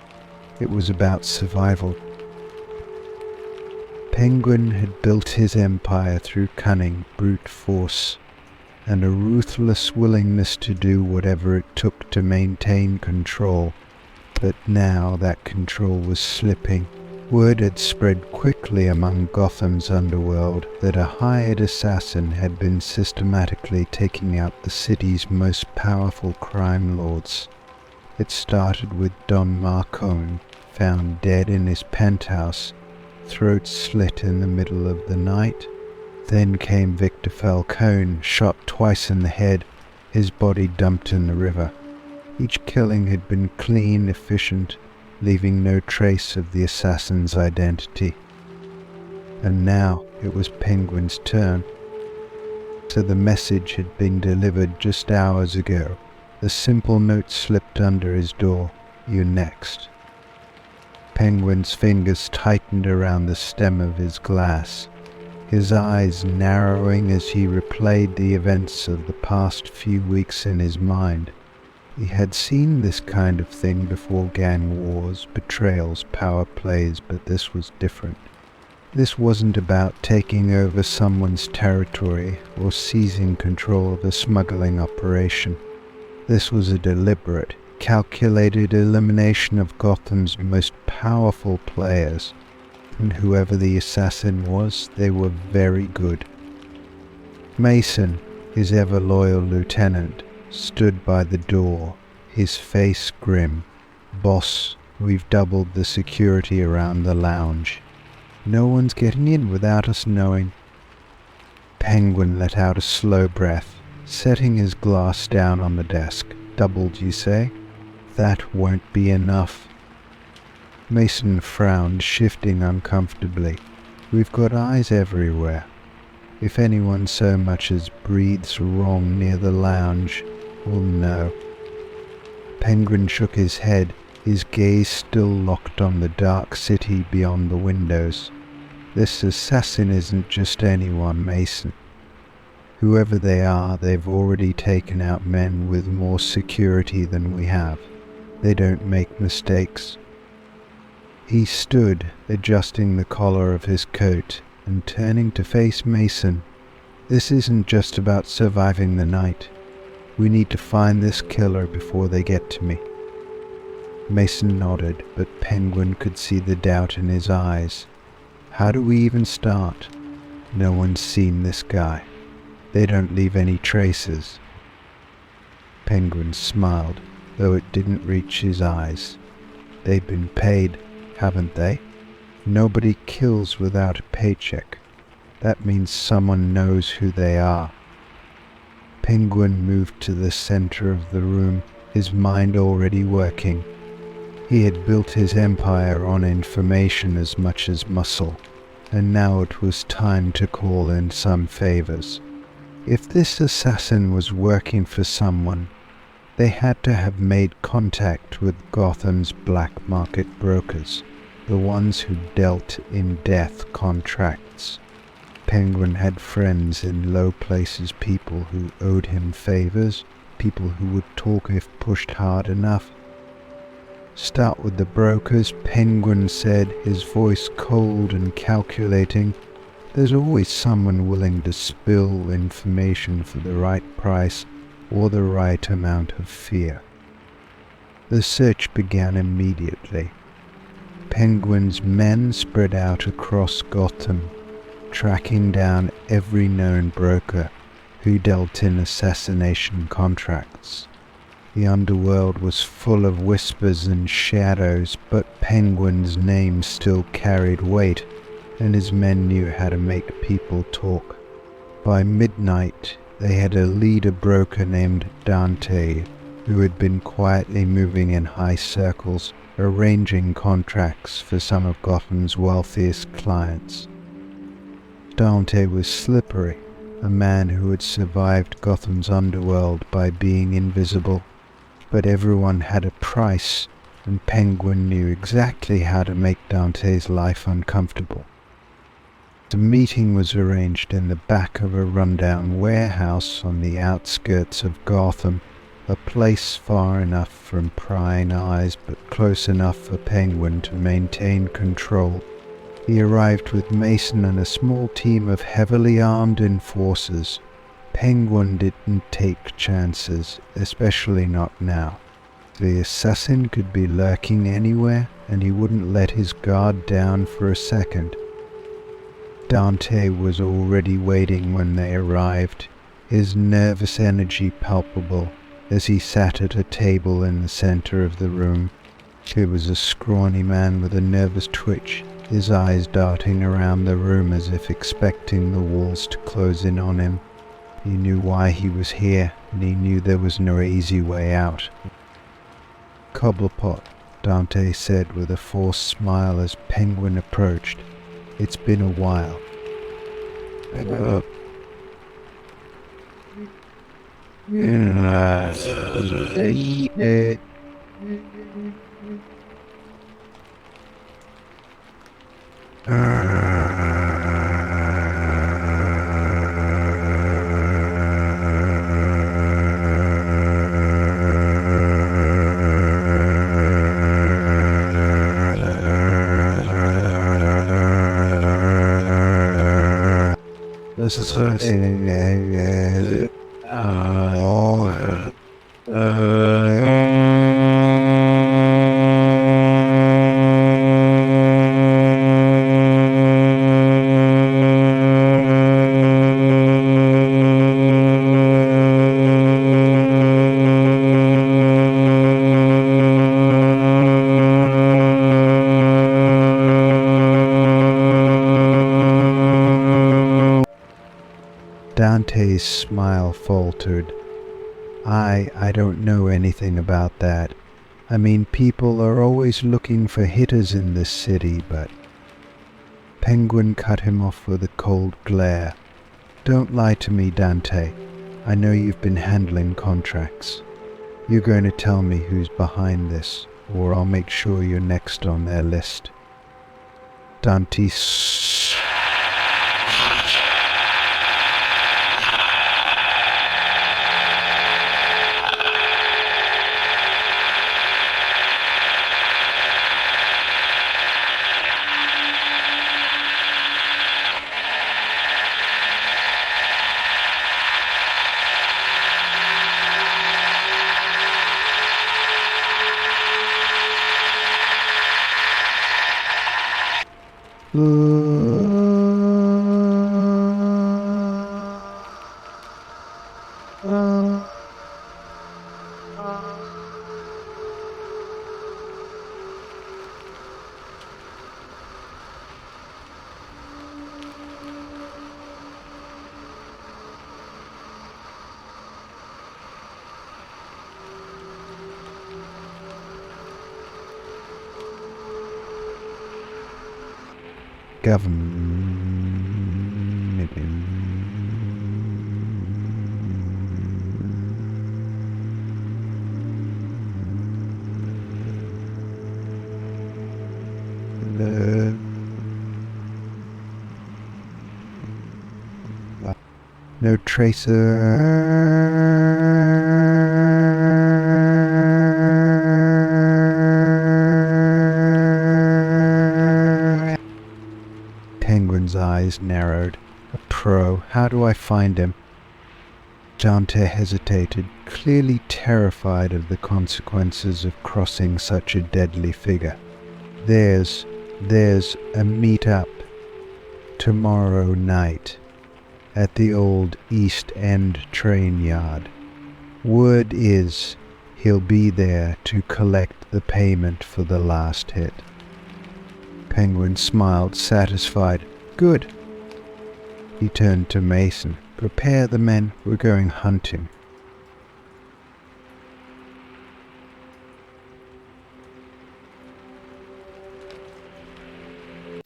It was about survival. Penguin had built his empire through cunning, brute force, and a ruthless willingness to do whatever it took to maintain control. But now that control was slipping. Word had spread quickly among Gotham's underworld that a hired assassin had been systematically taking out the city's most powerful crime lords. It started with Don Marcone, found dead in his penthouse, throat slit in the middle of the night. Then came Victor Falcone, shot twice in the head, his body dumped in the river. Each killing had been clean, efficient, leaving no trace of the assassin's identity. And now it was Penguin's turn. So the message had been delivered just hours ago. The simple note slipped under his door. "You're next." Penguin's fingers tightened around the stem of his glass, his eyes narrowing as he replayed the events of the past few weeks in his mind. He had seen this kind of thing before: gang wars, betrayals, power plays, but this was different. This wasn't about taking over someone's territory or seizing control of a smuggling operation. This was a deliberate, calculated elimination of Gotham's most powerful players, and whoever the assassin was, they were very good. Mason, his ever-loyal lieutenant, stood by the door, his face grim. "Boss, we've doubled the security around the lounge. No one's getting in without us knowing." Penguin let out a slow breath, setting his glass down on the desk. "Doubled, you say? That won't be enough." Mason frowned, shifting uncomfortably. "We've got eyes everywhere. If anyone so much as breathes wrong near the lounge, we'll know." Penguin shook his head, his gaze still locked on the dark city beyond the windows. "This assassin isn't just anyone, Mason. Whoever they are, they've already taken out men with more security than we have. They don't make mistakes." He stood, adjusting the collar of his coat and turning to face Mason. "This isn't just about surviving the night. We need to find this killer before they get to me." Mason nodded, but Penguin could see the doubt in his eyes. "How do we even start? No one's seen this guy. They don't leave any traces." Penguin smiled, though it didn't reach his eyes. "They've been paid, haven't they? Nobody kills without a paycheck. That means someone knows who they are." Penguin moved to the center of the room, his mind already working. He had built his empire on information as much as muscle. and now it was time to call in some favors. If this assassin was working for someone, they had to have made contact with Gotham's black market brokers, the ones who dealt in death contracts. Penguin had friends in low places, people who owed him favors, people who would talk if pushed hard enough. Start with the brokers, Penguin said, his voice cold and calculating. There's always someone willing to spill information for the right price or the right amount of fear. The search began immediately. Penguin's men spread out across Gotham, tracking down every known broker who dealt in assassination contracts. The underworld was full of whispers and shadows, but Penguin's name still carried weight, and his men knew how to make people talk. By midnight, they had a leader broker named Dante, who had been quietly moving in high circles, arranging contracts for some of Gotham's wealthiest clients. Dante was slippery, a man who had survived Gotham's underworld by being invisible. But everyone had a price, and Penguin knew exactly how to make Dante's life uncomfortable. The meeting was arranged in the back of a rundown warehouse on the outskirts of Gotham, a place far enough from prying eyes but close enough for Penguin to maintain control. He arrived with Mason and a small team of heavily armed enforcers. Penguin didn't take chances, especially not now. The assassin could be lurking anywhere, and he wouldn't let his guard down for a second. Dante was already waiting when they arrived, his nervous energy palpable as he sat at a table in the center of the room. He was a scrawny man with a nervous twitch, his eyes darting around the room as if expecting the walls to close in on him. He knew why he was here, and he knew there was no easy way out. "Cobblepot," Dante said with a forced smile as Penguin approached. "It's been a while." This is Dante's smile faltered. I don't know anything about that. I mean, people are always looking for hitters in this city, but... Penguin cut him off with a cold glare. "Don't lie to me, Dante. I know you've been handling contracts. You're going to tell me who's behind this, or I'll make sure you're next on their list." Dante government. No tracer. Penguin's eyes narrowed. A pro. How do I find him? Dante hesitated, clearly terrified of the consequences of crossing such a deadly figure. There's a meet-up tomorrow night at the old East End train yard. Word is he'll be there to collect the payment for the last hit. Penguin smiled, satisfied. Good. He turned to Mason. Prepare the men, we're going hunting.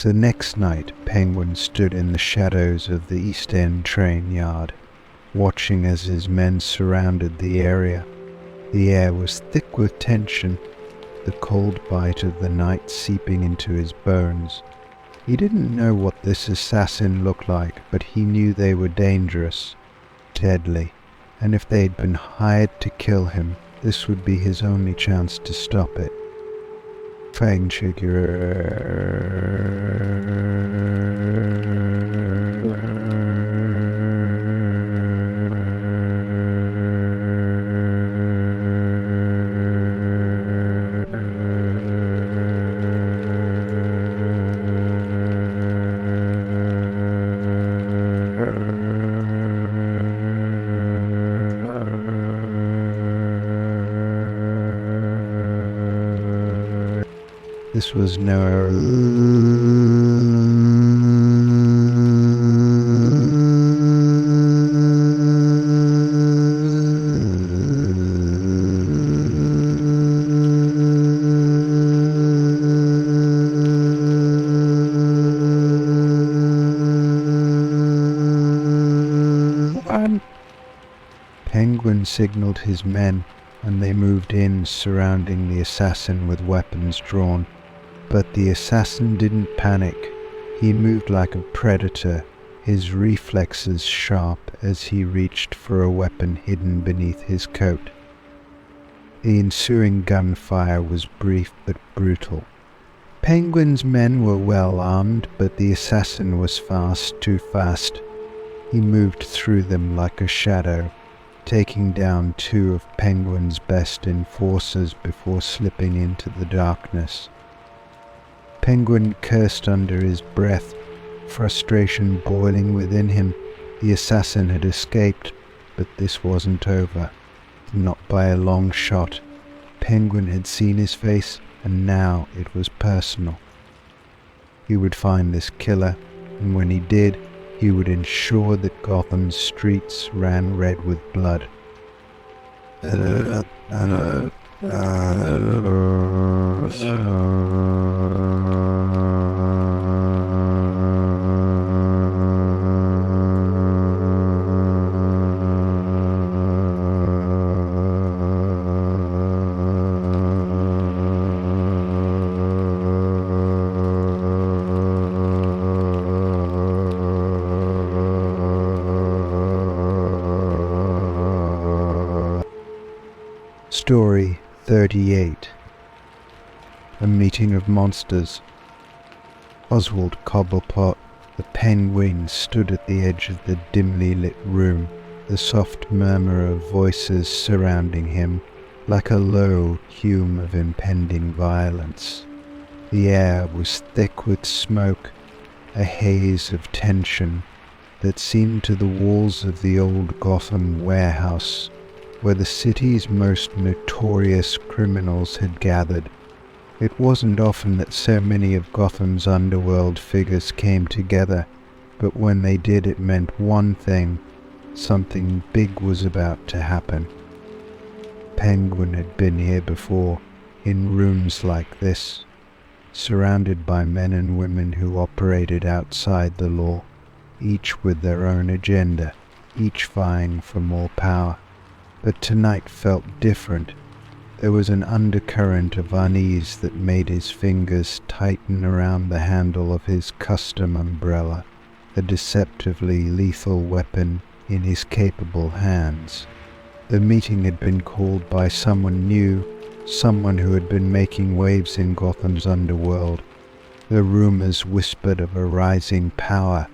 The next night, Penguin stood in the shadows of the East End train yard, watching as his men surrounded the area. The air was thick with tension, the cold bite of the night seeping into his bones. He didn't know what this assassin looked like, but he knew they were dangerous, deadly, and if they'd been hired to kill him, this would be his only chance to stop it. This was no Penguin signaled his men, and they moved in, surrounding the assassin with weapons drawn. But the assassin didn't panic. He moved like a predator, his reflexes sharp as he reached for a weapon hidden beneath his coat. The ensuing gunfire was brief but brutal. Penguin's men were well armed, but the assassin was fast, too fast. He moved through them like a shadow, taking down two of Penguin's best enforcers before slipping into the darkness. Penguin cursed under his breath, frustration boiling within him. The assassin had escaped, but this wasn't over. Not by a long shot. Penguin had seen his face, and now it was personal. He would find this killer, and when he did, he would ensure that Gotham's streets ran red with blood. Story 38. A Meeting of Monsters. Oswald Cobblepot, the penguin, stood at the edge of the dimly lit room, the soft murmur of voices surrounding him, like a low hum of impending violence. The air was thick with smoke, a haze of tension that seemed to the walls of the old Gotham warehouse, where the city's most notorious criminals had gathered. It wasn't often that so many of Gotham's underworld figures came together, but when they did, it meant one thing: something big was about to happen. Penguin had been here before, in rooms like this. surrounded by men and women who operated outside the law, each with their own agenda, each vying for more power. But tonight felt different. There was an undercurrent of unease that made his fingers tighten around the handle of his custom umbrella, a deceptively lethal weapon in his capable hands. The meeting had been called by someone new, someone who had been making waves in Gotham's underworld. The rumors whispered of a rising power,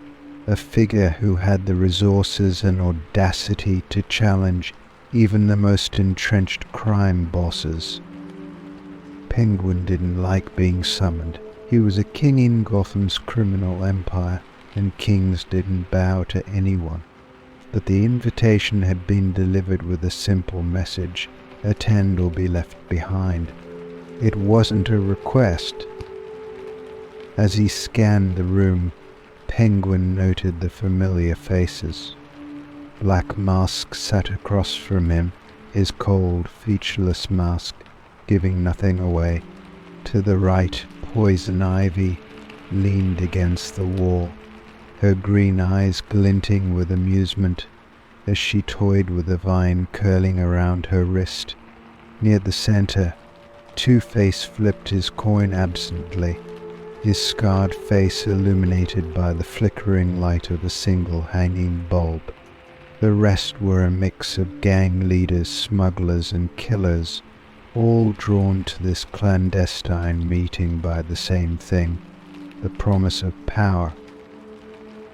a figure who had the resources and audacity to challenge even the most entrenched crime bosses. Penguin didn't like being summoned. He was a king in Gotham's criminal empire, and kings didn't bow to anyone. But the invitation had been delivered with a simple message: attend or be left behind. It wasn't a request. As he scanned the room, Penguin noted the familiar faces. Black Mask sat across from him, his cold, featureless mask giving nothing away. To the right, Poison Ivy leaned against the wall, her green eyes glinting with amusement as she toyed with a vine curling around her wrist. Near the center, Two-Face flipped his coin absently, his scarred face illuminated by the flickering light of a single hanging bulb. The rest were a mix of gang leaders, smugglers, and killers, all drawn to this clandestine meeting by the same thing, the promise of power.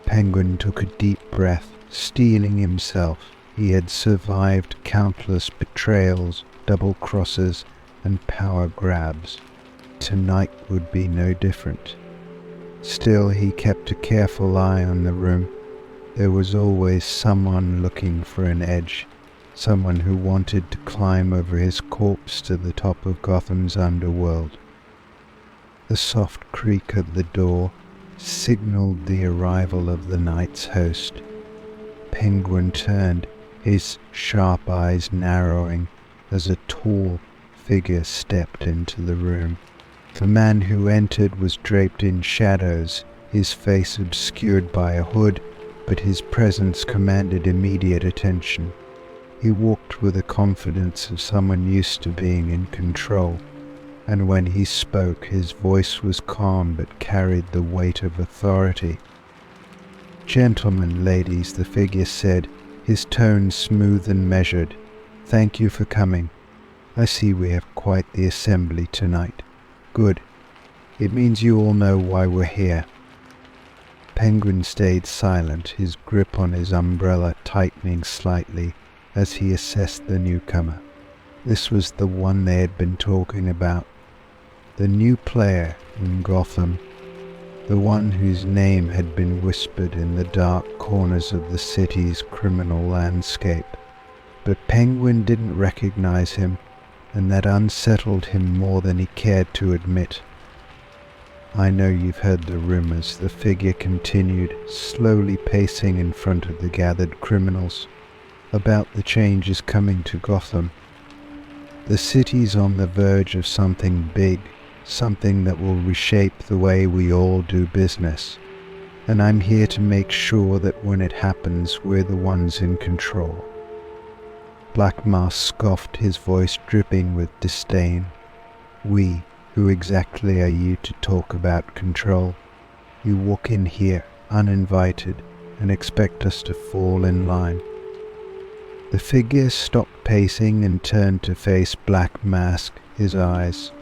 Penguin took a deep breath, steeling himself. He had survived countless betrayals, double crosses, and power grabs. Tonight would be no different. Still, he kept a careful eye on the room. There was always someone looking for an edge, someone who wanted to climb over his corpse to the top of Gotham's underworld. The soft creak of the door signaled the arrival of the night's host. Penguin turned, his sharp eyes narrowing as a tall figure stepped into the room. The man who entered was draped in shadows, his face obscured by a hood, but his presence commanded immediate attention. He walked with the confidence of someone used to being in control, and when he spoke, his voice was calm but carried the weight of authority. "Gentlemen, ladies," the figure said, his tone smooth and measured. "Thank you for coming. I see we have quite the assembly tonight. Good. It means you all know why we're here." Penguin stayed silent, his grip on his umbrella tightening slightly as he assessed the newcomer. This was the one they had been talking about, the new player in Gotham, the one whose name had been whispered in the dark corners of the city's criminal landscape. But Penguin didn't recognize him, and that unsettled him more than he cared to admit. "I know you've heard the rumors," the figure continued, slowly pacing in front of the gathered criminals, "about the changes coming to Gotham. The city's on the verge of something big, something that will reshape the way we all do business, and I'm here to make sure that when it happens, we're the ones in control." Black Mask scoffed, his voice dripping with disdain. "We? Who exactly are you to talk about control? You walk in here, uninvited, and expect us to fall in line." The figure stopped pacing and turned to face Black Mask, his eyes,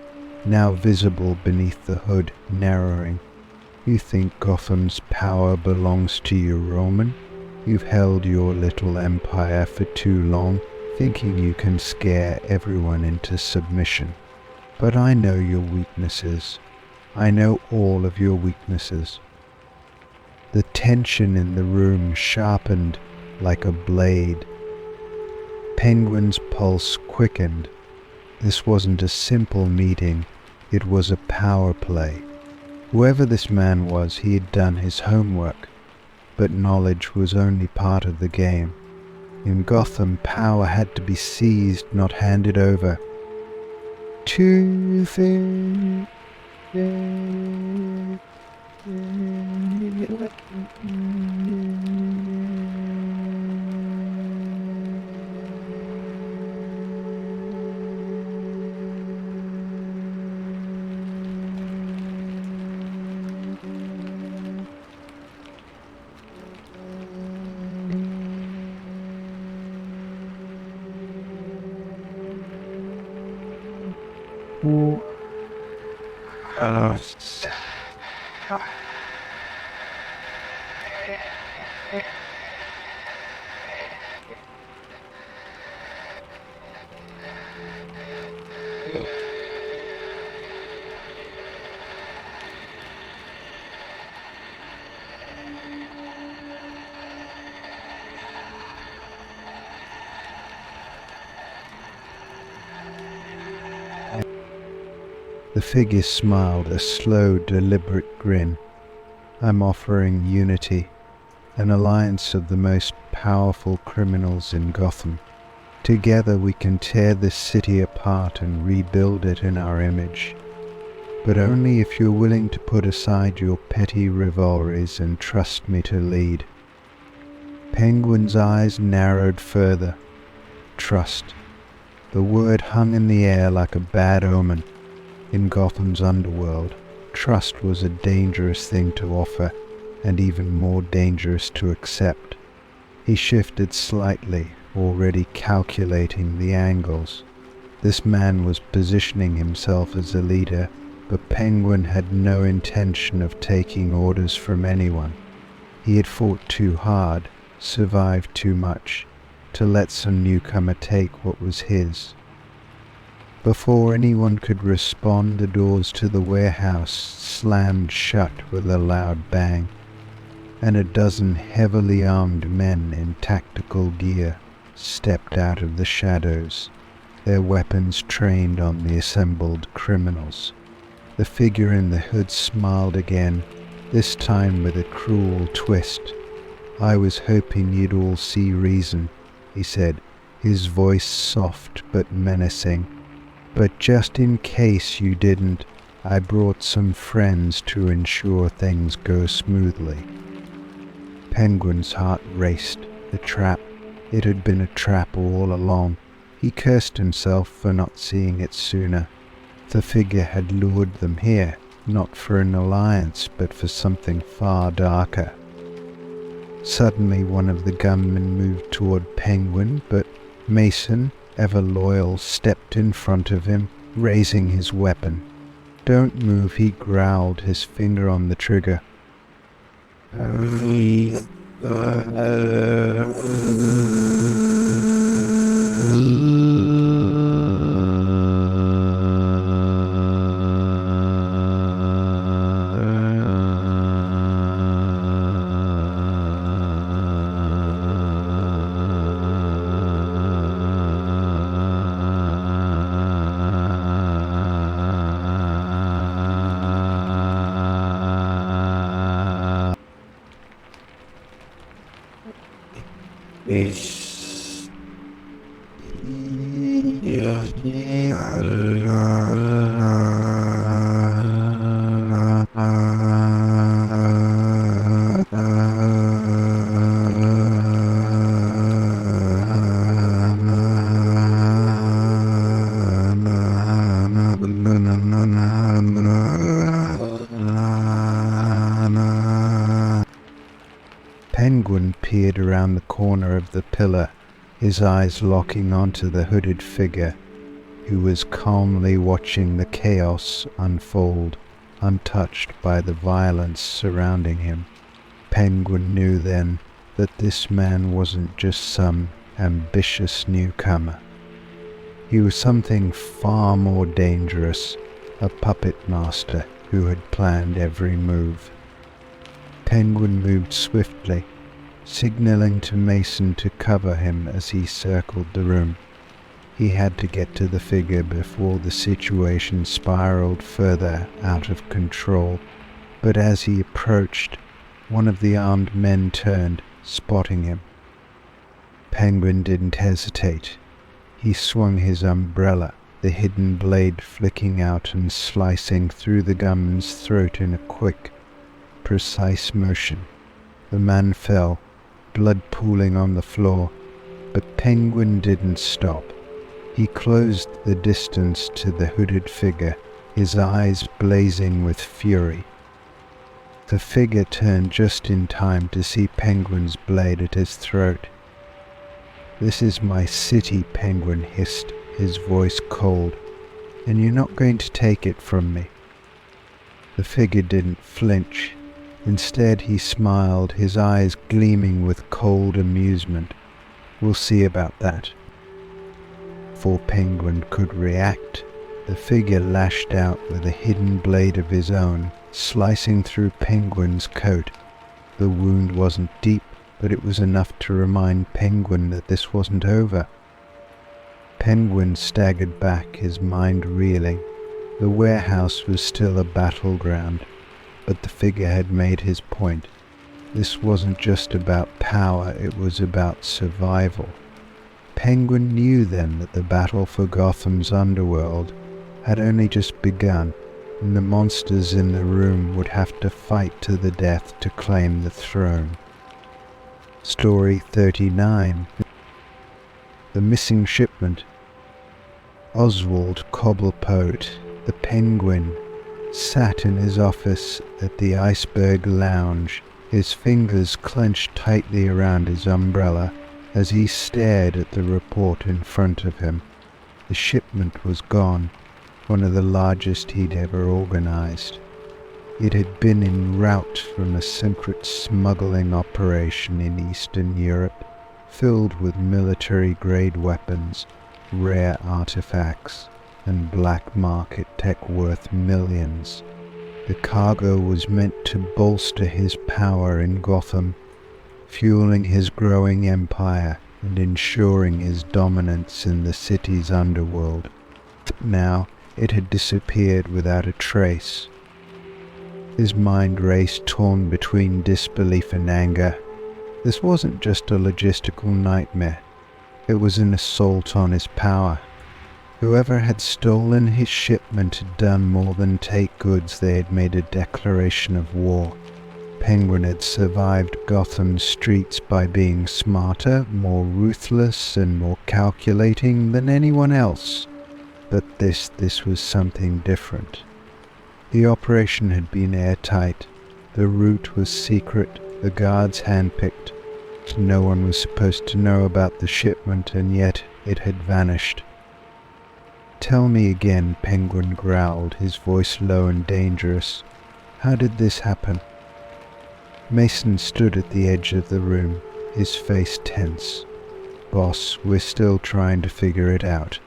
now visible beneath the hood, narrowing. "You think Gotham's power belongs to you, Roman? You've held your little empire for too long, thinking you can scare everyone into submission. But I know your weaknesses. I know all of your weaknesses." The tension in the room sharpened like a blade. Penguin's pulse quickened. This wasn't a simple meeting, it was a power play. Whoever this man was, he had done his homework, but knowledge was only part of the game. In Gotham, power had to be seized, not handed over. "Two-Face," The figure smiled, a slow, deliberate grin. I'm offering unity, an alliance of the most powerful criminals in Gotham. Together we can tear this city apart and rebuild it in our image. But only if you're willing to put aside your petty rivalries and trust me to lead. Penguin's eyes narrowed further. Trust. The word hung in the air like a bad omen. In Gotham's underworld, trust was a dangerous thing to offer, and even more dangerous to accept. He shifted slightly, already calculating the angles. This man was positioning himself as a leader, but Penguin had no intention of taking orders from anyone. He had fought too hard, survived too much, to let some newcomer take what was his. Before anyone could respond, the doors to the warehouse slammed shut with a loud bang, and a dozen heavily armed men in tactical gear stepped out of the shadows, their weapons trained on the assembled criminals. The figure in the hood smiled again, this time with a cruel twist. "I was hoping you'd all see reason," he said, his voice soft but menacing. "But just in case you didn't, I brought some friends to ensure things go smoothly." Penguin's heart raced. The trap. It had been a trap all along. He cursed himself for not seeing it sooner. The figure had lured them here, not for an alliance, but for something far darker. Suddenly one of the gunmen moved toward Penguin, but Mason, ever loyal, stepped in front of him, raising his weapon. "Don't move," he growled, his finger on the trigger. Penguin peered around the corner of the pillar, his eyes locking onto the hooded figure, who was calmly watching the chaos unfold, untouched by the violence surrounding him. Penguin knew then that this man wasn't just some ambitious newcomer. He was something far more dangerous, a puppet master who had planned every move. Penguin moved swiftly, signaling to Mason to cover him as he circled the room. He had to get to the figure before the situation spiraled further out of control, but as he approached, one of the armed men turned, spotting him. Penguin didn't hesitate. He swung his umbrella, the hidden blade flicking out and slicing through the gunman's throat in a quick, precise motion. The man fell, blood pooling on the floor, but Penguin didn't stop. He closed the distance to the hooded figure, his eyes blazing with fury. The figure turned just in time to see Penguin's blade at his throat. "This is my city," Penguin hissed, his voice cold, "and you're not going to take it from me." The figure didn't flinch. Instead he smiled, his eyes gleaming with cold amusement. "We'll see about that." Before Penguin could react, the figure lashed out with a hidden blade of his own, slicing through Penguin's coat. The wound wasn't deep, but it was enough to remind Penguin that this wasn't over. Penguin staggered back, his mind reeling. The warehouse was still a battleground, but the figure had made his point. This wasn't just about power, it was about survival. Penguin knew then that the battle for Gotham's underworld had only just begun, and the monsters in the room would have to fight to the death to claim the throne. Story 39. The Missing Shipment. Oswald Cobblepot, the Penguin, sat in his office at the Iceberg Lounge, his fingers clenched tightly around his umbrella as he stared at the report in front of him. The shipment was gone, one of the largest he'd ever organized. It had been en route from a secret smuggling operation in Eastern Europe, filled with military-grade weapons, rare artifacts, and black market tech worth millions. The cargo was meant to bolster his power in Gotham, fueling his growing empire and ensuring his dominance in the city's underworld. Now it had disappeared without a trace. His mind raced, torn between disbelief and anger. This wasn't just a logistical nightmare. It was an assault on his power. Whoever had stolen his shipment had done more than take goods. They had made a declaration of war. Penguin had survived Gotham's streets by being smarter, more ruthless, and more calculating than anyone else. But this was something different. The operation had been airtight. The route was secret, the guards handpicked. No one was supposed to know about the shipment, and yet it had vanished. "Tell me again," Penguin growled, his voice low and dangerous. "How did this happen?" Mason stood at the edge of the room, his face tense. "Boss, we're still trying to figure it out.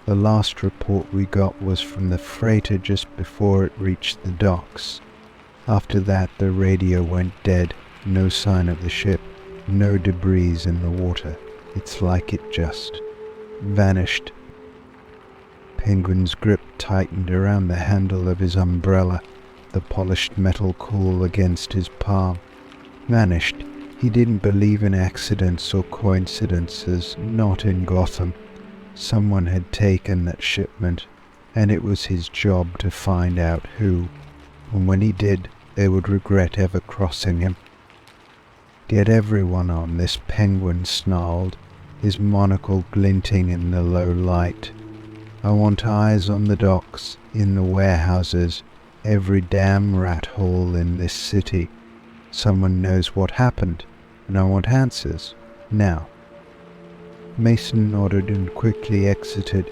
The last report we got was from the freighter just before it reached the docks. After that, the radio went dead. No sign of the ship, no debris in the water. It's like it just vanished." Penguin's grip tightened around the handle of his umbrella, the polished metal cool against his palm. Vanished. He didn't believe in accidents or coincidences, not in Gotham. Someone had taken that shipment, and it was his job to find out who, and when he did, they would regret ever crossing him. "Get everyone on this," Penguin snarled, his monocle glinting in the low light. "I want eyes on the docks, in the warehouses, every damn rat hole in this city. Someone knows what happened, and I want answers, now." Mason nodded and quickly exited,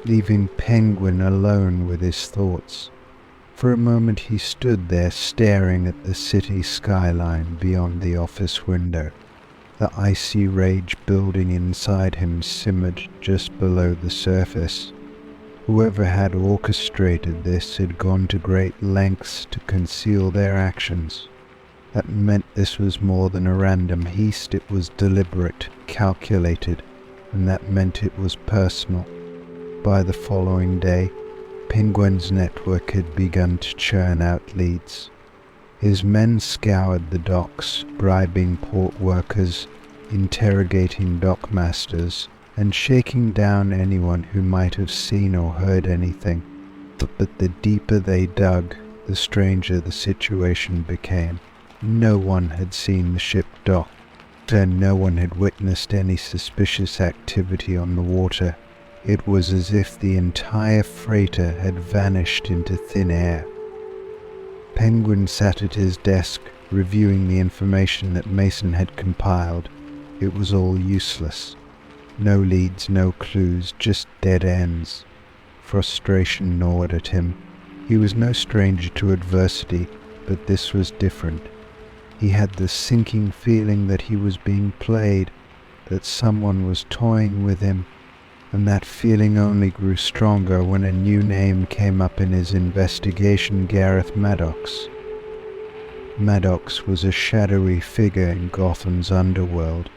leaving Penguin alone with his thoughts. For a moment he stood there staring at the city skyline beyond the office window. The icy rage building inside him simmered just below the surface. Whoever had orchestrated this had gone to great lengths to conceal their actions. That meant this was more than a random heist, it was deliberate, calculated, and that meant it was personal. By the following day, Penguin's network had begun to churn out leads. His men scoured the docks, bribing port workers, interrogating dockmasters, and shaking down anyone who might have seen or heard anything. But the deeper they dug, the stranger the situation became. No one had seen the ship dock, and no one had witnessed any suspicious activity on the water. It was as if the entire freighter had vanished into thin air. Penguin sat at his desk, reviewing the information that Mason had compiled. It was all useless. No leads, no clues, just dead ends. Frustration gnawed at him. He was no stranger to adversity, but this was different. He had the sinking feeling that he was being played, that someone was toying with him, and that feeling only grew stronger when a new name came up in his investigation: Gareth Maddox. Maddox was a shadowy figure in Gotham's underworld,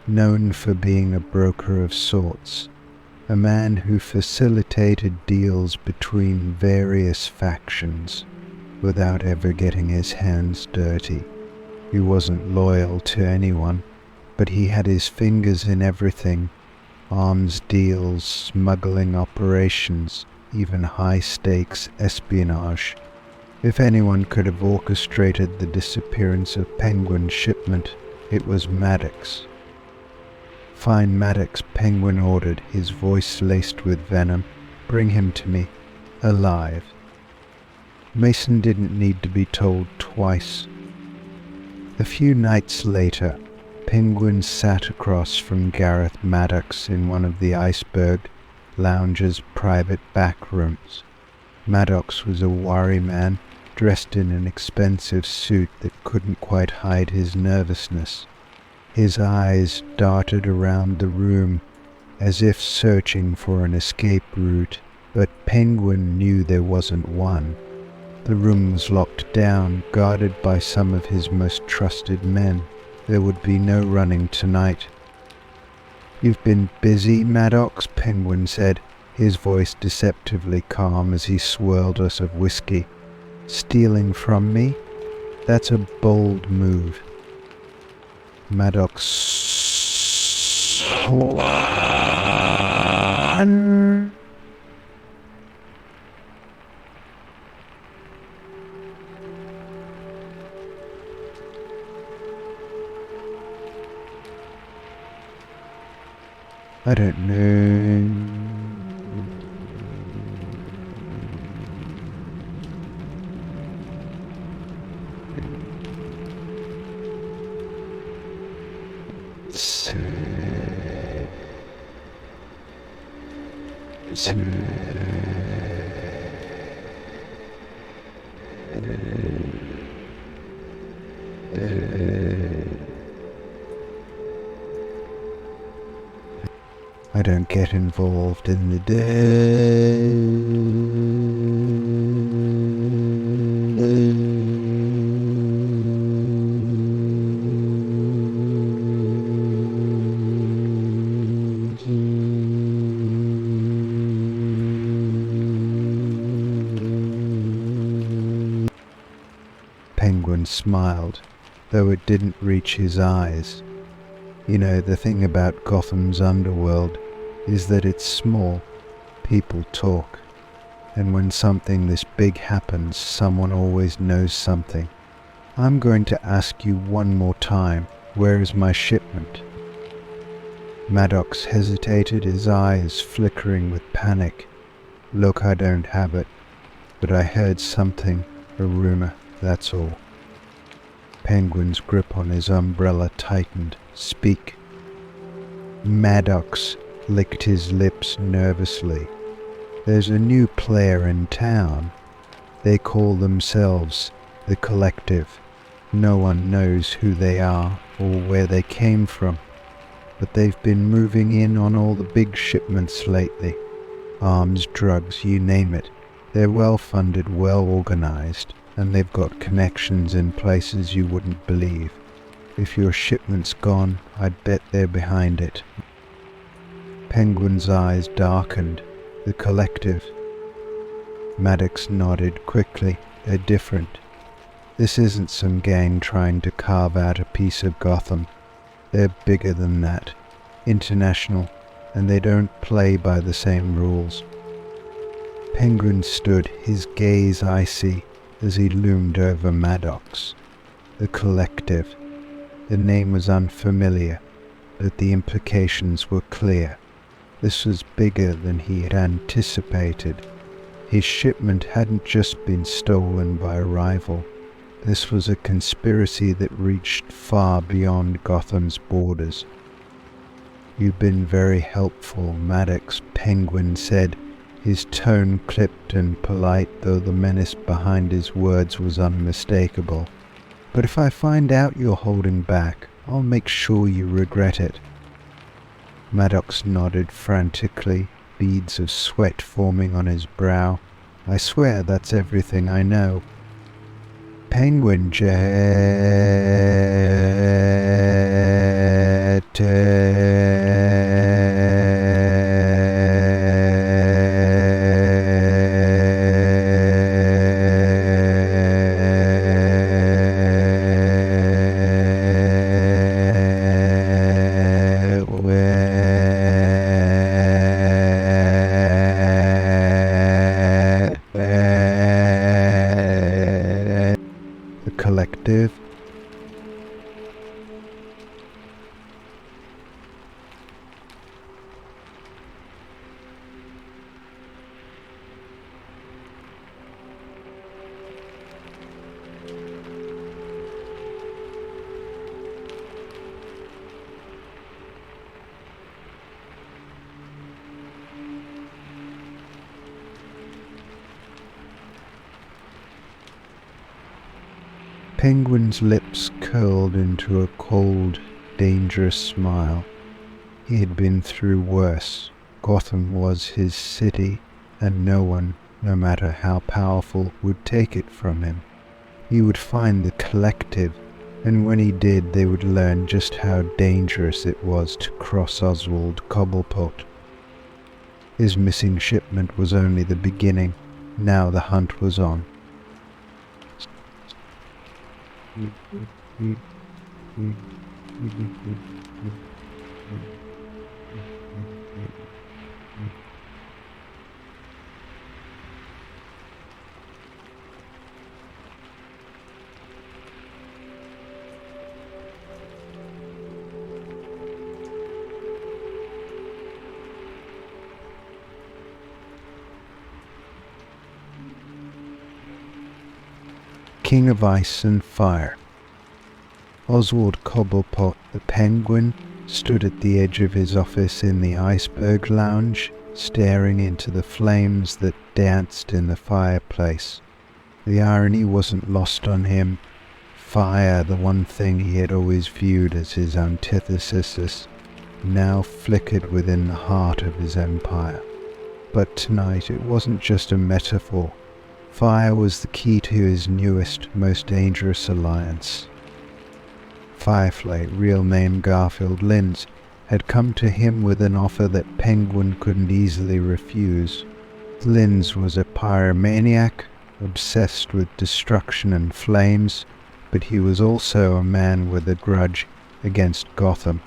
known for being a broker of sorts, a man who facilitated deals between various factions without ever getting his hands dirty. He wasn't loyal to anyone, but he had his fingers in everything: arms deals, smuggling operations, even high-stakes espionage. If anyone could have orchestrated the disappearance of Penguin's shipment, it was Maddox. "Find Maddox," Penguin ordered, his voice laced with venom. "Bring him to me, alive." Mason didn't need to be told twice. A few nights later, Penguin sat across from Gareth Maddox in one of the Iceberg Lounge's private back rooms. Maddox was a wiry man, dressed in an expensive suit that couldn't quite hide his nervousness. His eyes darted around the room as if searching for an escape route, but Penguin knew there wasn't one. The room was locked down, guarded by some of his most trusted men. There would be no running tonight. "You've been busy, Maddox," Penguin said, his voice deceptively calm as he swirled us of whiskey. "Stealing from me? That's a bold move." Maddox swung. I don't know. I don't get involved in the Penguin smiled, though it didn't reach his eyes. You know, the thing about Gotham's underworld is that it's small. People talk. And when something this big happens, someone always knows something. I'm going to ask you one more time, where is my shipment? Maddox hesitated, his eyes flickering with panic. Look, I don't have it, but I heard something, a rumor, that's all. Penguin's grip on his umbrella tightened. Speak. Maddox licked his lips nervously. There's a new player in town. They call themselves the Collective. No one knows who they are or where they came from, but they've been moving in on all the big shipments lately. Arms, drugs, you name it. They're well-funded, well-organized, and they've got connections in places you wouldn't believe. If your shipment's gone, I'd bet they're behind it. Penguin's eyes darkened. The Collective. Maddox nodded quickly. They're different. This isn't some gang trying to carve out a piece of Gotham. They're bigger than that. International. and they don't play by the same rules. Penguin stood, his gaze icy, as he loomed over Maddox. The collective. The name was unfamiliar, but the implications were clear. This was bigger than he had anticipated. His shipment hadn't just been stolen by a rival. This was a conspiracy that reached far beyond Gotham's borders. "You've been very helpful," Maddox, Penguin said, his tone clipped and polite, though the menace behind his words was unmistakable. "But if I find out you're holding back, I'll make sure you regret it." Maddox nodded frantically, beads of sweat forming on his brow. "I swear that's everything I know." Penguin collective. Penguin's lips curled into a cold, dangerous smile. He had been through worse. Gotham was his city, and no one, no matter how powerful, would take it from him. He would find the collective, and when he did, they would learn just how dangerous it was to cross Oswald Cobblepot. His missing shipment was only the beginning. Now the hunt was on. King of Ice and Fire. Oswald Cobblepot, the Penguin, stood at the edge of his office in the Iceberg Lounge, staring into the flames that danced in the fireplace. The irony wasn't lost on him. Fire, the one thing he had always viewed as his antithesis, now flickered within the heart of his empire. But tonight it wasn't just a metaphor. Fire was the key to his newest, most dangerous alliance. Firefly, real name Garfield Linz, had come to him with an offer that Penguin couldn't easily refuse. Linz was a pyromaniac, obsessed with destruction and flames, but he was also a man with a grudge against Gotham.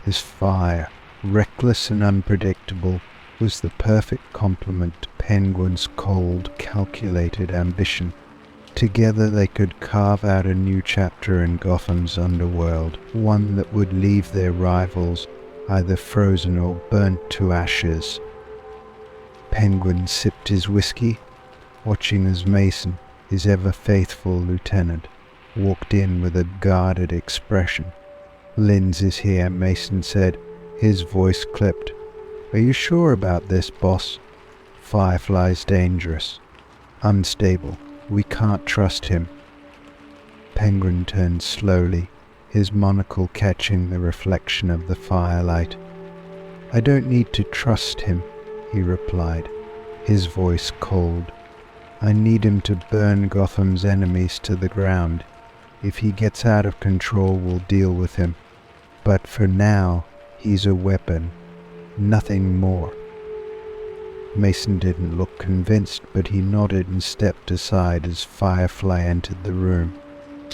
His fire, reckless and unpredictable, was the perfect complement to Penguin's cold, calculated ambition. Together they could carve out a new chapter in Gotham's underworld, one that would leave their rivals either frozen or burnt to ashes. Penguin sipped his whiskey, watching as Mason, his ever-faithful lieutenant, walked in with a guarded expression. "Linz is here," Mason said, his voice clipped. "Are you sure about this, boss? Firefly's dangerous. Unstable. We can't trust him." Penguin turned slowly, his monocle catching the reflection of the firelight. "I don't need to trust him," he replied, his voice cold. "I need him to burn Gotham's enemies to the ground. If he gets out of control, we'll deal with him. But for now, he's a weapon. Nothing more." Mason didn't look convinced, but he nodded and stepped aside as Firefly entered the room.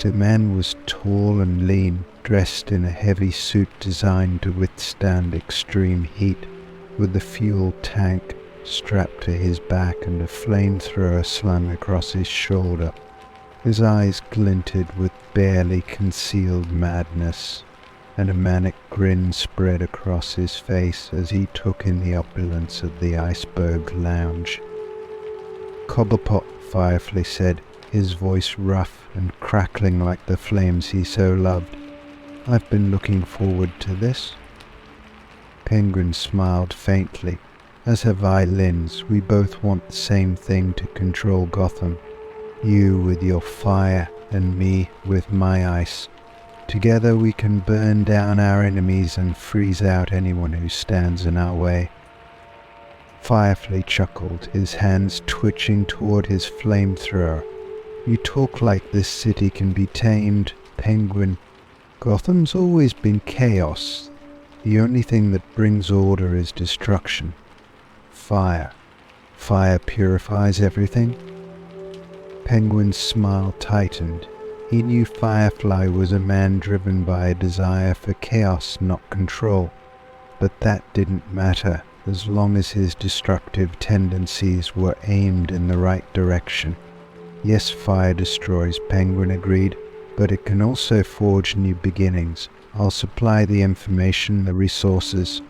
The man was tall and lean, dressed in a heavy suit designed to withstand extreme heat. with the fuel tank strapped to his back and a flamethrower slung across his shoulder. His eyes glinted with barely concealed madness, and a manic grin spread across his face as he took in the opulence of the iceberg lounge. "Cobblepot," Firefly said, his voice rough and crackling like the flames he so loved. "I've been looking forward to this." Penguin smiled faintly. "As have I, Linz. We both want the same thing, to control Gotham. You with your fire and me with my ice. Together we can burn down our enemies and freeze out anyone who stands in our way." Firefly chuckled, his hands twitching toward his flamethrower. "You talk like this city can be tamed, Penguin. Gotham's always been chaos. The only thing that brings order is destruction. Fire. Fire purifies everything." Penguin's smile tightened. He knew Firefly was a man driven by a desire for chaos, not control. But that didn't matter, as long as his destructive tendencies were aimed in the right direction. "Yes, fire destroys," Penguin agreed, "but it can also forge new beginnings. I'll supply the information, the resources.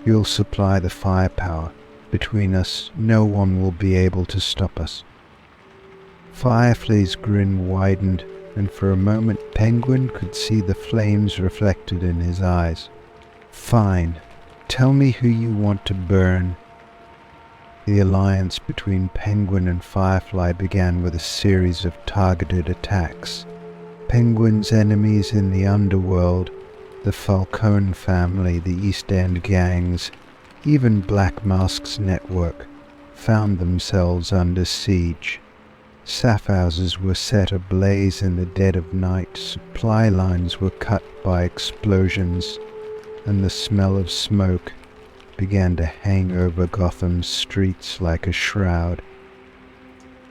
You'll supply the firepower. Between us, no one will be able to stop us." Firefly's grin widened, and for a moment Penguin could see the flames reflected in his eyes. "Fine. Tell me who you want to burn." The alliance between Penguin and Firefly began with a series of targeted attacks. Penguin's enemies in the underworld, the Falcone family, the East End gangs, even Black Mask's network, found themselves under siege. Staff houses were set ablaze in the dead of night, supply lines were cut by explosions, and the smell of smoke began to hang over Gotham's streets like a shroud.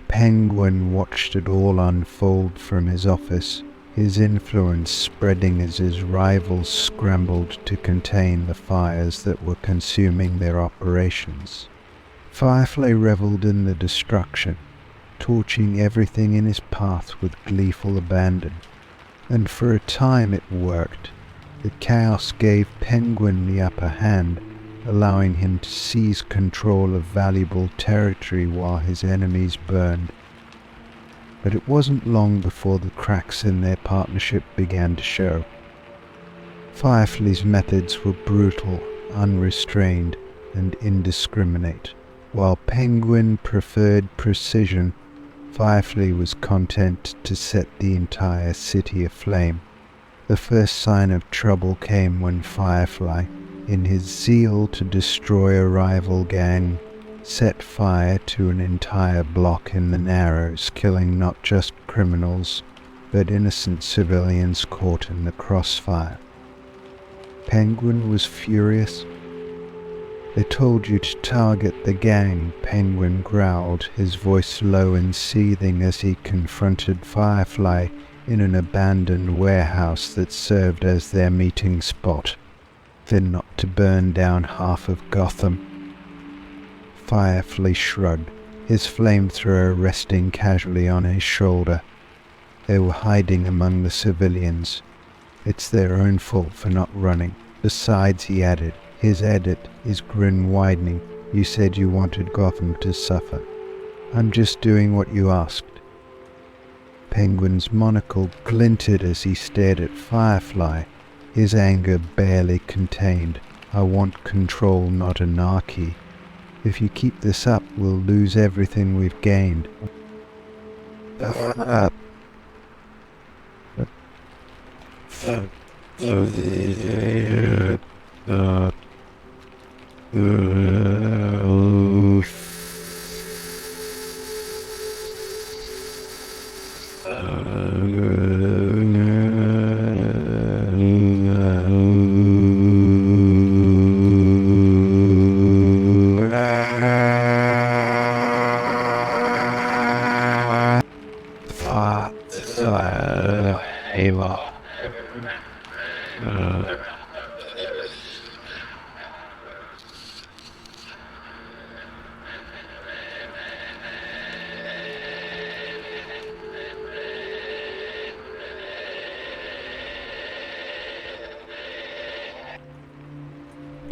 Penguin watched it all unfold from his office, his influence spreading as his rivals scrambled to contain the fires that were consuming their operations. Firefly reveled in the destruction, torching everything in his path with gleeful abandon. And for a time it worked. The chaos gave Penguin the upper hand, allowing him to seize control of valuable territory while his enemies burned. But it wasn't long before the cracks in their partnership began to show. Firefly's methods were brutal, unrestrained, and indiscriminate. While Penguin preferred precision, Firefly was content to set the entire city aflame. The first sign of trouble came when Firefly, in his zeal to destroy a rival gang, set fire to an entire block in the Narrows, killing not just criminals, but innocent civilians caught in the crossfire. Penguin was furious. "They told you to target the gang," Penguin growled, his voice low and seething as he confronted Firefly in an abandoned warehouse that served as their meeting spot. "Then not to burn down half of Gotham." Firefly shrugged, his flamethrower resting casually on his shoulder. "They were hiding among the civilians. It's their own fault for not running. Besides," he added, his grin widening, "you said you wanted Gotham to suffer. I'm just doing what you asked." Penguin's monocle glinted as he stared at Firefly, his anger barely contained. "I want control, not anarchy. If you keep this up, we'll lose everything we've gained."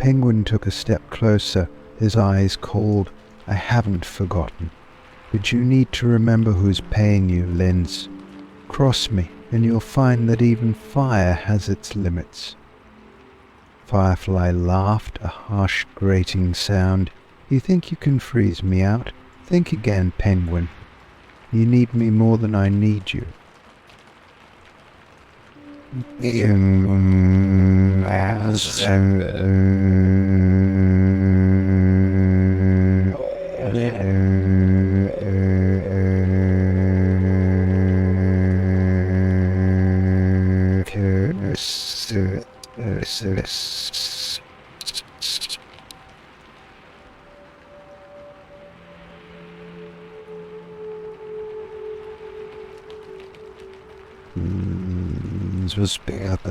Penguin took a step closer, his eyes cold. I haven't forgotten. But you need to remember who's paying you, Linz. Cross me, and you'll find that even fire has its limits. Firefly laughed, a harsh, grating sound. You think you can freeze me out? Think again, Penguin. You need me more than I need you. Just be up.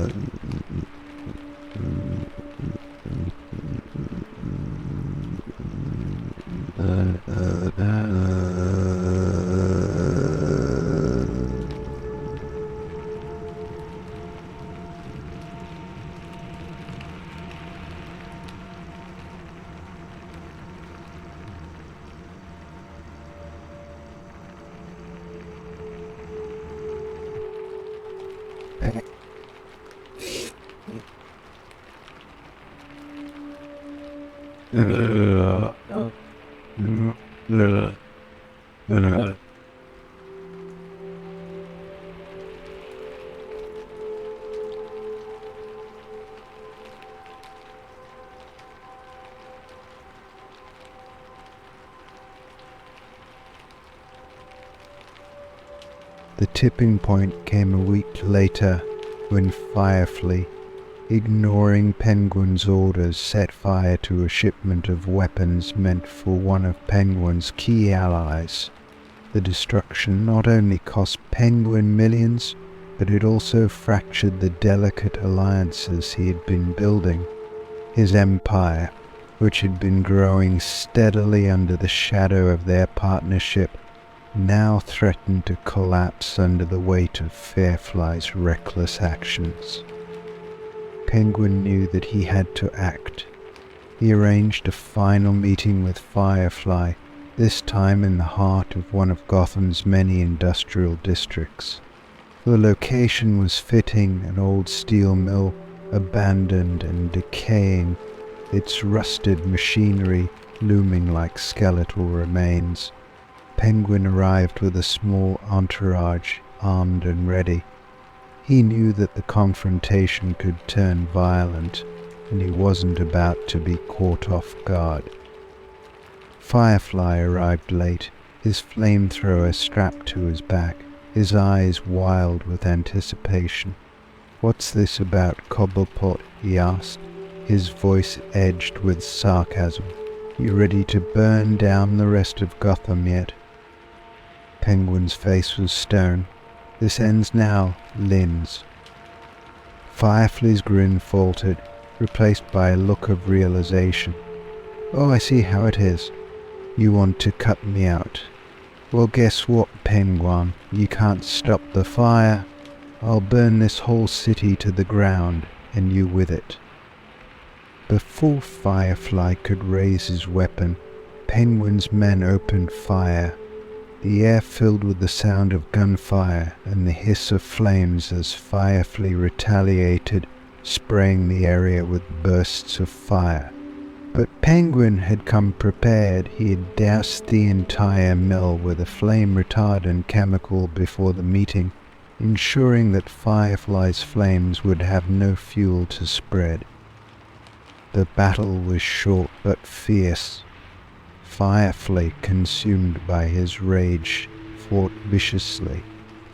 The tipping point came a week later when Firefly, ignoring Penguin's orders, set fire to a shipment of weapons meant for one of Penguin's key allies. The destruction not only cost Penguin millions, but it also fractured the delicate alliances he had been building. His empire, which had been growing steadily under the shadow of their partnership, now threatened to collapse under the weight of Firefly's reckless actions. Penguin knew that he had to act. He arranged a final meeting with Firefly, this time in the heart of one of Gotham's many industrial districts. The location was fitting: an old steel mill, abandoned and decaying, its rusted machinery looming like skeletal remains. Penguin arrived with a small entourage, armed and ready. He knew that the confrontation could turn violent, and he wasn't about to be caught off guard. Firefly arrived late, his flamethrower strapped to his back, his eyes wild with anticipation. "What's this about, Cobblepot?" he asked, his voice edged with sarcasm. "You ready to burn down the rest of Gotham yet?" Penguin's face was stern. "This ends now, Linz." Firefly's grin faltered, replaced by a look of realization. "Oh, I see how it is. You want to cut me out. Well, guess what, Penguin? You can't stop the fire. I'll burn this whole city to the ground, and you with it." Before Firefly could raise his weapon, Penguin's men opened fire. The air filled with the sound of gunfire and the hiss of flames as Firefly retaliated, spraying the area with bursts of fire. But Penguin had come prepared. He had doused the entire mill with a flame-retardant chemical before the meeting, ensuring that Firefly's flames would have no fuel to spread. The battle was short but fierce. Firefly, consumed by his rage, fought viciously,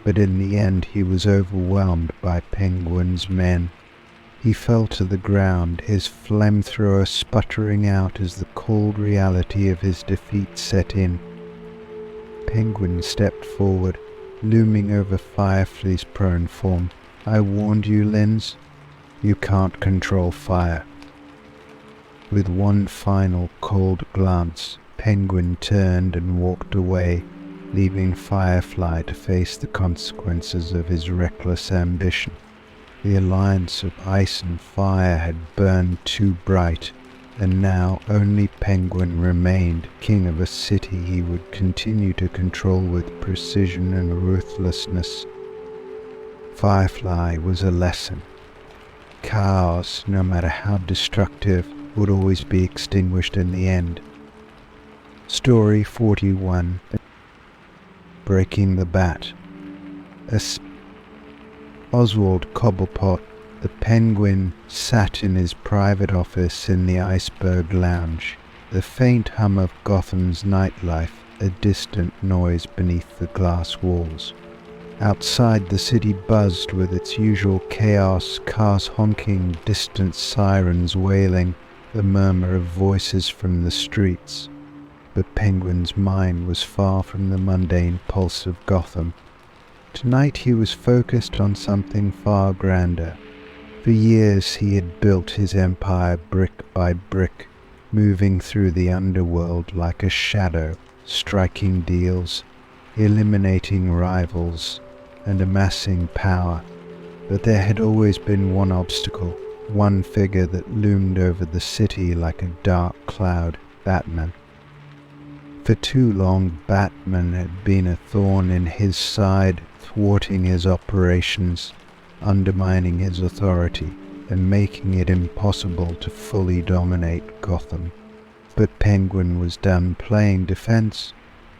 but in the end he was overwhelmed by Penguin's men. He fell to the ground, his flamethrower sputtering out as the cold reality of his defeat set in. Penguin stepped forward, looming over Firefly's prone form. "I warned you, Linz. You can't control fire." With one final cold glance, Penguin turned and walked away, leaving Firefly to face the consequences of his reckless ambition. The alliance of ice and fire had burned too bright, and now only Penguin remained king of a city he would continue to control with precision and ruthlessness. Firefly was a lesson. Chaos, no matter how destructive, would always be extinguished in the end. Story 41. Breaking the Bat. Oswald Cobblepot, the Penguin, sat in his private office in the Iceberg Lounge, the faint hum of Gotham's nightlife a distant noise beneath the glass walls. Outside, the city buzzed with its usual chaos, cars honking, distant sirens wailing, the murmur of voices from the streets. But Penguin's mind was far from the mundane pulse of Gotham. Tonight he was focused on something far grander. For years he had built his empire brick by brick, moving through the underworld like a shadow, striking deals, eliminating rivals, and amassing power. But there had always been one obstacle, one figure that loomed over the city like a dark cloud: Batman. For too long, Batman had been a thorn in his side, thwarting his operations, undermining his authority, and making it impossible to fully dominate Gotham. But Penguin was done playing defense.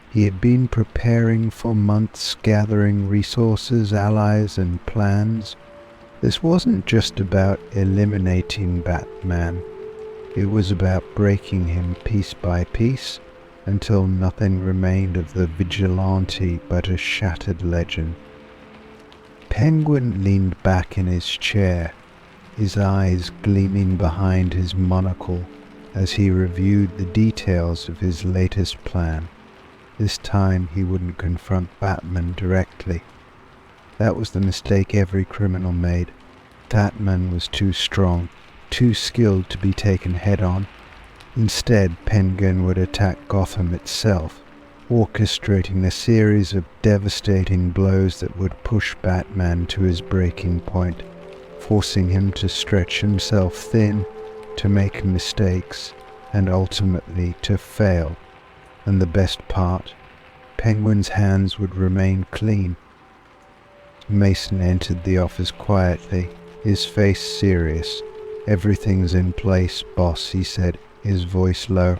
He had been preparing for months, gathering resources, allies, and plans. This wasn't just about eliminating Batman. It was about breaking him piece by piece, until nothing remained of the vigilante but a shattered legend. Penguin leaned back in his chair, his eyes gleaming behind his monocle as he reviewed the details of his latest plan. This time he wouldn't confront Batman directly. That was the mistake every criminal made. Batman was too strong, too skilled to be taken head-on. Instead, Penguin would attack Gotham itself, orchestrating a series of devastating blows that would push Batman to his breaking point, forcing him to stretch himself thin, to make mistakes, and ultimately to fail. And the best part, Penguin's hands would remain clean. Mason entered the office quietly, his face serious. "Everything's in place, boss," he said, his voice low.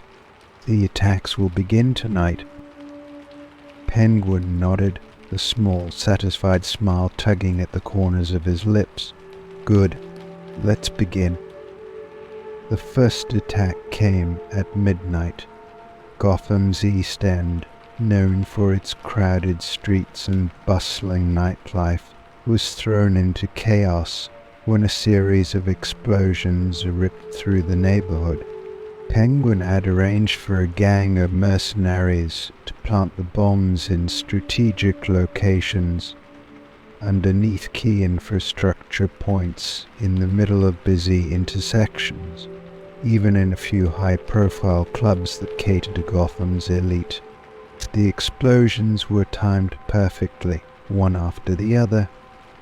"The attacks will begin tonight." Penguin nodded, the small, satisfied smile tugging at the corners of his lips. "Good. Let's begin." The first attack came at midnight. Gotham's East End, known for its crowded streets and bustling nightlife, was thrown into chaos when a series of explosions ripped through the neighborhood. Penguin had arranged for a gang of mercenaries to plant the bombs in strategic locations underneath key infrastructure points in the middle of busy intersections, even in a few high-profile clubs that cater to Gotham's elite. The explosions were timed perfectly, one after the other,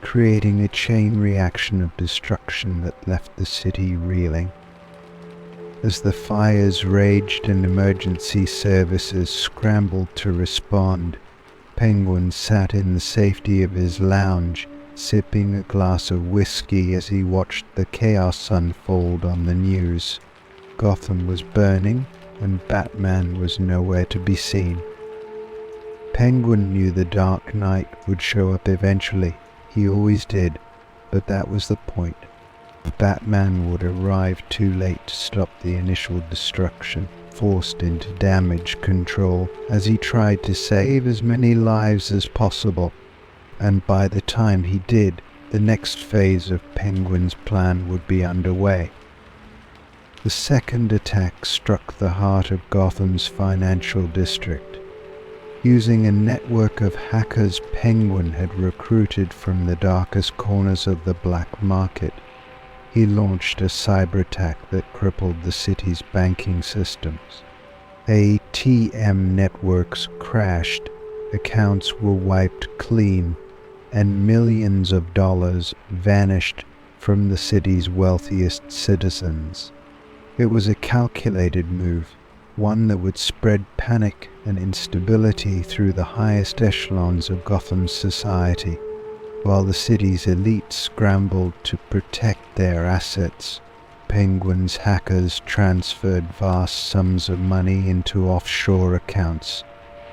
creating a chain reaction of destruction that left the city reeling. As the fires raged and emergency services scrambled to respond, Penguin sat in the safety of his lounge, sipping a glass of whiskey as he watched the chaos unfold on the news. Gotham was burning, and Batman was nowhere to be seen. Penguin knew the Dark Knight would show up eventually. He always did, but that was the point. Batman would arrive too late to stop the initial destruction, forced into damage control as he tried to save as many lives as possible. And by the time he did, the next phase of Penguin's plan would be underway. The second attack struck the heart of Gotham's financial district. Using a network of hackers Penguin had recruited from the darkest corners of the black market, he launched a cyber attack that crippled the city's banking systems. ATM networks crashed, accounts were wiped clean, and millions of dollars vanished from the city's wealthiest citizens. It was a calculated move, one that would spread panic and instability through the highest echelons of Gotham's society, while the city's elite scrambled to protect their assets. Penguin's hackers transferred vast sums of money into offshore accounts,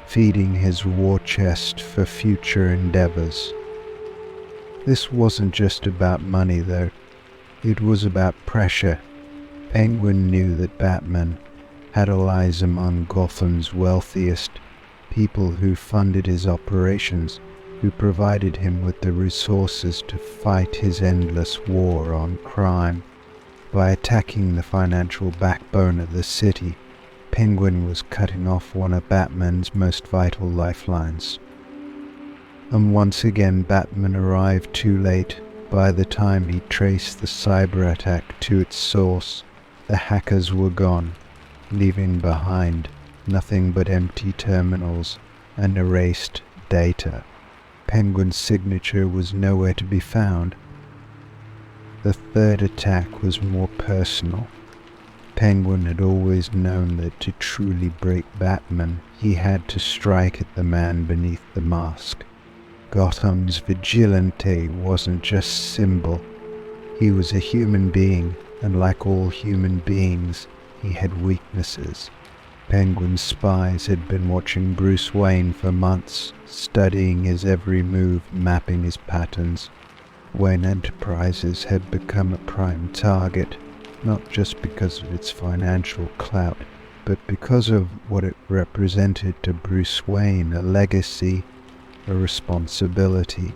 feeding his war chest for future endeavors. This wasn't just about money, though. It was about pressure. Penguin knew that Batman had allies among Gotham's wealthiest, people who funded his operations, who provided him with the resources to fight his endless war on crime. By attacking the financial backbone of the city, Penguin was cutting off one of Batman's most vital lifelines. And once again Batman arrived too late. By the time he traced the cyber attack to its source, the hackers were gone, leaving behind nothing but empty terminals and erased data. Penguin's signature was nowhere to be found. The third attack was more personal. Penguin had always known that to truly break Batman, he had to strike at the man beneath the mask. Gotham's vigilante wasn't just symbol. He was a human being, and like all human beings, he had weaknesses. Penguin's spies had been watching Bruce Wayne for months, studying his every move, mapping his patterns. Wayne Enterprises had become a prime target, not just because of its financial clout, but because of what it represented to Bruce Wayne, a legacy, a responsibility.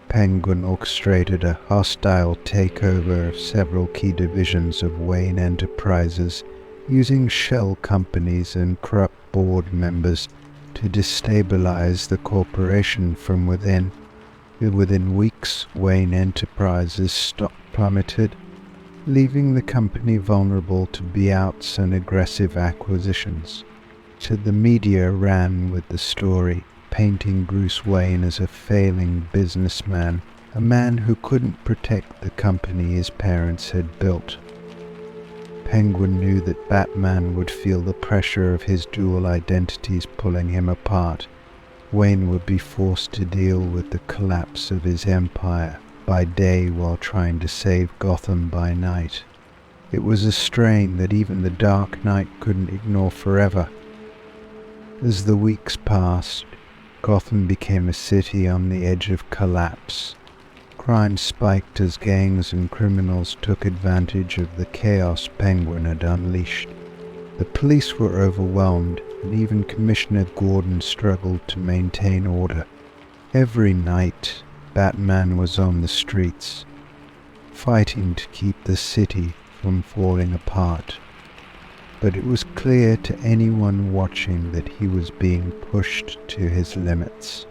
Penguin orchestrated a hostile takeover of several key divisions of Wayne Enterprises, using shell companies and corrupt board members to destabilize the corporation from within. Within weeks, Wayne Enterprises' stock plummeted, leaving the company vulnerable to buyouts and aggressive acquisitions. So the media ran with the story, painting Bruce Wayne as a failing businessman, a man who couldn't protect the company his parents had built. Penguin knew that Batman would feel the pressure of his dual identities pulling him apart. Wayne would be forced to deal with the collapse of his empire by day while trying to save Gotham by night. It was a strain that even the Dark Knight couldn't ignore forever. As the weeks passed, Gotham became a city on the edge of collapse. Crime spiked as gangs and criminals took advantage of the chaos Penguin had unleashed. The police were overwhelmed, and even Commissioner Gordon struggled to maintain order. Every night, Batman was on the streets, fighting to keep the city from falling apart. But it was clear to anyone watching that he was being pushed to his limits.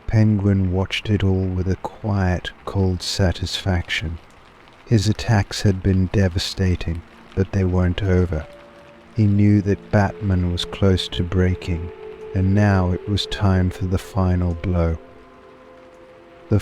Penguin watched it all with a quiet, cold satisfaction. His attacks had been devastating, but they weren't over. He knew that Batman was close to breaking, and now it was time for the final blow. The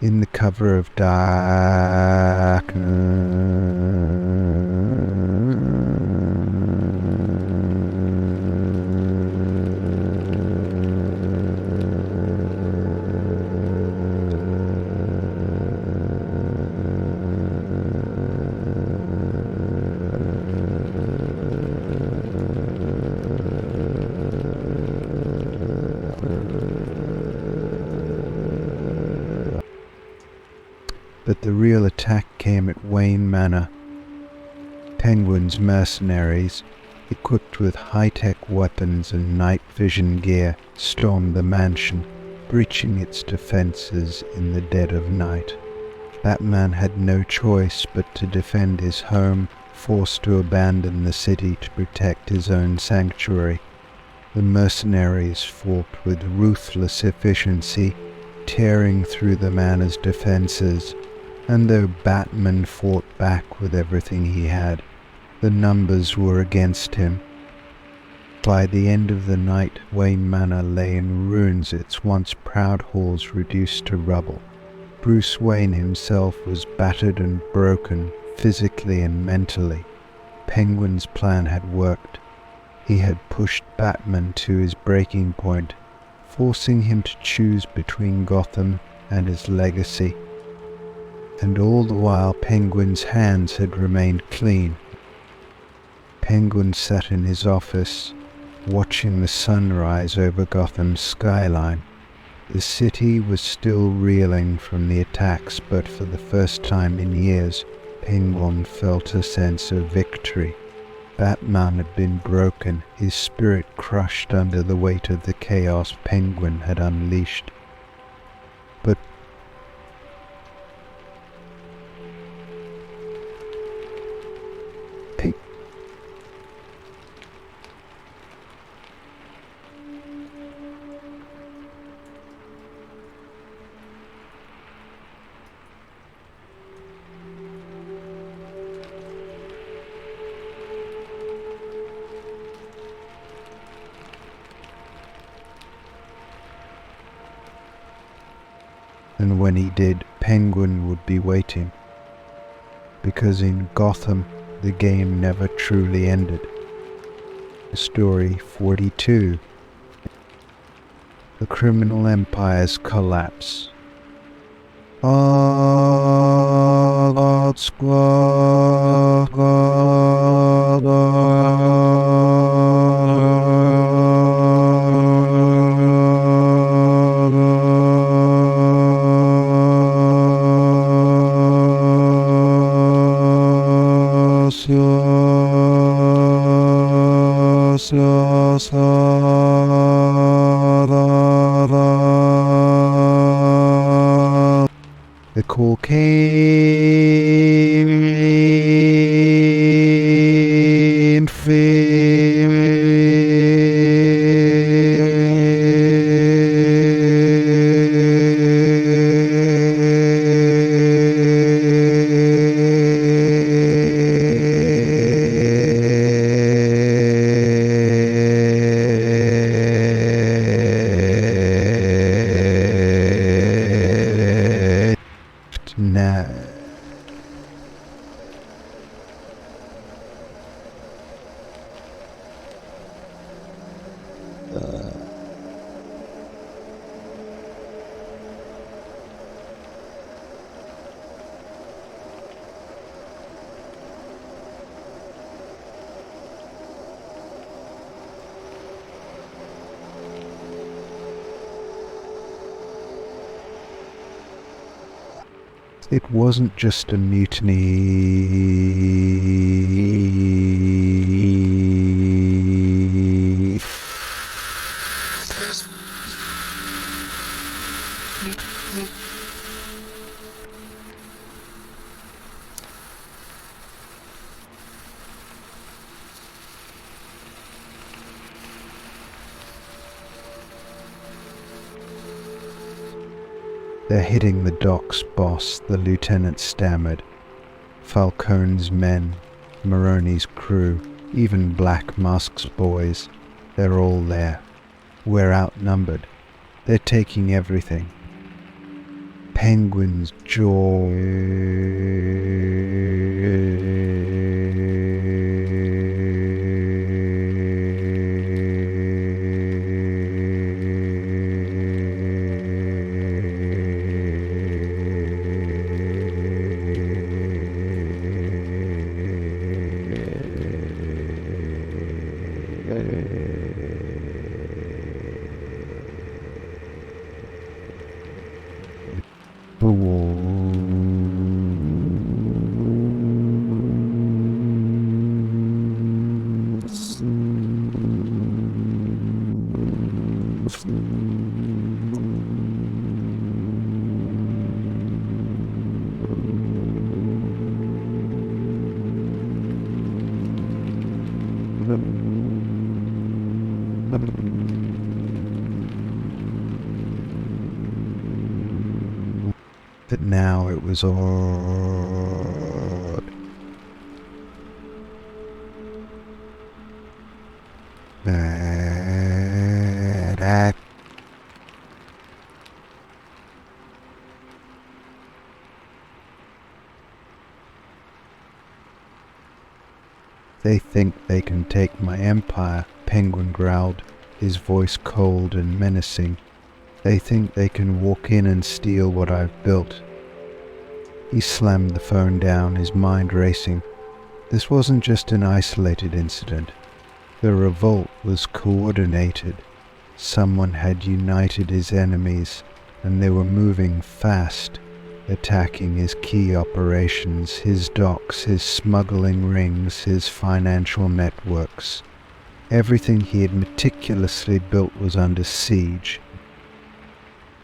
in the cover of darkness. But the real attack came at Wayne Manor. Penguin's mercenaries, equipped with high-tech weapons and night vision gear, stormed the mansion, breaching its defenses in the dead of night. Batman had no choice but to defend his home, forced to abandon the city to protect his own sanctuary. The mercenaries fought with ruthless efficiency, tearing through the manor's defenses, and though Batman fought back with everything he had, the numbers were against him. By the end of the night, Wayne Manor lay in ruins, its once proud halls reduced to rubble. Bruce Wayne himself was battered and broken, physically and mentally. Penguin's plan had worked. He had pushed Batman to his breaking point, forcing him to choose between Gotham and his legacy. And all the while Penguin's hands had remained clean. Penguin sat in his office, watching the sun rise over Gotham's skyline. The city was still reeling from the attacks, but for the first time in years, Penguin felt a sense of victory. Batman had been broken, his spirit crushed under the weight of the chaos Penguin had unleashed. But and when he did, Penguin would be waiting. Because in Gotham, the game never truly ended. Story 42. The criminal empire's collapse. All squad. The call came now. It wasn't just a mutiny. They're hitting the docks, boss, the lieutenant stammered. Falcone's men, Maroni's crew, even Black Mask's boys, they're all there. We're outnumbered. They're taking everything. Penguin's jaw. The wall. That now it was all that they think they can take my empire, Penguin growled, his voice cold and menacing. They think they can walk in and steal what I've built. He slammed the phone down, his mind racing. This wasn't just an isolated incident. The revolt was coordinated. Someone had united his enemies, and they were moving fast, attacking his key operations, his docks, his smuggling rings, his financial networks. Everything he had meticulously built was under siege.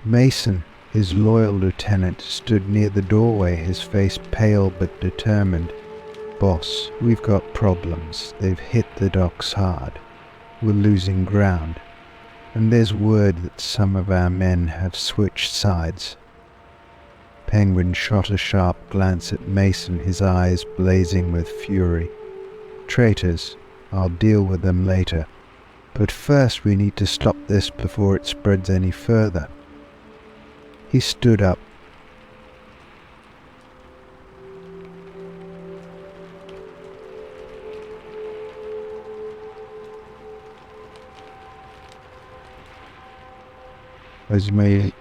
Mason, his loyal lieutenant, stood near the doorway, his face pale but determined. Boss, we've got problems. They've hit the docks hard. We're losing ground. And there's word that some of our men have switched sides. Penguin shot a sharp glance at Mason, his eyes blazing with fury. Traitors, I'll deal with them later. But first we need to stop this before it spreads any further. He stood up. As my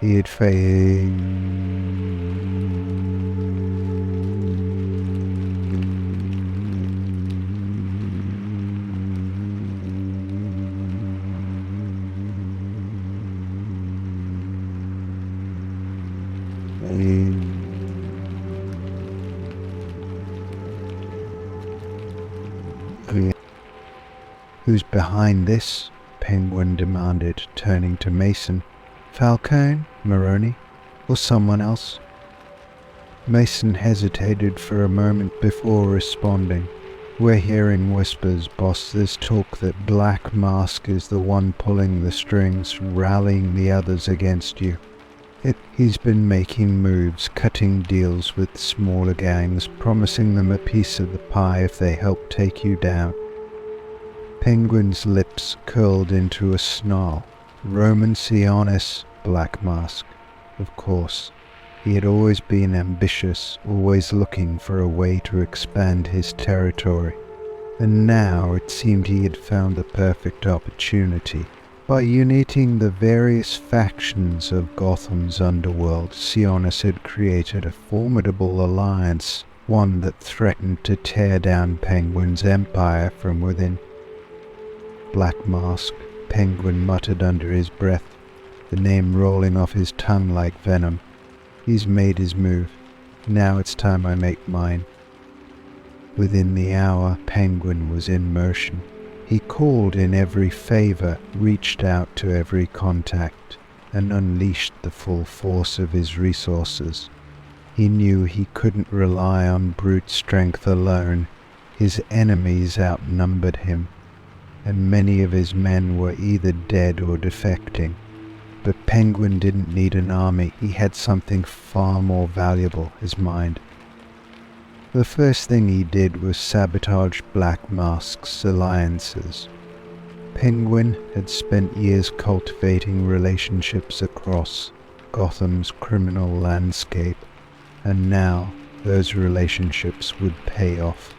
he had failed. Who's behind this? Penguin demanded, turning to Mason. Falcone, Maroney, or someone else? Mason hesitated for a moment before responding. We're hearing whispers, boss. There's talk that Black Mask is the one pulling the strings, rallying the others against you. He's been making moves, cutting deals with smaller gangs, promising them a piece of the pie if they help take you down. Penguin's lips curled into a snarl. Roman Sionis, Black Mask. Of course. He had always been ambitious, always looking for a way to expand his territory. And now it seemed he had found the perfect opportunity. By uniting the various factions of Gotham's underworld, Sionis had created a formidable alliance, one that threatened to tear down Penguin's empire from within. Black Mask, Penguin muttered under his breath, the name rolling off his tongue like venom. He's made his move. Now it's time I make mine. Within the hour, Penguin was in motion. He called in every favor, reached out to every contact, and unleashed the full force of his resources. He knew he couldn't rely on brute strength alone. His enemies outnumbered him, and many of his men were either dead or defecting. But Penguin didn't need an army. He had something far more valuable, his mind. The first thing he did was sabotage Black Mask's alliances. Penguin had spent years cultivating relationships across Gotham's criminal landscape, and now those relationships would pay off.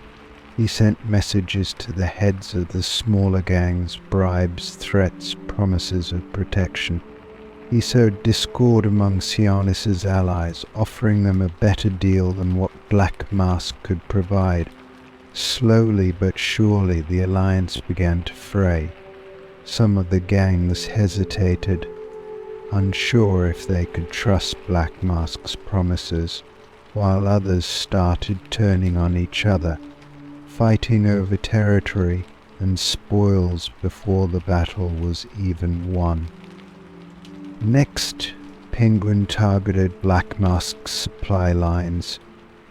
He sent messages to the heads of the smaller gangs, bribes, threats, promises of protection. He sowed discord among Sionis's allies, offering them a better deal than what Black Mask could provide. Slowly but surely the alliance began to fray. Some of the gangs hesitated, unsure if they could trust Black Mask's promises, while others started turning on each other, fighting over territory and spoils before the battle was even won. Next, Penguin targeted Black Mask's supply lines.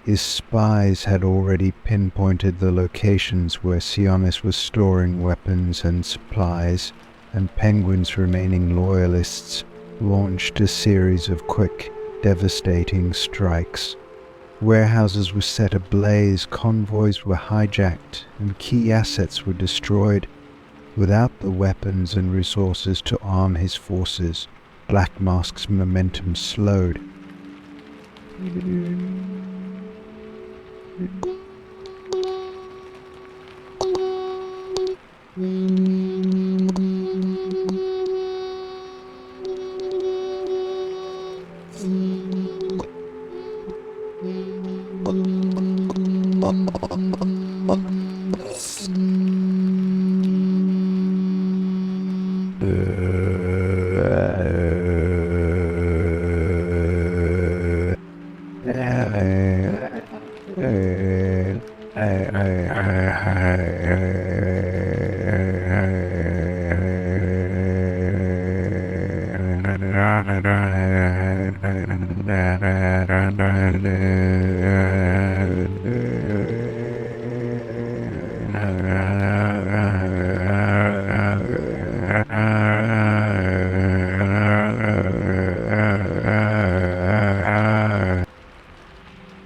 His spies had already pinpointed the locations where Sionis was storing weapons and supplies, and Penguin's remaining loyalists launched a series of quick, devastating strikes. Warehouses were set ablaze, convoys were hijacked, and key assets were destroyed. Without the weapons and resources to arm his forces, Black Mask's momentum slowed.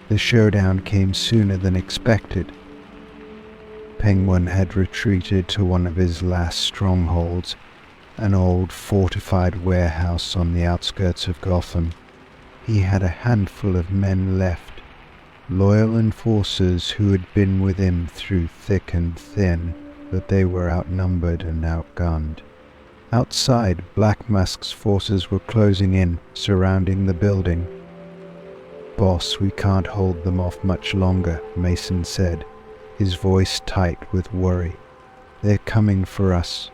The showdown came sooner than expected. Penguin had retreated to one of his last strongholds, an old fortified warehouse on the outskirts of Gotham. He had a handful of men left, loyal enforcers who had been with him through thick and thin, but they were outnumbered and outgunned. Outside, Black Mask's forces were closing in, surrounding the building. "Boss, we can't hold them off much longer," Mason said, his voice tight with worry. "They're coming for us."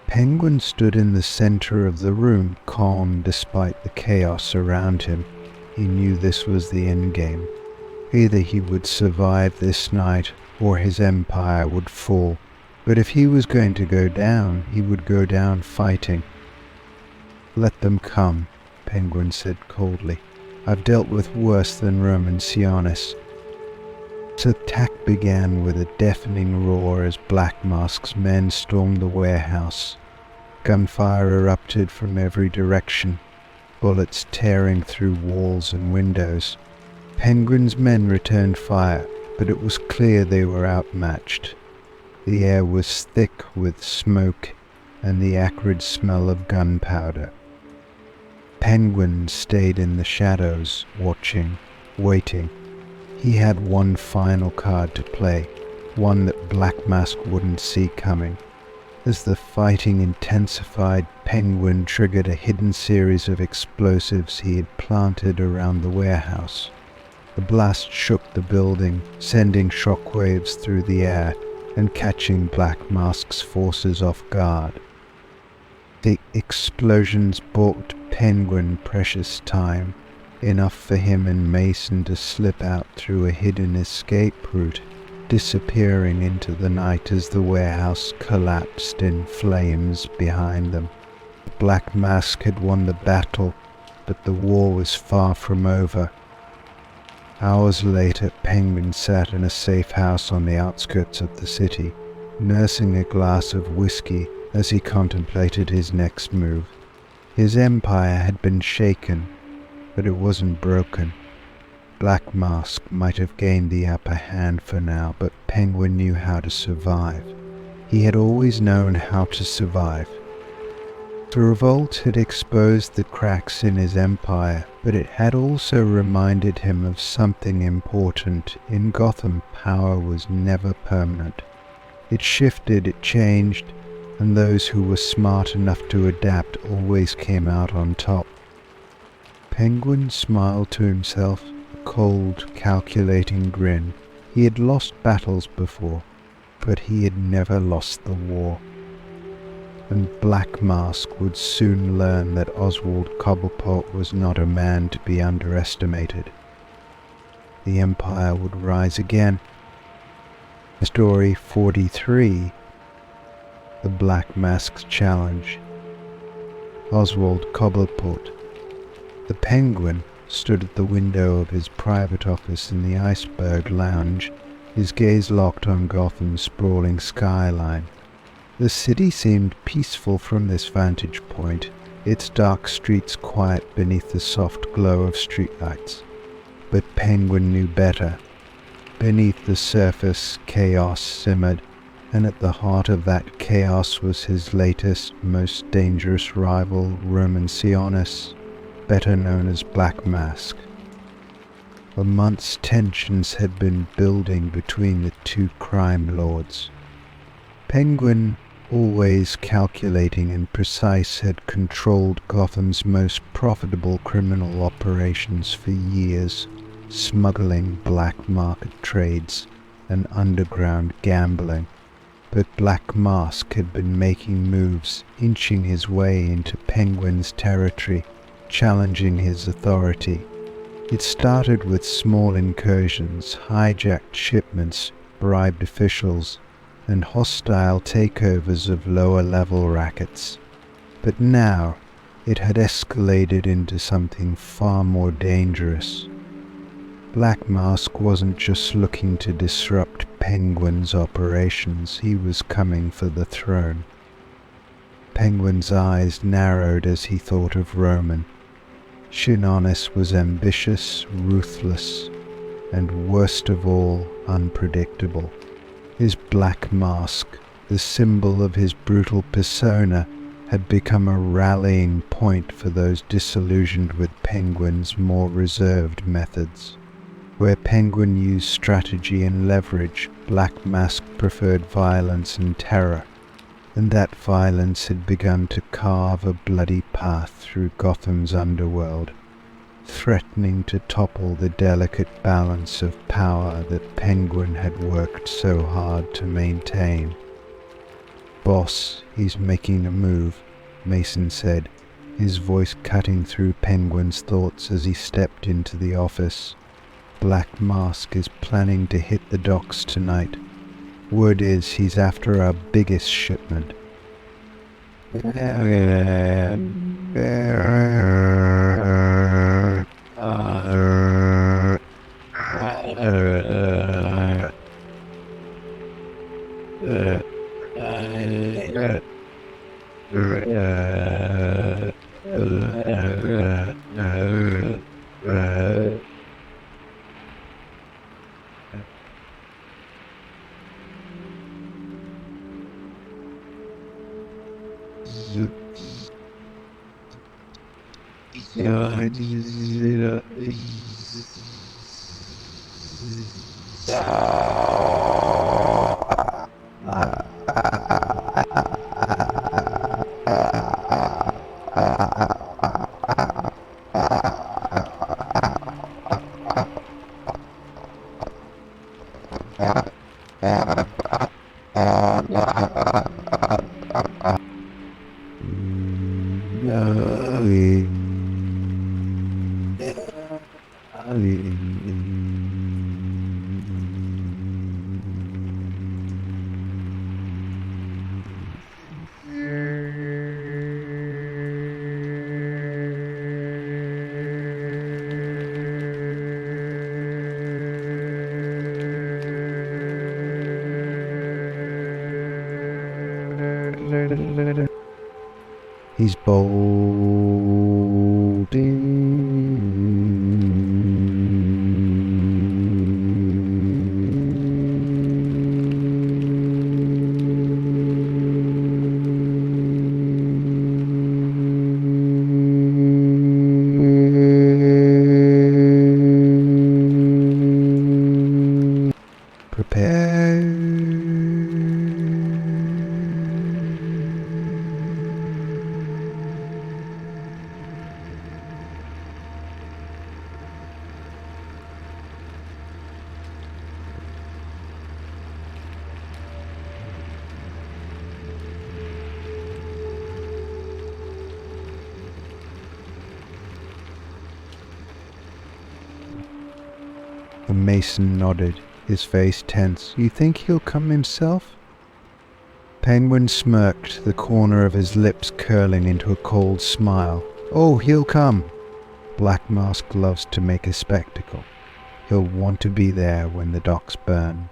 Penguin stood in the center of the room, calm despite the chaos around him. He knew this was the endgame. Either he would survive this night, or his empire would fall. But if he was going to go down, he would go down fighting. "Let them come," Penguin said coldly. "I've dealt with worse than Roman Sionis." Its attack began with a deafening roar as Black Mask's men stormed the warehouse. Gunfire erupted from every direction, bullets tearing through walls and windows. Penguin's men returned fire, but it was clear they were outmatched. The air was thick with smoke and the acrid smell of gunpowder. Penguin stayed in the shadows, watching, waiting. He had one final card to play, one that Black Mask wouldn't see coming. As the fighting intensified, Penguin triggered a hidden series of explosives he had planted around the warehouse. The blast shook the building, sending shockwaves through the air and catching Black Mask's forces off guard. The explosions bought Penguin precious time, enough for him and Mason to slip out through a hidden escape route, disappearing into the night as the warehouse collapsed in flames behind them. Black Mask had won the battle, but the war was far from over. Hours later, Penguin sat in a safe house on the outskirts of the city, nursing a glass of whiskey as he contemplated his next move. His empire had been shaken, but it wasn't broken. Black Mask might have gained the upper hand for now, but Penguin knew how to survive. He had always known how to survive. The revolt had exposed the cracks in his empire, but it had also reminded him of something important. In Gotham, power was never permanent. It shifted, it changed, and those who were smart enough to adapt always came out on top. Penguin smiled to himself, a cold, calculating grin. He had lost battles before, but he had never lost the war. And Black Mask would soon learn that Oswald Cobblepot was not a man to be underestimated. The Empire would rise again. Story 43, The Black Mask's Challenge. Oswald Cobblepot. The Penguin stood at the window of his private office in the Iceberg Lounge, his gaze locked on Gotham's sprawling skyline. The city seemed peaceful from this vantage point, its dark streets quiet beneath the soft glow of streetlights. But Penguin knew better. Beneath the surface, chaos simmered, and at the heart of that chaos was his latest, most dangerous rival, Roman Sionis, better known as Black Mask. For months tensions had been building between the two crime lords. Penguin, always calculating and precise, had controlled Gotham's most profitable criminal operations for years, smuggling black market trades and underground gambling. But Black Mask had been making moves, inching his way into Penguin's territory, challenging his authority. It started with small incursions, hijacked shipments, bribed officials, and hostile takeovers of lower-level rackets. But now it had escalated into something far more dangerous. Black Mask wasn't just looking to disrupt Penguin's operations, he was coming for the throne. Penguin's eyes narrowed as he thought of Roman. Sionis was ambitious, ruthless, and worst of all, unpredictable. His black mask, the symbol of his brutal persona, had become a rallying point for those disillusioned with Penguin's more reserved methods. Where Penguin used strategy and leverage, Black Mask preferred violence and terror, and that violence had begun to carve a bloody path through Gotham's underworld, threatening to topple the delicate balance of power that Penguin had worked so hard to maintain. "Boss, he's making a move," Mason said, his voice cutting through Penguin's thoughts as he stepped into the office. "Black Mask is planning to hit the docks tonight. Word is he's after our biggest shipment." He's The mason nodded, his face tense. You think he'll come himself? Penguin smirked, the corner of his lips curling into a cold smile. Oh, he'll come. Black Mask loves to make a spectacle. He'll want to be there when the docks burn.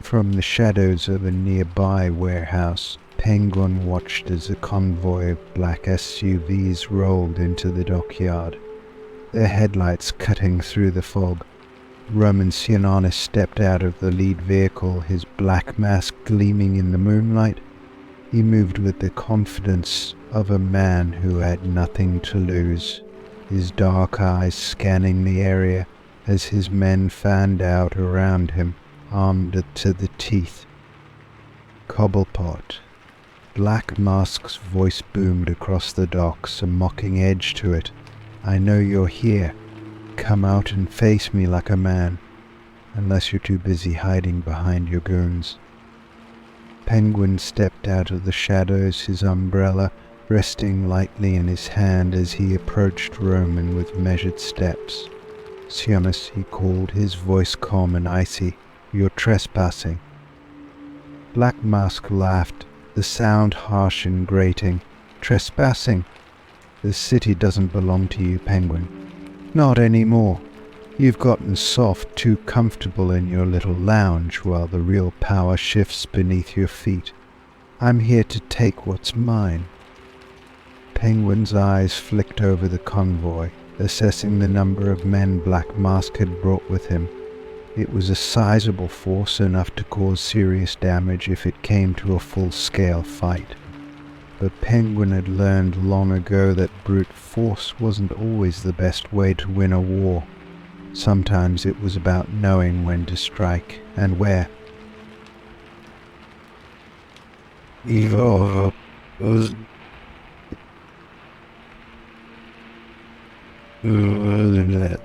From the shadows of a nearby warehouse, Penguin watched as a convoy of black SUVs rolled into the dockyard, their headlights cutting through the fog. Roman Sionanis stepped out of the lead vehicle, his black mask gleaming in the moonlight. He moved with the confidence of a man who had nothing to lose, his dark eyes scanning the area as his men fanned out around him, armed to the teeth. Cobblepot. Black Mask's voice boomed across the docks, a mocking edge to it. I know you're here. Come out and face me like a man, unless you're too busy hiding behind your goons. Penguin stepped out of the shadows, his umbrella resting lightly in his hand as he approached Roman with measured steps. Sionis, he called, his voice calm and icy. You're trespassing. Black Mask laughed, the sound harsh and grating. Trespassing? The city doesn't belong to you, Penguin. Not anymore. You've gotten soft, too comfortable in your little lounge while the real power shifts beneath your feet. I'm here to take what's mine. Penguin's eyes flicked over the convoy, assessing the number of men Black Mask had brought with him. It was a sizable force, enough to cause serious damage if it came to a full-scale fight. But Penguin had learned long ago that brute force wasn't always the best way to win a war. Sometimes it was about knowing when to strike and where. Evil was yeah.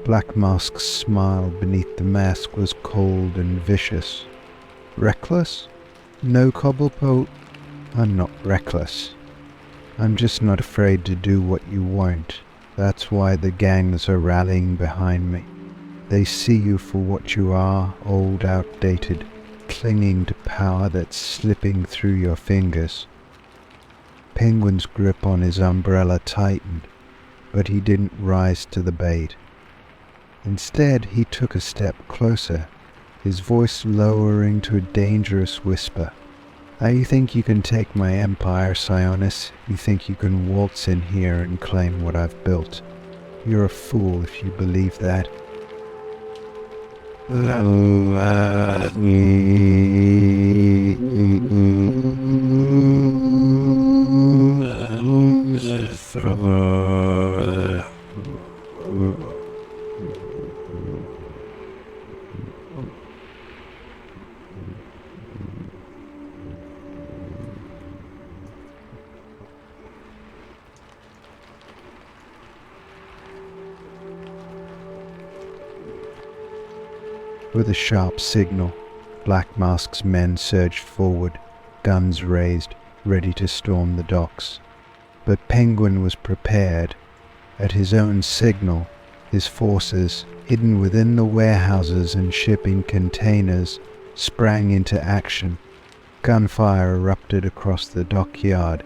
Black Mask's smile beneath the mask was cold and vicious. Reckless? No, Cobblepot. I'm not reckless. I'm just not afraid to do what you won't. That's why the gangs are rallying behind me. They see you for what you are, old, outdated, clinging to power that's slipping through your fingers. Penguin's grip on his umbrella tightened, but he didn't rise to the bait. Instead, he took a step closer, his voice lowering to a dangerous whisper. You think you can take my empire, Sionis? You think you can waltz in here and claim what I've built? You're a fool if you believe that. With a sharp signal, Black Mask's men surged forward, guns raised, ready to storm the docks. But Penguin was prepared. At his own signal, his forces, hidden within the warehouses and shipping containers, sprang into action. Gunfire erupted across the dockyard,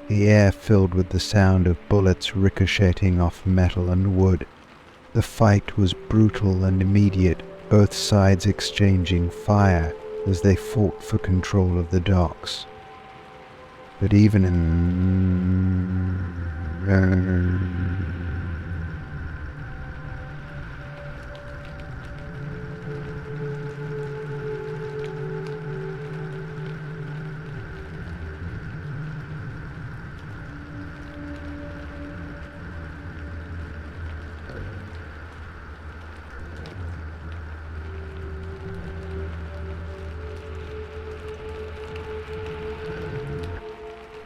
the air filled with the sound of bullets ricocheting off metal and wood. The fight was brutal and immediate, both sides exchanging fire as they fought for control of the docks. But even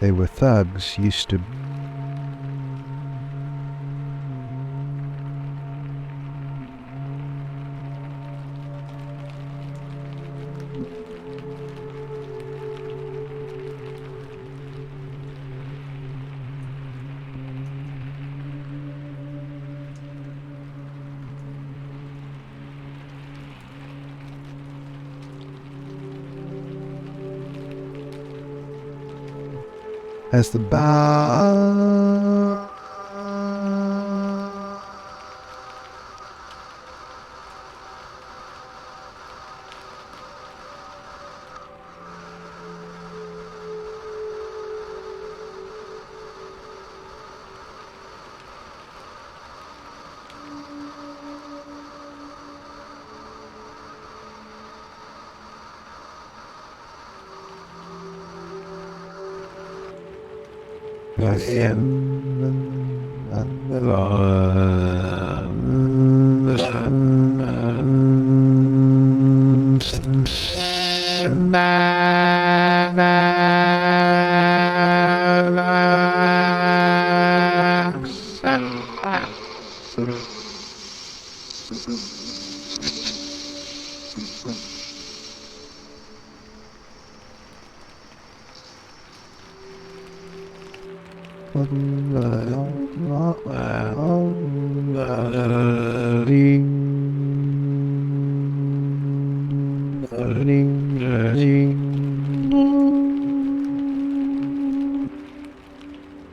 they were thugs used to as the bar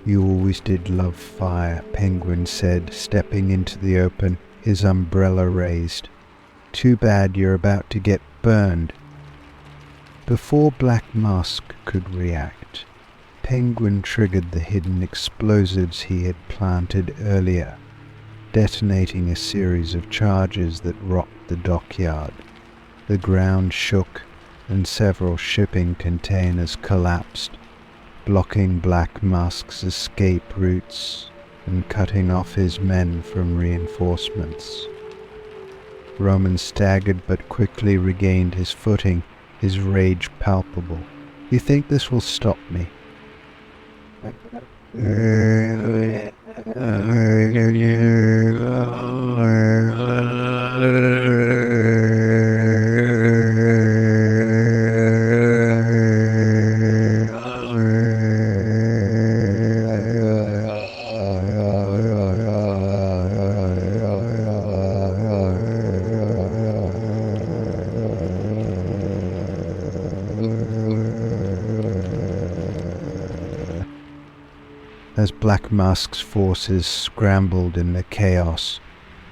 You always did love fire, Penguin said, stepping into the open, his umbrella raised. Too bad you're about to get burned. Before Black Mask could react, Penguin triggered the hidden explosives he had planted earlier, detonating a series of charges that rocked the dockyard. The ground shook and several shipping containers collapsed, blocking Black Mask's escape routes and cutting off his men from reinforcements. Roman staggered but quickly regained his footing, his rage palpable. You think this will stop me? As Black Mask's forces scrambled in the chaos,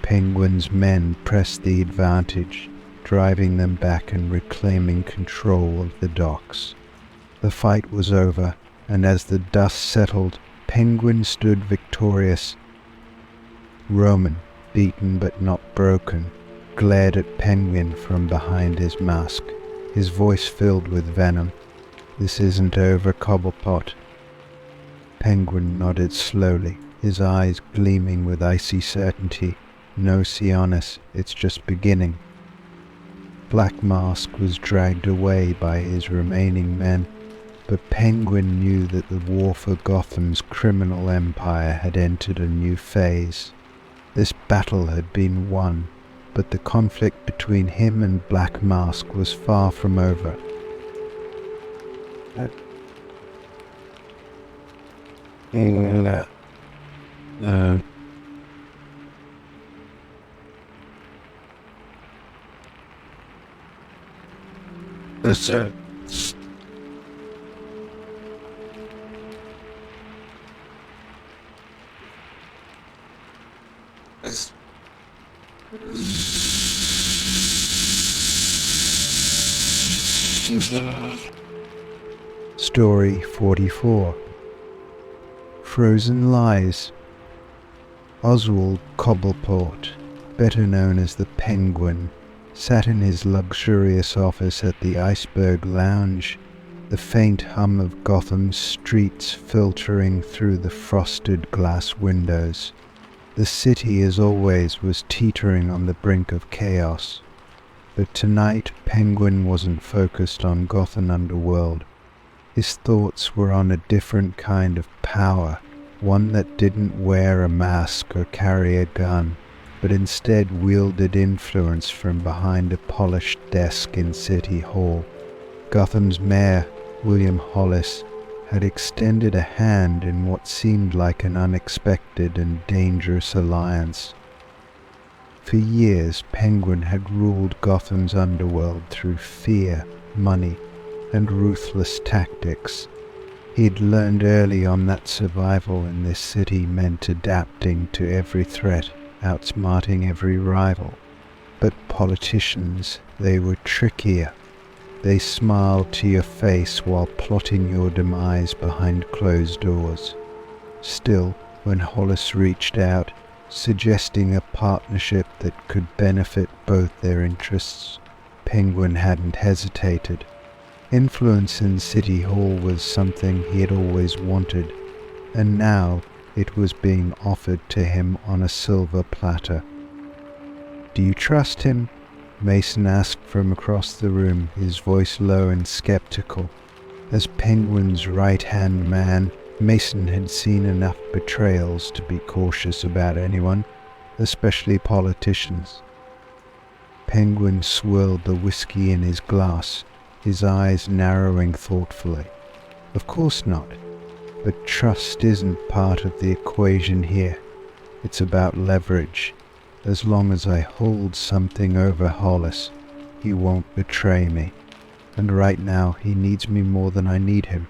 Penguin's men pressed the advantage, driving them back and reclaiming control of the docks. The fight was over, and as the dust settled, Penguin stood victorious. Roman, beaten but not broken, glared at Penguin from behind his mask, his voice filled with venom. "This isn't over, Cobblepot." Penguin nodded slowly, his eyes gleaming with icy certainty. "No, Sionis, it's just beginning." Black Mask was dragged away by his remaining men, but Penguin knew that the war for Gotham's criminal empire had entered a new phase. This battle had been won, but the conflict between him and Black Mask was far from over. Story 44. Frozen Lies. Oswald Cobblepot, better known as the Penguin, sat in his luxurious office at the Iceberg Lounge, the faint hum of Gotham's streets filtering through the frosted glass windows. The city, as always, was teetering on the brink of chaos. But tonight, Penguin wasn't focused on Gotham Underworld. His thoughts were on a different kind of power, one that didn't wear a mask or carry a gun, but instead wielded influence from behind a polished desk in City Hall. Gotham's mayor, William Hollis, had extended a hand in what seemed like an unexpected and dangerous alliance. For years, Penguin had ruled Gotham's underworld through fear, money, and ruthless tactics. He'd learned early on that survival in this city meant adapting to every threat, outsmarting every rival. But politicians, they were trickier. They smiled to your face while plotting your demise behind closed doors. Still, when Hollis reached out, suggesting a partnership that could benefit both their interests, Penguin hadn't hesitated. Influence in City Hall was something he had always wanted, and now it was being offered to him on a silver platter. "Do you trust him?" Mason asked from across the room, his voice low and skeptical. As Penguin's right-hand man, Mason had seen enough betrayals to be cautious about anyone, especially politicians. Penguin swirled the whiskey in his glass, his eyes narrowing thoughtfully. "Of course not. But trust isn't part of the equation here. It's about leverage. As long as I hold something over Hollis, he won't betray me. And right now he needs me more than I need him."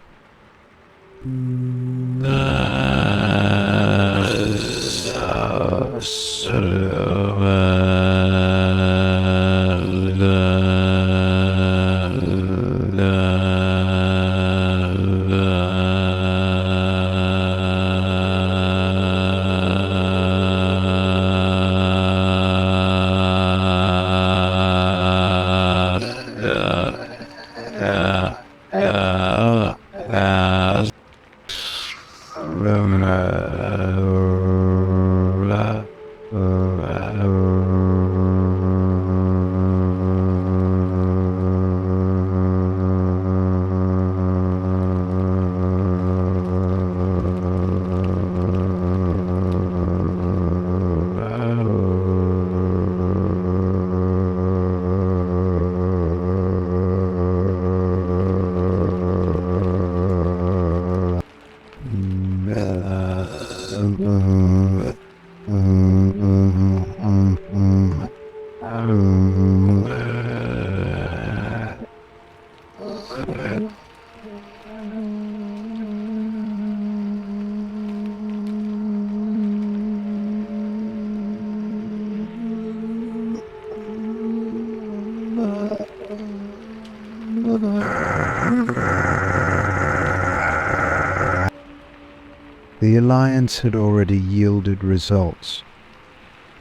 The alliance had already yielded results.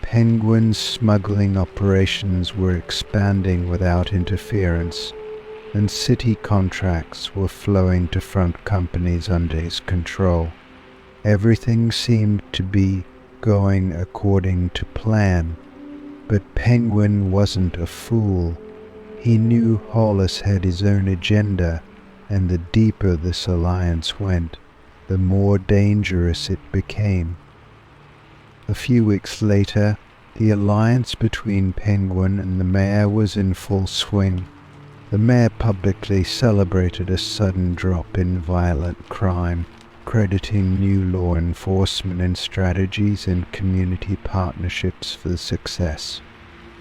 Penguin's smuggling operations were expanding without interference, and city contracts were flowing to front companies under his control. Everything seemed to be going according to plan, but Penguin wasn't a fool. He knew Hollis had his own agenda, and the deeper this alliance went, the more dangerous it became. A few weeks later, the alliance between Penguin and the mayor was in full swing. The mayor publicly celebrated a sudden drop in violent crime, crediting new law enforcement and strategies and community partnerships for the success.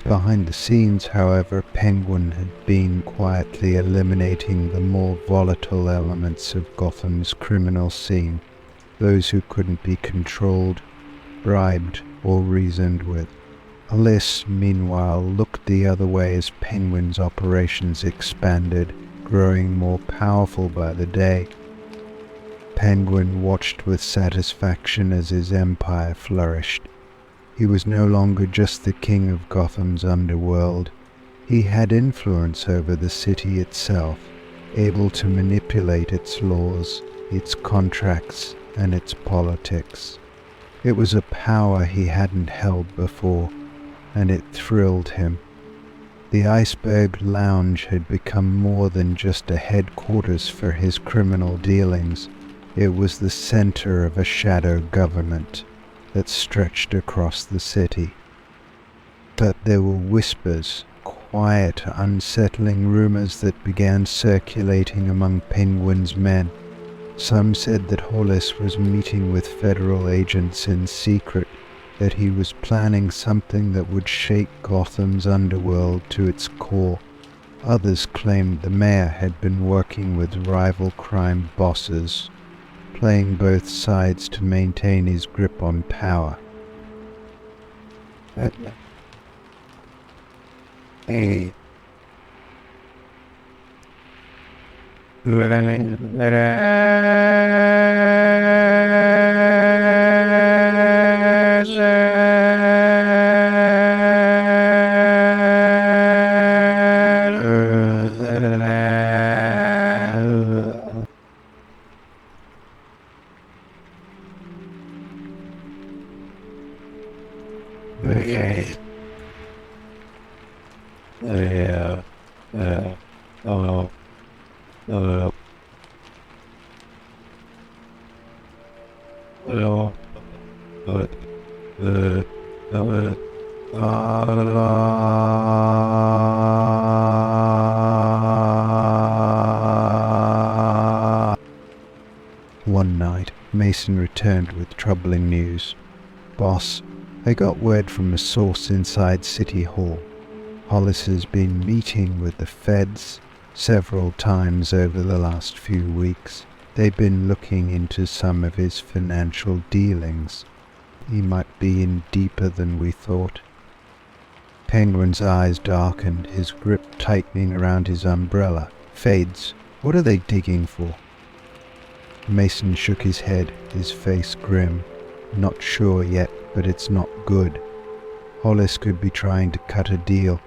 Behind the scenes, however, Penguin had been quietly eliminating the more volatile elements of Gotham's criminal scene, those who couldn't be controlled, bribed, or reasoned with. Hollis, meanwhile, looked the other way as Penguin's operations expanded, growing more powerful by the day. Penguin watched with satisfaction as his empire flourished. He was no longer just the king of Gotham's underworld. He had influence over the city itself, able to manipulate its laws, its contracts, and its politics. It was a power he hadn't held before, and it thrilled him. The Iceberg Lounge had become more than just a headquarters for his criminal dealings. It was the center of a shadow government that stretched across the city. But there were whispers, quiet, unsettling rumors that began circulating among Penguin's men. Some said that Hollis was meeting with federal agents in secret, that he was planning something that would shake Gotham's underworld to its core. Others claimed the mayor had been working with rival crime bosses, playing both sides to maintain his grip on power. One night, Mason returned with troubling news. "Boss, I got word from a source inside City Hall. Hollis has been meeting with the feds several times over the last few weeks. They've been looking into some of his financial dealings. He might be in deeper than we thought." Penguin's eyes darkened, his grip tightening around his umbrella. "Feds? What are they digging for?" Mason shook his head, his face grim. "Not sure yet, but it's not good. Hollis could be trying to cut a deal.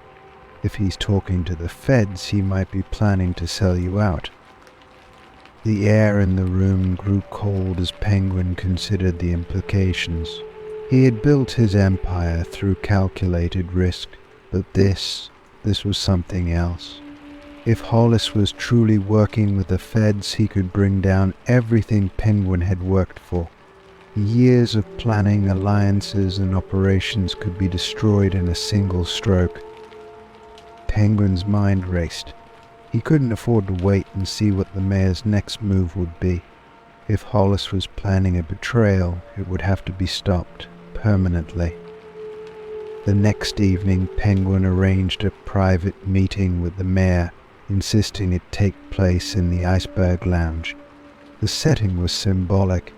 If he's talking to the feds, he might be planning to sell you out." The air in the room grew cold as Penguin considered the implications. He had built his empire through calculated risk, but this was something else. If Hollis was truly working with the feds, he could bring down everything Penguin had worked for. Years of planning, alliances, and operations could be destroyed in a single stroke. Penguin's mind raced. He couldn't afford to wait and see what the mayor's next move would be. If Hollis was planning a betrayal, it would have to be stopped permanently. The next evening, Penguin arranged a private meeting with the mayor, insisting it take place in the Iceberg Lounge. The setting was symbolic.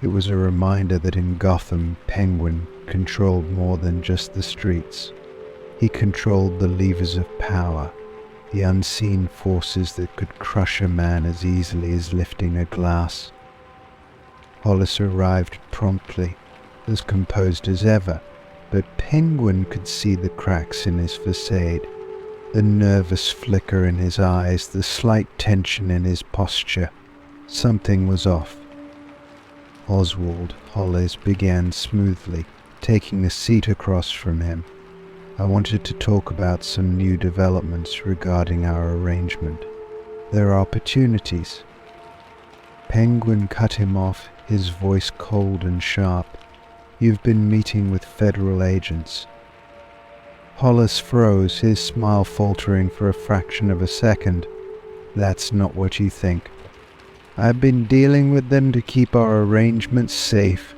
It was a reminder that in Gotham, Penguin controlled more than just the streets. He controlled the levers of power, the unseen forces that could crush a man as easily as lifting a glass. Hollis arrived promptly, as composed as ever, but Penguin could see the cracks in his facade, the nervous flicker in his eyes, the slight tension in his posture. Something was off. Oswald, Hollis began smoothly, taking a seat across from him. I wanted to talk about some new developments regarding our arrangement. There are opportunities. Penguin cut him off, his voice cold and sharp. You've been meeting with federal agents. Hollis froze, his smile faltering for a fraction of a second. That's not what you think. I've been dealing with them to keep our arrangements safe.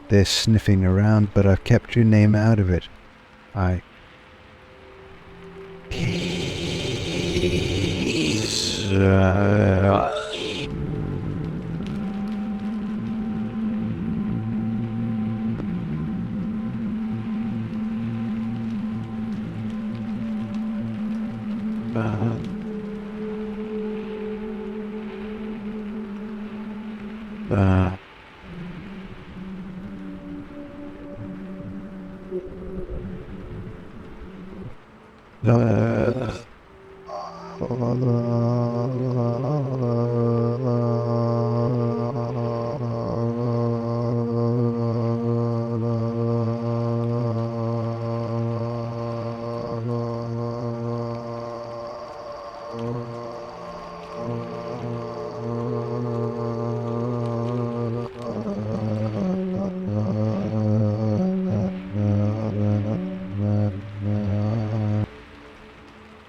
They're sniffing around, but I've kept your name out of it.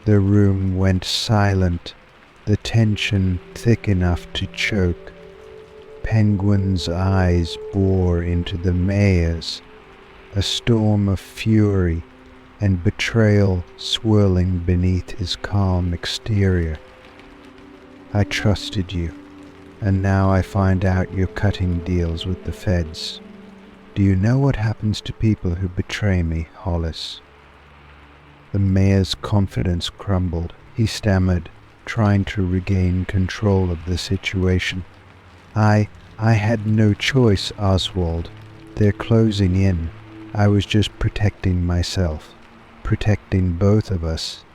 The room went silent, the tension thick enough to choke. Penguin's eyes bore into the mayor's, a storm of fury and betrayal swirling beneath his calm exterior. I trusted you, and now I find out you're cutting deals with the feds. Do you know what happens to people who betray me, Hollis? The mayor's confidence crumbled. He stammered, trying to regain control of the situation. I had no choice, Oswald. They're closing in. I was just protecting myself, protecting both of us.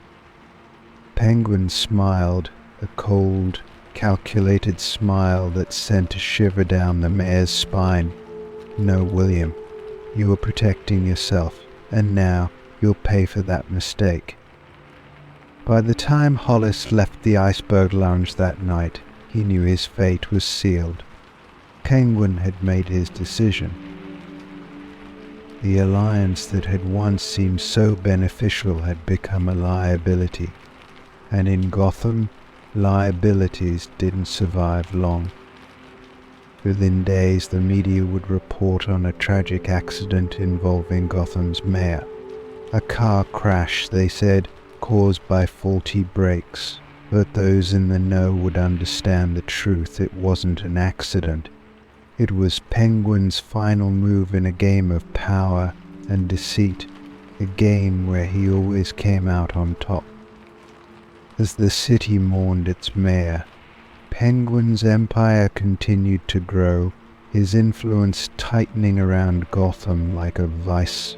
Penguin smiled, a cold, calculated smile that sent a shiver down the mayor's spine. No, William, you were protecting yourself, and now you'll pay for that mistake. By the time Hollis left the Iceberg Lounge that night, he knew his fate was sealed. Penguin had made his decision. The alliance that had once seemed so beneficial had become a liability, and in Gotham, liabilities didn't survive long. Within days, the media would report on a tragic accident involving Gotham's mayor. A car crash, they said, caused by faulty brakes, but those in the know would understand the truth. It wasn't an accident. It was Penguin's final move in a game of power and deceit, a game where he always came out on top. As the city mourned its mayor, Penguin's empire continued to grow, his influence tightening around Gotham like a vice.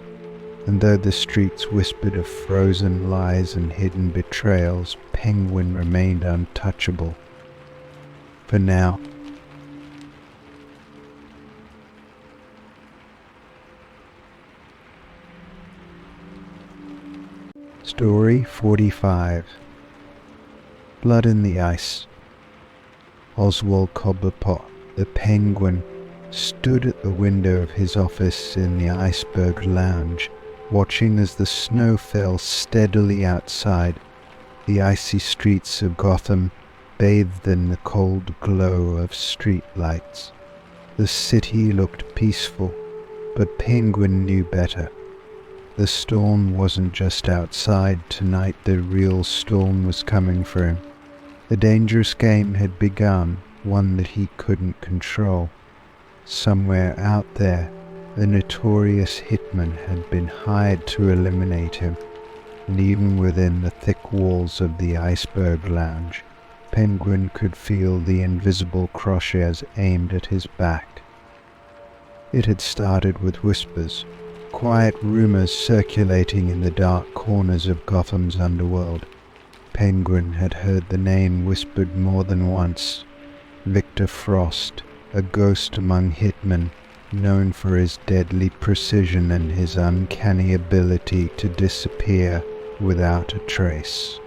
And though the streets whispered of frozen lies and hidden betrayals, Penguin remained untouchable. For now. Story 45. Blood in the Ice. Oswald Cobblepot, the Penguin, stood at the window of his office in the Iceberg Lounge, watching as the snow fell steadily outside. The icy streets of Gotham bathed in the cold glow of street lights. The city looked peaceful, but Penguin knew better. The storm wasn't just outside tonight, the real storm was coming for him. A dangerous game had begun, one that he couldn't control. Somewhere out there, a notorious hitman had been hired to eliminate him, and even within the thick walls of the Iceberg Lounge, Penguin could feel the invisible crosshairs aimed at his back. It had started with whispers, quiet rumors circulating in the dark corners of Gotham's underworld. Penguin had heard the name whispered more than once. Victor Frost, a ghost among hitmen, known for his deadly precision and his uncanny ability to disappear without a trace.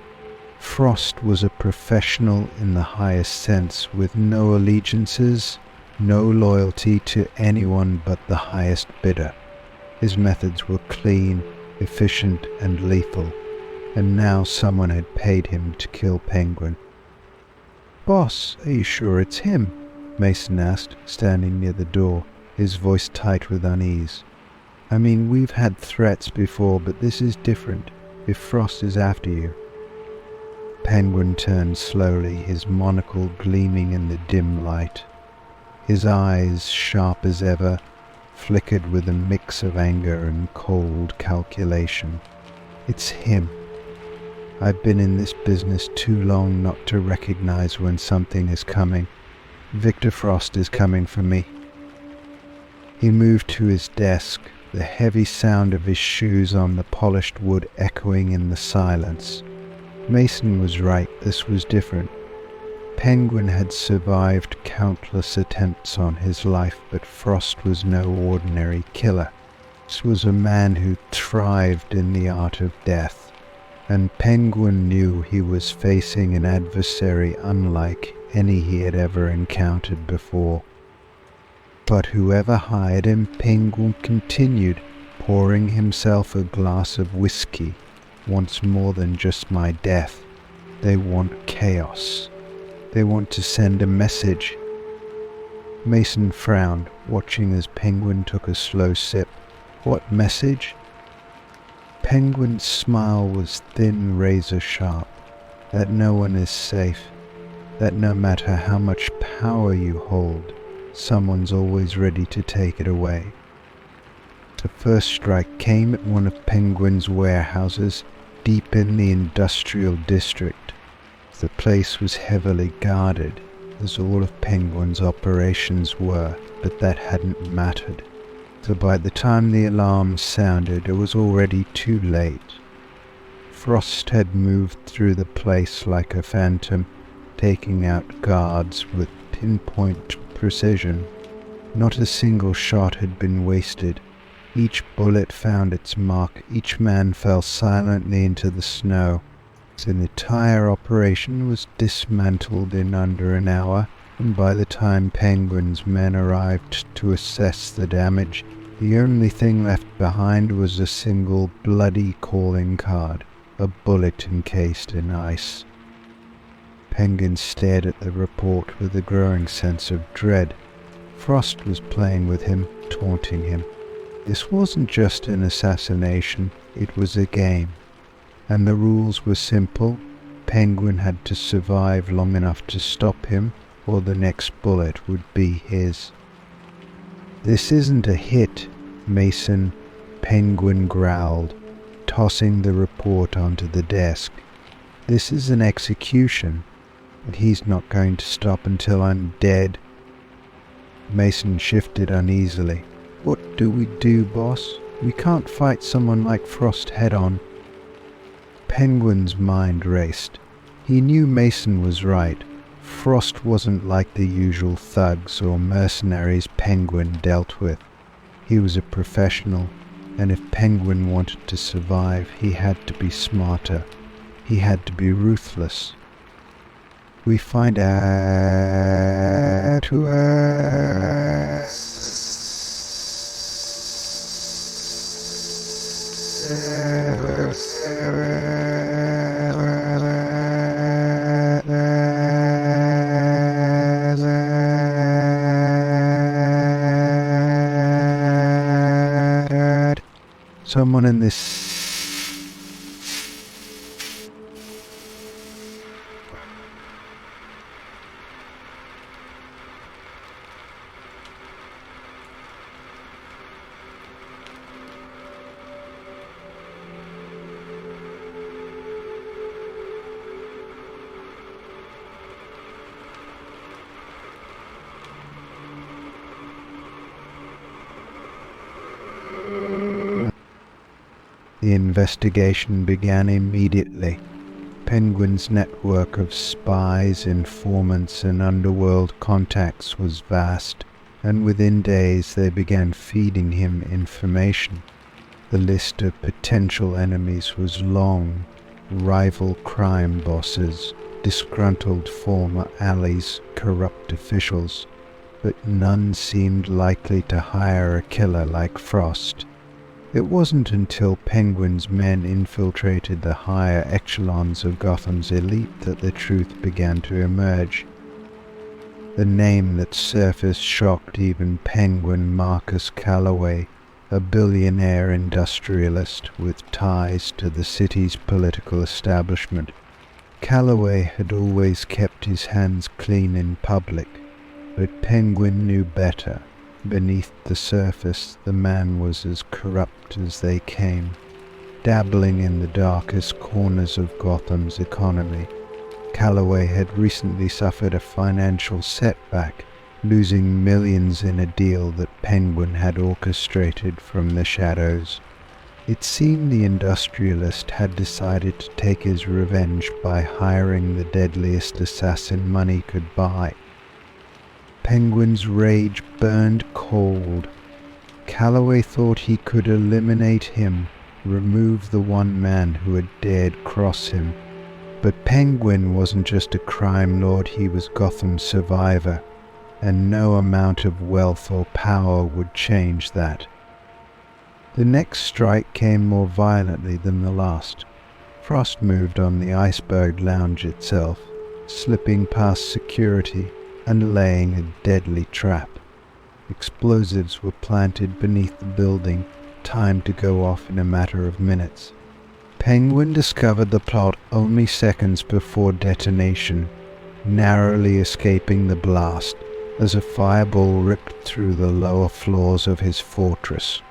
Frost was a professional in the highest sense, with no allegiances, no loyalty to anyone but the highest bidder. His methods were clean, efficient, and lethal, and now someone had paid him to kill Penguin. "Boss, are you sure it's him?" Mason asked, standing near the door, his voice tight with unease. "I mean, we've had threats before, but this is different, if Frost is after you." Penguin turned slowly, his monocle gleaming in the dim light. His eyes, sharp as ever, flickered with a mix of anger and cold calculation. "It's him. I've been in this business too long not to recognize when something is coming. Victor Frost is coming for me." He moved to his desk, the heavy sound of his shoes on the polished wood echoing in the silence. Mason was right, this was different. Penguin had survived countless attempts on his life, but Frost was no ordinary killer. This was a man who thrived in the art of death, and Penguin knew he was facing an adversary unlike any he had ever encountered before. But whoever hired him, Penguin continued, pouring himself a glass of whiskey. "Wants more than just my death. They want chaos. They want to send a message." Mason frowned, watching as Penguin took a slow sip. "What message?" Penguin's smile was thin, razor sharp. "That no one is safe. That no matter how much power you hold, someone's always ready to take it away." The first strike came at one of Penguin's warehouses, deep in the industrial district. The place was heavily guarded, as all of Penguin's operations were, but that hadn't mattered. So by the time the alarm sounded, it was already too late. Frost had moved through the place like a phantom, taking out guards with pinpoint precision. Not a single shot had been wasted. Each bullet found its mark, each man fell silently into the snow. The entire operation was dismantled in under an hour, and by the time Penguin's men arrived to assess the damage, the only thing left behind was a single bloody calling card, a bullet encased in ice. Penguin stared at the report with a growing sense of dread. Frost was playing with him, taunting him. This wasn't just an assassination, it was a game. And the rules were simple. Penguin had to survive long enough to stop him, or the next bullet would be his. "This isn't a hit, Mason," Penguin growled, tossing the report onto the desk. "This is an execution, and he's not going to stop until I'm dead." Mason shifted uneasily. "What do we do, boss? We can't fight someone like Frost head-on." Penguin's mind raced. He knew Mason was right. Frost wasn't like the usual thugs or mercenaries Penguin dealt with. He was a professional, and if Penguin wanted to survive, he had to be smarter. He had to be ruthless. "We find out to us. Someone in this The investigation began immediately. Penguin's network of spies, informants, and underworld contacts was vast, and within days they began feeding him information. The list of potential enemies was long: rival crime bosses, disgruntled former allies, corrupt officials, but none seemed likely to hire a killer like Frost. It wasn't until Penguin's men infiltrated the higher echelons of Gotham's elite that the truth began to emerge. The name that surfaced shocked even Penguin: Marcus Calloway, a billionaire industrialist with ties to the city's political establishment. Calloway had always kept his hands clean in public, but Penguin knew better. Beneath the surface, the man was as corrupt as they came, dabbling in the darkest corners of Gotham's economy. Calloway had recently suffered a financial setback, losing millions in a deal that Penguin had orchestrated from the shadows. It seemed the industrialist had decided to take his revenge by hiring the deadliest assassin money could buy. Penguin's rage burned cold. Calloway thought he could eliminate him, remove the one man who had dared cross him. But Penguin wasn't just a crime lord, he was Gotham's survivor, and no amount of wealth or power would change that. The next strike came more violently than the last. Frost moved on the Iceberg Lounge itself, slipping past security and laying a deadly trap. Explosives were planted beneath the building, timed to go off in a matter of minutes. Penguin discovered the plot only seconds before detonation, narrowly escaping the blast as a fireball ripped through the lower floors of his fortress.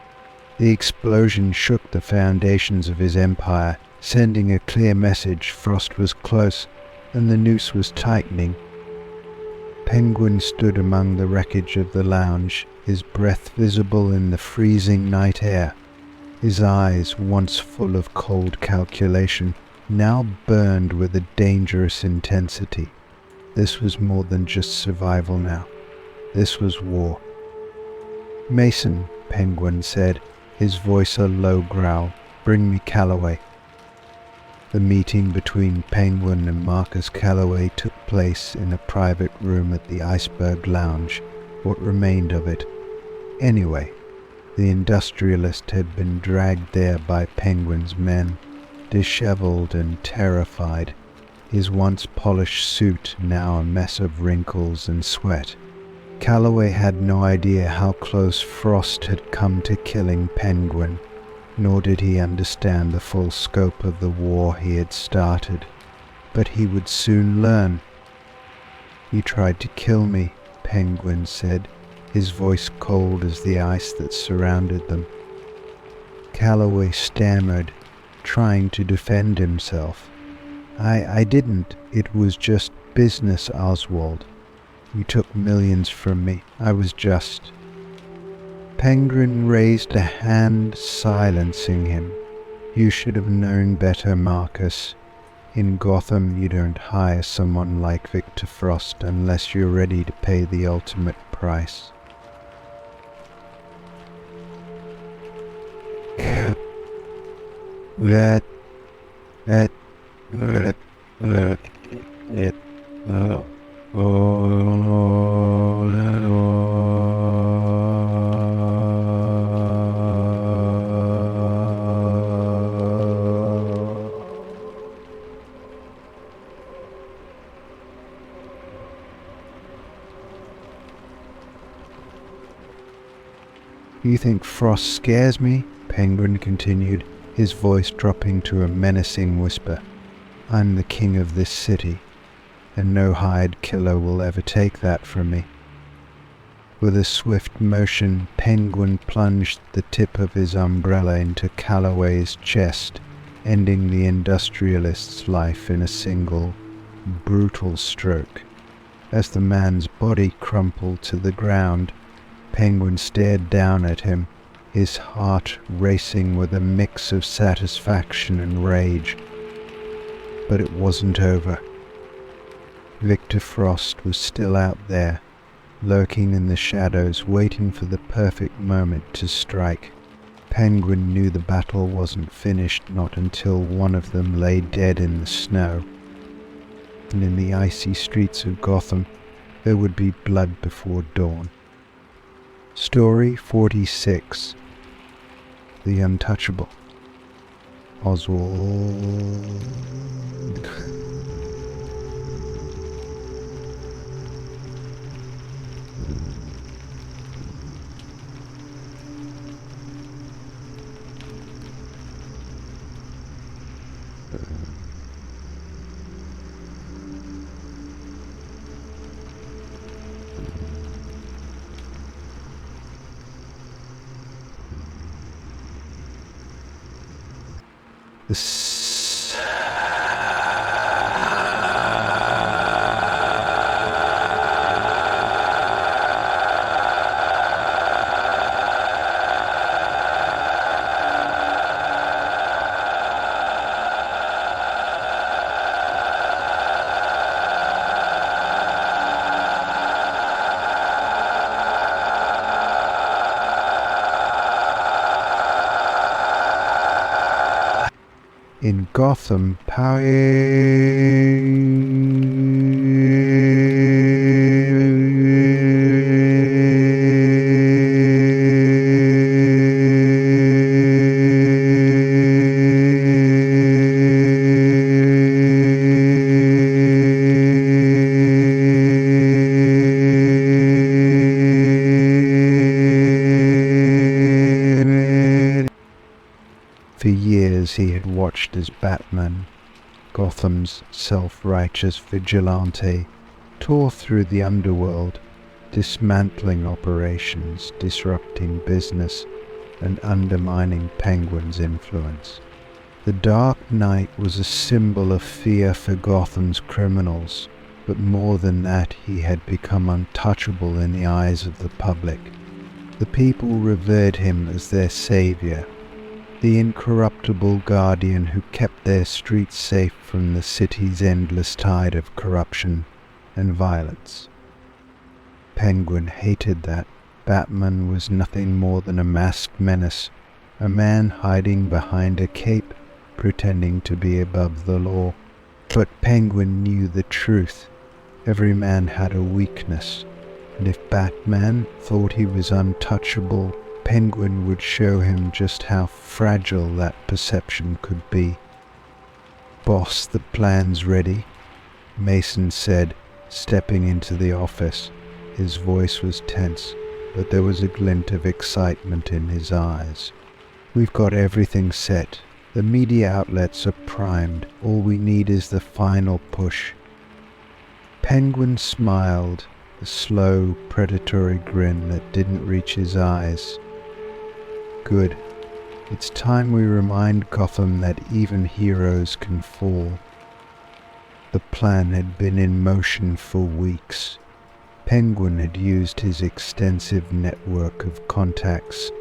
The explosion shook the foundations of his empire, sending a clear message: Frost was close and the noose was tightening. Penguin stood among the wreckage of the lounge, his breath visible in the freezing night air. His eyes, once full of cold calculation, now burned with a dangerous intensity. This was more than just survival now. This was war. "Mason," Penguin said, his voice a low growl, "bring me Calloway." The meeting between Penguin and Marcus Calloway took place in a private room at the Iceberg Lounge, what remained of it. Anyway, the industrialist had been dragged there by Penguin's men, disheveled and terrified, his once polished suit now a mess of wrinkles and sweat. Calloway had no idea how close Frost had come to killing Penguin, nor did he understand the full scope of the war he had started. But he would soon learn. "You tried to kill me," Penguin said, his voice cold as the ice that surrounded them. Calloway stammered, trying to defend himself. I didn't. It was just business, Oswald. You took millions from me. I was just..." Penguin raised a hand, silencing him. "You should have known better, Marcus. In Gotham you don't hire someone like Victor Frost unless you're ready to pay the ultimate price." "You think Frost scares me?" Penguin continued, his voice dropping to a menacing whisper. "I'm the king of this city, and no hired killer will ever take that from me." With a swift motion, Penguin plunged the tip of his umbrella into Calloway's chest, ending the industrialist's life in a single, brutal stroke. As the man's body crumpled to the ground, Penguin stared down at him, his heart racing with a mix of satisfaction and rage. But it wasn't over. Victor Frost was still out there, lurking in the shadows, waiting for the perfect moment to strike. Penguin knew the battle wasn't finished not until one of them lay dead in the snow. And in the icy streets of Gotham, there would be blood before dawn. Story 46. The Untouchable. Oswald. In Gotham, power For years he had watched as Batman, Gotham's self-righteous vigilante, tore through the underworld, dismantling operations, disrupting business, and undermining Penguin's influence. The Dark Knight was a symbol of fear for Gotham's criminals, but more than that, he had become untouchable in the eyes of the public. The people revered him as their savior, the incorruptible guardian who kept their streets safe from the city's endless tide of corruption and violence. Penguin hated that. Batman was nothing more than a masked menace, a man hiding behind a cape, pretending to be above the law. But Penguin knew the truth. Every man had a weakness, and if Batman thought he was untouchable, Penguin would show him just how fragile that perception could be. "Boss, the plan's ready," Mason said, stepping into the office. His voice was tense, but there was a glint of excitement in his eyes. "We've got everything set. The media outlets are primed. All we need is the final push." Penguin smiled, a slow, predatory grin that didn't reach his eyes. "Good. It's time we remind Gotham that even heroes can fall." The plan had been in motion for weeks. Penguin had used his extensive network of contacts,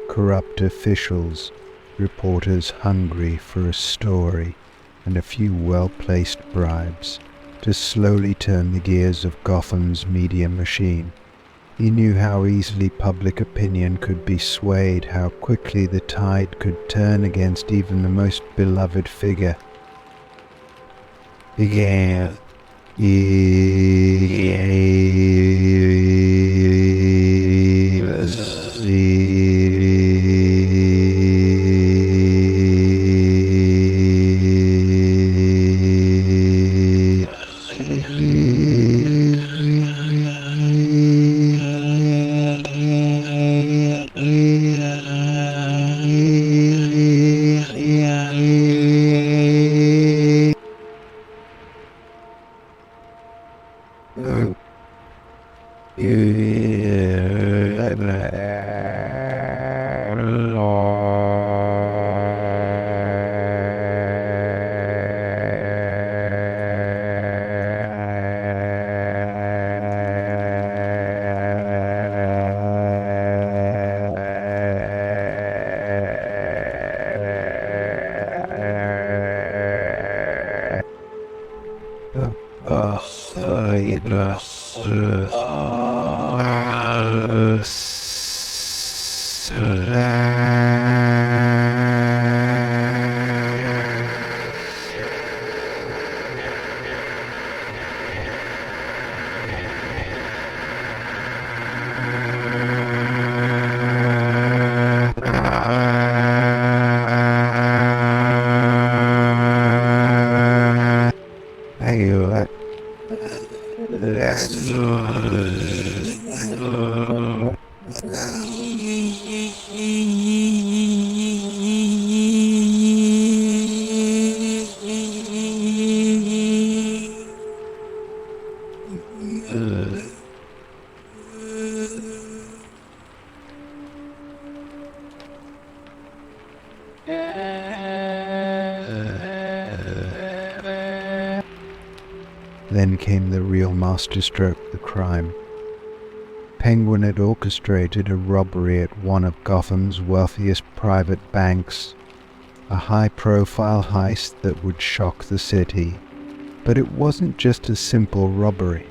corrupt officials, reporters hungry for a story, and a few well-placed bribes to slowly turn the gears of Gotham's media machine. He knew how easily public opinion could be swayed, how quickly the tide could turn against even the most beloved figure. Then came the real masterstroke, the crime. Penguin had orchestrated a robbery at one of Gotham's wealthiest private banks, a high-profile heist that would shock the city. But it wasn't just a simple robbery.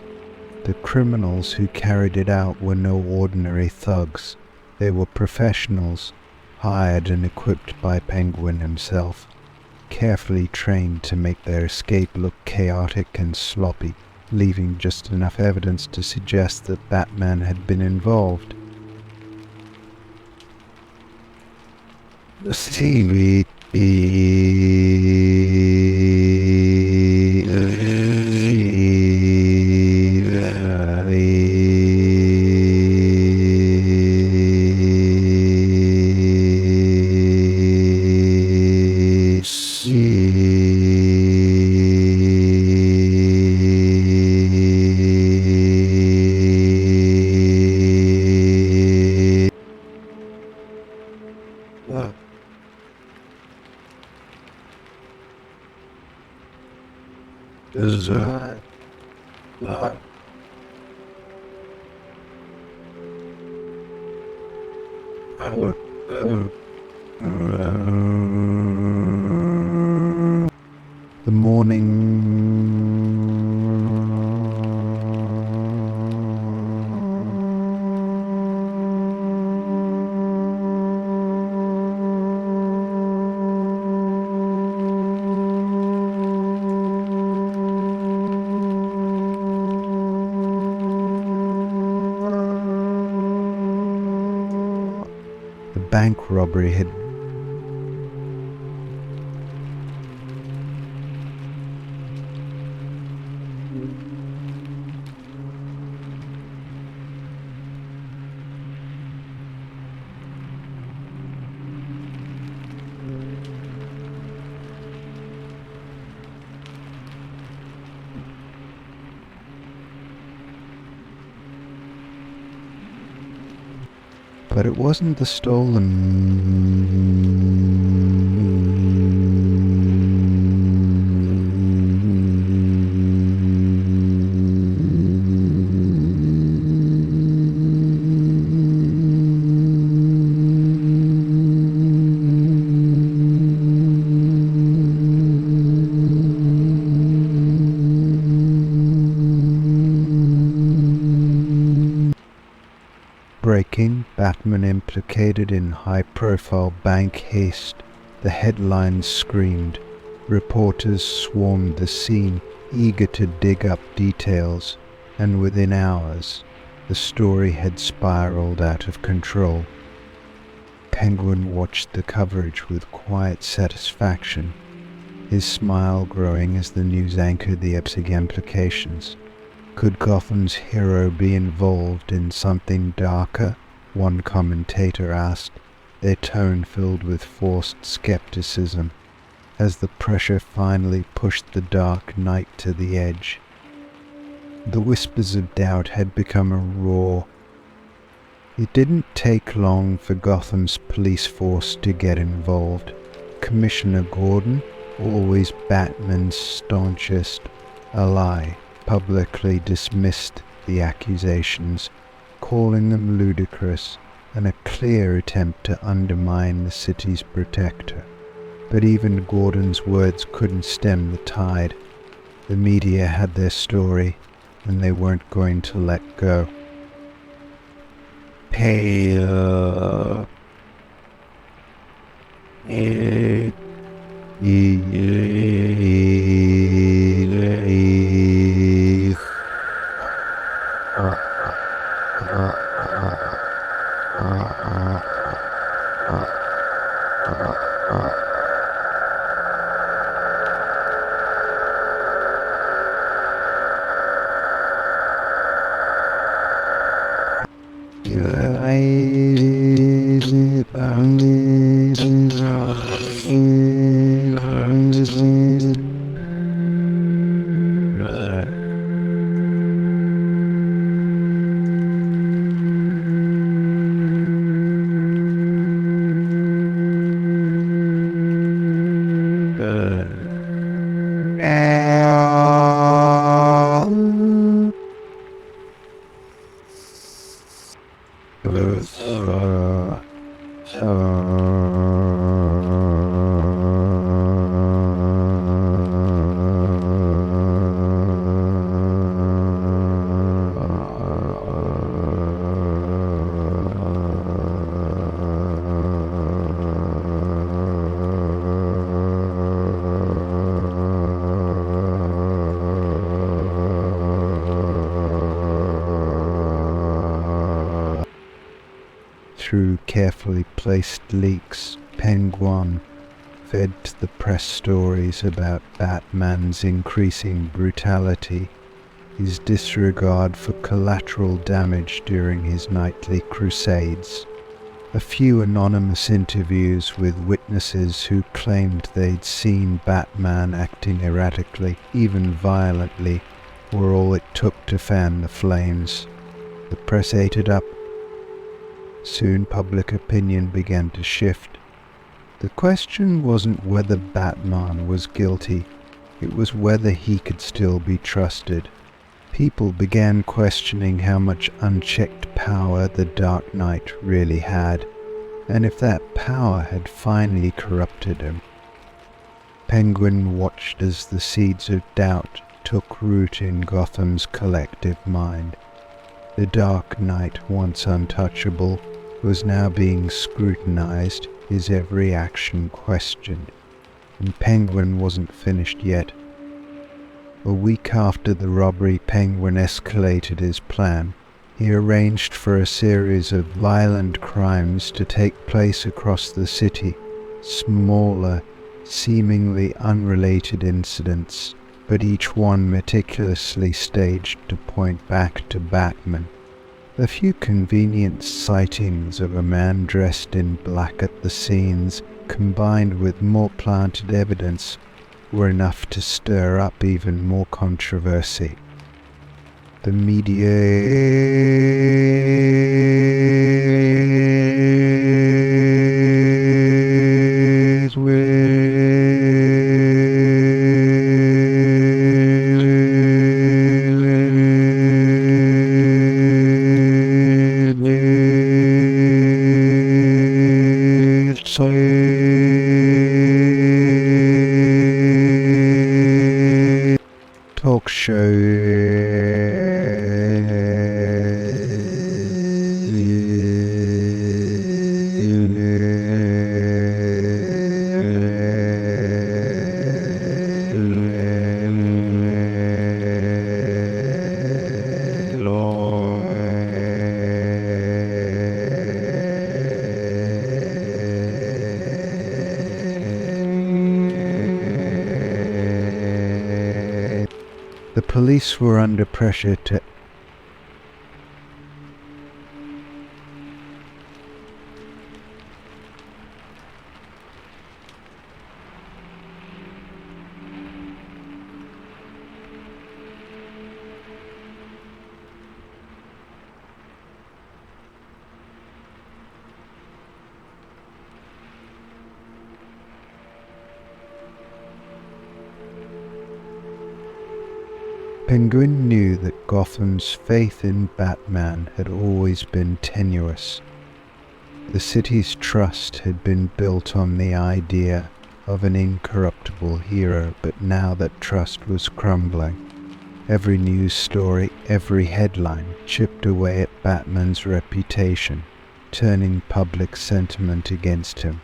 The criminals who carried it out were no ordinary thugs. They were professionals, hired and equipped by Penguin himself, carefully trained to make their escape look chaotic and sloppy, leaving just enough evidence to suggest that Batman had been involved. The seaweed The morning the bank robbery had but it wasn't the breaking, Batman implicated in high-profile bank haste. The headlines screamed. Reporters swarmed the scene, eager to dig up details, and within hours, the story had spiraled out of control. Penguin watched the coverage with quiet satisfaction, his smile growing as the news anchored the epic implications. Could Gotham's hero be involved in something darker? One commentator asked, their tone filled with forced skepticism, as the pressure finally pushed the Dark Knight to the edge. The whispers of doubt had become a roar. It didn't take long for Gotham's police force to get involved. Commissioner Gordon, always Batman's staunchest ally, publicly dismissed the accusations, calling them ludicrous and a clear attempt to undermine the city's protector. But even Gordon's words couldn't stem the tide. The media had their story, and they weren't going to let go. Pale. Through carefully placed leaks, Penguin fed the press stories about Batman's increasing brutality, his disregard for collateral damage during his nightly crusades. A few anonymous interviews with witnesses who claimed they'd seen Batman acting erratically, even violently, were all it took to fan the flames. The press ate it up. Soon public opinion began to shift. The question wasn't whether Batman was guilty, it was whether he could still be trusted. People began questioning how much unchecked power the Dark Knight really had, and if that power had finally corrupted him. Penguin watched as the seeds of doubt took root in Gotham's collective mind. The Dark Knight, once untouchable, was now being scrutinized, his every action questioned. And Penguin wasn't finished yet. A week after the robbery, Penguin escalated his plan. He arranged for a series of violent crimes to take place across the city, smaller, seemingly unrelated incidents, but each one meticulously staged to point back to Batman. A few convenient sightings of a man dressed in black at the scenes, combined with more planted evidence, were enough to stir up even more controversy. The talk show The police were under pressure to Penguin knew that Gotham's faith in Batman had always been tenuous. The city's trust had been built on the idea of an incorruptible hero, but now that trust was crumbling, every news story, every headline chipped away at Batman's reputation, turning public sentiment against him.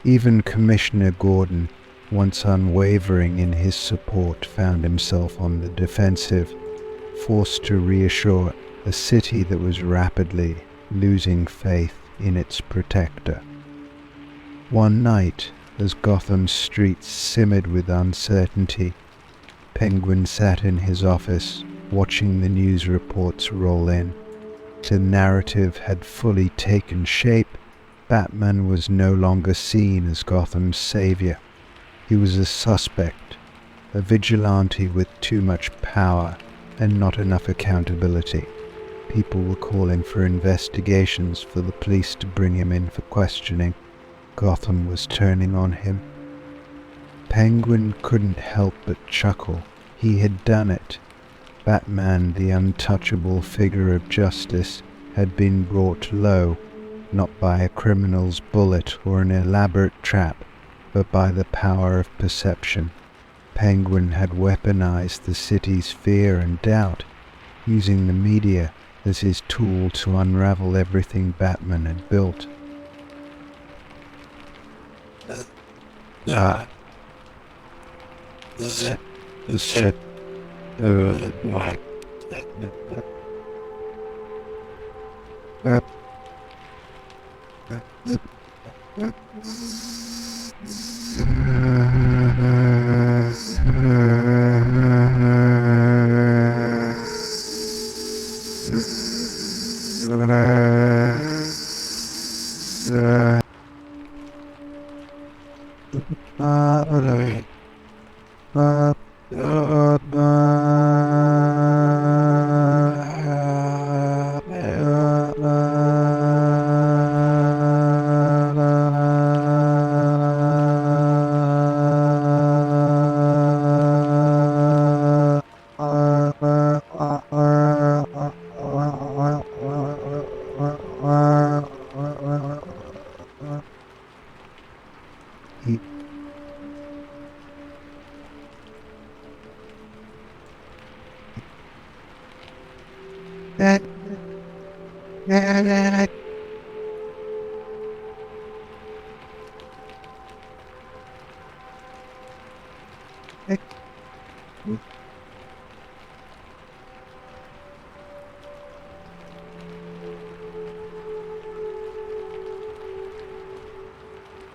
Even Commissioner Gordon, once unwavering in his support, found himself on the defensive, forced to reassure a city that was rapidly losing faith in its protector. One night, as Gotham's streets simmered with uncertainty, Penguin sat in his office, watching the news reports roll in. The narrative had fully taken shape. Batman was no longer seen as Gotham's savior. He was a suspect, a vigilante with too much power and not enough accountability. People were calling for investigations, for the police to bring him in for questioning. Gotham was turning on him. Penguin couldn't help but chuckle. He had done it. Batman, the untouchable figure of justice, had been brought low, not by a criminal's bullet or an elaborate trap, but by the power of perception. Penguin had weaponized the city's fear and doubt, using the media as his tool to unravel everything Batman had built.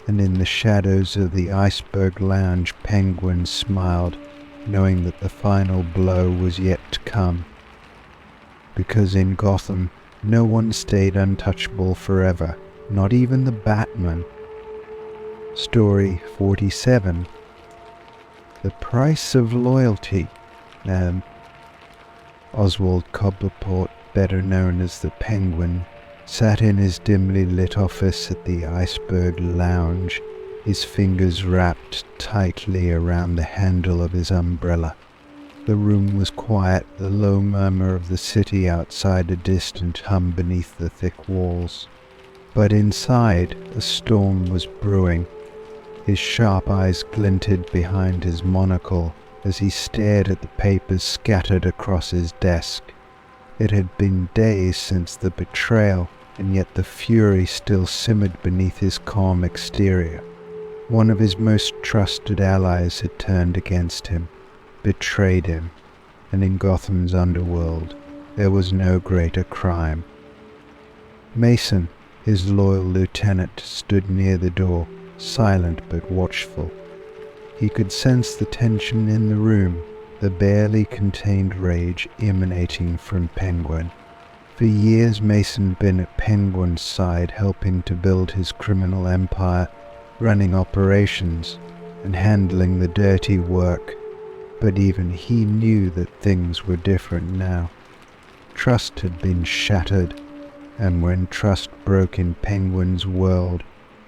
And in the shadows of the iceberg lounge, Penguin smiled, knowing that the final blow was yet to come. Because in Gotham, no one stayed untouchable forever, not even the Batman. Story 47. The Price of Loyalty. Oswald Cobblepot, better known as the Penguin, sat in his dimly lit office at the Iceberg Lounge, his fingers wrapped tightly around the handle of his umbrella. The room was quiet, the low murmur of the city outside a distant hum beneath the thick walls. But inside, a storm was brewing. His sharp eyes glinted behind his monocle as he stared at the papers scattered across his desk. It had been days since the betrayal, and yet the fury still simmered beneath his calm exterior. One of his most trusted allies had turned against him, betrayed him, and in Gotham's underworld there was no greater crime. Mason, his loyal lieutenant, stood near the door, silent but watchful. He could sense the tension in the room, the barely contained rage emanating from Penguin. For years Mason had been at Penguin's side, helping to build his criminal empire, running operations and handling the dirty work. But even he knew that things were different now. Trust had been shattered, and when trust broke in Penguin's world,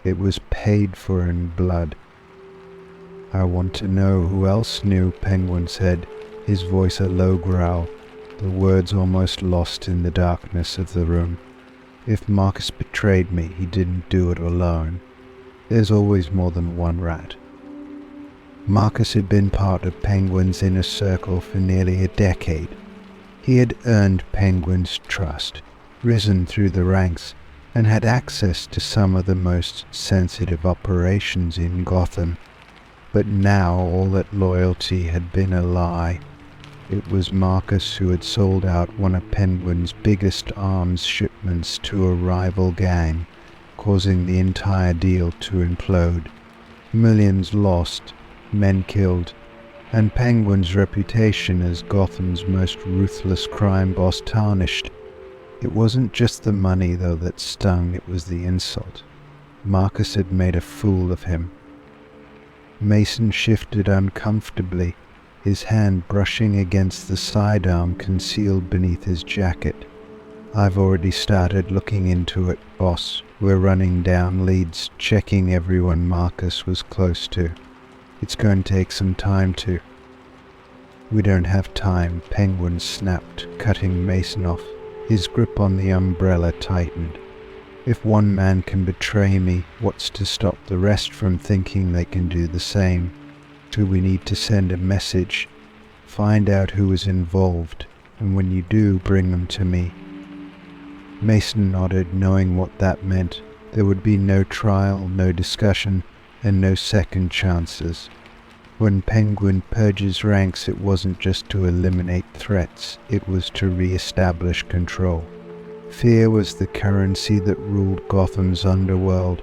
it was paid for in blood. "I want to know who else knew," Penguin said, his voice a low growl, the words almost lost in the darkness of the room. "If Marcus betrayed me, he didn't do it alone." There's always more than one rat. Marcus had been part of Penguin's inner circle for nearly a decade. He had earned Penguin's trust, risen through the ranks, and had access to some of the most sensitive operations in Gotham. But now all that loyalty had been a lie. It was Marcus who had sold out one of Penguin's biggest arms shipments to a rival gang, causing the entire deal to implode. Millions lost, men killed, and Penguin's reputation as Gotham's most ruthless crime boss tarnished. It wasn't just the money, though, that stung, it was the insult. Marcus had made a fool of him. Mason shifted uncomfortably, his hand brushing against the sidearm concealed beneath his jacket. "I've already started looking into it, boss. We're running down leads, checking everyone Marcus was close to. It's going to take some time to—" "We don't have time," Penguin snapped, cutting Mason off. His grip on the umbrella tightened. "If one man can betray me, what's to stop the rest from thinking they can do the same? So we need to send a message. Find out who is involved, and when you do, bring them to me." Mason nodded, knowing what that meant. There would be no trial, no discussion, and no second chances. When Penguin purges ranks, it wasn't just to eliminate threats, it was to re-establish control. Fear was the currency that ruled Gotham's underworld,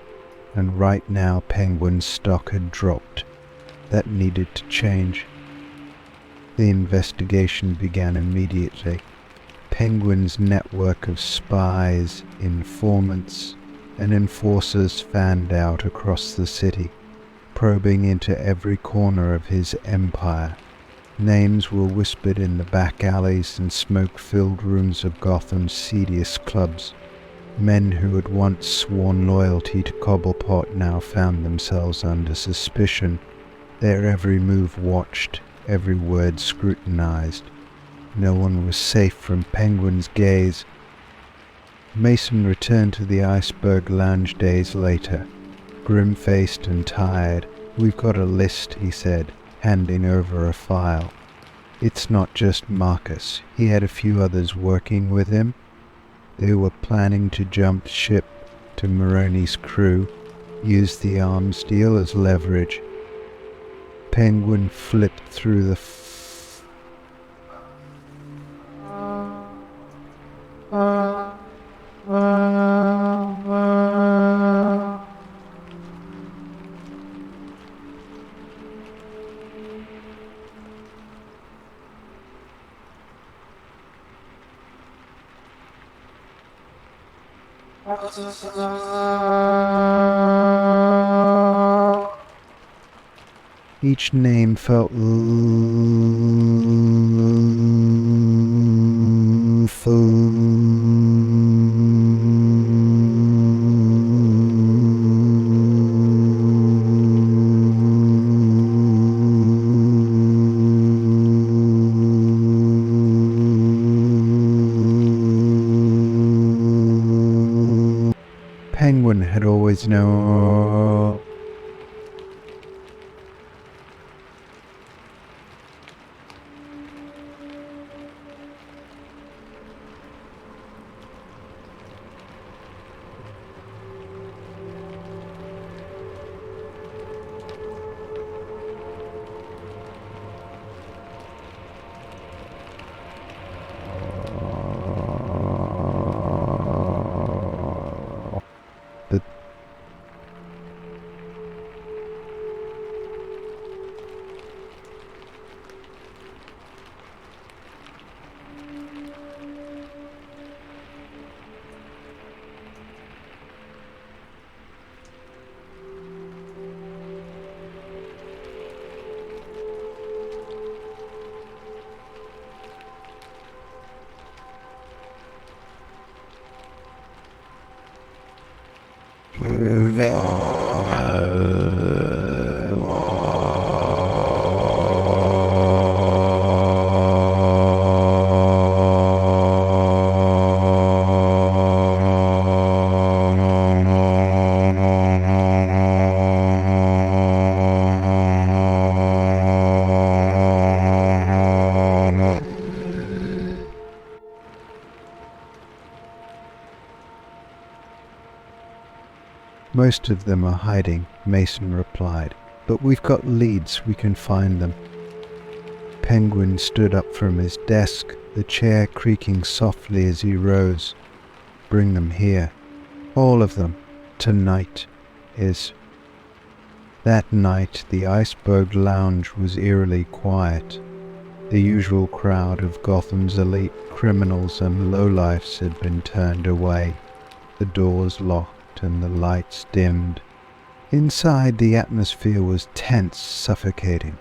and right now Penguin's stock had dropped. That needed to change. The investigation began immediately. Penguin's network of spies, informants, and enforcers fanned out across the city, probing into every corner of his empire. Names were whispered in the back alleys and smoke-filled rooms of Gotham's seediest clubs. Men who had once sworn loyalty to Cobblepot now found themselves under suspicion, their every move watched, every word scrutinized. No one was safe from Penguin's gaze. Mason returned to the Iceberg Lounge days later, grim-faced and tired. "We've got a list," he said, handing over a file. "It's not just Marcus. He had a few others working with him. They were planning to jump ship to Maroni's crew, use the arms deal as leverage." Penguin flipped through the Each name felt Penguin had always known. Most of them are hiding, Mason replied. But we've got leads, we can find them. Penguin stood up from his desk, the chair creaking softly as he rose. Bring them here. All of them. Tonight is. That night the Iceberg Lounge was eerily quiet. The usual crowd of Gotham's elite criminals and lowlifes had been turned away, the doors locked and the lights dimmed. Inside, the atmosphere was tense, suffocating.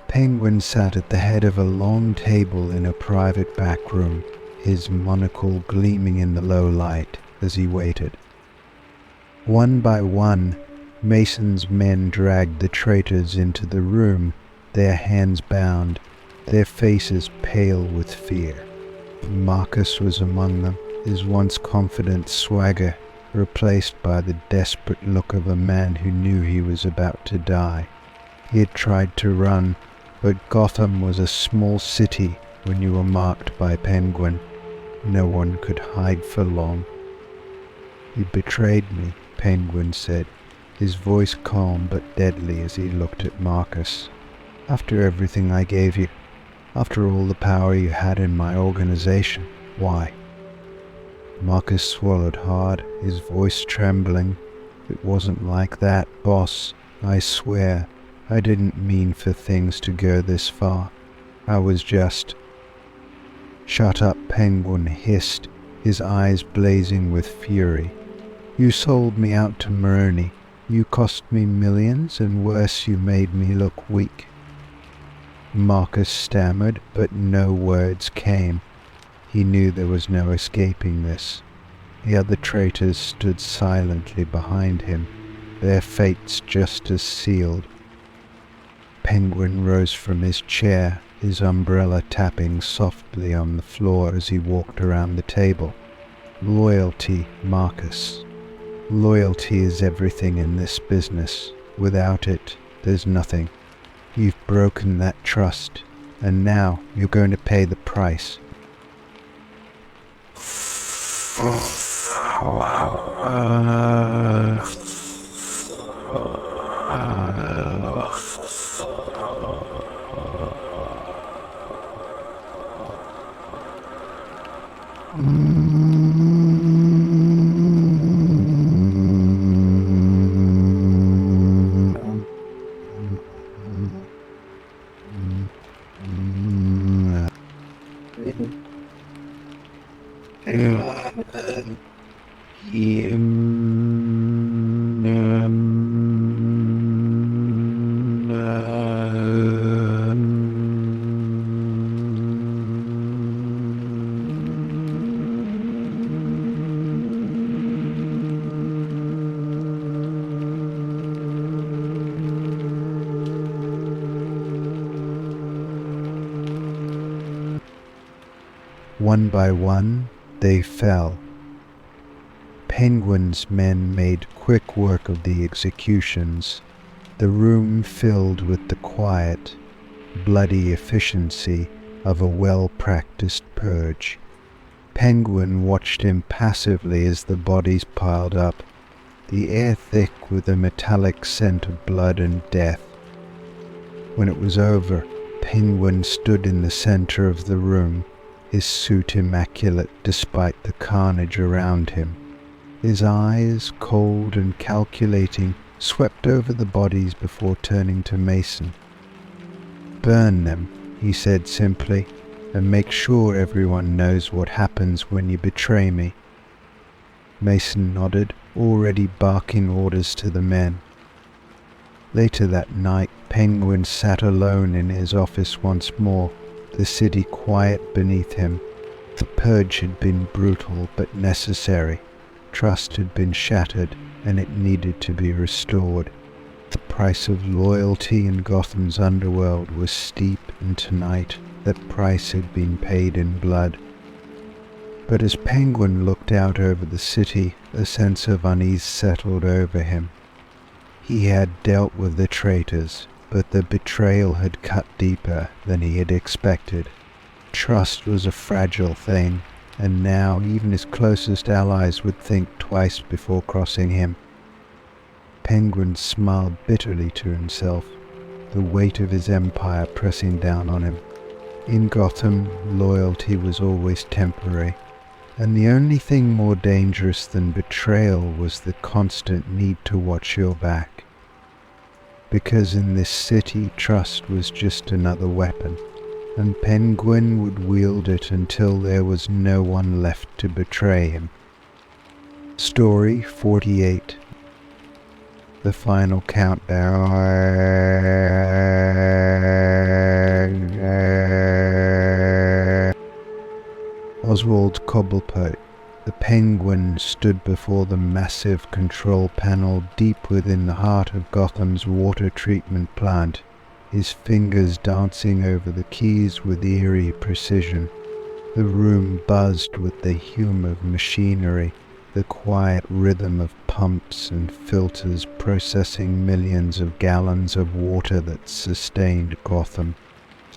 Penguin sat at the head of a long table in a private back room, his monocle gleaming in the low light as he waited. One by one, Mason's men dragged the traitors into the room, their hands bound, their faces pale with fear. Marcus was among them, his once confident swagger replaced by the desperate look of a man who knew he was about to die. He had tried to run, but Gotham was a small city when you were marked by Penguin. No one could hide for long. "You betrayed me," Penguin said, his voice calm but deadly as he looked at Marcus. "After everything I gave you, after all the power you had in my organization, why?" Marcus swallowed hard, his voice trembling. "It wasn't like that, boss. I swear, I didn't mean for things to go this far. I was just—" "Shut up," Penguin hissed, his eyes blazing with fury. "You sold me out to Maroney. You cost me millions, and worse, you made me look weak." Marcus stammered, but no words came. He knew there was no escaping this. The other traitors stood silently behind him, their fates just as sealed. Penguin rose from his chair, his umbrella tapping softly on the floor as he walked around the table. "Loyalty, Marcus. Loyalty is everything in this business. Without it, there's nothing. You've broken that trust, and now you're going to pay the price." One by one, they fell. Penguin's men made quick work of the executions, the room filled with the quiet, bloody efficiency of a well-practiced purge. Penguin watched impassively as the bodies piled up, the air thick with a metallic scent of blood and death. When it was over, Penguin stood in the center of the room, his suit immaculate despite the carnage around him. His eyes, cold and calculating, swept over the bodies before turning to Mason. "Burn them," he said simply, "and make sure everyone knows what happens when you betray me." Mason nodded, already barking orders to the men. Later that night, Penguin sat alone in his office once more, the city quiet beneath him. The purge had been brutal but necessary. Trust had been shattered, and it needed to be restored. The price of loyalty in Gotham's underworld was steep, and tonight that price had been paid in blood. But as Penguin looked out over the city, a sense of unease settled over him. He had dealt with the traitors, but the betrayal had cut deeper than he had expected. Trust was a fragile thing, and now even his closest allies would think twice before crossing him. Penguin smiled bitterly to himself, the weight of his empire pressing down on him. In Gotham, loyalty was always temporary, and the only thing more dangerous than betrayal was the constant need to watch your back. Because in this city, trust was just another weapon, and Penguin would wield it until there was no one left to betray him. Story 48. The final countdown. Oswald Cobblepot, the Penguin, stood before the massive control panel deep within the heart of Gotham's water treatment plant, his fingers dancing over the keys with eerie precision. The room buzzed with the hum of machinery, the quiet rhythm of pumps and filters processing millions of gallons of water that sustained Gotham.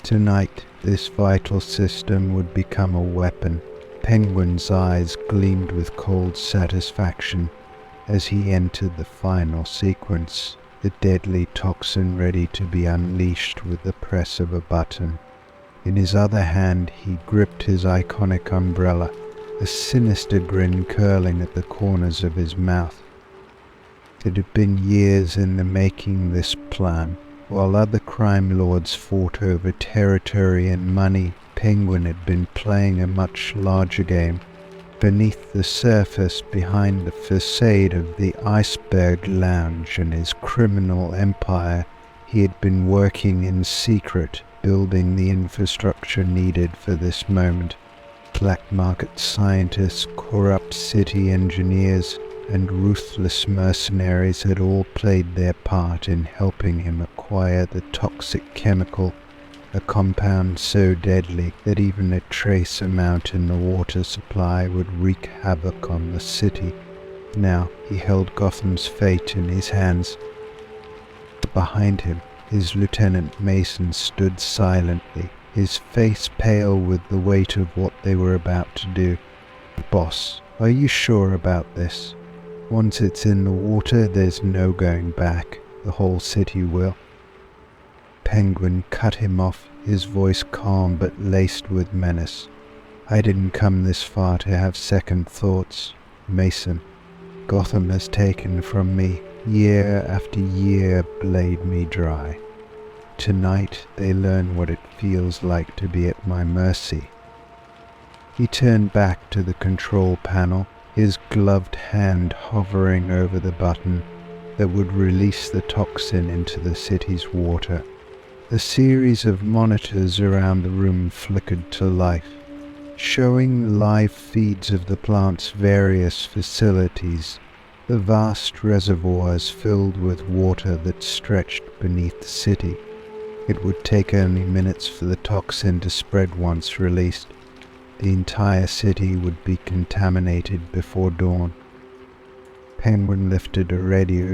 Tonight, this vital system would become a weapon. Penguin's eyes gleamed with cold satisfaction as he entered the final sequence, the deadly toxin ready to be unleashed with the press of a button. In his other hand, he gripped his iconic umbrella, a sinister grin curling at the corners of his mouth. It had been years in the making, this plan. While other crime lords fought over territory and money, Penguin had been playing a much larger game. Beneath the surface, behind the facade of the Iceberg Lounge and his criminal empire, he had been working in secret, building the infrastructure needed for this moment. Black market scientists, corrupt city engineers, and ruthless mercenaries had all played their part in helping him acquire the toxic chemical, a compound so deadly that even a trace amount in the water supply would wreak havoc on the city. Now he held Gotham's fate in his hands. Behind him, his Lieutenant Mason stood silently, his face pale with the weight of what they were about to do. "Boss, are you sure about this? Once it's in the water, there's no going back. The whole city will." Penguin cut him off, his voice calm but laced with menace. "I didn't come this far to have second thoughts, Mason. Gotham has taken from me, year after year blade me dry. Tonight they learn what it feels like to be at my mercy." He turned back to the control panel, his gloved hand hovering over the button that would release the toxin into the city's water. A series of monitors around the room flickered to life, showing live feeds of the plant's various facilities, the vast reservoirs filled with water that stretched beneath the city. It would take only minutes for the toxin to spread once released. The entire city would be contaminated before dawn. Penguin lifted a radio.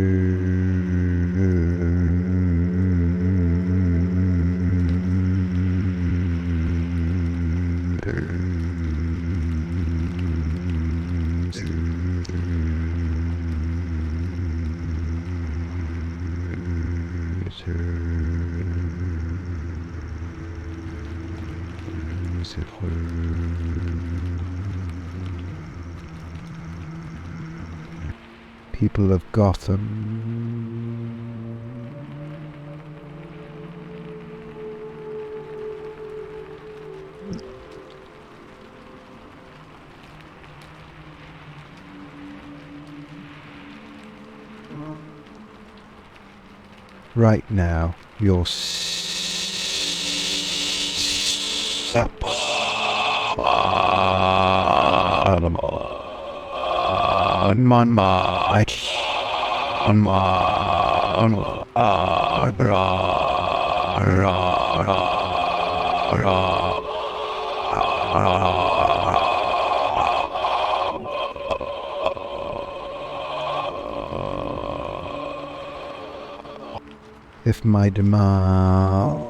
People of Gotham, right now you're if my demand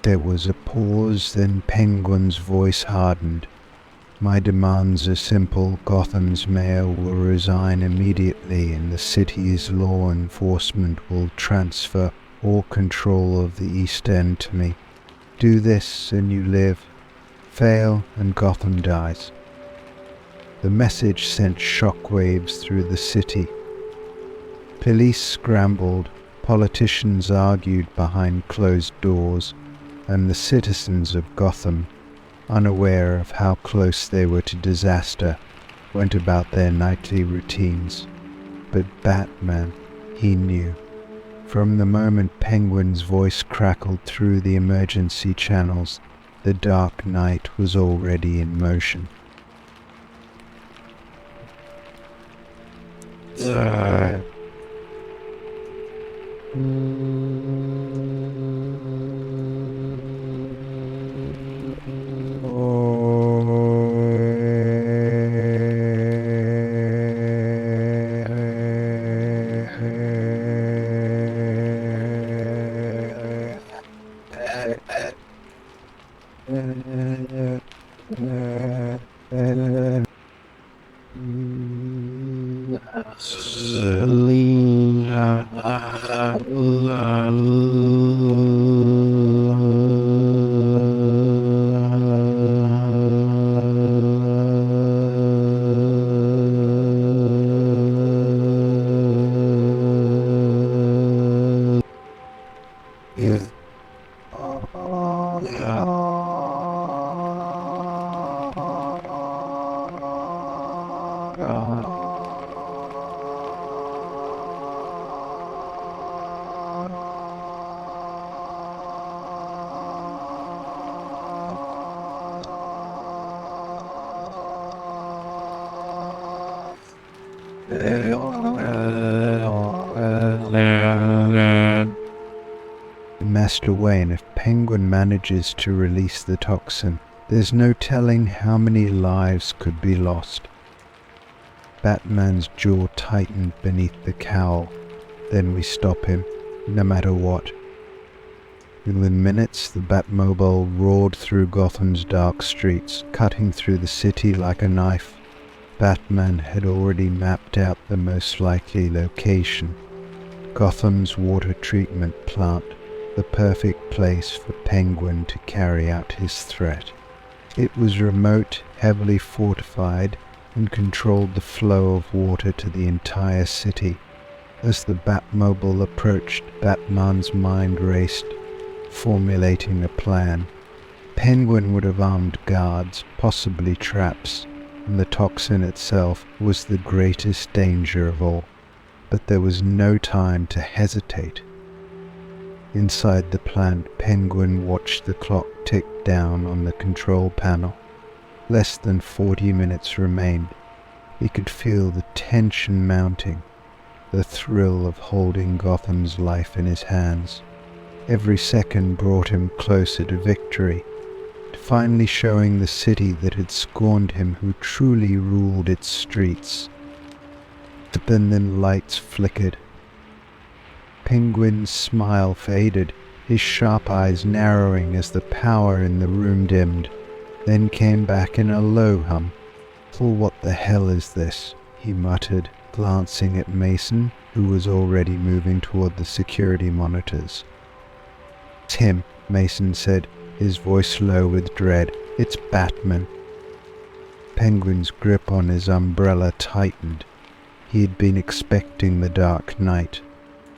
There was a pause, then Penguin's voice hardened. My demands are simple. Gotham's mayor will resign immediately and the city's law enforcement will transfer all control of the East End to me. Do this and you live. Fail and Gotham dies. The message sent shockwaves through the city. Police scrambled, politicians argued behind closed doors, and the citizens of Gotham, unaware of how close they were to disaster, went about their nightly routines. But Batman, he knew. From the moment Penguin's voice crackled through the emergency channels, the Dark Knight was already in motion. Master Wayne, if Penguin manages to release the toxin, there's no telling how many lives could be lost. Batman's jaw tightened beneath the cowl. Then we stop him, no matter what. Within minutes, the Batmobile roared through Gotham's dark streets, cutting through the city like a knife. Batman had already mapped out the most likely location. Gotham's water treatment plant, the perfect place for Penguin to carry out his threat. It was remote, heavily fortified, and controlled the flow of water to the entire city. As the Batmobile approached, Batman's mind raced, formulating a plan. Penguin would have armed guards, possibly traps, and the toxin itself was the greatest danger of all. But there was no time to hesitate. Inside the plant, Penguin watched the clock tick down on the control panel. Less than 40 minutes remained. He could feel the tension mounting, the thrill of holding Gotham's life in his hands. Every second brought him closer to victory, to finally showing the city that had scorned him who truly ruled its streets. But then lights flickered. Penguin's smile faded, his sharp eyes narrowing as the power in the room dimmed, then came back in a low hum. "Oh, what the hell is this?" he muttered, glancing at Mason, who was already moving toward the security monitors. "It's him," Mason said, his voice low with dread. "It's Batman." Penguin's grip on his umbrella tightened. He had been expecting the Dark Knight.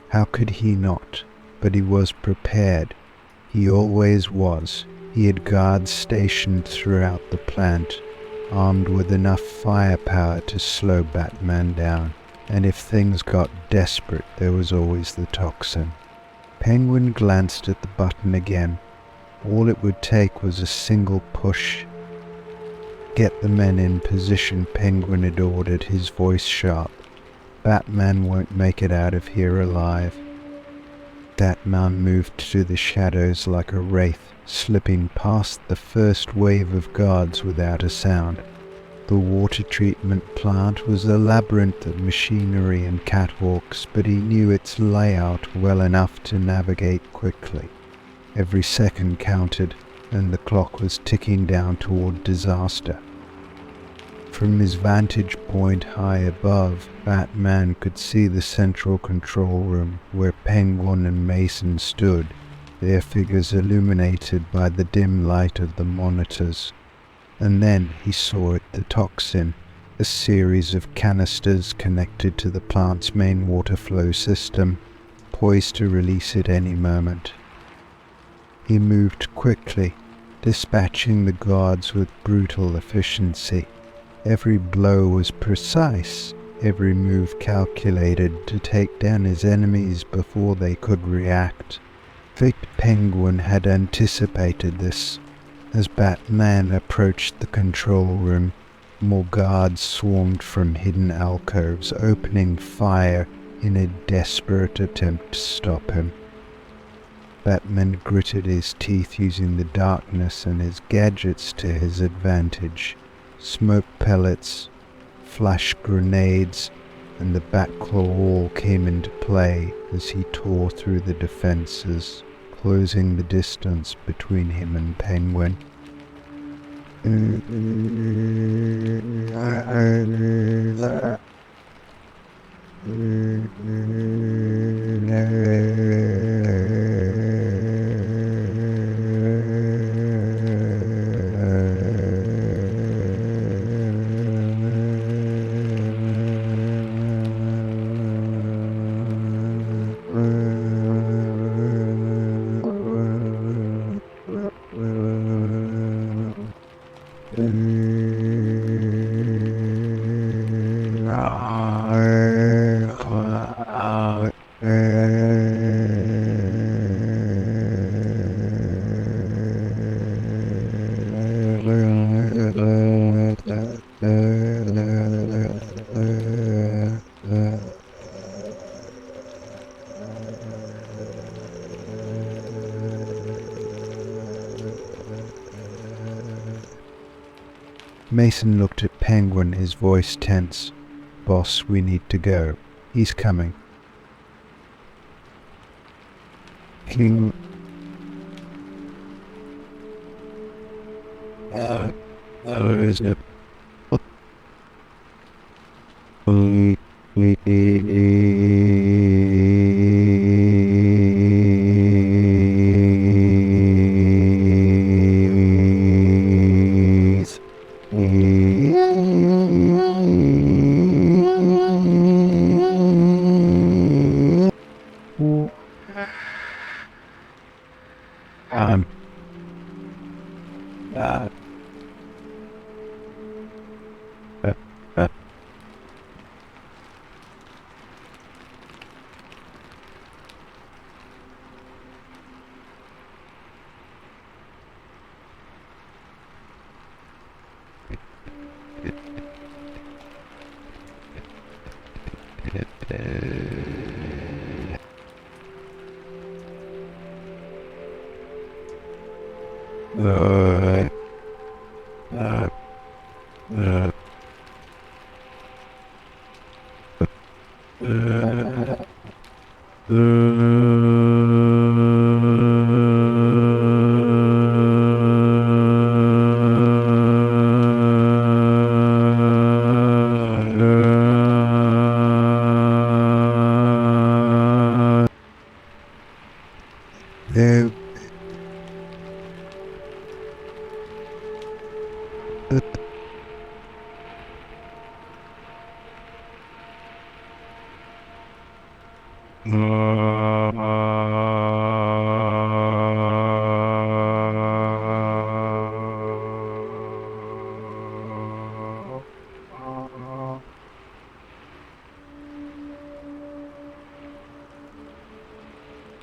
How could he not? But he was prepared. He always was. He had guards stationed throughout the plant, armed with enough firepower to slow Batman down. And if things got desperate, there was always the toxin. Penguin glanced at the button again. All it would take was a single push. "Get the men in position," Penguin had ordered, his voice sharp. "Batman won't make it out of here alive." Batman moved to the shadows like a wraith, slipping past the first wave of guards without a sound. The water treatment plant was a labyrinth of machinery and catwalks, but he knew its layout well enough to navigate quickly. Every second counted, and the clock was ticking down toward disaster. From his vantage point high above, Batman could see the central control room where Penguin and Mason stood, their figures illuminated by the dim light of the monitors. And then he saw it, the toxin, a series of canisters connected to the plant's main water flow system, poised to release at any moment. He moved quickly, dispatching the guards with brutal efficiency. Every blow was precise, every move calculated to take down his enemies before they could react. The Penguin had anticipated this. As Batman approached the control room, more guards swarmed from hidden alcoves, opening fire in a desperate attempt to stop him. Batman gritted his teeth, using the darkness and his gadgets to his advantage. Smoke pellets, flash grenades, and the Batclaw all came into play as he tore through the defenses, closing the distance between him and Penguin. Mason looked at Penguin, his voice tense. "Boss, we need to go. He's coming."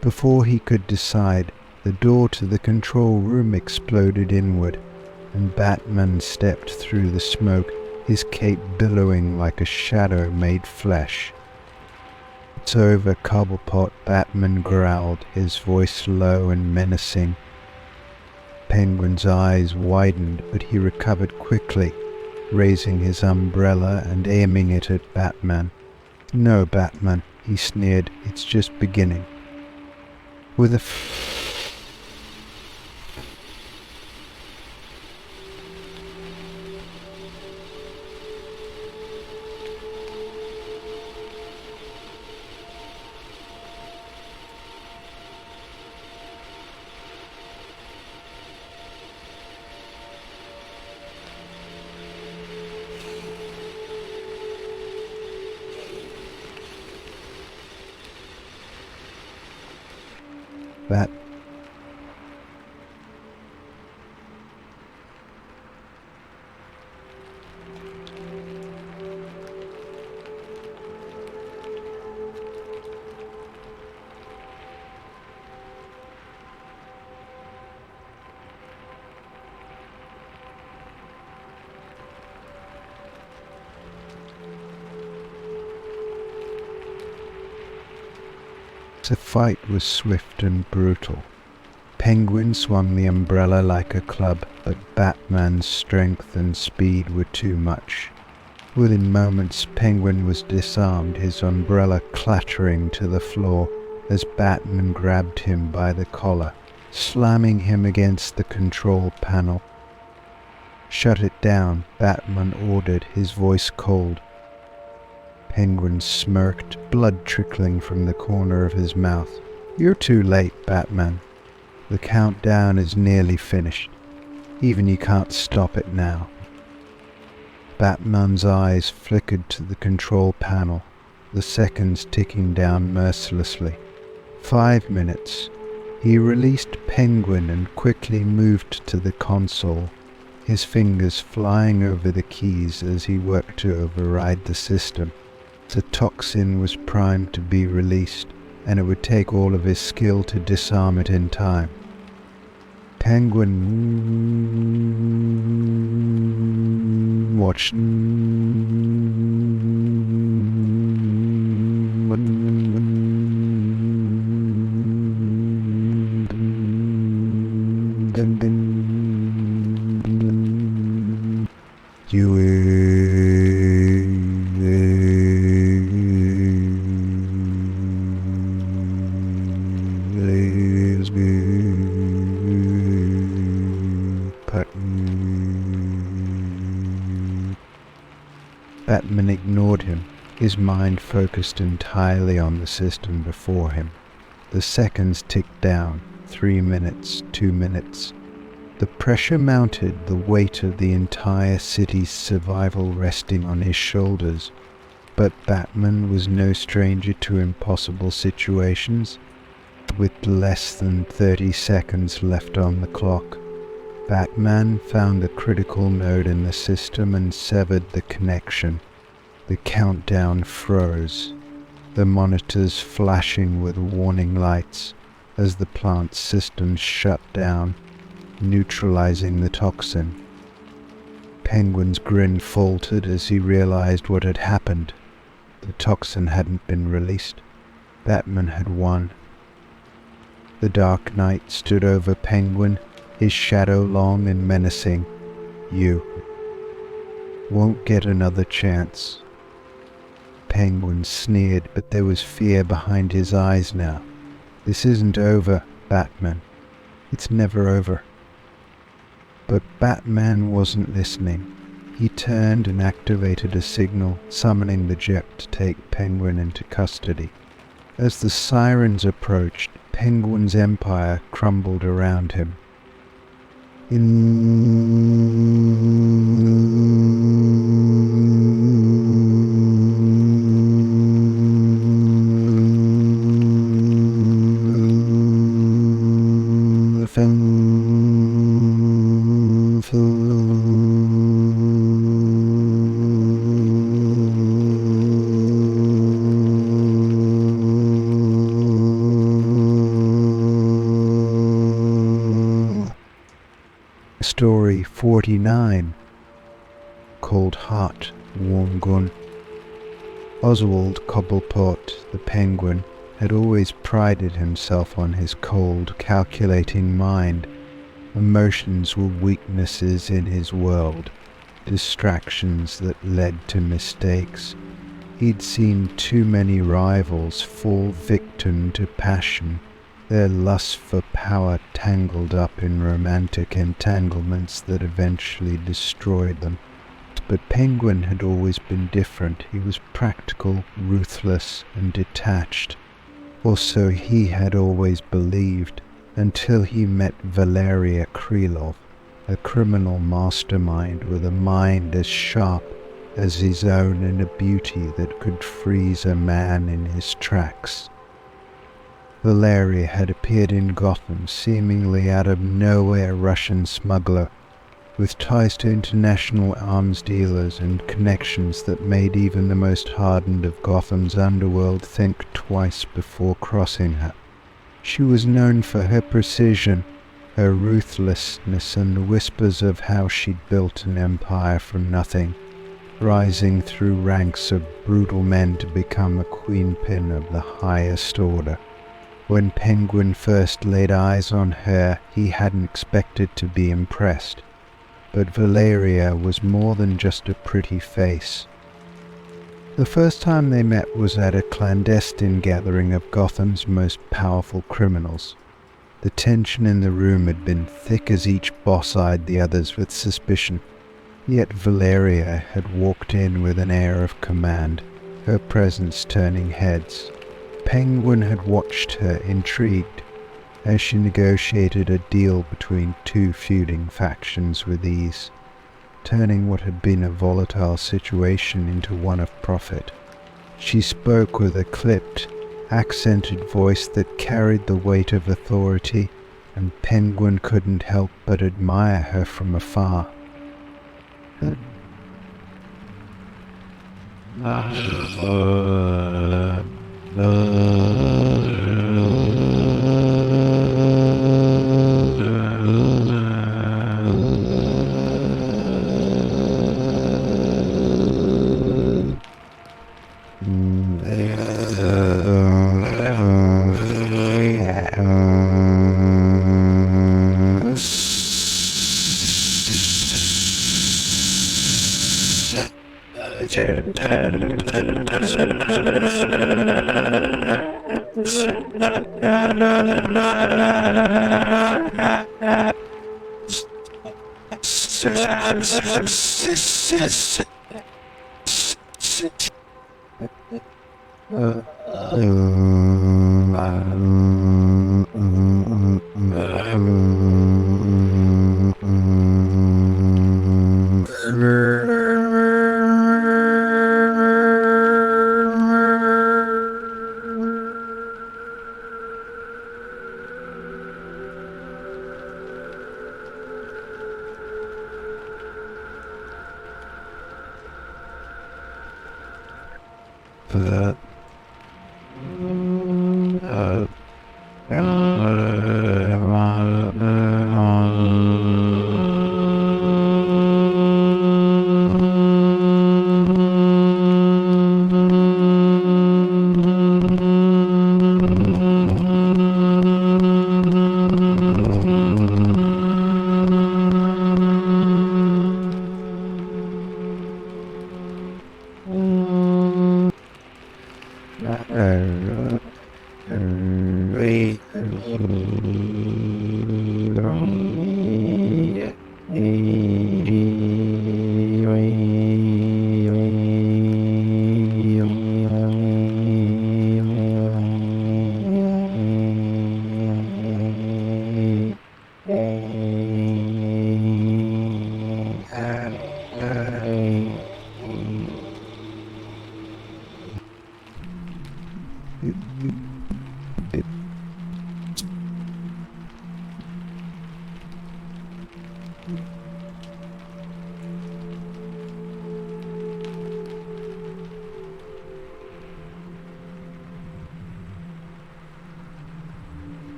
Before he could decide, the door to the control room exploded inward, and Batman stepped through the smoke, his cape billowing like a shadow made flesh. "It's over, Cobblepot," Batman growled, his voice low and menacing. Penguin's eyes widened, but he recovered quickly, raising his umbrella and aiming it at Batman. "No, Batman," he sneered, "it's just beginning." With a That the fight was swift and brutal. Penguin swung the umbrella like a club, but Batman's strength and speed were too much. Within moments, Penguin was disarmed, his umbrella clattering to the floor as Batman grabbed him by the collar, slamming him against the control panel. "Shut it down," Batman ordered, his voice cold. Penguin smirked, blood trickling from the corner of his mouth. "You're too late, Batman. The countdown is nearly finished. Even you can't stop it now." Batman's eyes flickered to the control panel, the seconds ticking down mercilessly. 5 minutes. He released Penguin and quickly moved to the console, his fingers flying over the keys as he worked to override the system. The toxin was primed to be released, and it would take all of his skill to disarm it in time. Penguin watched Batman ignored him, his mind focused entirely on the system before him. The seconds ticked down, 3 minutes, 2 minutes. The pressure mounted, the weight of the entire city's survival resting on his shoulders. But Batman was no stranger to impossible situations. With less than 30 seconds left on the clock, Batman found the critical node in the system and severed the connection. The countdown froze, the monitors flashing with warning lights as the plant's systems shut down, neutralizing the toxin. Penguin's grin faltered as he realized what had happened. The toxin hadn't been released. Batman had won. The Dark Knight stood over Penguin, his shadow long and menacing. "You won't get another chance." Penguin sneered, but there was fear behind his eyes now. "This isn't over, Batman. It's never over." But Batman wasn't listening. He turned and activated a signal, summoning the jet to take Penguin into custody. As the sirens approached, Penguin's empire crumbled around him. Story 49, called Heart, Warm Gun. Oswald Cobblepot, the Penguin, had always prided himself on his cold, calculating mind. Emotions were weaknesses in his world, distractions that led to mistakes. He'd seen too many rivals fall victim to passion, their lust for power tangled up in romantic entanglements that eventually destroyed them. But Penguin had always been different. He was practical, ruthless, and detached. Or so he had always believed, until he met Valeria Krylov, a criminal mastermind with a mind as sharp as his own and a beauty that could freeze a man in his tracks. Valeria had appeared in Gotham seemingly out of nowhere, Russian smuggler, with ties to international arms dealers and connections that made even the most hardened of Gotham's underworld think twice before crossing her. She was known for her precision, her ruthlessness, and the whispers of how she'd built an empire from nothing, rising through ranks of brutal men to become a queenpin of the highest order. When Penguin first laid eyes on her, he hadn't expected to be impressed. But Valeria was more than just a pretty face. The first time they met was at a clandestine gathering of Gotham's most powerful criminals. The tension in the room had been thick as each boss eyed the others with suspicion. Yet Valeria had walked in with an air of command, her presence turning heads. Penguin had watched her, intrigued, as she negotiated a deal between two feuding factions with ease, turning what had been a volatile situation into one of profit. She spoke with a clipped, accented voice that carried the weight of authority, and Penguin couldn't help but admire her from afar.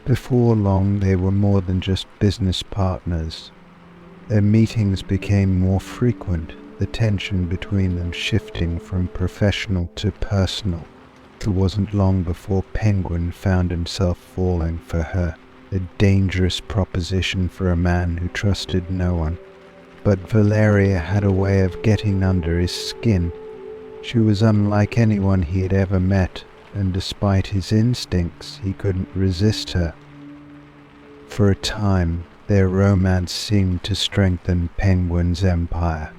Before long, they were more than just business partners. Their meetings became more frequent, the tension between them shifting from professional to personal. It wasn't long before Penguin found himself falling for her, a dangerous proposition for a man who trusted no one. But Valeria had a way of getting under his skin. She was unlike anyone he had ever met, and despite his instincts, he couldn't resist her. For a time, their romance seemed to strengthen Penguin's empire.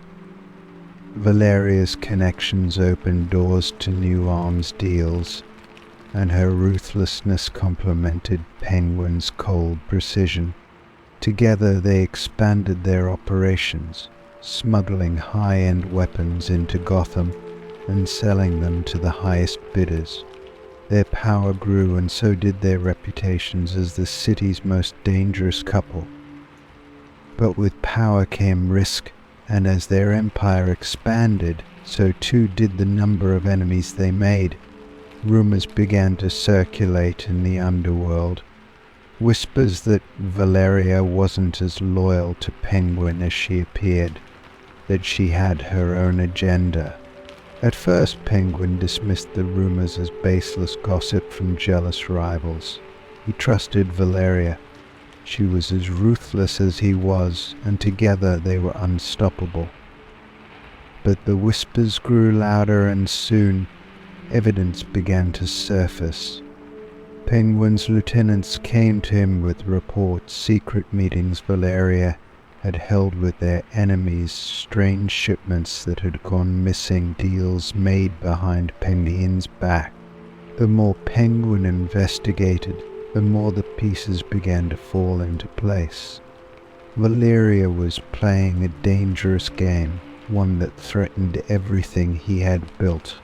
Valeria's connections opened doors to new arms deals, and her ruthlessness complemented Penguin's cold precision. Together they expanded their operations, smuggling high-end weapons into Gotham and selling them to the highest bidders. Their power grew, and so did their reputations as the city's most dangerous couple. But with power came risk, and as their empire expanded, so too did the number of enemies they made. Rumors began to circulate in the underworld. Whispers that Valeria wasn't as loyal to Penguin as she appeared, that she had her own agenda. At first, Penguin dismissed the rumors as baseless gossip from jealous rivals. He trusted Valeria. She was as ruthless as he was, and together they were unstoppable. But the whispers grew louder, and soon evidence began to surface. Penguin's lieutenants came to him with reports, secret meetings Valeria had held with their enemies, strange shipments that had gone missing, deals made behind Penguin's back. The more Penguin investigated, the more the pieces began to fall into place. Valeria was playing a dangerous game, one that threatened everything he had built.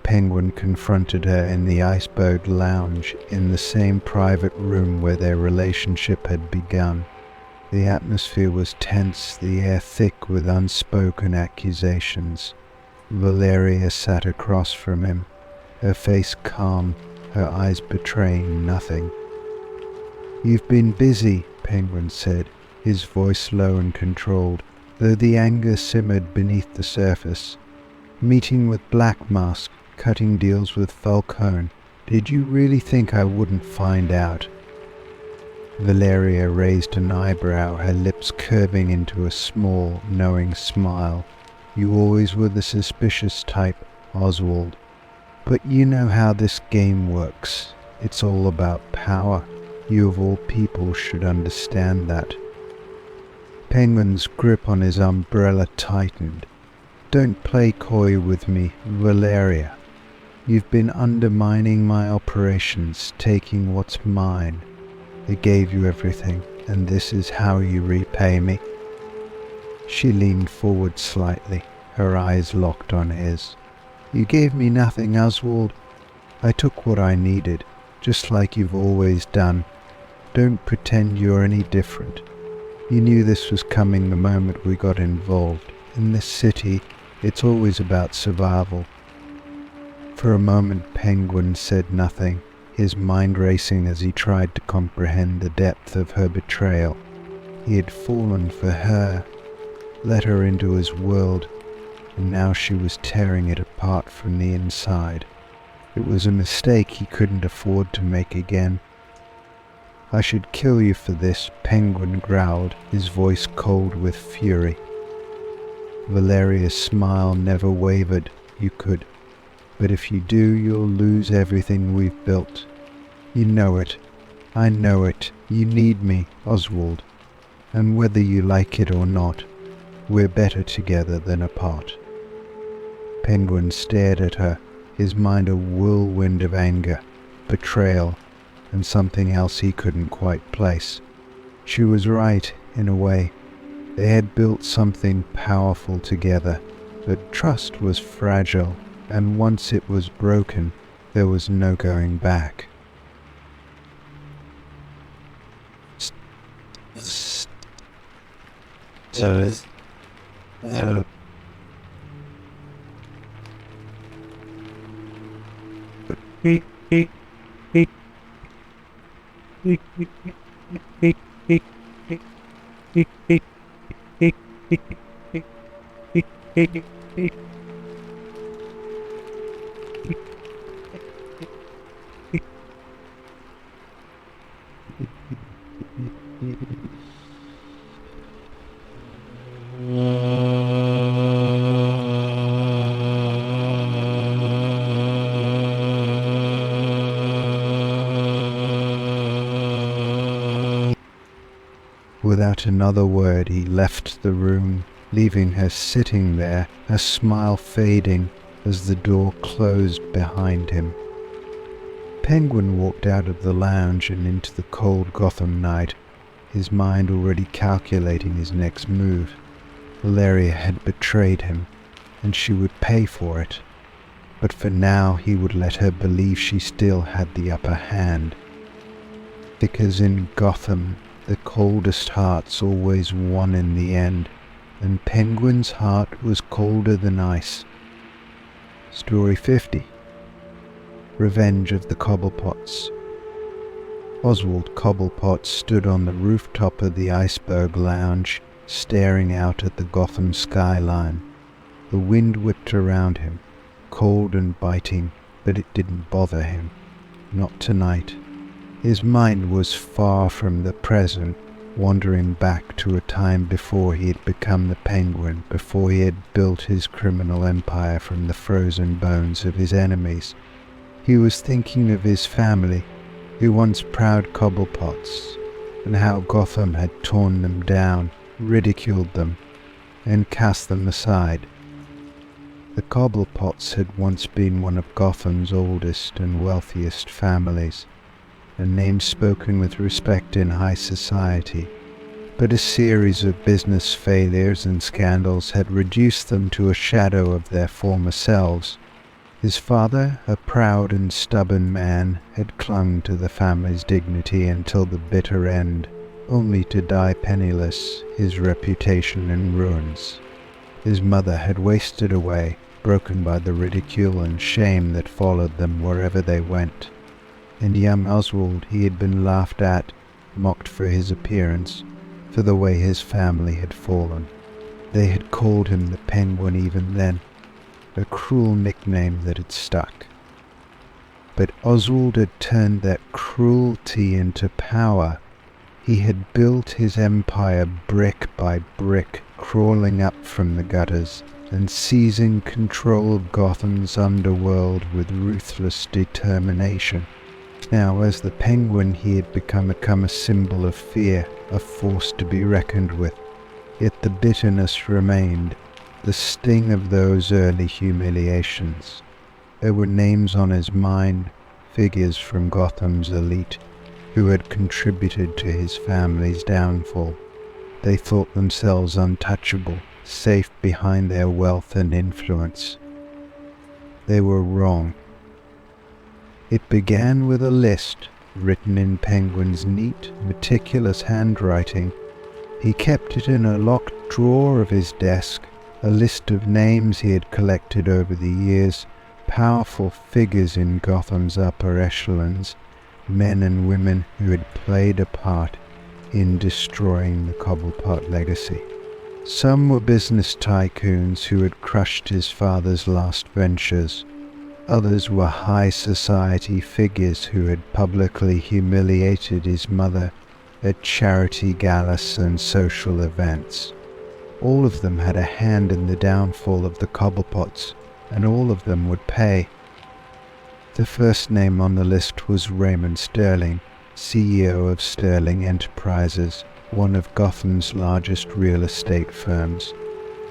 Penguin confronted her in the Iceberg Lounge, in the same private room where their relationship had begun. The atmosphere was tense, the air thick with unspoken accusations. Valeria sat across from him, her face calm, her eyes betraying nothing. "You've been busy," Penguin said, his voice low and controlled, though the anger simmered beneath the surface. "Meeting with Black Mask, cutting deals with Falcone. Did you really think I wouldn't find out?" Valeria raised an eyebrow, her lips curving into a small, knowing smile. "You always were the suspicious type, Oswald. But you know how this game works. It's all about power. You of all people should understand that." Penguin's grip on his umbrella tightened. "Don't play coy with me, Valeria. You've been undermining my operations, taking what's mine. I gave you everything, and this is how you repay me." She leaned forward slightly, her eyes locked on his. "You gave me nothing, Oswald. I took what I needed, just like you've always done. Don't pretend you're any different. You knew this was coming the moment we got involved. In this city, it's always about survival." For a moment Penguin said nothing, his mind racing as he tried to comprehend the depth of her betrayal. He had fallen for her, let her into his world, and now she was tearing it apart from the inside. It was a mistake he couldn't afford to make again. "I should kill you for this," Penguin growled, his voice cold with fury. Valeria's smile never wavered. "You could. But if you do, you'll lose everything we've built. You know it. I know it. You need me, Oswald. And whether you like it or not, we're better together than apart." Penguin stared at her, his mind a whirlwind of anger, betrayal, and something else he couldn't quite place. She was right, in a way. They had built something powerful together, but trust was fragile, and once it was broken, there was no going back. Without another word, he left the room, leaving her sitting there, her smile fading as the door closed behind him. Penguin walked out of the lounge and into the cold Gotham night, his mind already calculating his next move. Valeria had betrayed him, and she would pay for it. But for now he would let her believe she still had the upper hand. Because in Gotham, the coldest hearts always won in the end, and Penguin's heart was colder than ice. Story 50. Revenge of the Cobblepots. Oswald Cobblepot stood on the rooftop of the Iceberg Lounge, staring out at the Gotham skyline. The wind whipped around him, cold and biting, but it didn't bother him. Not tonight. His mind was far from the present, wandering back to a time before he had become the Penguin, before he had built his criminal empire from the frozen bones of his enemies. He was thinking of his family, the once proud Cobblepots, and how Gotham had torn them down, ridiculed them, and cast them aside. The Cobblepots had once been one of Gotham's oldest and wealthiest families, a name spoken with respect in high society, but a series of business failures and scandals had reduced them to a shadow of their former selves. His father, a proud and stubborn man, had clung to the family's dignity until the bitter end, only to die penniless, his reputation in ruins. His mother had wasted away, broken by the ridicule and shame that followed them wherever they went. And young Oswald, he had been laughed at, mocked for his appearance, for the way his family had fallen. They had called him the Penguin even then, a cruel nickname that had stuck. But Oswald had turned that cruelty into power. He had built his empire brick by brick, crawling up from the gutters, and seizing control of Gotham's underworld with ruthless determination. Now, as the Penguin, he had become a symbol of fear, a force to be reckoned with. Yet the bitterness remained, the sting of those early humiliations. There were names on his mind, figures from Gotham's elite, who had contributed to his family's downfall. They thought themselves untouchable, safe behind their wealth and influence. They were wrong. It began with a list, written in Penguin's neat, meticulous handwriting. He kept it in a locked drawer of his desk, a list of names he had collected over the years, powerful figures in Gotham's upper echelons, men and women who had played a part in destroying the Cobblepot legacy. Some were business tycoons who had crushed his father's last ventures. Others were high society figures who had publicly humiliated his mother at charity galas and social events. All of them had a hand in the downfall of the Cobblepots, and all of them would pay. The first name on the list was Raymond Sterling, CEO of Sterling Enterprises, one of Gotham's largest real estate firms.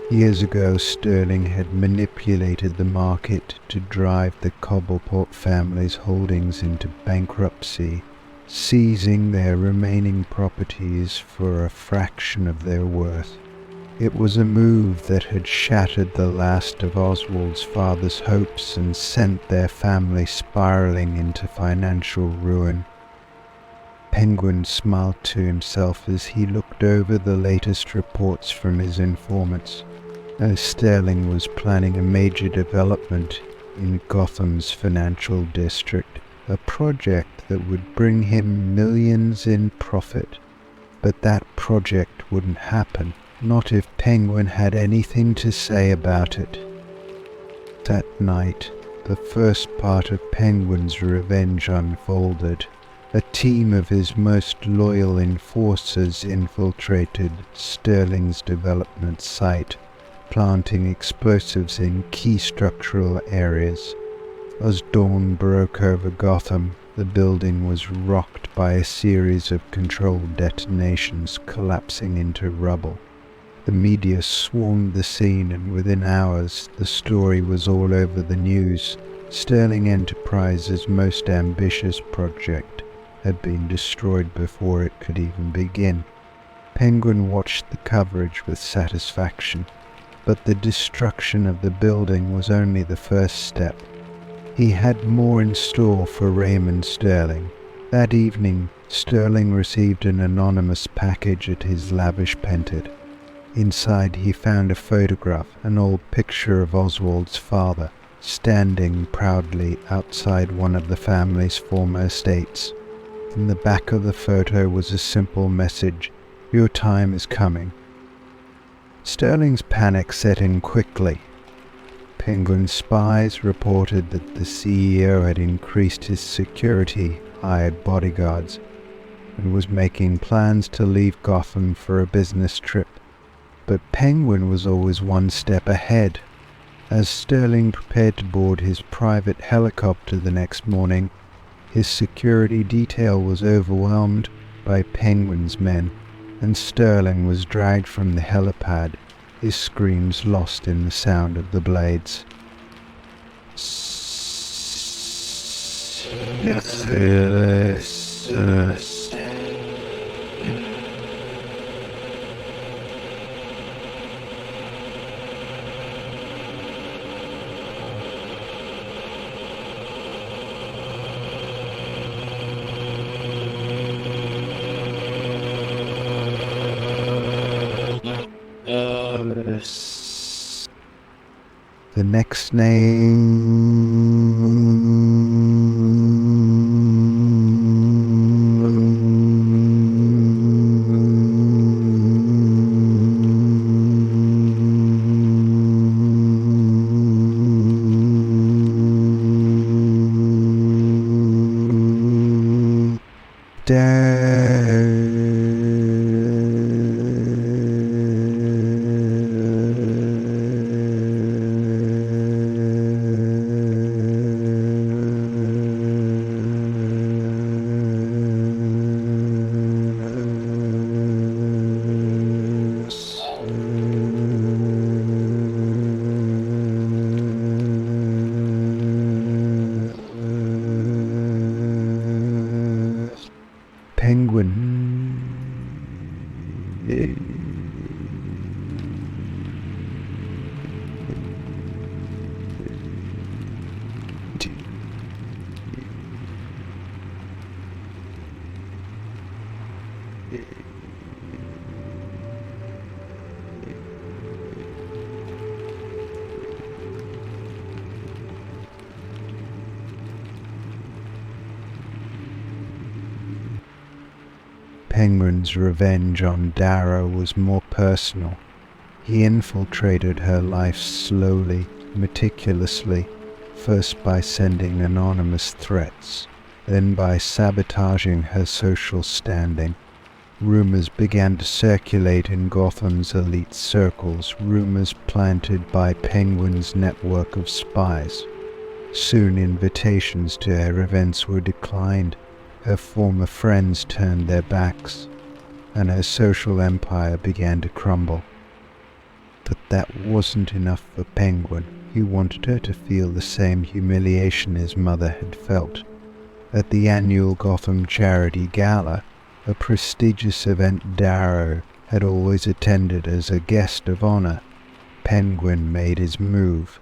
Years ago, Sterling had manipulated the market to drive the Cobbleport family's holdings into bankruptcy, seizing their remaining properties for a fraction of their worth. It was a move that had shattered the last of Oswald's father's hopes and sent their family spiraling into financial ruin. Penguin smiled to himself as he looked over the latest reports from his informants. Sterling was planning a major development in Gotham's financial district, a project that would bring him millions in profit. But that project wouldn't happen, not if Penguin had anything to say about it. That night, the first part of Penguin's revenge unfolded. A team of his most loyal enforcers infiltrated Sterling's development site, planting explosives in key structural areas. As dawn broke over Gotham, the building was rocked by a series of controlled detonations, collapsing into rubble. The media swarmed the scene, and within hours the story was all over the news. Sterling Enterprises' most ambitious project had been destroyed before it could even begin. Penguin watched the coverage with satisfaction, but the destruction of the building was only the first step. He had more in store for Raymond Sterling. That evening, Sterling received an anonymous package at his lavish penthouse. Inside he found a photograph, an old picture of Oswald's father, standing proudly outside one of the family's former estates. In the back of the photo was a simple message: "Your time is coming." Sterling's panic set in quickly. Penguin spies reported that the CEO had increased his security, hired bodyguards, and was making plans to leave Gotham for a business trip. But Penguin was always one step ahead. As Sterling prepared to board his private helicopter the next morning, his security detail was overwhelmed by Penguin's men, and Sterling was dragged from the helipad, his screams lost in the sound of the blades. The next Penguin. Penguin's revenge on Darrow was more personal. He infiltrated her life slowly, meticulously, first by sending anonymous threats, then by sabotaging her social standing. Rumors began to circulate in Gotham's elite circles, rumors planted by Penguin's network of spies. Soon invitations to her events were declined. Her former friends turned their backs, and her social empire began to crumble. But that wasn't enough for Penguin. He wanted her to feel the same humiliation his mother had felt. At the annual Gotham Charity Gala, a prestigious event Darrow had always attended as a guest of honor, Penguin made his move.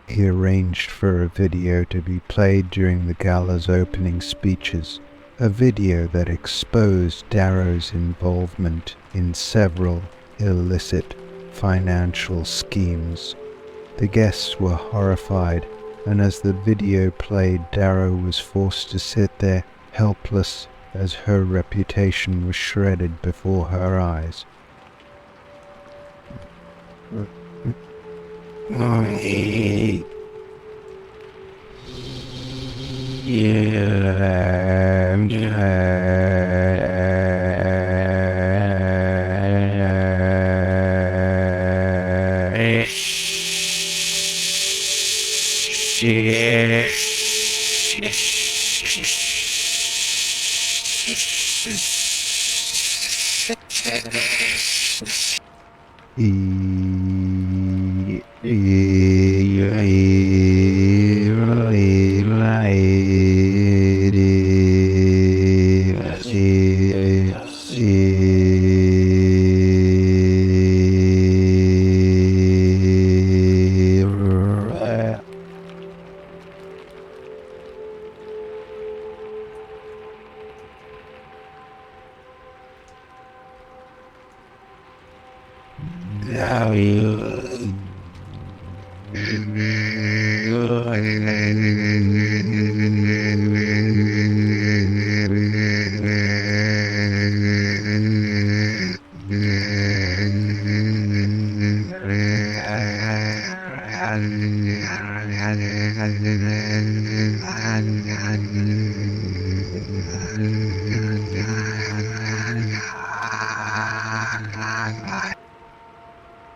He arranged for a video to be played during the gala's opening speeches, a video that exposed Darrow's involvement in several illicit financial schemes. The guests were horrified, and as the video played, Darrow was forced to sit there helpless as her reputation was shredded before her eyes.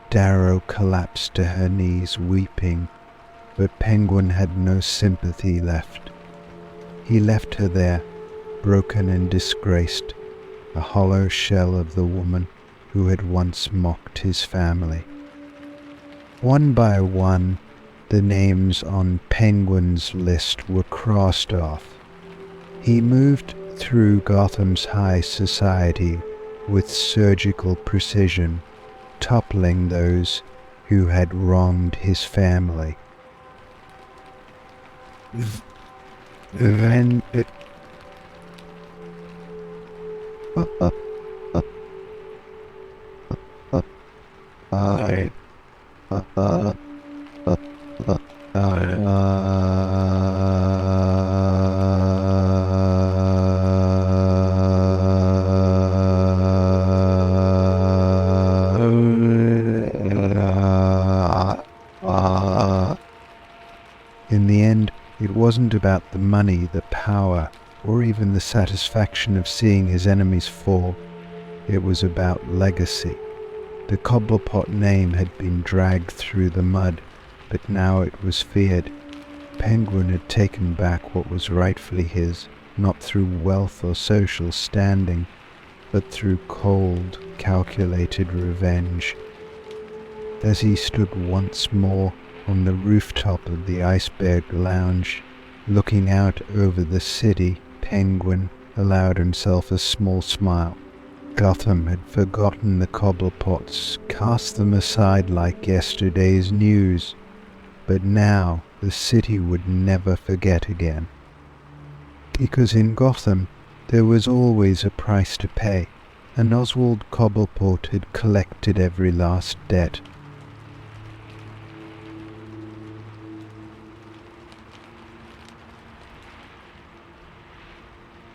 Darrow collapsed to her knees, weeping, but Penguin had no sympathy left. He left her there, broken and disgraced, a hollow shell of the woman who had once mocked his family. One by one, the names on Penguin's list were crossed off. He moved through Gotham's high society with surgical precision, toppling those who had wronged his family. Then it in the end, it wasn't about the money, the power, or even the satisfaction of seeing his enemies fall. It was about legacy. The Cobblepot name had been dragged through the mud, but now it was feared. Penguin had taken back what was rightfully his, not through wealth or social standing, but through cold, calculated revenge. As he stood once more on the rooftop of the Iceberg Lounge, looking out over the city, Penguin allowed himself a small smile. Gotham had forgotten the Cobblepots, cast them aside like yesterday's news, but now the city would never forget again. Because in Gotham there was always a price to pay, and Oswald Cobblepot had collected every last debt.